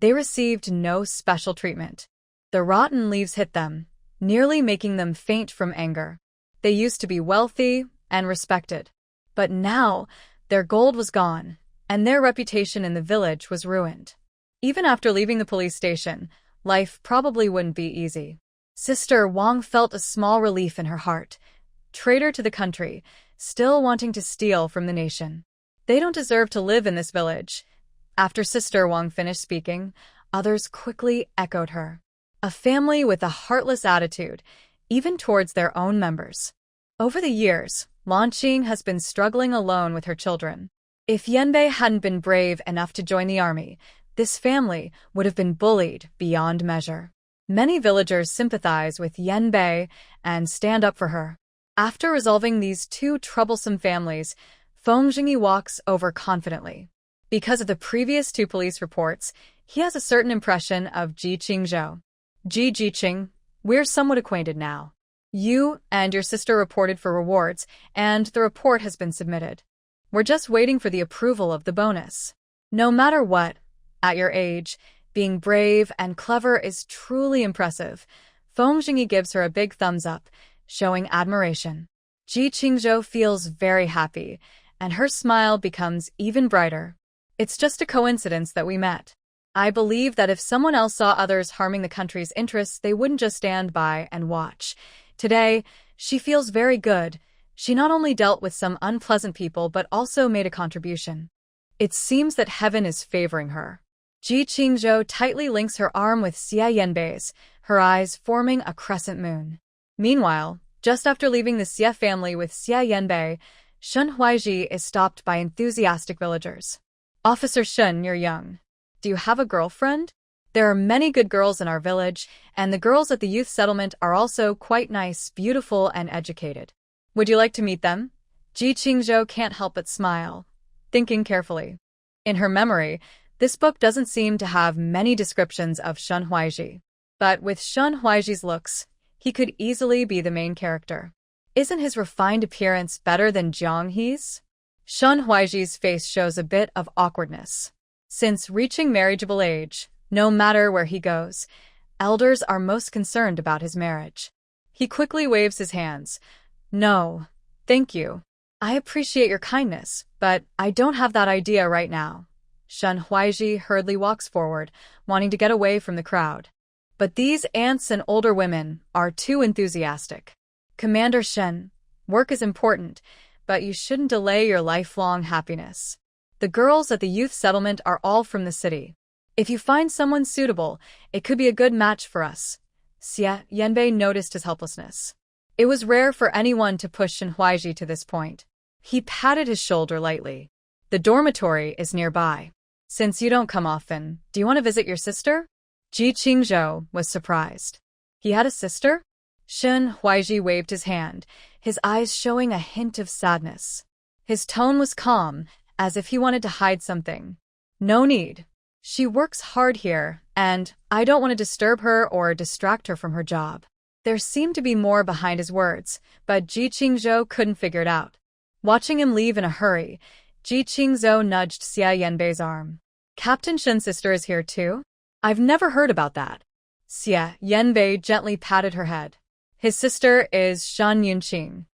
[SPEAKER 1] They received no special treatment. The rotten leaves hit them, nearly making them faint from anger. They used to be wealthy and respected. But now, their gold was gone, and their reputation in the village was ruined. Even after leaving the police station, life probably wouldn't be easy. Sister Wang felt a small relief in her heart. Traitor to the country, still wanting to steal from the nation. They don't deserve to live in this village. After Sister Wang finished speaking, others quickly echoed her. A family with a heartless attitude, even towards their own members. Over the years, Lanqing has been struggling alone with her children. If Yanbei hadn't been brave enough to join the army, this family would have been bullied beyond measure. Many villagers sympathize with Yanbei and stand up for her. After resolving these two troublesome families, Feng Jingyi walks over confidently. Because of the previous two police reports, he has a certain impression of Ji Qingzhou. Ji Qing, we're somewhat acquainted now. You and your sister reported for rewards, and the report has been submitted. We're just waiting for the approval of the bonus. No matter what, at your age, being brave and clever is truly impressive. Feng Jingyi gives her a big thumbs up, showing admiration. Ji Qingzhou feels very happy, and her smile becomes even brighter. It's just a coincidence that we met. I believe that if someone else saw others harming the country's interests, they wouldn't just stand by and watch. Today, she feels very good. She not only dealt with some unpleasant people but also made a contribution. It seems that heaven is favoring her. Ji Qingzhou tightly links her arm with Xia Yanbei's, her eyes forming a crescent moon. Meanwhile, just after leaving the Xia family with Xia Yanbei, Shen Huaiji is stopped by enthusiastic villagers. Officer Shen, you're young. Do you have a girlfriend? There are many good girls in our village, and the girls at the youth settlement are also quite nice, beautiful, and educated. Would you like to meet them? Ji Qingzhou can't help but smile, thinking carefully. In her memory, this book doesn't seem to have many descriptions of Shen Huaiji. But with Shen Huaiji's looks, he could easily be the main character. Isn't his refined appearance better than Jiang He's? Shen Huaiji's face shows a bit of awkwardness. Since reaching marriageable age, no matter where he goes, elders are most concerned about his marriage. He quickly waves his hands. No, thank you. I appreciate your kindness, but I don't have that idea right now. Shen Huaiji hurriedly walks forward, wanting to get away from the crowd. But these aunts and older women are too enthusiastic. Commander Shen, work is important, but you shouldn't delay your lifelong happiness. The girls at the youth settlement are all from the city. If you find someone suitable, it could be a good match for us. Xia Yanbei noticed his helplessness. It was rare for anyone to push Shen Huaiji to this point. He patted his shoulder lightly. The dormitory is nearby. Since you don't come often, do you want to visit your sister? Ji Qingzhou was surprised. He had a sister? Shen Huaiji waved his hand, his eyes showing a hint of sadness. His tone was calm, as if he wanted to hide something. No need. She works hard here, and I don't want to disturb her or distract her from her job. There seemed to be more behind his words, but Ji Qingzhou couldn't figure it out. Watching him leave in a hurry, Ji Qingzhou nudged Xia Yanbei's arm. Captain Shen's sister is here too? I've never heard about that. Xia Yanbei gently patted her head. His sister is Shan Yunqing.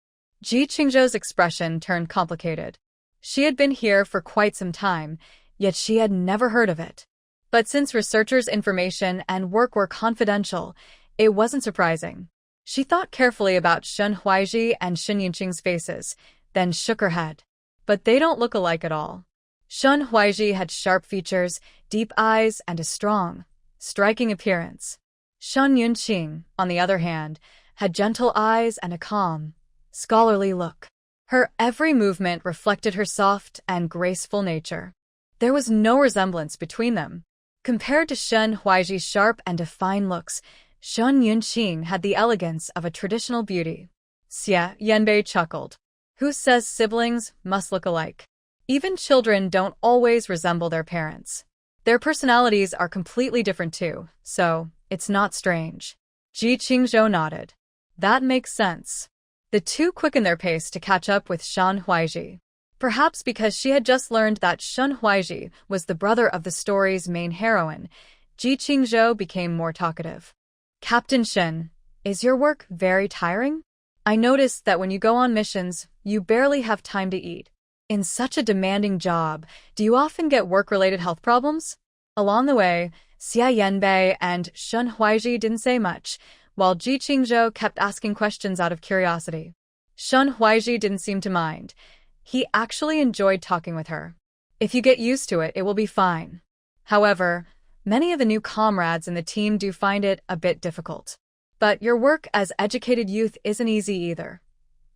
[SPEAKER 1] Ji Qingzhou's expression turned complicated. She had been here for quite some time, yet she had never heard of it. But since researchers' information and work were confidential, it wasn't surprising. She thought carefully about Shen Huaiji and Shen Yunqing's faces, then shook her head. But they don't look alike at all. Shen Huaiji had sharp features, deep eyes, and a strong, striking appearance. Shan Yunqing, on the other hand, had gentle eyes and a calm, scholarly look. Her every movement reflected her soft and graceful nature. There was no resemblance between them. Compared to Shen Huaiji's sharp and defined looks, Shan Yunqing had the elegance of a traditional beauty. Xia Yanbei chuckled. Who says siblings must look alike? Even children don't always resemble their parents. Their personalities are completely different too, so it's not strange. Ji Qingzhou nodded. That makes sense. The two quickened their pace to catch up with Shen Huaiji. Perhaps because she had just learned that Shen Huaiji was the brother of the story's main heroine, Ji Qingzhou became more talkative. Captain Shen, is your work very tiring? I noticed that when you go on missions, you barely have time to eat. In such a demanding job, do you often get work-related health problems? Along the way, Xia Yanbei and Shen Huaiji didn't say much, while Ji Qingzhou kept asking questions out of curiosity. Shen Huaiji didn't seem to mind. He actually enjoyed talking with her. If you get used to it, it will be fine. However, many of the new comrades in the team do find it a bit difficult. But your work as educated youth isn't easy either.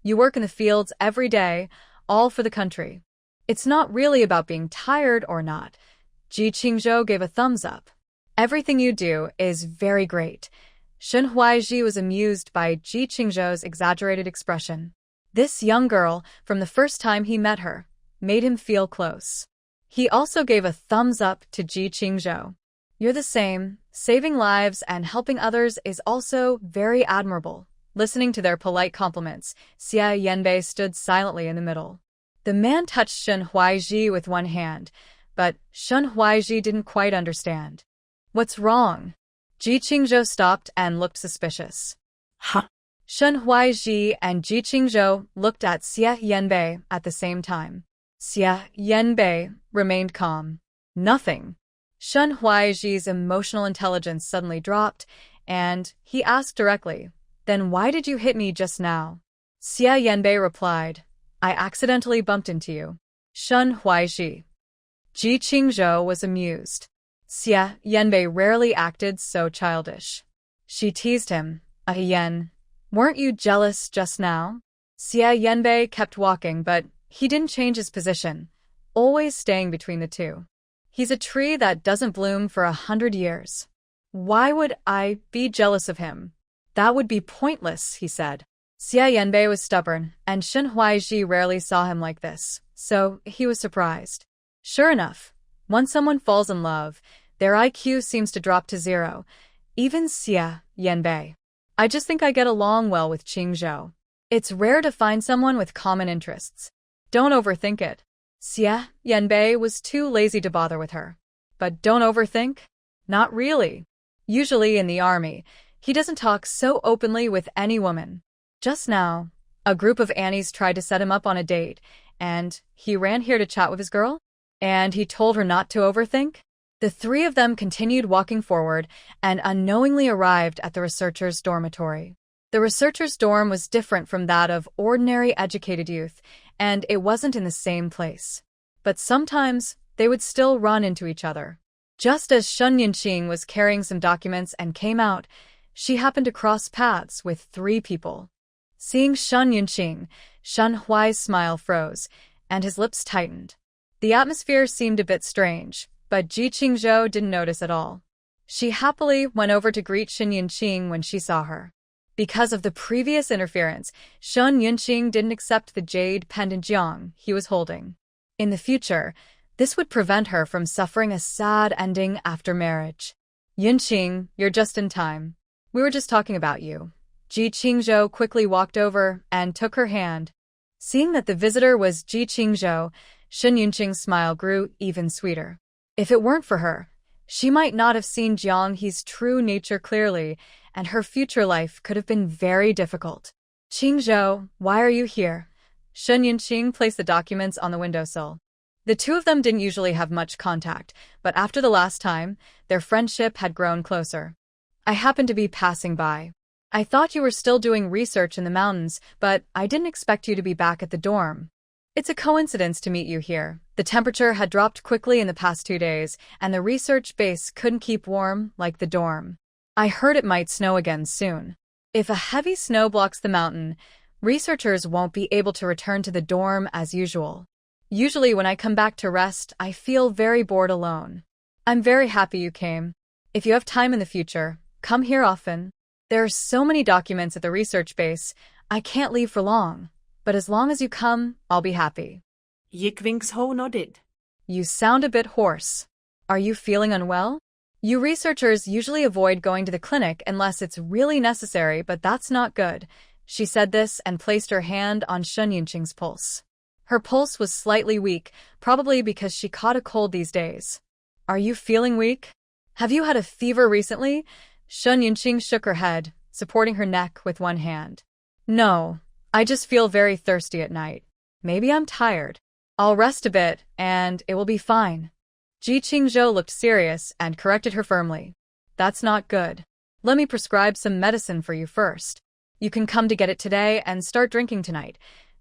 [SPEAKER 1] You work in the fields every day, all for the country. It's not really about being tired or not. Ji Qingzhou gave a thumbs up. Everything you do is very great. Shen Huaiji was amused by Ji Qingzhou's exaggerated expression. This young girl, from the first time he met her, made him feel close. He also gave a thumbs up to Ji Qingzhou. You're the same. Saving lives and helping others is also very admirable. Listening to their polite compliments, Xia Yanbei stood silently in the middle. The man touched Shen Huaiji with one hand, but Shen Huaiji didn't quite understand. What's wrong? Ji Qingzhou stopped and looked suspicious.
[SPEAKER 2] Huh?
[SPEAKER 1] Shen Huaiji and Ji Qingzhou looked at Xia Yanbei at the same time. Xia Yanbei remained calm. Nothing. Shen Huaiji's emotional intelligence suddenly dropped, and he asked directly, Then why did you hit me just now? Xia Yanbei replied, I accidentally bumped into you. Shen Huaiji. Ji Qingzhou was amused. Xia Yanbei rarely acted so childish. She teased him. Yen, weren't you jealous just now? Xia Yanbei kept walking, but he didn't change his position, always staying between the two. He's a tree that doesn't bloom for 100 years. Why would I be jealous of him? That would be pointless, he said. Xia Yanbei was stubborn, and Shen Huaizhi rarely saw him like this, so he was surprised. Sure enough, once someone falls in love, their IQ seems to drop to 0. Even Xia Yanbei. I just think I get along well with Qingzhou. It's rare to find someone with common interests. Don't overthink it. Xia Yanbei was too lazy to bother with her. But don't overthink? Not really. Usually in the army, he doesn't talk so openly with any woman. Just now, a group of Annies tried to set him up on a date, and he ran here to chat with his girl? And he told her not to overthink? The three of them continued walking forward and unknowingly arrived at the researchers' dormitory. The researchers' dorm was different from that of ordinary educated youth, and it wasn't in the same place. But sometimes, they would still run into each other. Just as Shen Yunqing was carrying some documents and came out, she happened to cross paths with 3 people. Seeing Shen Yunqing, Shen Huai's smile froze, and his lips tightened. The atmosphere seemed a bit strange, but Ji Qingzhou didn't notice at all. She happily went over to greet Shen Yunqing when she saw her. Because of the previous interference, Shen Yunqing didn't accept the jade pendant jiang he was holding. In the future, this would prevent her from suffering a sad ending after marriage. Yunqing, you're just in time. We were just talking about you. Ji Qingzhou quickly walked over and took her hand. Seeing that the visitor was Ji Qingzhou, Shen Yunqing's smile grew even sweeter. If it weren't for her, she might not have seen Jiang He's true nature clearly, and her future life could have been very difficult. Qingzhou, why are you here? Shen Yunqing placed the documents on the windowsill. The two of them didn't usually have much contact, but after the last time, their friendship had grown closer. I happened to be passing by. I thought you were still doing research in the mountains, but I didn't expect you to be back at the dorm. It's a coincidence to meet you here. The temperature had dropped quickly in the past 2 days, and the research base couldn't keep warm like the dorm. I heard it might snow again soon. If a heavy snow blocks the mountain, researchers won't be able to return to the dorm as usual. Usually when I come back to rest, I feel very bored alone. I'm very happy you came. If you have time in the future, come here often. There are so many documents at the research base, I can't leave for long. But as long as you come, I'll be happy.
[SPEAKER 2] Yi Qingzhou nodded.
[SPEAKER 1] You sound a bit hoarse. Are you feeling unwell? You researchers usually avoid going to the clinic unless it's really necessary, but that's not good. She said this and placed her hand on Shen Yunqing's pulse. Her pulse was slightly weak, probably because she caught a cold these days. Are you feeling weak? Have you had a fever recently? Shen Yunqing shook her head, supporting her neck with one hand. No, I just feel very thirsty at night. Maybe I'm tired. I'll rest a bit, and it will be fine. Ji Qingzhou looked serious and corrected her firmly. That's not good. Let me prescribe some medicine for you first. You can come to get it today and start drinking tonight.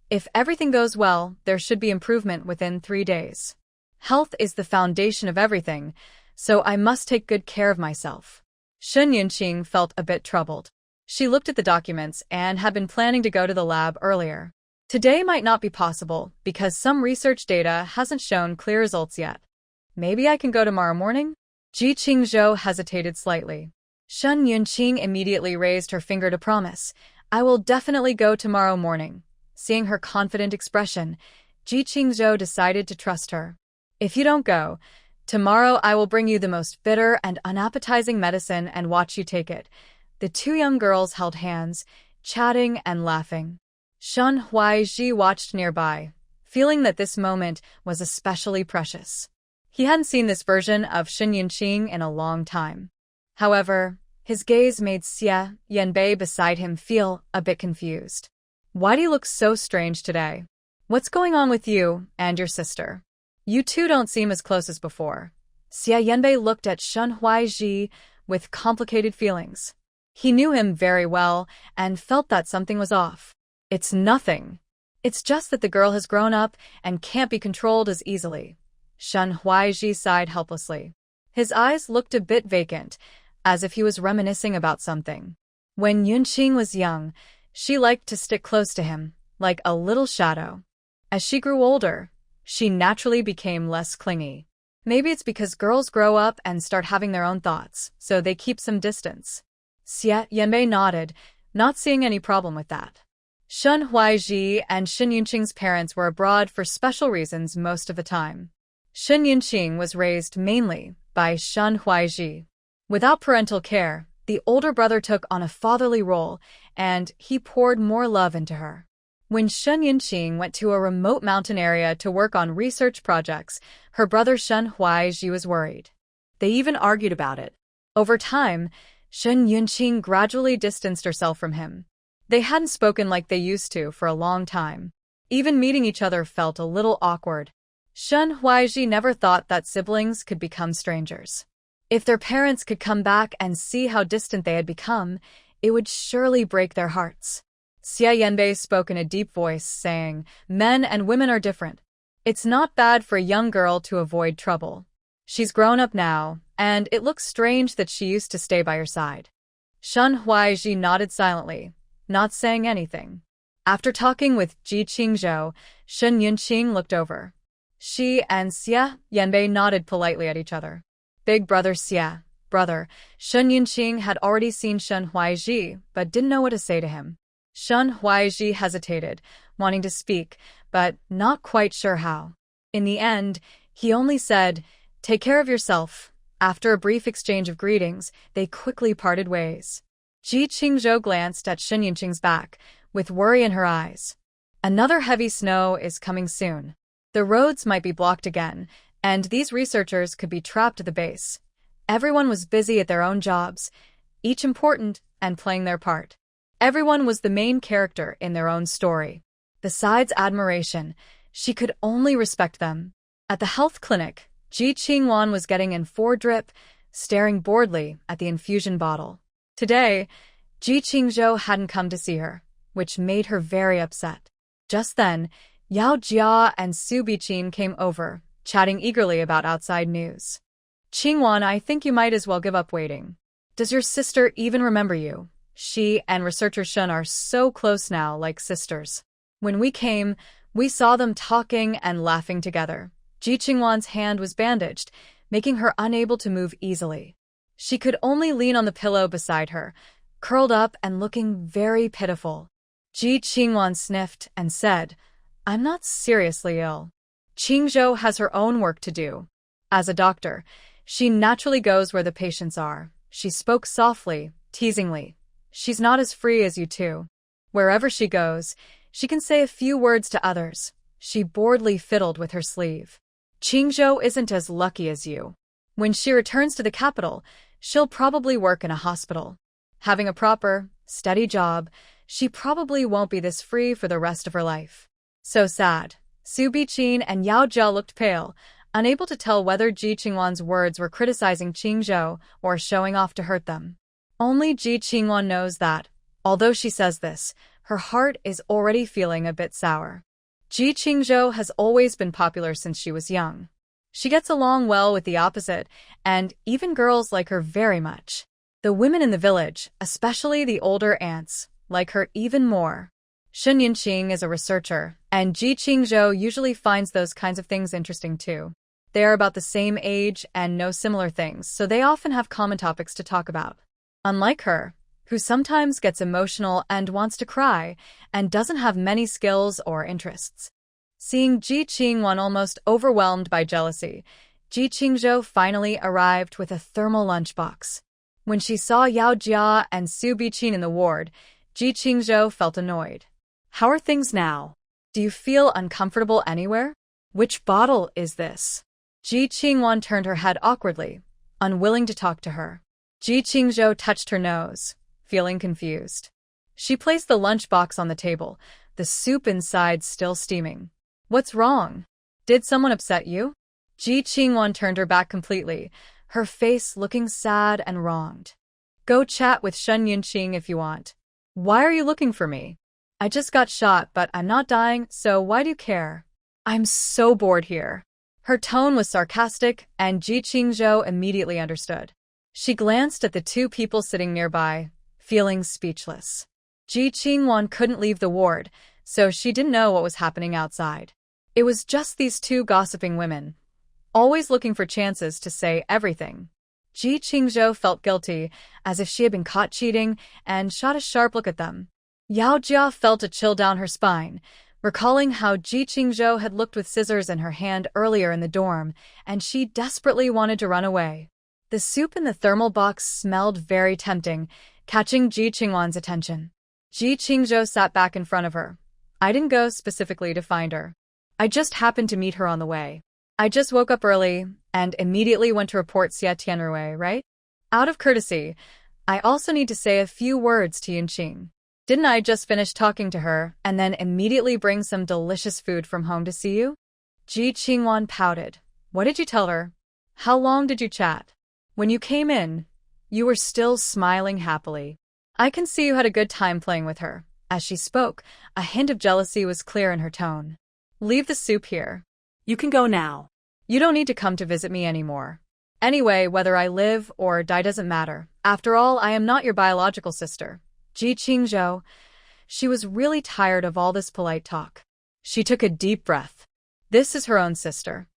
[SPEAKER 1] If everything goes well, there should be improvement within 3 days. Health is the foundation of everything, so I must take good care of myself. Shen Yunqing felt a bit troubled. She looked at the documents and had been planning to go to the lab earlier. Today might not be possible because some research data hasn't shown clear results yet. Maybe I can go tomorrow morning? Ji Qingzhou hesitated slightly. Shen Yunqing immediately raised her finger to promise. I will definitely go tomorrow morning. Seeing her confident expression, Ji Qingzhou decided to trust her. If you don't go, tomorrow I will bring you the most bitter and unappetizing medicine and watch you take it. The 2 young girls held hands, chatting and laughing. Shen Huaizhi watched nearby, feeling that this moment was especially precious. He hadn't seen this version of Shen Yunqing in a long time. However, his gaze made Xia Yanbei beside him feel a bit confused. Why do you look so strange today? What's going on with you and your sister? You two don't seem as close as before. Xia Yanbei looked at Shen Huaizhi with complicated feelings. He knew him very well and felt that something was off. It's nothing. It's just that the girl has grown up and can't be controlled as easily. Shen Huaizhi sighed helplessly. His eyes looked a bit vacant, as if he was reminiscing about something. When Yunqing was young, she liked to stick close to him, like a little shadow. As she grew older, she naturally became less clingy. Maybe it's because girls grow up and start having their own thoughts, so they keep some distance. Xie Yanbei nodded, not seeing any problem with that. Shen Huaizhi and Shen Yunqing's parents were abroad for special reasons most of the time. Shen Yunqing was raised mainly by Shen Huaizhi. Without parental care, the older brother took on a fatherly role, and he poured more love into her. When Shen Yunqing went to a remote mountain area to work on research projects, her brother Shen Huaizhi was worried.
[SPEAKER 2] They even argued about it.
[SPEAKER 1] Over time, Shen Yunqing gradually distanced herself from him. They hadn't spoken like they used to for a long time. Even meeting each other felt a little awkward. Shen Huaizhi never thought that siblings could become strangers. If their parents could come back and see how distant they had become, it would surely break their hearts. Xie Yanbei spoke in a deep voice, saying, "Men and women are different. It's not bad for a young girl to avoid trouble. She's grown up now, and it looks strange that she used to stay by your side." Shen Huaizhi nodded silently, not saying anything. After talking with Ji Qingzhou, Shen Yunqing looked over. She and Xie Yanbei nodded politely at each other. Big brother Xie, brother, Shen Yunqing had already seen Shen Huaizhi, but didn't know what to say to him. Shen Huaizhi hesitated, wanting to speak, but not quite sure how. In the end, he only said, "Take care of yourself." After a brief exchange of greetings, they quickly parted ways. Ji Qingzhou glanced at Shen Yunqing's back, with worry in her eyes. Another heavy snow is coming soon. The roads might be blocked again, and these researchers could be trapped at the base. Everyone was busy at their own jobs, each important and playing their part. Everyone was the main character in their own story. Besides admiration, she could only respect them. At the health clinic, Ji Qingwan was getting in 4 drip, staring boredly at the infusion bottle. Today, Ji Qingzhou hadn't come to see her, which made her very upset. Just then, Yao Jia and Su Biqin came over, chatting eagerly about outside news. "Qingwan, I think you might as well give up waiting. Does your sister even remember you? She and researcher Shen are so close now, like sisters. When we came, we saw them talking and laughing together." Ji Qingwan's hand was bandaged, making her unable to move easily. She could only lean on the pillow beside her, curled up and looking very pitiful. Ji Qingwan sniffed and said, "I'm not seriously ill. Qingzhou has her own work to do. As a doctor, she naturally goes where the patients are." She spoke softly, teasingly. "She's not as free as you two. Wherever she goes, she can say a few words to others." She boredly fiddled with her sleeve. "Qingzhou isn't as lucky as you. When she returns to the capital, she'll probably work in a hospital. Having a proper, steady job, she probably won't be this free for the rest of her life." So sad. Su Biqin and Yao Jia looked pale, unable to tell whether Ji Qingwan's words were criticizing Qingzhou or showing off to hurt them. Only Ji Qingwan knows that, although she says this, her heart is already feeling a bit sour. Ji Qingzhou has always been popular since she was young. She gets along well with the opposite, and even girls like her very much. The women in the village, especially the older aunts, like her even more. Shen Yunqing is a researcher, and Ji Qingzhou usually finds those kinds of things interesting too. They are about the same age and know similar things, so they often have common topics to talk about. Unlike her, who sometimes gets emotional and wants to cry, and doesn't have many skills or interests. Seeing Ji Qingwan almost overwhelmed by jealousy, Ji Qingzhou finally arrived with a thermal lunchbox. When she saw Yao Jia and Su Biqin in the ward, Ji Qingzhou felt annoyed. "How are things now? Do you feel uncomfortable anywhere? Which bottle is this?" Ji Qingwan turned her head awkwardly, unwilling to talk to her. Ji Qingzhou touched her nose, feeling confused. She placed the lunchbox on the table, the soup inside still steaming. "What's wrong? Did someone upset you?" Ji Qingwan turned her back completely, her face looking sad and wronged. "Go chat with Shen Yunqing if you want. Why are you looking for me? I just got shot, but I'm not dying, so why do you care? I'm so bored here." Her tone was sarcastic, and Ji Qingzhou immediately understood. She glanced at the two people sitting nearby, feeling speechless. Ji Qingwan couldn't leave the ward, so she didn't know what was happening outside. It was just these two gossiping women, always looking for chances to say everything. Ji Qingzhou felt guilty, as if she had been caught cheating, and shot a sharp look at them. Yao Jia felt a chill down her spine, recalling how Ji Qingzhou had looked with scissors in her hand earlier in the dorm, and she desperately wanted to run away. The soup in the thermal box smelled very tempting, catching Ji Qingwan's attention. Ji Qingzhou sat back in front of her. I didn't go specifically to find her. I just happened to meet her on the way. I just woke up early and immediately went to report Xie Tianrui, right? Out of courtesy, I also need to say a few words to Yunqing. Didn't I just finish talking to her and then immediately bring some delicious food from home to see you? Ji Qingwan pouted. What did you tell her? How long did you chat? When you came in, you were still smiling happily. I can see you had a good time playing with her. As she spoke, a hint of jealousy was clear in her tone. Leave the soup here.
[SPEAKER 2] You can go now.
[SPEAKER 1] You don't need to come to visit me anymore. Anyway, whether I live or die doesn't matter. After all, I am not your biological sister. Ji Qingzhou. She was really tired of all this polite talk. She took a deep breath. This is her own sister.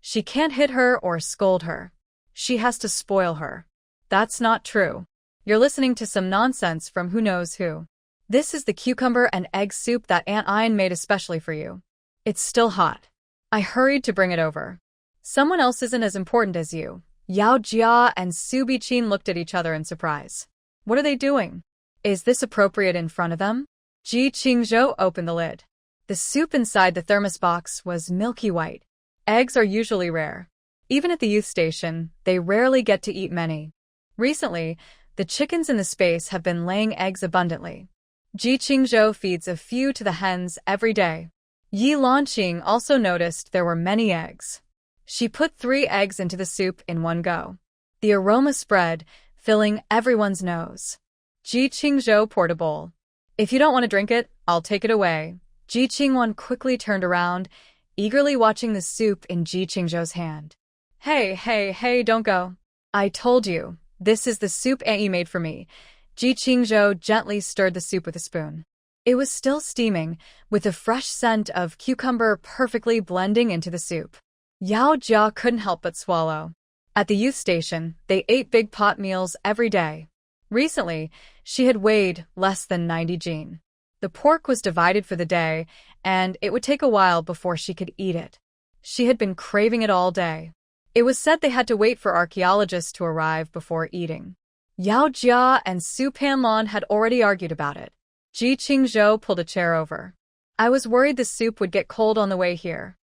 [SPEAKER 1] She can't hit her or scold her. She has to spoil her. That's not true. You're listening to some nonsense from who knows who. This is the cucumber and egg soup that Aunt Ian made especially for you. It's still hot. I hurried to bring it over. Someone else isn't as important as you. Yao Jia and Su Biqin looked at each other in surprise. What are they doing? Is this appropriate in front of them? Ji Qingzhou opened the lid. The soup inside the thermos box was milky white. Eggs are usually rare. Even at the youth station, they rarely get to eat many. Recently, the chickens in the space have been laying eggs abundantly. Ji Qingzhou feeds a few to the hens every day. Yi Lanqing also noticed there were many eggs. She put 3 eggs into the soup in one go. The aroma spread, filling everyone's nose. Ji Qingzhou poured a bowl. If you don't want to drink it, I'll take it away. Ji Qingwan quickly turned around, eagerly watching the soup in Ji Qingzhou's hand. Hey, don't go. I told you, this is the soup Aunt Yi made for me. Ji Qingzhou gently stirred the soup with a spoon. It was still steaming, with the fresh scent of cucumber perfectly blending into the soup. Yao Jia couldn't help but swallow. At the youth station, they ate big pot meals every day. Recently, she had weighed less than 90 jin. The pork was divided for the day, and it would take a while before she could eat it. She had been craving it all day. It was said they had to wait for archaeologists to arrive before eating. Yao Jia and Su Panlon had already argued about it. Ji Qingzhou pulled a chair over. I was worried the soup would get cold on the way here.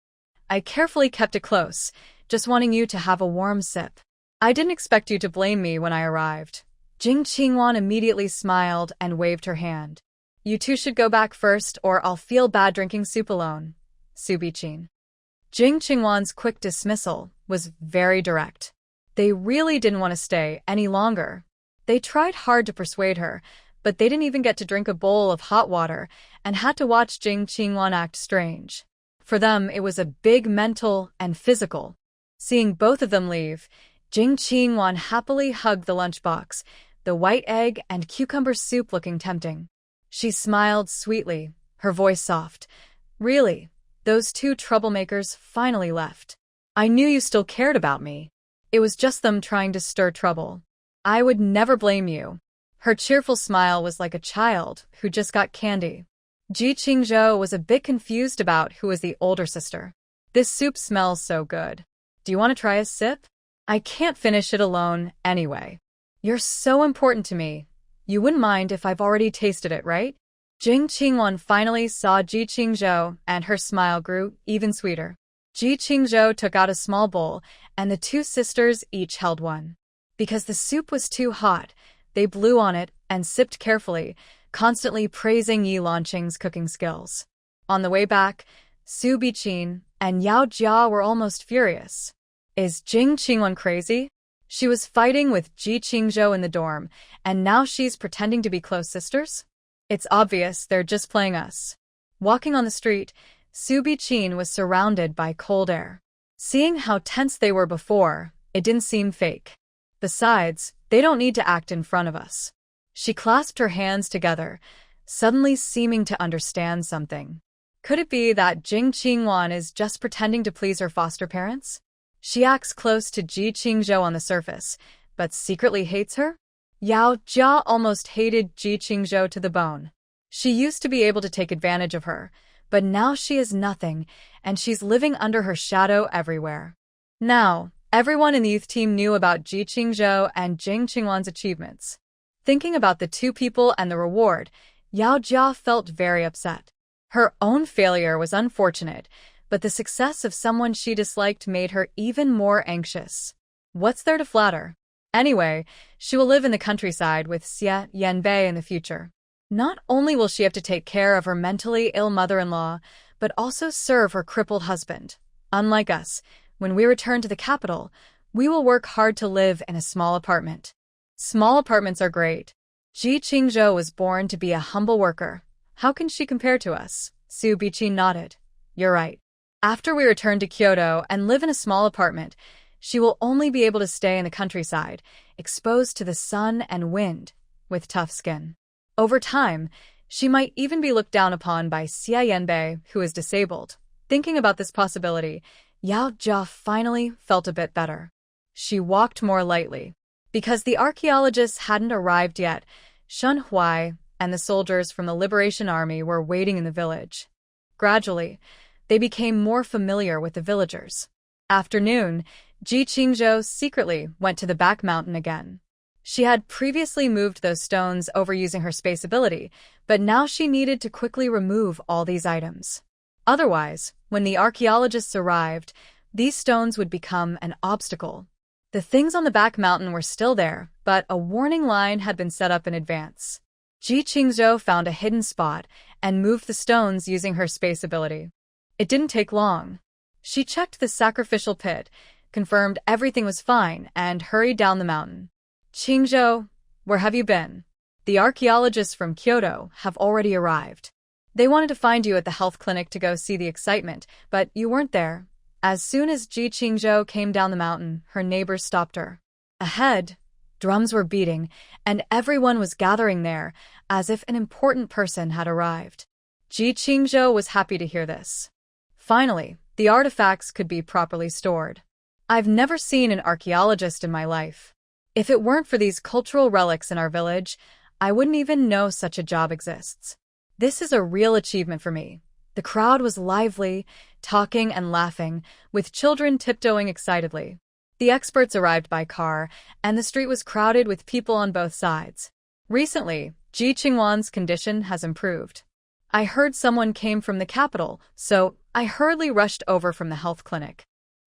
[SPEAKER 1] I carefully kept it close, just wanting you to have a warm sip. I didn't expect you to blame me when I arrived. Jing Qingwan immediately smiled and waved her hand. You two should go back first, or I'll feel bad drinking soup alone. Su Biqin. Jing Qingwan's quick dismissal was very direct. They really didn't want to stay any longer. They tried hard to persuade her, but they didn't even get to drink a bowl of hot water and had to watch Jing Qingwan act strange. For them, it was a big mental and physical. Seeing both of them leave, Jing Qingwan happily hugged the lunchbox, the white egg and cucumber soup looking tempting. She smiled sweetly, her voice soft. Really, those two troublemakers finally left. I knew you still cared about me. It was just them trying to stir trouble. I would never blame you. Her cheerful smile was like a child who just got candy. Ji Qingzhou was a bit confused about who was the older sister. This soup smells so good. Do you want to try a sip? I can't finish it alone anyway. You're so important to me. You wouldn't mind if I've already tasted it, right? Jing Qingwan finally saw Ji Qingzhou, and her smile grew even sweeter. Ji Qingzhou took out a small bowl, and the two sisters each held one. Because the soup was too hot, they blew on it and sipped carefully, constantly praising Yi Lanqing's cooking skills. On the way back, Su Biqin and Yao Jia were almost furious. Is Jing Qingwan crazy? She was fighting with Ji Qingzhou in the dorm, and now she's pretending to be close sisters? It's obvious they're just playing us. Walking on the street, Su Biqin was surrounded by cold air. Seeing how tense they were before, it didn't seem fake. Besides, they don't need to act in front of us. She clasped her hands together, suddenly seeming to understand something. Could it be that Jing Qingwan is just pretending to please her foster parents? She acts close to Ji Qingzhou on the surface, but secretly hates her? Yao Jia almost hated Ji Qingzhou to the bone. She used to be able to take advantage of her, but now she is nothing, and she's living under her shadow everywhere. Now, everyone in the youth team knew about Ji Qingzhou and Jing Qingwan's achievements. Thinking about the two people and the reward, Yao Jia felt very upset. Her own failure was unfortunate, but the success of someone she disliked made her even more anxious. What's there to flatter? Anyway, she will live in the countryside with Xie Yanbei in the future. Not only will she have to take care of her mentally ill mother-in-law, but also serve her crippled husband. Unlike us, when we return to the capital, we will work hard to live in a small apartment. Small apartments are great. Ji Qingzhou was born to be a humble worker. How can she compare to us? Su Biqi nodded. You're right. After we return to Kyoto and live in a small apartment, she will only be able to stay in the countryside, exposed to the sun and wind, with tough skin. Over time, she might even be looked down upon by Xie Yanbei, who is disabled. Thinking about this possibility, Yao Jia finally felt a bit better. She walked more lightly. Because the archaeologists hadn't arrived yet, Shun Huai and the soldiers from the Liberation Army were waiting in the village. Gradually, they became more familiar with the villagers. After noon, Ji Qingzhou secretly went to the back mountain again. She had previously moved those stones over using her space ability, but now she needed to quickly remove all these items. Otherwise, when the archaeologists arrived, these stones would become an obstacle. The things on the back mountain were still there, but a warning line had been set up in advance. Ji Qingzhou found a hidden spot and moved the stones using her space ability. It didn't take long. She checked the sacrificial pit, confirmed everything was fine, and hurried down the mountain. Qingzhou, where have you been? The archaeologists from Kyoto have already arrived. They wanted to find you at the health clinic to go see the excitement, but you weren't there. As soon as Ji Qingzhou came down the mountain, her neighbors stopped her. Ahead, drums were beating, and everyone was gathering there, as if an important person had arrived. Ji Qingzhou was happy to hear this. Finally, the artifacts could be properly stored. I've never seen an archaeologist in my life. If it weren't for these cultural relics in our village, I wouldn't even know such a job exists. This is a real achievement for me. The crowd was lively, talking and laughing, with children tiptoeing excitedly. The experts arrived by car, and the street was crowded with people on both sides. Recently, Ji Qingwan's condition has improved. I heard someone came from the capital, so I hurriedly rushed over from the health clinic.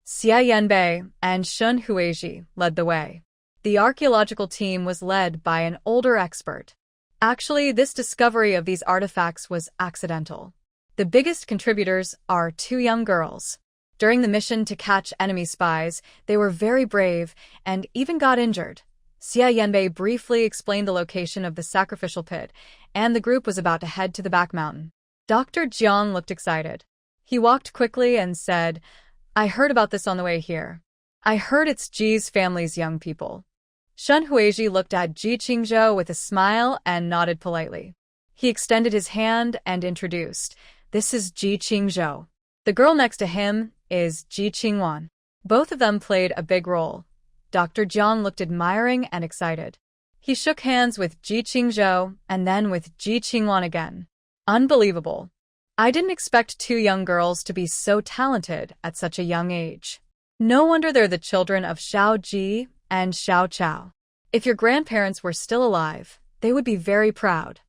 [SPEAKER 1] Xie Yanbei and Shun Huizhi led the way. The archaeological team was led by an older expert. Actually, this discovery of these artifacts was accidental. The biggest contributors are two young girls. During the mission to catch enemy spies, they were very brave and even got injured. Xie Yanbei briefly explained the location of the sacrificial pit, and the group was about to head to the back mountain. Dr. Jiang looked excited. He walked quickly and said, I heard about this on the way here. I heard it's Ji's family's young people. Shun Huizhi looked at Ji Qingzhou with a smile and nodded politely. He extended his hand and introduced, This is Ji Qingzhou. The girl next to him is Ji Qingwan. Both of them played a big role. Dr. Jiang looked admiring and excited. He shook hands with Ji Qingzhou and then with Ji Qingwan again. Unbelievable. I didn't expect two young girls to be so talented at such a young age. No wonder they're the children of Xiao Ji and Xiao Chao. If your grandparents were still alive, they would be very proud.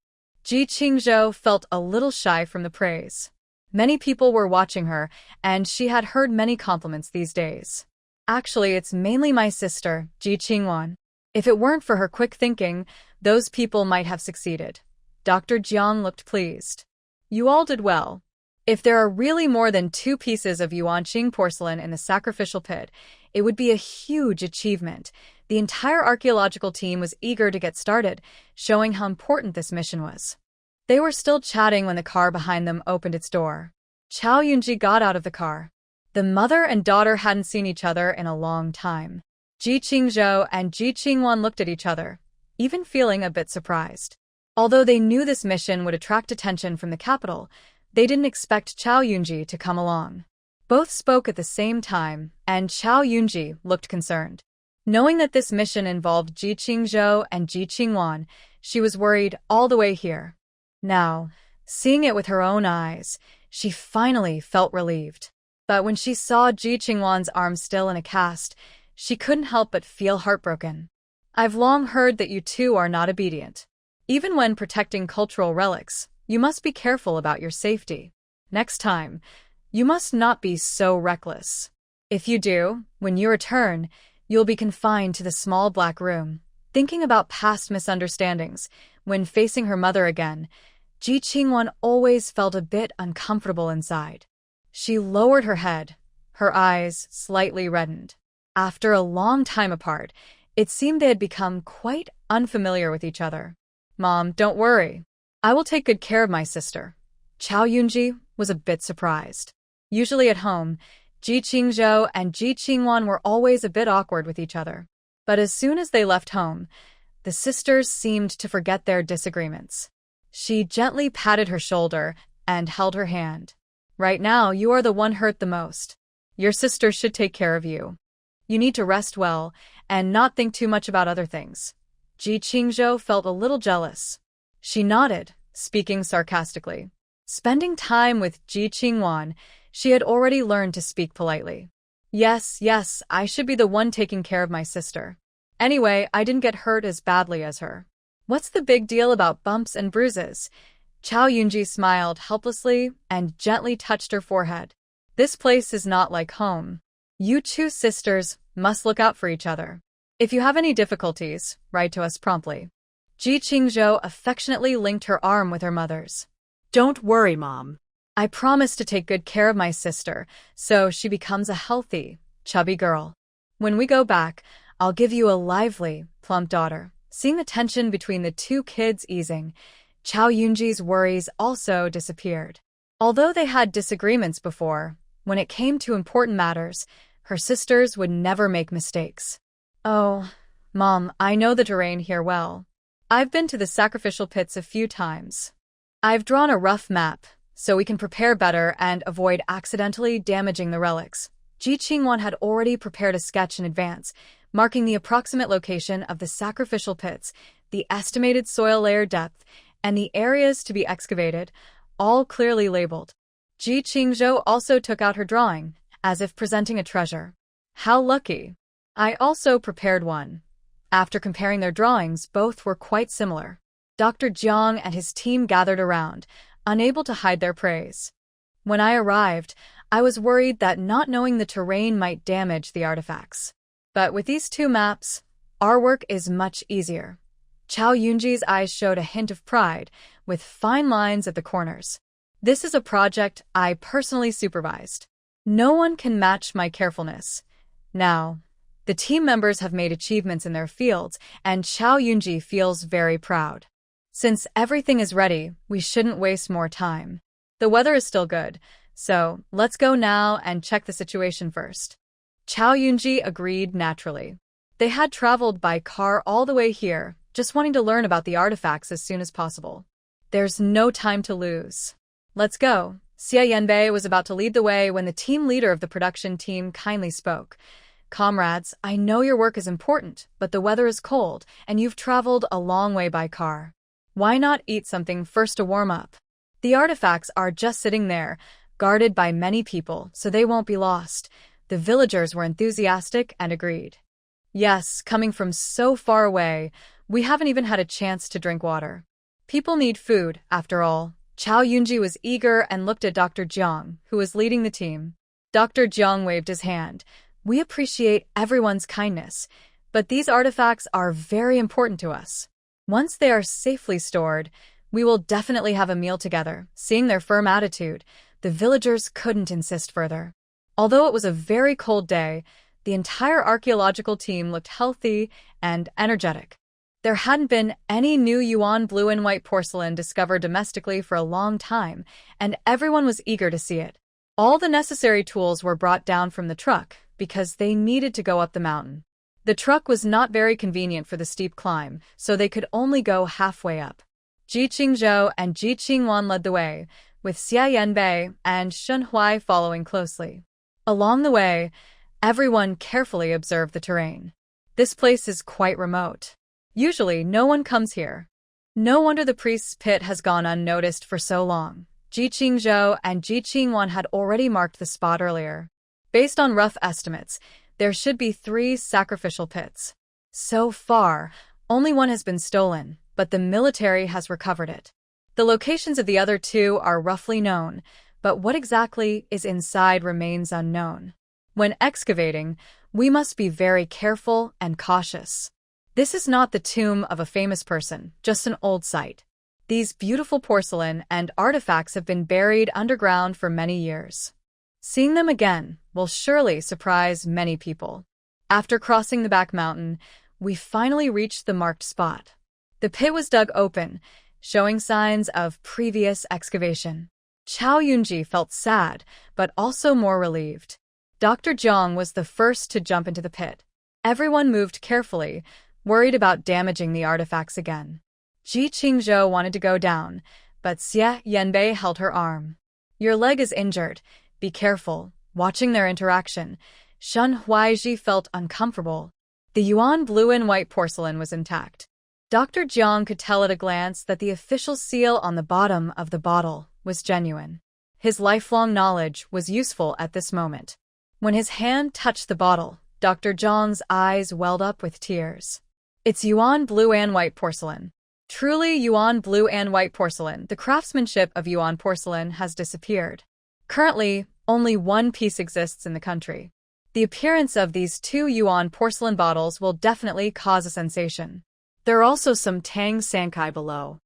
[SPEAKER 1] Ji Qingzhou felt a little shy from the praise. Many people were watching her, and she had heard many compliments these days. Actually, it's mainly my sister, Ji Qingwan. If it weren't for her quick thinking, those people might have succeeded. Dr. Jiang looked pleased. You all did well. If there are really more than 2 pieces of Yuanqing porcelain in the sacrificial pit, it would be a huge achievement. The entire archaeological team was eager to get started, showing how important this mission was. They were still chatting when the car behind them opened its door. Chao Yunji got out of the car. The mother and daughter hadn't seen each other in a long time. Ji Qingzhou and Ji Qingwan looked at each other, even feeling a bit surprised. Although they knew this mission would attract attention from the capital, they didn't expect Chao Yunji to come along. Both spoke at the same time, and Chao Yunji looked concerned. Knowing that this mission involved Ji Qingzhou and Ji Qingwan, she was worried all the way here. Now, seeing it with her own eyes, she finally felt relieved. But when she saw Ji Qingwan's arm still in a cast, she couldn't help but feel heartbroken. I've long heard that you two are not obedient. Even when protecting cultural relics, you must be careful about your safety. Next time, you must not be so reckless. If you do, when you return, you'll be confined to the small black room. Thinking about past misunderstandings, when facing her mother again, Ji Qingwan always felt a bit uncomfortable inside. She lowered her head, her eyes slightly reddened. After a long time apart, it seemed they had become quite unfamiliar with each other. Mom, don't worry. I will take good care of my sister. Chao Yunji was a bit surprised. Usually at home, Ji Qingzhou and Ji Qingwan were always a bit awkward with each other. But as soon as they left home, the sisters seemed to forget their disagreements. She gently patted her shoulder and held her hand. Right now, you are the one hurt the most. Your sister should take care of you. You need to rest well and not think too much about other things. Ji Qingzhou felt a little jealous. She nodded, speaking sarcastically. Spending time with Ji Qingwan, she had already learned to speak politely. Yes, I should be the one taking care of my sister. Anyway, I didn't get hurt as badly as her. What's the big deal about bumps and bruises? Chao Yunji smiled helplessly and gently touched her forehead. This place is not like home. You two sisters must look out for each other. If you have any difficulties, write to us promptly. Ji Qingzhou affectionately linked her arm with her mother's.
[SPEAKER 2] Don't worry, Mom.
[SPEAKER 1] I promise to take good care of my sister, so she becomes a healthy, chubby girl. When we go back, I'll give you a lively, plump daughter. Seeing the tension between the two kids easing, Chao Yunji's worries also disappeared. Although they had disagreements before, when it came to important matters, her sisters would never make mistakes. Oh, Mom, I know the terrain here well. I've been to the sacrificial pits a few times. I've drawn a rough map, so we can prepare better and avoid accidentally damaging the relics. Ji Qingwan had already prepared a sketch in advance, marking the approximate location of the sacrificial pits, the estimated soil layer depth, and the areas to be excavated, all clearly labeled. Ji Qingzhou also took out her drawing, as if presenting a treasure. How lucky! I also prepared one. After comparing their drawings, both were quite similar. Dr. Jiang and his team gathered around, unable to hide their praise. When I arrived, I was worried that not knowing the terrain might damage the artifacts. But with these two maps, our work is much easier. Chao Yunji's eyes showed a hint of pride, with fine lines at the corners. This is a project I personally supervised. No one can match my carefulness. Now, the team members have made achievements in their fields, and Chao Yunji feels very proud. Since everything is ready, we shouldn't waste more time. The weather is still good, so let's go now and check the situation first. Chao Yunji agreed naturally. They had traveled by car all the way here, just wanting to learn about the artifacts as soon as possible. There's no time to lose. Let's go. Xie Yanbei was about to lead the way when the team leader of the production team kindly spoke. Comrades, I know your work is important, but the weather is cold, and you've traveled a long way by car. Why not eat something first to warm up? The artifacts are just sitting there, guarded by many people, so they won't be lost. The villagers were enthusiastic and agreed. Yes, coming from so far away, we haven't even had a chance to drink water. People need food, after all. Chao Yunji was eager and looked at Dr. Jiang, who was leading the team. Dr. Jiang waved his hand. We appreciate everyone's kindness, but these artifacts are very important to us. Once they are safely stored, we will definitely have a meal together. Seeing their firm attitude, the villagers couldn't insist further. Although it was a very cold day, the entire archaeological team looked healthy and energetic. There hadn't been any new Yuan blue and white porcelain discovered domestically for a long time, and everyone was eager to see it. All the necessary tools were brought down from the truck because they needed to go up the mountain. The truck was not very convenient for the steep climb, so they could only go halfway up. Ji Qingzhou and Ji Qingwan led the way, with Xia Yanbei and Shun Huai following closely. Along the way, everyone carefully observed the terrain. This place is quite remote. Usually, no one comes here. No wonder the priest's pit has gone unnoticed for so long. Ji Qingzhou and Ji Qingwan had already marked the spot earlier. Based on rough estimates, there should be 3 sacrificial pits. So far, only one has been stolen, but the military has recovered it. The locations of the other 2 are roughly known, but what exactly is inside remains unknown. When excavating, we must be very careful and cautious. This is not the tomb of a famous person, just an old site. These beautiful porcelain and artifacts have been buried underground for many years. Seeing them again will surely surprise many people. After crossing the back mountain, we finally reached the marked spot. The pit was dug open, showing signs of previous excavation. Chao Yunji felt sad, but also more relieved. Dr. Jiang was the first to jump into the pit. Everyone moved carefully, worried about damaging the artifacts again. Ji Qingzhou wanted to go down, but Xia Yanbei held her arm. "Your leg is injured. Be careful." Watching their interaction, Shun Huaiji felt uncomfortable. The yuan blue and white porcelain was intact. Dr. Jiang could tell at a glance that the official seal on the bottom of the bottle was genuine. His lifelong knowledge was useful at this moment. When his hand touched the bottle, Dr. Jiang's eyes welled up with tears. It's yuan blue and white porcelain. Truly yuan blue and white porcelain. The craftsmanship of yuan porcelain has disappeared. Currently, only one piece exists in the country. The appearance of these 2 yuan porcelain bottles will definitely cause a sensation. There are also some Tang Sankai below.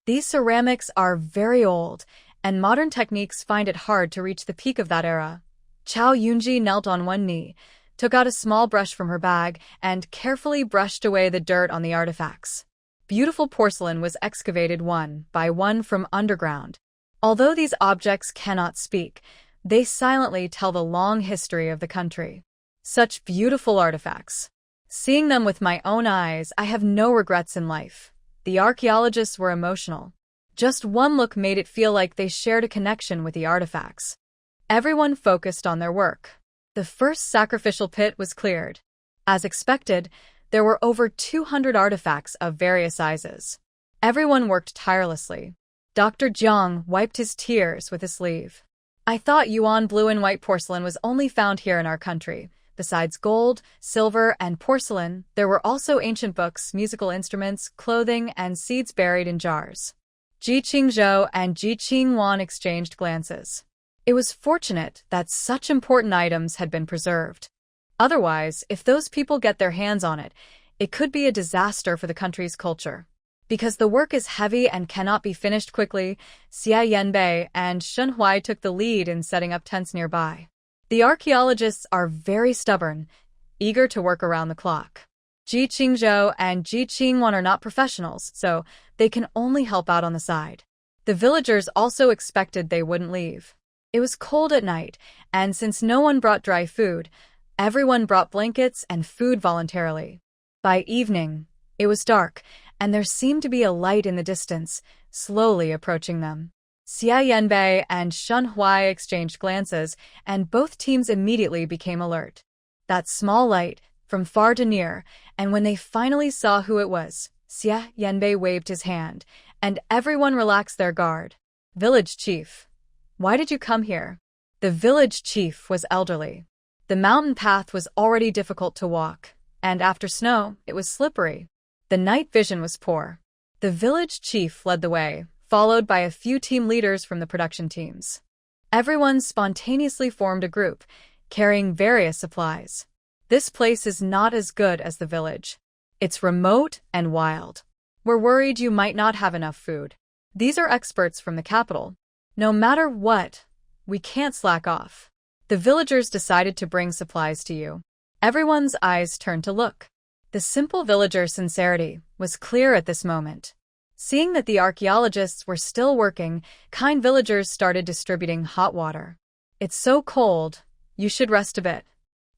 [SPEAKER 1] These ceramics are very old, and modern techniques find it hard to reach the peak of that era. Chao Yunji knelt on one knee, took out a small brush from her bag, and carefully brushed away the dirt on the artifacts. Beautiful porcelain was excavated one by one from underground. Although these objects cannot speak, they silently tell the long history of the country. Such beautiful artifacts. Seeing them with my own eyes, I have no regrets in life. The archaeologists were emotional. Just one look made it feel like they shared a connection with the artifacts. Everyone focused on their work. The first sacrificial pit was cleared. As expected, there were over 200 artifacts of various sizes. Everyone worked tirelessly. Dr. Jiang wiped his tears with his sleeve. "I thought yuan blue and white porcelain was only found here in our country. Besides gold, silver, and porcelain, there were also ancient books, musical instruments, clothing, and seeds buried in jars." Ji Qingzhou and Ji Qingwan exchanged glances. It was fortunate that such important items had been preserved. Otherwise, if those people get their hands on it, it could be a disaster for the country's culture. Because the work is heavy and cannot be finished quickly, Xia Yanbei and Shun Huai took the lead in setting up tents nearby. The archaeologists are very stubborn, eager to work around the clock. Ji Qingzhou and Ji Qingwan are not professionals, so they can only help out on the side. The villagers also expected they wouldn't leave. It was cold at night, and since no one brought dry food, everyone brought blankets and food voluntarily. By evening, it was dark, and there seemed to be a light in the distance, slowly approaching them. Xia Yanbei and Shun Huai exchanged glances, and both teams immediately became alert. That small light, from far to near, and when they finally saw who it was, Xia Yanbei waved his hand, and everyone relaxed their guard. "Village chief, why did you come here?" The village chief was elderly. The mountain path was already difficult to walk, and after snow, it was slippery. The night vision was poor. The village chief led the way, followed by a few team leaders from the production teams. Everyone spontaneously formed a group, carrying various supplies. This place is not as good as the village. It's remote and wild. We're worried you might not have enough food. These are experts from the capital. No matter what, we can't slack off. The villagers decided to bring supplies to you. Everyone's eyes turned to look. The simple villager's sincerity was clear at this moment. Seeing that the archaeologists were still working, kind villagers started distributing hot water. It's so cold. You should rest a bit.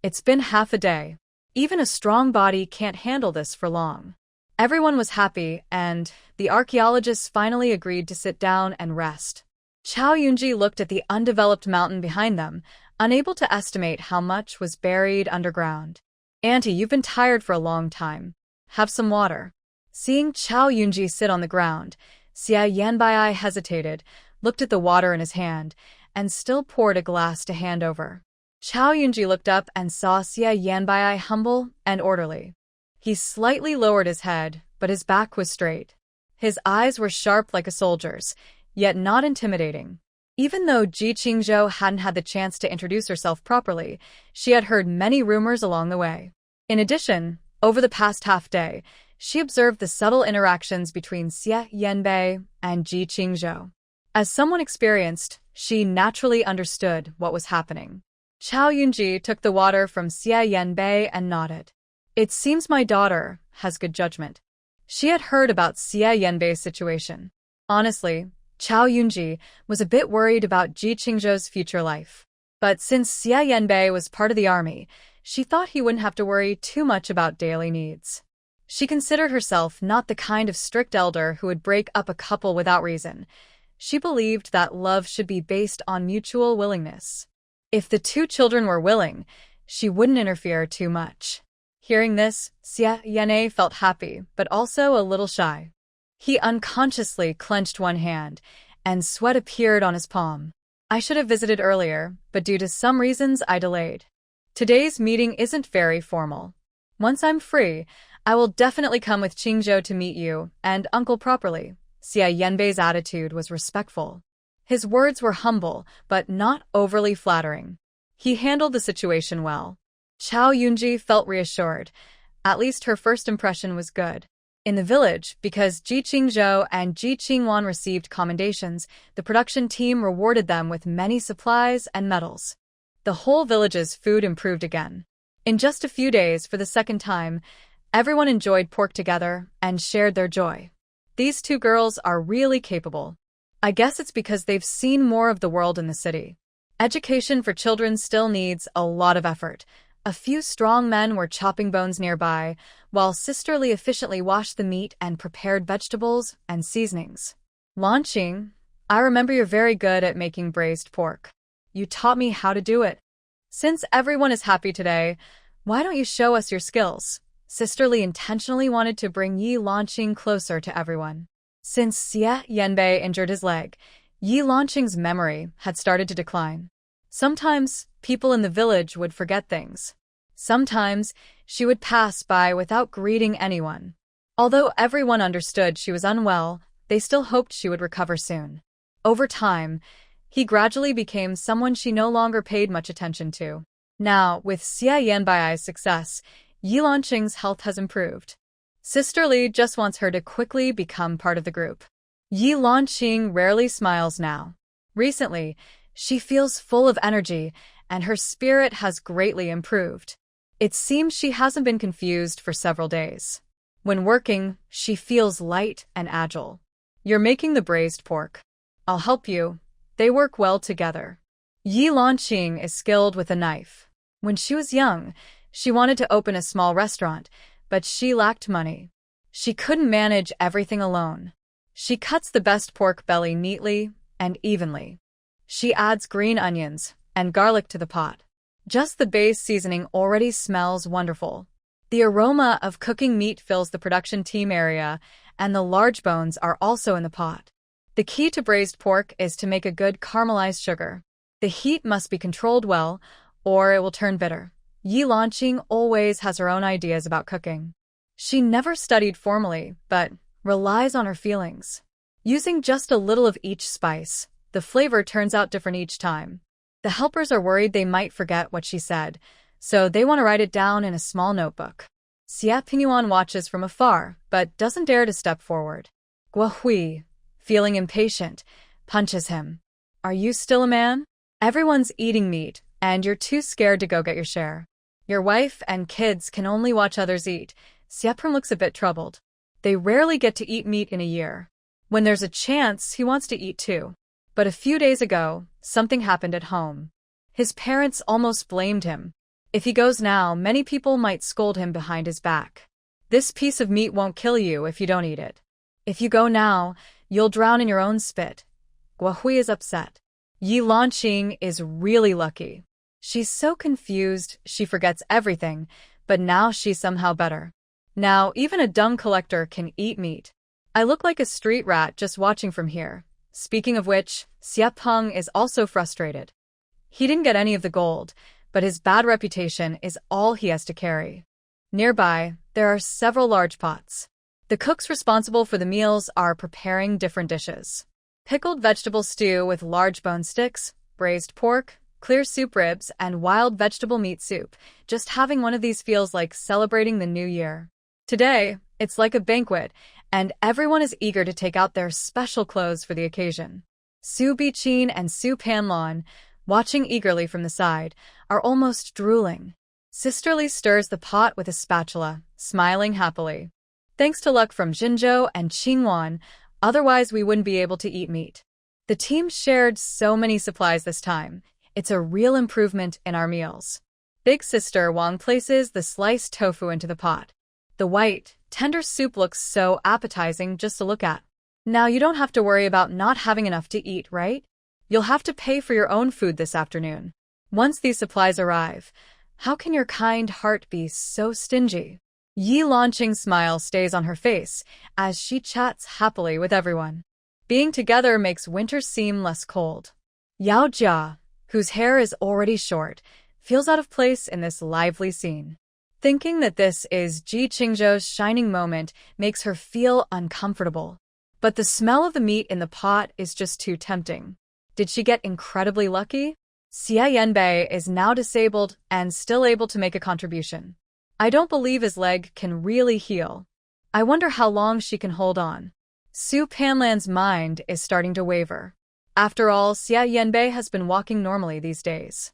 [SPEAKER 1] It's been half a day. Even a strong body can't handle this for long. Everyone was happy, and the archaeologists finally agreed to sit down and rest. Chao Yunji looked at the undeveloped mountain behind them, unable to estimate how much was buried underground. Auntie, you've been tired for a long time. Have some water. Seeing Chao Yunji sit on the ground, Xia Yanbai hesitated, looked at the water in his hand, and still poured a glass to hand over. Chao Yunji looked up and saw Xia Yanbai humble and orderly. He slightly lowered his head, but his back was straight. His eyes were sharp like a soldier's, yet not intimidating. Even though Ji Qingzhou hadn't had the chance to introduce herself properly, she had heard many rumors along the way. In addition, over the past half-day, she observed the subtle interactions between Xia Yanbei and Ji Qingzhou. As someone experienced, she naturally understood what was happening. Chao Yunji took the water from Xia Yanbei and nodded. It seems my daughter has good judgment. She had heard about Xia Yanbei's situation. Honestly, Chao Yunji was a bit worried about Ji Qingzhou's future life. But since Xia Yanbei was part of the army, she thought he wouldn't have to worry too much about daily needs. She considered herself not the kind of strict elder who would break up a couple without reason. She believed that love should be based on mutual willingness. If the two children were willing, she wouldn't interfere too much. Hearing this, Xia Yanbei felt happy, but also a little shy. He unconsciously clenched one hand, and sweat appeared on his palm. I should have visited earlier, but due to some reasons I delayed. Today's meeting isn't very formal. Once I'm free, I will definitely come with Qingzhou to meet you and uncle properly. Xia Yanbei's attitude was respectful. His words were humble, but not overly flattering. He handled the situation well. Chao Yunji felt reassured. At least her first impression was good. In the village, because Ji Qingzhou and Ji Qingwan received commendations, the production team rewarded them with many supplies and medals. The whole village's food improved again. In just a few days, for the second time, everyone enjoyed pork together and shared their joy. These two girls are really capable. I guess it's because they've seen more of the world in the city. Education for children still needs a lot of effort. A few strong men were chopping bones nearby, while Sister Li efficiently washed the meat and prepared vegetables and seasonings. Launching, I remember you're very good at making braised pork. You taught me how to do it. Since everyone is happy today, why don't you show us your skills? Sister Li intentionally wanted to bring Yi Launching closer to everyone. Since Xia Yanbei injured his leg, Yi Launching's memory had started to decline. Sometimes, people in the village would forget things. Sometimes, she would pass by without greeting anyone. Although everyone understood she was unwell, they still hoped she would recover soon. Over time, he gradually became someone she no longer paid much attention to. Now, with Xia Yanbai's success, Yi Launching's health has improved. Sister Li just wants her to quickly become part of the group. Yi Launching rarely smiles now. Recently, she feels full of energy, and her spirit has greatly improved. It seems she hasn't been confused for several days. When working, she feels light and agile. You're making the braised pork. I'll help you. They work well together. Yi Launching is skilled with a knife. When she was young, she wanted to open a small restaurant, but she lacked money. She couldn't manage everything alone. She cuts the best pork belly neatly and evenly. She adds green onions and garlic to the pot. Just the base seasoning already smells wonderful. The aroma of cooking meat fills the production team area, and the large bones are also in the pot. The key to braised pork is to make a good caramelized sugar. The heat must be controlled well, or it will turn bitter. Yi Launching always has her own ideas about cooking. She never studied formally, but relies on her feelings. Using just a little of each spice, the flavor turns out different each time. The helpers are worried they might forget what she said, so they want to write it down in a small notebook. Xia Pingyuan watches from afar, but doesn't dare to step forward. Guo Hui, feeling impatient, punches him. Are you still a man? Everyone's eating meat, and you're too scared to go get your share. Your wife and kids can only watch others eat. Xieprim looks a bit troubled. They rarely get to eat meat in a year. When there's a chance, he wants to eat too. But a few days ago, something happened at home. His parents almost blamed him. If he goes now, many people might scold him behind his back. This piece of meat won't kill you if you don't eat it. If you go now, you'll drown in your own spit. Guahui is upset. Yi Lanqing is really lucky. She's so confused, she forgets everything, but now she's somehow better. Now, even a dung collector can eat meat. I look like a street rat just watching from here. Speaking of which, Xie Peng is also frustrated. He didn't get any of the gold, but his bad reputation is all he has to carry. Nearby, there are several large pots. The cooks responsible for the meals are preparing different dishes. Pickled vegetable stew with large bone sticks, braised pork, clear soup ribs, and wild vegetable meat soup. Just having one of these feels like celebrating the new year. Today, it's like a banquet, and everyone is eager to take out their special clothes for the occasion. Su Biqin and Su Panlon, watching eagerly from the side, are almost drooling. Sisterly stirs the pot with a spatula, smiling happily. Thanks to luck from Jinzhou and Qingwan, otherwise we wouldn't be able to eat meat. The team shared so many supplies this time. It's a real improvement in our meals. Big Sister Wang places the sliced tofu into the pot. The white, tender soup looks so appetizing just to look at. Now you don't have to worry about not having enough to eat, right? You'll have to pay for your own food this afternoon. Once these supplies arrive, how can your kind heart be so stingy? Yi Lanqing's smile stays on her face as she chats happily with everyone. Being together makes winter seem less cold. Yao Jia, whose hair is already short, feels out of place in this lively scene. Thinking that this is Ji Qingzhou's shining moment makes her feel uncomfortable. But the smell of the meat in the pot is just too tempting. Did she get incredibly lucky? Xie Yanbei is now disabled and still able to make a contribution. I don't believe his leg can really heal. I wonder how long she can hold on. Su Panlan's mind is starting to waver. After all, Xie Yanbei has been walking normally these days.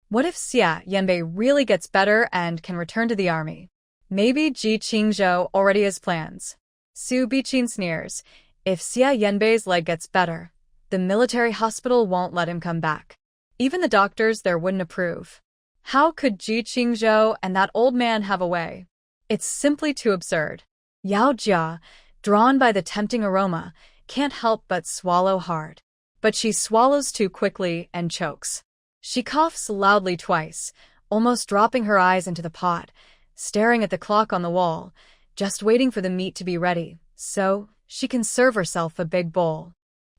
[SPEAKER 1] What if Xie Yanbei really gets better and can return to the army? Maybe Ji Qingzhou already has plans. Su Biqin sneers. If Xie Yanbei's leg gets better, the military hospital won't let him come back. Even the doctors there wouldn't approve. How could Ji Qingzhou and that old man have a way? It's simply too absurd. Yao Jia, drawn by the tempting aroma, can't help but swallow hard. But she swallows too quickly and chokes. She coughs loudly twice, almost dropping her eyes into the pot, staring at the clock on the wall, just waiting for the meat to be ready, so she can serve herself a big bowl.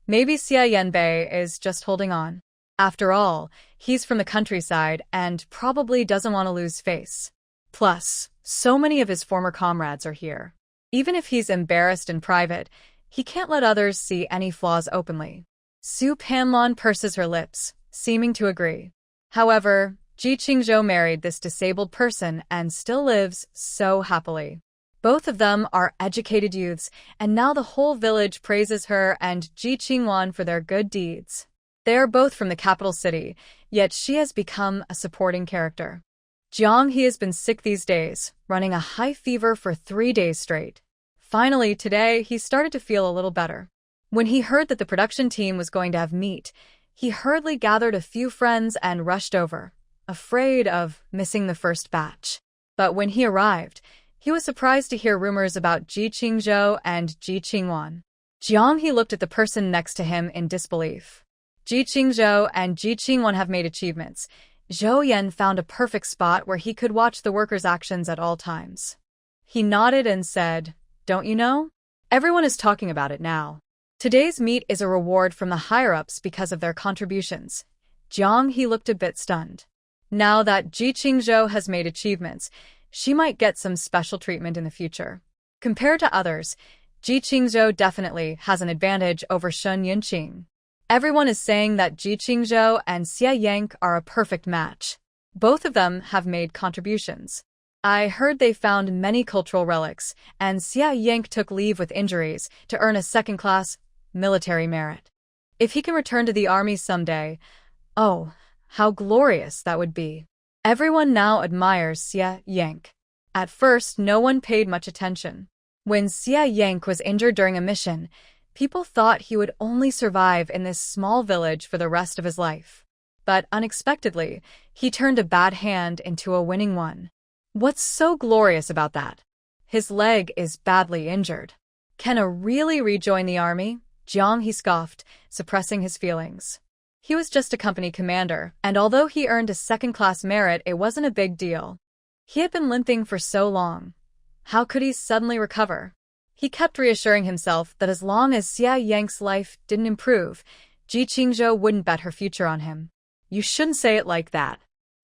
[SPEAKER 1] Maybe Xie Yanbei is just holding on. After all, he's from the countryside and probably doesn't want to lose face. Plus, so many of his former comrades are here. Even if he's embarrassed in private, he can't let others see any flaws openly. Su Panlon purses her lips, seeming to agree. However, Ji Qingzhou married this disabled person and still lives so happily. Both of them are educated youths, and now the whole village praises her and Ji Qingwan for their good deeds. They are both from the capital city, yet she has become a supporting character. Jiang He has been sick these days, running a high fever for 3 days straight. Finally, today, he started to feel a little better. When he heard that the production team was going to have meat, he hurriedly gathered a few friends and rushed over, afraid of missing the first batch. But when he arrived, he was surprised to hear rumors about Ji Qingzhou and Ji Qingwan. Jiang He looked at the person next to him in disbelief. Ji Qingzhou and Ji Qingwan have made achievements. Zhou Yan found a perfect spot where he could watch the workers' actions at all times. He nodded and said, "Don't you know? Everyone is talking about it now. Today's meet is a reward from the higher-ups because of their contributions." Jiang He looked a bit stunned. Now that Ji Qingzhou has made achievements, she might get some special treatment in the future. Compared to others, Ji Qingzhou definitely has an advantage over Shen Yunqing. Everyone is saying that Ji Qingzhou and Xie Yank are a perfect match. Both of them have made contributions. I heard they found many cultural relics, and Xie Yank took leave with injuries to earn a second-class military merit. If he can return to the army someday, oh, how glorious that would be. Everyone now admires Xie Yank. At first, no one paid much attention. When Xie Yank was injured during a mission, people thought he would only survive in this small village for the rest of his life. but unexpectedly, he turned a bad hand into a winning one. What's so glorious about that? His leg is badly injured. Can a really rejoin the army? Jiang, he scoffed, suppressing his feelings. He was just a company commander, and although he earned a second-class merit, it wasn't a big deal. He had been limping for so long. How could he suddenly recover? He kept reassuring himself that as long as Xia Yang's life didn't improve, Ji Qingzhou wouldn't bet her future on him. You shouldn't say it like that.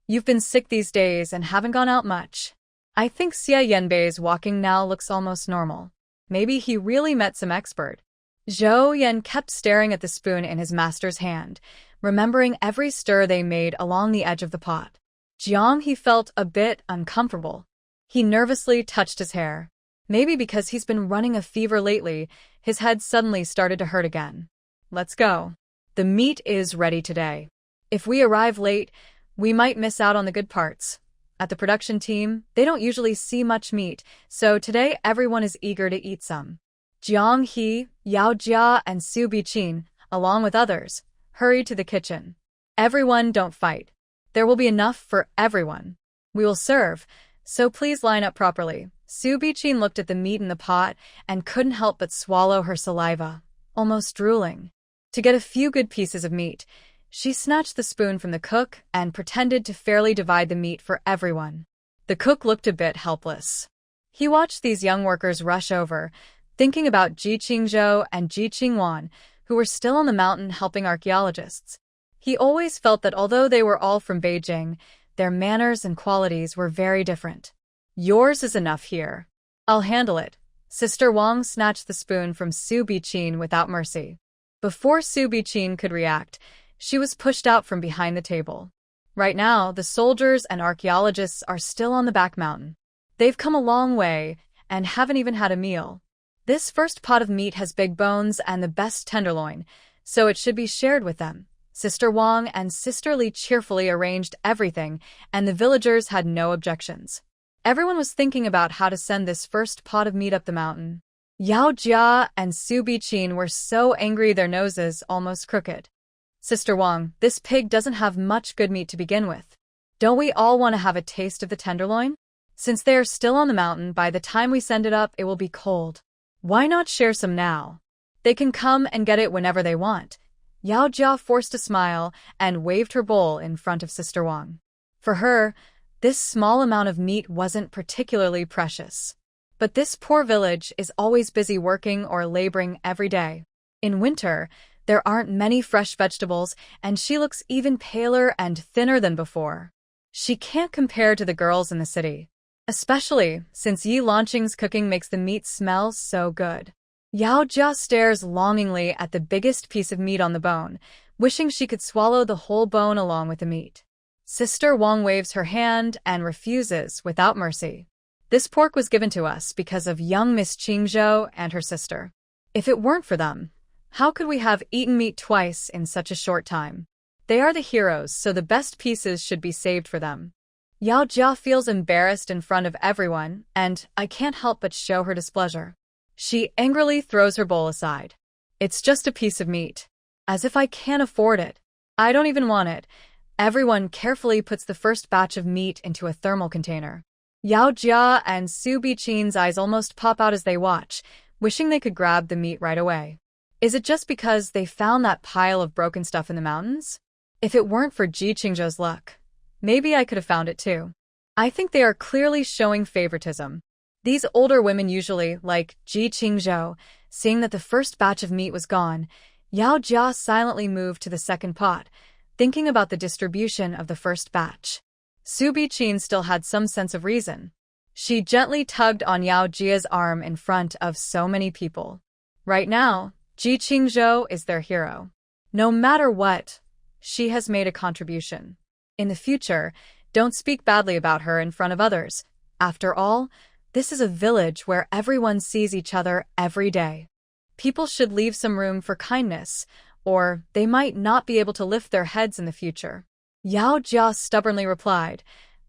[SPEAKER 1] You've been sick these days and haven't gone out much. I think Xia Yanbei's walking now looks almost normal. Maybe he really met some expert. Zhou Yan kept staring at the spoon in his master's hand, remembering every stir they made along the edge of the pot. Jiang, he felt a bit uncomfortable. He nervously touched his hair. Maybe because he's been running a fever lately, his head suddenly started to hurt again. Let's go. The meat is ready today. If we arrive late, we might miss out on the good parts. At the production team, they don't usually see much meat, so today everyone is eager to eat some. Jiang He, Yao Jia, and Su Biqin, along with others, hurried to the kitchen. Everyone, don't fight. There will be enough for everyone. We will serve, so please line up properly. Su Biqin looked at the meat in the pot and couldn't help but swallow her saliva, almost drooling. To get a few good pieces of meat, she snatched the spoon from the cook and pretended to fairly divide the meat for everyone. The cook looked a bit helpless. He watched these young workers rush over, thinking about Ji Qingzhou and Ji Qingwan, who were still on the mountain helping archaeologists. He always felt that although they were all from Beijing, their manners and qualities were very different. Yours is enough here. I'll handle it. Sister Wang snatched the spoon from Su Biqin without mercy. Before Su Biqin could react, she was pushed out from behind the table. Right now, the soldiers and archaeologists are still on the back mountain. They've come a long way and haven't even had a meal. This first pot of meat has big bones and the best tenderloin, so it should be shared with them. Sister Wang and Sister Li cheerfully arranged everything, and the villagers had no objections. Everyone was thinking about how to send this first pot of meat up the mountain. Yao Jia and Su Biqin were so angry their noses almost crooked. Sister Wang, this pig doesn't have much good meat to begin with. Don't we all want to have a taste of the tenderloin? Since they are still on the mountain, by the time we send it up, it will be cold. Why not share some now? They can come and get it whenever they want. Yao Jia forced a smile and waved her bowl in front of Sister Wang. For her, this small amount of meat wasn't particularly precious. But this poor village is always busy working or laboring every day. In winter, there aren't many fresh vegetables, and she looks even paler and thinner than before. She can't compare to the girls in the city, especially since Yi Lanqing's cooking makes the meat smell so good. Yao Jia stares longingly at the biggest piece of meat on the bone, wishing she could swallow the whole bone along with the meat. Sister Wang waves her hand and refuses without mercy. This pork was given to us because of young Miss Qingzhou and her sister. If it weren't for them, how could we have eaten meat twice in such a short time? They are the heroes, so the best pieces should be saved for them. Yao Jia feels embarrassed in front of everyone, and I can't help but show her displeasure. She angrily throws her bowl aside. It's just a piece of meat. As if I can't afford it. I don't even want it. Everyone carefully puts the first batch of meat into a thermal container. Yao Jia and Su Biqin's eyes almost pop out as they watch, wishing they could grab the meat right away. Is it just because they found that pile of broken stuff in the mountains? If it weren't for Ji Qingzhou's luck, maybe I could have found it too. I think they are clearly showing favoritism. These older women usually, like Ji Qingzhou, seeing that the first batch of meat was gone, Yao Jia silently moved to the second pot, thinking about the distribution of the first batch. Su Biqin still had some sense of reason. She gently tugged on Yao Jia's arm in front of so many people. Right now, Ji Qingzhou is their hero. No matter what, she has made a contribution. In the future, don't speak badly about her in front of others. After all, this is a village where everyone sees each other every day. People should leave some room for kindness, or they might not be able to lift their heads in the future. Yao Jia stubbornly replied,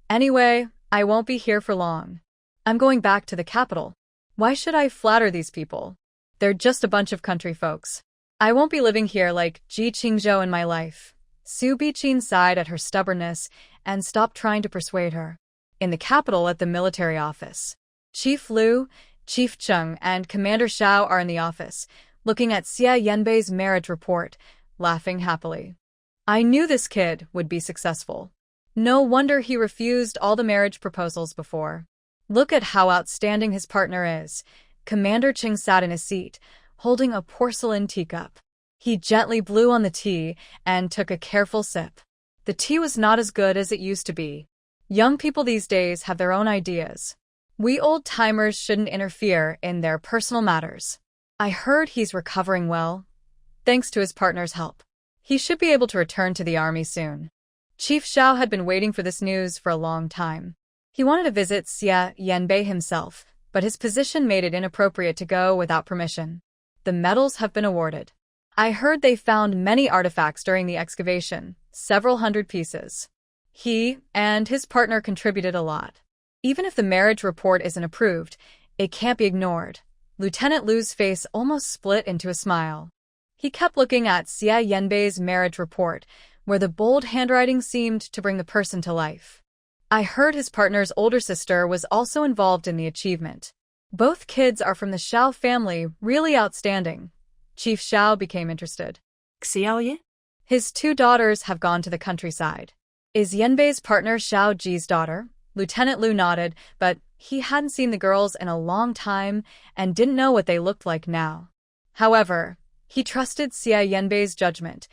[SPEAKER 1] Anyway, I won't be here for long. I'm going back to the capital. Why should I flatter these people? They're just a bunch of country folks. I won't be living here like Ji Qingzhou in my life. Su Biqin sighed at her stubbornness and stopped trying to persuade her. In the capital at the military office, Chief Liu, Chief Chung, and Commander Xiao are in the office, looking at Xia Yanbei's marriage report, laughing happily. I knew this kid would be successful. No wonder he refused all the marriage proposals before. Look at how outstanding his partner is. Commander Ching sat in his seat, holding a porcelain teacup. He gently blew on the tea and took a careful sip. The tea was not as good as it used to be. Young people these days have their own ideas. We old-timers shouldn't interfere in their personal matters. I heard he's recovering well, thanks to his partner's help. He should be able to return to the army soon. Chief Xiao had been waiting for this news for a long time. He wanted to visit Xia Yanbei himself, but his position made it inappropriate to go without permission. The medals have been awarded. I heard they found many artifacts during the excavation, several hundred pieces. He and his partner contributed a lot. Even if the marriage report isn't approved, it can't be ignored. Lieutenant Liu's face almost split into a smile. He kept looking at Xia Yanbei's marriage report, where the bold handwriting seemed to bring the person to life. I heard his partner's older sister was also involved in the achievement. Both kids are from the Xiao family, really outstanding. Chief Xiao became interested.
[SPEAKER 2] Xiaoye?
[SPEAKER 1] His 2 daughters have gone to the countryside. Is Yanbei's partner Xiao Ji's daughter? Lieutenant Liu nodded, but he hadn't seen the girls in a long time and didn't know what they looked like now. However, he trusted Xia Yanbei's judgment.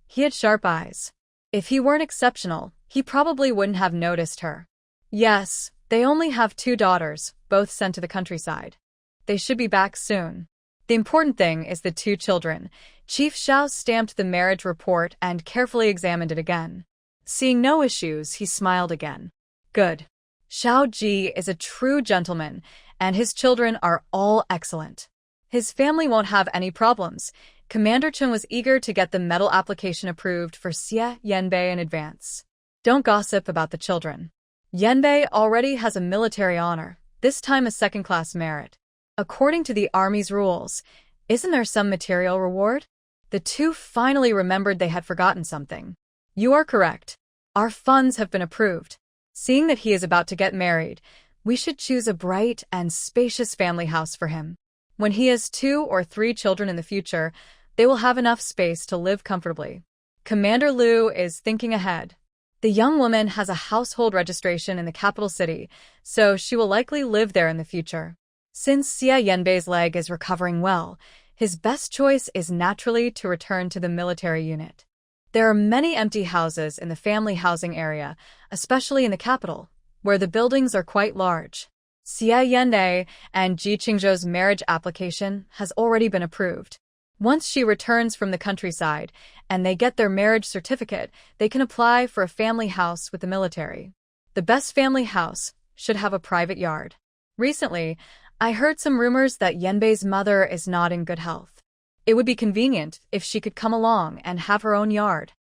[SPEAKER 1] He had sharp eyes. If he weren't exceptional, he probably wouldn't have noticed her. Yes, they only have 2 daughters, both sent to the countryside. They should be back soon. The important thing is the 2 children. Chief Xiao stamped the marriage report and carefully examined it again. Seeing no issues, he smiled again. Good. Xiao Ji is a true gentleman, and his children are all excellent. His family won't have any problems. Commander Chung was eager to get the medal application approved for Xia Yanbei in advance. Don't gossip about the children. Yanbei already has a military honor, this time a second-class merit. According to the army's rules, isn't there some material reward? The 2 finally remembered they had forgotten something. You are correct. Our funds have been approved. Seeing that he is about to get married, we should choose a bright and spacious family house for him. When he has 2 or 3 children in the future, they will have enough space to live comfortably. Commander Liu is thinking ahead. The young woman has a household registration in the capital city, so she will likely live there in the future. Since Xia Yanbei's leg is recovering well, his best choice is naturally to return to the military unit. There are many empty houses in the family housing area, especially in the capital, where the buildings are quite large. Xia Yanbei and Ji Qingzhou's marriage application has already been approved. Once she returns from the countryside and they get their marriage certificate, they can apply for a family house with the military. The best family house should have a private yard. Recently, I heard some rumors that Yanbei's mother is not in good health. It would be convenient if she could come along and have her own yard.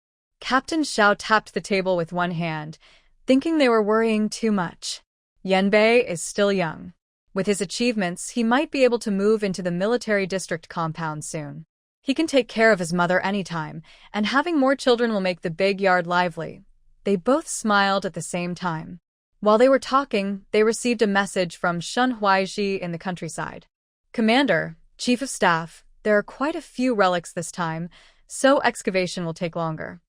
[SPEAKER 1] Captain Xiao tapped the table with one hand, thinking they were worrying too much. Yanbei is still young. With his achievements, he might be able to move into the military district compound soon. He can take care of his mother anytime, and having more children will make the big yard lively. They both smiled at the same time. While they were talking, they received a message from Shun Huaiji in the countryside. Commander, Chief of Staff, there are quite a few relics this time, so excavation will take longer.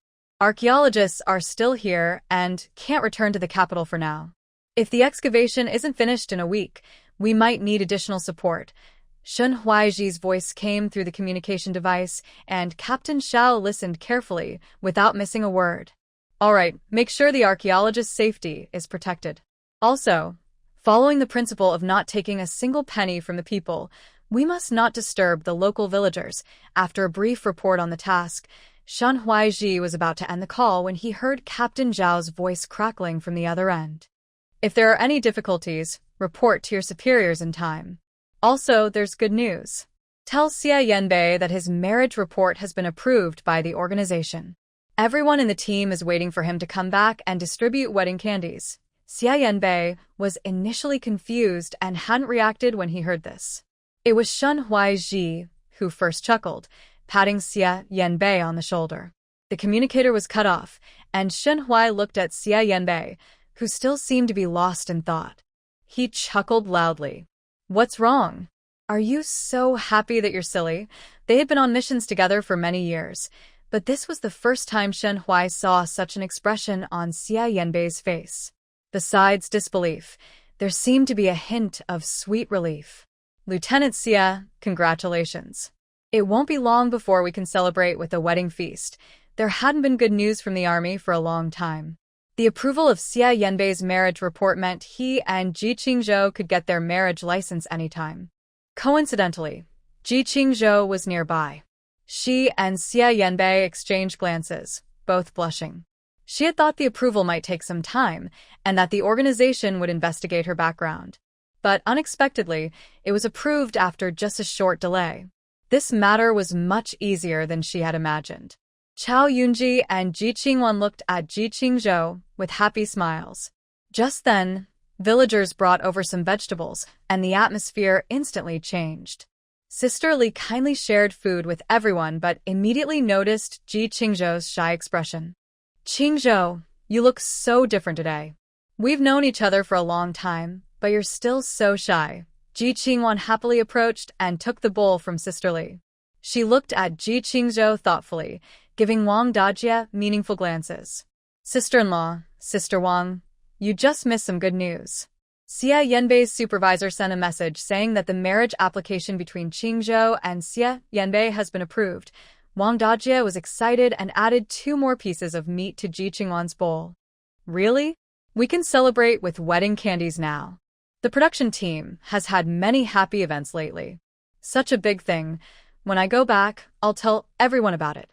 [SPEAKER 1] Archaeologists are still here and can't return to the capital for now. If the excavation isn't finished in a week, we might need additional support. Shun Huaiji's voice came through the communication device, and Captain Xiao listened carefully, without missing a word. All right, make sure the archaeologist's safety is protected. Also, following the principle of not taking a single penny from the people, we must not disturb the local villagers. After a brief report on the task, Shun Huaiji was about to end the call when he heard Captain Zhao's voice crackling from the other end. If there are any difficulties, report to your superiors in time. Also, there's good news. Tell Xia Yanbei that his marriage report has been approved by the organization. Everyone in the team is waiting for him to come back and distribute wedding candies. Xia Yanbei was initially confused and hadn't reacted when he heard this. It was Shun Huaiji who first chuckled, patting Xia Yanbei on the shoulder. The communicator was cut off, and Shen Huai looked at Xia Yanbei, who still seemed to be lost in thought. He chuckled loudly. What's wrong? Are you so happy that you're silly? They had been on missions together for many years, but this was the first time Shen Huai saw such an expression on Xia Yanbei's face. Besides disbelief, there seemed to be a hint of sweet relief. Lieutenant Xia, congratulations. It won't be long before we can celebrate with a wedding feast. There hadn't been good news from the army for a long time. The approval of Xia Yanbei's marriage report meant he and Ji Qingzhou could get their marriage license anytime. Coincidentally, Ji Qingzhou was nearby. She and Xia Yanbei exchanged glances, both blushing. She had thought the approval might take some time, and that the organization would investigate her background. But unexpectedly, it was approved after just a short delay. This matter was much easier than she had imagined. Chao Yunji and Ji Qingwan looked at Ji Qingzhou with happy smiles. Just then, villagers brought over some vegetables, and the atmosphere instantly changed. Sister Li kindly shared food with everyone but immediately noticed Ji Qingzhou's shy expression. Qingzhou, you look so different today. We've known each other for a long time, but you're still so shy. Ji Qingwan happily approached and took the bowl from Sister Li. She looked at Ji Qingzhou thoughtfully, giving Wang Dajie meaningful glances. Sister-in-law, Sister Wang, you just missed some good news. Xia Yanbei's supervisor sent a message saying that the marriage application between Qingzhou and Xia Yanbei has been approved. Wang Dajie was excited and added 2 more pieces of meat to Ji Qingwan's bowl. Really? We can celebrate with wedding candies now. The production team has had many happy events lately. Such a big thing. When I go back, I'll tell everyone about it.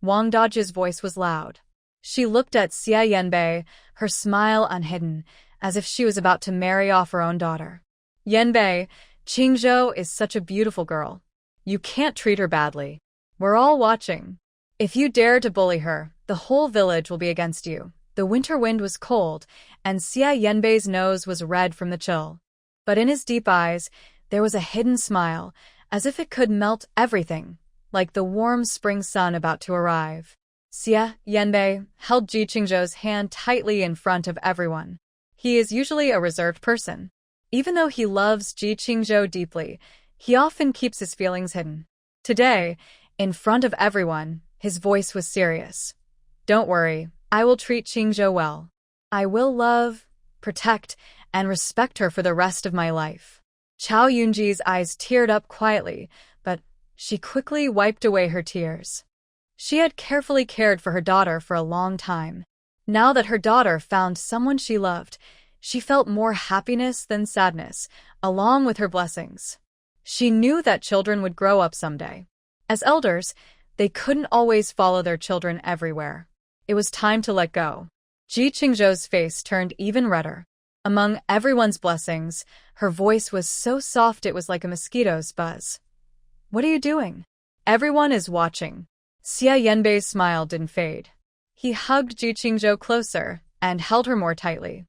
[SPEAKER 1] Wang Dajie's voice was loud. She looked at Xia Yanbei, her smile unhidden, as if she was about to marry off her own daughter. Yanbei, Qingzhou is such a beautiful girl. You can't treat her badly. We're all watching. If you dare to bully her, the whole village will be against you. The winter wind was cold, and Xia Yanbei's nose was red from the chill. But in his deep eyes, there was a hidden smile, as if it could melt everything, like the warm spring sun about to arrive. Xia Yanbei held Ji Qingzhou's hand tightly in front of everyone. He is usually a reserved person. Even though he loves Ji Qingzhou deeply, he often keeps his feelings hidden. Today, in front of everyone, his voice was serious. Don't worry, I will treat Qingzhou well. I will love, protect, and respect her for the rest of my life. Chao Yunji's eyes teared up quietly, but she quickly wiped away her tears. She had carefully cared for her daughter for a long time. Now that her daughter found someone she loved, she felt more happiness than sadness, along with her blessings. She knew that children would grow up someday. As elders, they couldn't always follow their children everywhere. It was time to let go. Ji Qingzhou's face turned even redder. Among everyone's blessings, her voice was so soft it was like a mosquito's buzz. What are you doing? Everyone is watching. Xia Yanbei's smile didn't fade. He hugged Ji Qingzhou closer and held her more tightly.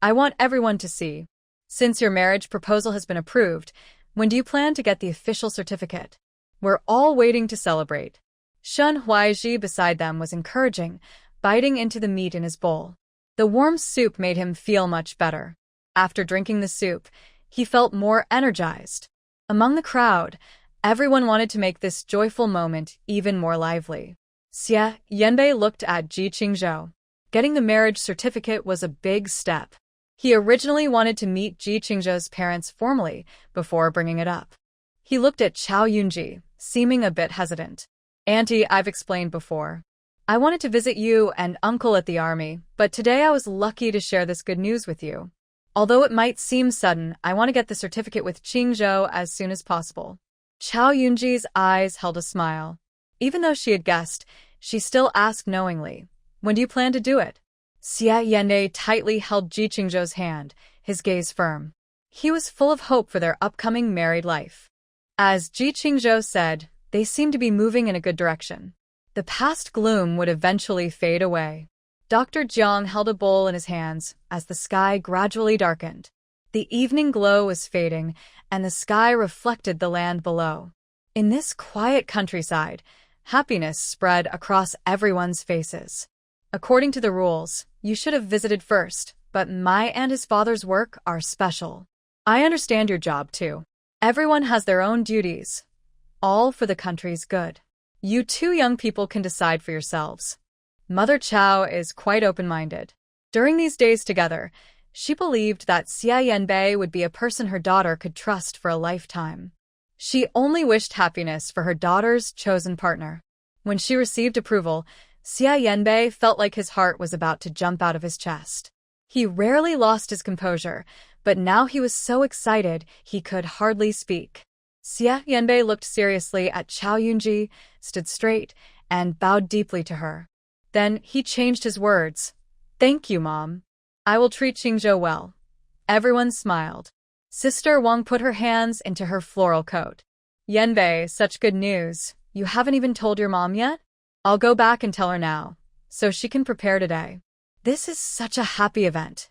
[SPEAKER 1] I want everyone to see. Since your marriage proposal has been approved, when do you plan to get the official certificate? We're all waiting to celebrate. Shen Huaiji beside them was encouraging, biting into the meat in his bowl. The warm soup made him feel much better. After drinking the soup, he felt more energized. Among the crowd, everyone wanted to make this joyful moment even more lively. Xia Yanbei looked at Ji Qingzhou. Getting the marriage certificate was a big step. He originally wanted to meet Ji Qingzhou's parents formally before bringing it up. He looked at Chao Yunji, seeming a bit hesitant. Auntie, I've explained before. I wanted to visit you and Uncle at the army, but today I was lucky to share this good news with you. Although it might seem sudden, I want to get the certificate with Qingzhou as soon as possible. Chao Yunji's eyes held a smile. Even though she had guessed, she still asked knowingly, when do you plan to do it? Xia Yanbei tightly held Ji Qingzhou's hand, his gaze firm. He was full of hope for their upcoming married life. As Ji Qingzhou said, they seemed to be moving in a good direction. The past gloom would eventually fade away. Dr. Jiang held a bowl in his hands as the sky gradually darkened. The evening glow was fading, and the sky reflected the land below. In this quiet countryside, Happiness spread across everyone's faces. According to the rules, you should have visited first, but my and his father's work are special. I understand your job too. Everyone has their own duties, all for the country's good. You two young people can decide for yourselves. Mother Chow is quite open-minded. During these days together, she believed that Xia Yanbei would be a person her daughter could trust for a lifetime. She only wished happiness for her daughter's chosen partner. When she received approval, Xia Yanbei felt like his heart was about to jump out of his chest. He rarely lost his composure, but now he was so excited he could hardly speak. Xia Yanbei looked seriously at Chow Yunji, stood straight, and bowed deeply to her. Then he changed his words. "Thank you, Mom. I will treat Qingzhou well." Everyone smiled. Sister Wang put her hands into her floral coat. "Yanbei, such good news. You haven't even told your mom yet? I'll go back and tell her now, so she can prepare today." This is such a happy event.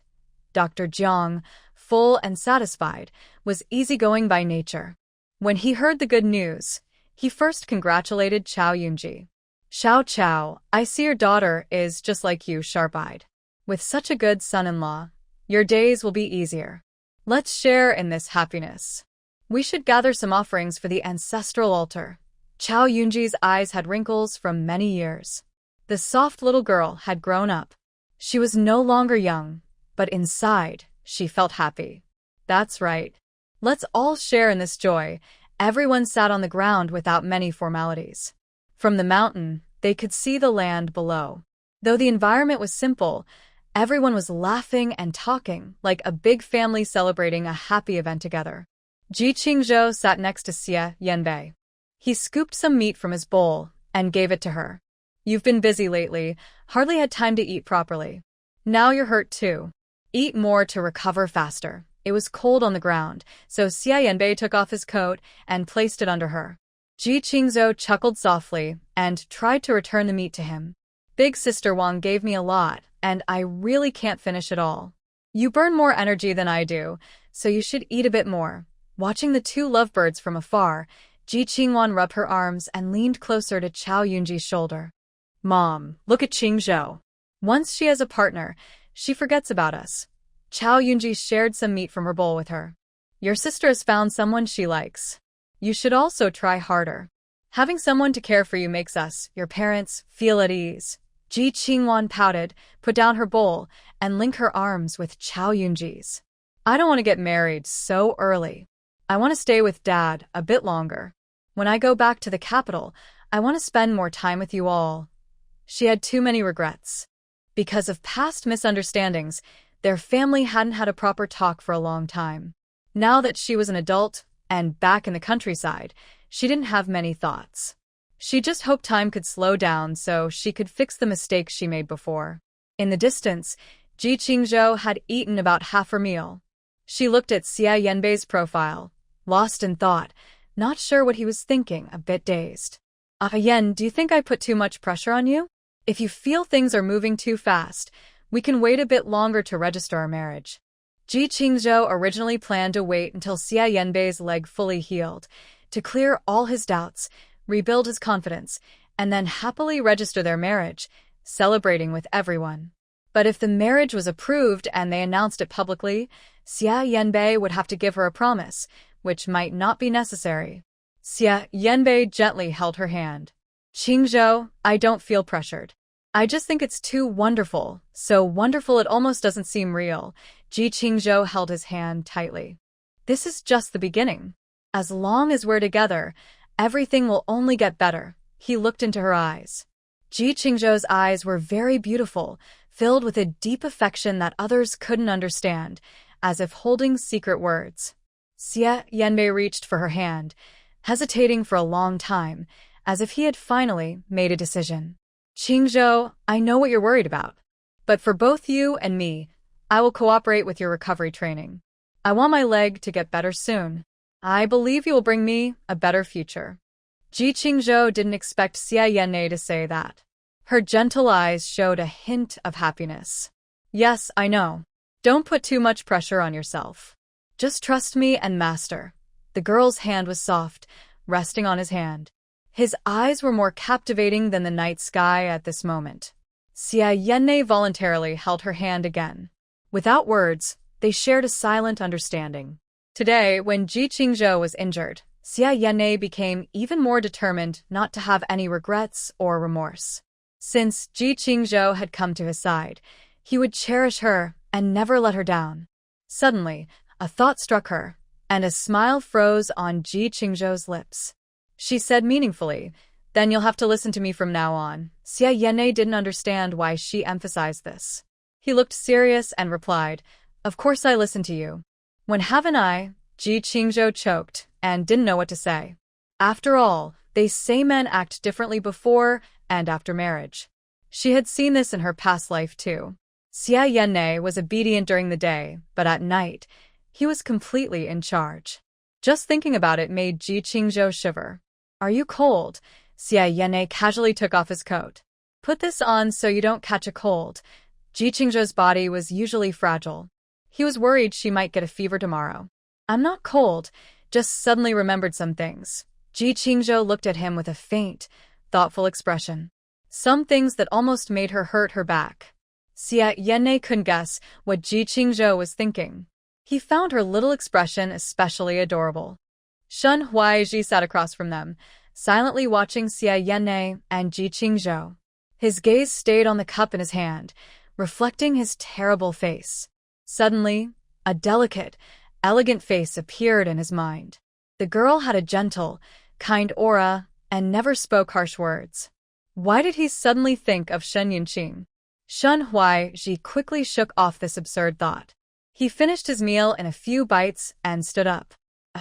[SPEAKER 1] Dr. Jiang, full and satisfied, was easygoing by nature. When he heard the good news, he first congratulated Chow Yunji. "Xiao Chow, I see your daughter is just like you, sharp-eyed. With such a good son-in-law, your days will be easier. Let's share in this happiness. We should gather some offerings for the ancestral altar." Chow Yunji's eyes had wrinkles from many years. The soft little girl had grown up. She was no longer young, but inside, she felt happy. "That's right. Let's all share in this joy." Everyone sat on the ground without many formalities. From the mountain, they could see the land below. Though the environment was simple, everyone was laughing and talking like a big family celebrating a happy event together. Ji Qingzhou sat next to Xia Yanbei. He scooped some meat from his bowl and gave it to her. "You've been busy lately, hardly had time to eat properly. Now you're hurt too. Eat more to recover faster." It was cold on the ground, so Xia Yanbei took off his coat and placed it under her. Ji Qingzhou chuckled softly and tried to return the meat to him. "Big Sister Wang gave me a lot, and I really can't finish it all. You burn more energy than I do, so you should eat a bit more." Watching the two lovebirds from afar, Ji Qingwan rubbed her arms and leaned closer to Chow Yunji's shoulder. "Mom, look at Qingzhou. Once she has a partner, she forgets about us." Chow Yunji shared some meat from her bowl with her. "Your sister has found someone she likes. You should also try harder. Having someone to care for you makes us, your parents, feel at ease." Ji Qingwan pouted, put down her bowl, and linked her arms with Chow Yunji's. "I don't want to get married so early. I want to stay with Dad a bit longer. When I go back to the capital, I want to spend more time with you all." She had too many regrets. Because of past misunderstandings, their family hadn't had a proper talk for a long time. Now that she was an adult and back in the countryside, she didn't have many thoughts. She just hoped time could slow down so she could fix the mistakes she made before. In the distance, Ji Qingzhou had eaten about half her meal. She looked at Xia Yanbei's profile, lost in thought, not sure what he was thinking, a bit dazed. Yan, do you think I put too much pressure on you? If you feel things are moving too fast, we can wait a bit longer to register our marriage." Ji Qingzhou originally planned to wait until Xia Yanbei's leg fully healed, to clear all his doubts, rebuild his confidence, and then happily register their marriage, celebrating with everyone. But if the marriage was approved and they announced it publicly, Xia Yanbei would have to give her a promise, which might not be necessary. Xia Yanbei gently held her hand. "Qingzhou, I don't feel pressured. I just think it's too wonderful, so wonderful it almost doesn't seem real." Ji Qingzhou held his hand tightly. "This is just the beginning. As long as we're together, everything will only get better." He looked into her eyes. Ji Qingzhou's eyes were very beautiful, filled with a deep affection that others couldn't understand, as if holding secret words. Xia Yanbei reached for her hand, hesitating for a long time, as if he had finally made a decision. "Qingzhou, I know what you're worried about. But for both you and me, I will cooperate with your recovery training. I want my leg to get better soon. I believe you will bring me a better future." Ji Qingzhou didn't expect Xia Yanbei to say that. Her gentle eyes showed a hint of happiness. "Yes, I know. Don't put too much pressure on yourself. Just trust me and master." The girl's hand was soft, resting on his hand. His eyes were more captivating than the night sky at this moment. Xia Yanne voluntarily held her hand again. Without words, they shared a silent understanding. Today, when Ji Qingzhou was injured, Xia Yanne became even more determined not to have any regrets or remorse. Since Ji Qingzhou had come to his side, he would cherish her and never let her down. Suddenly, a thought struck her, and a smile froze on Ji Qingzhou's lips. She said meaningfully, "Then you'll have to listen to me from now on." Xia Yanne didn't understand why she emphasized this. He looked serious and replied, "Of course I listen to you." "When haven't I?" Ji Qingzhou choked and didn't know what to say. After all, they say men act differently before and after marriage. She had seen this in her past life too. Xia Yanne was obedient during the day, but at night, he was completely in charge. Just thinking about it made Ji Qingzhou shiver. "Are you cold?" Xia Yanne casually took off his coat. "Put this on so you don't catch a cold." Ji Qingzhou's body was usually fragile. He was worried she might get a fever tomorrow. "I'm not cold, just suddenly remembered some things." Ji Qingzhou looked at him with a faint, thoughtful expression. Some things that almost made her hurt her back. Xia Yanne couldn't guess what Ji Qingzhou was thinking. He found her little expression especially adorable. Shen Huaizhi sat across from them, silently watching Xia Yanne and Ji Qingzhou. His gaze stayed on the cup in his hand, reflecting his terrible face. Suddenly, a delicate, elegant face appeared in his mind. The girl had a gentle, kind aura and never spoke harsh words. Why did he suddenly think of Shen Yunqing? Shen Huaizhi quickly shook off this absurd thought. He finished his meal in a few bites and stood up.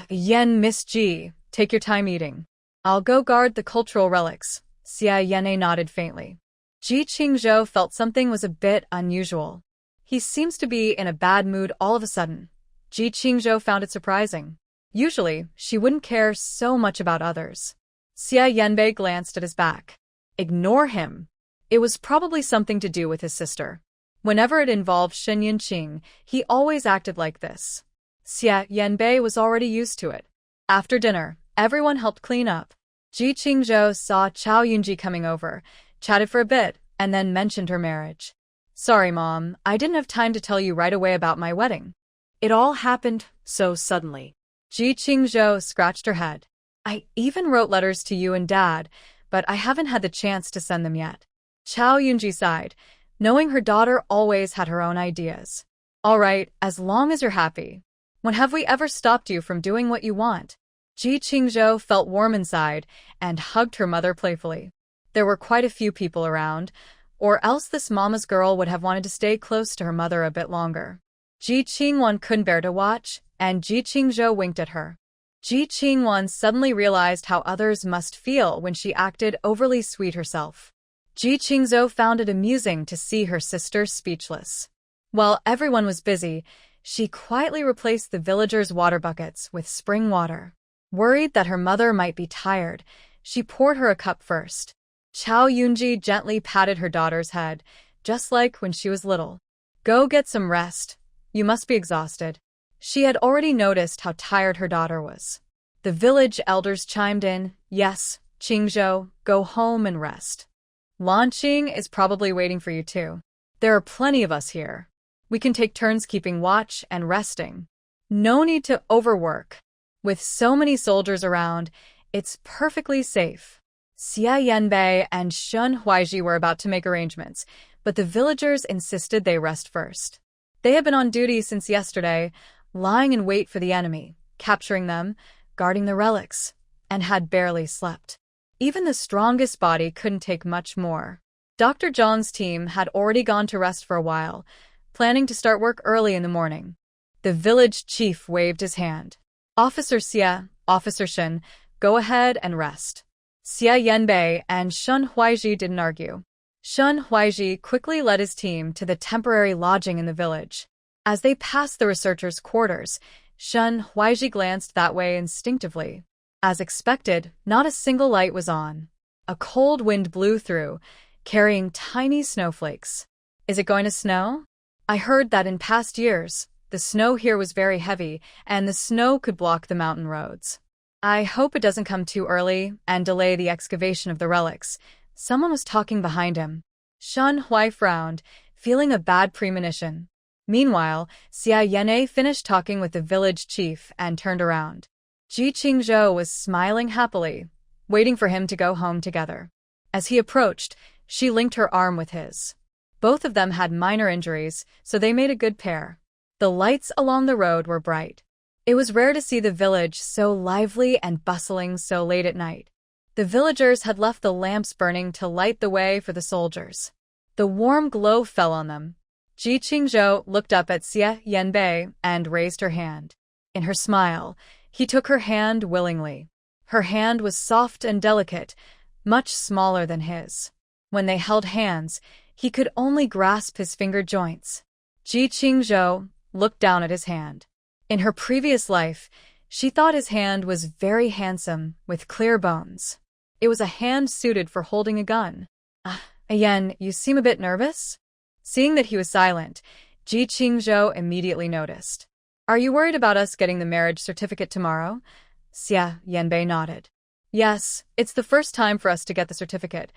[SPEAKER 1] "Yen, Miss Ji, take your time eating. I'll go guard the cultural relics." Xia Yanne nodded faintly. Ji Qingzhou felt something was a bit unusual. He seems to be in a bad mood all of a sudden. Ji Qingzhou found it surprising. Usually, she wouldn't care so much about others. Xia Yanbei glanced at his back. Ignore him. It was probably something to do with his sister. Whenever it involved Shen Yunqing, he always acted like this. Xia Yanbei was already used to it. After dinner, everyone helped clean up. Ji Qingzhou saw Chao Yunji coming over, chatted for a bit, and then mentioned her marriage. "Sorry, Mom, I didn't have time to tell you right away about my wedding."
[SPEAKER 2] It all happened so suddenly.
[SPEAKER 1] Ji Qingzhou scratched her head. "I even wrote letters to you and Dad, but I haven't had the chance to send them yet." Chao Yunji sighed, knowing her daughter always had her own ideas. "All right, as long as you're happy. When have we ever stopped you from doing what you want?" Ji Qingzhou felt warm inside and hugged her mother playfully. There were quite a few people around, or else this mama's girl would have wanted to stay close to her mother a bit longer. Ji Qingwan couldn't bear to watch, and Ji Qingzhou winked at her. Ji Qingwan suddenly realized how others must feel when she acted overly sweet herself. Ji Qingzhou found it amusing to see her sister speechless. While everyone was busy, she quietly replaced the villagers' water buckets with spring water. Worried that her mother might be tired, she poured her a cup first. Chao Yunji gently patted her daughter's head, just like when she was little. "Go get some rest. You must be exhausted." She had already noticed how tired her daughter was. The village elders chimed in, "Yes, Qingzhou, go home and rest. Lanqing is probably waiting for you too. There are plenty of us here. We can take turns keeping watch and resting. No need to overwork. With so many soldiers around, it's perfectly safe." Xia Yanbei and Shen Huaizhi were about to make arrangements, but the villagers insisted they rest first. They had been on duty since yesterday, lying in wait for the enemy, capturing them, guarding the relics, and had barely slept. Even the strongest body couldn't take much more. Dr. Zhang's team had already gone to rest for a while, planning to start work early in the morning. The village chief waved his hand. "Officer Xia, Officer Shen, go ahead and rest." Xia Yanbei and Shen Huaizhi didn't argue. Shen Huaizhi quickly led his team to the temporary lodging in the village. As they passed the researchers' quarters, Shen Huaizhi glanced that way instinctively. As expected, not a single light was on. A cold wind blew through, carrying tiny snowflakes. "Is it going to snow? I heard that in past years, the snow here was very heavy, and the snow could block the mountain roads." I hope it doesn't come too early and delay the excavation of the relics. Someone was talking behind him. Shen Hui frowned, feeling a bad premonition. Meanwhile, Xia Yan'ei finished talking with the village chief and turned around. Ji Qingzhou was smiling happily, waiting for him to go home together. As he approached, she linked her arm with his. Both of them had minor injuries, so they made a good pair. The lights along the road were bright. It was rare to see the village so lively and bustling so late at night. The villagers had left the lamps burning to light the way for the soldiers. The warm glow fell on them. Ji Qingzhou looked up at Xia Yanbei and raised her hand. In her smile, he took her hand willingly. Her hand was soft and delicate, much smaller than his. When they held hands, he could only grasp his finger joints. Ji Qingzhou looked down at his hand. In her previous life, she thought his hand was very handsome, with clear bones. It was a hand suited for holding a gun. Yan, you seem a bit nervous? Seeing that he was silent, Ji Qingzhou immediately noticed. Are you worried about us getting the marriage certificate tomorrow? Xia Yanbei nodded. Yes, it's the first time for us to get the certificate.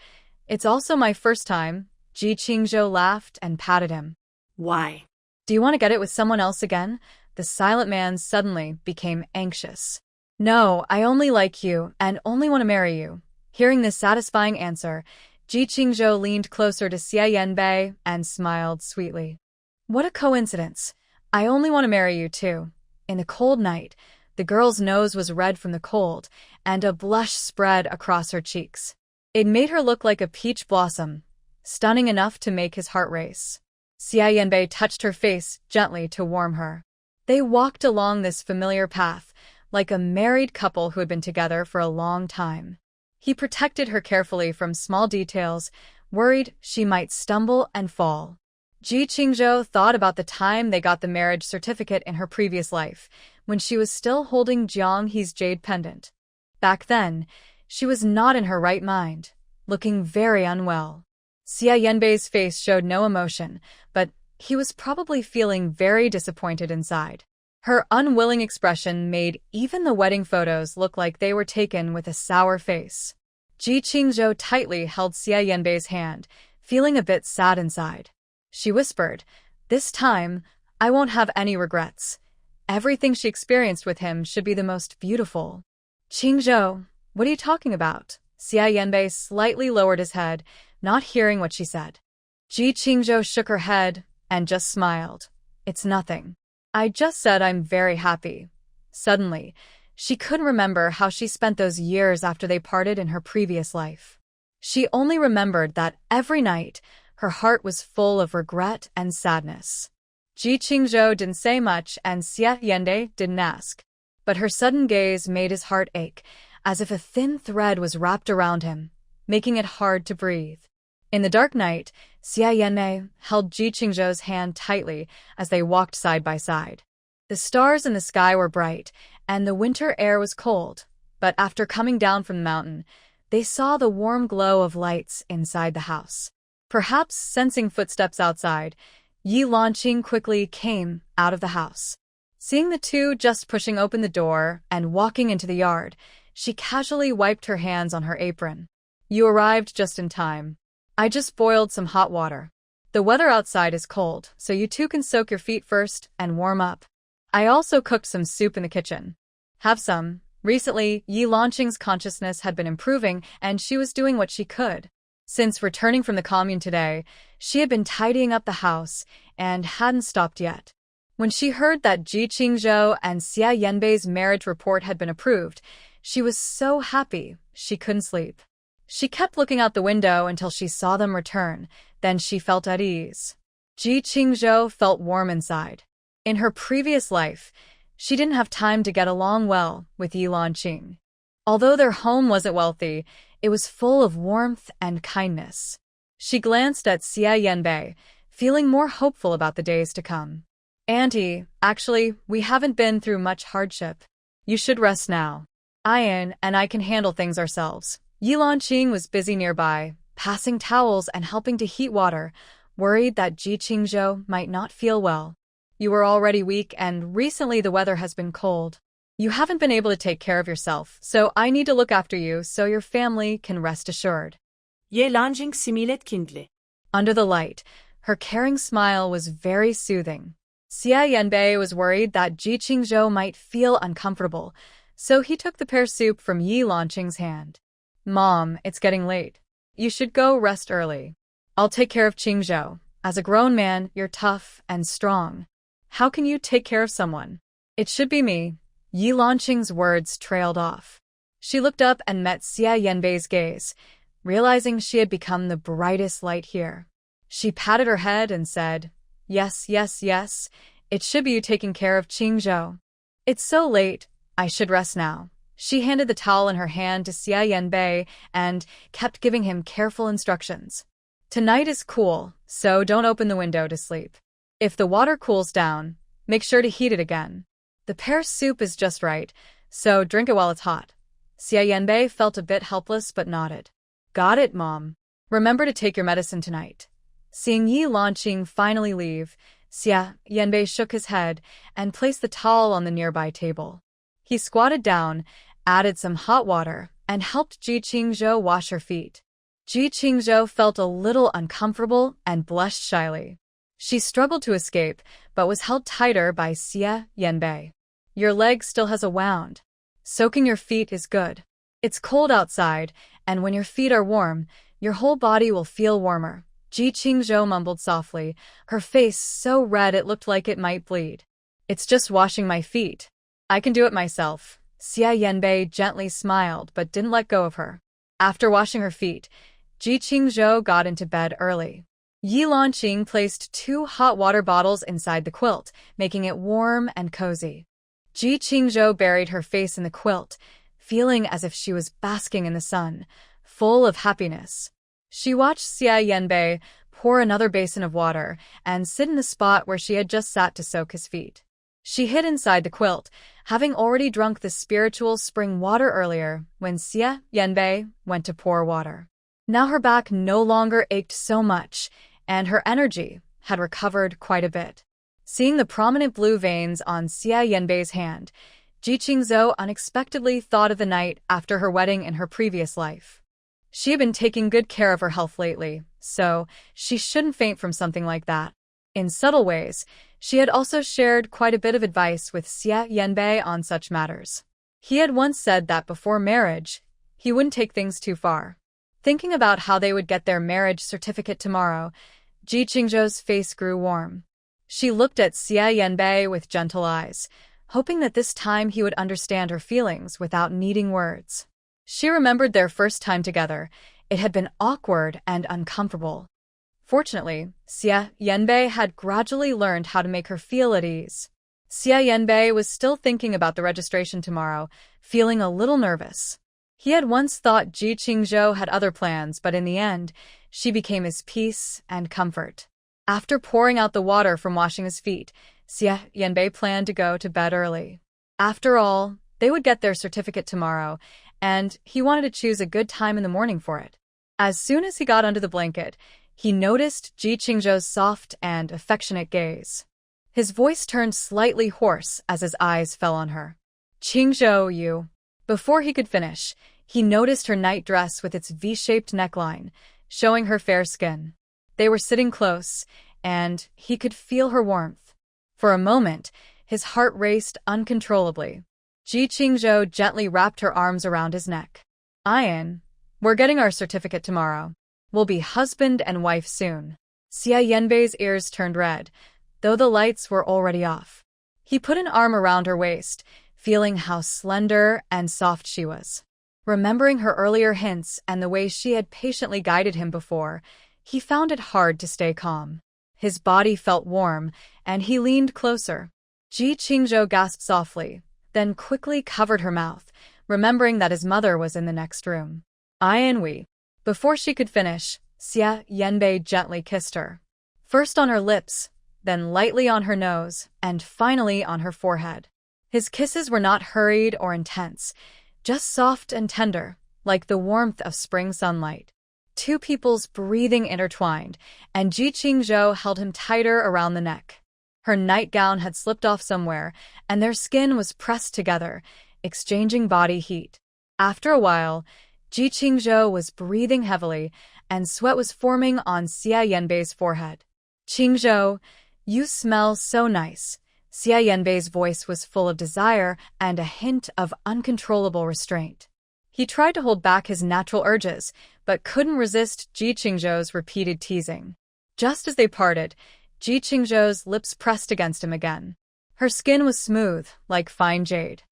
[SPEAKER 1] It's also my first time. Ji Qingzhou laughed and patted him.
[SPEAKER 2] Why?
[SPEAKER 1] Do you want to get it with someone else again? The silent man suddenly became anxious. No, I only like you and only want to marry you. Hearing this satisfying answer, Ji Qingzhou leaned closer to Xia Yanbei and smiled sweetly. What a coincidence. I only want to marry you too. In the cold night, the girl's nose was red from the cold, and a blush spread across her cheeks. It made her look like a peach blossom, stunning enough to make his heart race. Xia Yanbei touched her face gently to warm her. They walked along this familiar path, like a married couple who had been together for a long time. He protected her carefully from small details, worried she might stumble and fall. Ji Qingzhou thought about the time they got the marriage certificate in her previous life, when she was still holding Jiang He's jade pendant. Back then, she was not in her right mind, looking very unwell. Xia Yanbei's face showed no emotion, but he was probably feeling very disappointed inside. Her unwilling expression made even the wedding photos look like they were taken with a sour face. Ji Qingzhou tightly held Xia Yanbei's hand, feeling a bit sad inside. She whispered, "This time, I won't have any regrets. Everything she experienced with him should be the most beautiful." "Qingzhou, what are you talking about?" Xia Yanbei slightly lowered his head, not hearing what she said. Ji Qingzhou shook her head and just smiled. "It's nothing. I just said I'm very happy." Suddenly, she couldn't remember how she spent those years after they parted in her previous life. She only remembered that every night, her heart was full of regret and sadness. Ji Qingzhou didn't say much and Xia Yanbei didn't ask. But her sudden gaze made his heart ache, as if a thin thread was wrapped around him, making it hard to breathe. In the dark night, Xia Yanbei held Ji Qingzhou's hand tightly as they walked side by side. The stars in the sky were bright, and the winter air was cold, but after coming down from the mountain, they saw the warm glow of lights inside the house. Perhaps sensing footsteps outside, Yi Lanqing quickly came out of the house. Seeing the two just pushing open the door and walking into the yard, she casually wiped her hands on her apron. "You arrived just in time. I just boiled some hot water. The weather outside is cold, so you two can soak your feet first and warm up. I also cooked some soup in the kitchen. Have some." Recently, Yi Lanqing's consciousness had been improving, and she was doing what she could. Since returning from the commune today, she had been tidying up the house and hadn't stopped yet. When she heard that Ji Qingzhou and Xia Yanbei's marriage report had been approved, she was so happy she couldn't sleep. She kept looking out the window until she saw them return, then she felt at ease. Ji Qingzhou felt warm inside. In her previous life, she didn't have time to get along well with Yi Lanqing. Although their home wasn't wealthy, it was full of warmth and kindness. She glanced at Xia Yanbei, feeling more hopeful about the days to come. "Auntie, actually, we haven't been through much hardship. You should rest now. Ian and I can handle things ourselves." Yi Lanqing was busy nearby, passing towels and helping to heat water, worried that Ji Qingzhou might not feel well. "You were already weak and recently the weather has been cold. You haven't been able to take care of yourself, so I need to look after you so your family can rest assured.
[SPEAKER 2] Ye Lanjing similet kindly.
[SPEAKER 1] Under the light, her caring smile was very soothing. Xia Yanbei was worried that Ji Qingzhou might feel uncomfortable, so he took the pear soup from Yi Lanqing's hand. Mom, it's getting late. You should go rest early. I'll take care of Qingzhou. As a grown man, you're tough and strong. How can you take care of someone? It should be me. Yi Lanqing's words trailed off. She looked up and met Xia Yanbei's gaze, realizing she had become the brightest light here. She patted her head and said, Yes, yes, yes, it should be you taking care of Qingzhou. It's so late, I should rest now. She handed the towel in her hand to Xia Yanbei and kept giving him careful instructions. Tonight is cool, so don't open the window to sleep. If the water cools down, make sure to heat it again. The pear soup is just right, so drink it while it's hot. Xia Yanbei felt a bit helpless but nodded. Got it, Mom. Remember to take your medicine tonight. Seeing Yi Lanqing finally leave, Xia Yanbei shook his head and placed the towel on the nearby table. He squatted down, added some hot water, and helped Ji Qingzhou wash her feet. Ji Qingzhou felt a little uncomfortable and blushed shyly. She struggled to escape, but was held tighter by Xia Yanbei. Your leg still has a wound. Soaking your feet is good. It's cold outside, and when your feet are warm, your whole body will feel warmer. Ji Qingzhou mumbled softly, her face so red it looked like it might bleed. It's just washing my feet. I can do it myself. Xia Yanbei gently smiled but didn't let go of her. After washing her feet, Ji Qingzhou got into bed early. Yi Lanqing placed 2 hot water bottles inside the quilt, making it warm and cozy. Ji Qingzhou buried her face in the quilt, feeling as if she was basking in the sun, full of happiness. She watched Xia Yanbei pour another basin of water and sit in the spot where she had just sat to soak his feet. She hid inside the quilt, having already drunk the spiritual spring water earlier when Xia Yanbei went to pour water. Now her back no longer ached so much, and her energy had recovered quite a bit. Seeing the prominent blue veins on Xia Yanbei's hand, Ji Qingzhou unexpectedly thought of the night after her wedding in her previous life. She had been taking good care of her health lately, so she shouldn't faint from something like that. In subtle ways, she had also shared quite a bit of advice with Xia Yanbei on such matters. He had once said that before marriage, he wouldn't take things too far. Thinking about how they would get their marriage certificate tomorrow, Ji Qingzhou's face grew warm. She looked at Xia Yanbei with gentle eyes, hoping that this time he would understand her feelings without needing words. She remembered their first time together. It had been awkward and uncomfortable. Fortunately, Xia Yanbei had gradually learned how to make her feel at ease. Xia Yanbei was still thinking about the registration tomorrow, feeling a little nervous. He had once thought Ji Qingzhou had other plans, but in the end, she became his peace and comfort. After pouring out the water from washing his feet, Xia Yanbei planned to go to bed early. After all, they would get their certificate tomorrow, and he wanted to choose a good time in the morning for it. As soon as he got under the blanket, he noticed Ji Qingzhou's soft and affectionate gaze. His voice turned slightly hoarse as his eyes fell on her. Qingzhou, you. Before he could finish, he noticed her nightdress with its V-shaped neckline, showing her fair skin. They were sitting close, and he could feel her warmth. For a moment, his heart raced uncontrollably. Ji Qingzhou gently wrapped her arms around his neck. Ian, we're getting our certificate tomorrow. We'll be husband and wife soon. Xia Yanbei's ears turned red, though the lights were already off. He put an arm around her waist, feeling how slender and soft she was. Remembering her earlier hints and the way she had patiently guided him before, he found it hard to stay calm. His body felt warm, and he leaned closer. Ji Qingzhou gasped softly, then quickly covered her mouth, remembering that his mother was in the next room. We. Before she could finish, Xia Yanbei gently kissed her. First on her lips, then lightly on her nose, and finally on her forehead. His kisses were not hurried or intense, just soft and tender, like the warmth of spring sunlight. Two people's breathing intertwined, and Ji Qingzhou held him tighter around the neck. Her nightgown had slipped off somewhere, and their skin was pressed together, exchanging body heat. After a while, Ji Qingzhou was breathing heavily, and sweat was forming on Xia Yanbei's forehead. "Qingzhou, you smell so nice." Xia Yanbei's voice was full of desire and a hint of uncontrollable restraint. He tried to hold back his natural urges, but couldn't resist Ji Qingzhou's repeated teasing. Just as they parted, Ji Qingzhou's lips pressed against him again. Her skin was smooth, like fine jade.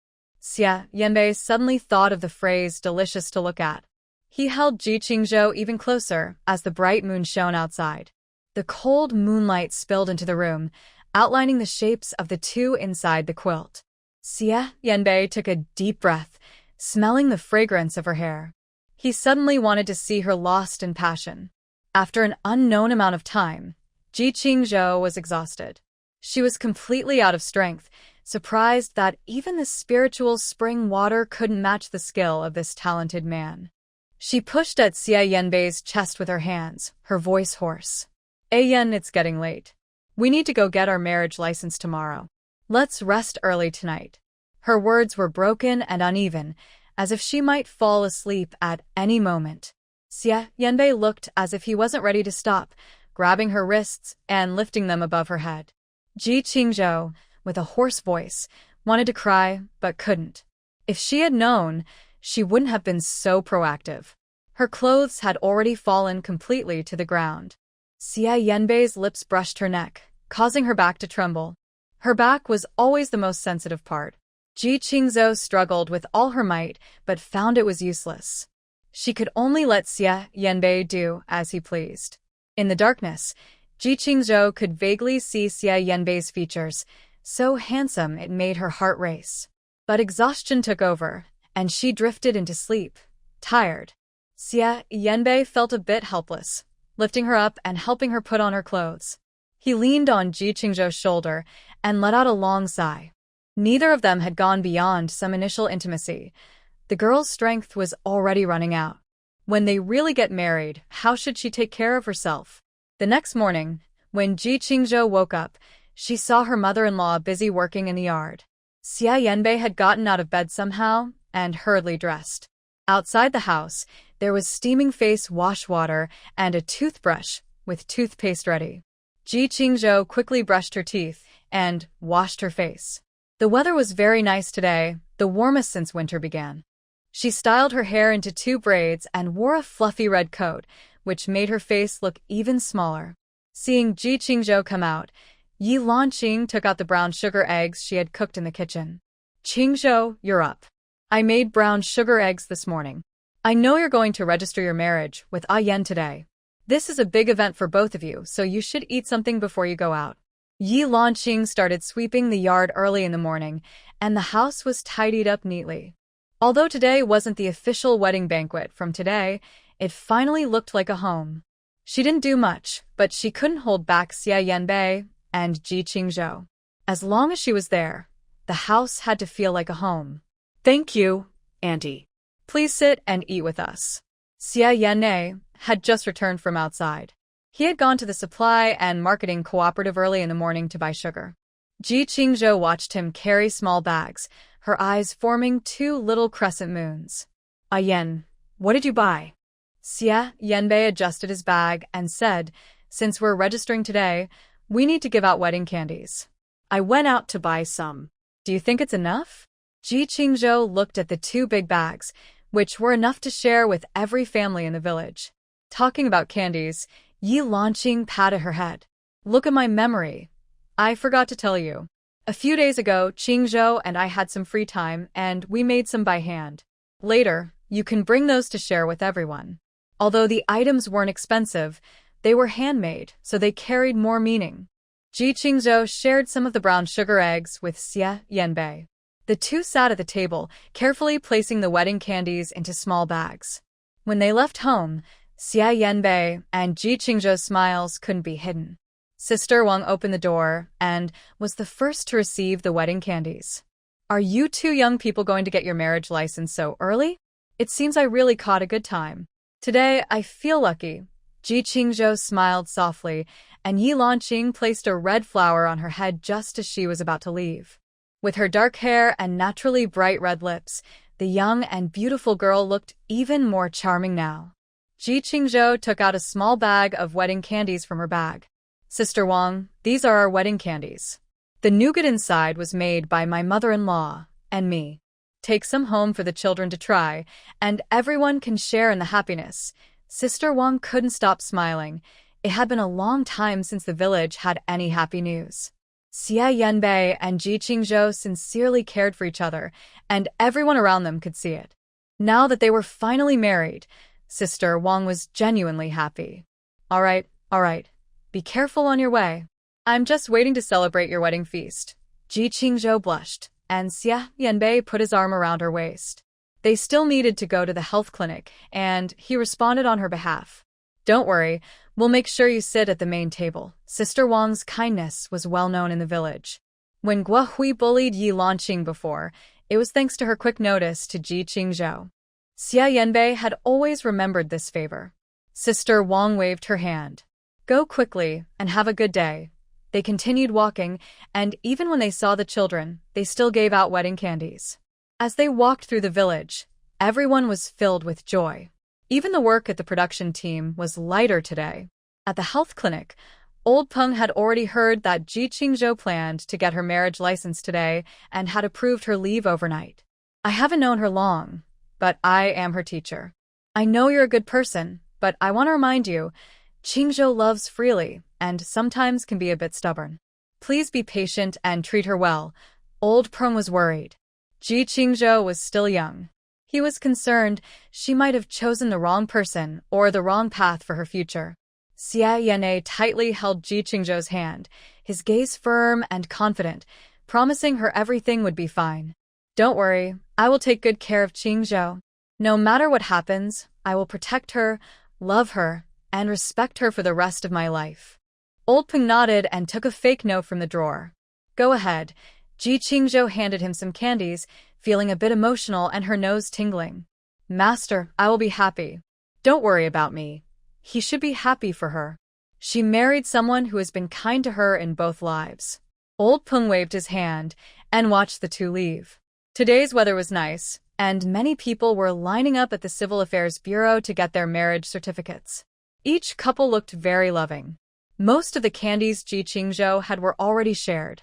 [SPEAKER 1] Xia Yanbei suddenly thought of the phrase delicious to look at. He held Ji Qingzhou even closer as the bright moon shone outside. The cold moonlight spilled into the room, outlining the shapes of the two inside the quilt. Xia Yanbei took a deep breath, smelling the fragrance of her hair. He suddenly wanted to see her lost in passion. After an unknown amount of time, Ji Qingzhou was exhausted. She was completely out of strength, surprised that even the spiritual spring water couldn't match the skill of this talented man. She pushed at Xia Yanbei's chest with her hands, her voice hoarse. "Yan, it's getting late. We need to go get our marriage license tomorrow. Let's rest early tonight." Her words were broken and uneven, as if she might fall asleep at any moment. Xia Yanbei looked as if he wasn't ready to stop, grabbing her wrists and lifting them above her head. Ji Qingzhou, with a hoarse voice, wanted to cry but couldn't. If she had known, she wouldn't have been so proactive. Her clothes had already fallen completely to the ground. Xia Yanbei's lips brushed her neck, causing her back to tremble. Her back was always the most sensitive part. Ji Qingzhou struggled with all her might, but found it was useless. She could only let Xia Yanbei do as he pleased. In the darkness, Ji Qingzhou could vaguely see Xia Yanbei's features, so handsome it made her heart race. But exhaustion took over, and she drifted into sleep, tired. Xia Yanbei felt a bit helpless, lifting her up and helping her put on her clothes. He leaned on Ji Qingzhou's shoulder and let out a long sigh. Neither of them had gone beyond some initial intimacy. The girl's strength was already running out. When they really get married, how should she take care of herself? The next morning, when Ji Qingzhou woke up, she saw her mother-in-law busy working in the yard. Xia Yanbei had gotten out of bed somehow and hurriedly dressed. Outside the house, there was steaming face wash water and a toothbrush with toothpaste ready. Ji Qingzhou quickly brushed her teeth and washed her face. The weather was very nice today, the warmest since winter began. She styled her hair into 2 braids and wore a fluffy red coat, which made her face look even smaller. Seeing Ji Qingzhou come out, Yi Lanqing took out the brown sugar eggs she had cooked in the kitchen. "Qingzhou, you're up. I made brown sugar eggs this morning. I know you're going to register your marriage with Yan today. This is a big event for both of you, so you should eat something before you go out." Yi Lanqing started sweeping the yard early in the morning, and the house was tidied up neatly. Although today wasn't the official wedding banquet from today, it finally looked like a home. She didn't do much, but she couldn't hold back Xia Yanbei and Ji Qingzhou. As long as she was there, the house had to feel like a home.
[SPEAKER 2] Thank you, Auntie.
[SPEAKER 1] Please sit and eat with us. Xia Yanbei had just returned from outside. He had gone to the supply and marketing cooperative early in the morning to buy sugar. Ji Qingzhou watched him carry small bags, her eyes forming 2 little crescent moons. "Yan, what did you buy?" Xia Yanbei adjusted his bag and said, "Since we're registering today, we need to give out wedding candies.
[SPEAKER 2] I went out to buy some."
[SPEAKER 1] "Do you think it's enough?" Ji Qingzhou looked at the 2 big bags, which were enough to share with every family in the village. Talking about candies, Yi Lanqing patted her head. "Look at my memory. I forgot to tell you. A few days ago, Qingzhou and I had some free time, and we made some by hand. Later, you can bring those to share with everyone." Although the items weren't expensive, they were handmade, so they carried more meaning. Ji Qingzhou shared some of the brown sugar eggs with Xia Yanbei. The 2 sat at the table, carefully placing the wedding candies into small bags. When they left home, Xia Yanbei and Ji Qingzhou's smiles couldn't be hidden. Sister Wang opened the door and was the first to receive the wedding candies. "Are you 2 young people going to get your marriage license so early? It seems I really caught a good time. Today, I feel lucky," Ji Qingzhou smiled softly, and Yi Lanqing placed a red flower on her head just as she was about to leave. With her dark hair and naturally bright red lips, the young and beautiful girl looked even more charming now. Ji Qingzhou took out a small bag of wedding candies from her bag. Sister Wang, these are our wedding candies. The nougat inside was made by my mother-in-law and me. Take some home for the children to try, and everyone can share in the happiness. Sister Wang couldn't stop smiling. It had been a long time since the village had any happy news. Xia Yanbei and Ji Qingzhou sincerely cared for each other, and everyone around them could see it. Now that they were finally married, Sister Wang was genuinely happy. All right. Be careful on your way. I'm just waiting to celebrate your wedding feast. Ji Qingzhou blushed, and Xia Yanbei put his arm around her waist. They still needed to go to the health clinic, and he responded on her behalf. Don't worry, we'll make sure you sit at the main table. Sister Wang's kindness was well known in the village. When Guo Hui bullied Yi Lanqing before, it was thanks to her quick notice to Ji Qingzhou. Xia Yanbei had always remembered this favor. Sister Wang waved her hand. Go quickly and have a good day. They continued walking, and even when they saw the children, they still gave out wedding candies. As they walked through the village, everyone was filled with joy. Even the work at the production team was lighter today. At the health clinic, Old Peng had already heard that Ji Qingzhou planned to get her marriage license today and had approved her leave overnight. I haven't known her long, but I am her teacher. I know you're a good person, but I want to remind you, Qingzhou loves freely and sometimes can be a bit stubborn. Please be patient and treat her well. Old Peng was worried. Ji Qingzhou was still young. He was concerned she might have chosen the wrong person or the wrong path for her future. Xia Yanbei tightly held Ji Qingzhou's hand, his gaze firm and confident, promising her everything would be fine. Don't worry, I will take good care of Qingzhou. No matter what happens, I will protect her, love her, and respect her for the rest of my life. Old Peng nodded and took a fake note from the drawer. Go ahead. Ji Qingzhou handed him some candies, feeling a bit emotional and her nose tingling. Master, I will be happy. Don't worry about me. He should be happy for her. She married someone who has been kind to her in both lives. Old Peng waved his hand and watched the two leave. Today's weather was nice, and many people were lining up at the Civil Affairs Bureau to get their marriage certificates. Each couple looked very loving. Most of the candies Ji Qingzhou had were already shared.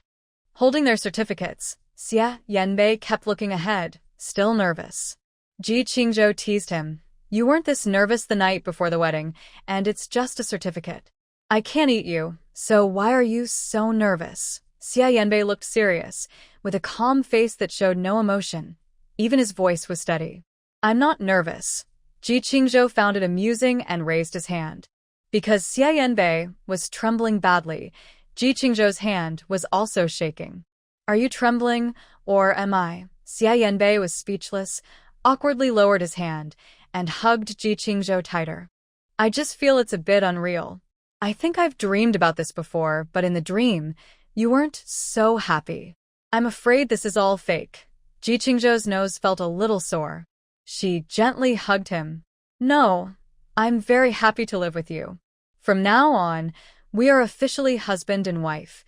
[SPEAKER 1] Holding their certificates, Xia Yanbei kept looking ahead, still nervous. Ji Qingzhou teased him. You weren't this nervous the night before the wedding, and it's just a certificate. I can't eat you, so why are you so nervous? Xia Yanbei looked serious, with a calm face that showed no emotion. Even his voice was steady. I'm not nervous. Ji Qingzhou found it amusing and raised his hand. Because Xia Yanbei was trembling badly, Ji Qingzhou's hand was also shaking. Are you trembling, or am I? Xia Yanbei was speechless, awkwardly lowered his hand, and hugged Ji Qingzhou tighter. I just feel it's a bit unreal. I think I've dreamed about this before, but in the dream, you weren't so happy. I'm afraid this is all fake. Ji Qingzhou's nose felt a little sore. She gently hugged him. No, I'm very happy to live with you. From now on, we are officially husband and wife.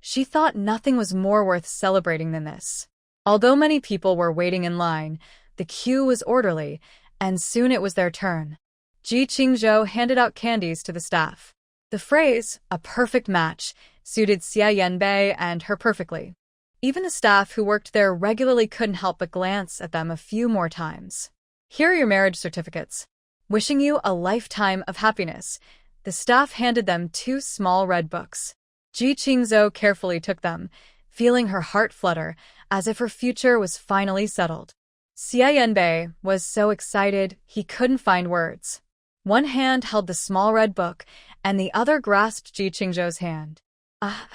[SPEAKER 1] She thought nothing was more worth celebrating than this. Although many people were waiting in line, the queue was orderly, and soon it was their turn. Ji Qingzhou handed out candies to the staff. The phrase, a perfect match, suited Xia Yanbei and her perfectly. Even the staff who worked there regularly couldn't help but glance at them a few more times. Here are your marriage certificates. Wishing you a lifetime of happiness. The staff handed them 2 small red books. Ji Qingzhou carefully took them, feeling her heart flutter, as if her future was finally settled. Xia Yanbei was so excited he couldn't find words. One hand held the small red book, and the other grasped Ji Qingzhou's hand.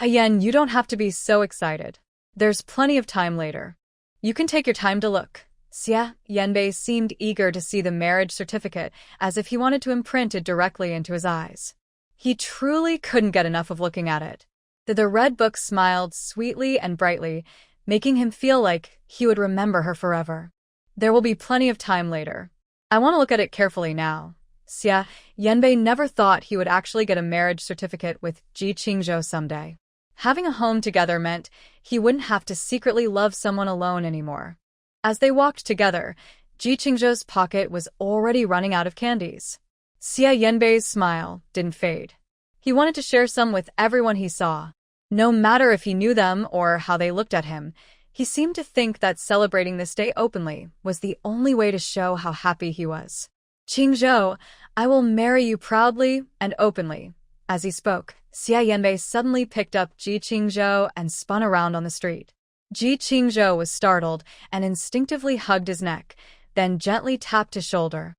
[SPEAKER 1] Yan, you don't have to be so excited. There's plenty of time later. You can take your time to look. Xia Yanbei seemed eager to see the marriage certificate, as if he wanted to imprint it directly into his eyes. He truly couldn't get enough of looking at it. The red book smiled sweetly and brightly, making him feel like he would remember her forever. There will be plenty of time later. I want to look at it carefully now. Xia Yanbei never thought he would actually get a marriage certificate with Ji Qingzhou someday. Having a home together meant he wouldn't have to secretly love someone alone anymore. As they walked together, Ji Qingzhou's pocket was already running out of candies. Xia Yanbei's smile didn't fade. He wanted to share some with everyone he saw. No matter if he knew them or how they looked at him, he seemed to think that celebrating this day openly was the only way to show how happy he was. Qingzhou, I will marry you proudly and openly. As he spoke, Xia Yanbei suddenly picked up Ji Qingzhou and spun around on the street. Ji Qingzhou was startled and instinctively hugged his neck, then gently tapped his shoulder.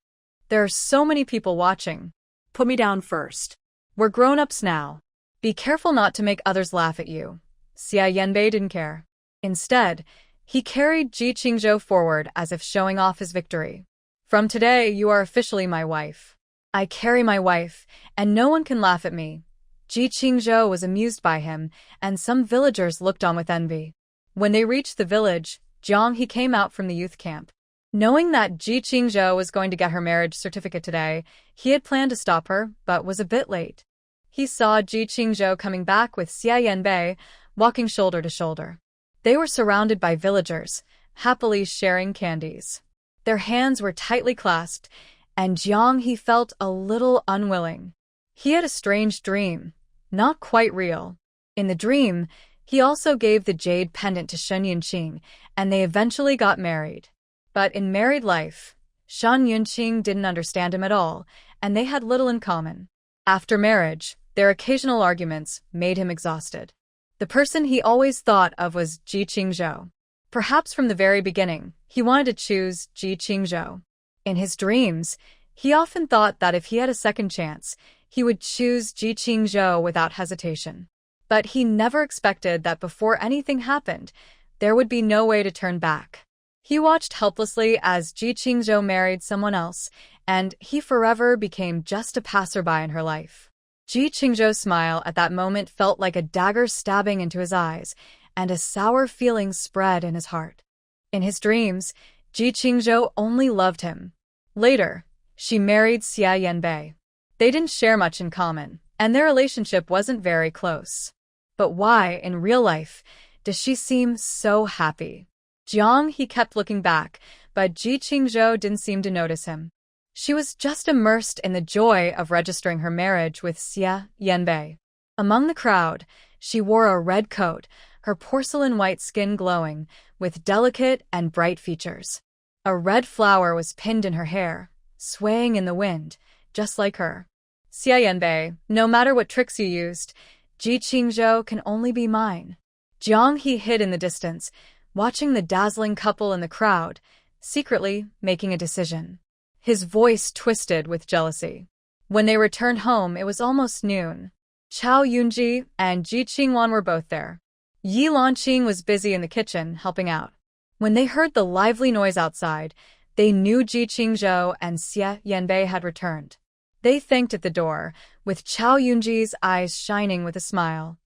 [SPEAKER 1] There are so many people watching.
[SPEAKER 2] Put me down first.
[SPEAKER 1] We're grown-ups now. Be careful not to make others laugh at you. Xia Yanbei didn't care. Instead, he carried Ji Qingzhou forward as if showing off his victory. From today, you are officially my wife. I carry my wife, and no one can laugh at me. Ji Qingzhou was amused by him, and some villagers looked on with envy. When they reached the village, Jiang He came out from the youth camp. Knowing that Ji Qingzhou was going to get her marriage certificate today, he had planned to stop her, but was a bit late. He saw Ji Qingzhou coming back with Xia Yanbei, walking shoulder to shoulder. They were surrounded by villagers, happily sharing candies. Their hands were tightly clasped, and Jiang He felt a little unwilling. He had a strange dream, not quite real. In the dream, he also gave the jade pendant to Shen Yunqing, and they eventually got married. But in married life, Shen Yunqing didn't understand him at all, and they had little in common. After marriage, their occasional arguments made him exhausted. The person he always thought of was Ji Qingzhou. Perhaps from the very beginning, he wanted to choose Ji Qingzhou. In his dreams, he often thought that if he had a second chance, he would choose Ji Qingzhou without hesitation. But he never expected that before anything happened, there would be no way to turn back. He watched helplessly as Ji Qingzhou married someone else, and he forever became just a passerby in her life. Ji Qingzhou's smile at that moment felt like a dagger stabbing into his eyes, and a sour feeling spread in his heart. In his dreams, Ji Qingzhou only loved him. Later, she married Xia Yanbei. They didn't share much in common, and their relationship wasn't very close. But why, in real life, does she seem so happy? Jiang He kept looking back, but Ji Qingzhou didn't seem to notice him. She was just immersed in the joy of registering her marriage with Xia Yanbei. Among the crowd, she wore a red coat, her porcelain-white skin glowing, with delicate and bright features. A red flower was pinned in her hair, swaying in the wind, just like her. Xia Yanbei, no matter what tricks you used, Ji Qingzhou can only be mine. Jiang He hid in the distance, watching the dazzling couple in the crowd, secretly making a decision. His voice twisted with jealousy. When they returned home, it was almost noon. Chao Yunji and Ji Qingwan were both there. Yi Lanqing was busy in the kitchen, helping out. When they heard the lively noise outside, they knew Ji Qingzhou and Xia Yanbei had returned. They thanked at the door, with Chao Yunji's eyes shining with a smile.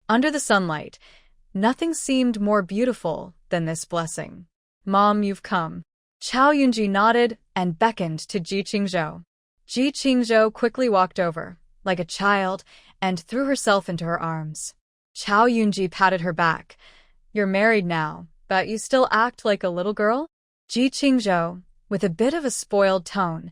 [SPEAKER 1] Under the sunlight, nothing seemed more beautiful than this blessing. Mom, you've come. Chao Yunji nodded and beckoned to Ji Qingzhou. Ji Qingzhou quickly walked over, like a child, and threw herself into her arms. Chao Yunji patted her back. You're married now, but you still act like a little girl? Ji Qingzhou, with a bit of a spoiled tone,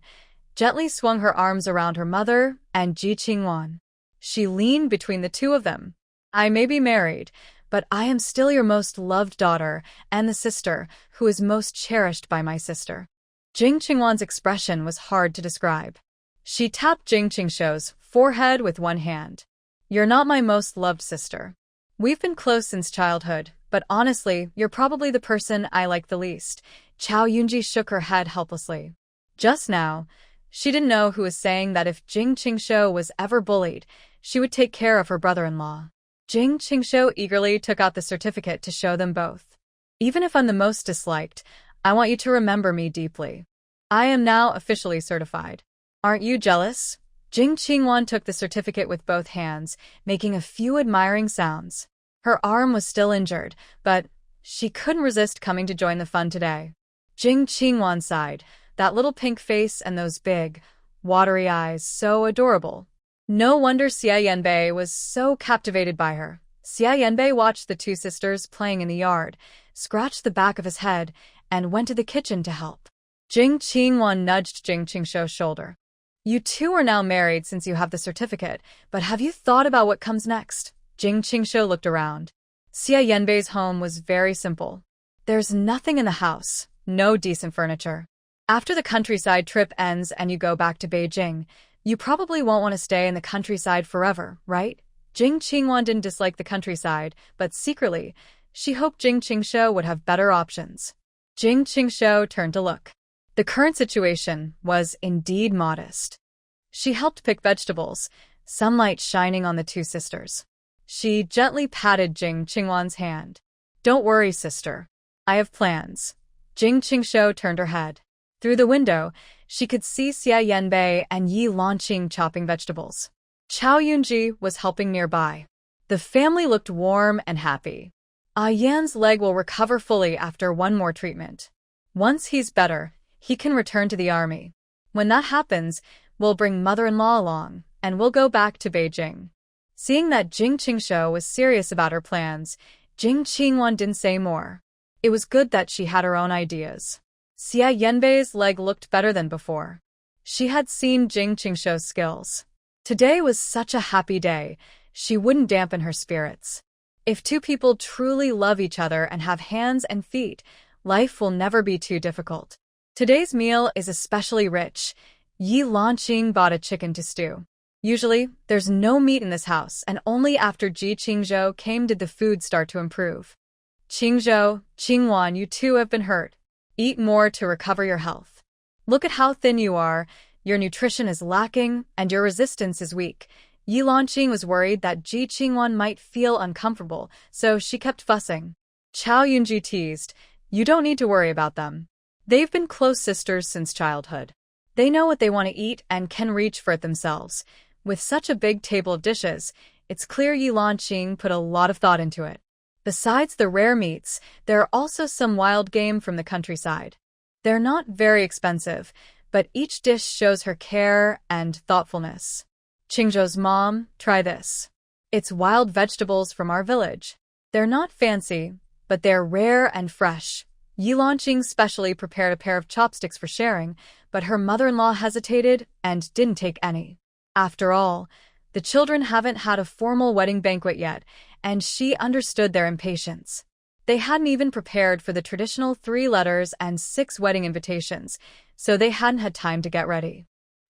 [SPEAKER 1] gently swung her arms around her mother and Ji Qingwan. She leaned between the two of them. I may be married, but I am still your most loved daughter and the sister who is most cherished by my sister. Jing Qingwan's expression was hard to describe. She tapped Jing Qingzhou's forehead with one hand. You're not my most loved sister. We've been close since childhood, but honestly, you're probably the person I like the least. Chao Yunji shook her head helplessly. Just now, she didn't know who was saying that if Jing Qingzhou was ever bullied, she would take care of her brother-in-law. Jing Qingzhou eagerly took out the certificate to show them both. Even if I'm the most disliked, I want you to remember me deeply. I am now officially certified. Aren't you jealous? Jing Qingwan took the certificate with both hands, making a few admiring sounds. Her arm was still injured, but she couldn't resist coming to join the fun today. Jing Qingwan sighed. That little pink face and those big, watery eyes, so adorable. No wonder Xia Yanbei was so captivated by her. Xia Yanbei watched the two sisters playing in the yard, scratched the back of his head, and went to the kitchen to help. Jing Qingwan nudged Jing Qingshuo's shoulder. You two are now married since you have the certificate, but have you thought about what comes next? Jing Qingshuo looked around. Xia Yanbei's home was very simple. There's nothing in the house, no decent furniture. After the countryside trip ends and you go back to Beijing, you probably won't want to stay in the countryside forever, right? Jing Qingwan didn't dislike the countryside, but secretly, she hoped Jing Qingshuo would have better options. Jing Qingshuo turned to look. The current situation was indeed modest. She helped pick vegetables, sunlight shining on the two sisters. She gently patted Jing Qingwan's hand. Don't worry, sister. I have plans. Jing Qingshuo turned her head. Through the window, she could see Xia Yanbei and Yi Lanqing chopping vegetables. Chao Yunji was helping nearby. The family looked warm and happy. Yan's leg will recover fully after one more treatment. Once he's better, he can return to the army. When that happens, we'll bring mother-in-law along, and we'll go back to Beijing. Seeing that Jing Qingshuo was serious about her plans, Jing Qingwan didn't say more. It was good that she had her own ideas. Xia Yanbei's leg looked better than before. She had seen Jing Qingshuo's skills. Today was such a happy day, she wouldn't dampen her spirits. If two people truly love each other and have hands and feet, life will never be too difficult. Today's meal is especially rich. Yi Lanqing bought a chicken to stew. Usually, there's no meat in this house, and only after Ji Qingzhou came did the food start to improve. Qingzhou, Qingwan, you two have been hurt. Eat more to recover your health. Look at how thin you are, your nutrition is lacking, and your resistance is weak. Yi Lanqing was worried that Ji Qingwan might feel uncomfortable, so she kept fussing. Chao Yunji teased, you don't need to worry about them. They've been close sisters since childhood. They know what they want to eat and can reach for it themselves. With such a big table of dishes, it's clear Yi Lanqing put a lot of thought into it. Besides the rare meats, there are also some wild game from the countryside. They're not very expensive, but each dish shows her care and thoughtfulness. Qingzhou's mom, try this. It's wild vegetables from our village. They're not fancy, but they're rare and fresh. Yi Lanqing specially prepared a pair of chopsticks for sharing, but her mother-in-law hesitated and didn't take any. After all, the children haven't had a formal wedding banquet yet, and she understood their impatience. They hadn't even prepared for the traditional 3 letters and 6 wedding invitations, so they hadn't had time to get ready.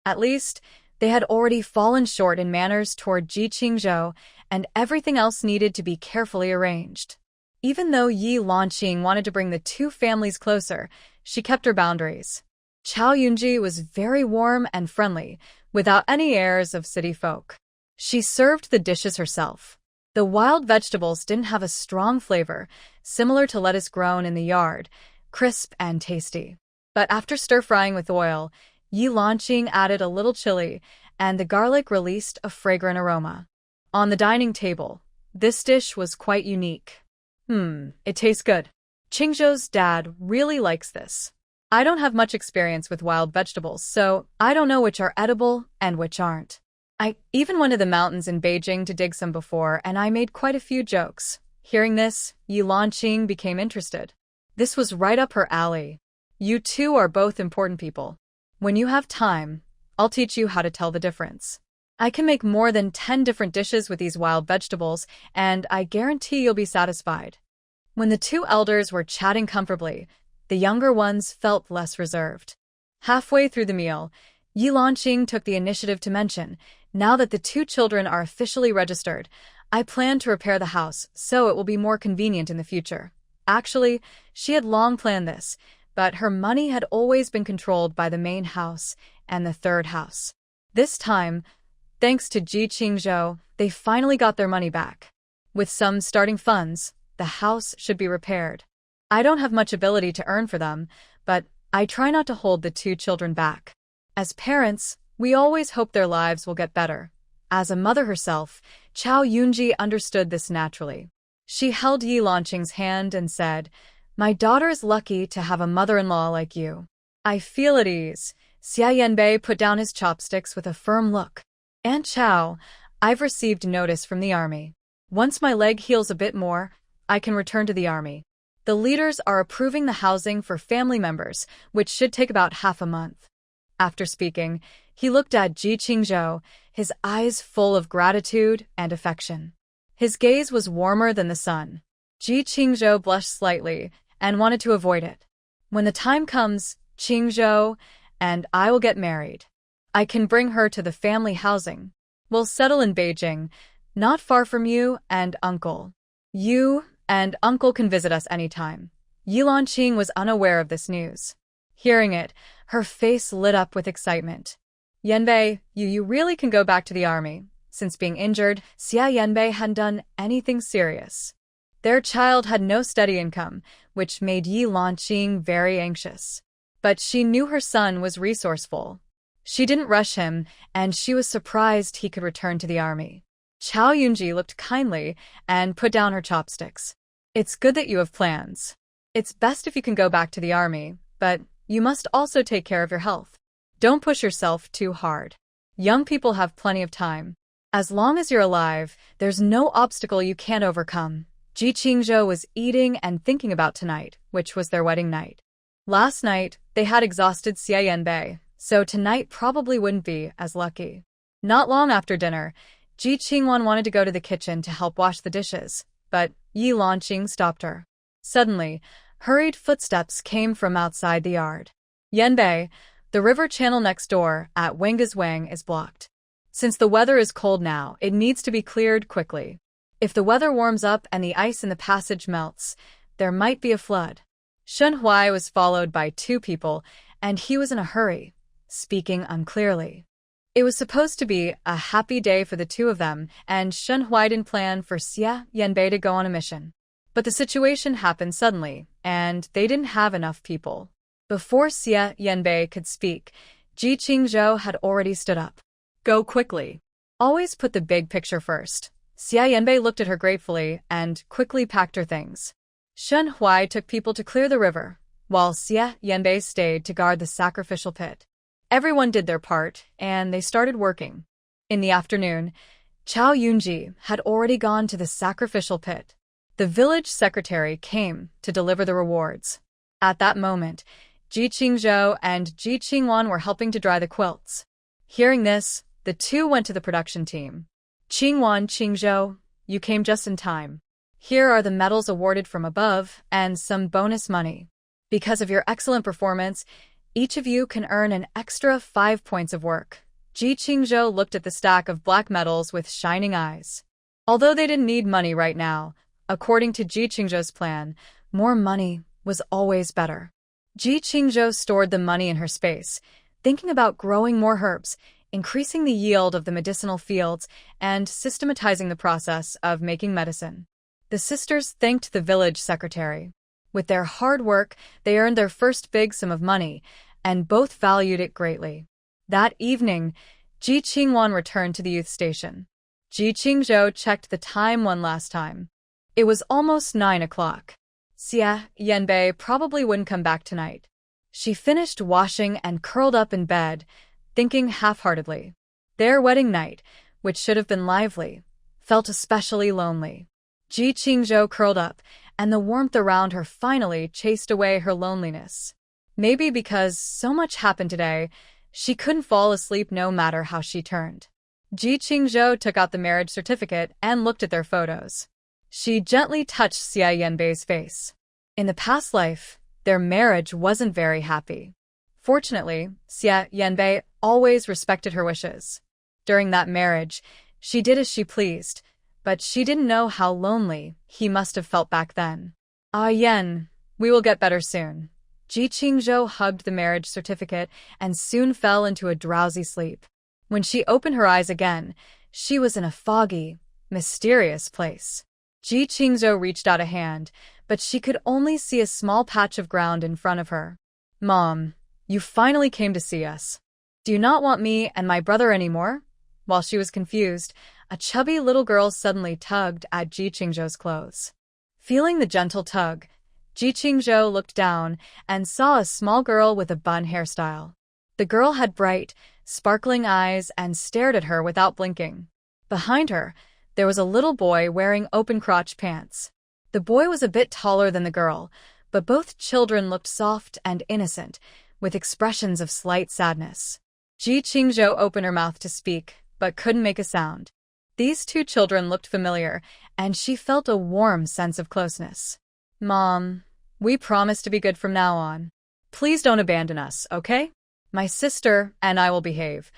[SPEAKER 1] At least, they had already fallen short in manners toward Ji Qingzhou, and everything else needed to be carefully arranged. Even though Yi Lanqing wanted to bring the two families closer, she kept her boundaries. Chao Yunji was very warm and friendly, without any airs of city folk. She served the dishes herself. The wild vegetables didn't have a strong flavor, similar to lettuce grown in the yard, crisp and tasty. But after stir-frying with oil, Yi Lanqing added a little chili, and the garlic released a fragrant aroma. On the dining table, this dish was quite unique. It tastes good. Qingzhou's dad really likes this. I don't have much experience with wild vegetables, so I don't know which are edible and which aren't. I even went to the mountains in Beijing to dig some before, and I made quite a few jokes. Hearing this, Yi Lanqing became interested. This was right up her alley. You two are both important people. When you have time, I'll teach you how to tell the difference. I can make more than 10 different dishes with these wild vegetables, and I guarantee you'll be satisfied. When the two elders were chatting comfortably, the younger ones felt less reserved. Halfway through the meal, Yi Lanqing took the initiative to mention, now that the two children are officially registered, I plan to repair the house so it will be more convenient in the future. Actually, she had long planned this, but her money had always been controlled by the main house and the third house. This time, thanks to Ji Qingzhou, they finally got their money back. With some starting funds, the house should be repaired. I don't have much ability to earn for them, but I try not to hold the two children back. As parents, we always hope their lives will get better. As a mother herself, Chao Yunji understood this naturally. She held Yi Lanqing's hand and said, "My daughter is lucky to have a mother-in-law like you. I feel at ease. Xia Yanbei put down his chopsticks with a firm look. Aunt Chow, I've received notice from the army. Once my leg heals a bit more, I can return to the army. The leaders are approving the housing for family members, which should take about half a month. After speaking, he looked at Ji Qingzhou, his eyes full of gratitude and affection. His gaze was warmer than the sun. Ji Qingzhou blushed slightly and wanted to avoid it. When the time comes, Qingzhou and I will get married. I can bring her to the family housing. We'll settle in Beijing, not far from you and Uncle. You and Uncle can visit us anytime. Yilan Qing was unaware of this news. Hearing it, her face lit up with excitement. Yanbei, you really can go back to the army. Since being injured, Xia Yanbei hadn't done anything serious. Their child had no steady income, which made Yilan Qing very anxious. But she knew her son was resourceful. She didn't rush him, and she was surprised he could return to the army. Chao Yunji looked kindly and put down her chopsticks. It's good that you have plans. It's best if you can go back to the army, but you must also take care of your health. Don't push yourself too hard. Young people have plenty of time. As long as you're alive, there's no obstacle you can't overcome. Ji Qingzhou was eating and thinking about tonight, which was their wedding night. Last night, they had exhausted Xia Yanbei, so tonight probably wouldn't be as lucky. Not long after dinner, Ji Qingwan wanted to go to the kitchen to help wash the dishes, but Yilan Qing stopped her. Suddenly, hurried footsteps came from outside the yard. Yanbei, the river channel next door at Wangazwang is blocked. Since the weather is cold now, it needs to be cleared quickly. If the weather warms up and the ice in the passage melts, there might be a flood. Shen Huai was followed by two people, and he was in a hurry, speaking unclearly. It was supposed to be a happy day for the two of them, and Shen Huai didn't plan for Xia Yanbei to go on a mission. But the situation happened suddenly, and they didn't have enough people. Before Xia Yanbei could speak, Ji Qingzhou had already stood up. Go quickly. Always put the big picture first. Xia Yanbei looked at her gratefully and quickly packed her things. Shen Huai took people to clear the river, while Xia Yanbei stayed to guard the sacrificial pit. Everyone did their part, and they started working. In the afternoon, Chao Yunji had already gone to the sacrificial pit. The village secretary came to deliver the rewards. At that moment, Ji Qingzhou and Ji Qingwan were helping to dry the quilts. Hearing this, the two went to the production team. Qingwan, Qingzhou, you came just in time. Here are the medals awarded from above and some bonus money. Because of your excellent performance, each of you can earn an extra 5 points of work. Ji Qingzhou looked at the stack of black medals with shining eyes. Although they didn't need money right now, according to Ji Qingzhou's plan, more money was always better. Ji Qingzhou stored the money in her space, thinking about growing more herbs, increasing the yield of the medicinal fields, and systematizing the process of making medicine. The sisters thanked the village secretary. With their hard work, they earned their first big sum of money, and both valued it greatly. That evening, Ji Qingwan returned to the youth station. Ji Qingzhou checked the time one last time. It was almost 9 o'clock. Xia Yanbei probably wouldn't come back tonight. She finished washing and curled up in bed, thinking half-heartedly. Their wedding night, which should have been lively, felt especially lonely. Ji Qingzhou curled up, and the warmth around her finally chased away her loneliness. Maybe because so much happened today, she couldn't fall asleep no matter how she turned. Ji Qingzhou took out the marriage certificate and looked at their photos. She gently touched Xia Yanbei's face. In the past life, their marriage wasn't very happy. Fortunately, Xia Yanbei always respected her wishes. During that marriage, she did as she pleased, but she didn't know how lonely he must have felt back then. Ah Yan, we will get better soon. Ji Qingzhou hugged the marriage certificate and soon fell into a drowsy sleep. When she opened her eyes again, she was in a foggy, mysterious place. Ji Qingzhou reached out a hand, but she could only see a small patch of ground in front of her. Mom, you finally came to see us. Do you not want me and my brother anymore? While she was confused, a chubby little girl suddenly tugged at Ji Qingzhou's clothes. Feeling the gentle tug, Ji Qingzhou looked down and saw a small girl with a bun hairstyle. The girl had bright, sparkling eyes and stared at her without blinking. Behind her, there was a little boy wearing open-crotch pants. The boy was a bit taller than the girl, but both children looked soft and innocent, with expressions of slight sadness. Ji Qingzhou opened her mouth to speak, but couldn't make a sound. These two children looked familiar, and she felt a warm sense of closeness. "Mom, we promise to be good from now on. Please don't abandon us, okay? My sister and I will behave."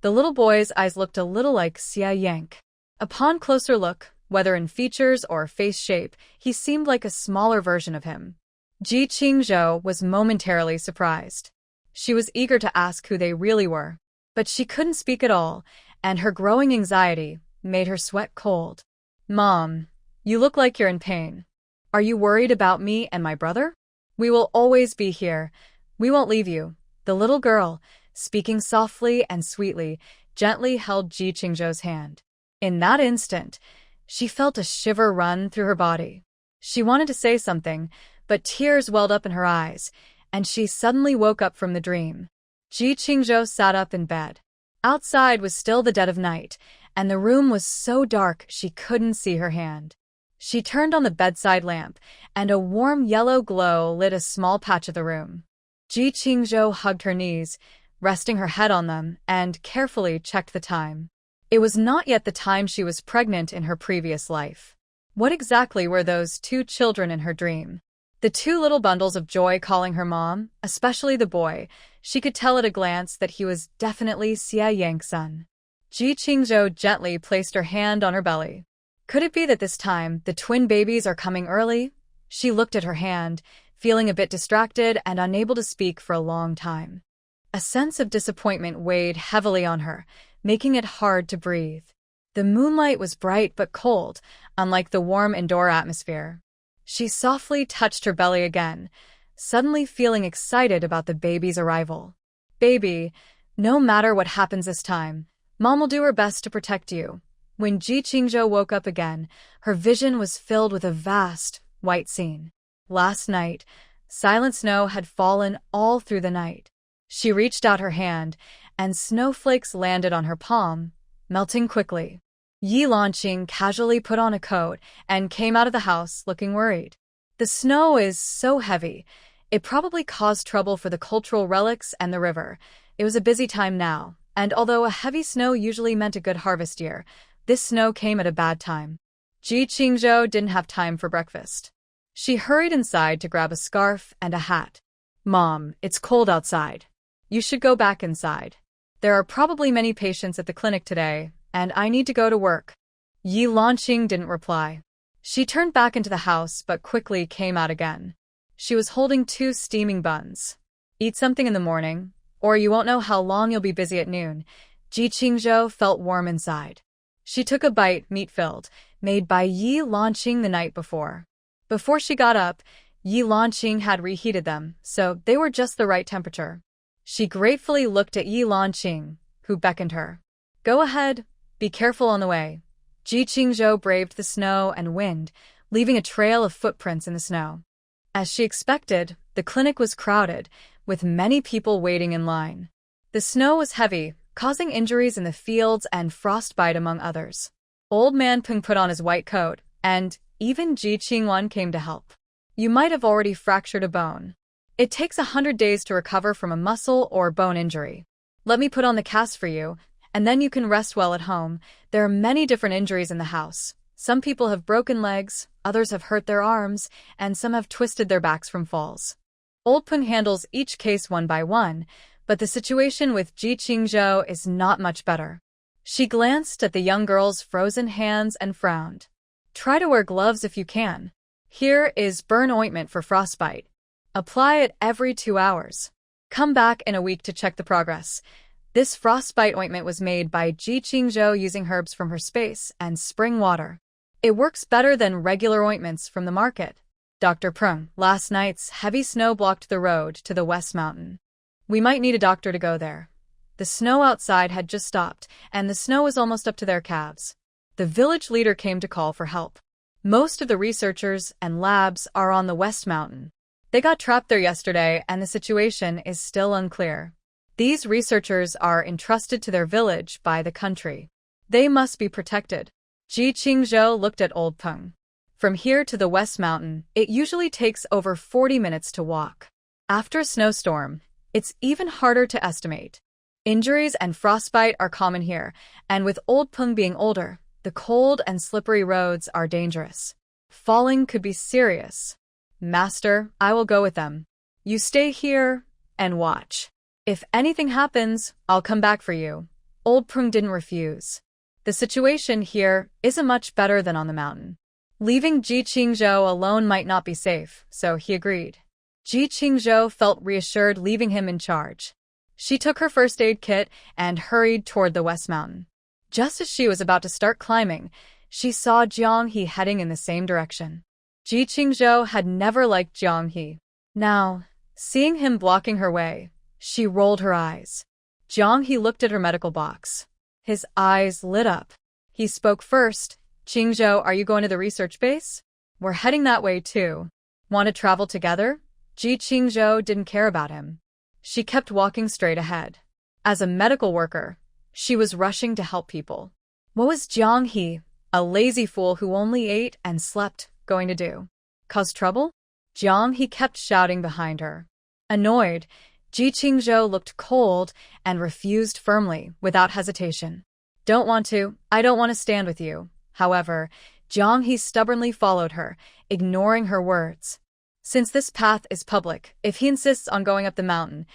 [SPEAKER 1] The little boy's eyes looked a little like Xia Yank. Upon closer look, whether in features or face shape, he seemed like a smaller version of him. Ji Qingzhou was momentarily surprised. She was eager to ask who they really were, but she couldn't speak at all, and her growing anxiety made her sweat cold. "Mom, you look like you're in pain. Are you worried about me and my brother? We will always be here. We won't leave you." The little girl, speaking softly and sweetly, gently held Ji Qingzhou's hand. In that instant, she felt a shiver run through her body. She wanted to say something, but tears welled up in her eyes, and she suddenly woke up from the dream. Ji Qingzhou sat up in bed. Outside was still the dead of night, and the room was so dark she couldn't see her hand. She turned on the bedside lamp, and a warm yellow glow lit a small patch of the room. Ji Qingzhou hugged her knees, resting her head on them, and carefully checked the time. It was not yet the time she was pregnant in her previous life. What exactly were those two children in her dream? The two little bundles of joy calling her mom, especially the boy. She could tell at a glance that he was definitely Xia Yang's son. Ji Qingzhou gently placed her hand on her belly. Could it be that this time the twin babies are coming early? She looked at her hand, feeling a bit distracted and unable to speak for a long time. A sense of disappointment weighed heavily on her, making it hard to breathe. The moonlight was bright but cold, unlike the warm indoor atmosphere. She softly touched her belly again, suddenly feeling excited about the baby's arrival. "Baby, no matter what happens this time, Mom will do her best to protect you." When Ji Qingzhou woke up again, her vision was filled with a vast, white scene. Last night, silent snow had fallen all through the night. She reached out her hand, and snowflakes landed on her palm, melting quickly. Yi Lanqing casually put on a coat and came out of the house looking worried. The snow is so heavy, it probably caused trouble for the cultural relics and the river. It was a busy time now, and although a heavy snow usually meant a good harvest year, this snow came at a bad time. Ji Qingzhou didn't have time for breakfast. She hurried inside to grab a scarf and a hat. "Mom, it's cold outside. You should go back inside. There are probably many patients at the clinic today, and I need to go to work." Yi Lanqing didn't reply. She turned back into the house but quickly came out again. She was holding 2 steaming buns. "Eat something in the morning, or you won't know how long you'll be busy at noon." Ji Qingzhou felt warm inside. She took a bite, meat-filled, made by Yi Lanqing the night before. Before she got up, Yi Lanqing had reheated them, so they were just the right temperature. She gratefully looked at Yi Lanqing, who beckoned her. "Go ahead, be careful on the way." Ji Qingzhou braved the snow and wind, leaving a trail of footprints in the snow. As she expected, the clinic was crowded, with many people waiting in line. The snow was heavy, causing injuries in the fields and frostbite among others. Old Man Peng put on his white coat, and even Ji Qingwan came to help. "You might have already fractured a bone. It takes 100 days to recover from a muscle or bone injury. Let me put on the cast for you, and then you can rest well at home." There are many different injuries in the house. Some people have broken legs, others have hurt their arms, and some have twisted their backs from falls. Old Peng handles each case one by one, but the situation with Ji Qingzhou is not much better. She glanced at the young girl's frozen hands and frowned. "Try to wear gloves if you can. Here is burn ointment for frostbite. Apply it every 2 hours. Come back in a week to check the progress." This frostbite ointment was made by Ji Qingzhou using herbs from her space and spring water. It works better than regular ointments from the market. "Dr. Prung, last night's heavy snow blocked the road to the West Mountain. We might need a doctor to go there." The snow outside had just stopped, and the snow was almost up to their calves. The village leader came to call for help. Most of the researchers and labs are on the West Mountain. They got trapped there yesterday, and the situation is still unclear. These researchers are entrusted to their village by the country. They must be protected. Ji Qingzhou looked at Old Peng. From here to the West Mountain, it usually takes over 40 minutes to walk. After a snowstorm, it's even harder to estimate. Injuries and frostbite are common here, and with Old Peng being older, the cold and slippery roads are dangerous. Falling could be serious. Master, I will go with them. You stay here and watch. If anything happens, I'll come back for you. Old Peng didn't refuse. The situation here isn't much better than on the mountain. Leaving Ji Qingzhou alone might not be safe, so he agreed. Ji Qingzhou felt reassured leaving him in charge. She took her first aid kit and hurried toward the West Mountain. Just as she was about to start climbing, she saw Jiang He heading in the same direction. Ji Qingzhou had never liked Jiang He. Now, seeing him blocking her way, she rolled her eyes. Jiang He looked at her medical box. His eyes lit up. He spoke first. Qingzhou, are you going to the research base? We're heading that way too. Want to travel together? Ji Qingzhou didn't care about him. She kept walking straight ahead. As a medical worker, she was rushing to help people. What was Jiang He, a lazy fool who only ate and slept, going to do? Cause trouble? Jiang He kept shouting behind her. Annoyed, Ji Qingzhou looked cold and refused firmly, without hesitation. Don't want to, I don't want to stand with you. However, Jiang He stubbornly followed her, ignoring her words. Since this path is public, if he insists on going up the mountain,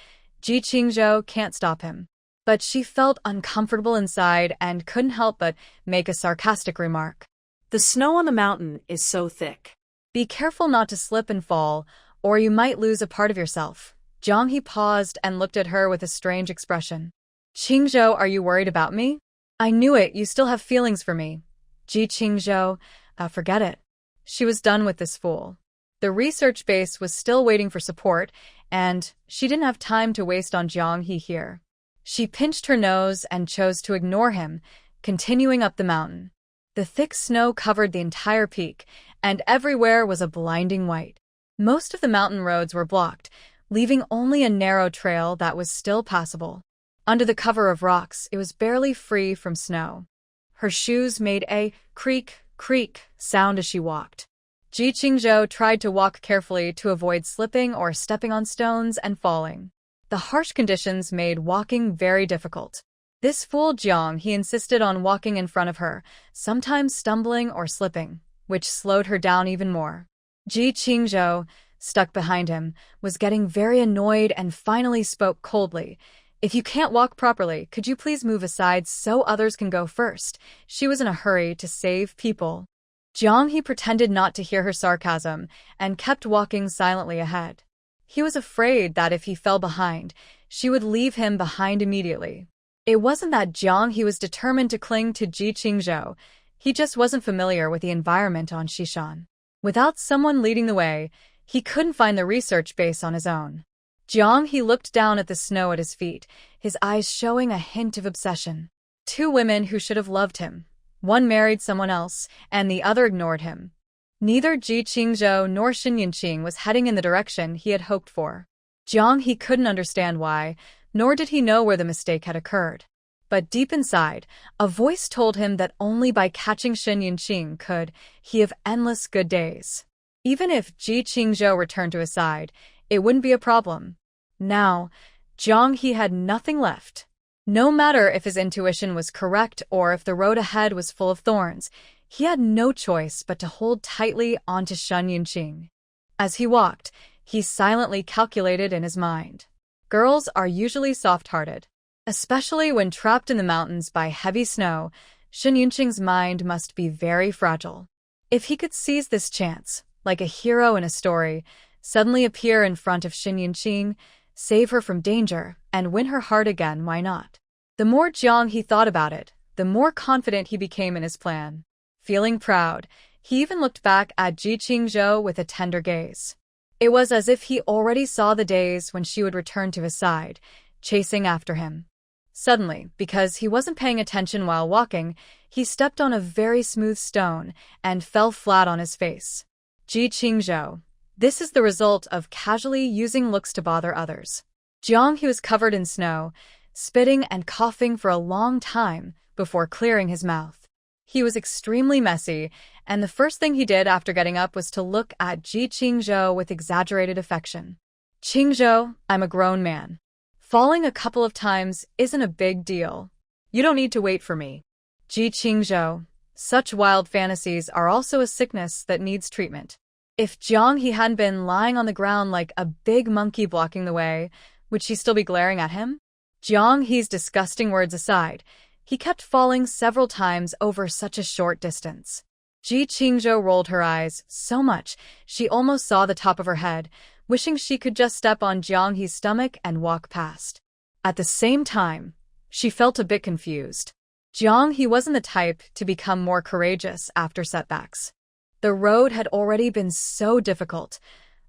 [SPEAKER 1] Ji Qingzhou can't stop him. But she felt uncomfortable inside and couldn't help but make a sarcastic remark.
[SPEAKER 2] The snow on the mountain is so thick.
[SPEAKER 1] Be careful not to slip and fall, or you might lose a part of yourself. Jiang He paused and looked at her with a strange expression. Qingzhou, are you worried about me? I knew it, you still have feelings for me. Ji Qingzhou, forget it. She was done with this fool. The research base was still waiting for support, and she didn't have time to waste on Jiang He here. She pinched her nose and chose to ignore him, continuing up the mountain. The thick snow covered the entire peak, and everywhere was a blinding white. Most of the mountain roads were blocked, leaving only a narrow trail that was still passable. Under the cover of rocks, it was barely free from snow. Her shoes made a creak, creak sound as she walked. Ji Qingzhou tried to walk carefully to avoid slipping or stepping on stones and falling. The harsh conditions made walking very difficult. This fool Jiang He insisted on walking in front of her, sometimes stumbling or slipping, which slowed her down even more. Ji Qingzhou, stuck behind him, was getting very annoyed and finally spoke coldly. If you can't walk properly, could you please move aside so others can go first? She was in a hurry to save people. Jiang He pretended not to hear her sarcasm and kept walking silently ahead. He was afraid that if he fell behind, she would leave him behind immediately. It wasn't that Jiang He was determined to cling to Ji Qingzhou. He just wasn't familiar with the environment on Shishan. Without someone leading the way, he couldn't find the research base on his own. Jiang He looked down at the snow at his feet, his eyes showing a hint of obsession. Two women who should have loved him. One married someone else, and the other ignored him. Neither Ji Qingzhou nor Shen Yunqing was heading in the direction he had hoped for. Jiang He couldn't understand why, nor did he know where the mistake had occurred. But deep inside, a voice told him that only by catching Shen Yunqing could he have endless good days. Even if Ji Qingzhou returned to his side, it wouldn't be a problem. Now, Jiang He had nothing left. No matter if his intuition was correct or if the road ahead was full of thorns, he had no choice but to hold tightly onto Shen Yunqing. As he walked, he silently calculated in his mind. Girls are usually soft-hearted. Especially when trapped in the mountains by heavy snow, Shen Yunqing's mind must be very fragile. If he could seize this chance, like a hero in a story, suddenly appear in front of Shen Yunqing, save her from danger, and win her heart again, why not? The more Jiang He thought about it, the more confident he became in his plan. Feeling proud, he even looked back at Ji Qingzhou with a tender gaze. It was as if he already saw the days when she would return to his side, chasing after him. Suddenly, because he wasn't paying attention while walking, he stepped on a very smooth stone and fell flat on his face. Ji Qingzhou. This is the result of casually using looks to bother others. Jiang He was covered in snow, spitting and coughing for a long time before clearing his mouth. He was extremely messy, and the first thing he did after getting up was to look at Ji Qingzhou with exaggerated affection. "Qingzhou, I'm a grown man. Falling a couple of times isn't a big deal. You don't need to wait for me." Ji Qingzhou, such wild fantasies are also a sickness that needs treatment. If Jiang He hadn't been lying on the ground like a big monkey blocking the way, would she still be glaring at him? Jiang He's disgusting words aside, he kept falling several times over such a short distance. Ji Qingzhou rolled her eyes so much she almost saw the top of her head, wishing she could just step on Jiang He's stomach and walk past. At the same time, she felt a bit confused. Jiang He wasn't the type to become more courageous after setbacks. The road had already been so difficult.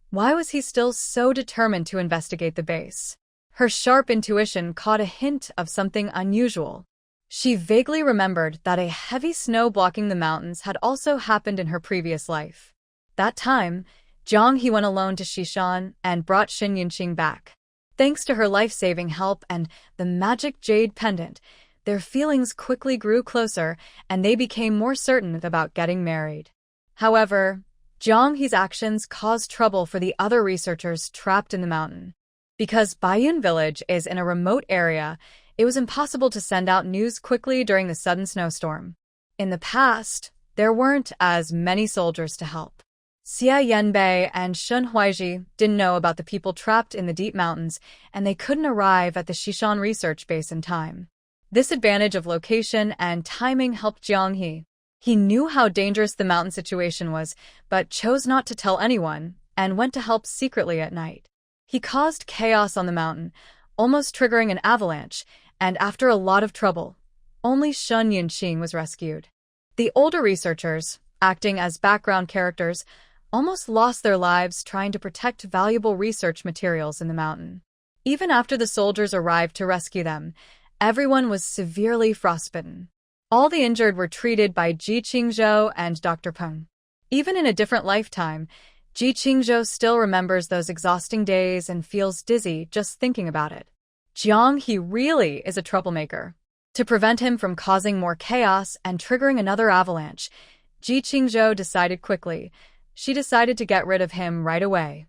[SPEAKER 1] Why was he still so determined to investigate the base? Her sharp intuition caught a hint of something unusual. She vaguely remembered that a heavy snow blocking the mountains had also happened in her previous life. That time, Jiang He went alone to Shishan and brought Xin Yunqing back. Thanks to her life-saving help and the magic jade pendant, their feelings quickly grew closer and they became more certain about getting married. However, Jiang He's actions caused trouble for the other researchers trapped in the mountain. Because Baiyun village is in a remote area, it was impossible to send out news quickly during the sudden snowstorm. In the past, there weren't as many soldiers to help. Xia Yanbei and Shun Huaiji didn't know about the people trapped in the deep mountains, and they couldn't arrive at the Shishan research base in time. This advantage of location and timing helped Jiang He. He knew how dangerous the mountain situation was, but chose not to tell anyone and went to help secretly at night. He caused chaos on the mountain, almost triggering an avalanche, and after a lot of trouble, only Shun Yunqing was rescued. The older researchers, acting as background characters, almost lost their lives trying to protect valuable research materials in the mountain. Even after the soldiers arrived to rescue them, everyone was severely frostbitten. All the injured were treated by Ji Qingzhou and Dr. Peng. Even in a different lifetime, Ji Qingzhou still remembers those exhausting days and feels dizzy just thinking about it. Jiang He really is a troublemaker. To prevent him from causing more chaos and triggering another avalanche, Ji Qingzhou decided quickly. She decided to get rid of him right away.